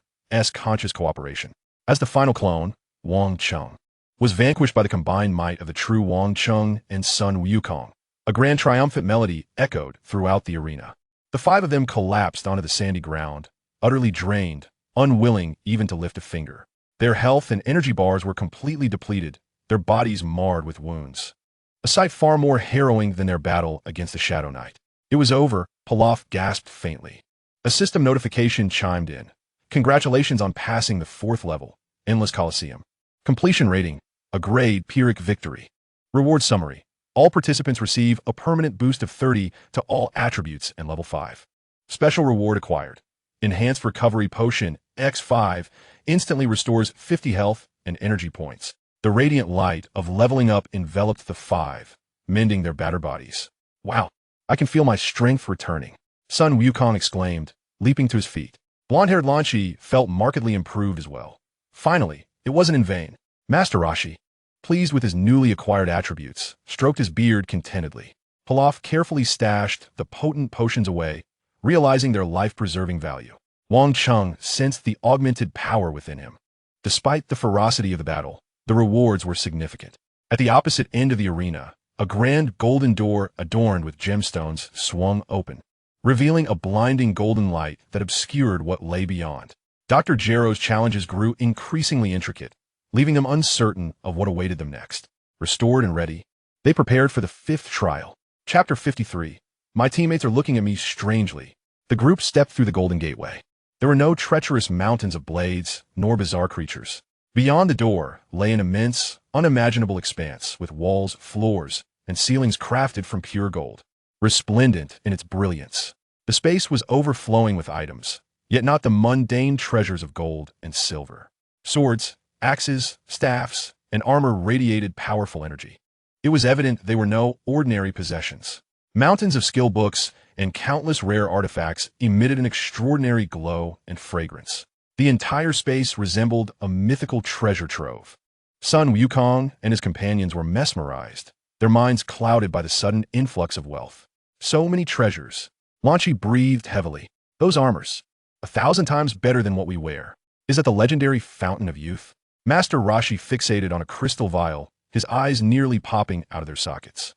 conscious cooperation. As the final clone, Wang Cheng, was vanquished by the combined might of the true Wang Cheng and Sun Wukong. A grand triumphant melody echoed throughout the arena. The five of them collapsed onto the sandy ground, utterly drained, unwilling even to lift a finger. Their health and energy bars were completely depleted, their bodies marred with wounds. A sight far more harrowing than their battle against the Shadow Knight. It was over, Pilaf gasped faintly. A system notification chimed in. Congratulations on passing the 4th level, Endless Coliseum. Completion rating, a grade Pyrrhic victory. Reward summary. All participants receive a permanent boost of 30 to all attributes in level 5. Special reward acquired. Enhanced Recovery Potion X5 instantly restores 50 health and energy points. The radiant light of leveling up enveloped the 5, mending their battered bodies. Wow, I can feel my strength returning, Sun Wukong exclaimed, leaping to his feet. Blonde-haired Lan Shi felt markedly improved as well. Finally, it wasn't in vain. Master Roshi, pleased with his newly acquired attributes, stroked his beard contentedly. Pilaf carefully stashed the potent potions away, realizing their life-preserving value. Wang Cheng sensed the augmented power within him. Despite the ferocity of the battle, the rewards were significant. At the opposite end of the arena, a grand golden door adorned with gemstones swung open, revealing a blinding golden light that obscured what lay beyond. Dr. Gero's challenges grew increasingly intricate, leaving them uncertain of what awaited them next. Restored and ready, they prepared for the 5th trial. Chapter 53. My teammates are looking at me strangely. The group stepped through the golden gateway. There were no treacherous mountains of blades, nor bizarre creatures. Beyond the door lay an immense, unimaginable expanse with walls, floors, and ceilings crafted from pure gold, resplendent in its brilliance. The space was overflowing with items, yet not the mundane treasures of gold and silver. Swords, axes, staffs, and armor radiated powerful energy. It was evident they were no ordinary possessions. Mountains of skill books and countless rare artifacts emitted an extraordinary glow and fragrance. The entire space resembled a mythical treasure trove. Sun Wukong and his companions were mesmerized, their minds clouded by the sudden influx of wealth. So many treasures. Lan Shi breathed heavily. Those armors, 1,000 times better than what we wear. Is that the legendary Fountain of Youth? Master Roshi fixated on a crystal vial, his eyes nearly popping out of their sockets.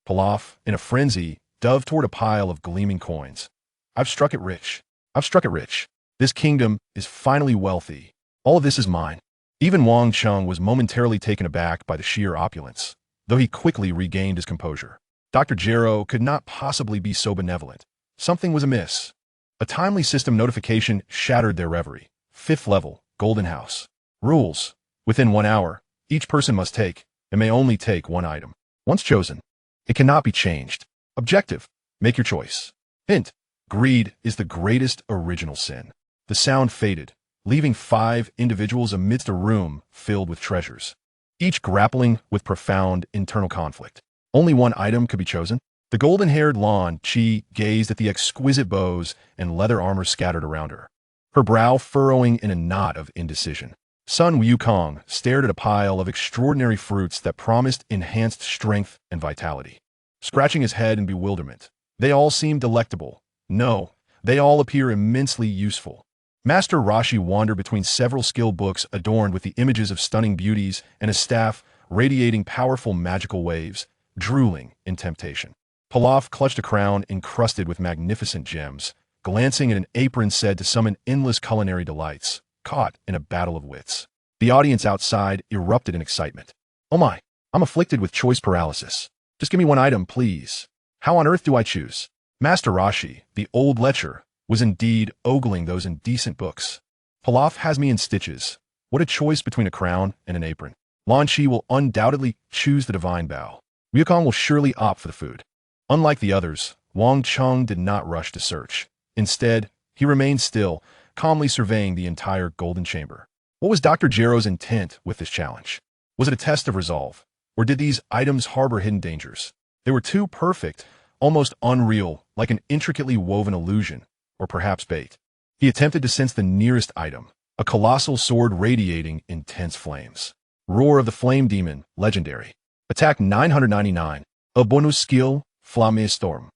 Pilaf, in a frenzy, dove toward a pile of gleaming coins. I've struck it rich. I've struck it rich. This kingdom is finally wealthy. All of this is mine. Even Wang Cheng was momentarily taken aback by the sheer opulence, though he quickly regained his composure. Dr. Gero could not possibly be so benevolent. Something was amiss. A timely system notification shattered their reverie. 5th level, Golden House. Rules. Within 1 hour, each person must take, and may only take, 1 item. Once chosen, it cannot be changed. Objective. Make your choice. Hint. Greed is the greatest original sin. The sound faded, leaving 5 individuals amidst a room filled with treasures, each grappling with profound internal conflict. Only 1 item could be chosen. The golden-haired Lan Shi gazed at the exquisite bows and leather armor scattered around her, her brow furrowing in a knot of indecision. Sun Wukong stared at a pile of extraordinary fruits that promised enhanced strength and vitality, scratching his head in bewilderment. They all seemed delectable. No, they all appear immensely useful. Master Roshi wandered between several skill books adorned with the images of stunning beauties and a staff radiating powerful magical waves, drooling in temptation. Pilaf clutched a crown encrusted with magnificent gems, glancing at an apron said to summon endless culinary delights, caught in a battle of wits. The audience outside erupted in excitement. Oh my, I'm afflicted with choice paralysis. Just give me 1 item, please. How on earth do I choose? Master Roshi, the old lecher, was indeed ogling those indecent books. Pilaf has me in stitches. What a choice between a crown and an apron. Lan Shi will undoubtedly choose the divine bow. Wukong will surely opt for the food. Unlike the others, Wang Cheng did not rush to search. Instead, he remained still, calmly surveying the entire golden chamber. What was Dr. Gero's intent with this challenge? Was it a test of resolve? Or did these items harbor hidden dangers? They were too perfect, almost unreal, like an intricately woven illusion, or perhaps bait. He attempted to sense the nearest item, a colossal sword radiating intense flames. Roar of the Flame Demon, legendary. Attack 999. A bonus skill, Flamme Storm.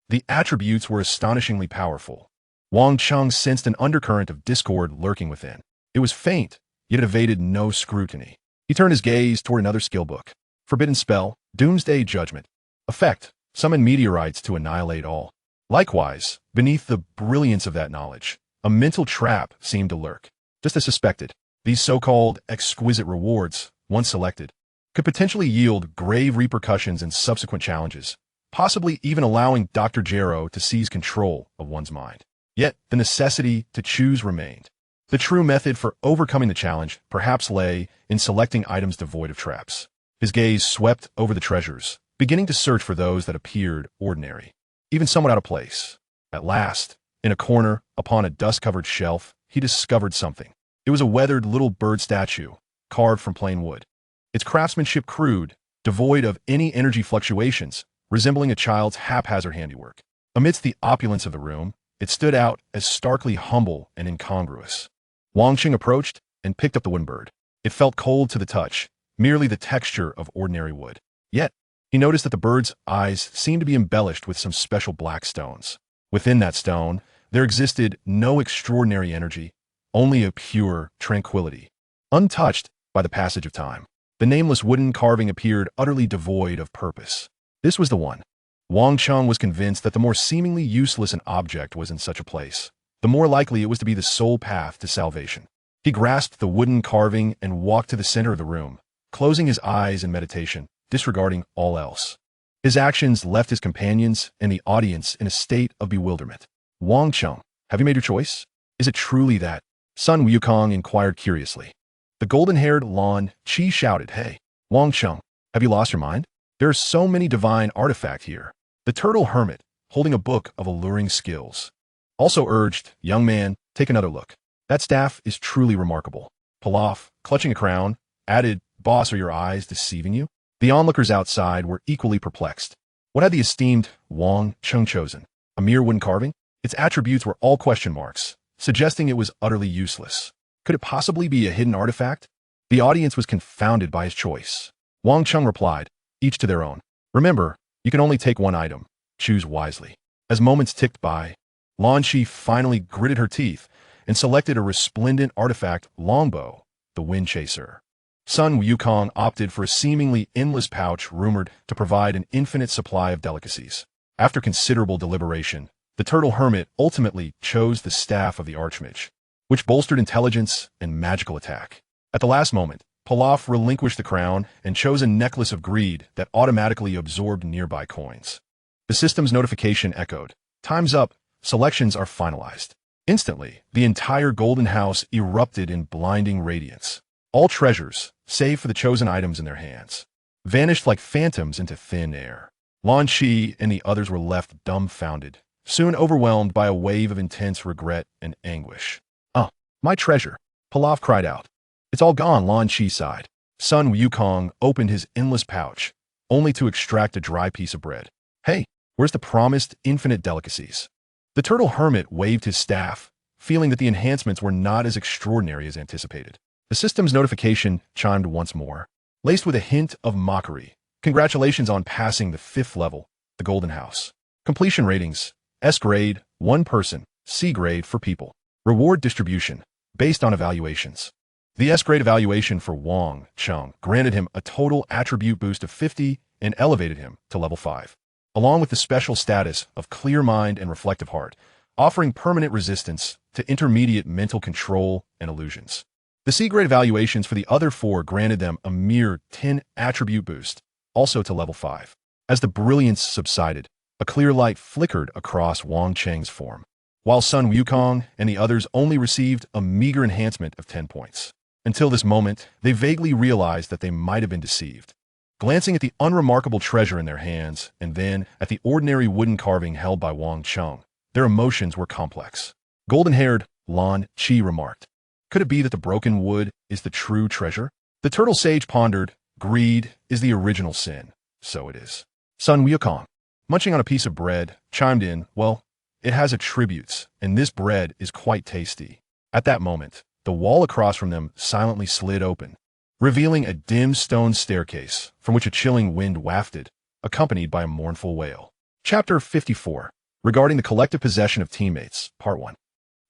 The attributes were astonishingly powerful. Wang Cheng sensed an undercurrent of discord lurking within. It was faint, yet it evaded no scrutiny. He turned his gaze toward another skill book. Forbidden Spell, Doomsday Judgment. Effect. summon meteorites to annihilate all. Likewise, beneath the brilliance of that knowledge, a mental trap seemed to lurk. Just as suspected, these so-called exquisite rewards, once selected, could potentially yield grave repercussions in subsequent challenges, possibly even allowing Dr. Gero to seize control of one's mind. Yet, the necessity to choose remained. The true method for overcoming the challenge perhaps lay in selecting items devoid of traps. His gaze swept over the treasures, beginning to search for those that appeared ordinary, even somewhat out of place. At last, in a corner, upon a dust-covered shelf, he discovered something. It was a weathered little bird statue, carved from plain wood. Its craftsmanship crude, devoid of any energy fluctuations, resembling a child's haphazard handiwork. Amidst the opulence of the room, it stood out as starkly humble and incongruous. Wang Cheng approached and picked up the wooden bird. It felt cold to the touch, merely the texture of ordinary wood. Yet, he noticed that the bird's eyes seemed to be embellished with some special black stones. Within that stone, there existed no extraordinary energy, only a pure tranquility. Untouched by the passage of time, the nameless wooden carving appeared utterly devoid of purpose. This was the one. Wang Cheng was convinced that the more seemingly useless an object was in such a place, the more likely it was to be the sole path to salvation. He grasped the wooden carving and walked to the center of the room, closing his eyes in meditation, disregarding all else. His actions left his companions and the audience in a state of bewilderment. Wang Cheng, have you made your choice? Is it truly that? Sun Wukong inquired curiously. The golden-haired Lan Qi shouted, Hey, Wang Cheng, have you lost your mind? There are so many divine artifacts here. The turtle hermit, holding a book of alluring skills, also urged, Young man, take another look. That staff is truly remarkable. Pilaf, clutching a crown, added, Boss, are your eyes deceiving you? The onlookers outside were equally perplexed. What had the esteemed Wang Cheng chosen? A mere wooden carving? Its attributes were all question marks, suggesting it was utterly useless. Could it possibly be a hidden artifact? The audience was confounded by his choice. Wang Cheng replied, Each to their own. Remember, you can only take one item. Choose wisely. As moments ticked by, Lan Qi finally gritted her teeth and selected a resplendent artifact longbow, the Wind Chaser. Sun Wukong opted for a seemingly endless pouch rumored to provide an infinite supply of delicacies. After considerable deliberation, the turtle hermit ultimately chose the staff of the Archmage, which bolstered intelligence and magical attack. At the last moment, Pilaf relinquished the crown and chose a necklace of greed that automatically absorbed nearby coins. The system's notification echoed. Time's up. Selections are finalized. Instantly, the entire golden house erupted in blinding radiance. All treasures, save for the chosen items in their hands, vanished like phantoms into thin air. Lan Qi and the others were left dumbfounded, soon overwhelmed by a wave of intense regret and anguish. My treasure, Pilaf cried out. It's all gone, Lan Qi sighed. Sun Wukong opened his endless pouch, only to extract a dry piece of bread. Hey, where's the promised infinite delicacies? The turtle hermit waved his staff, feeling that the enhancements were not as extraordinary as anticipated. The system's notification chimed once more, laced with a hint of mockery. Congratulations on passing the 5th level, the Golden House. Completion ratings, S grade, 1 person, C grade for people. Reward distribution, based on evaluations. The S grade evaluation for Wang Cheng granted him a total attribute boost of 50 and elevated him to level 5, along with the special status of clear mind and reflective heart, offering permanent resistance to intermediate mental control and illusions. The C grade evaluations for the other 4 granted them a mere 10 attribute boost, also to level 5. As the brilliance subsided, a clear light flickered across Wang Cheng's form, while Sun Wukong and the others only received a meager enhancement of 10 points. Until this moment, they vaguely realized that they might have been deceived. Glancing at the unremarkable treasure in their hands, and then at the ordinary wooden carving held by Wang Cheng, their emotions were complex. Golden-haired Lan Qi remarked, Could it be that the broken wood is the true treasure? The turtle sage pondered, Greed is the original sin. So it is. Sun Wukong, munching on a piece of bread, chimed in, Well, it has attributes, and this bread is quite tasty. At that moment, the wall across from them silently slid open, revealing a dim stone staircase from which a chilling wind wafted, accompanied by a mournful wail. Chapter 54. Regarding the collective possession of teammates, Part 1.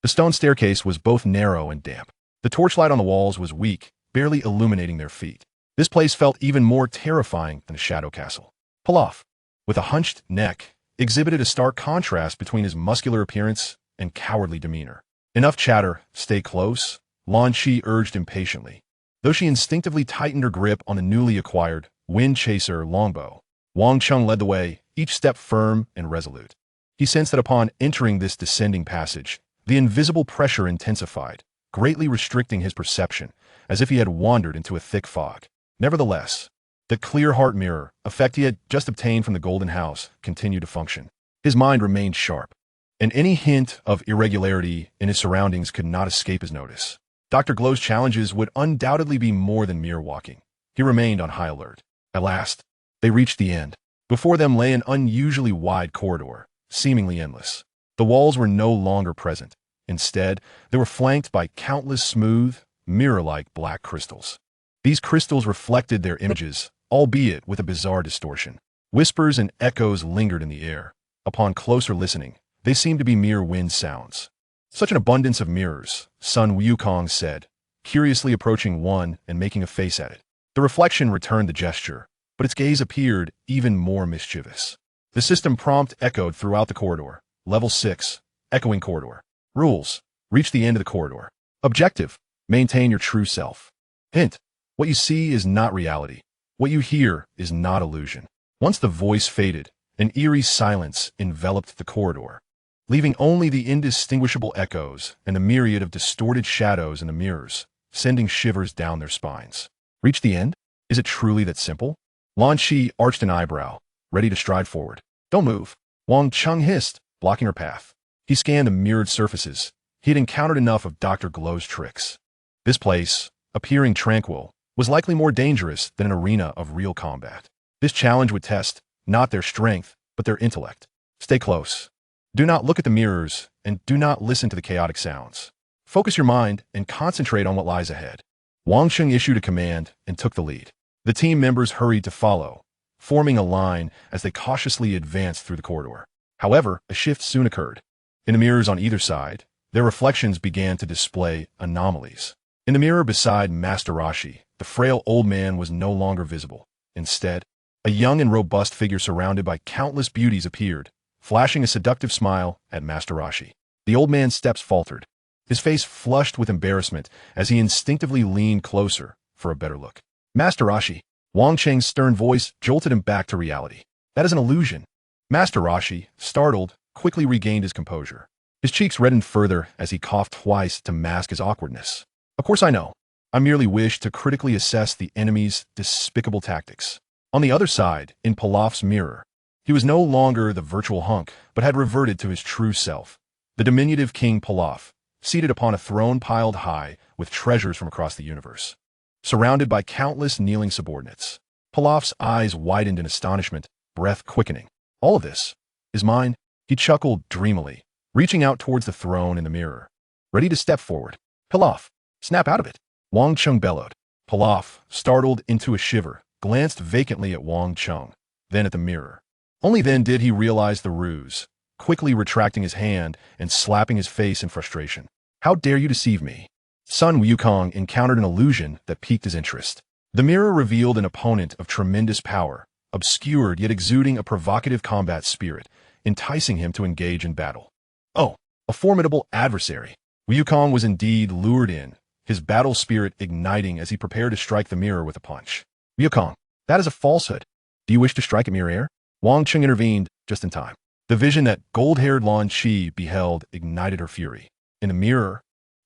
The stone staircase was both narrow and damp. The torchlight on the walls was weak, barely illuminating their feet. This place felt even more terrifying than a shadow castle. Pilaf, with a hunched neck, exhibited a stark contrast between his muscular appearance and cowardly demeanor. Enough chatter, stay close, Lan Shi urged impatiently. Though she instinctively tightened her grip on the newly acquired Wind Chaser longbow, Wang Cheng led the way, each step firm and resolute. He sensed that upon entering this descending passage, the invisible pressure intensified, greatly restricting his perception, as if he had wandered into a thick fog. Nevertheless, the clear heart mirror, effect he had just obtained from the Golden House, continued to function. His mind remained sharp, and any hint of irregularity in his surroundings could not escape his notice. Dr. Glow's challenges would undoubtedly be more than mere walking. He remained on high alert. At last, they reached the end. Before them lay an unusually wide corridor, seemingly endless. The walls were no longer present. Instead, they were flanked by countless smooth, mirror-like black crystals. These crystals reflected their images, albeit with a bizarre distortion. Whispers and echoes lingered in the air. Upon closer listening, they seemed to be mere wind sounds. Such an abundance of mirrors, Sun Wukong said, curiously approaching one and making a face at it. The reflection returned the gesture, but its gaze appeared even more mischievous. The system prompt echoed throughout the corridor. Level 6, Echoing Corridor. Rules: reach the end of the corridor. Objective: maintain your true self. Hint: what you see is not reality. What you hear is not illusion. Once the voice faded, an eerie silence enveloped the corridor, leaving only the indistinguishable echoes and a myriad of distorted shadows in the mirrors, sending shivers down their spines. Reach the end? Is it truly that simple? Lan Shi arched an eyebrow, ready to stride forward. Don't move, Wang Cheng hissed, blocking her path. He scanned the mirrored surfaces. He had encountered enough of Dr. Glow's tricks. This place, appearing tranquil, was likely more dangerous than an arena of real combat. This challenge would test, not their strength, but their intellect. Stay close. Do not look at the mirrors, and do not listen to the chaotic sounds. Focus your mind and concentrate on what lies ahead. Wang Cheng issued a command and took the lead. The team members hurried to follow, forming a line as they cautiously advanced through the corridor. However, a shift soon occurred. In the mirrors on either side, their reflections began to display anomalies. In the mirror beside Master Roshi, the frail old man was no longer visible. Instead, a young and robust figure surrounded by countless beauties appeared, flashing a seductive smile at Master Roshi. The old man's steps faltered, his face flushed with embarrassment as he instinctively leaned closer for a better look. Master Roshi, Wang Cheng's stern voice jolted him back to reality. That is an illusion. Master Roshi, startled, quickly regained his composure. His cheeks reddened further as he coughed twice to mask his awkwardness. Of course I know. I merely wish to critically assess the enemy's despicable tactics. On the other side, in Pilaf's mirror, he was no longer the virtual hunk, but had reverted to his true self. The diminutive King Pilaf, seated upon a throne piled high with treasures from across the universe. Surrounded by countless kneeling subordinates, Pilaf's eyes widened in astonishment, breath quickening. All of this is mine, he chuckled dreamily, reaching out towards the throne in the mirror. Ready to step forward. Pilaf, snap out of it, Wang Cheng bellowed. Pilaf, startled into a shiver, glanced vacantly at Wang Cheng, then at the mirror. Only then did he realize the ruse, quickly retracting his hand and slapping his face in frustration. How dare you deceive me? Sun Wukong encountered an illusion that piqued his interest. The mirror revealed an opponent of tremendous power, obscured yet exuding a provocative combat spirit, enticing him to engage in battle. Oh, a formidable adversary. Wukong was indeed lured in, his battle spirit igniting as he prepared to strike the mirror with a punch. Wukong, that is a falsehood. Do you wish to strike at mere air? Wang Cheng intervened just in time. The vision that gold-haired Lan Shi beheld ignited her fury. In the mirror,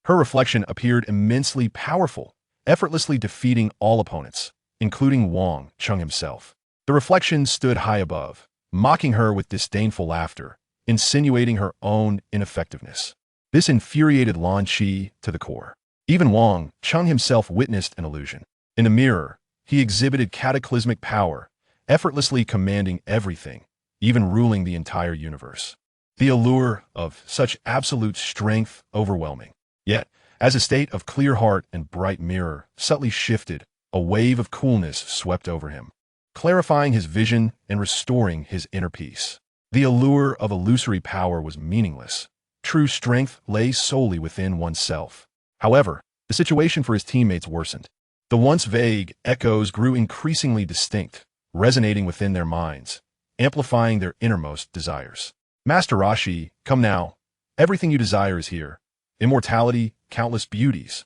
her reflection appeared immensely powerful, effortlessly defeating all opponents, including Wang Cheng himself. The reflection stood high above, mocking her with disdainful laughter, insinuating her own ineffectiveness. This infuriated Lan Shi to the core. Even Wang Cheng himself witnessed an illusion. In the mirror, he exhibited cataclysmic power, effortlessly commanding everything, even ruling the entire universe. The allure of such absolute strength overwhelming. Yet, as a state of clear heart and bright mirror subtly shifted, a wave of coolness swept over him, clarifying his vision and restoring his inner peace. The allure of illusory power was meaningless. True strength lay solely within oneself. However, the situation for his teammates worsened. The once vague echoes grew increasingly distinct, resonating within their minds, amplifying their innermost desires. Master Rashi, come now. Everything you desire is here. Immortality, countless beauties.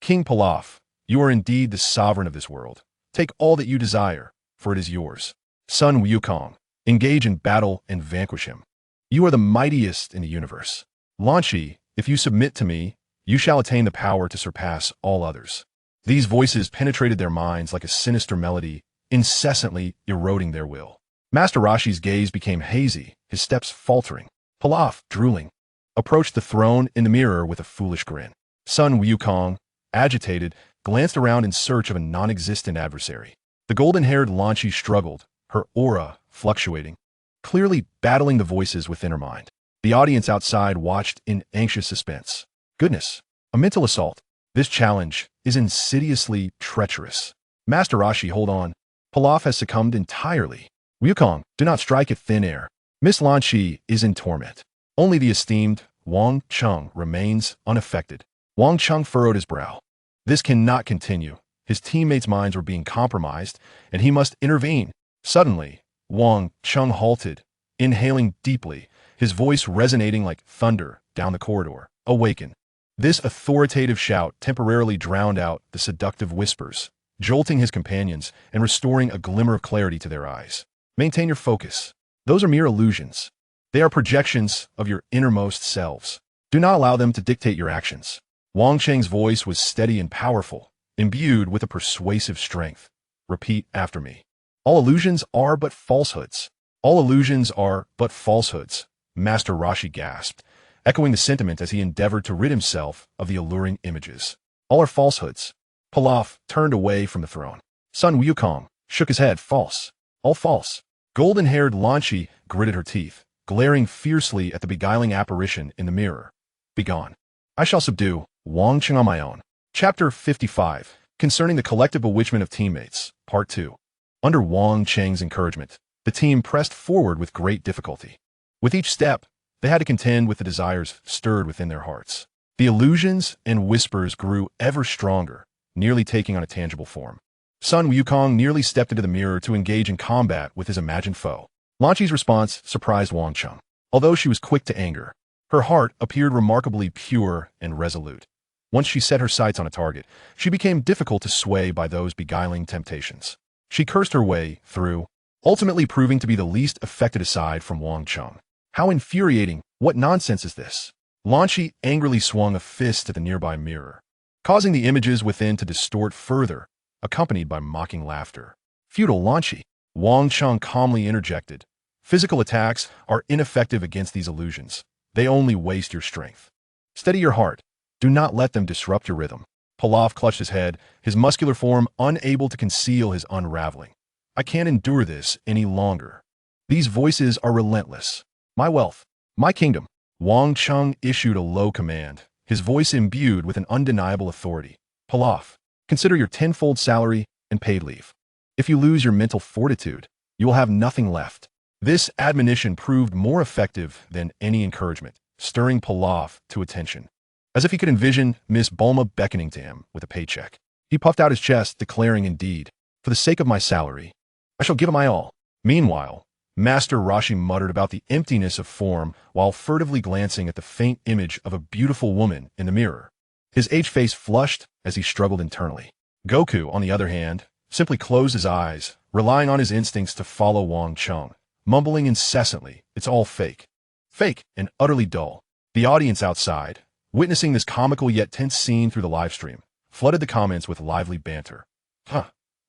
King Pilaf, you are indeed the sovereign of this world. Take all that you desire, for it is yours. Son Wukong, engage in battle and vanquish him. You are the mightiest in the universe. Lan Shi, if you submit to me, you shall attain the power to surpass all others. These voices penetrated their minds like a sinister melody, incessantly eroding their will. Master Rashi's gaze became hazy, his steps faltering. Pilaf, drooling, approached the throne in the mirror with a foolish grin. Son Wukong, agitated, glanced around in search of a non-existent adversary. The golden-haired Lan Shi struggled, her aura fluctuating, clearly battling the voices within her mind. The audience outside watched in anxious suspense. Goodness, a mental assault. This challenge is insidiously treacherous. Master Rashi, hold on. Pilaf has succumbed entirely. Wukong, do not strike at thin air. Miss Lan Shi is in torment. Only the esteemed Wang Cheng remains unaffected. Wang Cheng furrowed his brow. This cannot continue. His teammates' minds were being compromised, and he must intervene. Suddenly, Wang Cheng halted, inhaling deeply, his voice resonating like thunder down the corridor. Awaken. This authoritative shout temporarily drowned out the seductive whispers, jolting his companions and restoring a glimmer of clarity to their eyes. Maintain your focus. Those are mere illusions. They are projections of your innermost selves. Do not allow them to dictate your actions. Wang Cheng's voice was steady and powerful, imbued with a persuasive strength. Repeat after me. All illusions are but falsehoods. All illusions are but falsehoods, Master Rashi gasped, echoing the sentiment as he endeavored to rid himself of the alluring images. All are falsehoods. Pilaf turned away from the throne. Son Wukong shook his head. False. All false. Golden-haired Lan Shi gritted her teeth, glaring fiercely at the beguiling apparition in the mirror. Begone. I shall subdue Wang Cheng on my own. Chapter 55, Concerning the Collective Bewitchment of Teammates, Part 2. Under Wang Cheng's encouragement, the team pressed forward with great difficulty. With each step, they had to contend with the desires stirred within their hearts. The illusions and whispers grew ever stronger, nearly taking on a tangible form. Son Wukong nearly stepped into the mirror to engage in combat with his imagined foe. Lan Shi's response surprised Wang Cheng. Although she was quick to anger, her heart appeared remarkably pure and resolute. Once she set her sights on a target, she became difficult to sway by those beguiling temptations. She cursed her way through, ultimately proving to be the least affected aside from Wang Cheng. How infuriating! What nonsense is this? Lan Shi angrily swung a fist at the nearby mirror, causing the images within to distort further, accompanied by mocking laughter. Futile Lan Shi, Wang Cheng calmly interjected. Physical attacks are ineffective against these illusions. They only waste your strength. Steady your heart. Do not let them disrupt your rhythm. Pilaf clutched his head, his muscular form unable to conceal his unraveling. I can't endure this any longer. These voices are relentless. My wealth, my kingdom. Wang Cheng issued a low command, his voice imbued with an undeniable authority. Pilaf, consider your tenfold salary and paid leave. If you lose your mental fortitude, you will have nothing left. This admonition proved more effective than any encouragement, stirring Pilaf to attention. As if he could envision Miss Bulma beckoning to him with a paycheck. He puffed out his chest, declaring, indeed, for the sake of my salary, I shall give it my all. Meanwhile, Master Rashi muttered about the emptiness of form while furtively glancing at the faint image of a beautiful woman in the mirror. His aged face flushed as he struggled internally. Goku, on the other hand, simply closed his eyes, relying on his instincts to follow Wang Cheng, mumbling incessantly, it's all fake. Fake and utterly dull. The audience outside, witnessing this comical yet tense scene through the livestream, flooded the comments with lively banter.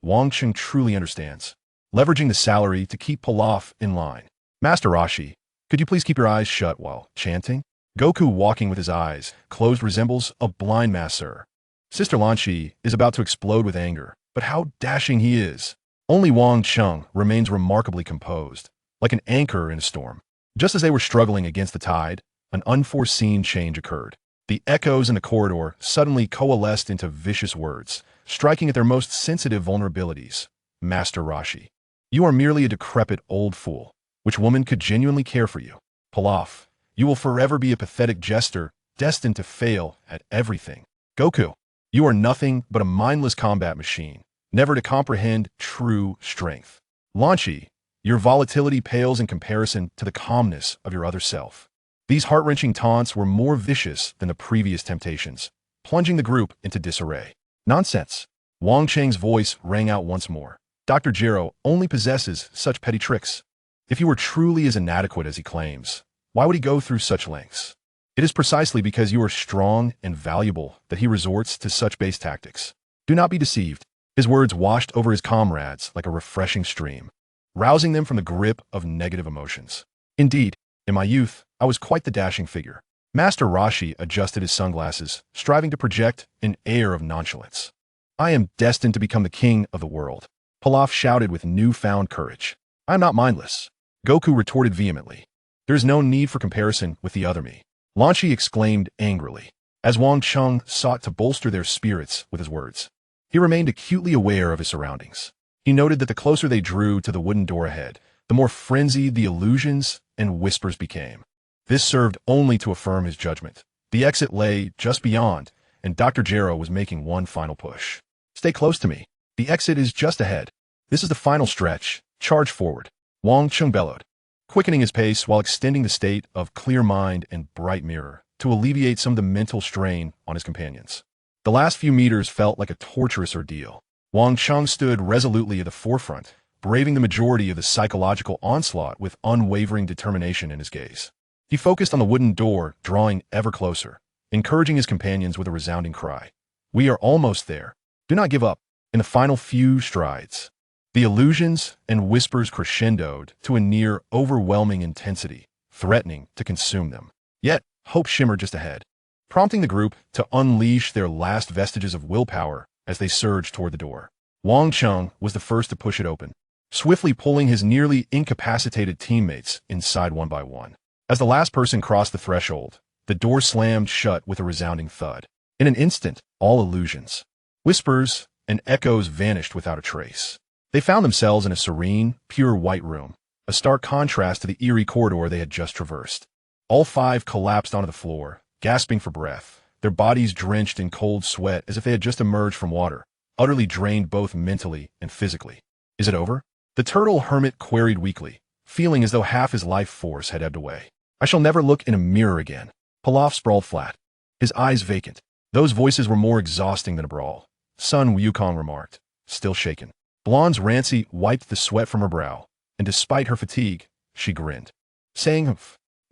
Wang Cheng truly understands. Leveraging the salary to keep Pilaf in line. Master Rashi, could you please keep your eyes shut while chanting? Goku walking with his eyes closed resembles a blind master. Sister Lan Shi is about to explode with anger, but how dashing he is. Only Wang Cheng remains remarkably composed, like an anchor in a storm. Just as they were struggling against the tide, an unforeseen change occurred. The echoes in the corridor suddenly coalesced into vicious words, striking at their most sensitive vulnerabilities. Master Rashi, you are merely a decrepit old fool. Which woman could genuinely care for you? Pilaf, you will forever be a pathetic jester, destined to fail at everything. Goku, you are nothing but a mindless combat machine, never to comprehend true strength. Lan Shi, Your volatility pales in comparison to the calmness of your other self. These heart-wrenching taunts were more vicious than the previous temptations, plunging the group into disarray. Nonsense. Wang Cheng's voice rang out once more. Dr. Gero only possesses such petty tricks. If he were truly as inadequate as he claims, why would he go through such lengths? It is precisely because you are strong and valuable that he resorts to such base tactics. Do not be deceived. His words washed over his comrades like a refreshing stream, rousing them from the grip of negative emotions. Indeed, in my youth, I was quite the dashing figure. Master Rashi adjusted his sunglasses, striving to project an air of nonchalance. I am destined to become the king of the world. Pilaf shouted with newfound courage. I am not mindless. Goku retorted vehemently. There is no need for comparison with the other me. Lan Shi exclaimed angrily, as Wang Cheng sought to bolster their spirits with his words. He remained acutely aware of his surroundings. He noted that the closer they drew to the wooden door ahead, the more frenzied the illusions and whispers became. This served only to affirm his judgment. The exit lay just beyond, and Dr. Gero was making one final push. Stay close to me. The exit is just ahead. This is the final stretch. Charge forward. Wang Cheng bellowed, quickening his pace while extending the state of clear mind and bright mirror to alleviate some of the mental strain on his companions. The last few meters felt like a torturous ordeal. Wang Cheng stood resolutely at the forefront, braving the majority of the psychological onslaught with unwavering determination in his gaze. He focused on the wooden door, drawing ever closer, encouraging his companions with a resounding cry. We are almost there. Do not give up. In the final few strides, the illusions and whispers crescendoed to a near overwhelming intensity, threatening to consume them. Yet, hope shimmered just ahead, prompting the group to unleash their last vestiges of willpower as they surged toward the door. Wang Cheng was the first to push it open, swiftly pulling his nearly incapacitated teammates inside one by one. As the last person crossed the threshold, the door slammed shut with a resounding thud. In an instant, all illusions, whispers, and echoes vanished without a trace. They found themselves in a serene, pure white room, a stark contrast to the eerie corridor they had just traversed. All five collapsed onto the floor, gasping for breath, their bodies drenched in cold sweat as if they had just emerged from water, utterly drained both mentally and physically. Is it over? The turtle hermit queried weakly, feeling as though half his life force had ebbed away. I shall never look in a mirror again. Pilaf sprawled flat, his eyes vacant. Those voices were more exhausting than a brawl. Sun Wukong remarked, still shaken. Blonde's Rancy wiped the sweat from her brow, and despite her fatigue, she grinned, saying,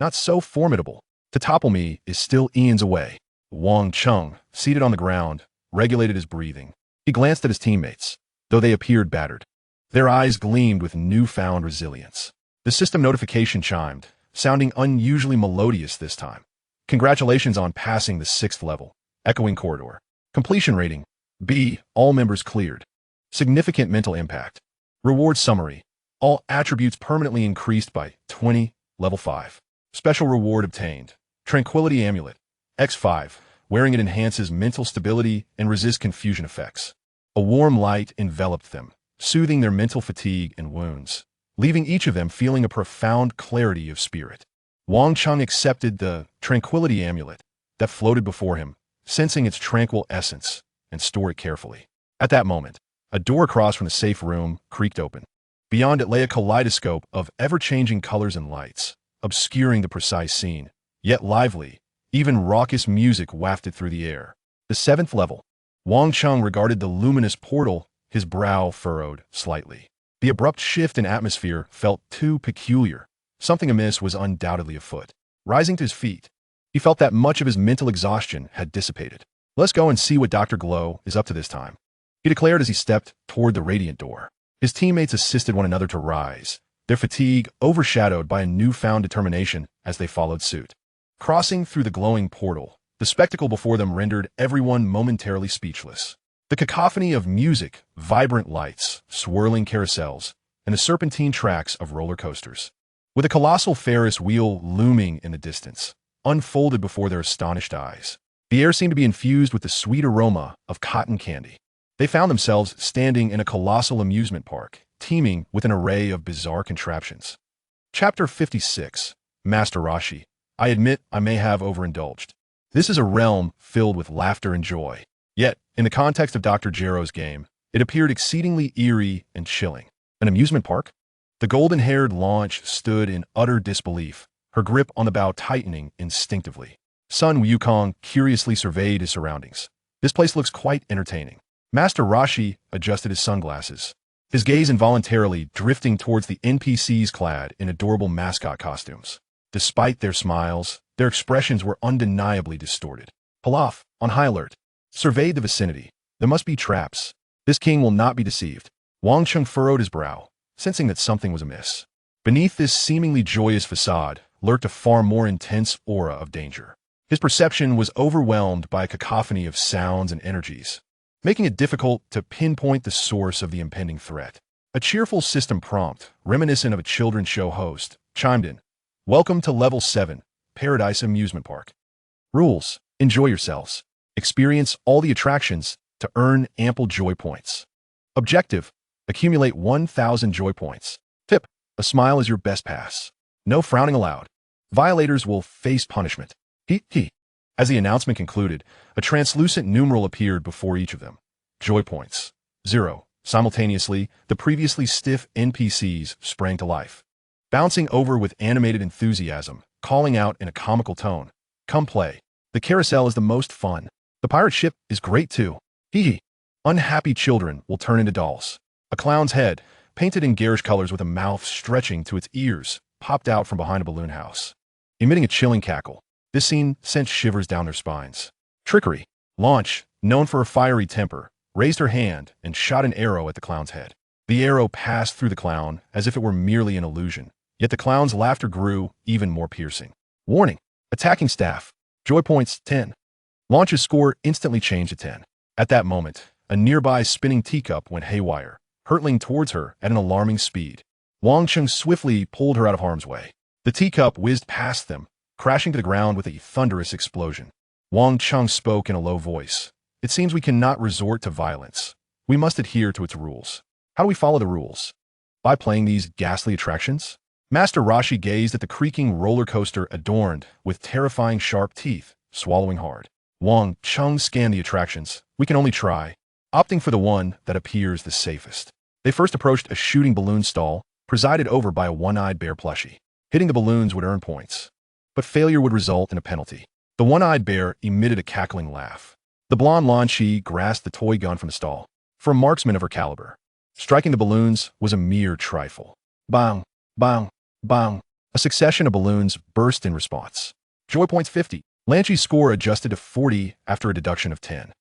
not so formidable. To topple me is still eons away. Wang Cheng, seated on the ground, regulated his breathing. He glanced at his teammates, though they appeared battered. Their eyes gleamed with newfound resilience. The system notification chimed, sounding unusually melodious this time. Congratulations on passing the 6th level. Echoing corridor. Completion rating, B. All members cleared. Significant mental impact. Reward summary. All attributes permanently increased by 20, level 5. Special reward obtained. Tranquility Amulet. X5. Wearing it enhances mental stability and resists confusion effects. A warm light enveloped them, soothing their mental fatigue and wounds, leaving each of them feeling a profound clarity of spirit. Wang Cheng accepted the Tranquility Amulet that floated before him, sensing its tranquil essence, and stored it carefully. At that moment, a door across from the safe room creaked open. Beyond it lay a kaleidoscope of ever-changing colors and lights, obscuring the precise scene, yet lively. Even raucous music wafted through the air. The 7th level. Wang Cheng regarded the luminous portal, his brow furrowed slightly. The abrupt shift in atmosphere felt too peculiar. Something amiss was undoubtedly afoot. Rising to his feet, he felt that much of his mental exhaustion had dissipated. Let's go and see what Dr. Glow is up to this time, he declared as he stepped toward the radiant door. His teammates assisted one another to rise, their fatigue overshadowed by a newfound determination as they followed suit. Crossing through the glowing portal, the spectacle before them rendered everyone momentarily speechless. The cacophony of music, vibrant lights, swirling carousels, and the serpentine tracks of roller coasters, with a colossal Ferris wheel looming in the distance, unfolded before their astonished eyes. The air seemed to be infused with the sweet aroma of cotton candy. They found themselves standing in a colossal amusement park, teeming with an array of bizarre contraptions. Chapter 56. Master Rashi. I admit I may have overindulged. This is a realm filled with laughter and joy. Yet, in the context of Dr. Gero's game, it appeared exceedingly eerie and chilling. An amusement park? The golden-haired launch stood in utter disbelief, her grip on the bow tightening instinctively. Sun Wukong curiously surveyed his surroundings. This place looks quite entertaining. Master Roshi adjusted his sunglasses, his gaze involuntarily drifting towards the NPCs clad in adorable mascot costumes. Despite their smiles, their expressions were undeniably distorted. Pilaf, on high alert, surveyed the vicinity. There must be traps. This king will not be deceived. Wang Cheng furrowed his brow, sensing that something was amiss. Beneath this seemingly joyous facade lurked a far more intense aura of danger. His perception was overwhelmed by a cacophony of sounds and energies, making it difficult to pinpoint the source of the impending threat. A cheerful system prompt, reminiscent of a children's show host, chimed in. Welcome to Level 7, Paradise Amusement Park. Rules: enjoy yourselves. Experience all the attractions to earn ample joy points. Objective: accumulate 1,000 joy points. Tip: a smile is your best pass. No frowning allowed. Violators will face punishment. He. As the announcement concluded, a translucent numeral appeared before each of them. Joy points. 0. Simultaneously, the previously stiff NPCs sprang to life, bouncing over with animated enthusiasm, calling out in a comical tone. Come play. The carousel is the most fun. The pirate ship is great too. Hee. Unhappy children will turn into dolls. A clown's head, painted in garish colors with a mouth stretching to its ears, popped out from behind a balloon house, emitting a chilling cackle. This scene sent shivers down their spines. Trickery. Launch, known for a fiery temper, raised her hand and shot an arrow at the clown's head. The arrow passed through the clown as if it were merely an illusion, yet the clown's laughter grew even more piercing. Warning. Attacking staff. Joy points 10. Launch's score instantly changed to 10. At that moment, a nearby spinning teacup went haywire, hurtling towards her at an alarming speed. Wang Cheng swiftly pulled her out of harm's way. The teacup whizzed past them, crashing to the ground with a thunderous explosion. Wang Cheng spoke in a low voice. It seems we cannot resort to violence. We must adhere to its rules. How do we follow the rules? By playing these ghastly attractions? Master Roshi gazed at the creaking roller coaster adorned with terrifying sharp teeth, swallowing hard. Wang Cheng scanned the attractions. We can only try, opting for the one that appears the safest. They first approached a shooting balloon stall, presided over by a one-eyed bear plushie. Hitting the balloons would earn points, but failure would result in a penalty. The one-eyed bear emitted a cackling laugh. The blonde Lanchi grasped the toy gun from the stall. For a marksman of her caliber, striking the balloons was a mere trifle. Bang, bang, bang. A succession of balloons burst in response. Joy points 50. Lanchi's score adjusted to 40 after a deduction of 10.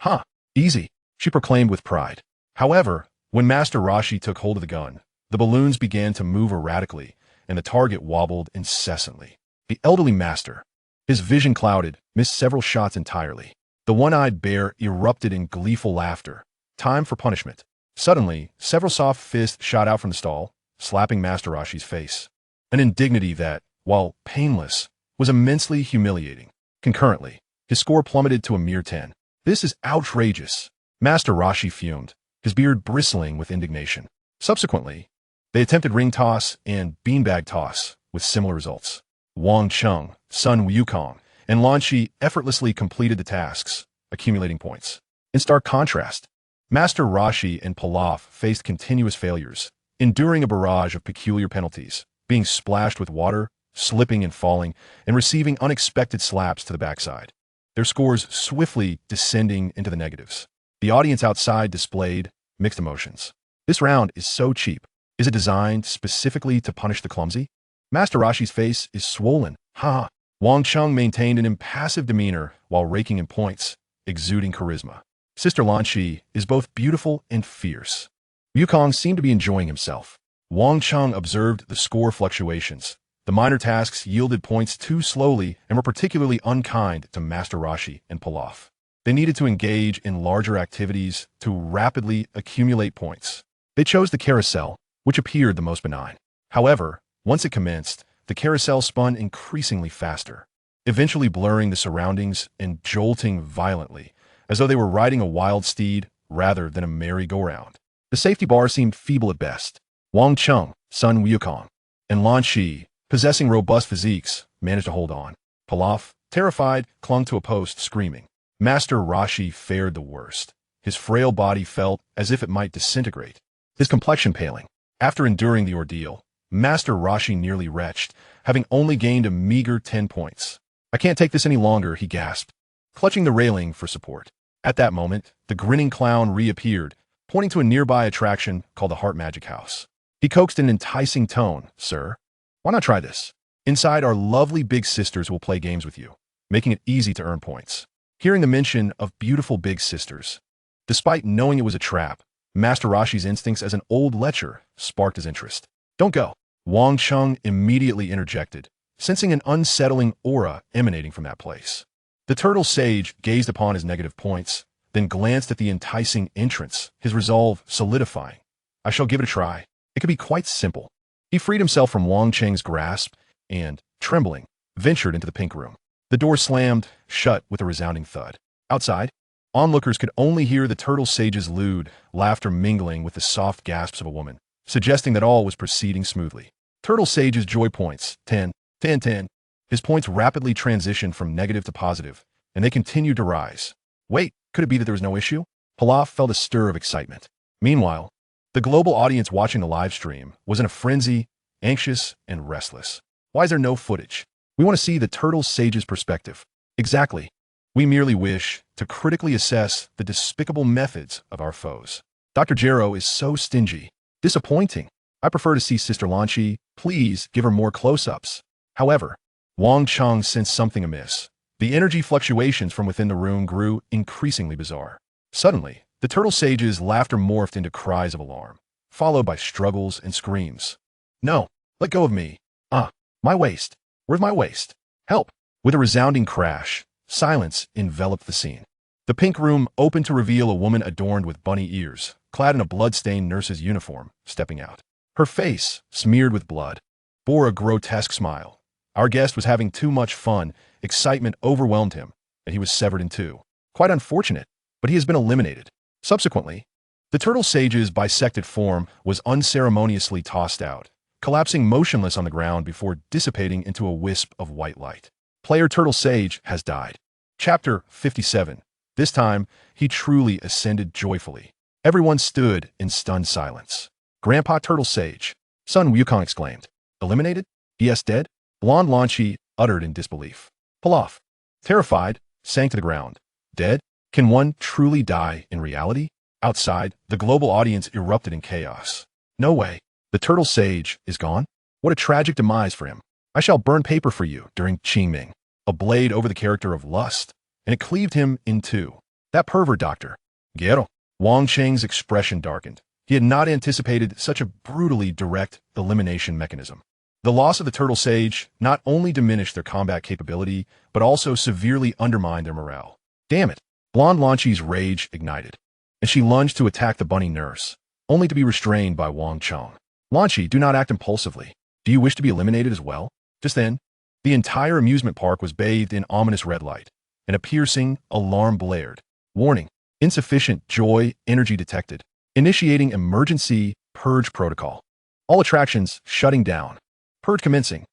Huh, easy, she proclaimed with pride. However, when Master Roshi took hold of the gun, the balloons began to move erratically, and the target wobbled incessantly. The elderly master, his vision clouded, missed several shots entirely. The one-eyed bear erupted in gleeful laughter. Time for punishment. Suddenly, several soft fists shot out from the stall, slapping Master Roshi's face. An indignity that, while painless, was immensely humiliating. Concurrently, his score plummeted to a mere 10. This is outrageous. Master Roshi fumed, his beard bristling with indignation. Subsequently, they attempted ring toss and beanbag toss with similar results. Wang Cheng, Sun Wukong, and Lanchi effortlessly completed the tasks, accumulating points. In stark contrast, Master Roshi and Pilaf faced continuous failures, enduring a barrage of peculiar penalties, being splashed with water, slipping and falling, and receiving unexpected slaps to the backside. Their scores swiftly descending into the negatives. The audience outside displayed mixed emotions. This round is so cheap. Is it designed specifically to punish the clumsy? Master Roshi's face is swollen. Ha! Wang Cheng maintained an impassive demeanor while raking in points, exuding charisma. Sister Lanchi is both beautiful and fierce. Wukong seemed to be enjoying himself. Wang Cheng observed the score fluctuations. The minor tasks yielded points too slowly and were particularly unkind to Master Roshi and Pilaf. They needed to engage in larger activities to rapidly accumulate points. They chose the carousel, which appeared the most benign. However, once it commenced, the carousel spun increasingly faster, eventually blurring the surroundings and jolting violently, as though they were riding a wild steed rather than a merry-go-round. The safety bar seemed feeble at best. Wang Cheng, Sun Wukong, and Lanchi, possessing robust physiques, managed to hold on. Pilaf, terrified, clung to a post, screaming. Master Roshi fared the worst. His frail body felt as if it might disintegrate, his complexion paling. After enduring the ordeal, Master Rashi nearly retched, having only gained a meager 10 points. I can't take this any longer, he gasped, clutching the railing for support. At that moment, the grinning clown reappeared, pointing to a nearby attraction called the Heart Magic House. He coaxed in an enticing tone, "Sir, why not try this? Inside, our lovely big sisters will play games with you, making it easy to earn points." Hearing the mention of beautiful big sisters, despite knowing it was a trap, Master Rashi's instincts as an old lecher sparked his interest. "Don't go." Wang Cheng immediately interjected, sensing an unsettling aura emanating from that place. The turtle sage gazed upon his negative points, then glanced at the enticing entrance, his resolve solidifying. "I shall give it a try. It could be quite simple." He freed himself from Wang Cheng's grasp and, trembling, ventured into the pink room. The door slammed shut with a resounding thud. Outside, onlookers could only hear the turtle sage's lewd laughter mingling with the soft gasps of a woman, suggesting that all was proceeding smoothly. Turtle sage's joy points, 10, 10, 10. His points rapidly transitioned from negative to positive, and they continued to rise. Wait, could it be that there was no issue? Pilaf felt a stir of excitement. Meanwhile, the global audience watching the live stream was in a frenzy, anxious and restless. Why is there no footage? We want to see the turtle sage's perspective. Exactly. We merely wish to critically assess the despicable methods of our foes. Dr. Jero is so stingy. Disappointing. I prefer to see Sister Lanchi. Please give her more close-ups. However, Wang Cheng sensed something amiss. The energy fluctuations from within the room grew increasingly bizarre. Suddenly, the turtle sage's laughter morphed into cries of alarm, followed by struggles and screams. "No, let go of me. My waist. Where's my waist? Help!" With a resounding crash, silence enveloped the scene. The pink room opened to reveal a woman adorned with bunny ears, clad in a blood-stained nurse's uniform, stepping out. Her face, smeared with blood, bore a grotesque smile. Our guest was having too much fun. Excitement overwhelmed him, and he was severed in two. Quite unfortunate, but he has been eliminated. Subsequently, the turtle sage's bisected form was unceremoniously tossed out, collapsing motionless on the ground before dissipating into a wisp of white light. Player Turtle Sage has died. Chapter 57. This time, he truly ascended joyfully. Everyone stood in stunned silence. "Grandpa Turtle Sage," Sun Wukong exclaimed. "Eliminated? Yes, dead?" Blonde Lanchi uttered in disbelief. Pilaf, terrified, sank to the ground. "Dead? Can one truly die in reality?" Outside, the global audience erupted in chaos. "No way. The turtle sage is gone? What a tragic demise for him. I shall burn paper for you during Qingming." A blade over the character of lust, and it cleaved him in two. That pervert doctor. Guerrero. Wang Cheng's expression darkened. He had not anticipated such a brutally direct elimination mechanism. The loss of the turtle sage not only diminished their combat capability, but also severely undermined their morale. Damn it. Blonde Lanchi's rage ignited, and she lunged to attack the bunny nurse, only to be restrained by Wang Cheng. "Lanchi, do not act impulsively. Do you wish to be eliminated as well?" Just then, the entire amusement park was bathed in ominous red light, and a piercing alarm blared. "Warning, insufficient joy energy detected. Initiating emergency purge protocol. All attractions shutting down. Purge commencing."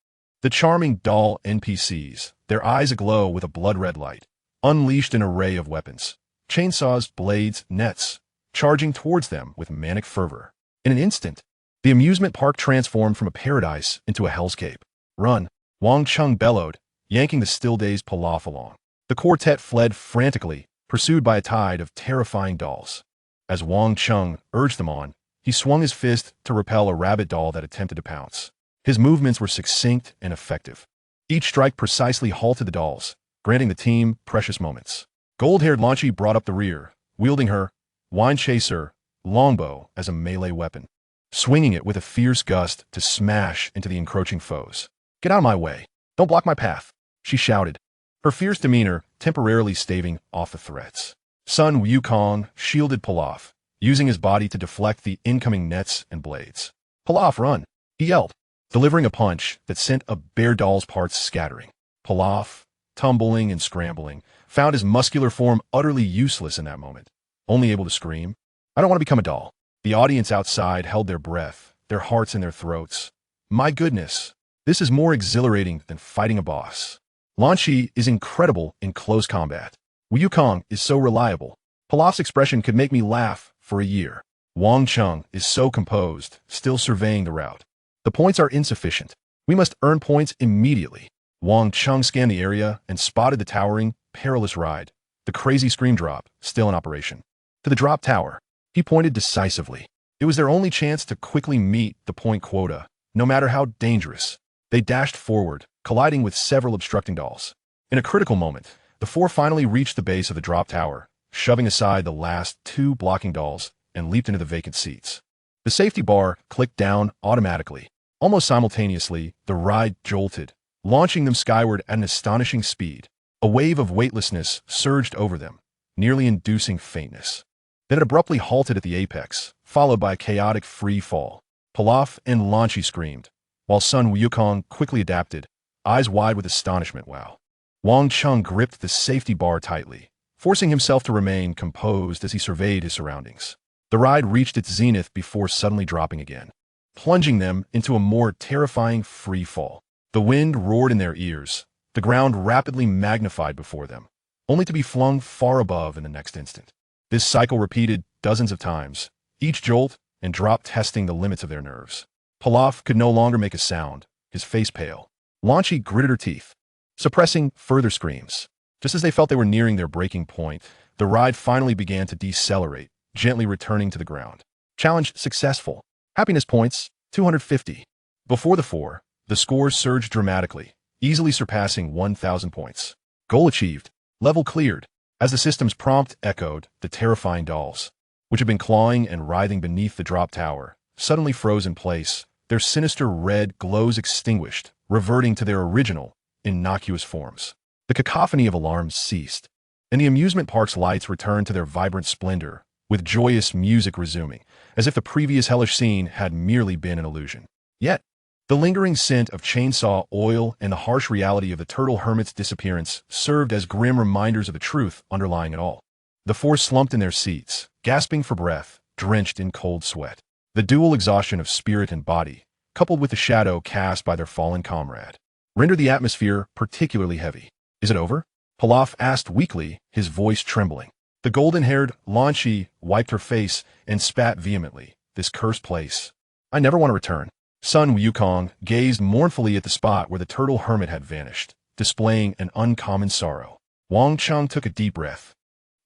The charming doll NPCs, their eyes aglow with a blood-red light, unleashed an array of weapons. Chainsaws, blades, nets, charging towards them with manic fervor. In an instant, the amusement park transformed from a paradise into a hellscape. "Run!" Wang Cheng bellowed, yanking the still-dazed Pilaf along. The quartet fled frantically, pursued by a tide of terrifying dolls. As Wang Cheng urged them on, he swung his fist to repel a rabbit doll that attempted to pounce. His movements were succinct and effective. Each strike precisely halted the dolls, granting the team precious moments. Gold-haired Lanchi brought up the rear, wielding her Wine Chaser longbow as a melee weapon, swinging it with a fierce gust to smash into the encroaching foes. "Get out of my way. Don't block my path," she shouted, her fierce demeanor temporarily staving off the threats. Sun Wukong shielded Pilaf, using his body to deflect the incoming nets and blades. "Pilaf, run!" he yelled, delivering a punch that sent a bear doll's parts scattering. Pilaf, tumbling and scrambling, found his muscular form utterly useless in that moment, only able to scream, "I don't want to become a doll." The audience outside held their breath, their hearts in their throats. My goodness, this is more exhilarating than fighting a boss. Lanchi is incredible in close combat. Wukong is so reliable. Pilaf's expression could make me laugh for a year. Wang Cheng is so composed, still surveying the route. The points are insufficient. We must earn points immediately. Wang Cheng scanned the area and spotted the towering, perilous ride, the crazy scream drop, still in operation. To the drop tower, he pointed decisively. It was their only chance to quickly meet the point quota, no matter how dangerous. They dashed forward, colliding with several obstructing dolls. In a critical moment, the four finally reached the base of the drop tower, shoving aside the last two blocking dolls, and leaped into the vacant seats. The safety bar clicked down automatically. Almost simultaneously, the ride jolted, launching them skyward at an astonishing speed. A wave of weightlessness surged over them, nearly inducing faintness. Then it abruptly halted at the apex, followed by a chaotic free fall. Pilaf and Lanchi screamed, while Sun Wukong quickly adapted, eyes wide with astonishment. Wow. Wang Cheng gripped the safety bar tightly, forcing himself to remain composed as he surveyed his surroundings. The ride reached its zenith before suddenly dropping again, plunging them into a more terrifying free fall. The wind roared in their ears, the ground rapidly magnified before them, only to be flung far above in the next instant. This cycle repeated dozens of times, each jolt and drop testing the limits of their nerves. Pilaf could no longer make a sound, his face pale. Lanchi gritted her teeth, suppressing further screams. Just as they felt they were nearing their breaking point, the ride finally began to decelerate, gently returning to the ground. Challenge successful. Happiness points, 250. Before the four, the scores surged dramatically, easily surpassing 1,000 points. Goal achieved. Level cleared. As the system's prompt echoed, the terrifying dolls, which had been clawing and writhing beneath the drop tower, suddenly froze in place, their sinister red glows extinguished, reverting to their original, innocuous forms. The cacophony of alarms ceased, and the amusement park's lights returned to their vibrant splendor, with joyous music resuming, as if the previous hellish scene had merely been an illusion. Yet, the lingering scent of chainsaw oil and the harsh reality of the turtle hermit's disappearance served as grim reminders of the truth underlying it all. The four slumped in their seats, gasping for breath, drenched in cold sweat. The dual exhaustion of spirit and body, coupled with the shadow cast by their fallen comrade, rendered the atmosphere particularly heavy. Is it over? Pilaf asked weakly, his voice trembling. The golden-haired Lanchi wiped her face and spat vehemently. This cursed place. I never want to return. Sun Wukong gazed mournfully at the spot where the turtle hermit had vanished, displaying an uncommon sorrow. Wang Cheng took a deep breath,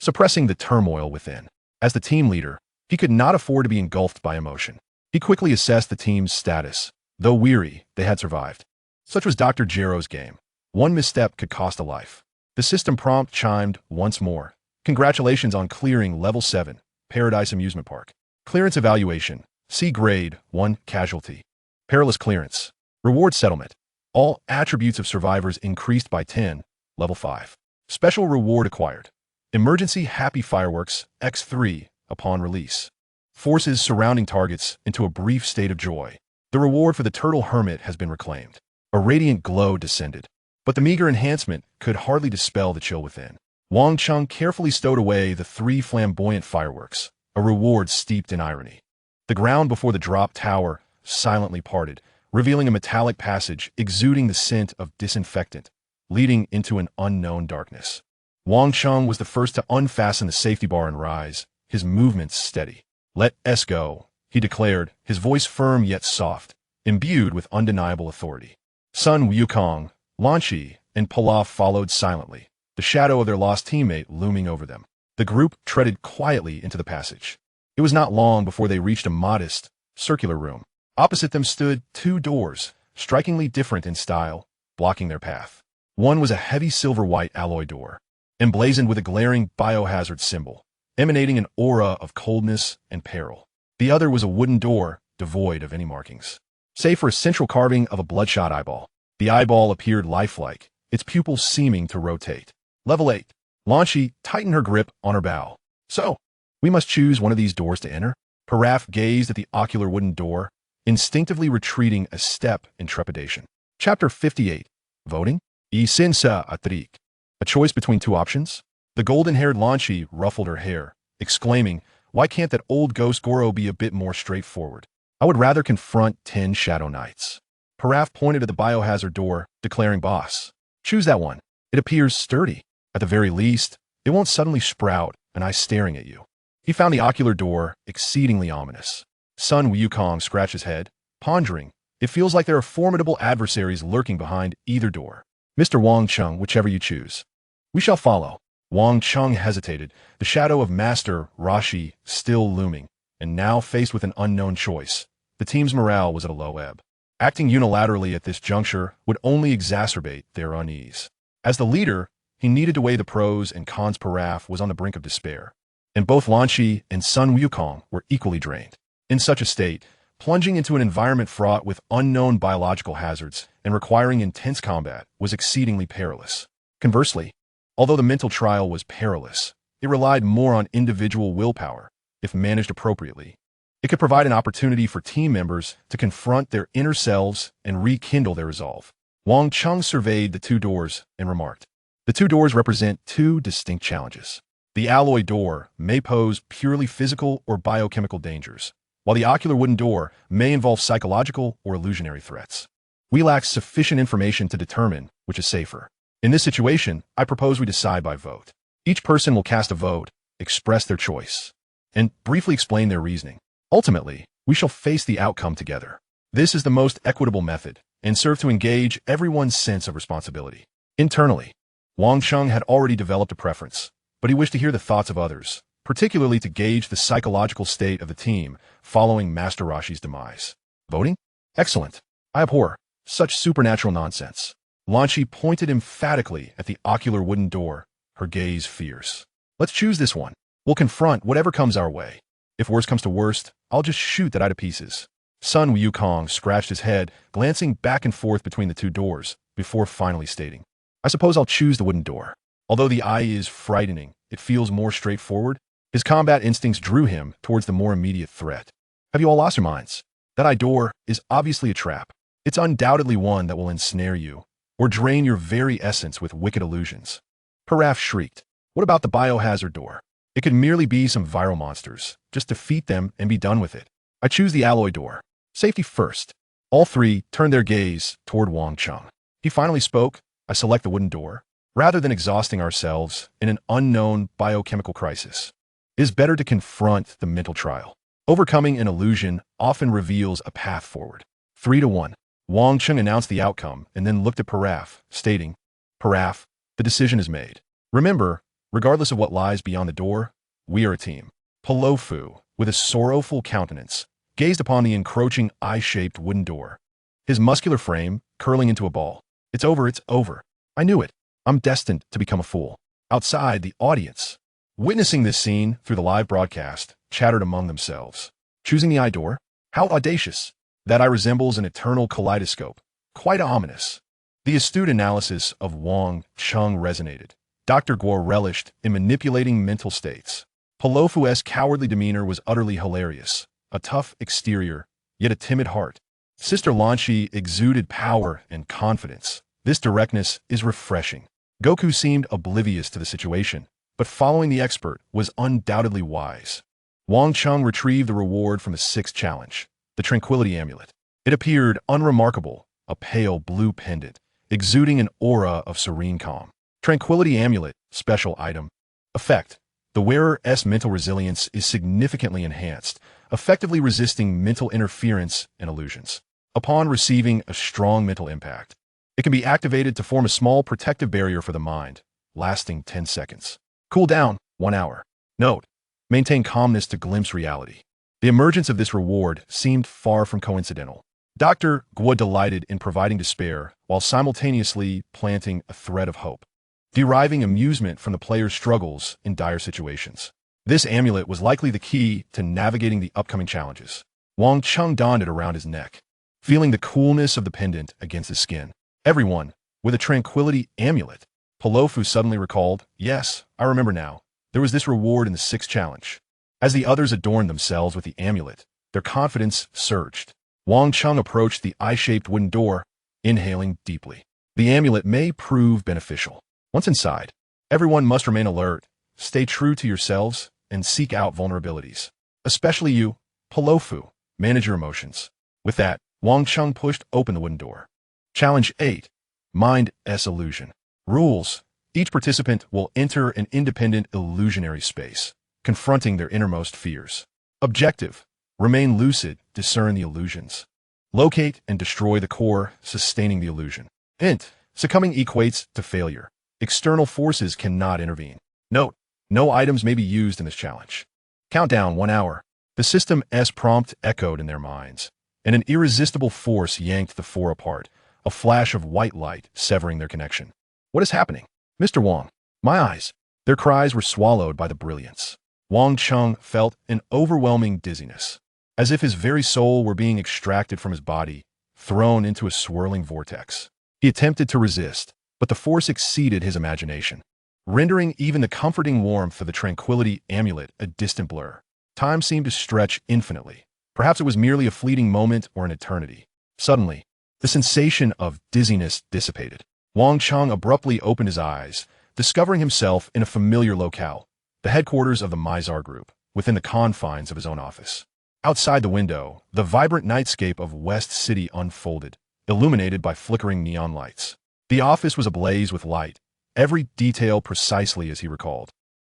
suppressing the turmoil within. As the team leader, he could not afford to be engulfed by emotion. He quickly assessed the team's status. Though weary, they had survived. Such was Dr. Gero's game. One misstep could cost a life. The system prompt chimed once more. Congratulations on clearing Level 7, Paradise Amusement Park. Clearance evaluation. C grade, 1 casualty. Perilous clearance. Reward settlement. All attributes of survivors increased by 10, Level 5. Special reward acquired. Emergency happy fireworks, X3, upon release. Forces surrounding targets into a brief state of joy. The reward for the turtle hermit has been reclaimed. A radiant glow descended, but the meager enhancement could hardly dispel the chill within. Wang Cheng carefully stowed away the 3 flamboyant fireworks, a reward steeped in irony. The ground before the drop tower silently parted, revealing a metallic passage exuding the scent of disinfectant, leading into an unknown darkness. Wang Cheng was the first to unfasten the safety bar and rise, his movements steady. Let us go, he declared, his voice firm yet soft, imbued with undeniable authority. Sun Wukong, Lanchi, and Pilaf followed silently, the shadow of their lost teammate looming over them. The group treaded quietly into the passage. It was not long before they reached a modest, circular room. Opposite them stood 2 doors, strikingly different in style, blocking their path. One was a heavy silver-white alloy door, emblazoned with a glaring biohazard symbol, emanating an aura of coldness and peril. The other was a wooden door, devoid of any markings, save for a central carving of a bloodshot eyeball. The eyeball appeared lifelike, its pupils seeming to rotate. Level 8. Lanchi tightened her grip on her bow. So, we must choose one of these doors to enter? Paraf gazed at the ocular wooden door, instinctively retreating a step in trepidation. Chapter 58. Voting? Isinsa Atrik. A choice between 2 options? The golden-haired Lanchi ruffled her hair, exclaiming, why can't that old ghost Goro be a bit more straightforward? I would rather confront 10 Shadow Knights. Paraf pointed at the biohazard door, declaring, boss. Choose that one. It appears sturdy. At the very least, it won't suddenly sprout an eye staring at you. He found the ocular door exceedingly ominous. Sun Wukong scratched his head, pondering. It feels like there are formidable adversaries lurking behind either door. Mr. Wang Cheng, whichever you choose. We shall follow. Wang Cheng hesitated, the shadow of Master Rashi still looming, and now faced with an unknown choice. The team's morale was at a low ebb. Acting unilaterally at this juncture would only exacerbate their unease. As the leader, he needed to weigh the pros and cons. Paraf was on the brink of despair, and both Lan Shi and Sun Wukong were equally drained. In such a state, plunging into an environment fraught with unknown biological hazards and requiring intense combat was exceedingly perilous. Conversely, although the mental trial was perilous, it relied more on individual willpower, if managed appropriately. It could provide an opportunity for team members to confront their inner selves and rekindle their resolve. Wang Cheng surveyed the two doors and remarked, "The two doors represent two distinct challenges. The alloy door may pose purely physical or biochemical dangers, while the ocular wooden door may involve psychological or illusionary threats. We lack sufficient information to determine which is safer. In this situation, I propose we decide by vote. Each person will cast a vote, express their choice, and briefly explain their reasoning. Ultimately, we shall face the outcome together. This is the most equitable method and serve to engage everyone's sense of responsibility." Internally, Wang Cheng had already developed a preference, but he wished to hear the thoughts of others, particularly to gauge the psychological state of the team following Master Rashi's demise. Voting? Excellent. I abhor such supernatural nonsense. Lan Shi pointed emphatically at the ocular wooden door, her gaze fierce. Let's choose this one. We'll confront whatever comes our way. If worst comes to worst, I'll just shoot that eye to pieces. Sun Wukong scratched his head, glancing back and forth between the two doors, before finally stating, "I suppose I'll choose the wooden door. Although the eye is frightening, it feels more straightforward." His combat instincts drew him towards the more immediate threat. "Have you all lost your minds? That eye door is obviously a trap. It's undoubtedly one that will ensnare you, or drain your very essence with wicked illusions." Paraf shrieked, "What about the biohazard door? It could merely be some viral monsters. Just defeat them and be done with it. I choose the alloy door. Safety first." All three turned their gaze toward Wang Cheng. He finally spoke, "I select the wooden door. Rather than exhausting ourselves in an unknown biochemical crisis, it is better to confront the mental trial. Overcoming an illusion often reveals a path forward." 3-1. Wang Cheng announced the outcome and then looked at Paraf, stating, "Paraf, the decision is made. Remember, regardless of what lies beyond the door, we are a team." Piccolo, with a sorrowful countenance, gazed upon the encroaching eye-shaped wooden door, his muscular frame curling into a ball. "It's over, it's over. I knew it. I'm destined to become a fool." Outside, the audience, witnessing this scene through the live broadcast, chattered among themselves. Choosing the eye door? How audacious! That eye resembles an eternal kaleidoscope. Quite ominous. The astute analysis of Wang Cheng resonated. Dr. Guo relished in manipulating mental states. Piccolo's cowardly demeanor was utterly hilarious. A tough exterior, yet a timid heart. Sister Lan Shi exuded power and confidence. This directness is refreshing. Goku seemed oblivious to the situation, but following the expert was undoubtedly wise. Wang Cheng retrieved the reward from the sixth challenge, the Tranquility Amulet. It appeared unremarkable, a pale blue pendant, exuding an aura of serene calm. Tranquility Amulet, special item. Effect. The wearer's mental resilience is significantly enhanced, effectively resisting mental interference and illusions. Upon receiving a strong mental impact, it can be activated to form a small protective barrier for the mind, lasting 10 seconds. Cool down, 1 hour. Note: maintain calmness to glimpse reality. The emergence of this reward seemed far from coincidental. Dr. Guo delighted in providing despair while simultaneously planting a thread of hope, deriving amusement from the player's struggles in dire situations. This amulet was likely the key to navigating the upcoming challenges. Wang Cheng donned it around his neck, feeling the coolness of the pendant against his skin. Everyone, with a Tranquility Amulet. Piccolo suddenly recalled, "Yes, I remember now. There was this reward in the sixth challenge." As the others adorned themselves with the amulet, their confidence surged. Wang Cheng approached the eye-shaped wooden door, inhaling deeply. The amulet may prove beneficial. Once inside, everyone must remain alert, stay true to yourselves, and seek out vulnerabilities. Especially you, Piccolo, manage your emotions. With that, Wang Cheng pushed open the wooden door. Challenge 8. Mind's Illusion. Rules. Each participant will enter an independent illusionary space, confronting their innermost fears. Objective: remain lucid, discern the illusions. Locate and destroy the core, sustaining the illusion. Int: succumbing equates to failure. External forces cannot intervene. Note: no items may be used in this challenge. Countdown 1 hour. The system's prompt echoed in their minds, and an irresistible force yanked the four apart, a flash of white light severing their connection. What is happening? Mr. Wang. My eyes. Their cries were swallowed by the brilliance. Wang Cheng felt an overwhelming dizziness, as if his very soul were being extracted from his body, thrown into a swirling vortex. He attempted to resist, but the force exceeded his imagination, rendering even the comforting warmth of the tranquility amulet a distant blur. Time seemed to stretch infinitely. Perhaps it was merely a fleeting moment or an eternity. Suddenly, the sensation of dizziness dissipated. Wang Cheng abruptly opened his eyes, discovering himself in a familiar locale, the headquarters of the Mizar Group, within the confines of his own office. Outside the window, the vibrant nightscape of West City unfolded, illuminated by flickering neon lights. The office was ablaze with light, every detail precisely as he recalled.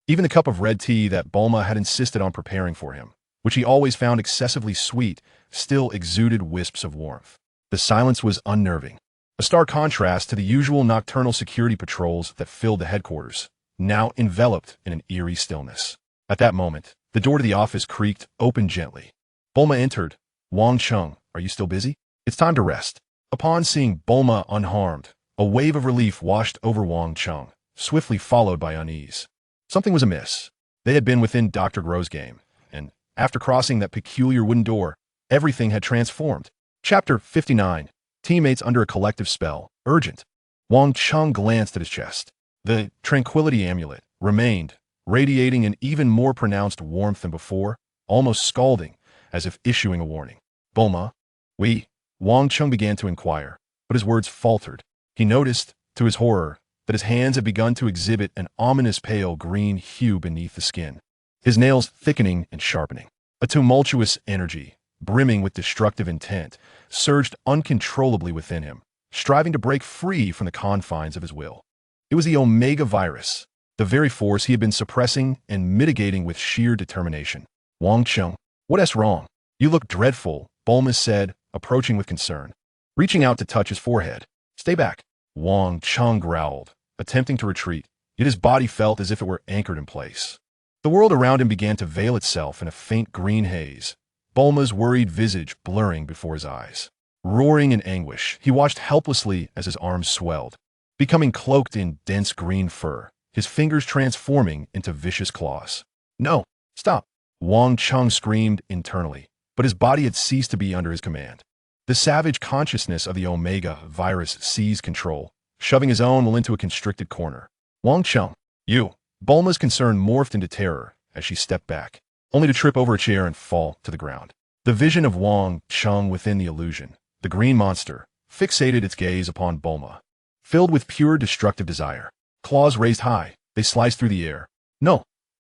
Even the cup of red tea that Bulma had insisted on preparing for him, which he always found excessively sweet, still exuded wisps of warmth. The silence was unnerving, a stark contrast to the usual nocturnal security patrols that filled the headquarters, now enveloped in an eerie stillness. At that moment, the door to the office creaked open gently. Bulma entered. Wang Cheng, are you still busy? It's time to rest. Upon seeing Bulma unharmed, a wave of relief washed over Wang Cheng, swiftly followed by unease. Something was amiss. They had been within Dr. Gro's game, and after crossing that peculiar wooden door, everything had transformed. Chapter 59. Teammates under a collective spell. Urgent. Wang Cheng glanced at his chest. The tranquility amulet remained, radiating an even more pronounced warmth than before, almost scalding, as if issuing a warning. Bulma? Wang Cheng began to inquire, but his words faltered. He noticed, to his horror, that his hands had begun to exhibit an ominous pale green hue beneath the skin, his nails thickening and sharpening. A tumultuous energy, brimming with destructive intent, surged uncontrollably within him, striving to break free from the confines of his will. It was the Omega virus, the very force he had been suppressing and mitigating with sheer determination. Wang Cheng, what's wrong? You look dreadful, Bulma said, approaching with concern, reaching out to touch his forehead. Stay back. Wang Cheng growled, attempting to retreat, yet his body felt as if it were anchored in place. The world around him began to veil itself in a faint green haze, Bulma's worried visage blurring before his eyes. Roaring in anguish, he watched helplessly as his arms swelled, becoming cloaked in dense green fur, his fingers transforming into vicious claws. No, stop! Wang Cheng screamed internally, but his body had ceased to be under his command. The savage consciousness of the Omega virus seized control, shoving his own will into a constricted corner. Wang Cheng, you! Bulma's concern morphed into terror as she stepped back, only to trip over a chair and fall to the ground. The vision of Wang Cheng within the illusion, the green monster, fixated its gaze upon Bulma. Filled with pure destructive desire, claws raised high, they sliced through the air. No!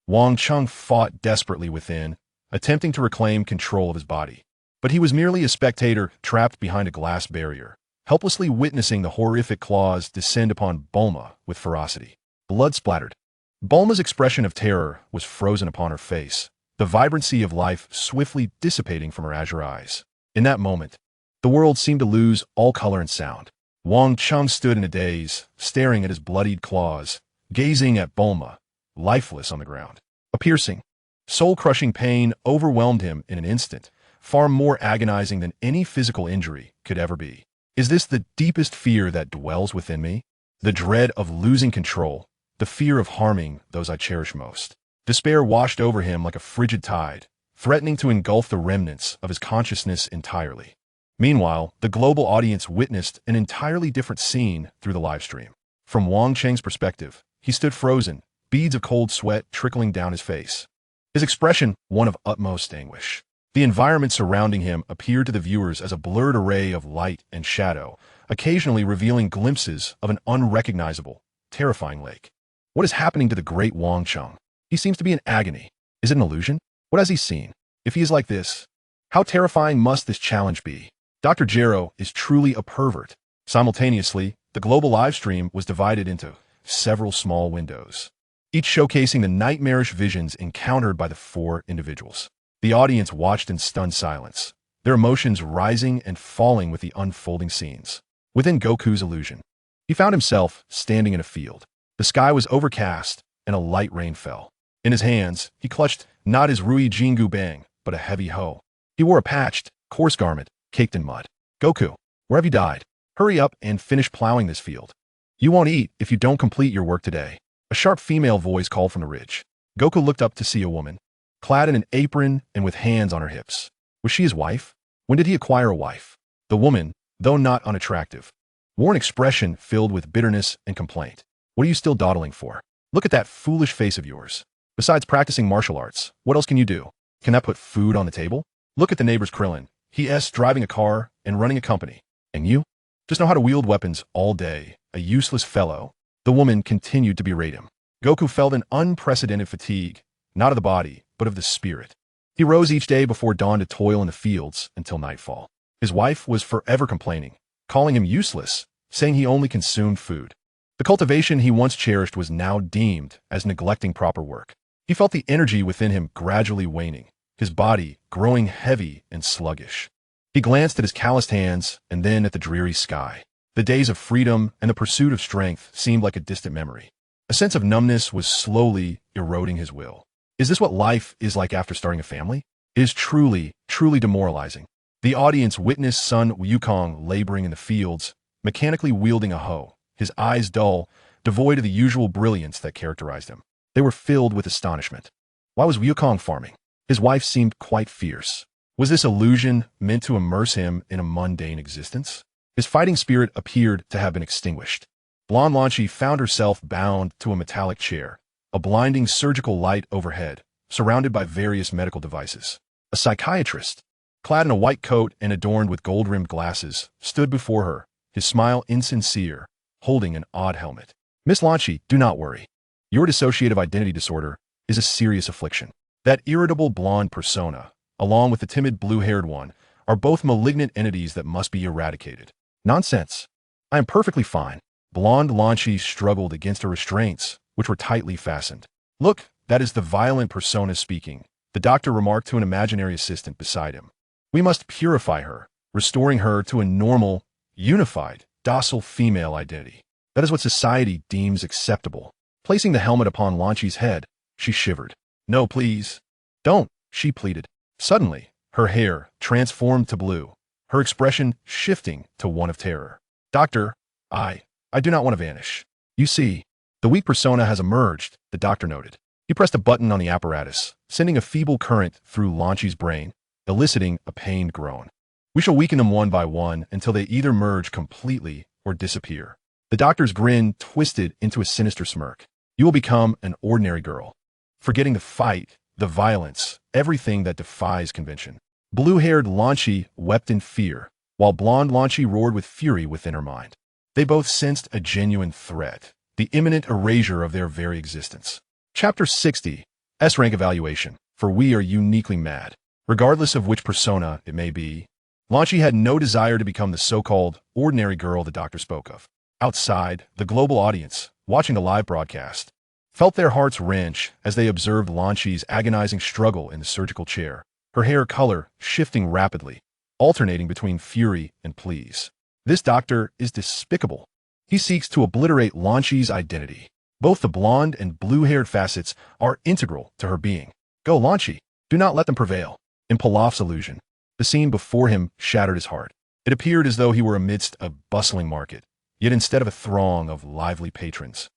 Wang Cheng fought desperately within, attempting to reclaim control of his body. But he was merely a spectator trapped behind a glass barrier, helplessly witnessing the horrific claws descend upon Bulma with ferocity. Blood splattered. Bulma's expression of terror was frozen upon her face, the vibrancy of life swiftly dissipating from her azure eyes. In that moment, the world seemed to lose all color and sound. Wang Cheng stood in a daze, staring at his bloodied claws, gazing at Bulma, lifeless on the ground. A piercing, soul-crushing pain overwhelmed him in an instant, far more agonizing than any physical injury could ever be. Is this the deepest fear that dwells within me? The dread of losing control, the fear of harming those I cherish most. Despair washed over him like a frigid tide, threatening to engulf the remnants of his consciousness entirely. Meanwhile, the global audience witnessed an entirely different scene through the livestream. From Wang Cheng's perspective, he stood frozen, beads of cold sweat trickling down his face. His expression, one of utmost anguish. The environment surrounding him appeared to the viewers as a blurred array of light and shadow, occasionally revealing glimpses of an unrecognizable, terrifying lake. What is happening to the great Wang Cheng? He seems to be in agony. Is it an illusion? What has he seen? If he is like this, how terrifying must this challenge be? Dr. Gero is truly a pervert. Simultaneously, the global livestream was divided into several small windows. each showcasing the nightmarish visions encountered by the four individuals. The audience watched in stunned silence, their emotions rising and falling with the unfolding scenes. Within Goku's illusion, he found himself standing in a field. The sky was overcast, and a light rain fell. In his hands, he clutched not his Rui Jingu Bang, but a heavy hoe. He wore a patched, coarse garment, caked in mud. Goku, where have you died? Hurry up and finish plowing this field. You won't eat if you don't complete your work today. A sharp female voice called from the ridge. Goku looked up to see a woman, clad in an apron and with hands on her hips. Was she his wife? When did he acquire a wife? The woman, though not unattractive, wore an expression filled with bitterness and complaint. What are you still dawdling for? Look at that foolish face of yours. Besides practicing martial arts, what else can you do? Can that put food on the table? Look at the neighbor's Krillin. He's driving a car and running a company. And you? Just know how to wield weapons all day. A useless fellow. The woman continued to berate him. Goku felt an unprecedented fatigue, not of the body, but of the spirit. He rose each day before dawn to toil in the fields until nightfall. His wife was forever complaining, calling him useless, saying he only consumed food. The cultivation he once cherished was now deemed as neglecting proper work. He felt the energy within him gradually waning, his body growing heavy and sluggish. He glanced at his calloused hands and then at the dreary sky. The days of freedom and the pursuit of strength seemed like a distant memory. A sense of numbness was slowly eroding his will. Is this what life is like after starting a family? It is truly, truly demoralizing. The audience witnessed son Wukong laboring in the fields, mechanically wielding a hoe, his eyes dull, devoid of the usual brilliance that characterized him. They were filled with astonishment. Why was Wukong farming? His wife seemed quite fierce. Was this illusion meant to immerse him in a mundane existence? His fighting spirit appeared to have been extinguished. Blonde Lan Chi found herself bound to a metallic chair, a blinding surgical light overhead, surrounded by various medical devices. A psychiatrist, clad in a white coat and adorned with gold-rimmed glasses, stood before her, his smile insincere, holding an odd helmet. Miss Lan Chi, do not worry. Your dissociative identity disorder is a serious affliction. That irritable blonde persona, along with the timid blue-haired one, are both malignant entities that must be eradicated. Nonsense. I am perfectly fine. Blonde Lan Chi struggled against her restraints, which were tightly fastened. Look, that is the violent persona speaking, the doctor remarked to an imaginary assistant beside him. We must purify her, restoring her to a normal, unified, docile female identity. That is what society deems acceptable. Placing the helmet upon Lan Chi's head, she shivered. No, please. Don't, she pleaded. Suddenly, her hair transformed to blue, her expression shifting to one of terror. Doctor, I do not want to vanish. You see, the weak persona has emerged, the doctor noted. He pressed a button on the apparatus, sending a feeble current through Lan Chi's brain, eliciting a pained groan. We shall weaken them one by one until they either merge completely or disappear. The doctor's grin twisted into a sinister smirk. You will become an ordinary girl, forgetting the fight, the violence, everything that defies convention. Blue-haired Lan Chi wept in fear, while blonde Lan Chi roared with fury within her mind. They both sensed a genuine threat, the imminent erasure of their very existence. Chapter 60, S-Rank Evaluation, for we are uniquely mad. Regardless of which persona it may be, Lan Chi had no desire to become the so-called ordinary girl the doctor spoke of. Outside, the global audience, watching the live broadcast, felt their hearts wrench as they observed Lan Chi's agonizing struggle in the surgical chair, her hair color shifting rapidly, alternating between fury and pleas. This doctor is despicable. He seeks to obliterate Lan Chi's identity. Both the blonde and blue-haired facets are integral to her being. Go, Lan Chi. Do not let them prevail. In Pilaf's illusion, the scene before him shattered his heart. It appeared as though he were amidst a bustling market, yet instead of a throng of lively patrons,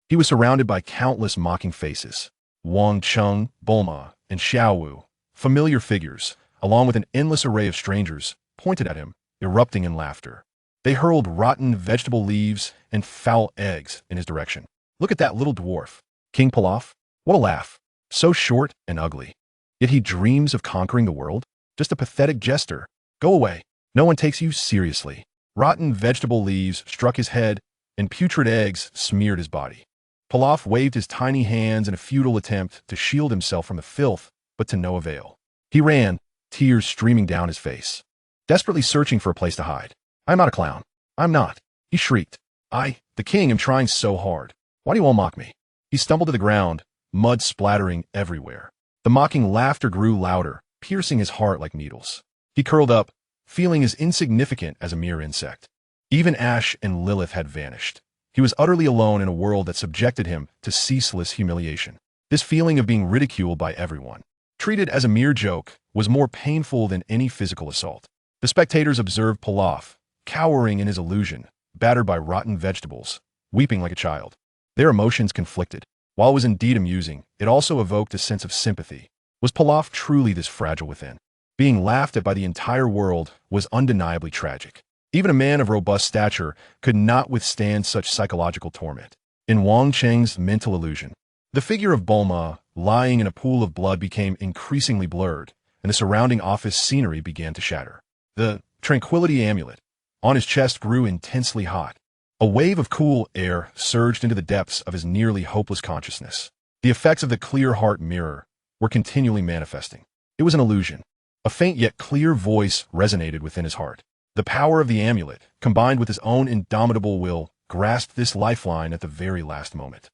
he was surrounded by countless mocking faces. Wang Cheng, Bulma, and Xiaowu, familiar figures, along with an endless array of strangers, pointed at him, erupting in laughter. They hurled rotten vegetable leaves and foul eggs in his direction. Look at that little dwarf. King Pilaf? What a laugh. So short and ugly. Yet he dreams of conquering the world? Just a pathetic jester. Go away. No one takes you seriously. Rotten vegetable leaves struck his head, and putrid eggs smeared his body. Pilaf waved his tiny hands in a futile attempt to shield himself from the filth, but to no avail. He ran, tears streaming down his face, desperately searching for a place to hide. I'm not a clown. I'm not. He shrieked. I, the king, am trying so hard. Why do you all mock me? He stumbled to the ground, mud splattering everywhere. The mocking laughter grew louder, piercing his heart like needles. He curled up, feeling as insignificant as a mere insect. Even Ash and Lilith had vanished. He was utterly alone in a world that subjected him to ceaseless humiliation. This feeling of being ridiculed by everyone, treated as a mere joke, was more painful than any physical assault. The spectators observed Pilaf, cowering in his illusion, battered by rotten vegetables, weeping like a child. Their emotions conflicted. While it was indeed amusing, it also evoked a sense of sympathy. Was Pilaf truly this fragile within? Being laughed at by the entire world was undeniably tragic. Even a man of robust stature could not withstand such psychological torment. In Wang Cheng's mental illusion, the figure of Bulma, lying in a pool of blood, became increasingly blurred, and the surrounding office scenery began to shatter. The tranquility amulet on his chest grew intensely hot. A wave of cool air surged into the depths of his nearly hopeless consciousness. The effects of the clear heart mirror were continually manifesting. It was an illusion. A faint yet clear voice resonated within his heart. The power of the amulet, combined with his own indomitable will, grasped this lifeline at the very last moment.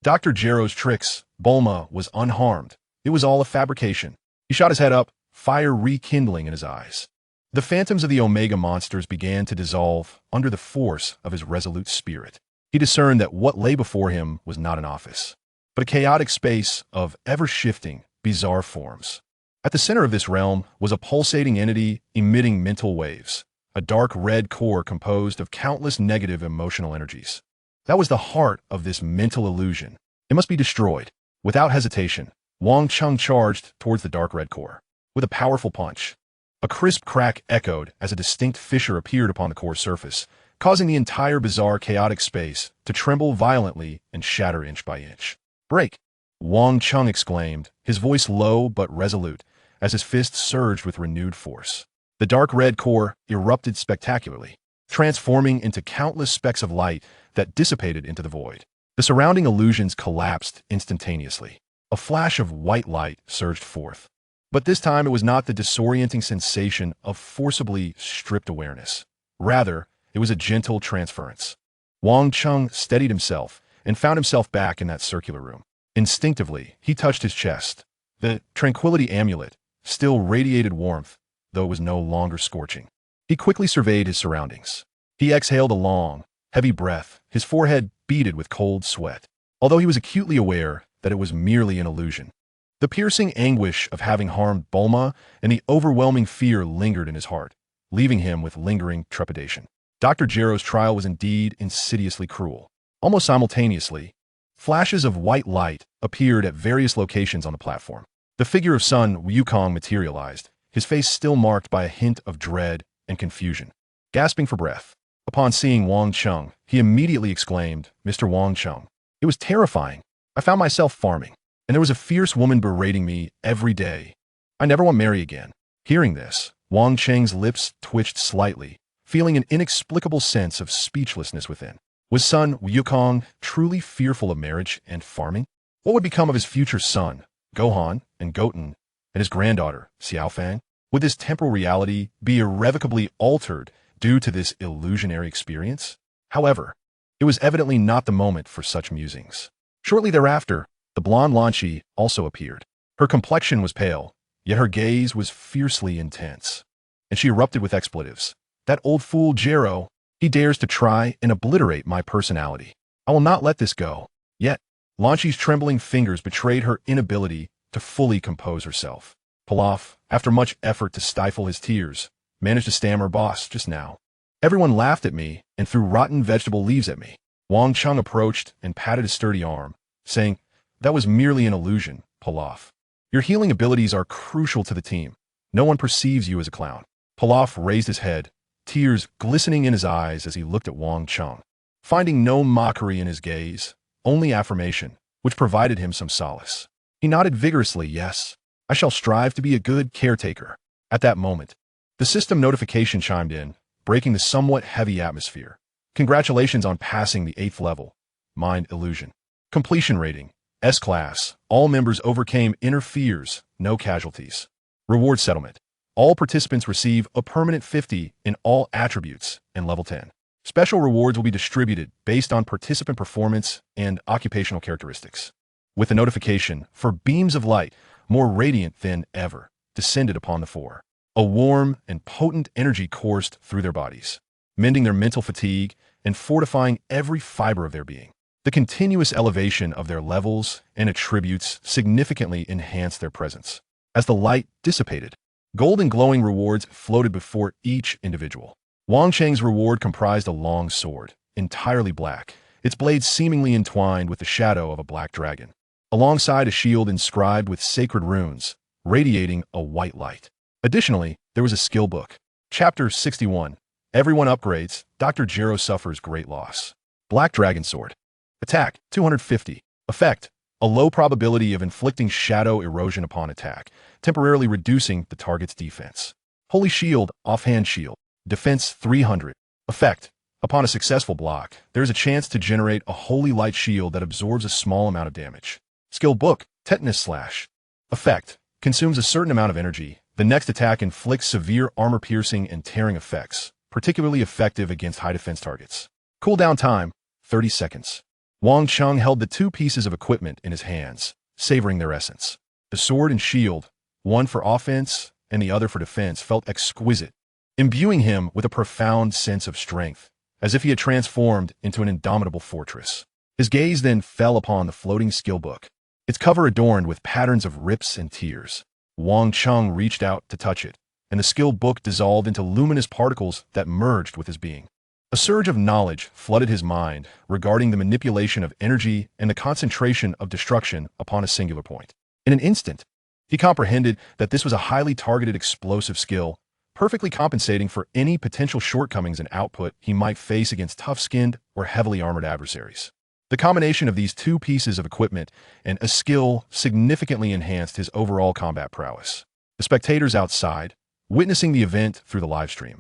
Dr. Gero's tricks, Bulma was unharmed. It was all a fabrication. He shot his head up, fire rekindling in his eyes. The phantoms of the Omega monsters began to dissolve under the force of his resolute spirit. He discerned that what lay before him was not an office, but a chaotic space of ever-shifting, bizarre forms. At the center of this realm was a pulsating entity emitting mental waves, a dark red core composed of countless negative emotional energies. That was the heart of this mental illusion. It must be destroyed. Without hesitation, Wang Cheng charged towards the dark red core. With a powerful punch, a crisp crack echoed as a distinct fissure appeared upon the core's surface, causing the entire bizarre chaotic space to tremble violently and shatter inch by inch. "Break!" Wang Cheng exclaimed, his voice low but resolute, as his fist surged with renewed force. The dark red core erupted spectacularly, transforming into countless specks of light that dissipated into the void. The surrounding illusions collapsed instantaneously. A flash of white light surged forth. But this time it was not the disorienting sensation of forcibly stripped awareness. Rather, it was a gentle transference. Wang Cheng steadied himself and found himself back in that circular room. Instinctively, he touched his chest. The tranquility amulet still radiated warmth, though it was no longer scorching. He quickly surveyed his surroundings. He exhaled a long, heavy breath, his forehead beaded with cold sweat, although he was acutely aware that it was merely an illusion. The piercing anguish of having harmed Bulma and the overwhelming fear lingered in his heart, leaving him with lingering trepidation. Dr. Gero's trial was indeed insidiously cruel. Almost simultaneously, flashes of white light appeared at various locations on the platform. The figure of Sun Wukong materialized, his face still marked by a hint of dread and confusion. Gasping for breath, upon seeing Wang Cheng, he immediately exclaimed, "Mr. Wang Cheng." It was terrifying. I found myself farming, and there was a fierce woman berating me every day. I never want to marry again. Hearing this, Wang Cheng's lips twitched slightly, feeling an inexplicable sense of speechlessness within. Was Sun Wukong truly fearful of marriage and farming? What would become of his future son, Gohan, and Goten, and his granddaughter, Xiaofang? Would this temporal reality be irrevocably altered due to this illusionary experience? However, it was evidently not the moment for such musings. Shortly thereafter, the blonde Lan Shi also appeared. Her complexion was pale, yet her gaze was fiercely intense, and she erupted with expletives. "That old fool Gero, he dares to try and obliterate my personality. I will not let this go." Yet, Lan Shi's trembling fingers betrayed her inability to fully compose herself. Pilaf, after much effort to stifle his tears, managed to stammer, "Boss, just now. Everyone laughed at me and threw rotten vegetable leaves at me." Wang Cheng approached and patted his sturdy arm, saying, "That was merely an illusion, Pilaf. Your healing abilities are crucial to the team. No one perceives you as a clown." Pilaf raised his head, tears glistening in his eyes as he looked at Wang Cheng. Finding no mockery in his gaze, only affirmation, which provided him some solace. He nodded vigorously, "Yes, I shall strive to be a good caretaker." At that moment, the system notification chimed in, breaking the somewhat heavy atmosphere. "Congratulations on passing the 8th level. Mind illusion. Completion rating, S-Class. All members overcame inner fears, no casualties. Reward settlement. All participants receive a permanent 50 in all attributes and level 10. Special rewards will be distributed based on participant performance and occupational characteristics. With the notification, for beams of light, more radiant than ever, descended upon the four. A warm and potent energy coursed through their bodies, mending their mental fatigue and fortifying every fiber of their being. The continuous elevation of their levels and attributes significantly enhanced their presence. As the light dissipated, golden glowing rewards floated before each individual. Wang Cheng's reward comprised a long sword, entirely black, its blade seemingly entwined with the shadow of a black dragon, alongside a shield inscribed with sacred runes, radiating a white light. Additionally, there was a skill book. Chapter 61. Everyone upgrades. Dr. Jero suffers great loss. Black Dragon Sword. Attack, 250. Effect, a low probability of inflicting shadow erosion upon attack, temporarily reducing the target's defense. Holy Shield, Offhand Shield. Defense, 300. Effect, upon a successful block, there is a chance to generate a holy light shield that absorbs a small amount of damage. Skill book, Tetanus Slash. Effect, consumes a certain amount of energy. The next attack inflicts severe armor-piercing and tearing effects, particularly effective against high defense targets. Cooldown time, 30 seconds. Wang Cheng held the two pieces of equipment in his hands, savoring their essence. The sword and shield, one for offense and the other for defense, felt exquisite, imbuing him with a profound sense of strength, as if he had transformed into an indomitable fortress. His gaze then fell upon the floating skill book, its cover adorned with patterns of rips and tears. Wang Cheng reached out to touch it, and the skill book dissolved into luminous particles that merged with his being. A surge of knowledge flooded his mind regarding the manipulation of energy and the concentration of destruction upon a singular point. In an instant, he comprehended that this was a highly targeted explosive skill, perfectly compensating for any potential shortcomings in output he might face against tough-skinned or heavily armored adversaries. The combination of these two pieces of equipment and a skill significantly enhanced his overall combat prowess. The spectators outside, witnessing the event through the livestream,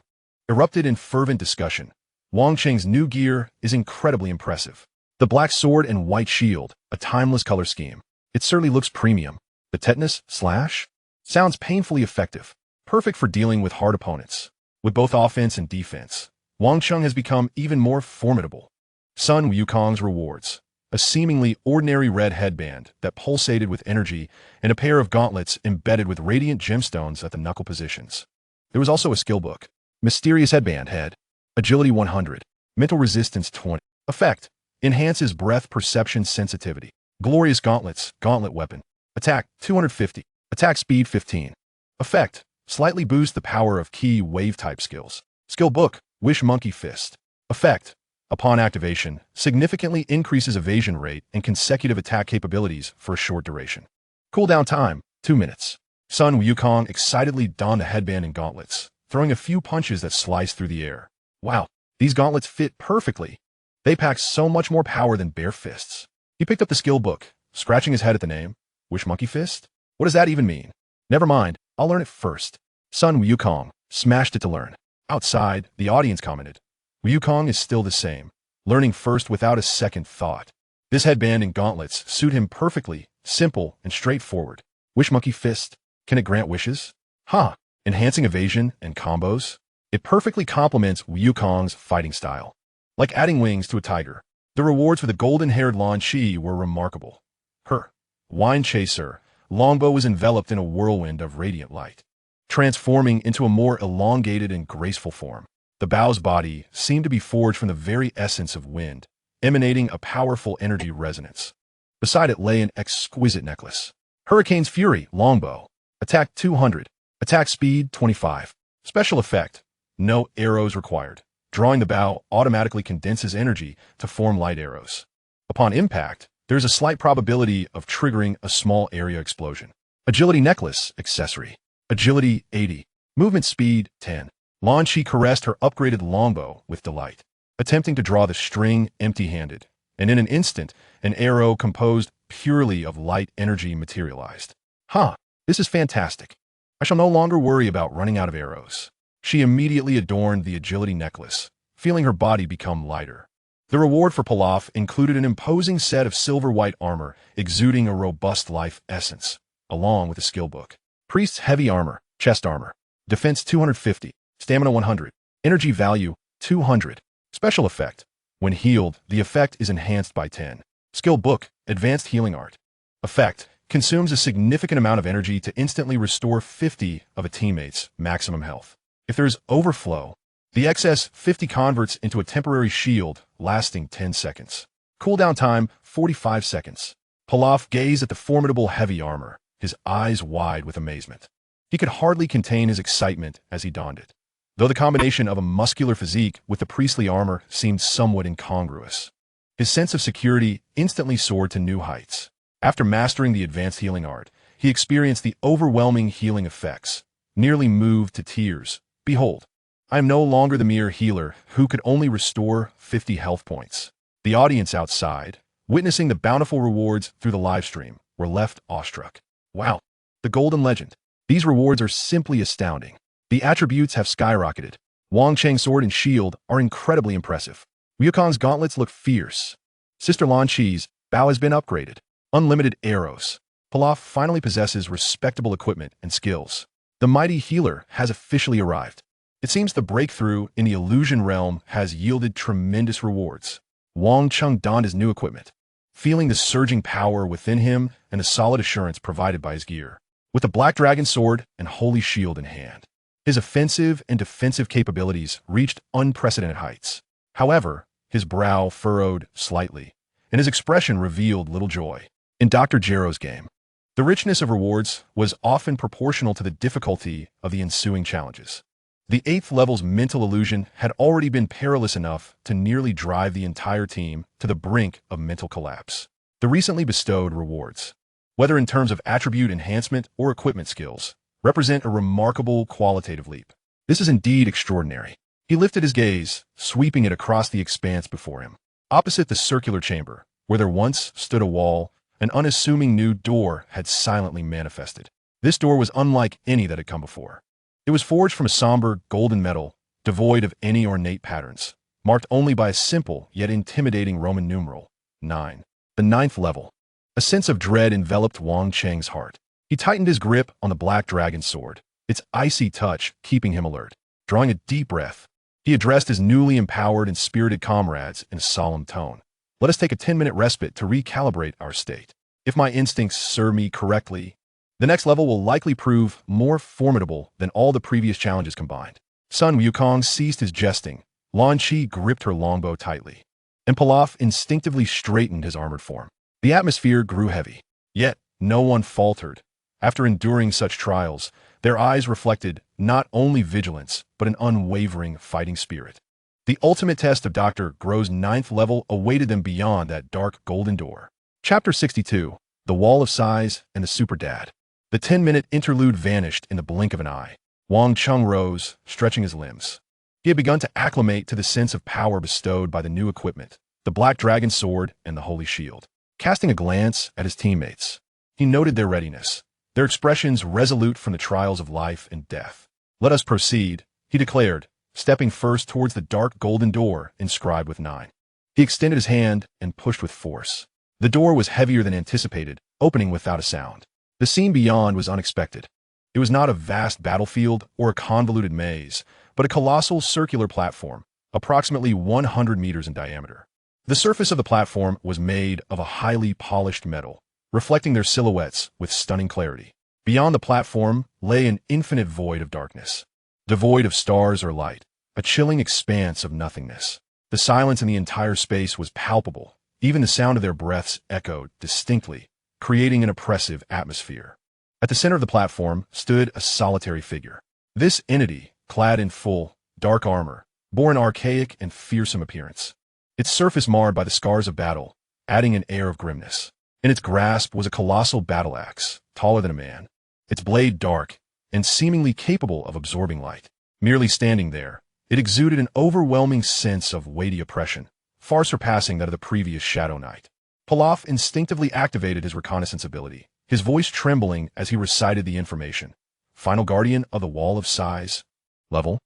erupted in fervent discussion. Wang Cheng's new gear is incredibly impressive. The black sword and white shield, a timeless color scheme. It certainly looks premium. The Tetanus Slash sounds painfully effective, perfect for dealing with hard opponents. With both offense and defense, Wang Cheng has become even more formidable. Sun Wukong's rewards, a seemingly ordinary red headband that pulsated with energy and a pair of gauntlets embedded with radiant gemstones at the knuckle positions. There was also a skill book. Mysterious Headband Head. Agility 100. Mental Resistance 20. Effect, enhances breath perception sensitivity. Glorious Gauntlets, Gauntlet Weapon. Attack, 250. Attack Speed 15. Effect, slightly boost the power of key wave-type skills. Skill book, Wish Monkey Fist. Effect, upon activation, significantly increases evasion rate and consecutive attack capabilities for a short duration. Cooldown time, 2 minutes. Sun Wukong excitedly donned a headband and gauntlets, throwing a few punches that sliced through the air. Wow, these gauntlets fit perfectly. They pack so much more power than bare fists. He picked up the skill book, scratching his head at the name. Wish Monkey Fist? What does that even mean? Never mind, I'll learn it first. Sun Wukong smashed it to learn. Outside, the audience commented. Wukong is still the same, learning first without a second thought. This headband and gauntlets suit him perfectly, simple and straightforward. Wish Monkey Fist, can it grant wishes? Huh, enhancing evasion and combos? It perfectly complements Wukong's fighting style. Like adding wings to a tiger. The rewards for the golden-haired Lan Chi were remarkable. Her Wine Chaser longbow was enveloped in a whirlwind of radiant light, transforming into a more elongated and graceful form. The bow's body seemed to be forged from the very essence of wind, emanating a powerful energy resonance. Beside it lay an exquisite necklace. Hurricane's Fury longbow. Attack 200. Attack speed 25. Special effect. No arrows required. Drawing the bow automatically condenses energy to form light arrows. Upon impact, there is a slight probability of triggering a small area explosion. Agility necklace accessory. Agility 80. Movement speed 10. Lan Chi caressed her upgraded longbow with delight, attempting to draw the string empty-handed, and in an instant, an arrow composed purely of light energy materialized. Huh, this is fantastic. I shall no longer worry about running out of arrows. She immediately adorned the agility necklace, feeling her body become lighter. The reward for Pilaf included an imposing set of silver-white armor exuding a robust life essence, along with a skill book. Priest's heavy armor, chest armor, defense 250, stamina 100, energy value 200. Special effect. When healed, the effect is enhanced by 10. Skill book, Advanced Healing Art. Effect. Consumes a significant amount of energy to instantly restore 50 of a teammate's maximum health. If there is overflow, the excess 50 converts into a temporary shield lasting 10 seconds. Cooldown time, 45 seconds. Pilaf gazed at the formidable heavy armor, his eyes wide with amazement. He could hardly contain his excitement as he donned it, though the combination of a muscular physique with the priestly armor seemed somewhat incongruous. His sense of security instantly soared to new heights. After mastering the advanced healing art, he experienced the overwhelming healing effects, nearly moved to tears. Behold, I am no longer the mere healer who could only restore 50 health points. The audience outside, witnessing the bountiful rewards through the livestream, were left awestruck. Wow, the Golden Legend. These rewards are simply astounding. The attributes have skyrocketed. Wang Cheng's sword and shield are incredibly impressive. Ryukong's gauntlets look fierce. Sister Lan Chi's bow has been upgraded. Unlimited arrows. Pilaf finally possesses respectable equipment and skills. The mighty healer has officially arrived. It seems the breakthrough in the illusion realm has yielded tremendous rewards. Wang Cheng donned his new equipment, feeling the surging power within him and the solid assurance provided by his gear. With the Black Dragon sword and holy shield in hand, his offensive and defensive capabilities reached unprecedented heights. However, his brow furrowed slightly, and his expression revealed little joy. In Dr. Gero's game, the richness of rewards was often proportional to the difficulty of the ensuing challenges. The 8th level's mental illusion had already been perilous enough to nearly drive the entire team to the brink of mental collapse. The recently bestowed rewards, whether in terms of attribute enhancement or equipment skills, represent a remarkable qualitative leap. This is indeed extraordinary. He lifted his gaze, sweeping it across the expanse before him. Opposite the circular chamber, where there once stood a wall, an unassuming new door had silently manifested. This door was unlike any that had come before. It was forged from a somber golden metal, devoid of any ornate patterns, marked only by a simple yet intimidating Roman numeral, 9. The 9th level. A sense of dread enveloped Wang Cheng's heart. He tightened his grip on the Black Dragon sword, its icy touch keeping him alert. Drawing a deep breath, he addressed his newly empowered and spirited comrades in a solemn tone. Let us take a 10-minute respite to recalibrate our state. If my instincts serve me correctly, the next level will likely prove more formidable than all the previous challenges combined. Sun Wukong ceased his jesting. Lan Chi gripped her longbow tightly, and Pilaf instinctively straightened his armored form. The atmosphere grew heavy, yet no one faltered. After enduring such trials, their eyes reflected not only vigilance, but an unwavering fighting spirit. The ultimate test of Dr. Gro's 9th level awaited them beyond that dark golden door. Chapter 62, The Wall of Size and the Super Dad. The 10-minute interlude vanished in the blink of an eye. Wang Cheng rose, stretching his limbs. He had begun to acclimate to the sense of power bestowed by the new equipment, the Black Dragon sword and the Holy Shield. Casting a glance at his teammates, he noted their readiness, their expressions resolute from the trials of life and death. Let us proceed, he declared, stepping first towards the dark golden door inscribed with 9. He extended his hand and pushed with force. The door was heavier than anticipated, opening without a sound. The scene beyond was unexpected. It was not a vast battlefield or a convoluted maze, but a colossal circular platform, approximately 100 meters in diameter. The surface of the platform was made of a highly polished metal, reflecting their silhouettes with stunning clarity. Beyond the platform lay an infinite void of darkness, devoid of stars or light, a chilling expanse of nothingness. The silence in the entire space was palpable. Even the sound of their breaths echoed distinctly, creating an oppressive atmosphere. At the center of the platform stood a solitary figure. This entity, clad in full, dark armor, bore an archaic and fearsome appearance. Its surface marred by the scars of battle, adding an air of grimness. In its grasp was a colossal battle axe, taller than a man, its blade dark and seemingly capable of absorbing light. Merely standing there, it exuded an overwhelming sense of weighty oppression, far surpassing that of the previous Shadow Knight. Pilaf instinctively activated his reconnaissance ability, his voice trembling as he recited the information. Final Guardian of the Wall of Size. Level.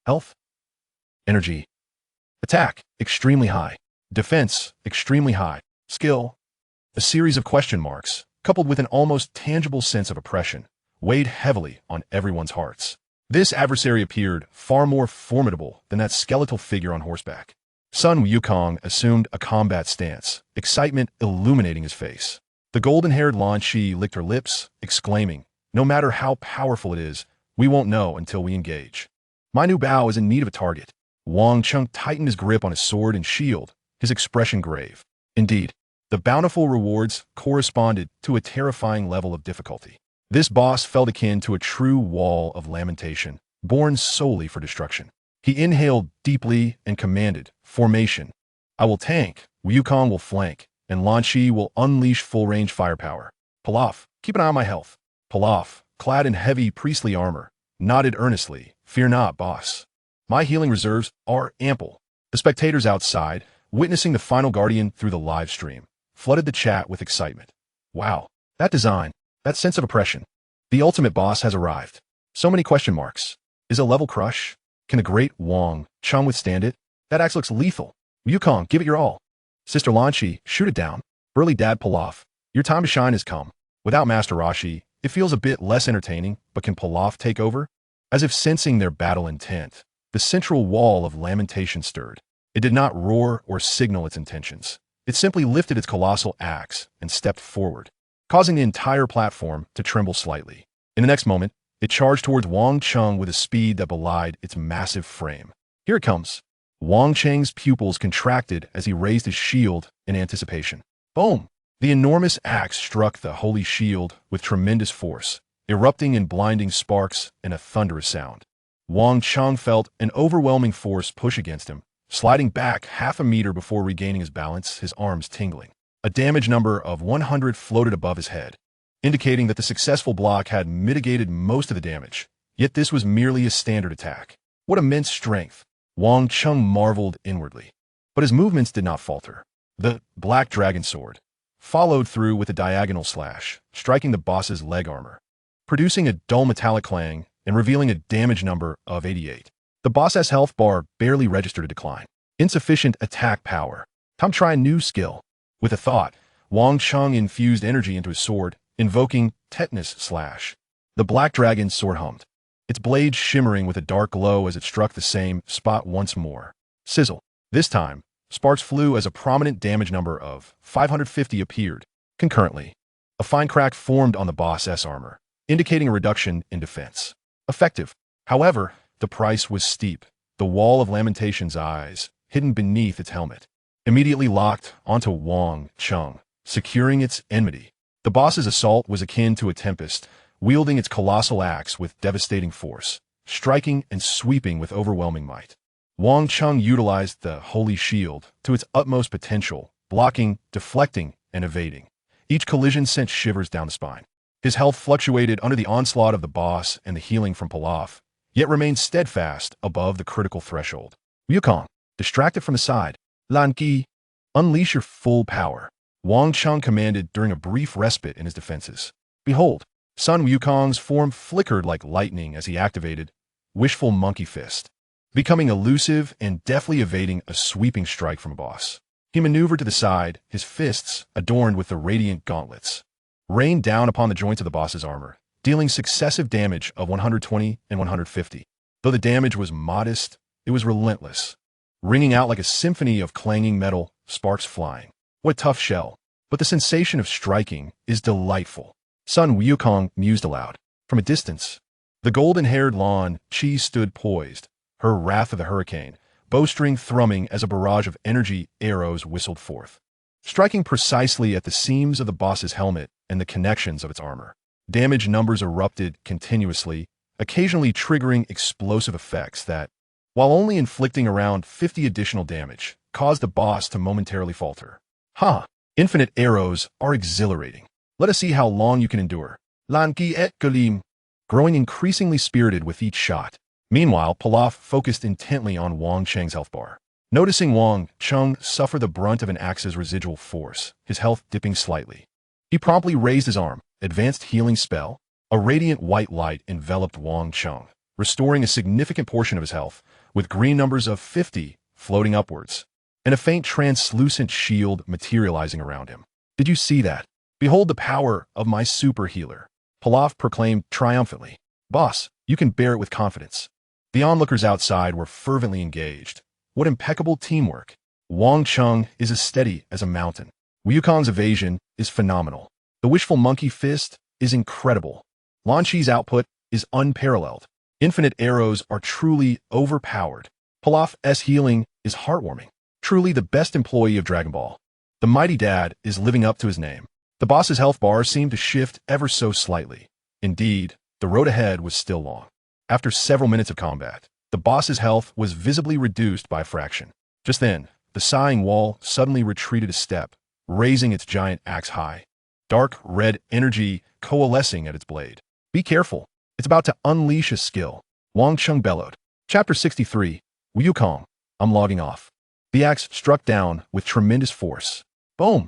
Health. Energy. Attack, extremely high. Defense, extremely high. Skill. A series of question marks, coupled with an almost tangible sense of oppression, weighed heavily on everyone's hearts. This adversary appeared far more formidable than that skeletal figure on horseback. Sun Wukong assumed a combat stance, excitement illuminating his face. The golden-haired Lan Shi licked her lips, exclaiming, "No matter how powerful it is, we won't know until we engage. My new bow is in need of a target." Wang Cheng tightened his grip on his sword and shield, his expression grave. Indeed, the bountiful rewards corresponded to a terrifying level of difficulty. This boss felt akin to a true wall of lamentation, born solely for destruction. He inhaled deeply and commanded, "Formation. I will tank, Wukong will flank, and Lan Shi will unleash full-range firepower. Pilaf, keep an eye on my health." Pilaf, clad in heavy priestly armor, nodded earnestly, "Fear not, boss. My healing reserves are ample." The spectators outside, witnessing the final Guardian through the live stream, flooded the chat with excitement. Wow, that design, that sense of oppression. The ultimate boss has arrived. So many question marks. Is it a level crush? Can the great Wang Cheng withstand it? That axe looks lethal. Wukong, give it your all. Sister Lan Shi, shoot it down. Burly Dad Pilaf, your time to shine has come. Without Master Rashi, it feels a bit less entertaining, but can Pilaf take over? As if sensing their battle intent, the central wall of lamentation stirred. It did not roar or signal its intentions. It simply lifted its colossal axe and stepped forward, causing the entire platform to tremble slightly. In the next moment, it charged towards Wang Cheng with a speed that belied its massive frame. Here it comes. Wang Cheng's pupils contracted as he raised his shield in anticipation. Boom! The enormous axe struck the holy shield with tremendous force, erupting in blinding sparks and a thunderous sound. Wang Cheng felt an overwhelming force push against him, sliding back half a meter before regaining his balance, his arms tingling. A damage number of 100 floated above his head, indicating that the successful block had mitigated most of the damage. Yet this was merely a standard attack. What immense strength! Wang Cheng marveled inwardly. But his movements did not falter. The Black Dragon Sword followed through with a diagonal slash, striking the boss's leg armor, producing a dull metallic clang and revealing a damage number of 88. The boss's health bar barely registered a decline. Insufficient attack power. Time to try a new skill. With a thought, Wang Cheng infused energy into his sword, invoking Tetanus Slash. The Black Dragon's sword hummed, its blade shimmering with a dark glow as it struck the same spot once more. Sizzle. This time, sparks flew as a prominent damage number of 550 appeared. Concurrently, a fine crack formed on the boss's armor, indicating a reduction in defense. Effective. However, the price was steep. The wall of Lamentation's eyes, hidden beneath its helmet, immediately locked onto Wang Cheng, securing its enmity. The boss's assault was akin to a tempest, wielding its colossal axe with devastating force, striking and sweeping with overwhelming might. Wang Cheng utilized the Holy Shield to its utmost potential, blocking, deflecting, and evading. Each collision sent shivers down the spine. His health fluctuated under the onslaught of the boss and the healing from Pilaf, yet remained steadfast above the critical threshold. Wukong, distracted from the side. Lan Qi, unleash your full power. Wang Cheng commanded during a brief respite in his defenses. Behold, Sun Wukong's form flickered like lightning as he activated Wishful Monkey Fist, becoming elusive and deftly evading a sweeping strike from a boss. He maneuvered to the side, his fists, adorned with the radiant gauntlets, rained down upon the joints of the boss's armor, dealing successive damage of 120 and 150. Though the damage was modest, it was relentless, ringing out like a symphony of clanging metal, sparks flying. What tough shell! But the sensation of striking is delightful. Sun Wukong mused aloud. From a distance, the golden-haired Lan Shi stood poised, her wrath of the hurricane, bowstring thrumming as a barrage of energy arrows whistled forth, striking precisely at the seams of the boss's helmet and the connections of its armor. Damage numbers erupted continuously, occasionally triggering explosive effects that, while only inflicting around 50 additional damage, caused the boss to momentarily falter. Ha! Infinite arrows are exhilarating. Let us see how long you can endure. Lan Qi et Galim, growing increasingly spirited with each shot. Meanwhile, Pilaf focused intently on Wang Cheng's health bar. Noticing Wang Cheng suffer the brunt of an axe's residual force, his health dipping slightly, he promptly raised his arm. Advanced healing spell. A radiant white light enveloped Wang Cheng, restoring a significant portion of his health, with green numbers of 50 floating upwards, and a faint translucent shield materializing around him. Did you see that? Behold the power of my super healer, Pilaf proclaimed triumphantly. Boss, you can bear it with confidence. The onlookers outside were fervently engaged. What impeccable teamwork. Wang Cheng is as steady as a mountain. Wukong's evasion is phenomenal. The wishful monkey fist is incredible. Lan Chi's output is unparalleled. Infinite arrows are truly overpowered. Pilaf's healing is heartwarming. Truly the best employee of Dragon Ball. The mighty dad is living up to his name. The boss's health bar seemed to shift ever so slightly. Indeed, the road ahead was still long. After several minutes of combat, the boss's health was visibly reduced by a fraction. Just then, the sighing wall suddenly retreated a step, raising its giant axe high. Dark red energy coalescing at its blade. Be careful. It's about to unleash a skill. Wang Cheng bellowed. Chapter 63. Wukong. I'm logging off. The axe struck down with tremendous force. Boom!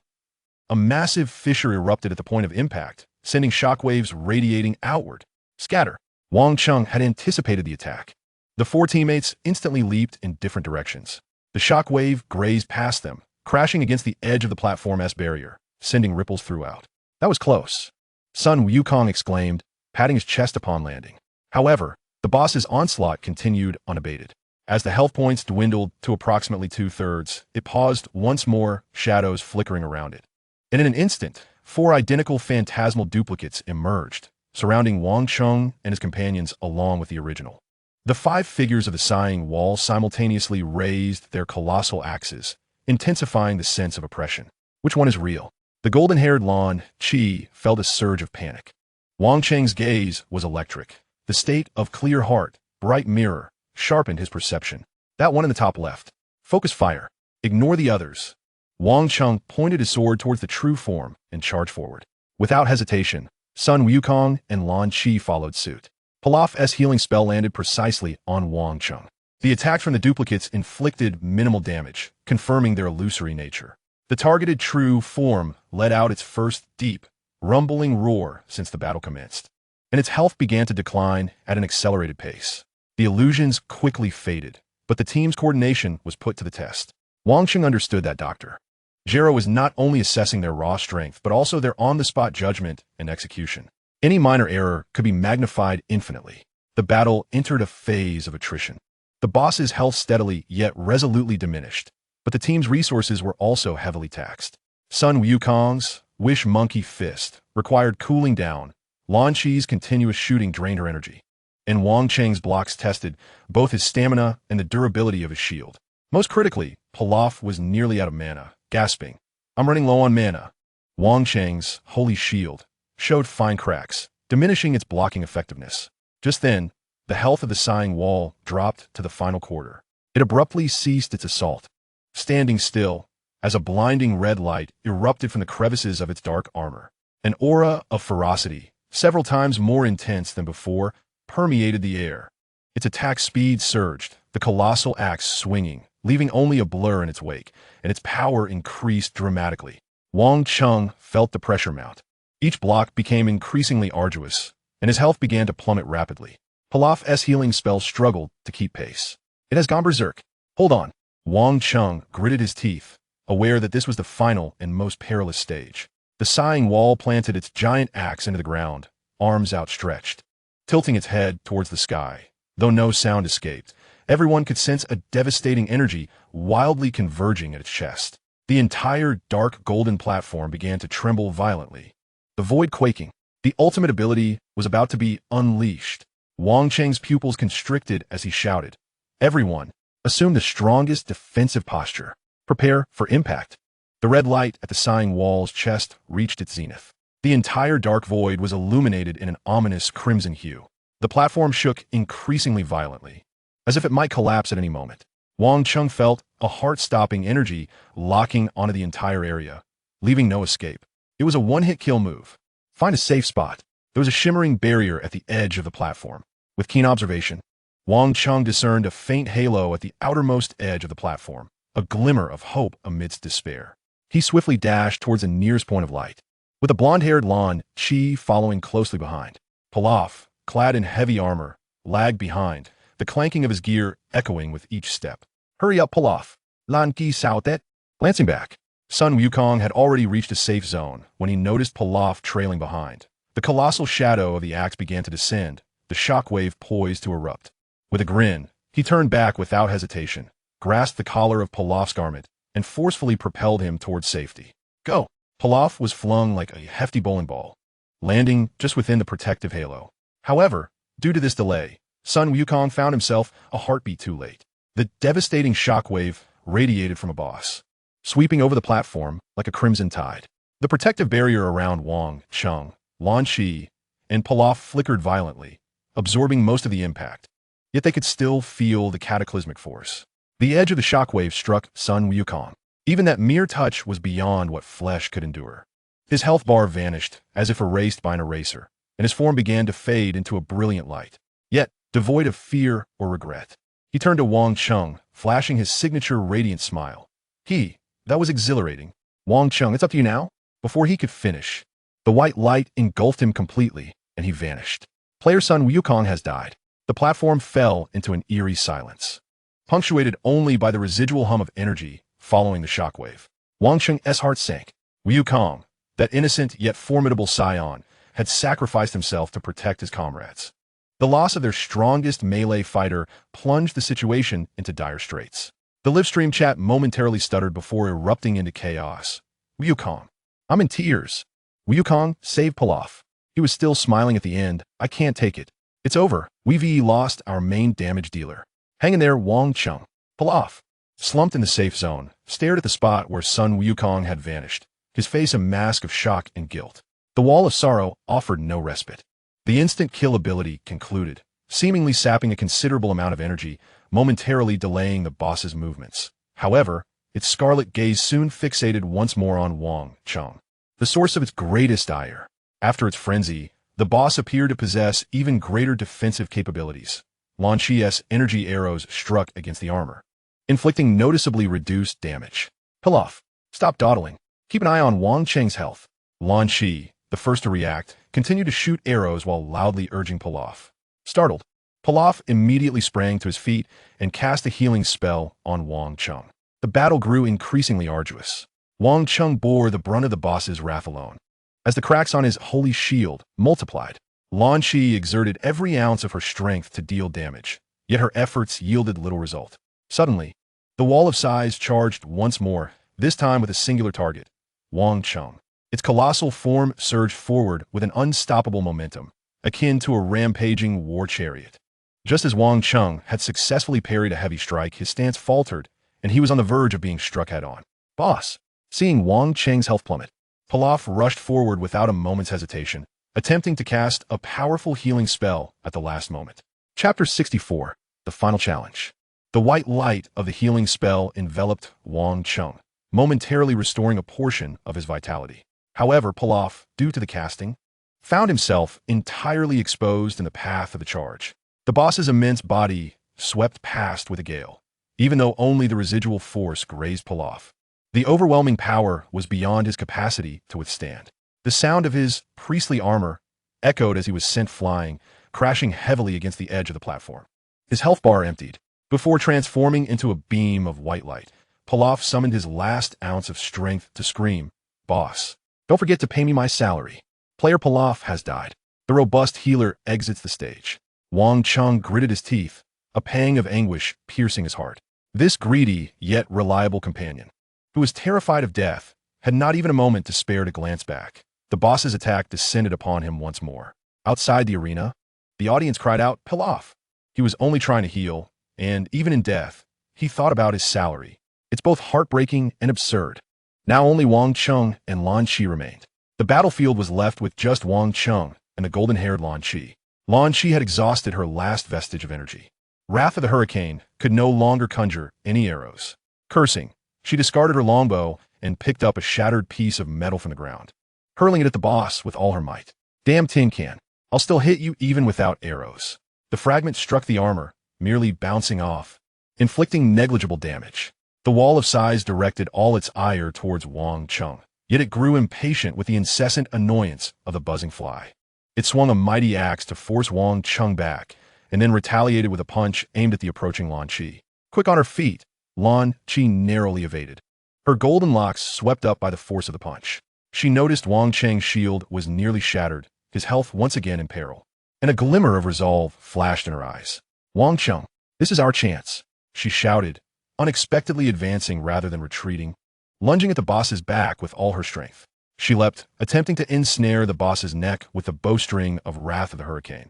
A massive fissure erupted at the point of impact, sending shockwaves radiating outward. Scatter. Wang Cheng had anticipated the attack. The four teammates instantly leaped in different directions. The shockwave grazed past them, crashing against the edge of the platform's barrier, sending ripples throughout. That was close. Sun Wukong exclaimed, patting his chest upon landing. However, the boss's onslaught continued unabated. As the health points dwindled to approximately 2/3, it paused once more, shadows flickering around it. And in an instant, four identical phantasmal duplicates emerged, surrounding Wang Cheng and his companions along with the original. The five figures of the sighing wall simultaneously raised their colossal axes, intensifying the sense of oppression. Which one is real? The golden-haired Lan Chi felt a surge of panic. Wang Cheng's gaze was electric. The state of clear heart, bright mirror, sharpened his perception. That one in the top left. Focus fire. Ignore the others. Wang Cheng pointed his sword towards the true form and charged forward. Without hesitation, Sun Wukong and Lan Chi followed suit. Pilaf's healing spell landed precisely on Wang Cheng. The attacks from the duplicates inflicted minimal damage, confirming their illusory nature. The targeted true form let out its first deep, rumbling roar since the battle commenced, and its health began to decline at an accelerated pace. The illusions quickly faded, but the team's coordination was put to the test. Wang Cheng understood that Dr. Gero was not only assessing their raw strength, but also their on-the-spot judgment and execution. Any minor error could be magnified infinitely. The battle entered a phase of attrition. The boss's health steadily yet resolutely diminished, but the team's resources were also heavily taxed. Sun Wukong's Wish Monkey Fist required cooling down. Lan Chi's continuous shooting drained her energy. And Wang Cheng's blocks tested both his stamina and the durability of his shield. Most critically, Pilaf was nearly out of mana, gasping, "I'm running low on mana." Wang Cheng's Holy Shield showed fine cracks, diminishing its blocking effectiveness. Just then, the health of the sighing wall dropped to the final quarter. It abruptly ceased its assault, standing still as a blinding red light erupted from the crevices of its dark armor. An aura of ferocity, several times more intense than before, permeated the air. Its attack speed surged, the colossal axe swinging, leaving only a blur in its wake, and its power increased dramatically. Wang Cheng felt the pressure mount. Each block became increasingly arduous, and his health began to plummet rapidly. Pilaf's healing spell struggled to keep pace. It has gone berserk. Hold on. Wang Cheng gritted his teeth, aware that this was the final and most perilous stage. The sighing wall planted its giant axe into the ground, arms outstretched, tilting its head towards the sky. Though no sound escaped, everyone could sense a devastating energy wildly converging at its chest. The entire dark golden platform began to tremble violently, the void quaking. The ultimate ability was about to be unleashed. Wang Cheng's pupils constricted as he shouted, "Everyone, assume the strongest defensive posture. Prepare for impact." The red light at the sighing wall's chest reached its zenith. The entire dark void was illuminated in an ominous crimson hue. The platform shook increasingly violently, as if it might collapse at any moment. Wang Cheng felt a heart-stopping energy locking onto the entire area, leaving no escape. It was a one-hit kill move. Find a safe spot. There was a shimmering barrier at the edge of the platform. With keen observation, Wang Cheng discerned a faint halo at the outermost edge of the platform, a glimmer of hope amidst despair. He swiftly dashed towards the nearest point of light, with the blonde-haired Lan Chi following closely behind. Pilaf, clad in heavy armor, lagged behind, the clanking of his gear echoing with each step. "Hurry up, Pilaf. Lan Chi sao that." Glancing back, Sun Wukong had already reached a safe zone when he noticed Pilaf trailing behind. The colossal shadow of the axe began to descend, the shockwave poised to erupt. With a grin, he turned back without hesitation, grasped the collar of Pilaf's garment, and forcefully propelled him towards safety. Go! Pilaf was flung like a hefty bowling ball, landing just within the protective halo. However, due to this delay, Sun Wukong found himself a heartbeat too late. The devastating shockwave radiated from a boss, sweeping over the platform like a crimson tide. The protective barrier around Wang Cheng, Lan Shi, and Pilaf flickered violently, absorbing most of the impact. Yet they could still feel the cataclysmic force. The edge of the shockwave struck Sun Wukong. Even that mere touch was beyond what flesh could endure. His health bar vanished, as if erased by an eraser, and his form began to fade into a brilliant light. Yet, devoid of fear or regret, he turned to Wang Cheng, flashing his signature radiant smile. That was exhilarating. Wang Cheng, it's up to you now? Before he could finish, the white light engulfed him completely, and he vanished. Player Sun Wukong has died. The platform fell into an eerie silence, punctuated only by the residual hum of energy following the shockwave. Wang Cheng's heart sank. Wukong, that innocent yet formidable Saiyan, had sacrificed himself to protect his comrades. The loss of their strongest melee fighter plunged the situation into dire straits. The livestream chat momentarily stuttered before erupting into chaos. Wukong, I'm in tears. Wukong, save Pilaf. He was still smiling at the end. I can't take it. It's over. We've lost our main damage dealer. Hang in there, Wang Cheng. Pilaf, slumped in the safe zone, stared at the spot where Sun Wukong had vanished, his face a mask of shock and guilt. The wall of sorrow offered no respite. The instant kill ability concluded, seemingly sapping a considerable amount of energy, momentarily delaying the boss's movements. However, its scarlet gaze soon fixated once more on Wang Cheng, the source of its greatest ire. After its frenzy, the boss appeared to possess even greater defensive capabilities. Lan Shi's energy arrows struck against the armor, inflicting noticeably reduced damage. Pilaf, stop dawdling. Keep an eye on Wang Cheng's health. Lan Shi, the first to react, continued to shoot arrows while loudly urging Pilaf. Startled, Pilaf immediately sprang to his feet and cast a healing spell on Wang Cheng. The battle grew increasingly arduous. Wang Cheng bore the brunt of the boss's wrath alone. As the cracks on his holy shield multiplied, Lan Shi exerted every ounce of her strength to deal damage, yet her efforts yielded little result. Suddenly, the wall of size charged once more, this time with a singular target, Wang Cheng. Its colossal form surged forward with an unstoppable momentum, akin to a rampaging war chariot. Just as Wang Cheng had successfully parried a heavy strike, his stance faltered, and he was on the verge of being struck head-on. Boss! Seeing Wang Cheng's health plummet, Pilaf rushed forward without a moment's hesitation, attempting to cast a powerful healing spell at the last moment. Chapter 64, The Final Challenge. The white light of the healing spell enveloped Wang Cheng, momentarily restoring a portion of his vitality. However, Pilaf, due to the casting, found himself entirely exposed in the path of the charge. The boss's immense body swept past with a gale, even though only the residual force grazed Pilaf. The overwhelming power was beyond his capacity to withstand. The sound of his priestly armor echoed as he was sent flying, crashing heavily against the edge of the platform. His health bar emptied. Before transforming into a beam of white light, Pilaf summoned his last ounce of strength to scream, "Boss, don't forget to pay me my salary." Player Pilaf has died. The robust healer exits the stage. Wang Cheng gritted his teeth, a pang of anguish piercing his heart. This greedy yet reliable companion, who was terrified of death, had not even a moment to spare to glance back. The boss's attack descended upon him once more. Outside the arena, the audience cried out, "Pilaf!" He was only trying to heal, and even in death, he thought about his salary. It's both heartbreaking and absurd. Now only Wang Cheng and Lan Shi remained. The battlefield was left with just Wang Cheng and the golden-haired Lan Shi. Lan Shi had exhausted her last vestige of energy. Wrath of the Hurricane could no longer conjure any arrows. Cursing, she discarded her longbow and picked up a shattered piece of metal from the ground, hurling it at the boss with all her might. "Damn tin can, I'll still hit you even without arrows." The fragment struck the armor, merely bouncing off, inflicting negligible damage. The wall of size directed all its ire towards Wang Cheng, yet it grew impatient with the incessant annoyance of the buzzing fly. It swung a mighty axe to force Wang Cheng back, and then retaliated with a punch aimed at the approaching Lan Shi. Quick on her feet, Lan Shi narrowly evaded, her golden locks swept up by the force of the punch. She noticed Wang Cheng's shield was nearly shattered, his health once again in peril. and a glimmer of resolve flashed in her eyes. Wang Cheng, this is our chance, she shouted, unexpectedly advancing rather than retreating, lunging at the boss's back with all her strength. She leapt, attempting to ensnare the boss's neck with the bowstring of Wrath of the Hurricane,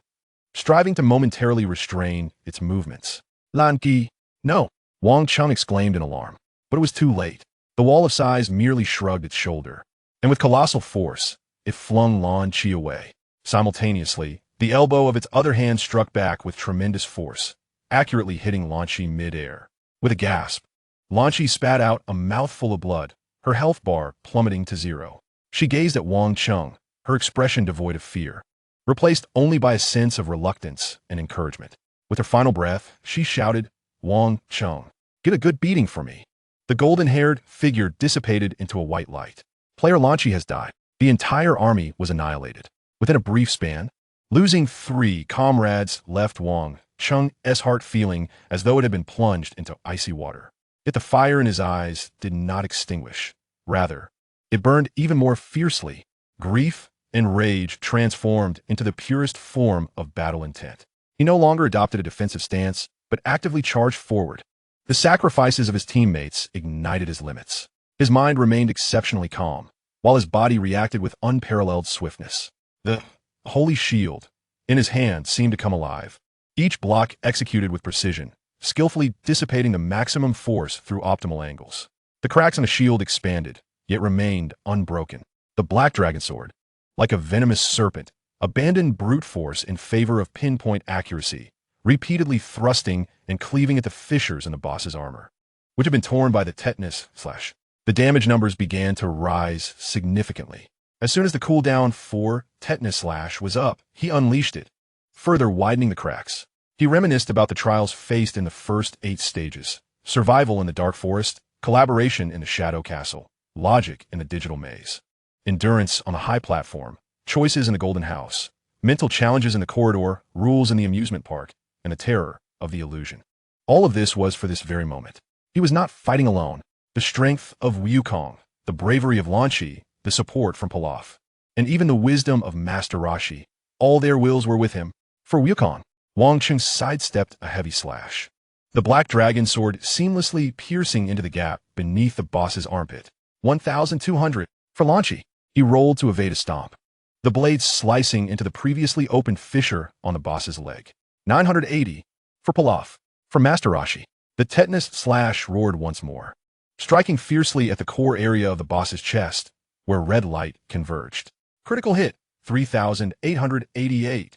striving to momentarily restrain its movements. Lan Qi, no, Wang Cheng exclaimed in alarm. But it was too late. The wall of size merely shrugged its shoulder, and with colossal force, it flung Lan Qi away. Simultaneously, the elbow of its other hand struck back with tremendous force, accurately hitting Lan Qi mid-air. With a gasp, Lan Qi spat out a mouthful of blood, her health bar plummeting to 0. She gazed at Wang Cheng, her expression devoid of fear, replaced only by a sense of reluctance and encouragement. With her final breath, she shouted, Wang Cheng, get a good beating for me. The golden-haired figure dissipated into a white light. Player Lan Qi has died. The entire army was annihilated. Within a brief span, losing 3 comrades left Wang Cheng's heart feeling as though it had been plunged into icy water. Yet the fire in his eyes did not extinguish. Rather, it burned even more fiercely. Grief and rage transformed into the purest form of battle intent. He no longer adopted a defensive stance, but actively charged forward. The sacrifices of his teammates ignited his limits. His mind remained exceptionally calm, while his body reacted with unparalleled swiftness. The holy shield in his hand seemed to come alive, each block executed with precision, skillfully dissipating the maximum force through optimal angles. The cracks in the shield expanded, yet remained unbroken. The Black Dragon Sword, like a venomous serpent, abandoned brute force in favor of pinpoint accuracy, repeatedly thrusting and cleaving at the fissures in the boss's armor, which had been torn by the tetanus slash. The damage numbers began to rise significantly. As soon as the cooldown for tetanus slash was up, he unleashed it, further widening the cracks. He reminisced about the trials faced in the first 8 stages: survival in the Dark Forest, collaboration in the Shadow Castle, logic in the Digital Maze, endurance on the High Platform, choices in the Golden House, mental challenges in the corridor, rules in the amusement park, and the terror of the illusion. All of this was for this very moment. He was not fighting alone. The strength of Wukong, the bravery of Lan Qi, the support from Pilaf, and even the wisdom of Master Roshi, all their wills were with him. For Wukong, Wang Cheng sidestepped a heavy slash, the Black Dragon Sword seamlessly piercing into the gap beneath the boss's armpit. 1,200. For Lan Qi, he rolled to evade a stomp, the blade slicing into the previously opened fissure on the boss's leg. 980. For Pilaf. For Master Roshi, the tetanus slash roared once more, striking fiercely at the core area of the boss's chest, where red light converged. Critical hit. 3,888.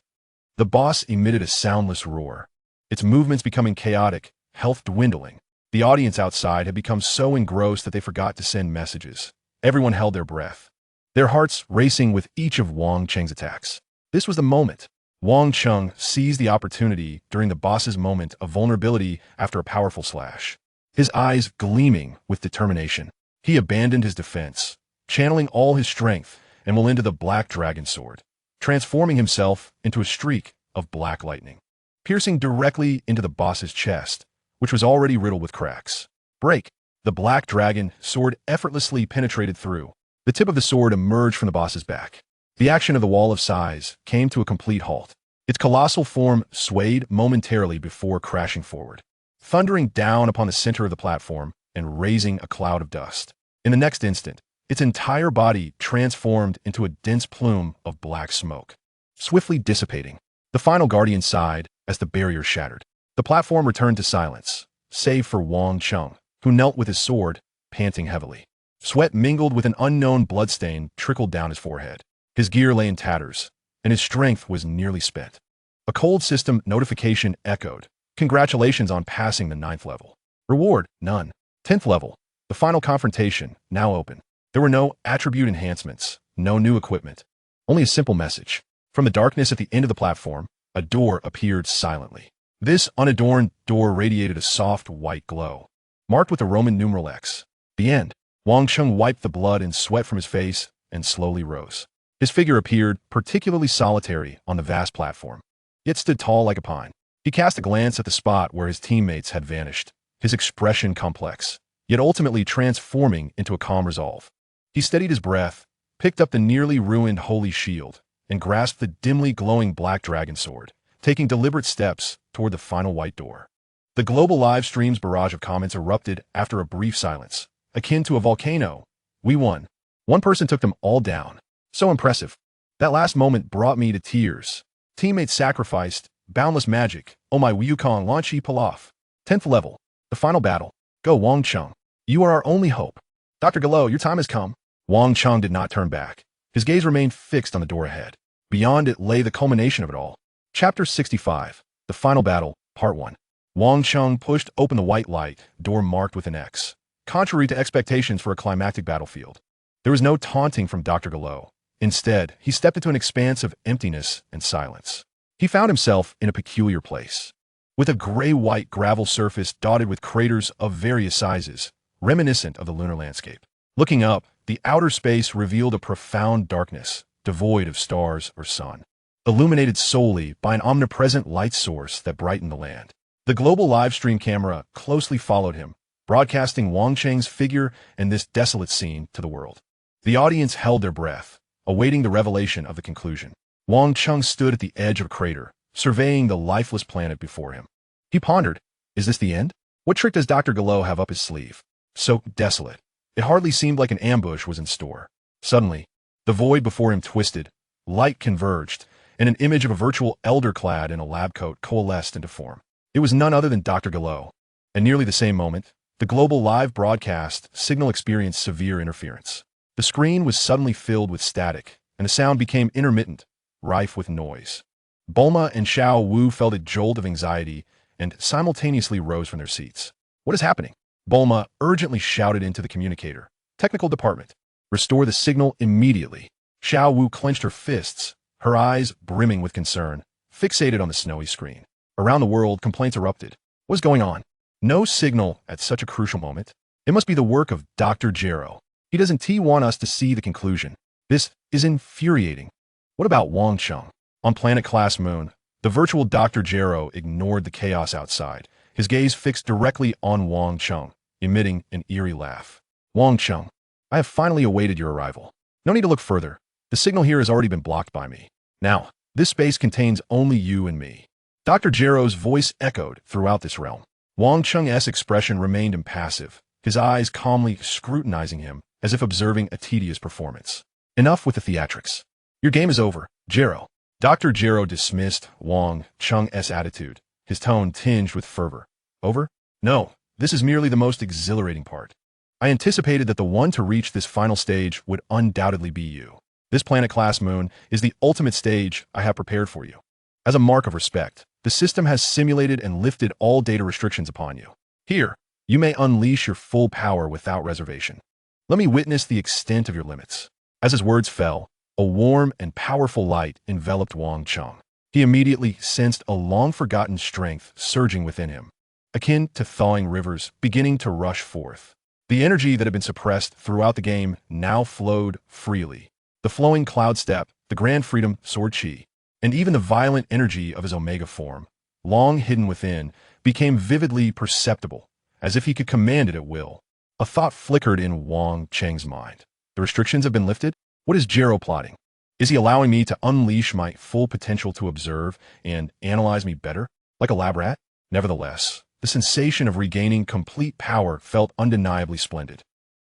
The boss emitted a soundless roar, its movements becoming chaotic, health dwindling. The audience outside had become so engrossed that they forgot to send messages. Everyone held their breath, their hearts racing with each of Wang Cheng's attacks. This was the moment. Wang Cheng seized the opportunity during the boss's moment of vulnerability after a powerful slash. His eyes gleaming with determination, he abandoned his defense, channeling all his strength, and will into the Black Dragon Sword, transforming himself into a streak of black lightning, piercing directly into the boss's chest, which was already riddled with cracks. Break! The Black Dragon Sword effortlessly penetrated through. The tip of the sword emerged from the boss's back. The action of the wall of size came to a complete halt. Its colossal form swayed momentarily before crashing forward, thundering down upon the center of the platform and raising a cloud of dust. In the next instant, its entire body transformed into a dense plume of black smoke, swiftly dissipating. The final guardian sighed as the barrier shattered. The platform returned to silence, save for Wang Cheng, who knelt with his sword, panting heavily. Sweat mingled with an unknown bloodstain trickled down his forehead. His gear lay in tatters, and his strength was nearly spent. A cold system notification echoed. Congratulations on passing the 9th level. Reward, none. 10th level. The final confrontation, now open. There were no attribute enhancements, no new equipment. Only a simple message. From the darkness at the end of the platform, a door appeared silently. This unadorned door radiated a soft white glow, marked with the Roman numeral X. The end. Wang Cheng wiped the blood and sweat from his face and slowly rose. His figure appeared particularly solitary on the vast platform, yet stood tall like a pine. He cast a glance at the spot where his teammates had vanished, his expression complex, yet ultimately transforming into a calm resolve. He steadied his breath, picked up the nearly ruined holy shield, and grasped the dimly glowing black dragon sword, taking deliberate steps toward the final white door. The global live stream's barrage of comments erupted after a brief silence, akin to a volcano. We won. One person took them all down. So impressive. That last moment brought me to tears. Teammates sacrificed. Boundless magic. Oh my Wukong Lanchi Pilaf. 10th level. The final battle. Go Wang Cheng. You are our only hope. Dr. Galo, your time has come. Wang Cheng did not turn back. His gaze remained fixed on the door ahead. Beyond it lay the culmination of it all. Chapter 65. The Final Battle, Part 1. Wang Cheng pushed open the white light, door marked with an X. Contrary to expectations for a climactic battlefield, there was no taunting from Dr. Galo. Instead, he stepped into an expanse of emptiness and silence. He found himself in a peculiar place, with a gray-white gravel surface dotted with craters of various sizes, reminiscent of the lunar landscape. Looking up, the outer space revealed a profound darkness, devoid of stars or sun, illuminated solely by an omnipresent light source that brightened the land. The global livestream camera closely followed him, broadcasting Wang Cheng's figure and this desolate scene to the world. The audience held their breath, awaiting the revelation of the conclusion. Wang Cheng stood at the edge of a crater, surveying the lifeless planet before him. He pondered, is this the end? What trick does Dr. Galo have up his sleeve? So desolate. It hardly seemed like an ambush was in store. Suddenly, the void before him twisted, light converged, and an image of a virtual elder clad in a lab coat coalesced into form. It was none other than Dr. Galo. At nearly the same moment, the global live broadcast signal experienced severe interference. The screen was suddenly filled with static, and the sound became intermittent, rife with noise. Bulma and Xiao Wu felt a jolt of anxiety and simultaneously rose from their seats. What is happening? Bulma urgently shouted into the communicator. Technical department. Restore the signal immediately. Xiao Wu clenched her fists, her eyes brimming with concern, fixated on the snowy screen. Around the world, complaints erupted. What's going on? No signal at such a crucial moment. It must be the work of Dr. Gero. He doesn't want us to see the conclusion. This is infuriating. What about Wang Cheng? On Planet Class Moon, the virtual Dr. Gero ignored the chaos outside, his gaze fixed directly on Wang Cheng, emitting an eerie laugh. Wang Cheng, I have finally awaited your arrival. No need to look further. The signal here has already been blocked by me. Now, this space contains only you and me. Dr. Gero's voice echoed throughout this realm. Wang Cheng's expression remained impassive, his eyes calmly scrutinizing him as if observing a tedious performance. Enough with the theatrics. Your game is over, Gero. Dr. Gero dismissed Wang Cheng's attitude, his tone tinged with fervor. Over? No, this is merely the most exhilarating part. I anticipated that the one to reach this final stage would undoubtedly be you. This Planet Class Moon is the ultimate stage I have prepared for you. As a mark of respect, the system has simulated and lifted all data restrictions upon you. Here, you may unleash your full power without reservation. Let me witness the extent of your limits. As his words fell, a warm and powerful light enveloped Wang Cheng. He immediately sensed a long-forgotten strength surging within him, akin to thawing rivers beginning to rush forth. The energy that had been suppressed throughout the game now flowed freely. The flowing cloud step, the grand freedom sword chi, and even the violent energy of his Omega form, long hidden within, became vividly perceptible, as if he could command it at will. A thought flickered in Wang Cheng's mind. The restrictions have been lifted? What is Gero plotting? Is he allowing me to unleash my full potential to observe and analyze me better, like a lab rat? Nevertheless, the sensation of regaining complete power felt undeniably splendid.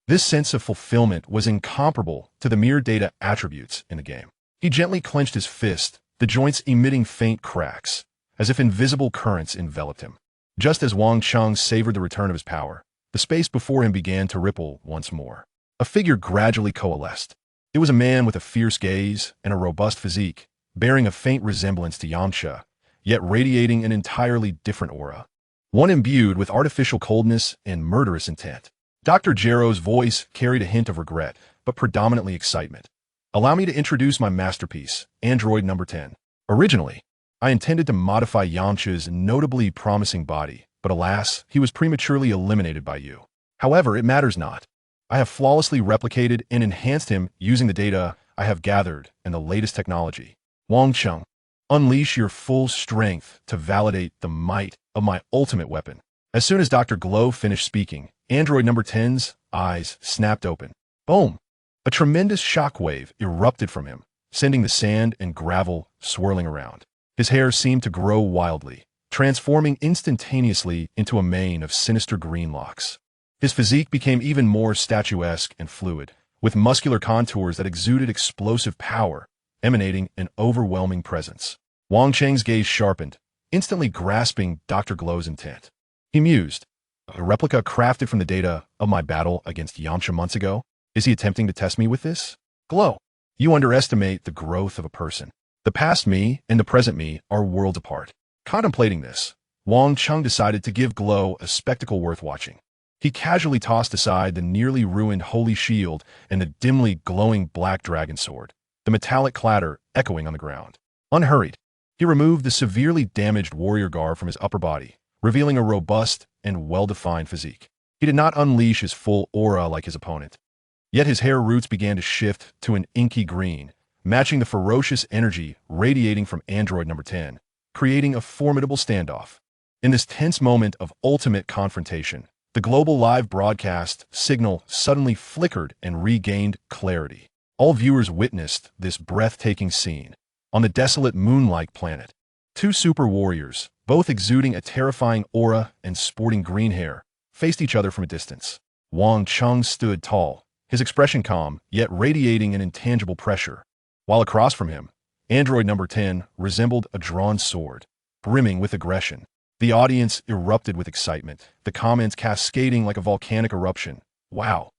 This sense of fulfillment was incomparable to the mere data attributes in the game. He gently clenched his fist, the joints emitting faint cracks, as if invisible currents enveloped him. Just as Wang Cheng savored the return of his power, the space before him began to ripple once more. A figure gradually coalesced. It was a man with a fierce gaze and a robust physique, bearing a faint resemblance to Yamcha, yet radiating an entirely different aura. One imbued with artificial coldness and murderous intent. Dr. Gero's voice carried a hint of regret, but predominantly excitement. Allow me to introduce my masterpiece, Android number 10. Originally, I intended to modify Yamcha's notably promising body, but alas, he was prematurely eliminated by you. However, it matters not. I have flawlessly replicated and enhanced him using the data I have gathered and the latest technology. Wang Cheng, unleash your full strength to validate the might of my ultimate weapon. As soon as Dr. Glow finished speaking, Android number 10's eyes snapped open. Boom! A tremendous shockwave erupted from him, sending the sand and gravel swirling around. His hair seemed to grow wildly, transforming instantaneously into a mane of sinister green locks. His physique became even more statuesque and fluid, with muscular contours that exuded explosive power, emanating an overwhelming presence. Wang Cheng's gaze sharpened, instantly grasping Dr. Glow's intent. He mused, "A replica crafted from the data of my battle against Yamcha months ago? Is he attempting to test me with this? Glow, you underestimate the growth of a person. The past me and the present me are worlds apart." Contemplating this, Wang Cheng decided to give Glow a spectacle worth watching. He casually tossed aside the nearly ruined holy shield and the dimly glowing black dragon sword, the metallic clatter echoing on the ground. Unhurried, he removed the severely damaged warrior garb from his upper body, revealing a robust and well-defined physique. He did not unleash his full aura like his opponent. Yet his hair roots began to shift to an inky green, matching the ferocious energy radiating from android number 10, creating a formidable standoff. In this tense moment of ultimate confrontation, the global live broadcast signal suddenly flickered and regained clarity. All viewers witnessed this breathtaking scene. On the desolate moon-like planet, two super warriors, both exuding a terrifying aura and sporting green hair, faced each other from a distance. Wang Cheng stood tall, his expression calm, yet radiating an intangible pressure. While across from him, android number 10 resembled a drawn sword, brimming with aggression. The audience erupted with excitement, the comments cascading like a volcanic eruption. Wow!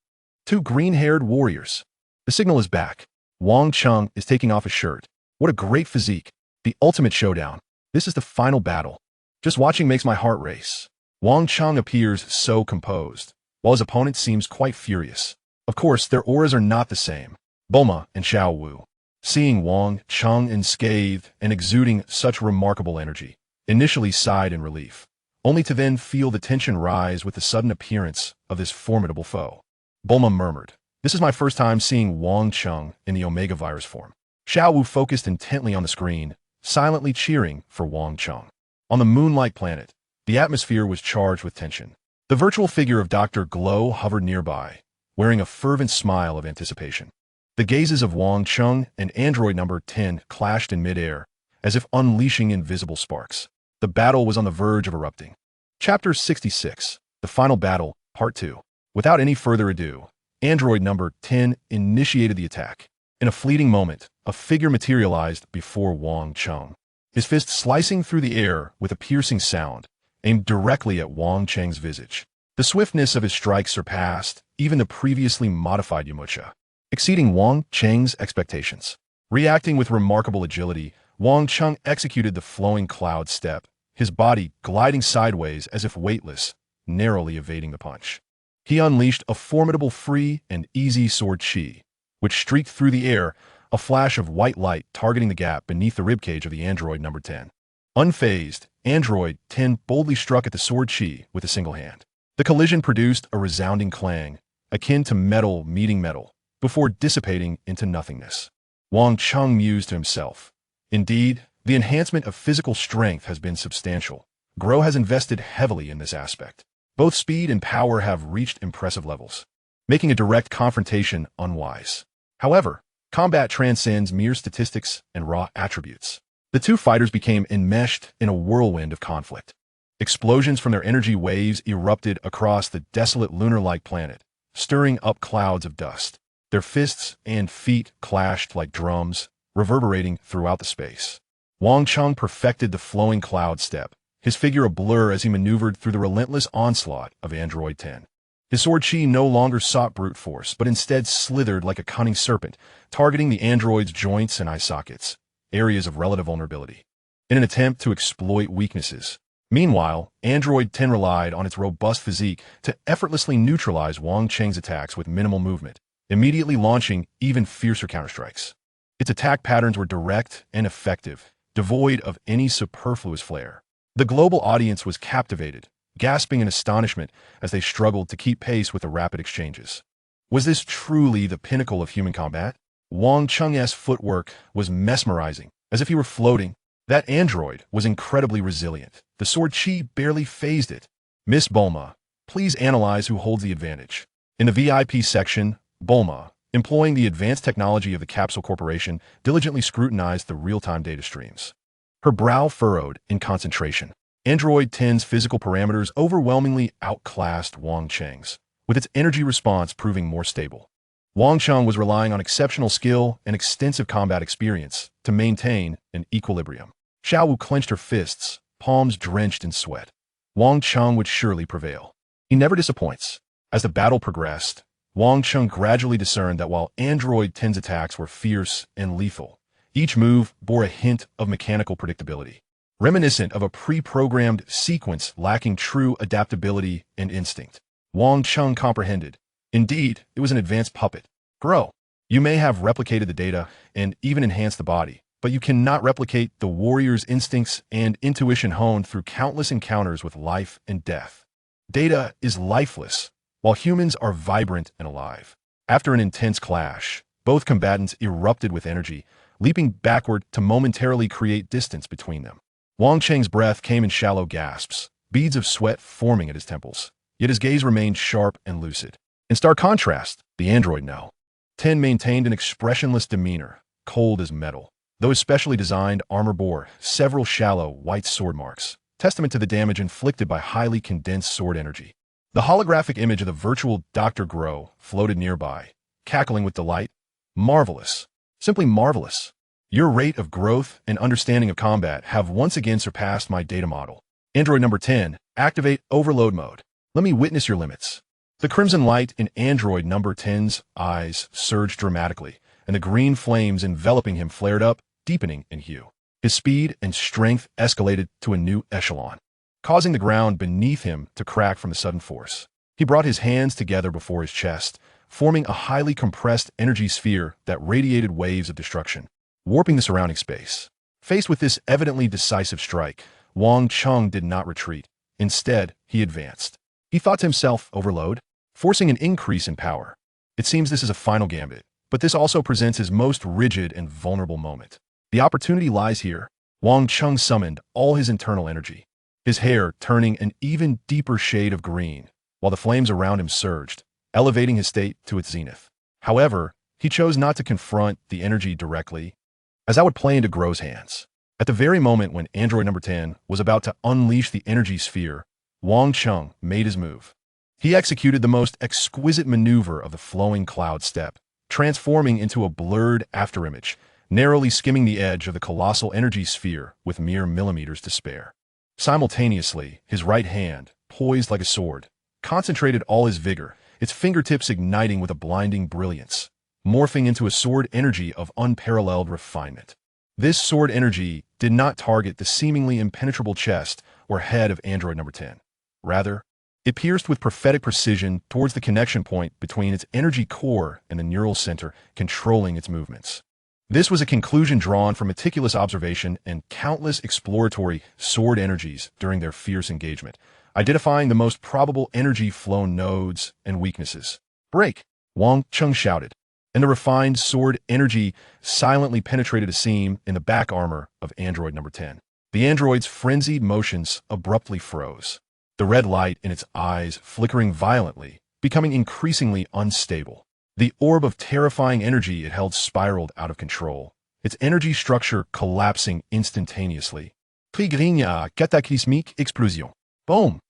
Two green-haired warriors. The signal is back. Wang Cheng is taking off his shirt. What a great physique. The ultimate showdown. This is the final battle. Just watching makes my heart race. Wang Cheng appears so composed, while his opponent seems quite furious. Of course, their auras are not the same. Bulma and Xiao Wu. Seeing Wang Cheng unscathed and exuding such remarkable energy, initially sighed in relief, only to then feel the tension rise with the sudden appearance of this formidable foe. Bulma murmured, "This is my first time seeing Wang Cheng in the Omega Virus form." Xiao Wu focused intently on the screen, silently cheering for Wang Cheng. On the moon-like planet, the atmosphere was charged with tension. The virtual figure of Dr. Glow hovered nearby, wearing a fervent smile of anticipation. The gazes of Wang Cheng and android number 10 clashed in midair, as if unleashing invisible sparks. The battle was on the verge of erupting. Chapter 66, The Final Battle, Part 2. Without any further ado, android number 10 initiated the attack. In a fleeting moment, a figure materialized before Wang Cheng, his fist slicing through the air with a piercing sound, aimed directly at Wang Cheng's visage. The swiftness of his strike surpassed even the previously modified Yamcha, exceeding Wang Cheng's expectations. Reacting with remarkable agility, Wang Cheng executed the flowing cloud step, his body gliding sideways as if weightless, narrowly evading the punch. He unleashed a formidable free and easy sword chi, which streaked through the air, a flash of white light targeting the gap beneath the ribcage of the android number 10. Unfazed, android 10 boldly struck at the sword chi with a single hand. The collision produced a resounding clang, akin to metal meeting metal, before dissipating into nothingness. Wang Cheng mused to himself. Indeed, the enhancement of physical strength has been substantial. Gro has invested heavily in this aspect. Both speed and power have reached impressive levels, making a direct confrontation unwise. However, combat transcends mere statistics and raw attributes. The two fighters became enmeshed in a whirlwind of conflict. Explosions from their energy waves erupted across the desolate lunar-like planet, stirring up clouds of dust. Their fists and feet clashed like drums, reverberating throughout the space. Wang Cheng perfected the flowing cloud step, his figure a blur as he maneuvered through the relentless onslaught of Android 10. His sword chi no longer sought brute force, but instead slithered like a cunning serpent, targeting the android's joints and eye sockets, areas of relative vulnerability, in an attempt to exploit weaknesses. Meanwhile, Android 10 relied on its robust physique to effortlessly neutralize Wang Cheng's attacks with minimal movement, immediately launching even fiercer counterstrikes. Its attack patterns were direct and effective, devoid of any superfluous flair. The global audience was captivated, gasping in astonishment as they struggled to keep pace with the rapid exchanges. Was this truly the pinnacle of human combat? Wang Cheng's footwork was mesmerizing, as if he were floating. That android was incredibly resilient. The sword chi barely phased it. Miss Bulma, please analyze who holds the advantage. In the VIP section, Bulma, employing the advanced technology of the Capsule Corporation, diligently scrutinized the real-time data streams. Her brow furrowed in concentration. Android 10's physical parameters overwhelmingly outclassed Wang Cheng's, with its energy response proving more stable. Wang Cheng was relying on exceptional skill and extensive combat experience to maintain an equilibrium. Xiao Wu clenched her fists, palms drenched in sweat. Wang Cheng would surely prevail. He never disappoints. As the battle progressed, Wang Cheng gradually discerned that while Android 10's attacks were fierce and lethal, each move bore a hint of mechanical predictability, reminiscent of a pre-programmed sequence lacking true adaptability and instinct. Wang Cheng comprehended. Indeed, it was an advanced puppet. Grow. You may have replicated the data and even enhanced the body, but you cannot replicate the warrior's instincts and intuition honed through countless encounters with life and death. Data is lifeless, while humans are vibrant and alive. After an intense clash, both combatants erupted with energy, leaping backward to momentarily create distance between them. Wang Cheng's breath came in shallow gasps, beads of sweat forming at his temples, yet his gaze remained sharp and lucid. In stark contrast, the android No. 10 maintained an expressionless demeanor, cold as metal, though his specially designed armor bore several shallow, white sword marks, testament to the damage inflicted by highly condensed sword energy. The holographic image of the virtual Dr. Grow floated nearby, cackling with delight. Marvelous. Simply marvelous. Your rate of growth and understanding of combat have once again surpassed my data model. Android number 10, activate overload mode. Let me witness your limits. The crimson light in Android number 10's eyes surged dramatically, and the green flames enveloping him flared up, deepening in hue. His speed and strength escalated to a new echelon, causing the ground beneath him to crack from the sudden force. He brought his hands together before his chest, forming a highly compressed energy sphere that radiated waves of destruction, warping the surrounding space. Faced with this evidently decisive strike, Wang Cheng did not retreat. Instead, he advanced. He thought to himself, overload, forcing an increase in power. It seems this is a final gambit, but this also presents his most rigid and vulnerable moment. The opportunity lies here. Wang Cheng summoned all his internal energy, his hair turning an even deeper shade of green, while the flames around him surged, elevating his state to its zenith. However, he chose not to confront the energy directly, as that would play into Grow's hands. At the very moment when Android number 10 was about to unleash the energy sphere, Wang Cheng made his move. He executed the most exquisite maneuver of the flowing cloud step, transforming into a blurred afterimage, narrowly skimming the edge of the colossal energy sphere with mere millimeters to spare. Simultaneously, his right hand, poised like a sword, concentrated all his vigor, its fingertips igniting with a blinding brilliance, morphing into a sword energy of unparalleled refinement. This sword energy did not target the seemingly impenetrable chest or head of Android number 10. Rather, it pierced with prophetic precision towards the connection point between its energy core and the neural center controlling its movements. This was a conclusion drawn from meticulous observation and countless exploratory sword energies during their fierce engagement, identifying the most probable energy flow nodes and weaknesses. Break! Wang Cheng shouted, and the refined sword energy silently penetrated a seam in the back armor of Android number 10. The android's frenzied motions abruptly froze, the red light in its eyes flickering violently, becoming increasingly unstable. The orb of terrifying energy it held spiraled out of control, its energy structure collapsing instantaneously. Trigrinia cataclysmique explosion. Boom!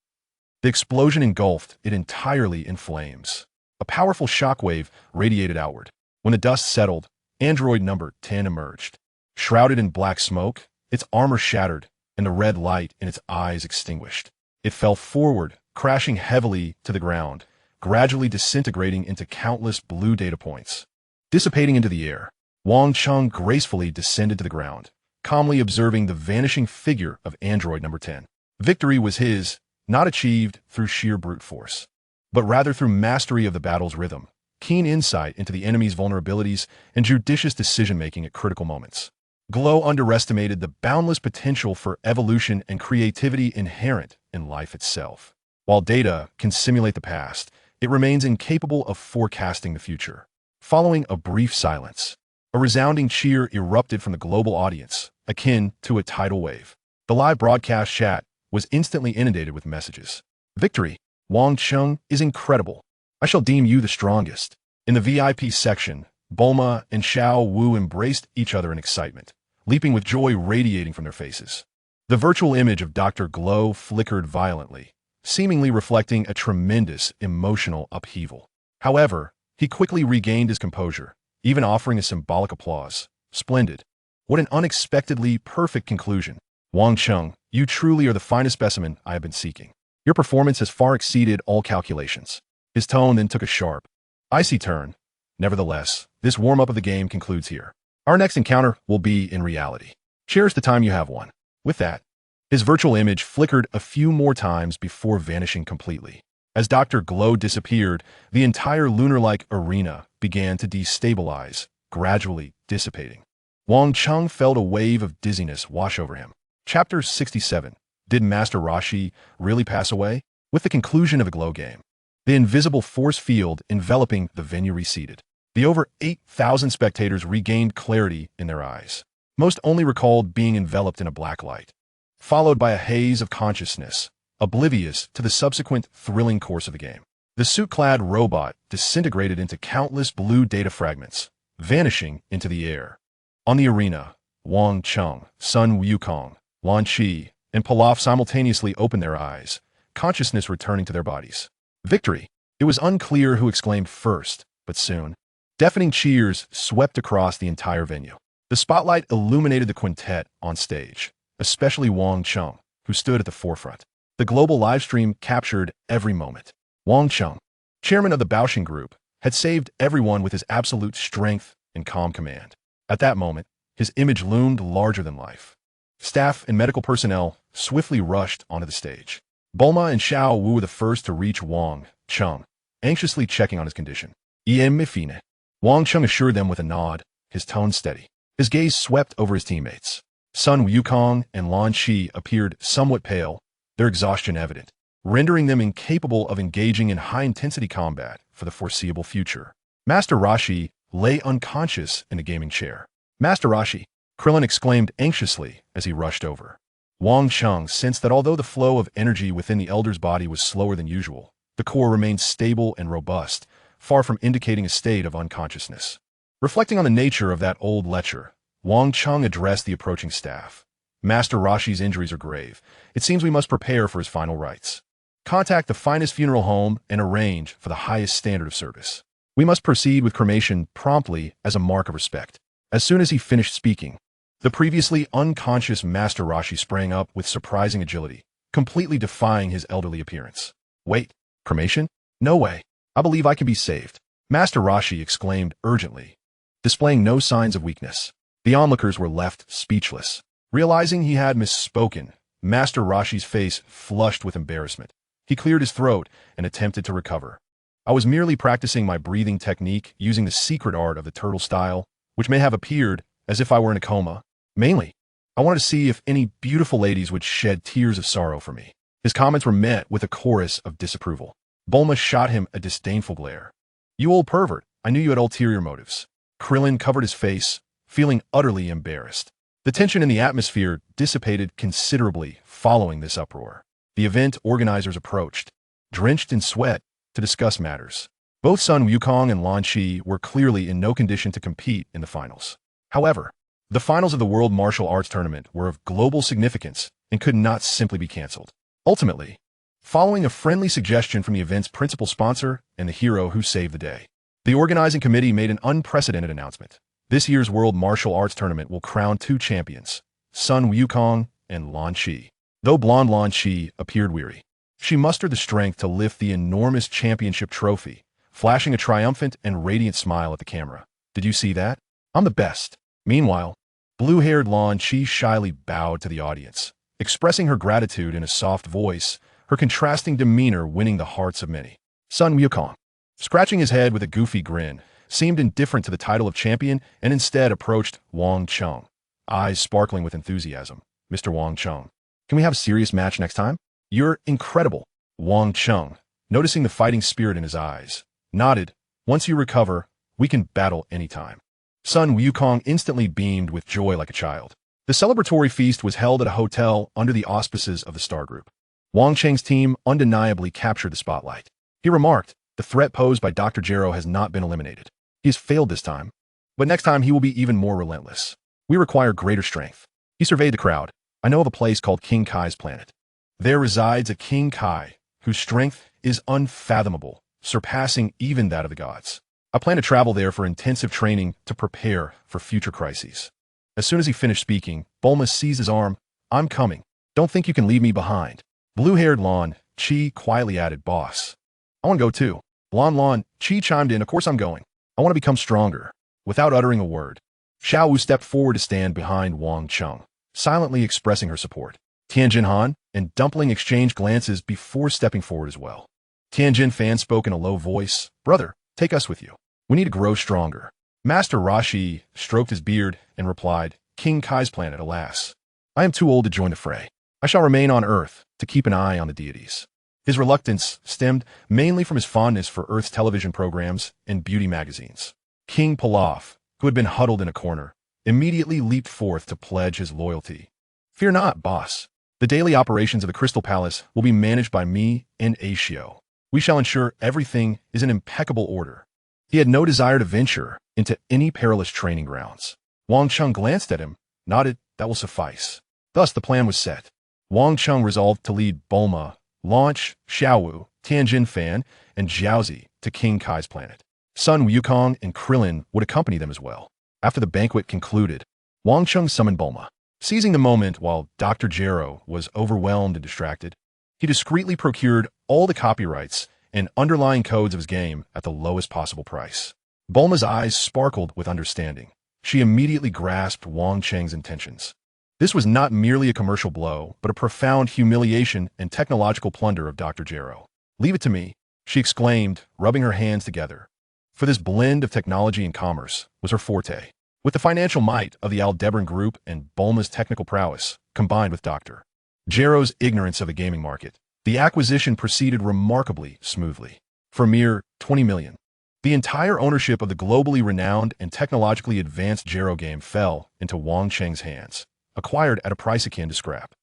The explosion engulfed it entirely in flames. A powerful shockwave radiated outward. When the dust settled, Android number 10 emerged. Shrouded in black smoke, its armor shattered, and the red light in its eyes extinguished. It fell forward, crashing heavily to the ground, gradually disintegrating into countless blue data points. Dissipating into the air, Wang Cheng gracefully descended to the ground, calmly observing the vanishing figure of Android number 10. Victory was his, not achieved through sheer brute force, but rather through mastery of the battle's rhythm, keen insight into the enemy's vulnerabilities, and judicious decision-making at critical moments. Glow underestimated the boundless potential for evolution and creativity inherent in life itself. While data can simulate the past, it remains incapable of forecasting the future. Following a brief silence, a resounding cheer erupted from the global audience, akin to a tidal wave. The live broadcast chat was instantly inundated with messages. Victory! Wang Cheng is incredible. I shall deem you the strongest. In the VIP section, Bulma and Xiao Wu embraced each other in excitement, leaping with joy radiating from their faces. The virtual image of Dr. Glow flickered violently, seemingly reflecting a tremendous emotional upheaval. However, he quickly regained his composure, even offering a symbolic applause. Splendid. What an unexpectedly perfect conclusion. Wang Cheng, you truly are the finest specimen I have been seeking. Your performance has far exceeded all calculations. His tone then took a sharp, icy turn. Nevertheless, this warm-up of the game concludes here. Our next encounter will be in reality. Cherish the time you have won. With that, his virtual image flickered a few more times before vanishing completely. As Dr. Glow disappeared, the entire lunar-like arena began to destabilize, gradually dissipating. Wang Cheng felt a wave of dizziness wash over him. Chapter 67. Did Master Roshi really pass away? With the conclusion of the Glow game, the invisible force field enveloping the venue receded. The over 8,000 spectators regained clarity in their eyes. Most only recalled being enveloped in a black light, followed by a haze of consciousness, oblivious to the subsequent thrilling course of the game. The suit-clad robot disintegrated into countless blue data fragments, vanishing into the air. On the arena, Wang Cheng, Sun Wukong, Lan Chi, and Pilaf simultaneously opened their eyes, consciousness returning to their bodies. Victory! It was unclear who exclaimed first, but soon, deafening cheers swept across the entire venue. The spotlight illuminated the quintet on stage, especially Wang Cheng, who stood at the forefront. The global livestream captured every moment. Wang Cheng, chairman of the Baoshin Group, had saved everyone with his absolute strength and calm command. At that moment, his image loomed larger than life. Staff and medical personnel swiftly rushed onto the stage. Bulma and Xiao Wu were the first to reach Wang Cheng, anxiously checking on his condition. Mifine. Wang Cheng assured them with a nod, his tone steady. His gaze swept over his teammates. Sun Wukong and Lan Chi appeared somewhat pale, their exhaustion evident, rendering them incapable of engaging in high-intensity combat for the foreseeable future. Master Roshi lay unconscious in a gaming chair. Master Roshi, Krillin exclaimed anxiously as he rushed over. Wang Cheng sensed that although the flow of energy within the elder's body was slower than usual, the core remained stable and robust, far from indicating a state of unconsciousness. Reflecting on the nature of that old lecture, Wang Cheng addressed the approaching staff. Master Roshi's injuries are grave. It seems we must prepare for his final rites. Contact the finest funeral home and arrange for the highest standard of service. We must proceed with cremation promptly as a mark of respect. As soon as he finished speaking, the previously unconscious Master Roshi sprang up with surprising agility, completely defying his elderly appearance. Wait, cremation? No way. I believe I can be saved. Master Roshi exclaimed urgently, displaying no signs of weakness. The onlookers were left speechless. Realizing he had misspoken, Master Roshi's face flushed with embarrassment. He cleared his throat and attempted to recover. I was merely practicing my breathing technique using the secret art of the turtle style, which may have appeared as if I were in a coma. Mainly, I wanted to see if any beautiful ladies would shed tears of sorrow for me. His comments were met with a chorus of disapproval. Bulma shot him a disdainful glare. You old pervert, I knew you had ulterior motives. Krillin covered his face, feeling utterly embarrassed. The tension in the atmosphere dissipated considerably following this uproar. The event organizers approached, drenched in sweat, to discuss matters. Both Sun Wukong and Lan Chi were clearly in no condition to compete in the finals. However, the finals of the World Martial Arts Tournament were of global significance and could not simply be canceled. Ultimately, following a friendly suggestion from the event's principal sponsor and the hero who saved the day, the organizing committee made an unprecedented announcement. This year's World Martial Arts Tournament will crown two champions, Sun Wukong and Lan Chi. Though blonde Lan Chi appeared weary, she mustered the strength to lift the enormous championship trophy, flashing a triumphant and radiant smile at the camera. Did you see that? I'm the best. Meanwhile, blue-haired Lan Chi shyly bowed to the audience, expressing her gratitude in a soft voice, her contrasting demeanor winning the hearts of many. Sun Wukong, scratching his head with a goofy grin, seemed indifferent to the title of champion and instead approached Wang Cheng, eyes sparkling with enthusiasm. Mr. Wang Cheng, can we have a serious match next time? You're incredible. Wang Cheng, noticing the fighting spirit in his eyes, nodded. Once you recover, we can battle anytime. Sun Wukong instantly beamed with joy like a child. The celebratory feast was held at a hotel under the auspices of the Star Group. Wang Cheng's team undeniably captured the spotlight. He remarked, the The threat posed by Dr. Gero has not been eliminated. He has failed this time, but next time he will be even more relentless. We require greater strength. He surveyed the crowd. I know of a place called King Kai's planet. There resides a King Kai whose strength is unfathomable, surpassing even that of the gods. I plan to travel there for intensive training to prepare for future crises. As soon as he finished speaking, Bulma seized his arm. I'm coming. Don't think you can leave me behind. Blue-haired Lon Chi quietly added, Boss. I want to go too. Lon Chi chimed in, Of course I'm going. I want to become stronger. Without uttering a word, Xiao Wu stepped forward to stand behind Wang Cheng, silently expressing her support. Tianjin Han and Dumpling exchanged glances before stepping forward as well. Tianjin Fan spoke in a low voice, Brother, take us with you. We need to grow stronger. Master Rashi stroked his beard and replied, King Kai's planet, alas. I am too old to join the fray. I shall remain on Earth to keep an eye on the deities. His reluctance stemmed mainly from his fondness for Earth's television programs and beauty magazines. King Pilaf, who had been huddled in a corner, immediately leaped forth to pledge his loyalty. Fear not, boss. The daily operations of the Crystal Palace will be managed by me and Aishio. We shall ensure everything is in impeccable order. He had no desire to venture into any perilous training grounds. Wang Cheng glanced at him, nodded, that will suffice. Thus the plan was set. Wang Cheng resolved to lead Bulma, launch Xiaowu, Tianjin Fan, and Jiaozi to King Kai's planet. Sun Wukong and Krillin would accompany them as well. After the banquet concluded, Wang Cheng summoned Bulma. Seizing the moment while Dr. Gero was overwhelmed and distracted, he discreetly procured all the copyrights and underlying codes of his game at the lowest possible price. Bulma's eyes sparkled with understanding. She immediately grasped Wang Cheng's intentions. This was not merely a commercial blow, but a profound humiliation and technological plunder of Dr. Gero. Leave it to me, she exclaimed, rubbing her hands together. For this blend of technology and commerce was her forte. With the financial might of the Aldebaran Group and Bulma's technical prowess, combined with Dr. Gero's ignorance of the gaming market, the acquisition proceeded remarkably smoothly. For a mere 20 million, the entire ownership of the globally renowned and technologically advanced Gero game fell into Wang Cheng's hands, acquired at a price akin to scrap.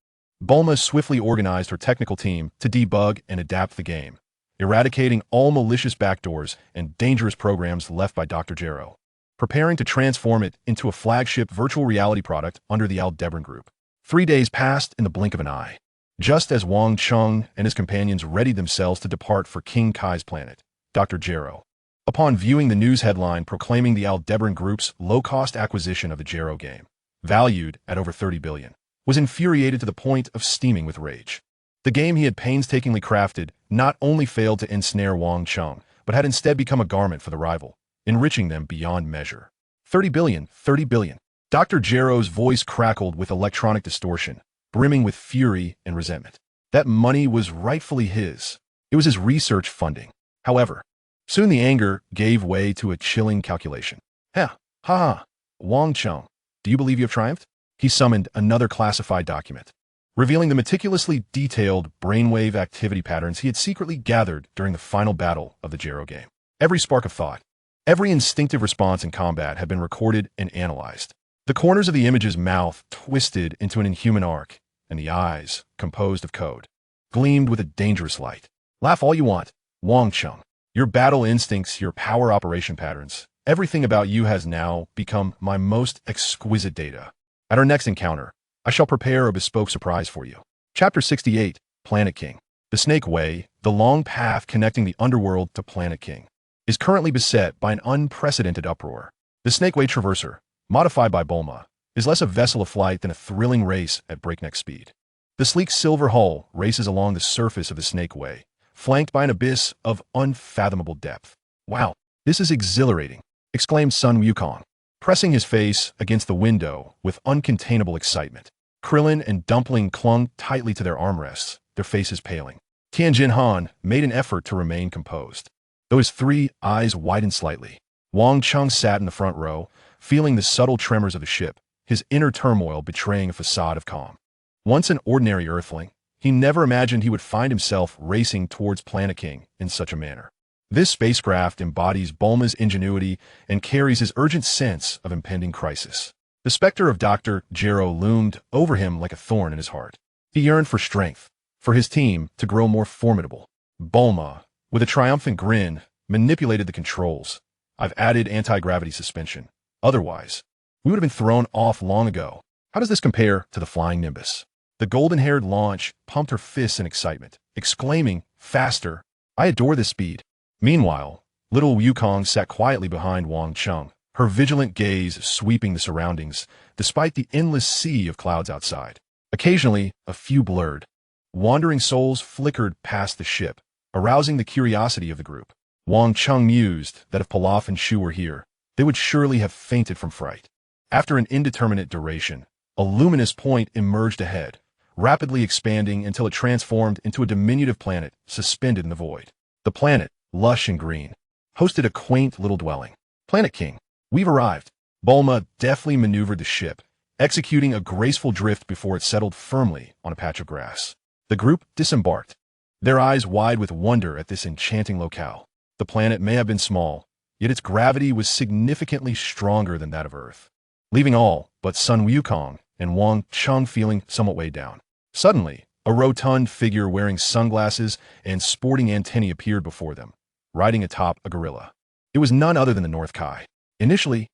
Bulma swiftly organized her technical team to debug and adapt the game, eradicating all malicious backdoors and dangerous programs left by Dr. Gero, preparing to transform it into a flagship virtual reality product under the Aldebaran Group. 3 days passed in the blink of an eye. Just as Wang Cheng and his companions readied themselves to depart for King Kai's planet, Dr. Gero, upon viewing the news headline proclaiming the Aldebaran Group's low-cost acquisition of the Gero game, valued at over 30 billion, was infuriated to the point of steaming with rage. The game he had painstakingly crafted not only failed to ensnare Wang Cheng, but had instead become a garment for the rival, enriching them beyond measure. 30 billion, 30 billion. Dr. Gero's voice crackled with electronic distortion, brimming with fury and resentment. That money was rightfully his. It was his research funding. However, soon the anger gave way to a chilling calculation. Ha. Wang Cheng, do you believe you have triumphed? He summoned another classified document, revealing the meticulously detailed brainwave activity patterns he had secretly gathered during the final battle of the Gero game. Every spark of thought, every instinctive response in combat had been recorded and analyzed. The corners of the image's mouth twisted into an inhuman arc, and the eyes, composed of code, gleamed with a dangerous light. Laugh all you want, Wang Cheng. Your battle instincts, your power operation patterns, everything about you has now become my most exquisite data. At our next encounter, I shall prepare a bespoke surprise for you. Chapter 68, Planet King. The Snake Way, the long path connecting the underworld to Planet King, is currently beset by an unprecedented uproar. The Snake Way Traverser, modified by Bulma, is less a vessel of flight than a thrilling race at breakneck speed. The sleek silver hull races along the surface of the Snake Way, flanked by an abyss of unfathomable depth. Wow, this is exhilarating, exclaimed Sun Wukong, pressing his face against the window with uncontainable excitement. Krillin and Dumpling clung tightly to their armrests, their faces paling. Tianjin Han made an effort to remain composed, though his three eyes widened slightly. Wang Cheng sat in the front row, feeling the subtle tremors of the ship, his inner turmoil betraying a facade of calm. Once an ordinary Earthling, he never imagined he would find himself racing towards Planet King in such a manner. This spacecraft embodies Bulma's ingenuity and carries his urgent sense of impending crisis. The specter of Dr. Gero loomed over him like a thorn in his heart. He yearned for strength, for his team to grow more formidable. Bulma, with a triumphant grin, manipulated the controls. I've added anti-gravity suspension. Otherwise, we would have been thrown off long ago. How does this compare to the flying Nimbus? The golden-haired launch pumped her fists in excitement, exclaiming, "Faster! I adore this speed." Meanwhile, little Wukong sat quietly behind Wang Cheng, her vigilant gaze sweeping the surroundings, despite the endless sea of clouds outside. Occasionally, a few blurred, wandering souls flickered past the ship, arousing the curiosity of the group. Wang Cheng mused that if Pilaf and Shu were here, they would surely have fainted from fright. After an indeterminate duration, a luminous point emerged ahead, rapidly expanding until it transformed into a diminutive planet suspended in the void. The planet, lush and green, hosted a quaint little dwelling. "Planet King, we've arrived." Bulma deftly maneuvered the ship, executing a graceful drift before it settled firmly on a patch of grass. The group disembarked, their eyes wide with wonder at this enchanting locale. The planet may have been small, yet its gravity was significantly stronger than that of Earth, leaving all but Sun Wukong and Wang Cheng feeling somewhat weighed down. Suddenly, a rotund figure wearing sunglasses and sporting antennae appeared before them, riding atop a gorilla. It was none other than the North Kai. Initially,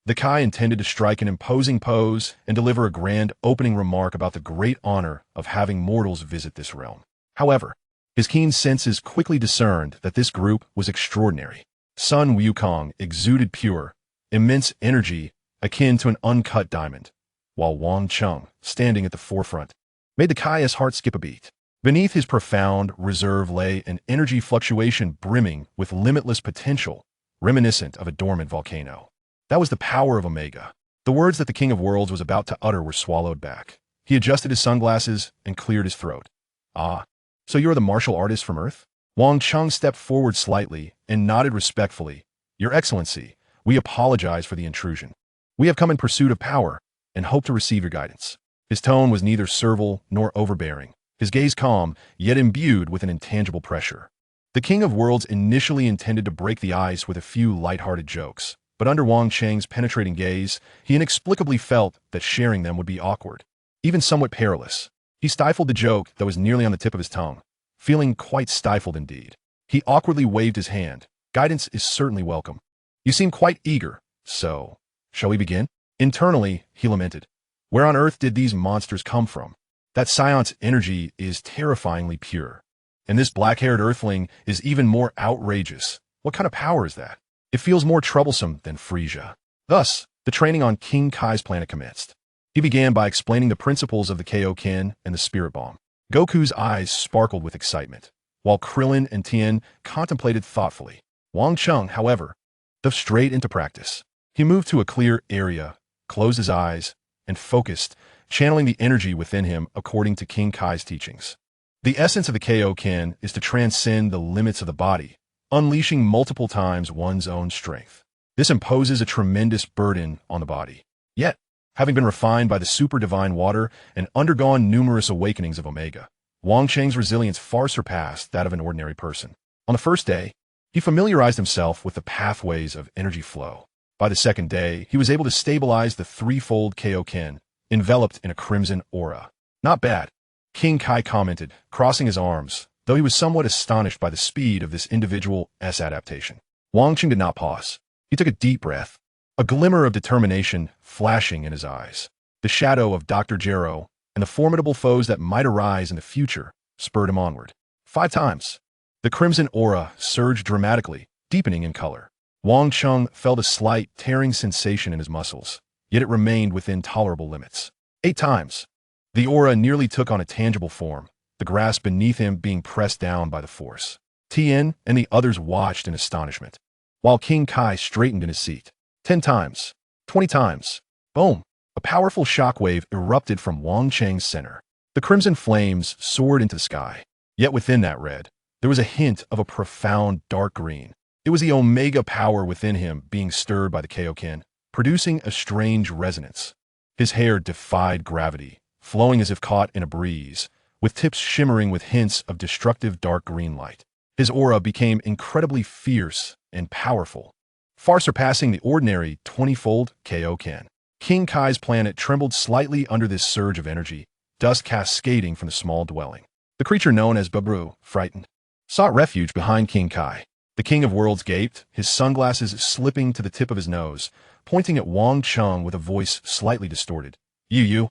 the Kai intended to strike an imposing pose and deliver a grand opening remark about the great honor of having mortals visit this realm. However, his keen senses quickly discerned that this group was extraordinary. Sun Wukong exuded pure, immense energy akin to an uncut diamond, while Wang Cheng, standing at the forefront, made the Kai's heart skip a beat. Beneath his profound reserve lay an energy fluctuation brimming with limitless potential, reminiscent of a dormant volcano. That was the power of Omega. The words that the King of Worlds was about to utter were swallowed back. He adjusted his sunglasses and cleared his throat. "Ah, so you're the martial artist from Earth?" Wang Cheng stepped forward slightly and nodded respectfully. "Your Excellency, we apologize for the intrusion. We have come in pursuit of power and hope to receive your guidance." His tone was neither servile nor overbearing, his gaze calm, yet imbued with an intangible pressure. The King of Worlds initially intended to break the ice with a few light-hearted jokes, but under Wang Cheng's penetrating gaze, he inexplicably felt that sharing them would be awkward, even somewhat perilous. He stifled the joke that was nearly on the tip of his tongue, feeling quite stifled indeed. He awkwardly waved his hand. "Guidance is certainly welcome. You seem quite eager, so shall we begin?" Internally, he lamented. Where on earth did these monsters come from? That Saiyan's energy is terrifyingly pure. And this black-haired earthling is even more outrageous. What kind of power is that? It feels more troublesome than Frieza. Thus, the training on King Kai's planet commenced. He began by explaining the principles of the Kaioken and the Spirit Bomb. Goku's eyes sparkled with excitement, while Krillin and Tien contemplated thoughtfully. Wang Cheng, however, dove straight into practice. He moved to a clear area, closed his eyes, and focused, channeling the energy within him according to King Kai's teachings. The essence of the Kaioken is to transcend the limits of the body, unleashing multiple times one's own strength. This imposes a tremendous burden on the body. Yet, having been refined by the super divine water and undergone numerous awakenings of Omega, Wang Cheng's resilience far surpassed that of an ordinary person. On the first day, he familiarized himself with the pathways of energy flow. By the second day, he was able to stabilize the threefold Kaioken, enveloped in a crimson aura. "Not bad," King Kai commented, crossing his arms, though he was somewhat astonished by the speed of this individual's adaptation. Wang Cheng did not pause. He took a deep breath, a glimmer of determination flashing in his eyes. The shadow of Dr. Gero and the formidable foes that might arise in the future spurred him onward. 5 times. The crimson aura surged dramatically, deepening in color. Wang Cheng felt a slight tearing sensation in his muscles, yet it remained within tolerable limits. 8 times. The aura nearly took on a tangible form, the grass beneath him being pressed down by the force. Tien and the others watched in astonishment, while King Kai straightened in his seat. 10 times. 20 times. Boom! A powerful shockwave erupted from Wang Cheng's center. The crimson flames soared into the sky, yet within that red, there was a hint of a profound dark green. It was the Omega power within him being stirred by the Kaioken, producing a strange resonance. His hair defied gravity, flowing as if caught in a breeze, with tips shimmering with hints of destructive dark green light. His aura became incredibly fierce and powerful, far surpassing the ordinary 20-fold Kaioken. King Kai's planet trembled slightly under this surge of energy, dust cascading from the small dwelling. The creature known as Babru frightened. sought refuge behind King Kai. The King of Worlds gaped, his sunglasses slipping to the tip of his nose, pointing at Wang Cheng with a voice slightly distorted. You,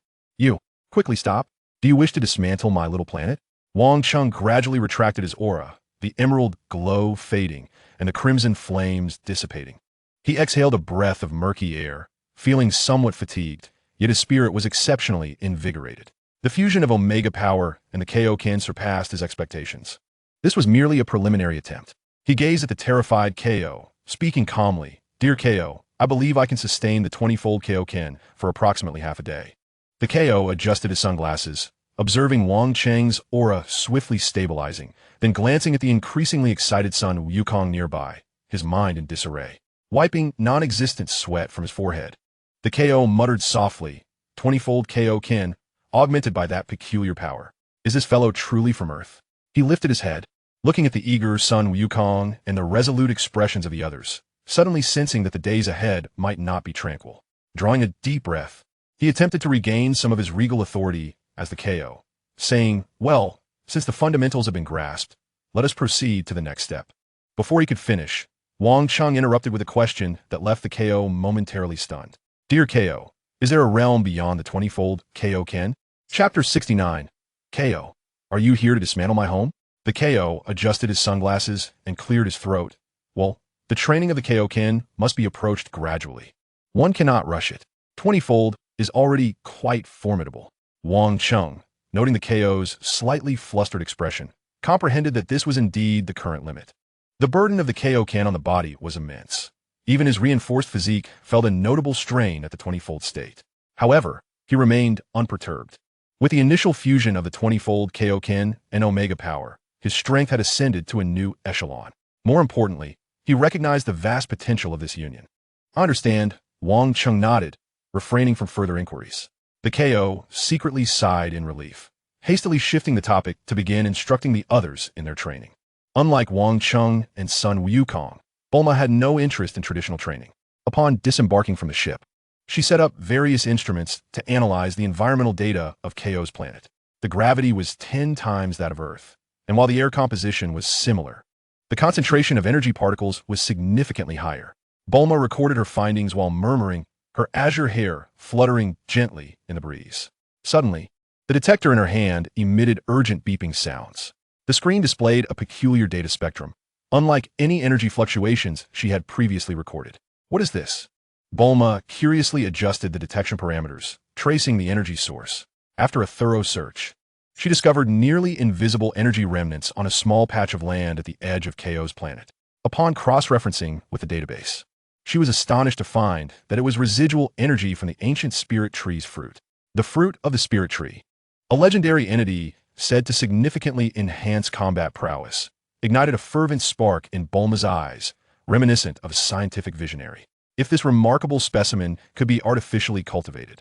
quickly stop. Do you wish to dismantle my little planet? Wang Cheng gradually retracted his aura, the emerald glow fading and the crimson flames dissipating. He exhaled a breath of murky air, feeling somewhat fatigued, yet his spirit was exceptionally invigorated. The fusion of Omega power and the Kaioken surpassed his expectations. This was merely a preliminary attempt. He gazed at the terrified Ko, speaking calmly. Dear Ko, I believe I can sustain the 20-fold Kaioken for approximately half a day. The Ko adjusted his sunglasses, observing Wang Cheng's aura swiftly stabilizing, then glancing at the increasingly excited son Wukong nearby, his mind in disarray. Wiping non-existent sweat from his forehead, the Ko muttered softly, 20-fold Kaioken, augmented by that peculiar power. Is this fellow truly from Earth? He lifted his head, looking at the eager son Wukong and the resolute expressions of the others, suddenly sensing that the days ahead might not be tranquil. Drawing a deep breath, he attempted to regain some of his regal authority as the Ko, saying, well, since the fundamentals have been grasped, let us proceed to the next step. Before he could finish, Wang Cheng interrupted with a question that left the Ko momentarily stunned. Dear Ko, is there a realm beyond the 20-fold Kaioken? Chapter 69. Ko, are you here to dismantle my home? The Ko adjusted his sunglasses and cleared his throat. Well, the training of the Kaioken must be approached gradually. One cannot rush it. 20-fold is already quite formidable. Wang Cheng, noting the Ko's slightly flustered expression, comprehended that this was indeed the current limit. The burden of the Kaioken on the body was immense. Even his reinforced physique felt a notable strain at the 20-fold state. However, he remained unperturbed. With the initial fusion of the 20-fold Kaioken and Omega power, his strength had ascended to a new echelon. More importantly, he recognized the vast potential of this union. I understand, Wang Cheng nodded, refraining from further inquiries. The Ko secretly sighed in relief, hastily shifting the topic to begin instructing the others in their training. Unlike Wang Cheng and son Wukong, Bulma had no interest in traditional training. Upon disembarking from the ship, she set up various instruments to analyze the environmental data of Ko's planet. The gravity was 10 times that of Earth, and while the air composition was similar, the concentration of energy particles was significantly higher. Bulma recorded her findings while murmuring, her azure hair fluttering gently in the breeze. Suddenly, the detector in her hand emitted urgent beeping sounds. The screen displayed a peculiar data spectrum, unlike any energy fluctuations she had previously recorded. What is this? Bulma curiously adjusted the detection parameters, tracing the energy source. After a thorough search, she discovered nearly invisible energy remnants on a small patch of land at the edge of Ko's planet. Upon cross-referencing with the database, she was astonished to find that it was residual energy from the ancient spirit tree's fruit. The fruit of the spirit tree, a legendary entity said to significantly enhance combat prowess, ignited a fervent spark in Bulma's eyes, reminiscent of a scientific visionary. If this remarkable specimen could be artificially cultivated.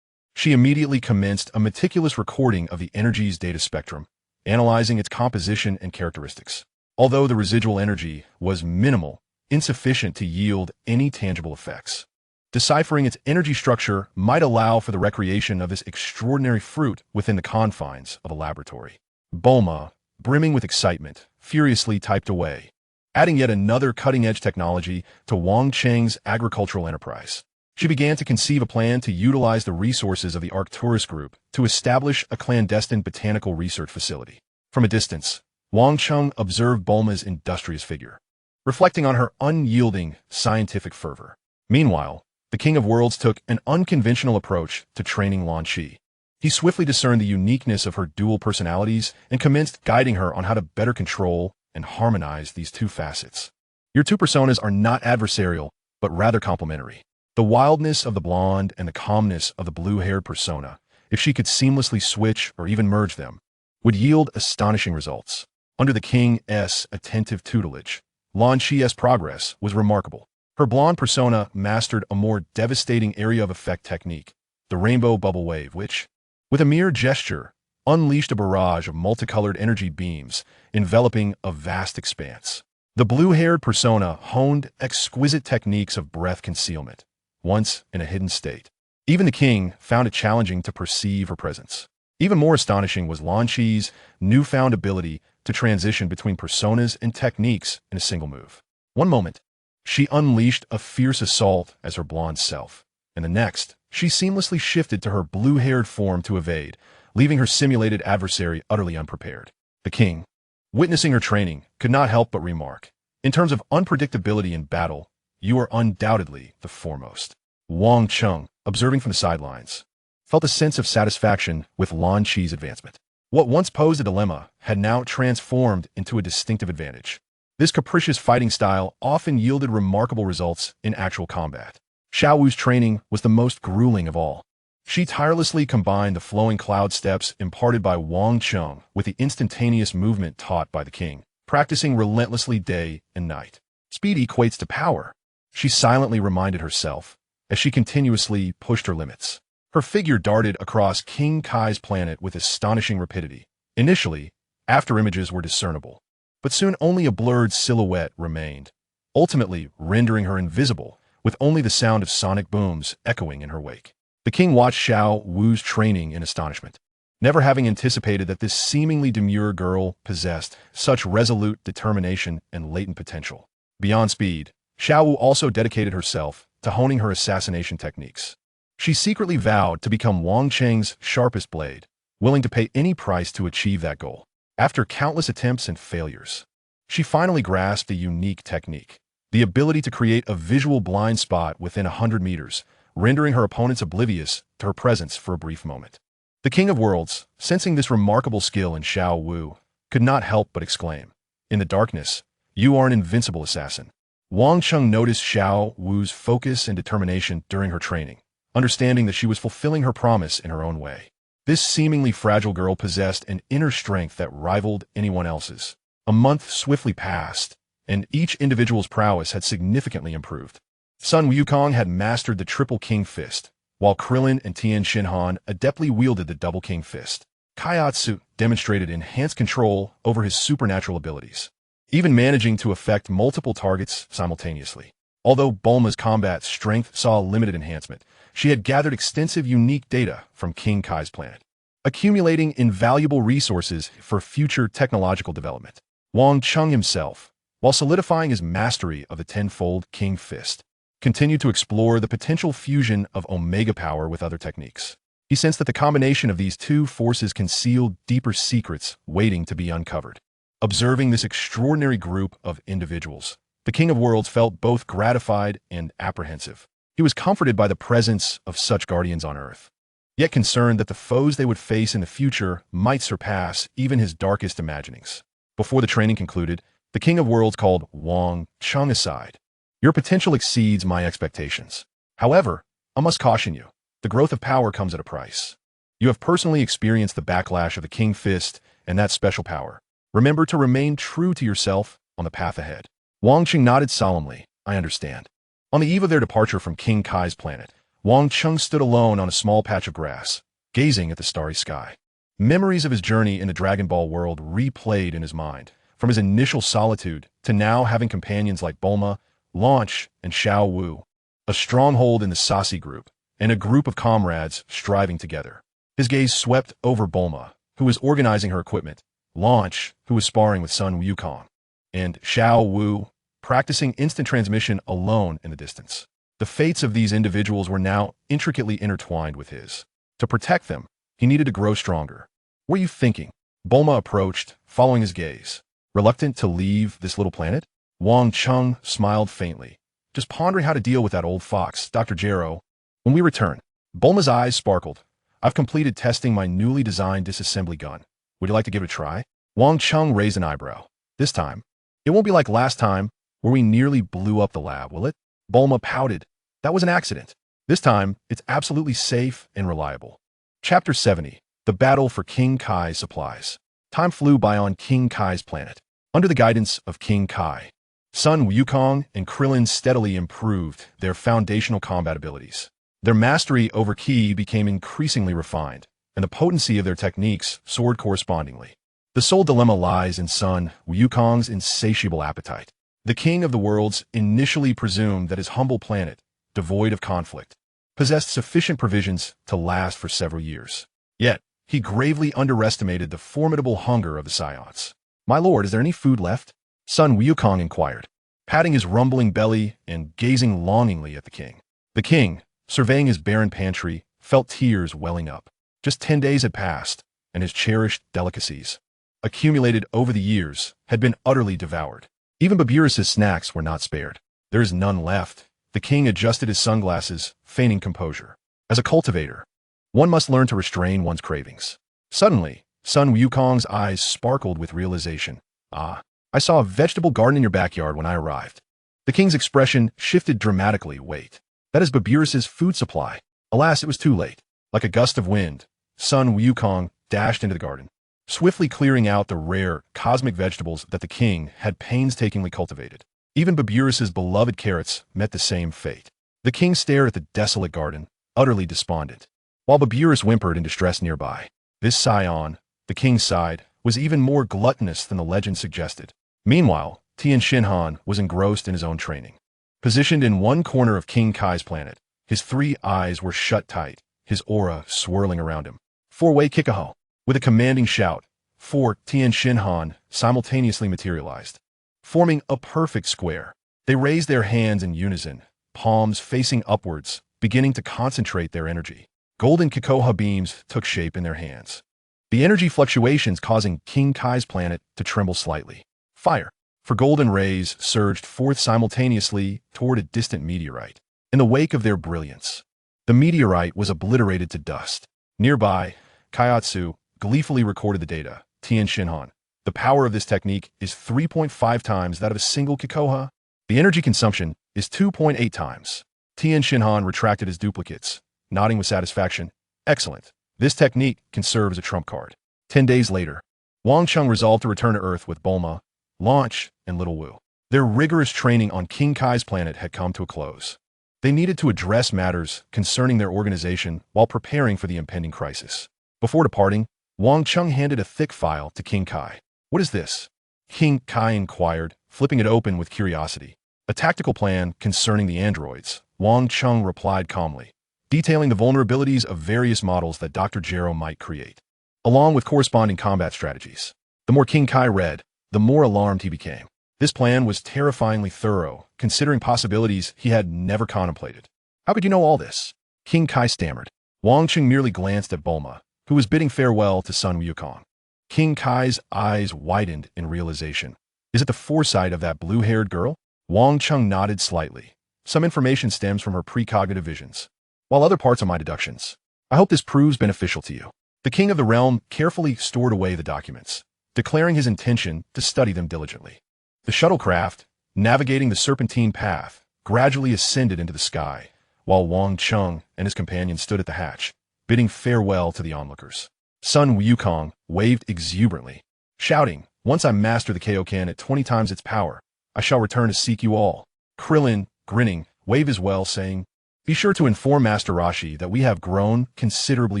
She immediately commenced a meticulous recording of the energy's data spectrum, analyzing its composition and characteristics. Although the residual energy was minimal, insufficient to yield any tangible effects, deciphering its energy structure might allow for the recreation of this extraordinary fruit within the confines of a laboratory. Bulma, brimming with excitement, furiously typed away, adding yet another cutting-edge technology to Wang Cheng's agricultural enterprise. She began to conceive a plan to utilize the resources of the Arcturus Group to establish a clandestine botanical research facility. From a distance, Wang Cheng observed Bulma's industrious figure, reflecting on her unyielding scientific fervor. Meanwhile, the King of Worlds took an unconventional approach to training Lan Chi. He swiftly discerned the uniqueness of her dual personalities and commenced guiding her on how to better control and harmonize these two facets. Your two personas are not adversarial, but rather complementary. The wildness of the blonde and the calmness of the blue-haired persona, if she could seamlessly switch or even merge them, would yield astonishing results. Under the King's attentive tutelage, Lan Chi's progress was remarkable. Her blonde persona mastered a more devastating area of effect technique, the rainbow bubble wave, which, with a mere gesture, unleashed a barrage of multicolored energy beams enveloping a vast expanse. The blue-haired persona honed exquisite techniques of breath concealment, once in a hidden state. Even the king found it challenging to perceive her presence. Even more astonishing was Lan Chi's newfound ability to transition between personas and techniques in a single move. One moment, she unleashed a fierce assault as her blonde self, and the next, she seamlessly shifted to her blue-haired form to evade, leaving her simulated adversary utterly unprepared. The king, witnessing her training, could not help but remark, "In terms of unpredictability in battle, you are undoubtedly the foremost." Wang Cheng, observing from the sidelines, felt a sense of satisfaction with Lan Chi's advancement. What once posed a dilemma had now transformed into a distinctive advantage. This capricious fighting style often yielded remarkable results in actual combat. Xiao Wu's training was the most grueling of all. She tirelessly combined the flowing cloud steps imparted by Wang Cheng with the instantaneous movement taught by the king, practicing relentlessly day and night. Speed equates to power, she silently reminded herself as she continuously pushed her limits. Her figure darted across King Kai's planet with astonishing rapidity. Initially, afterimages were discernible, but soon only a blurred silhouette remained, ultimately rendering her invisible, with only the sound of sonic booms echoing in her wake. The king watched Xiao Wu's training in astonishment, never having anticipated that this seemingly demure girl possessed such resolute determination and latent potential. Beyond speed, Xiao Wu also dedicated herself to honing her assassination techniques. She secretly vowed to become Wang Cheng's sharpest blade, willing to pay any price to achieve that goal. After countless attempts and failures, she finally grasped a unique technique, the ability to create a visual blind spot within 100 meters, rendering her opponents oblivious to her presence for a brief moment. The King of Worlds, sensing this remarkable skill in Xiao Wu, could not help but exclaim, "In the darkness, you are an invincible assassin." Wang Cheng noticed Xiao Wu's focus and determination during her training, understanding that she was fulfilling her promise in her own way. This seemingly fragile girl possessed an inner strength that rivaled anyone else's. A month swiftly passed, and each individual's prowess had significantly improved. Sun Wukong had mastered the triple king fist, while Krillin and Tien Shinhan adeptly wielded the double king fist. Kaiatsu demonstrated enhanced control over his supernatural abilities, even managing to affect multiple targets simultaneously. Although Bulma's combat strength saw a limited enhancement, she had gathered extensive unique data from King Kai's planet, accumulating invaluable resources for future technological development. Wang Cheng himself, while solidifying his mastery of the tenfold King Fist, continued to explore the potential fusion of Omega power with other techniques. He sensed that the combination of these two forces concealed deeper secrets waiting to be uncovered. Observing this extraordinary group of individuals, the King of Worlds felt both gratified and apprehensive. He was comforted by the presence of such guardians on Earth, yet concerned that the foes they would face in the future might surpass even his darkest imaginings. Before the training concluded, the King of Worlds called Wang Cheng aside. "Your potential exceeds my expectations. However, I must caution you, the growth of power comes at a price. You have personally experienced the backlash of the King Fist and that special power. Remember to remain true to yourself on the path ahead." Wang Cheng nodded solemnly. "I understand." On the eve of their departure from King Kai's planet, Wang Cheng stood alone on a small patch of grass, gazing at the starry sky. Memories of his journey in the Dragon Ball world replayed in his mind, from his initial solitude to now having companions like Bulma, Launch, and Xiao Wu, a stronghold in the Sasi group, and a group of comrades striving together. His gaze swept over Bulma, who was organizing her equipment, Launch, who was sparring with Sun Wukong, and Xiao Wu, practicing instant transmission alone in the distance. The fates of these individuals were now intricately intertwined with his. To protect them, he needed to grow stronger. "What are you thinking?" Bulma approached, following his gaze. "Reluctant to leave this little planet?" Wang Cheng smiled faintly. "Just pondering how to deal with that old fox, Dr. Gero. When we return." Bulma's eyes sparkled. "I've completed testing my newly designed disassembly gun. Would you like to give it a try?" Wang Cheng raised an eyebrow. "This time, it won't be like last time, where we nearly blew up the lab, will it?" Bulma pouted. "That was an accident. This time, it's absolutely safe and reliable." Chapter 70. The Battle for King Kai's Supplies. Time flew by on King Kai's planet. Under the guidance of King Kai, Sun Wukong and Krillin steadily improved their foundational combat abilities. Their mastery over Ki became increasingly refined, and the potency of their techniques soared correspondingly. The sole dilemma lies in Sun Wukong's insatiable appetite. The King of the Worlds initially presumed that his humble planet, devoid of conflict, possessed sufficient provisions to last for several years. Yet, he gravely underestimated the formidable hunger of the Saiyans. "My lord, is there any food left?" Sun Wukong inquired, patting his rumbling belly and gazing longingly at the king. The king, surveying his barren pantry, felt tears welling up. Just 10 days had passed, and his cherished delicacies, accumulated over the years, had been utterly devoured. Even Baburus's snacks were not spared. "There is none left." The king adjusted his sunglasses, feigning composure. As a cultivator, one must learn to restrain one's cravings. Suddenly, Sun Wukong's eyes sparkled with realization. "Ah, I saw a vegetable garden in your backyard when I arrived." The king's expression shifted dramatically. "Wait, that is Baburus's food supply." Alas, it was too late. Like a gust of wind, Sun Wukong dashed into the garden, swiftly clearing out the rare, cosmic vegetables that the king had painstakingly cultivated. Even Baburus's beloved carrots met the same fate. The king stared at the desolate garden, utterly despondent, while Baburus whimpered in distress nearby. This scion, the king sighed, was even more gluttonous than the legend suggested. Meanwhile, Tian Shinhan was engrossed in his own training. Positioned in one corner of King Kai's planet, his 3 eyes were shut tight, his aura swirling around him. "Four-way Kikaho." With a commanding shout, 4 Tian Shinhan simultaneously materialized, forming a perfect square. They raised their hands in unison, palms facing upwards, beginning to concentrate their energy. Golden Kikoha beams took shape in their hands, the energy fluctuations causing King Kai's planet to tremble slightly. Fire! For golden rays surged forth simultaneously toward a distant meteorite. In the wake of their brilliance, the meteorite was obliterated to dust. Nearby, Kaiatsu gleefully recorded the data. "Tian Shinhan. The power of this technique is 3.5 times that of a single Kikoha. The energy consumption is 2.8 times. Tian Shinhan retracted his duplicates, nodding with satisfaction. "Excellent. This technique can serve as a trump card." 10 days later, Wang Cheng resolved to return to Earth with Bulma, Launch, and Little Wu. Their rigorous training on King Kai's planet had come to a close. They needed to address matters concerning their organization while preparing for the impending crisis. Before departing, Wang Cheng handed a thick file to King Kai. "What is this?" King Kai inquired, flipping it open with curiosity. "A tactical plan concerning the androids," Wang Cheng replied calmly, detailing the vulnerabilities of various models that Dr. Gero might create, along with corresponding combat strategies. The more King Kai read, the more alarmed he became. This plan was terrifyingly thorough, considering possibilities he had never contemplated. "How could you know all this?" King Kai stammered. Wang Cheng merely glanced at Bulma, who was bidding farewell to Sun Wukong. King Kai's eyes widened in realization. "Is it the foresight of that blue-haired girl?" Wang Cheng nodded slightly. "Some information stems from her precognitive visions, while other parts are my deductions. I hope this proves beneficial to you." The king of the realm carefully stored away the documents, declaring his intention to study them diligently. The shuttlecraft, navigating the serpentine path, gradually ascended into the sky, while Wang Cheng and his companion stood at the hatch, bidding farewell to the onlookers. Sun Wukong waved exuberantly, shouting, "Once I master the Kaioken at 20 times its power, I shall return to seek you all." Krillin, grinning, waved as well, saying, "Be sure to inform Master Roshi that we have grown considerably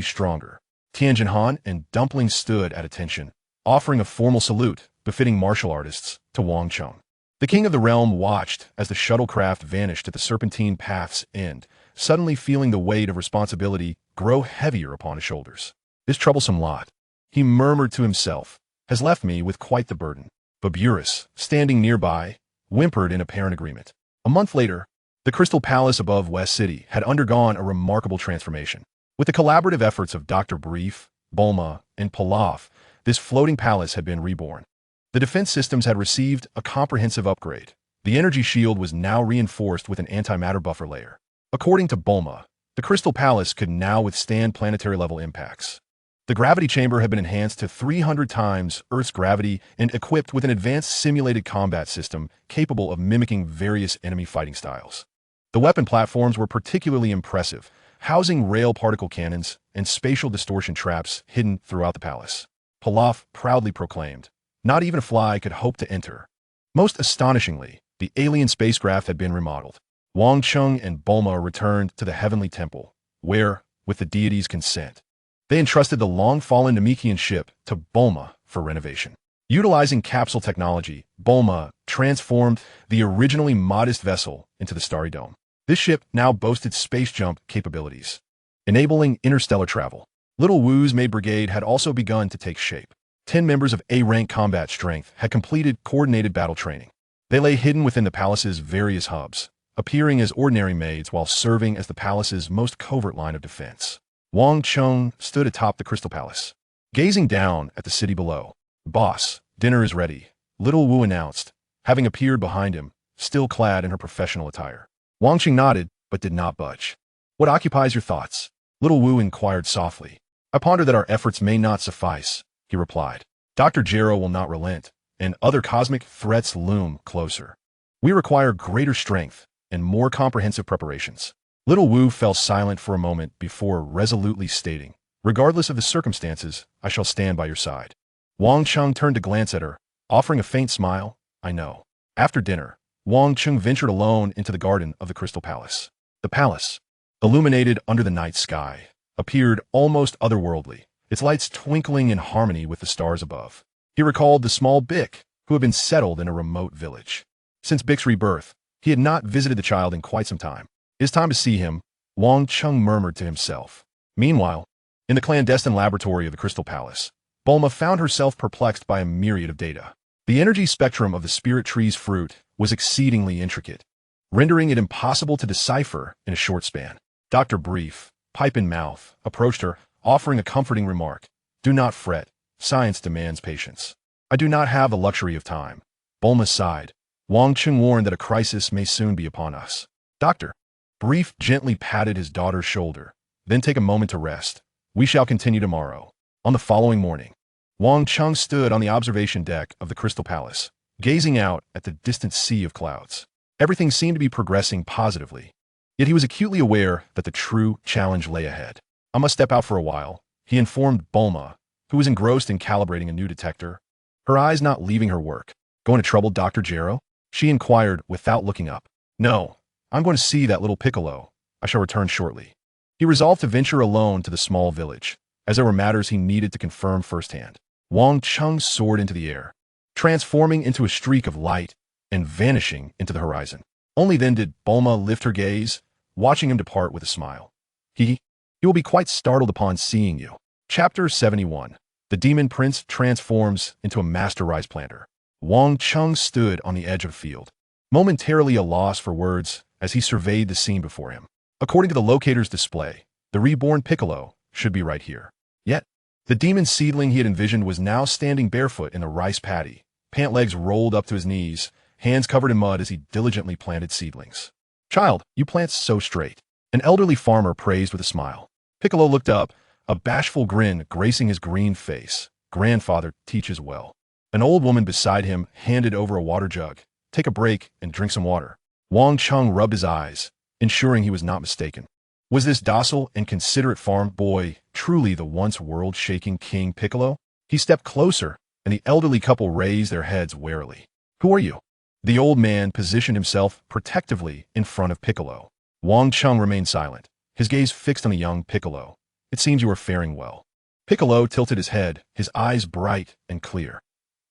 stronger." Tianjin Han and Dumpling stood at attention, offering a formal salute, befitting martial artists, to Wang Cheng. The king of the realm watched as the shuttlecraft vanished at the serpentine path's end, suddenly feeling the weight of responsibility grow heavier upon his shoulders. "This troublesome lot," he murmured to himself, "has left me with quite the burden." Baburus, standing nearby, whimpered in apparent agreement. A month later, the Crystal Palace above West City had undergone a remarkable transformation. With the collaborative efforts of Dr. Brief, Bulma, and Pilaf, this floating palace had been reborn. The defense systems had received a comprehensive upgrade. The energy shield was now reinforced with an antimatter buffer layer. According to Bulma, the Crystal Palace could now withstand planetary-level impacts. The gravity chamber had been enhanced to 300 times Earth's gravity and equipped with an advanced simulated combat system capable of mimicking various enemy fighting styles. The weapon platforms were particularly impressive, housing rail particle cannons and spatial distortion traps hidden throughout the palace. Pilaf proudly proclaimed, "Not even a fly could hope to enter." Most astonishingly, the alien spacecraft had been remodeled. Wang Cheng and Bulma returned to the Heavenly Temple, where, with the deity's consent, they entrusted the long-fallen Namekian ship to Bulma for renovation. Utilizing capsule technology, Bulma transformed the originally modest vessel into the Starry Dome. This ship now boasted space jump capabilities, enabling interstellar travel. Little Wu's maid brigade had also begun to take shape. 10 members of A-rank combat strength had completed coordinated battle training. They lay hidden within the palace's various hubs, appearing as ordinary maids while serving as the palace's most covert line of defense. Wang Cheng stood atop the Crystal Palace, gazing down at the city below. "Boss, dinner is ready," Little Wu announced, having appeared behind him, still clad in her professional attire. Wang Cheng nodded, but did not budge. "What occupies your thoughts?" Little Wu inquired softly. "I ponder that our efforts may not suffice," he replied. "Dr. Gero will not relent, and other cosmic threats loom closer. We require greater strength and more comprehensive preparations." Little Wu fell silent for a moment before resolutely stating, "Regardless of the circumstances, I shall stand by your side." Wang Cheng turned to glance at her, offering a faint smile. "I know." After dinner, Wang Cheng ventured alone into the garden of the Crystal Palace. The palace, illuminated under the night sky, appeared almost otherworldly, its lights twinkling in harmony with the stars above. He recalled the small Bic, who had been settled in a remote village. Since Bic's rebirth, he had not visited the child in quite some time. "It is time to see him," Wang Cheng murmured to himself. Meanwhile, in the clandestine laboratory of the Crystal Palace, Bulma found herself perplexed by a myriad of data. The energy spectrum of the spirit tree's fruit was exceedingly intricate, rendering it impossible to decipher in a short span. Dr. Brief, pipe in mouth, approached her, offering a comforting remark. "Do not fret. Science demands patience." "I do not have the luxury of time." Bulma sighed. Wang Cheng warned that a crisis may soon be upon us. "Doctor." Brief gently patted his daughter's shoulder. "Then take a moment to rest. We shall continue tomorrow." On the following morning, Wang Cheng stood on the observation deck of the Crystal Palace, gazing out at the distant sea of clouds. Everything seemed to be progressing positively, yet he was acutely aware that the true challenge lay ahead. "I must step out for a while," he informed Bulma, who was engrossed in calibrating a new detector, her eyes not leaving her work. "Going to trouble Dr. Gero?" she inquired without looking up. "No, I'm going to see that little Piccolo. I shall return shortly." He resolved to venture alone to the small village, as there were matters he needed to confirm firsthand. Wang Cheng soared into the air, transforming into a streak of light and vanishing into the horizon. Only then did Bulma lift her gaze, watching him depart with a smile. He will be quite startled upon seeing you." Chapter 71. The Demon Prince transforms into a master rice planter. Wang Cheng stood on the edge of the field, momentarily a loss for words as he surveyed the scene before him. According to the locator's display, the reborn Piccolo should be right here. Yet, the demon seedling he had envisioned was now standing barefoot in the rice paddy, pant legs rolled up to his knees, hands covered in mud as he diligently planted seedlings. "Child, you plant so straight," an elderly farmer praised with a smile. Piccolo looked up, a bashful grin gracing his green face. "Grandfather teaches well." An old woman beside him handed over a water jug. "Take a break and drink some water." Wang Cheng rubbed his eyes, ensuring he was not mistaken. Was this docile and considerate farm boy truly the once world-shaking King Piccolo? He stepped closer, and the elderly couple raised their heads warily. "Who are you?" The old man positioned himself protectively in front of Piccolo. Wang Cheng remained silent, his gaze fixed on the young Piccolo. "It seems you are faring well." Piccolo tilted his head, his eyes bright and clear.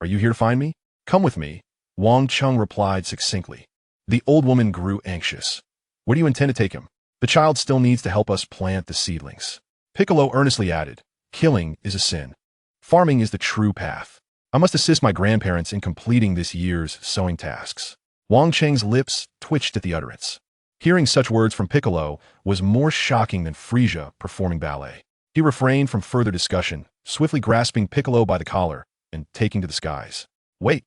"Are you here to find me?" "Come with me," Wang Cheng replied succinctly. The old woman grew anxious. "Where do you intend to take him?" "The child still needs to help us plant the seedlings." Piccolo earnestly added, "Killing is a sin. Farming is the true path. I must assist my grandparents in completing this year's sowing tasks." Wang Cheng's lips twitched at the utterance. Hearing such words from Piccolo was more shocking than Frieza performing ballet. He refrained from further discussion, swiftly grasping Piccolo by the collar and taking to the skies. "Wait,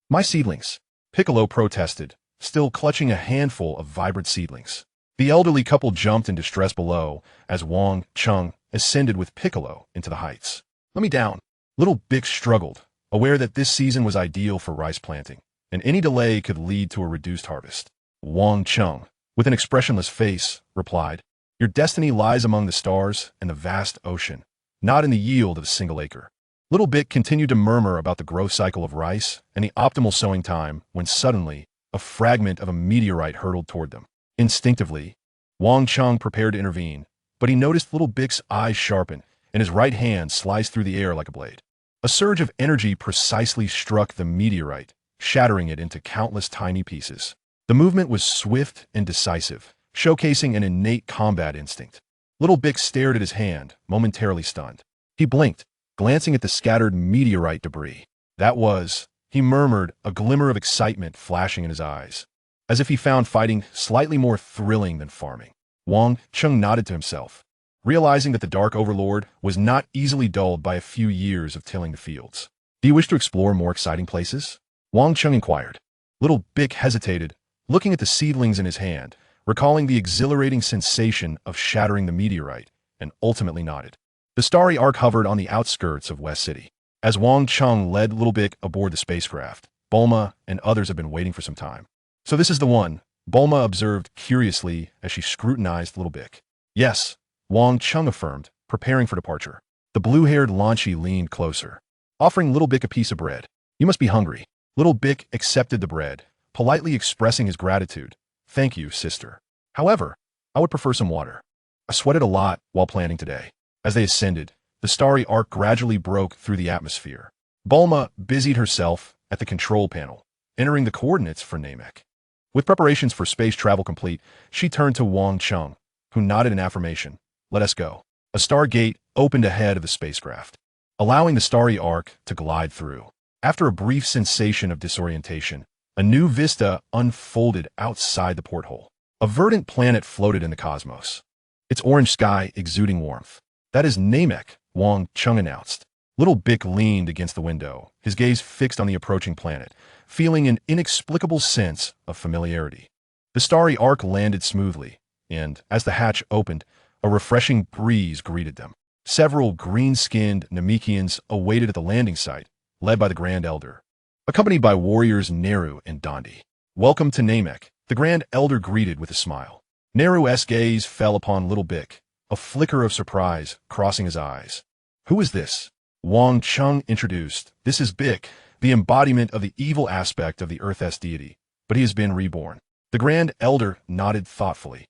my seedlings," Piccolo protested, still clutching a handful of vibrant seedlings. The elderly couple jumped in distress below as Wang Cheng ascended with Piccolo into the heights. "Let me down." Little Bic struggled, aware that this season was ideal for rice planting, and any delay could lead to a reduced harvest. Wang Cheng, with an expressionless face, replied, "Your destiny lies among the stars and the vast ocean, not in the yield of a single acre." Little Bic continued to murmur about the growth cycle of rice and the optimal sowing time when suddenly a fragment of a meteorite hurtled toward them. Instinctively, Wang Cheng prepared to intervene, but he noticed Little Bic's eyes sharpen and his right hand sliced through the air like a blade. A surge of energy precisely struck the meteorite, shattering it into countless tiny pieces. The movement was swift and decisive, showcasing an innate combat instinct. Little Bick stared at his hand, momentarily stunned. He blinked, glancing at the scattered meteorite debris. That was, he murmured, a glimmer of excitement flashing in his eyes, as if he found fighting slightly more thrilling than farming. Wang Cheng nodded to himself, realizing that the Dark Overlord was not easily dulled by a few years of tilling the fields. Do you wish to explore more exciting places? Wang Cheng inquired. Little Bick hesitated, looking at the seedlings in his hand, recalling the exhilarating sensation of shattering the meteorite, and ultimately nodded. The starry ark hovered on the outskirts of West City. As Wang Cheng led Little Bick aboard the spacecraft, Bulma and others had been waiting for some time. So this is the one, Bulma observed curiously as she scrutinized Little Bick. Yes, Wang Cheng affirmed, preparing for departure. The blue-haired Lanchi leaned closer, offering Little Bick a piece of bread. You must be hungry. Little Bick accepted the bread, politely expressing his gratitude. Thank you, sister. However, I would prefer some water. I sweated a lot while planning today. As they ascended, the starry arc gradually broke through the atmosphere. Bulma busied herself at the control panel, entering the coordinates for Namek. With preparations for space travel complete, she turned to Wang Cheng, who nodded in affirmation. Let us go. A star gate opened ahead of the spacecraft, allowing the starry arc to glide through. After a brief sensation of disorientation, a new vista unfolded outside the porthole. A verdant planet floated in the cosmos, its orange sky exuding warmth. That is Namek, Wang Cheng announced. Little Bick leaned against the window, his gaze fixed on the approaching planet, feeling an inexplicable sense of familiarity. The starry arc landed smoothly, and, as the hatch opened, a refreshing breeze greeted them. Several green-skinned Namekians awaited at the landing site, led by the Grand Elder, accompanied by warriors Neru and Dondi. Welcome to Namek, the Grand Elder greeted with a smile. Neru's gaze fell upon Little Bick, a flicker of surprise crossing his eyes. Who is this? Wang Cheng introduced. This is Bick, the embodiment of the evil aspect of the Earth's deity, but he has been reborn. The Grand Elder nodded thoughtfully.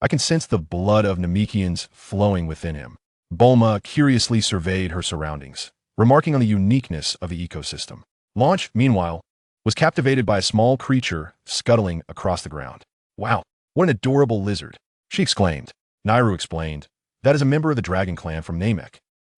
I can sense the blood of Namekians flowing within him. Bulma curiously surveyed her surroundings, remarking on the uniqueness of the ecosystem. Launch, meanwhile, was captivated by a small creature scuttling across the ground. Wow, what an adorable lizard, she exclaimed. Nairu explained, that is a member of the dragon clan from Namek.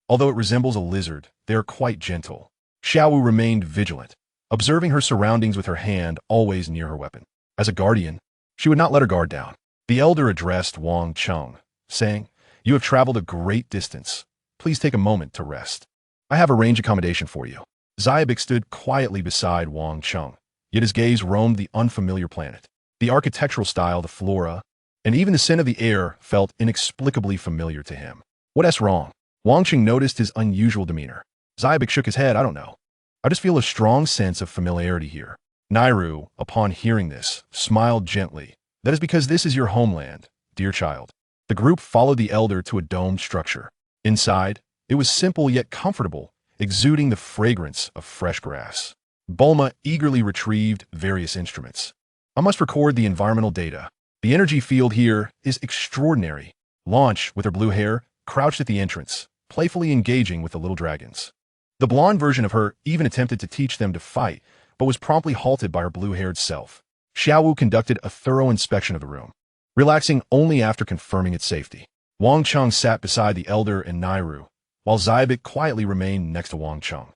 Although it resembles a lizard, they are quite gentle. Xiaowu remained vigilant, observing her surroundings with her hand always near her weapon. As a guardian, she would not let her guard down. The elder addressed Wang Cheng, saying, You have traveled a great distance. Please take a moment to rest. I have arranged accommodation for you. Zyabik stood quietly beside Wang Cheng, yet his gaze roamed the unfamiliar planet. The architectural style, the flora, and even the scent of the air felt inexplicably familiar to him. What's wrong? Wang Cheng noticed his unusual demeanor. Zyabik shook his head. I don't know. I just feel a strong sense of familiarity here. Nairu, upon hearing this, smiled gently. That is because this is your homeland, dear child. The group followed the elder to a domed structure. Inside, it was simple yet comfortable, exuding the fragrance of fresh grass. Bulma eagerly retrieved various instruments. I must record the environmental data. The energy field here is extraordinary. Launch, with her blue hair, crouched at the entrance, playfully engaging with the little dragons. The blonde version of her even attempted to teach them to fight, but was promptly halted by her blue-haired self. Xiaowu conducted a thorough inspection of the room, relaxing only after confirming its safety. Wang Cheng sat beside the elder and Nairu, while Zyabik quietly remained next to Wang Cheng.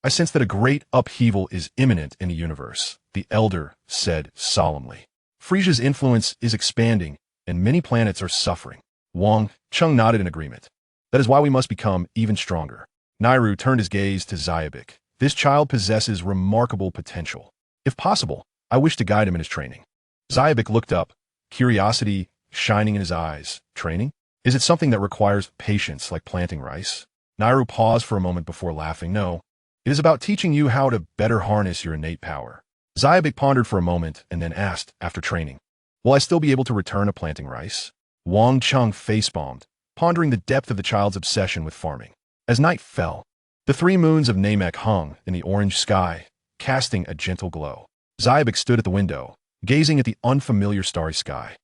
I sense that a great upheaval is imminent in the universe, the elder said solemnly. Frieza's influence is expanding, and many planets are suffering. Wang Cheng nodded in agreement. That is why we must become even stronger. Nairu turned his gaze to Zyabik. This child possesses remarkable potential. If possible, I wish to guide him in his training. Zyabik looked up, curiosity shining in his eyes. Training? Is it something that requires patience like planting rice? Nairu paused for a moment before laughing. No, it is about teaching you how to better harness your innate power. Zyabik pondered for a moment and then asked, after training, will I still be able to return to planting rice? Wang Cheng facepalmed, pondering the depth of the child's obsession with farming. As night fell, the 3 moons of Namek hung in the orange sky, casting a gentle glow. Zyabik stood at the window, gazing at the unfamiliar starry sky.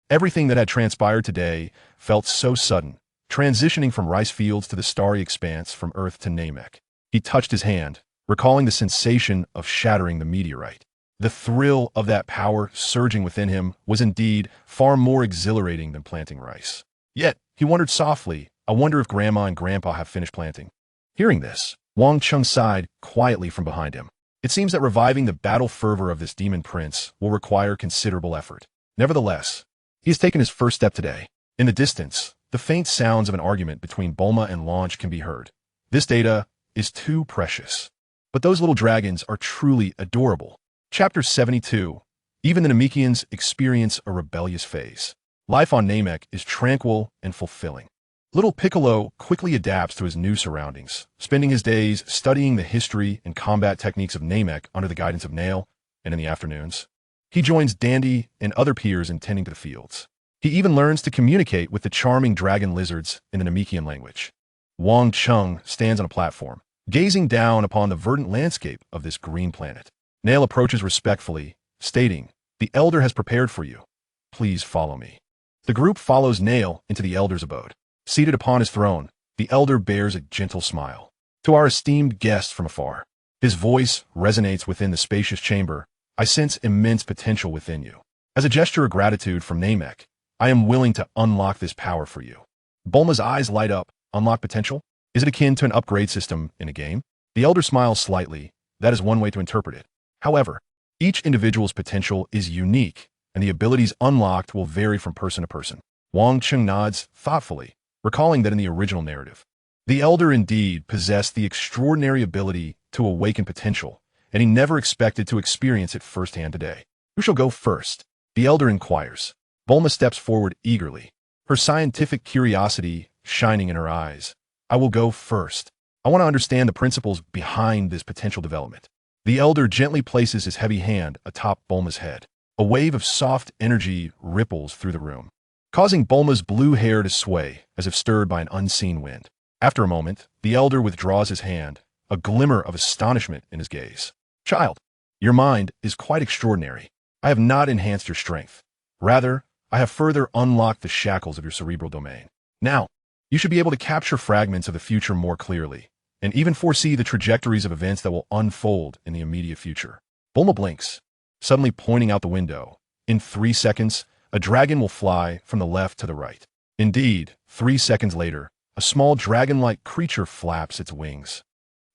Everything that had transpired today felt so sudden, transitioning from rice fields to the starry expanse from Earth to Namek. He touched his hand, recalling the sensation of shattering the meteorite. The thrill of that power surging within him was indeed far more exhilarating than planting rice. Yet, He wondered softly, I wonder if Grandma and Grandpa have finished planting. Hearing this, Wang Cheng sighed quietly from behind him. It seems that reviving the battle fervor of this demon prince will require considerable effort. Nevertheless, he has taken his first step today. In the distance, the faint sounds of an argument between Bulma and Launch can be heard. This data is too precious. But those little dragons are truly adorable. Chapter 72. Even the Namekians experience a rebellious phase. Life on Namek is tranquil and fulfilling. Little Piccolo quickly adapts to his new surroundings, spending his days studying the history and combat techniques of Namek under the guidance of Nail, and in the afternoons, he joins Dandy and other peers in tending to the fields. He even learns to communicate with the charming dragon lizards in the Namekian language. Wang Cheng stands on a platform, gazing down upon the verdant landscape of this green planet. Nail approaches respectfully, stating, "The Elder has prepared for you. Please follow me." The group follows Nail into the Elder's abode. Seated upon his throne, the Elder bears a gentle smile. To our esteemed guest from afar, his voice resonates within the spacious chamber. I sense immense potential within you. As a gesture of gratitude from Namek, I am willing to unlock this power for you. Bulma's eyes light up. Unlock potential? Is it akin to an upgrade system in a game? The Elder smiles slightly. That is one way to interpret it. However, each individual's potential is unique, and the abilities unlocked will vary from person to person. Wang Cheng nods thoughtfully, recalling that in the original narrative, the Elder indeed possessed the extraordinary ability to awaken potential, and he never expected to experience it firsthand today. Who shall go first? The Elder inquires. Bulma steps forward eagerly, her scientific curiosity shining in her eyes. I will go first. I want to understand the principles behind this potential development. The Elder gently places his heavy hand atop Bulma's head. A wave of soft energy ripples through the room, causing Bulma's blue hair to sway as if stirred by an unseen wind. After a moment, the Elder withdraws his hand, a glimmer of astonishment in his gaze. Child, your mind is quite extraordinary. I have not enhanced your strength. Rather, I have further unlocked the shackles of your cerebral domain. Now, you should be able to capture fragments of the future more clearly, and even foresee the trajectories of events that will unfold in the immediate future. Bulma blinks, suddenly pointing out the window. In 3 seconds, a dragon will fly from the left to the right. Indeed, 3 seconds later, a small dragon-like creature flaps its wings,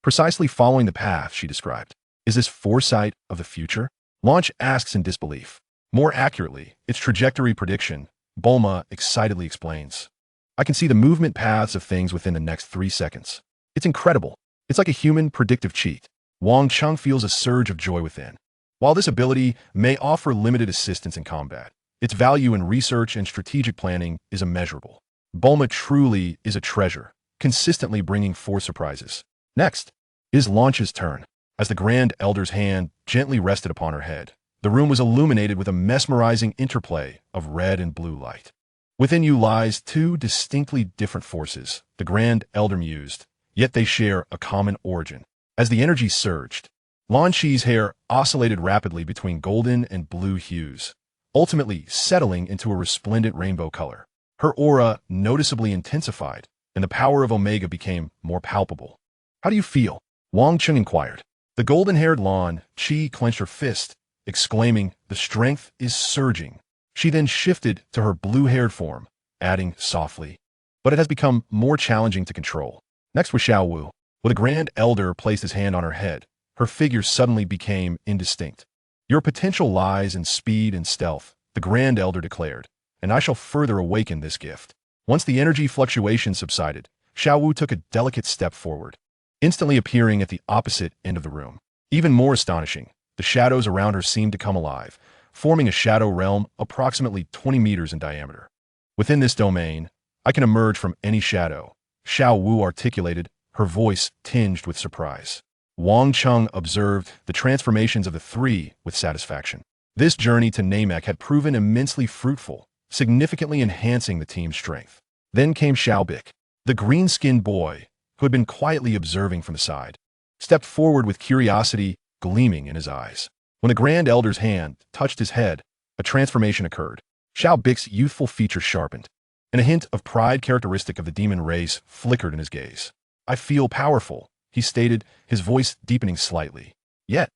precisely following the path she described. Is this foresight of the future? Launch asks in disbelief. More accurately, its trajectory prediction, Bulma excitedly explains. I can see the movement paths of things within the next 3 seconds. It's incredible. It's like a human predictive cheat. Wang Cheng feels a surge of joy within. While this ability may offer limited assistance in combat, its value in research and strategic planning is immeasurable. Bulma truly is a treasure, consistently bringing forth surprises. Next is Launch's turn. As the Grand Elder's hand gently rested upon her head, the room was illuminated with a mesmerizing interplay of red and blue light. Within you lies 2 distinctly different forces, the Grand Elder mused, yet they share a common origin. As the energy surged, Lan Shi's hair oscillated rapidly between golden and blue hues, ultimately settling into a resplendent rainbow color. Her aura noticeably intensified, and the power of Omega became more palpable. How do you feel? Wang Cheng inquired. The golden-haired Lan Shi clenched her fist, exclaiming, the strength is surging. She then shifted to her blue-haired form, adding softly, but it has become more challenging to control. Next was Xiao Wu. When the Grand Elder placed his hand on her head, her figure suddenly became indistinct. Your potential lies in speed and stealth, the Grand Elder declared, and I shall further awaken this gift. Once the energy fluctuation subsided, Xiao Wu took a delicate step forward, instantly appearing at the opposite end of the room. Even more astonishing, the shadows around her seemed to come alive, forming a shadow realm approximately 20 meters in diameter. Within this domain, I can emerge from any shadow, Xiao Wu articulated, her voice tinged with surprise. Wang Cheng observed the transformations of the 3 with satisfaction. This journey to Namek had proven immensely fruitful, significantly enhancing the team's strength. Then came Xiao Bik, the green-skinned boy, who had been quietly observing from the side, stepped forward with curiosity gleaming in his eyes. When the Grand Elder's hand touched his head, a transformation occurred. Xiao Bik's youthful features sharpened, and a hint of pride characteristic of the demon race flickered in his gaze. I feel powerful, he stated, his voice deepening slightly. Yet,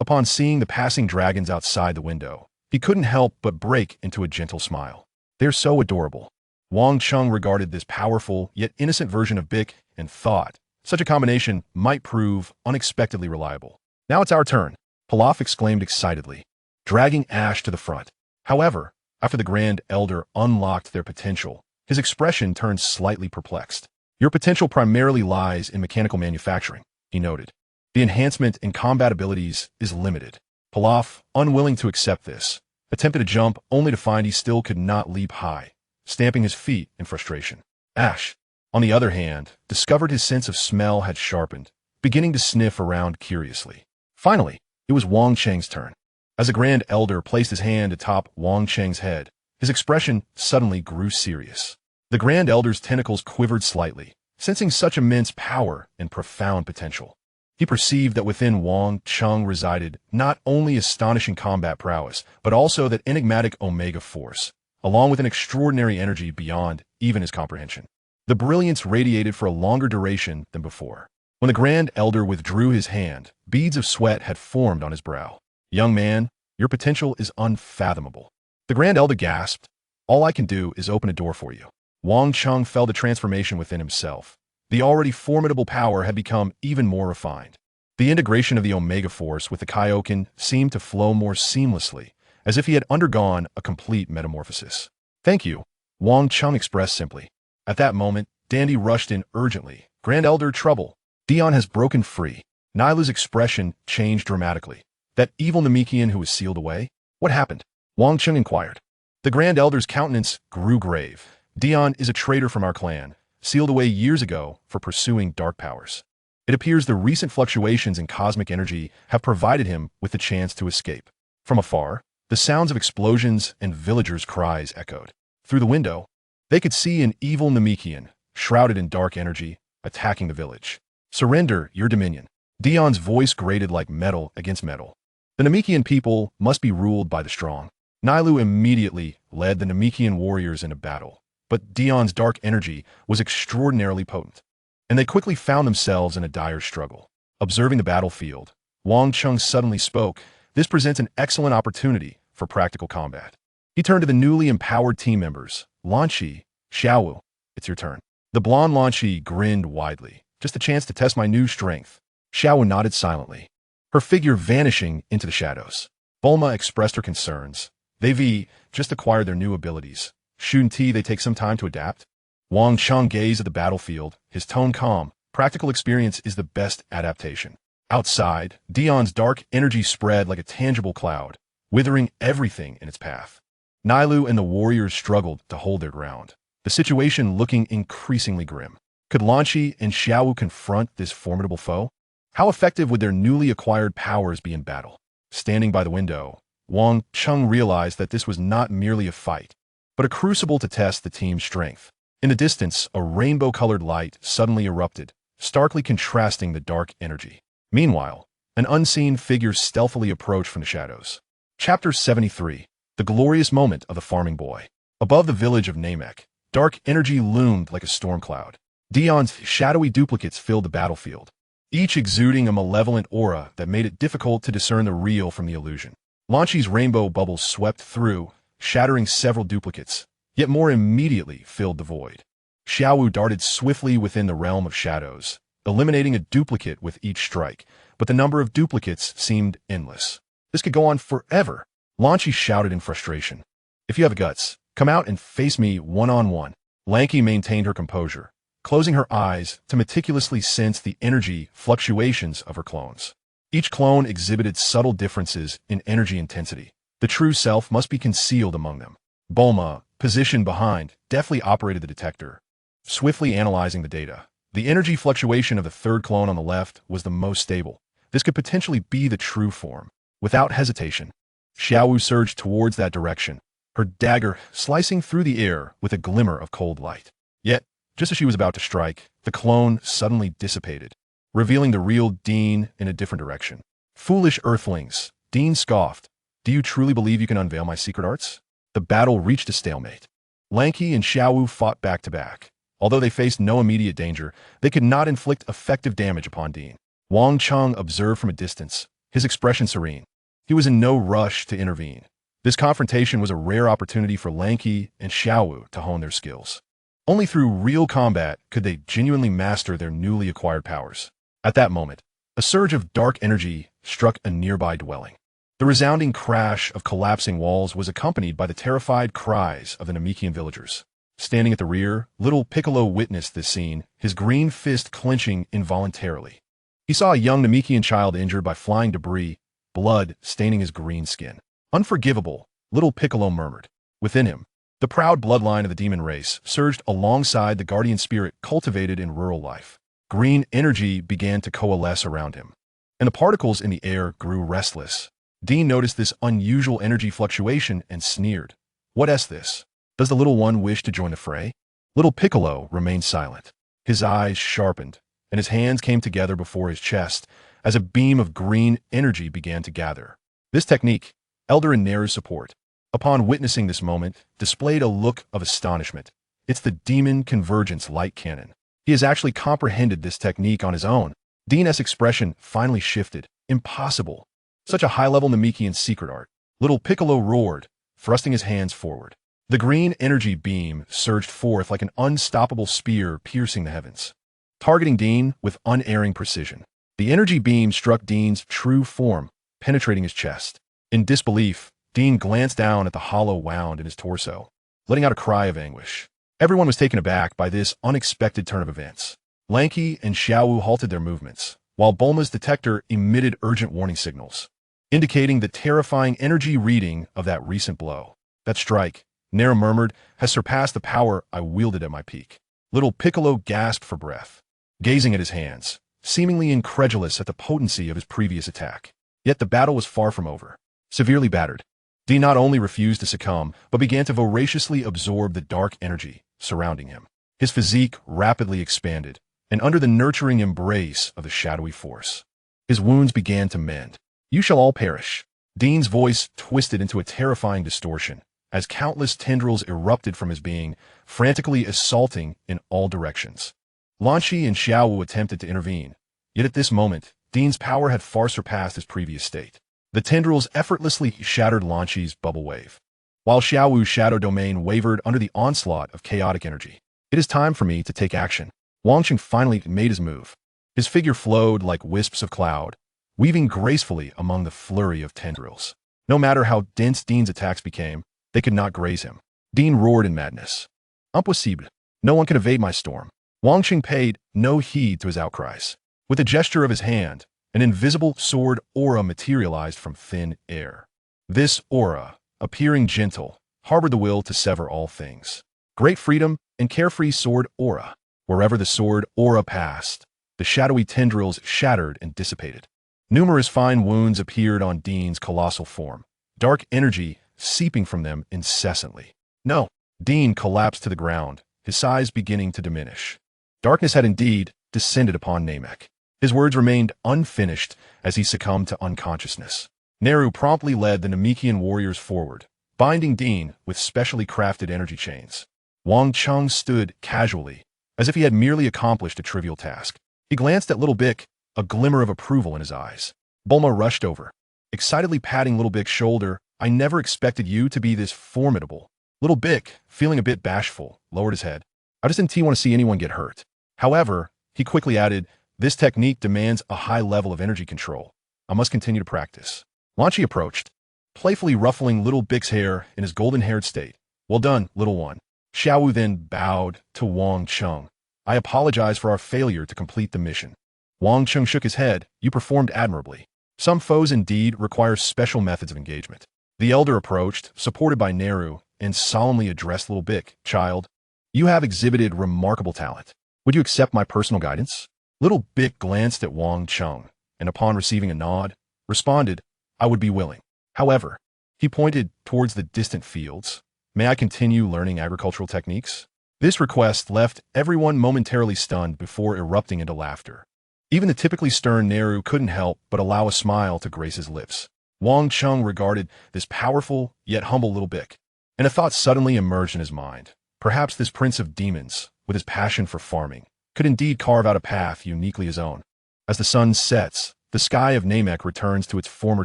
upon seeing the passing dragons outside the window, he couldn't help but break into a gentle smile. They're so adorable. Wang Cheng regarded this powerful yet innocent version of Bic and thought such a combination might prove unexpectedly reliable. Now it's our turn, Pilaf exclaimed excitedly, dragging Ash to the front. However, after the Grand Elder unlocked their potential, his expression turned slightly perplexed. Your potential primarily lies in mechanical manufacturing, he noted. The enhancement in combat abilities is limited. Pilaf, unwilling to accept this, attempted to jump only to find he still could not leap high, stamping his feet in frustration. Ash, on the other hand, discovered his sense of smell had sharpened, beginning to sniff around curiously. Finally, it was Wang Cheng's turn. As the Grand Elder placed his hand atop Wang Cheng's head, his expression suddenly grew serious. The Grand Elder's tentacles quivered slightly, sensing such immense power and profound potential. He perceived that within Wang Cheng resided not only astonishing combat prowess, but also that enigmatic Omega Force, along with an extraordinary energy beyond even his comprehension. The brilliance radiated for a longer duration than before. When the Grand Elder withdrew his hand, beads of sweat had formed on his brow. Young man, your potential is unfathomable. The Grand Elder gasped. All I can do is open a door for you. Wang Cheng felt a transformation within himself. The already formidable power had become even more refined. The integration of the Omega Force with the Kaioken seemed to flow more seamlessly, as if he had undergone a complete metamorphosis. Thank you, Wang Cheng expressed simply. At that moment, Dandy rushed in urgently. Grand Elder, trouble. Dion has broken free. Nyla's expression changed dramatically. That evil Namekian who was sealed away? What happened? Wang Cheng inquired. The Grand Elder's countenance grew grave. Dion is a traitor from our clan, sealed away years ago for pursuing dark powers. It appears the recent fluctuations in cosmic energy have provided him with the chance to escape. From afar, the sounds of explosions and villagers' cries echoed. Through the window, they could see an evil Namekian, shrouded in dark energy, attacking the village. Surrender your dominion. Dion's voice grated like metal against metal. The Namekian people must be ruled by the strong. Nylu immediately led the Namekian warriors into battle, but Dion's dark energy was extraordinarily potent, and they quickly found themselves in a dire struggle. Observing the battlefield, Wang Cheng suddenly spoke. This presents an excellent opportunity for practical combat. He turned to the newly empowered team members. Lanqi, Xiaowu, it's your turn. The blonde Lanqi grinned widely. Just a chance to test my new strength. Xiaowu nodded silently, her figure vanishing into the shadows. Bulma expressed her concerns. They've just acquired their new abilities. Shouldn't they take some time to adapt? Wang Cheng gazed at the battlefield, his tone calm. Practical experience is the best adaptation. Outside, Dion's dark energy spread like a tangible cloud, withering everything in its path. Nylu and the warriors struggled to hold their ground, the situation looking increasingly grim. Could Lanqi and Xiaowu confront this formidable foe? How effective would their newly acquired powers be in battle? Standing by the window, Wang Cheng realized that this was not merely a fight, but a crucible to test the team's strength. In the distance, a rainbow-colored light suddenly erupted, starkly contrasting the dark energy. Meanwhile, an unseen figure stealthily approached from the shadows. Chapter 73. The glorious moment of the farming boy. Above the village of Namek, dark energy loomed like a storm cloud. Dion's shadowy duplicates filled the battlefield, each exuding a malevolent aura that made it difficult to discern the real from the illusion. Lanqi's rainbow bubbles swept through, shattering several duplicates, yet more immediately filled the void. Xiaowu darted swiftly within the realm of shadows, eliminating a duplicate with each strike, but the number of duplicates seemed endless. This could go on forever. Lanqi shouted in frustration. If you have guts, come out and face me one-on-one. Lanqi maintained her composure, closing her eyes to meticulously sense the energy fluctuations of her clones. Each clone exhibited subtle differences in energy intensity. The true self must be concealed among them. Bulma, positioned behind, deftly operated the detector, swiftly analyzing the data. The energy fluctuation of the third clone on the left was the most stable. This could potentially be the true form. Without hesitation, Xiaowu surged towards that direction, her dagger slicing through the air with a glimmer of cold light. Yet, just as she was about to strike, the clone suddenly dissipated, revealing the real Dean in a different direction. Foolish earthlings, Dean scoffed. Do you truly believe you can unveil my secret arts? The battle reached a stalemate. Lanqi and Xiaowu fought back to back. Although they faced no immediate danger, they could not inflict effective damage upon Dean. Wang Cheng observed from a distance, his expression serene. He was in no rush to intervene, This confrontation was a rare opportunity for Lanky and Xiaowu to hone their skills. Only through real combat could they genuinely master their newly acquired powers. At that moment, a surge of dark energy struck a nearby dwelling. The resounding crash of collapsing walls was accompanied by the terrified cries of the Namekian villagers. Standing at the rear, little Piccolo witnessed this scene, his green fist clenching involuntarily. He saw a young Namekian child injured by flying debris, blood staining his green skin. Unforgivable, little Piccolo murmured. Within him, the proud bloodline of the demon race surged alongside the guardian spirit cultivated in rural life. Green energy began to coalesce around him, and the particles in the air grew restless. Dean noticed this unusual energy fluctuation and sneered. "What is this? Does the little one wish to join the fray?" Little Piccolo remained silent. His eyes sharpened, and his hands came together before his chest as a beam of green energy began to gather. This technique, Elder in Neru's support, upon witnessing this moment, displayed a look of astonishment. It's the Demon Convergence Light Cannon. He has actually comprehended this technique on his own. Dean's expression finally shifted. Impossible. Such a high-level Namekian secret art. Little Piccolo roared, thrusting his hands forward. The green energy beam surged forth like an unstoppable spear piercing the heavens, targeting Dean with unerring precision. The energy beam struck Dean's true form, penetrating his chest. In disbelief, Dean glanced down at the hollow wound in his torso, letting out a cry of anguish. Everyone was taken aback by this unexpected turn of events. Lanky and Xiaowu halted their movements, while Bulma's detector emitted urgent warning signals, indicating the terrifying energy reading of that recent blow. "That strike," Neru murmured, "has surpassed the power I wielded at my peak." Little Piccolo gasped for breath, gazing at his hands, seemingly incredulous at the potency of his previous attack. Yet the battle was far from over. Severely battered, Dean not only refused to succumb, but began to voraciously absorb the dark energy surrounding him. His physique rapidly expanded, and under the nurturing embrace of the shadowy force, his wounds began to mend. "You shall all perish." Dean's voice twisted into a terrifying distortion, as countless tendrils erupted from his being, frantically assaulting in all directions. Lanchi and Xiaowu attempted to intervene, yet at this moment, Dean's power had far surpassed his previous state. The tendrils effortlessly shattered Lanchi's bubble wave, while Xiaowu's shadow domain wavered under the onslaught of chaotic energy. "It is time for me to take action." Wang Cheng finally made his move. His figure flowed like wisps of cloud, weaving gracefully among the flurry of tendrils. No matter how dense Dean's attacks became, they could not graze him. Dean roared in madness. "Impossible. No one can evade my storm." Wang Cheng paid no heed to his outcries. With a gesture of his hand, an invisible sword aura materialized from thin air. This aura, appearing gentle, harbored the will to sever all things. Great freedom and carefree sword aura. Wherever the sword aura passed, the shadowy tendrils shattered and dissipated. Numerous fine wounds appeared on Dean's colossal form, dark energy seeping from them incessantly. "No!" Dean collapsed to the ground, his size beginning to diminish. Darkness had indeed descended upon Namek. His words remained unfinished as he succumbed to unconsciousness. Neru promptly led the Namekian warriors forward, binding Dean with specially crafted energy chains. Wang Cheng stood casually, as if he had merely accomplished a trivial task. He glanced at Little Bic, a glimmer of approval in his eyes. Bulma rushed over, excitedly patting Little Bic's shoulder. "I never expected you to be this formidable." Little Bic, feeling a bit bashful, lowered his head. "I just didn't want to see anyone get hurt." However, he quickly added, "This technique demands a high level of energy control. I must continue to practice." Lanchi approached, playfully ruffling Little Bic's hair in his golden-haired state. "Well done, little one." Xiaowu then bowed to Wang Cheng. "I apologize for our failure to complete the mission." Wang Cheng shook his head. "You performed admirably. Some foes indeed require special methods of engagement." The elder approached, supported by Neru, and solemnly addressed Little Bic. "Child, you have exhibited remarkable talent. Would you accept my personal guidance?" Little Bic glanced at Wang Cheng, and upon receiving a nod, responded, "I would be willing." However, he pointed towards the distant fields. "May I continue learning agricultural techniques?" This request left everyone momentarily stunned before erupting into laughter. Even the typically stern Neru couldn't help but allow a smile to grace his lips. Wang Cheng regarded this powerful yet humble Little Bic, and a thought suddenly emerged in his mind. Perhaps this prince of demons, with his passion for farming, could indeed carve out a path uniquely his own. As the sun sets, the sky of Namek returns to its former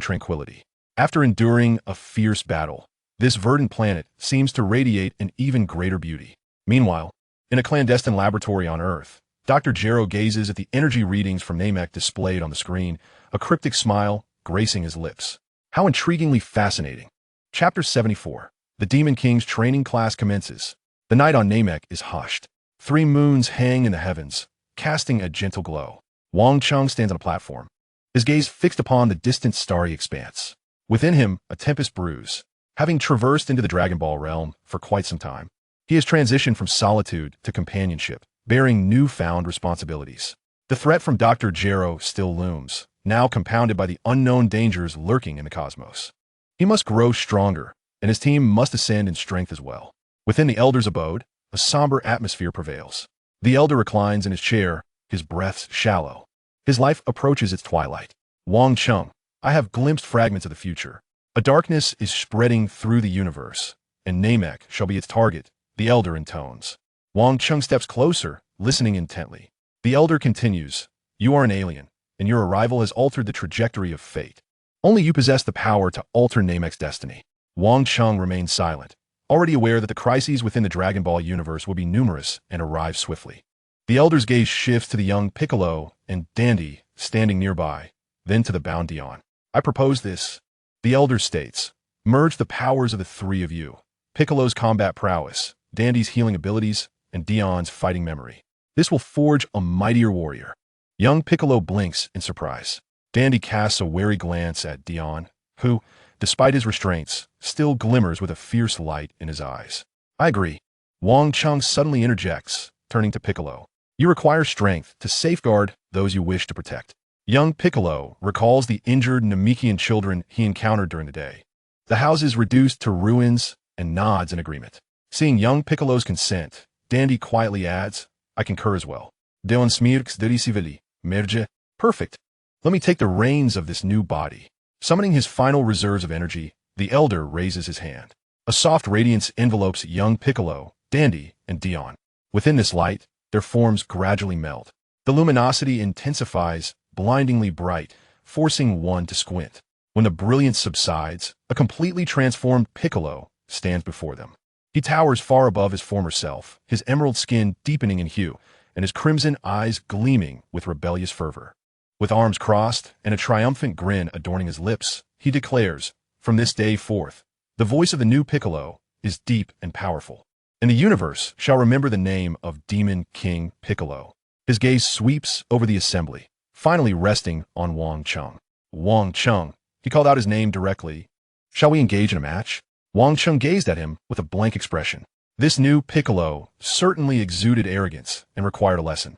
tranquility. After enduring a fierce battle, This verdant planet seems to radiate an even greater beauty. Meanwhile, in a clandestine laboratory on Earth, Dr. Gero gazes at the energy readings from Namek displayed on the screen, a cryptic smile gracing his lips. How intriguingly fascinating. Chapter 74. The Demon King's training class commences. The night on Namek is hushed. 3 moons hang in the heavens, casting a gentle glow. Wang Cheng stands on a platform, his gaze fixed upon the distant starry expanse. Within him, a tempest brews. Having traversed into the Dragon Ball realm for quite some time, he has transitioned from solitude to companionship, bearing newfound responsibilities. The threat from Dr. Gero still looms, now compounded by the unknown dangers lurking in the cosmos. He must grow stronger, and his team must ascend in strength as well. Within the Elder's abode, a somber atmosphere prevails. The Elder reclines in his chair, his breaths shallow. His life approaches its twilight. Wang Cheng, I have glimpsed fragments of the future. A darkness is spreading through the universe, and Namek shall be its target, the Elder intones. Wang Cheng steps closer, listening intently. The Elder continues, you are an alien, and your arrival has altered the trajectory of fate. Only you possess the power to alter Namek's destiny. Wang Cheng remains silent, already aware that the crises within the Dragon Ball universe will be numerous and arrive swiftly. The Elder's gaze shifts to the young Piccolo and Dandy standing nearby, then to the bound Dion. I propose this. The Elder states, merge the powers of the 3 of you. Piccolo's combat prowess, Dandy's healing abilities, and Dion's fighting memory. This will forge a mightier warrior. Young Piccolo blinks in surprise. Dandy casts a wary glance at Dion, who, despite his restraints, still glimmers with a fierce light in his eyes. I agree. Wang Cheng suddenly interjects, turning to Piccolo. You require strength to safeguard those you wish to protect. Young Piccolo recalls the injured Namekian children he encountered during the day. The house is reduced to ruins and nods in agreement. Seeing young Piccolo's consent, Dandy quietly adds, I concur as well. Deon smirks derisively, merge. Perfect. Let me take the reins of this new body. Summoning his final reserves of energy, the Elder raises his hand. A soft radiance envelopes young Piccolo, Dandy, and Dion. Within this light, their forms gradually melt. The luminosity intensifies, blindingly bright, forcing one to squint. When the brilliance subsides, a completely transformed Piccolo stands before them. He towers far above his former self, his emerald skin deepening in hue, and his crimson eyes gleaming with rebellious fervor. With arms crossed and a triumphant grin adorning his lips, he declares, from this day forth, the voice of the new Piccolo is deep and powerful, and the universe shall remember the name of Demon King Piccolo. His gaze sweeps over the assembly, finally resting on Wang Cheng. Wang Cheng, he called out his name directly. Shall we engage in a match? Wang Cheng gazed at him with a blank expression. This new Piccolo certainly exuded arrogance and required a lesson.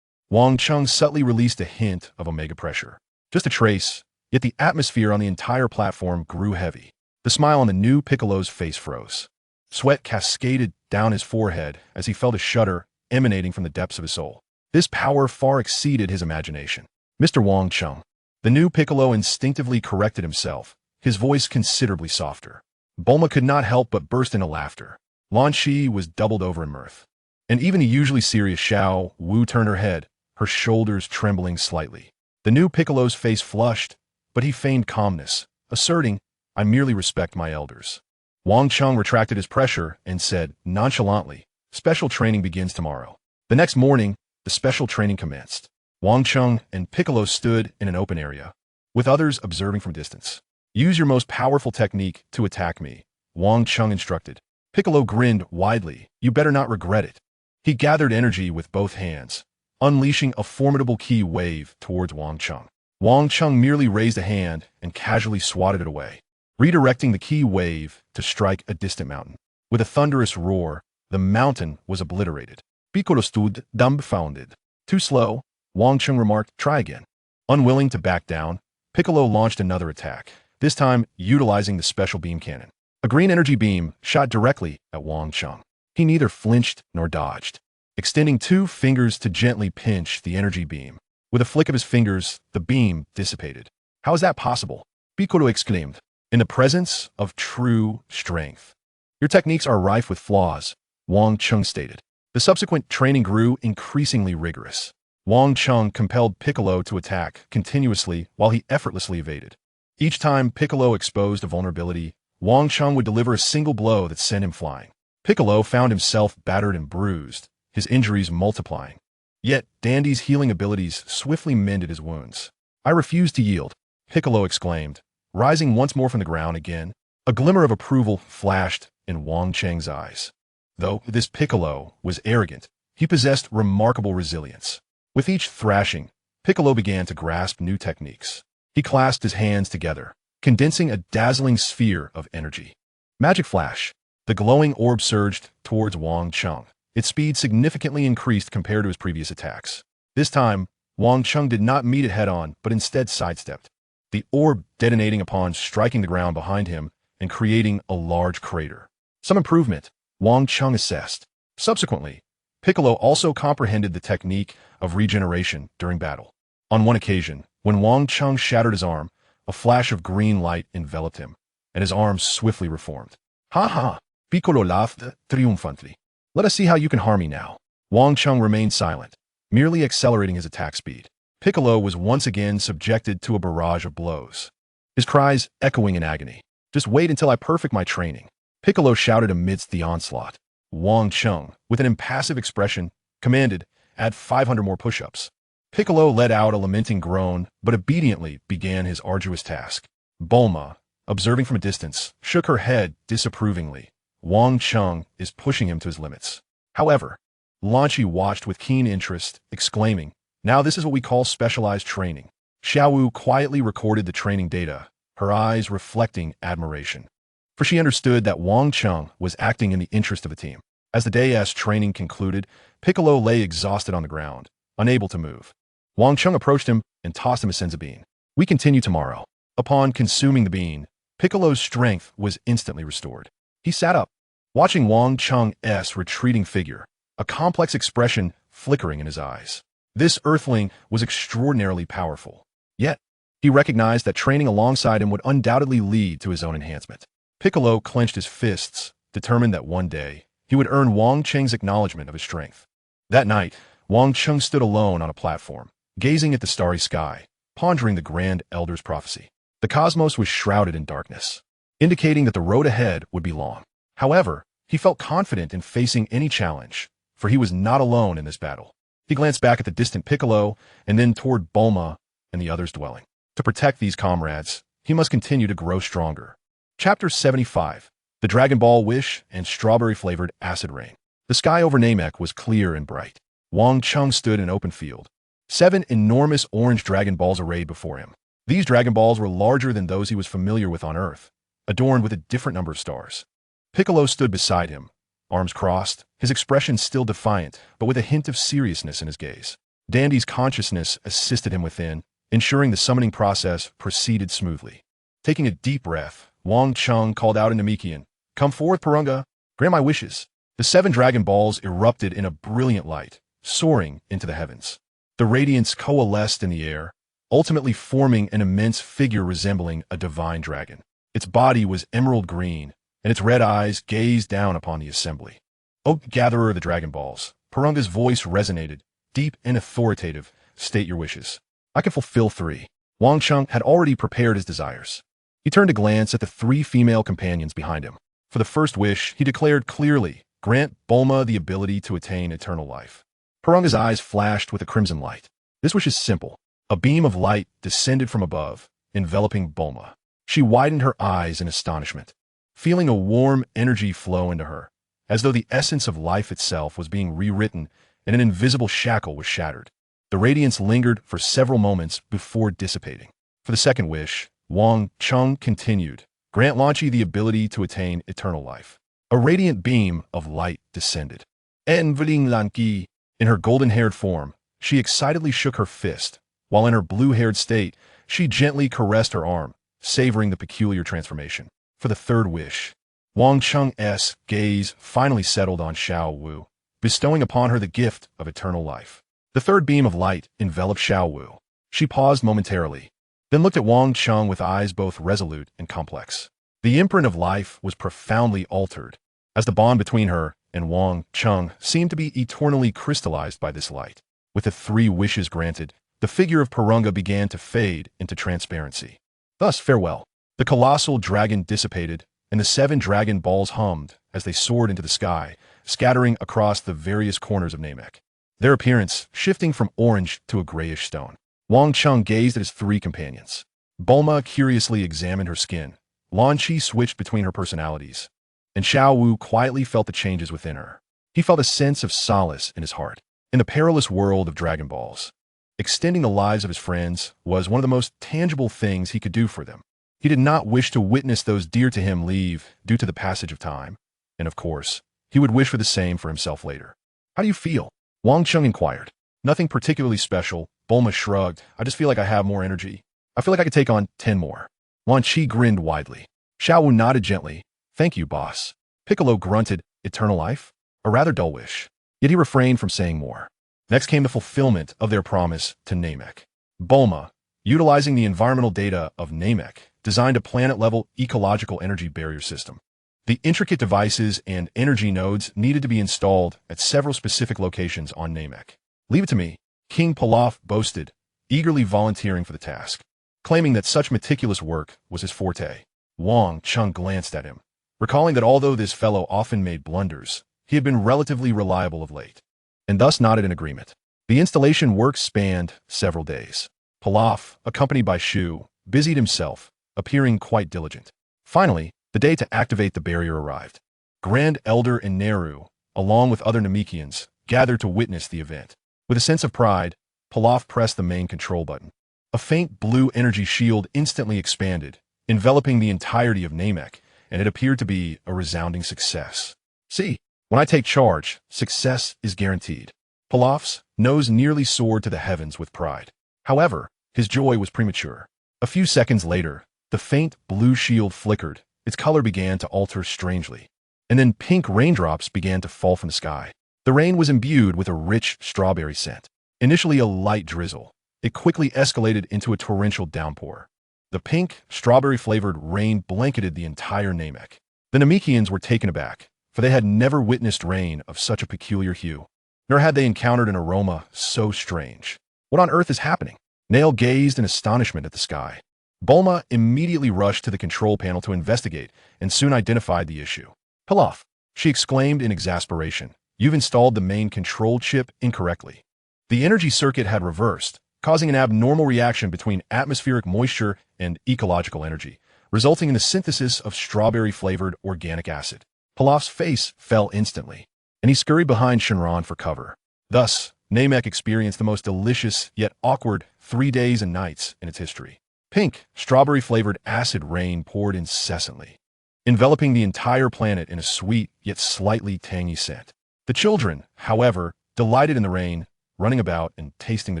Wang Cheng subtly released a hint of omega pressure. Just a trace, yet the atmosphere on the entire platform grew heavy. The smile on the new Piccolo's face froze. Sweat cascaded down his forehead as he felt a shudder emanating from the depths of his soul. This power far exceeded his imagination. Mr. Wang Cheng. The new Piccolo instinctively corrected himself, his voice considerably softer. Bulma could not help but burst into laughter. Lan Shi was doubled over in mirth. And even the usually serious Xiao Wu turned her head, her shoulders trembling slightly. The new Piccolo's face flushed, but he feigned calmness, asserting, I merely respect my elders. Wang Cheng retracted his pressure and said, nonchalantly, special training begins tomorrow. The next morning, the special training commenced. Wang Cheng and Piccolo stood in an open area, with others observing from distance. Use your most powerful technique to attack me, Wang Cheng instructed. Piccolo grinned widely. You better not regret it. He gathered energy with both hands, unleashing a formidable ki wave towards Wang Cheng. Wang Cheng merely raised a hand and casually swatted it away, redirecting the ki wave to strike a distant mountain. With a thunderous roar, the mountain was obliterated. Piccolo stood dumbfounded. Too slow, Wang Cheng remarked, try again. Unwilling to back down, Piccolo launched another attack, this time utilizing the special beam cannon. A green energy beam shot directly at Wang Cheng. He neither flinched nor dodged, extending 2 fingers to gently pinch the energy beam. With a flick of his fingers, the beam dissipated. How is that possible? Piccolo exclaimed, in the presence of true strength. Your techniques are rife with flaws, Wang Cheng stated. The subsequent training grew increasingly rigorous. Wang Cheng compelled Piccolo to attack continuously while he effortlessly evaded. Each time Piccolo exposed a vulnerability, Wang Cheng would deliver a single blow that sent him flying. Piccolo found himself battered and bruised, his injuries multiplying. Yet, Dandy's healing abilities swiftly mended his wounds. "I refuse to yield," Piccolo exclaimed, rising once more from the ground again. A glimmer of approval flashed in Wang Cheng's eyes. Though this Piccolo was arrogant, he possessed remarkable resilience. With each thrashing, Piccolo began to grasp new techniques. He clasped his hands together, condensing a dazzling sphere of energy. Magic flash. The glowing orb surged towards Wang Cheng. Its speed significantly increased compared to his previous attacks. This time, Wang Cheng did not meet it head-on, but instead sidestepped, the orb detonating upon striking the ground behind him and creating a large crater. Some improvement, Wang Cheng assessed. Subsequently, Piccolo also comprehended the technique of regeneration during battle. On one occasion, when Wang Cheng shattered his arm, a flash of green light enveloped him, and his arm swiftly reformed. "Ha ha!" Piccolo laughed triumphantly. "Let us see how you can harm me now." Wang Cheng remained silent, merely accelerating his attack speed. Piccolo was once again subjected to a barrage of blows, his cries echoing in agony. "Just wait until I perfect my training," Piccolo shouted amidst the onslaught. Wang Cheng, with an impassive expression, commanded, "Add 500 more push-ups." Piccolo let out a lamenting groan, but obediently began his arduous task. Bulma, observing from a distance, shook her head disapprovingly. Wang Cheng is pushing him to his limits. However, Lan Chi watched with keen interest, exclaiming, "Now this is what we call specialized training." Xiaowu quietly recorded the training data, her eyes reflecting admiration. For she understood that Wang Cheng was acting in the interest of the team. As the day's training concluded, Piccolo lay exhausted on the ground, unable to move. Wang Cheng approached him and tossed him a senzu bean. "We continue tomorrow." Upon consuming the bean, Piccolo's strength was instantly restored. He sat up, watching Wang Cheng's retreating figure, a complex expression flickering in his eyes. This earthling was extraordinarily powerful. Yet, he recognized that training alongside him would undoubtedly lead to his own enhancement. Piccolo clenched his fists, determined that one day he would earn Wang Cheng's acknowledgement of his strength. That night, Wang Cheng stood alone on a platform, gazing at the starry sky, pondering the Grand Elder's prophecy. The cosmos was shrouded in darkness, indicating that the road ahead would be long. However, he felt confident in facing any challenge, for he was not alone in this battle. He glanced back at the distant Piccolo and then toward Bulma and the others' dwelling. To protect these comrades, he must continue to grow stronger. Chapter 75. The Dragon Ball Wish and Strawberry-Flavored Acid Rain. The sky over Namek was clear and bright. Wang Cheng stood in an open field. 7 enormous orange Dragon Balls arrayed before him. These Dragon Balls were larger than those he was familiar with on Earth, adorned with a different number of stars. Piccolo stood beside him, arms crossed, his expression still defiant, but with a hint of seriousness in his gaze. Dandy's consciousness assisted him within, ensuring the summoning process proceeded smoothly. Taking a deep breath, Wang Cheng called out in Namekian, "Come forth, Purunga, grant my wishes." The 7 Dragon Balls erupted in a brilliant light, soaring into the heavens. The radiance coalesced in the air, ultimately forming an immense figure resembling a divine dragon. Its body was emerald green, and its red eyes gazed down upon the assembly. "O gatherer of the Dragon Balls," Purunga's voice resonated, deep and authoritative, "state your wishes." "I can fulfill 3. Wang Cheng had already prepared his desires. He turned to glance at the 3 female companions behind him. For the first wish, he declared clearly, "Grant Bulma the ability to attain eternal life." Purunga's eyes flashed with a crimson light. This wish is simple. A beam of light descended from above, enveloping Bulma. She widened her eyes in astonishment, feeling a warm energy flow into her, as though the essence of life itself was being rewritten and an invisible shackle was shattered. The radiance lingered for several moments before dissipating. For the second wish, Wang Cheng continued, "Grant Lan Chi the ability to attain eternal life." A radiant beam of light descended. Enveling Lan Chi, in her golden-haired form, she excitedly shook her fist, while in her blue-haired state, she gently caressed her arm, savoring the peculiar transformation. For the third wish, Wang Cheng's gaze finally settled on Xiao Wu, bestowing upon her the gift of eternal life. The third beam of light enveloped Xiao Wu. She paused momentarily, then looked at Wang Cheng with eyes both resolute and complex. The imprint of life was profoundly altered, as the bond between her and Wang Cheng seemed to be eternally crystallized by this light. With the 3 wishes granted, the figure of Purunga began to fade into transparency. Thus, farewell. The colossal dragon dissipated, and the 7 dragon balls hummed as they soared into the sky, scattering across the various corners of Namek. Their appearance shifting from orange to a grayish stone. Wang Cheng gazed at his 3 companions. Bulma curiously examined her skin. Lan Chi switched between her personalities, and Xiao Wu quietly felt the changes within her. He felt a sense of solace in his heart. In the perilous world of Dragon Balls, extending the lives of his friends was one of the most tangible things he could do for them. He did not wish to witness those dear to him leave due to the passage of time, and of course, he would wish for the same for himself later. How do you feel? Wang Cheng inquired. Nothing particularly special, Bulma shrugged. I just feel like I have more energy. I feel like I could take on 10 more. Lan Chi grinned widely. Xiao Wu nodded gently. Thank you, boss. Piccolo grunted, eternal life? A rather dull wish. Yet he refrained from saying more. Next came the fulfillment of their promise to Namek. Bulma, utilizing the environmental data of Namek, designed a planet-level ecological energy barrier system. The intricate devices and energy nodes needed to be installed at several specific locations on Namek. Leave it to me, King Pilaf boasted, eagerly volunteering for the task, claiming that such meticulous work was his forte. Wang Cheng glanced at him, recalling that although this fellow often made blunders, he had been relatively reliable of late, and thus nodded in agreement. The installation work spanned several days. Pilaf, accompanied by Shu, busied himself, appearing quite diligent. Finally, the day to activate the barrier arrived. Grand Elder and Neru, along with other Namekians, gathered to witness the event. With a sense of pride, Pilaf pressed the main control button. A faint blue energy shield instantly expanded, enveloping the entirety of Namek, and it appeared to be a resounding success. See, when I take charge, success is guaranteed. Pilaf's nose nearly soared to the heavens with pride. However, his joy was premature. A few seconds later, the faint blue shield flickered, its color began to alter strangely, and then pink raindrops began to fall from the sky. The rain was imbued with a rich strawberry scent. Initially a light drizzle, it quickly escalated into a torrential downpour. The pink, strawberry-flavored rain blanketed the entire Namek. The Namekians were taken aback, for they had never witnessed rain of such a peculiar hue, nor had they encountered an aroma so strange. What on earth is happening? Nail gazed in astonishment at the sky. Bulma immediately rushed to the control panel to investigate and soon identified the issue. Pilaf, she exclaimed in exasperation. You've installed the main control chip incorrectly. The energy circuit had reversed, causing an abnormal reaction between atmospheric moisture and ecological energy, resulting in the synthesis of strawberry-flavored organic acid. Pilaf's face fell instantly, and he scurried behind Shenron for cover. Thus, Namek experienced the most delicious yet awkward 3 days and nights in its history. Pink, strawberry-flavored acid rain poured incessantly, enveloping the entire planet in a sweet yet slightly tangy scent. The children, however, delighted in the rain, running about and tasting the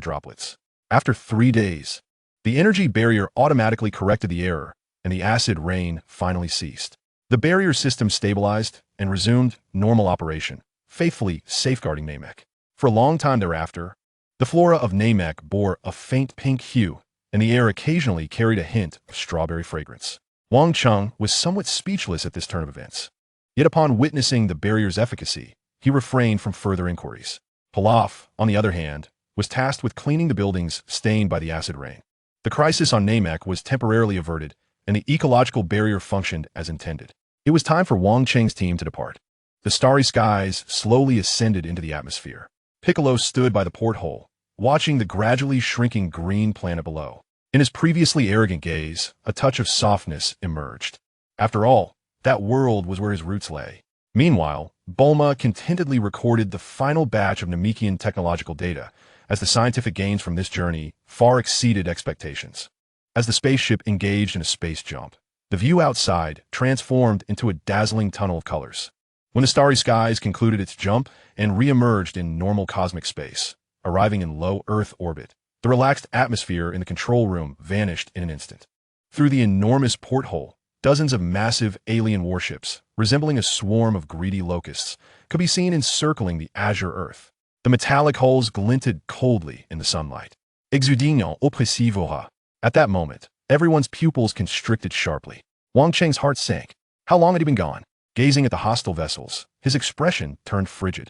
droplets. After 3 days, the energy barrier automatically corrected the error, and the acid rain finally ceased. The barrier system stabilized and resumed normal operation, faithfully safeguarding Namek. For a long time thereafter, the flora of Namek bore a faint pink hue, and the air occasionally carried a hint of strawberry fragrance. Wang Cheng was somewhat speechless at this turn of events. Yet upon witnessing the barrier's efficacy, he refrained from further inquiries. Pilaf, on the other hand, was tasked with cleaning the buildings stained by the acid rain. The crisis on Namek was temporarily averted, and the ecological barrier functioned as intended. It was time for Wang Cheng's team to depart. The starry skies slowly ascended into the atmosphere. Piccolo stood by the porthole, watching the gradually shrinking green planet below. In his previously arrogant gaze, a touch of softness emerged. After all, that world was where his roots lay. Meanwhile, Bulma contentedly recorded the final batch of Namekian technological data, as the scientific gains from this journey far exceeded expectations. As the spaceship engaged in a space jump, the view outside transformed into a dazzling tunnel of colors. When the starry skies concluded its jump and re-emerged in normal cosmic space, arriving in low Earth orbit, the relaxed atmosphere in the control room vanished in an instant. Through the enormous porthole, dozens of massive alien warships, resembling a swarm of greedy locusts, could be seen encircling the azure Earth. The metallic hulls glinted coldly in the sunlight. Exuding oppressivora. At that moment, everyone's pupils constricted sharply. Wang Cheng's heart sank. How long had he been gone? Gazing at the hostile vessels, his expression turned frigid.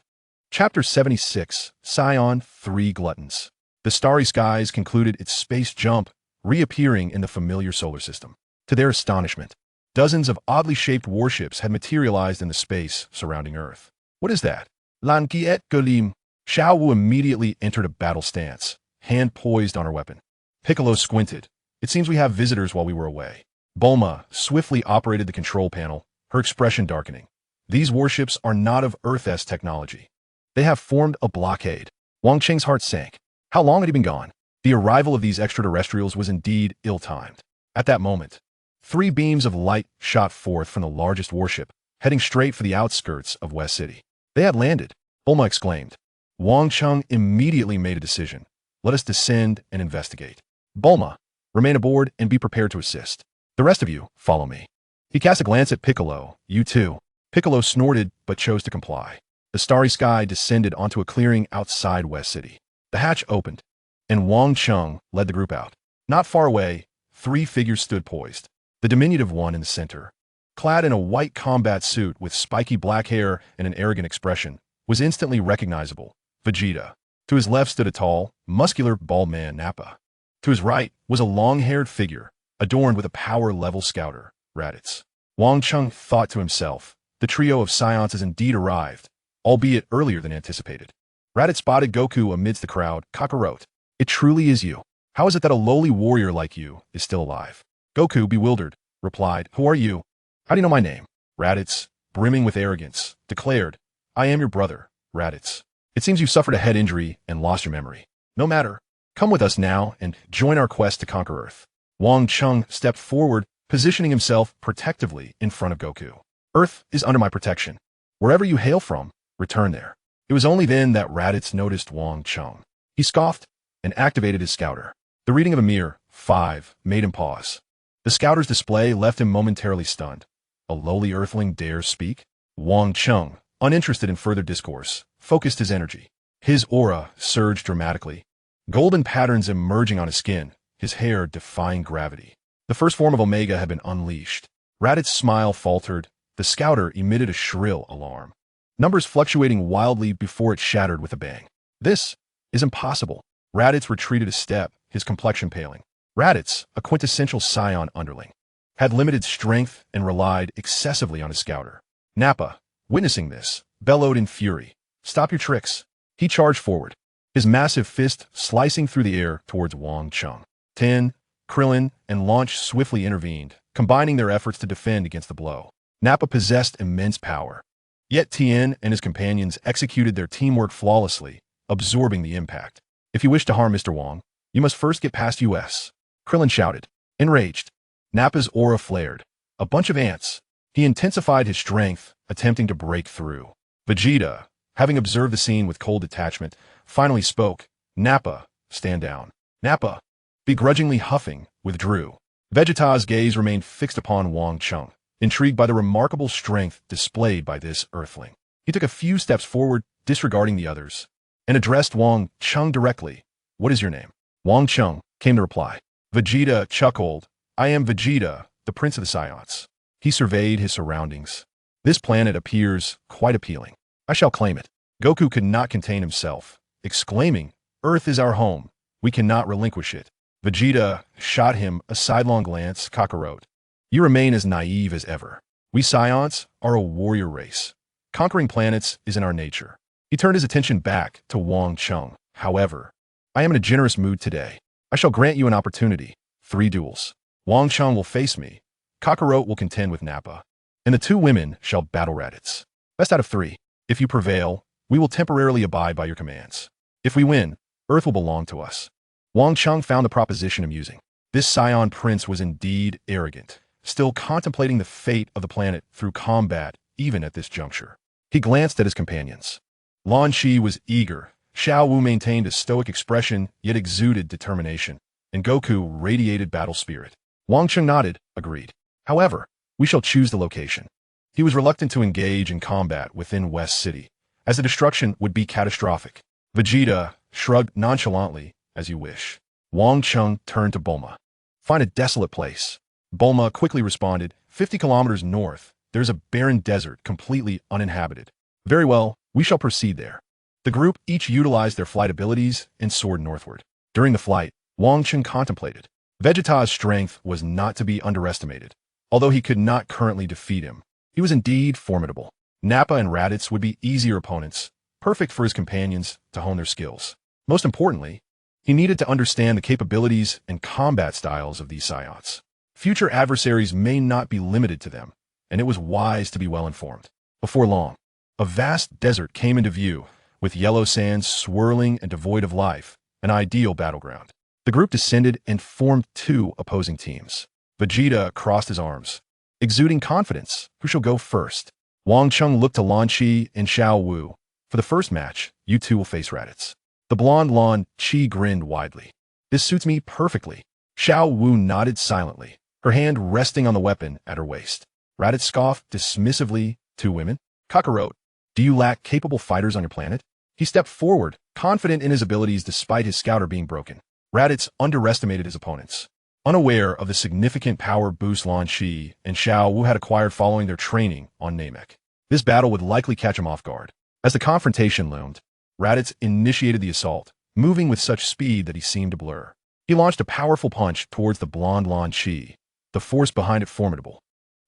Chapter 76, Saiyan 3 Gluttons. The starry skies concluded its space jump, reappearing in the familiar solar system. To their astonishment, Dozens of oddly shaped warships had materialized in the space surrounding Earth. What is that? Lan Kiet Golim. Xiao Wu immediately entered a battle stance, hand poised on her weapon. Piccolo squinted. It seems we have visitors while we were away. Bulma swiftly operated the control panel, her expression darkening. These warships are not of Earth-S technology. They have formed a blockade. Wang Cheng's heart sank. How long had he been gone? The arrival of these extraterrestrials was indeed ill-timed. At that moment, 3 beams of light shot forth from the largest warship, heading straight for the outskirts of West City. They had landed, Bulma exclaimed. Wang Cheng immediately made a decision. Let us descend and investigate. Bulma, remain aboard and be prepared to assist. The rest of you, follow me. He cast a glance at Piccolo. You too. Piccolo snorted but chose to comply. The starry sky descended onto a clearing outside West City. The hatch opened, and Wang Cheng led the group out. Not far away, 3 figures stood poised. The diminutive one in the center, clad in a white combat suit with spiky black hair and an arrogant expression, was instantly recognizable. Vegeta. To his left stood a tall, muscular, bald man, Nappa. To his right was a long-haired figure, adorned with a power-level scouter, Raditz. Wang Cheng thought to himself, the trio of Saiyans has indeed arrived, albeit earlier than anticipated. Raditz spotted Goku amidst the crowd. Kakarot. It truly is you. How is it that a lowly warrior like you is still alive? Goku, bewildered, replied, Who are you? How do you know my name? Raditz, brimming with arrogance, declared, I am your brother, Raditz. It seems you suffered a head injury and lost your memory. No matter. Come with us now and join our quest to conquer Earth. Wang Cheng stepped forward, positioning himself protectively in front of Goku. Earth is under my protection. Wherever you hail from, return there. It was only then that Raditz noticed Wang Cheng. He scoffed and activated his scouter. The reading of a mere 5 made him pause. The scouter's display left him momentarily stunned. A lowly earthling dares speak? Wang Cheng, uninterested in further discourse, focused his energy. His aura surged dramatically, golden patterns emerging on his skin, his hair defying gravity. The first form of Omega had been unleashed. Raditz's smile faltered. The scouter emitted a shrill alarm, numbers fluctuating wildly before it shattered with a bang. This is impossible. Raditz retreated a step, his complexion paling. Raditz, a quintessential Saiyan underling, had limited strength and relied excessively on his scouter. Nappa, witnessing this, bellowed in fury. Stop your tricks. He charged forward, his massive fist slicing through the air towards Wang Cheng. Tin, Krillin, and Launch swiftly intervened, combining their efforts to defend against the blow. Nappa possessed immense power. Yet Tien and his companions executed their teamwork flawlessly, absorbing the impact. If you wish to harm Mr. Wang, you must first get past US. Krillin shouted. Enraged, Nappa's aura flared. A bunch of ants. He intensified his strength, attempting to break through. Vegeta, having observed the scene with cold detachment, finally spoke. Nappa, stand down. Nappa, begrudgingly huffing, withdrew. Vegeta's gaze remained fixed upon Wang Cheng, intrigued by the remarkable strength displayed by this earthling. He took a few steps forward, disregarding the others, and addressed Wang Cheng directly. What is your name? Wang Cheng came to reply. Vegeta chuckled. I am Vegeta, the Prince of the Saiyans. He surveyed his surroundings. This planet appears quite appealing. I shall claim it. Goku could not contain himself, exclaiming, Earth is our home. We cannot relinquish it. Vegeta shot him a sidelong glance. Kakarot. You remain as naive as ever. We Saiyans are a warrior race. Conquering planets is in our nature. He turned his attention back to Wang Cheng. However, I am in a generous mood today. I shall grant you an opportunity. 3 duels. Wang Cheng will face me. Kakarot will contend with Nappa. And the 2 women shall battle Raditz. Best out of 3. If you prevail, we will temporarily abide by your commands. If we win, Earth will belong to us. Wang Cheng found the proposition amusing. This Saiyan Prince was indeed arrogant, still contemplating the fate of the planet through combat even at this juncture. He glanced at his companions. Lan Shi was eager. Xiao Wu maintained a stoic expression, yet exuded determination, and Goku radiated battle spirit. Wang Cheng nodded, agreed. However, we shall choose the location. He was reluctant to engage in combat within West City, as the destruction would be catastrophic. Vegeta shrugged nonchalantly, as you wish. Wang Cheng turned to Bulma. Find a desolate place. Bulma quickly responded, 50 kilometers north, there's a barren desert completely uninhabited. Very well, we shall proceed there. The group each utilized their flight abilities and soared northward. During the flight, Wang Cheng contemplated. Vegeta's strength was not to be underestimated. Although he could not currently defeat him, he was indeed formidable. Nappa and Raditz would be easier opponents, perfect for his companions to hone their skills. Most importantly, he needed to understand the capabilities and combat styles of these Saiyans. Future adversaries may not be limited to them, and it was wise to be well informed. Before long, a vast desert came into view, with yellow sands swirling and devoid of life, an ideal battleground. The group descended and formed two opposing teams. Vegeta crossed his arms, exuding confidence. Who shall go first? Wang Cheng looked to Lan Chi and Xiao Wu. For the first match, you two will face Raditz. The blonde Lan Chi grinned widely. This suits me perfectly. Xiao Wu nodded silently, her hand resting on the weapon at her waist. Raditz scoffed dismissively. Two women? Kakarot, do you lack capable fighters on your planet? He stepped forward, confident in his abilities despite his scouter being broken. Raditz underestimated his opponents. Unaware of the significant power boost Lan Chi and Xiao Wu had acquired following their training on Namek. This battle would likely catch him off guard. As the confrontation loomed, Raditz initiated the assault, moving with such speed that he seemed to blur. He launched a powerful punch towards the blonde Lan Chi, the force behind it formidable.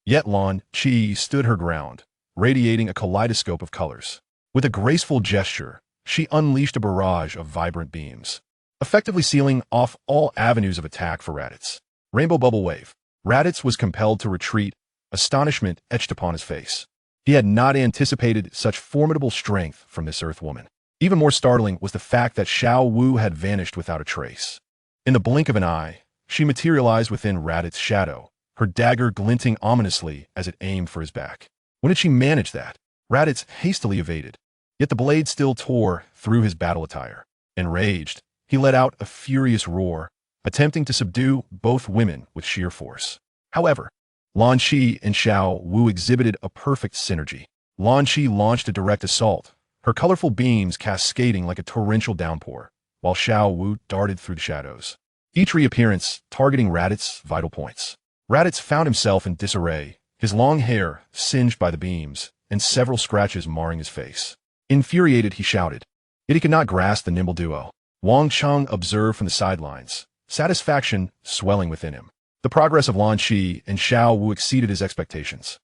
Yet Lan Chi stood her ground, radiating a kaleidoscope of colors. With a graceful gesture, she unleashed a barrage of vibrant beams, effectively sealing off all avenues of attack for Raditz. Rainbow Bubble Wave. Raditz was compelled to retreat, astonishment etched upon his face. He had not anticipated such formidable strength from this Earth woman. Even more startling was the fact that Xiao Wu had vanished without a trace. In the blink of an eye, she materialized within Raditz's shadow, her dagger glinting ominously as it aimed for his back. When did she manage that? Raditz hastily evaded, yet the blade still tore through his battle attire. Enraged, he let out a furious roar, attempting to subdue both women with sheer force. However, Lan Chi and Xiao Wu exhibited a perfect synergy. Lan Chi launched a direct assault, her colorful beams cascading like a torrential downpour, while Xiao Wu darted through the shadows, each reappearance targeting Raditz's vital points. Raditz found himself in disarray, his long hair singed by the beams, and several scratches marring his face. Infuriated, he shouted, yet he could not grasp the nimble duo. Wang Cheng observed from the sidelines, satisfaction swelling within him. The progress of Lan Chi and Xiao Wu exceeded his expectations.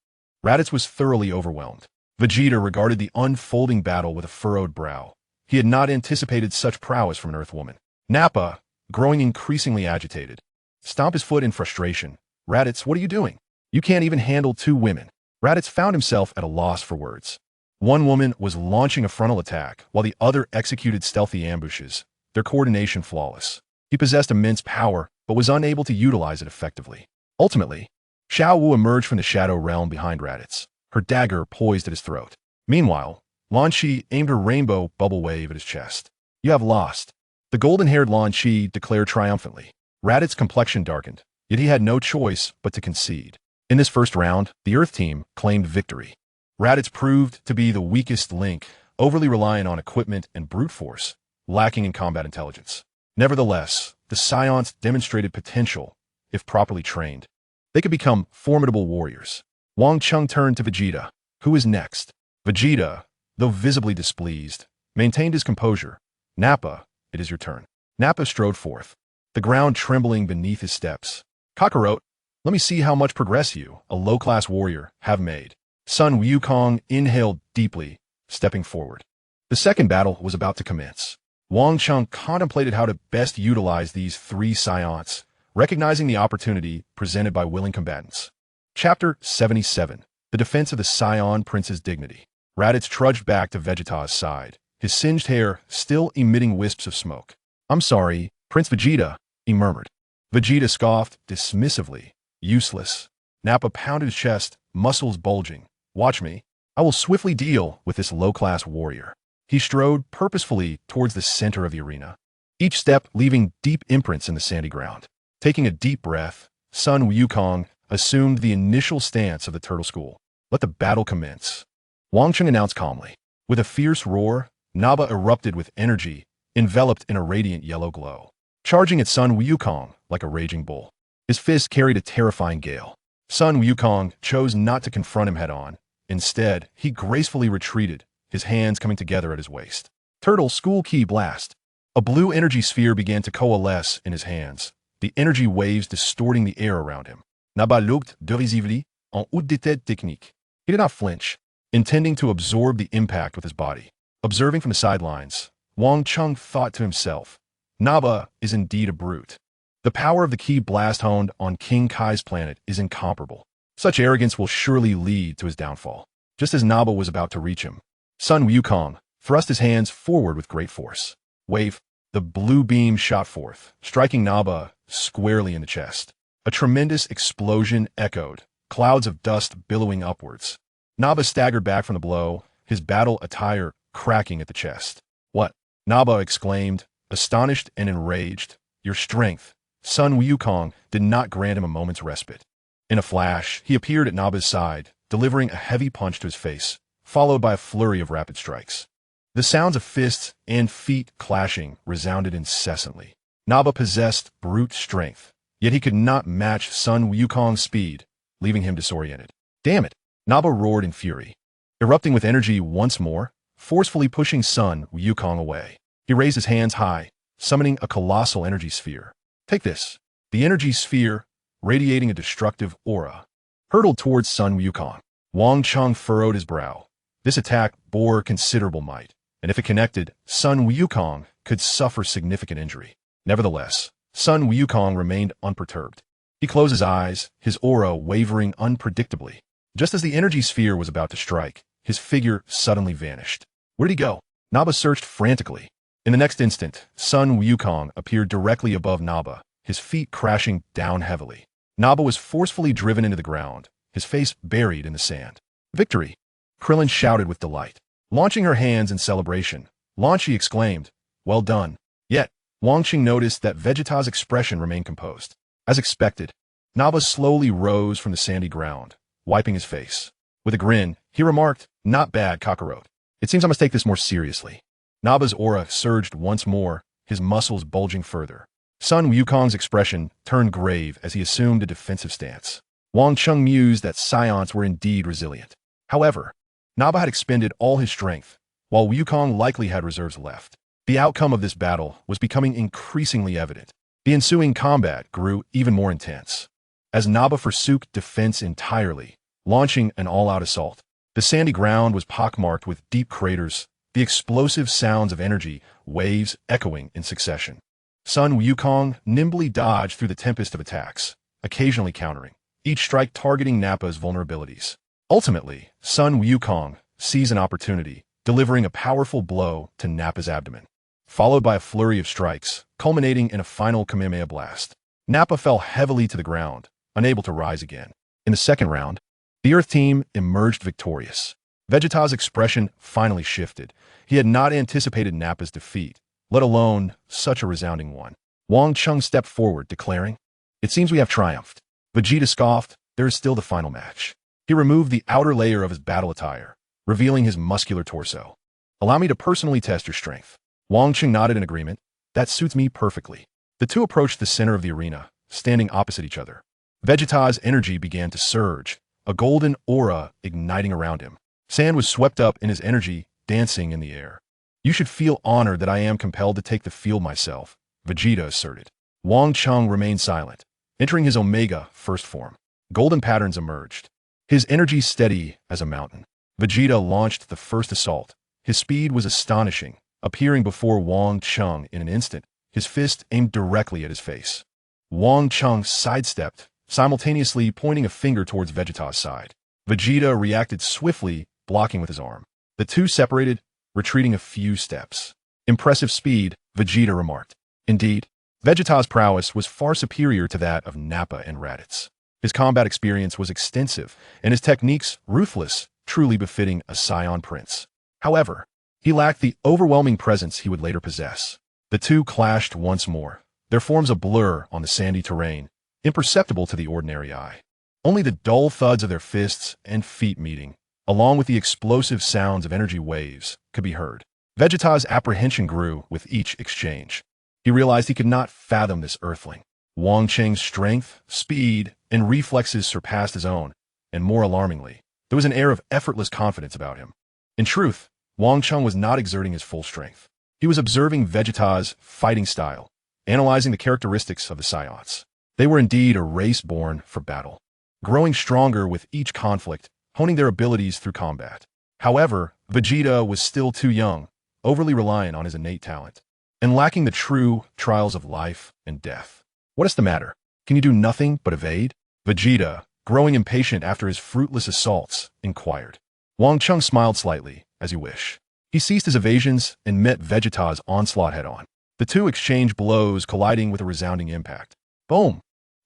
Raditz was thoroughly overwhelmed. Vegeta regarded the unfolding battle with a furrowed brow. He had not anticipated such prowess from an Earthwoman. Nappa, growing increasingly agitated, stomped his foot in frustration. Raditz, what are you doing? You can't even handle two women. Raditz found himself at a loss for words. One woman was launching a frontal attack, while the other executed stealthy ambushes, their coordination flawless. He possessed immense power, but was unable to utilize it effectively. Ultimately, Xiao Wu emerged from the shadow realm behind Raditz, her dagger poised at his throat. Meanwhile, Lan Chi aimed her rainbow bubble wave at his chest. You have lost. The golden-haired Lan Chi declared triumphantly. Raditz's complexion darkened, yet he had no choice but to concede. In this first round, the Earth team claimed victory. Raditz proved to be the weakest link, overly reliant on equipment and brute force, lacking in combat intelligence. Nevertheless, the Saiyans demonstrated potential if properly trained. They could become formidable warriors. Wang Cheng turned to Vegeta. Who is next? Vegeta, though visibly displeased, maintained his composure. Nappa, it is your turn. Nappa strode forth, the ground trembling beneath his steps. Kakarot, let me see how much progress you, a low-class warrior, have made. Sun Wukong inhaled deeply, stepping forward. The second battle was about to commence. Wang Cheng contemplated how to best utilize these three Saiyans, recognizing the opportunity presented by willing combatants. Chapter 77. The Defense of the Saiyan Prince's Dignity. Raditz trudged back to Vegeta's side, his singed hair still emitting wisps of smoke. I'm sorry, Prince Vegeta, he murmured. Vegeta scoffed dismissively. Useless. Nappa pounded his chest, muscles bulging. Watch me. I will swiftly deal with this low-class warrior. He strode purposefully towards the center of the arena, each step leaving deep imprints in the sandy ground. Taking a deep breath, Sun Wukong assumed the initial stance of the Turtle School. Let the battle commence. Wang Cheng announced calmly. With a fierce roar, Nappa erupted with energy, enveloped in a radiant yellow glow, charging at Sun Wukong like a raging bull. His fist carried a terrifying gale. Sun Wukong chose not to confront him head-on. Instead, he gracefully retreated, his hands coming together at his waist. Turtle School Key Blast. A blue energy sphere began to coalesce in his hands, the energy waves distorting the air around him. Naba looked derisively en haute de tête technique. He did not flinch, intending to absorb the impact with his body. Observing from the sidelines, Wang Cheng thought to himself, Naba is indeed a brute. The power of the key blast honed on King Kai's planet is incomparable. Such arrogance will surely lead to his downfall. Just as Naba was about to reach him, Sun Wukong thrust his hands forward with great force. Wave, the blue beam shot forth, striking Naba squarely in the chest. A tremendous explosion echoed, clouds of dust billowing upwards. Naba staggered back from the blow, his battle attire cracking at the chest. What? Naba exclaimed, astonished and enraged. Your strength. Sun Wukong did not grant him a moment's respite. In a flash, he appeared at Naba's side, delivering a heavy punch to his face, followed by a flurry of rapid strikes. The sounds of fists and feet clashing resounded incessantly. Naba possessed brute strength, yet he could not match Sun Wukong's speed, leaving him disoriented. Damn it! Naba roared in fury, erupting with energy once more, forcefully pushing Sun Wukong away. He raised his hands high, summoning a colossal energy sphere. Take this. The energy sphere, radiating a destructive aura, hurtled towards Sun Wukong. Wang Cheng furrowed his brow. This attack bore considerable might, and if it connected, Sun Wukong could suffer significant injury. Nevertheless, Sun Wukong remained unperturbed. He closed his eyes, his aura wavering unpredictably. Just as the energy sphere was about to strike, his figure suddenly vanished. Where did he go? Naba searched frantically. In the next instant, Sun Wukong appeared directly above Naba, his feet crashing down heavily. Naba was forcefully driven into the ground, his face buried in the sand. Victory! Krillin shouted with delight. Launching her hands in celebration, Lan Shi exclaimed, Well done. Yet, Wang Cheng noticed that Vegeta's expression remained composed. As expected, Naba slowly rose from the sandy ground, wiping his face. With a grin, he remarked, Not bad, Kakarot. It seems I must take this more seriously. Naba's aura surged once more, his muscles bulging further. Sun Wukong's expression turned grave as he assumed a defensive stance. Wang Cheng mused that Saiyans were indeed resilient. However, Naba had expended all his strength, while Wukong likely had reserves left. The outcome of this battle was becoming increasingly evident. The ensuing combat grew even more intense. As Naba forsook defense entirely, launching an all-out assault, the sandy ground was pockmarked with deep craters, the explosive sounds of energy waves echoing in succession. Sun Wukong nimbly dodged through the tempest of attacks, occasionally countering, each strike targeting Nappa's vulnerabilities. Ultimately, Sun Wukong seized an opportunity, delivering a powerful blow to Nappa's abdomen, followed by a flurry of strikes, culminating in a final Kamehameha blast. Nappa fell heavily to the ground, unable to rise again. In the second round, the Earth team emerged victorious. Vegeta's expression finally shifted. He had not anticipated Nappa's defeat, let alone such a resounding one. Wang Cheng stepped forward, declaring, It seems we have triumphed. Vegeta scoffed, There is still the final match. He removed the outer layer of his battle attire, revealing his muscular torso. Allow me to personally test your strength. Wang Cheng nodded in agreement. That suits me perfectly. The two approached the center of the arena, standing opposite each other. Vegeta's energy began to surge, a golden aura igniting around him. Sand was swept up in his energy, dancing in the air. You should feel honored that I am compelled to take the field myself, Vegeta asserted. Wang Cheng remained silent, entering his Omega first form. Golden patterns emerged, his energy steady as a mountain. Vegeta launched the first assault. His speed was astonishing, appearing before Wang Cheng in an instant, his fist aimed directly at his face. Wang Cheng sidestepped, simultaneously pointing a finger towards Vegeta's side. Vegeta reacted swiftly, blocking with his arm. The two separated, retreating a few steps. Impressive speed, Vegeta remarked. Indeed, Vegeta's prowess was far superior to that of Nappa and Raditz. His combat experience was extensive, and his techniques ruthless, truly befitting a Saiyan Prince. However, he lacked the overwhelming presence he would later possess. The two clashed once more, their forms a blur on the sandy terrain, imperceptible to the ordinary eye. Only the dull thuds of their fists and feet meeting, along with the explosive sounds of energy waves, could be heard. Vegeta's apprehension grew with each exchange. He realized he could not fathom this earthling. Wang Cheng's strength, speed, and reflexes surpassed his own, and more alarmingly, there was an air of effortless confidence about him. In truth, Wang Cheng was not exerting his full strength. He was observing Vegeta's fighting style, analyzing the characteristics of the Saiyans. They were indeed a race born for battle, growing stronger with each conflict, honing their abilities through combat. However, Vegeta was still too young, overly reliant on his innate talent, and lacking the true trials of life and death. What is the matter? Can you do nothing but evade? Vegeta, growing impatient after his fruitless assaults, inquired. Wang Cheng smiled slightly, as you wish. He ceased his evasions and met Vegeta's onslaught head-on. The two exchanged blows, colliding with a resounding impact. Boom!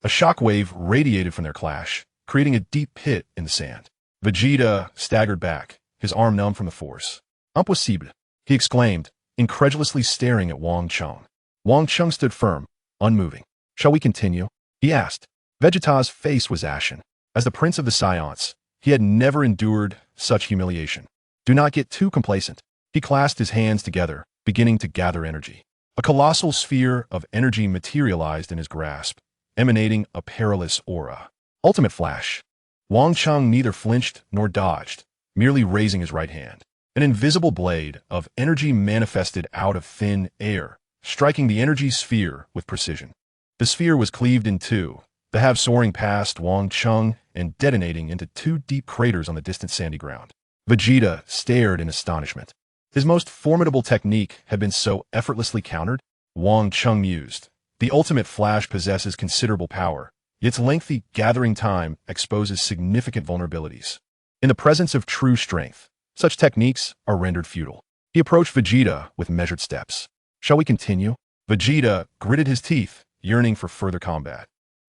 A shockwave radiated from their clash, creating a deep pit in the sand. Vegeta staggered back, his arm numb from the force. Impossible! He exclaimed, incredulously staring at Wang Cheng. Wang Cheng stood firm, unmoving. Shall we continue? He asked. Vegeta's face was ashen. As the Prince of the Saiyans, he had never endured such humiliation. Do not get too complacent. He clasped his hands together, beginning to gather energy. A colossal sphere of energy materialized in his grasp, emanating a perilous aura. Ultimate Flash. Wang Cheng neither flinched nor dodged, merely raising his right hand. An invisible blade of energy manifested out of thin air, striking the energy sphere with precision. The sphere was cleaved in two, the halves soaring past Wang Cheng and detonating into two deep craters on the distant sandy ground. Vegeta stared in astonishment. His most formidable technique had been so effortlessly countered. Wang Cheng mused. The ultimate flash possesses considerable power, yet its lengthy gathering time exposes significant vulnerabilities. In the presence of true strength, such techniques are rendered futile. He approached Vegeta with measured steps. Shall we continue? Vegeta gritted his teeth, yearning for further combat.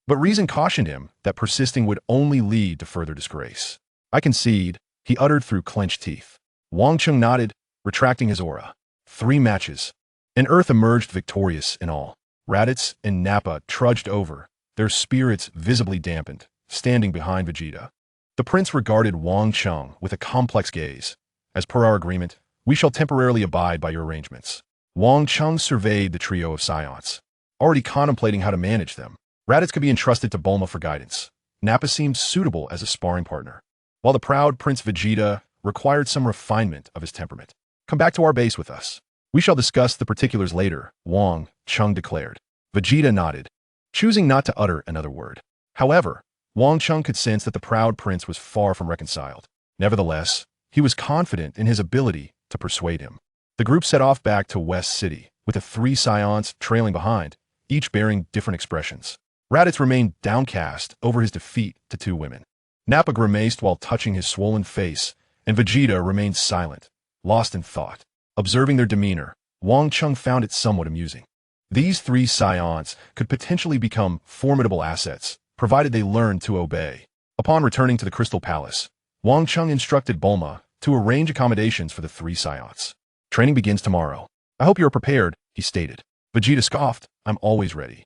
But reason cautioned him that persisting would only lead to further disgrace. I concede, he uttered through clenched teeth. Wang Cheng nodded, retracting his aura. 3 matches. And Earth emerged victorious in all. Raditz and Nappa trudged over, their spirits visibly dampened, standing behind Vegeta. The prince regarded Wang Cheng with a complex gaze. As per our agreement, we shall temporarily abide by your arrangements. Wang Cheng surveyed the trio of Saiyans, already contemplating how to manage them. Raditz could be entrusted to Bulma for guidance. Nappa seemed suitable as a sparring partner, while the proud Prince Vegeta required some refinement of his temperament. Come back to our base with us. We shall discuss the particulars later, Wang Cheng declared. Vegeta nodded, choosing not to utter another word. However, Wang Cheng could sense that the proud prince was far from reconciled. Nevertheless, he was confident in his ability to persuade him. The group set off back to West City, with the 3 Saiyans trailing behind, each bearing different expressions. Raditz remained downcast over his defeat to 2 women. Nappa grimaced while touching his swollen face, and Vegeta remained silent, lost in thought. Observing their demeanor, Wang Cheng found it somewhat amusing. These 3 Saiyans could potentially become formidable assets, provided they learned to obey. Upon returning to the Crystal Palace, Wang Cheng instructed Bulma to arrange accommodations for the 3 Saiyans. Training begins tomorrow. I hope you are prepared, he stated. Vegeta scoffed, I'm always ready.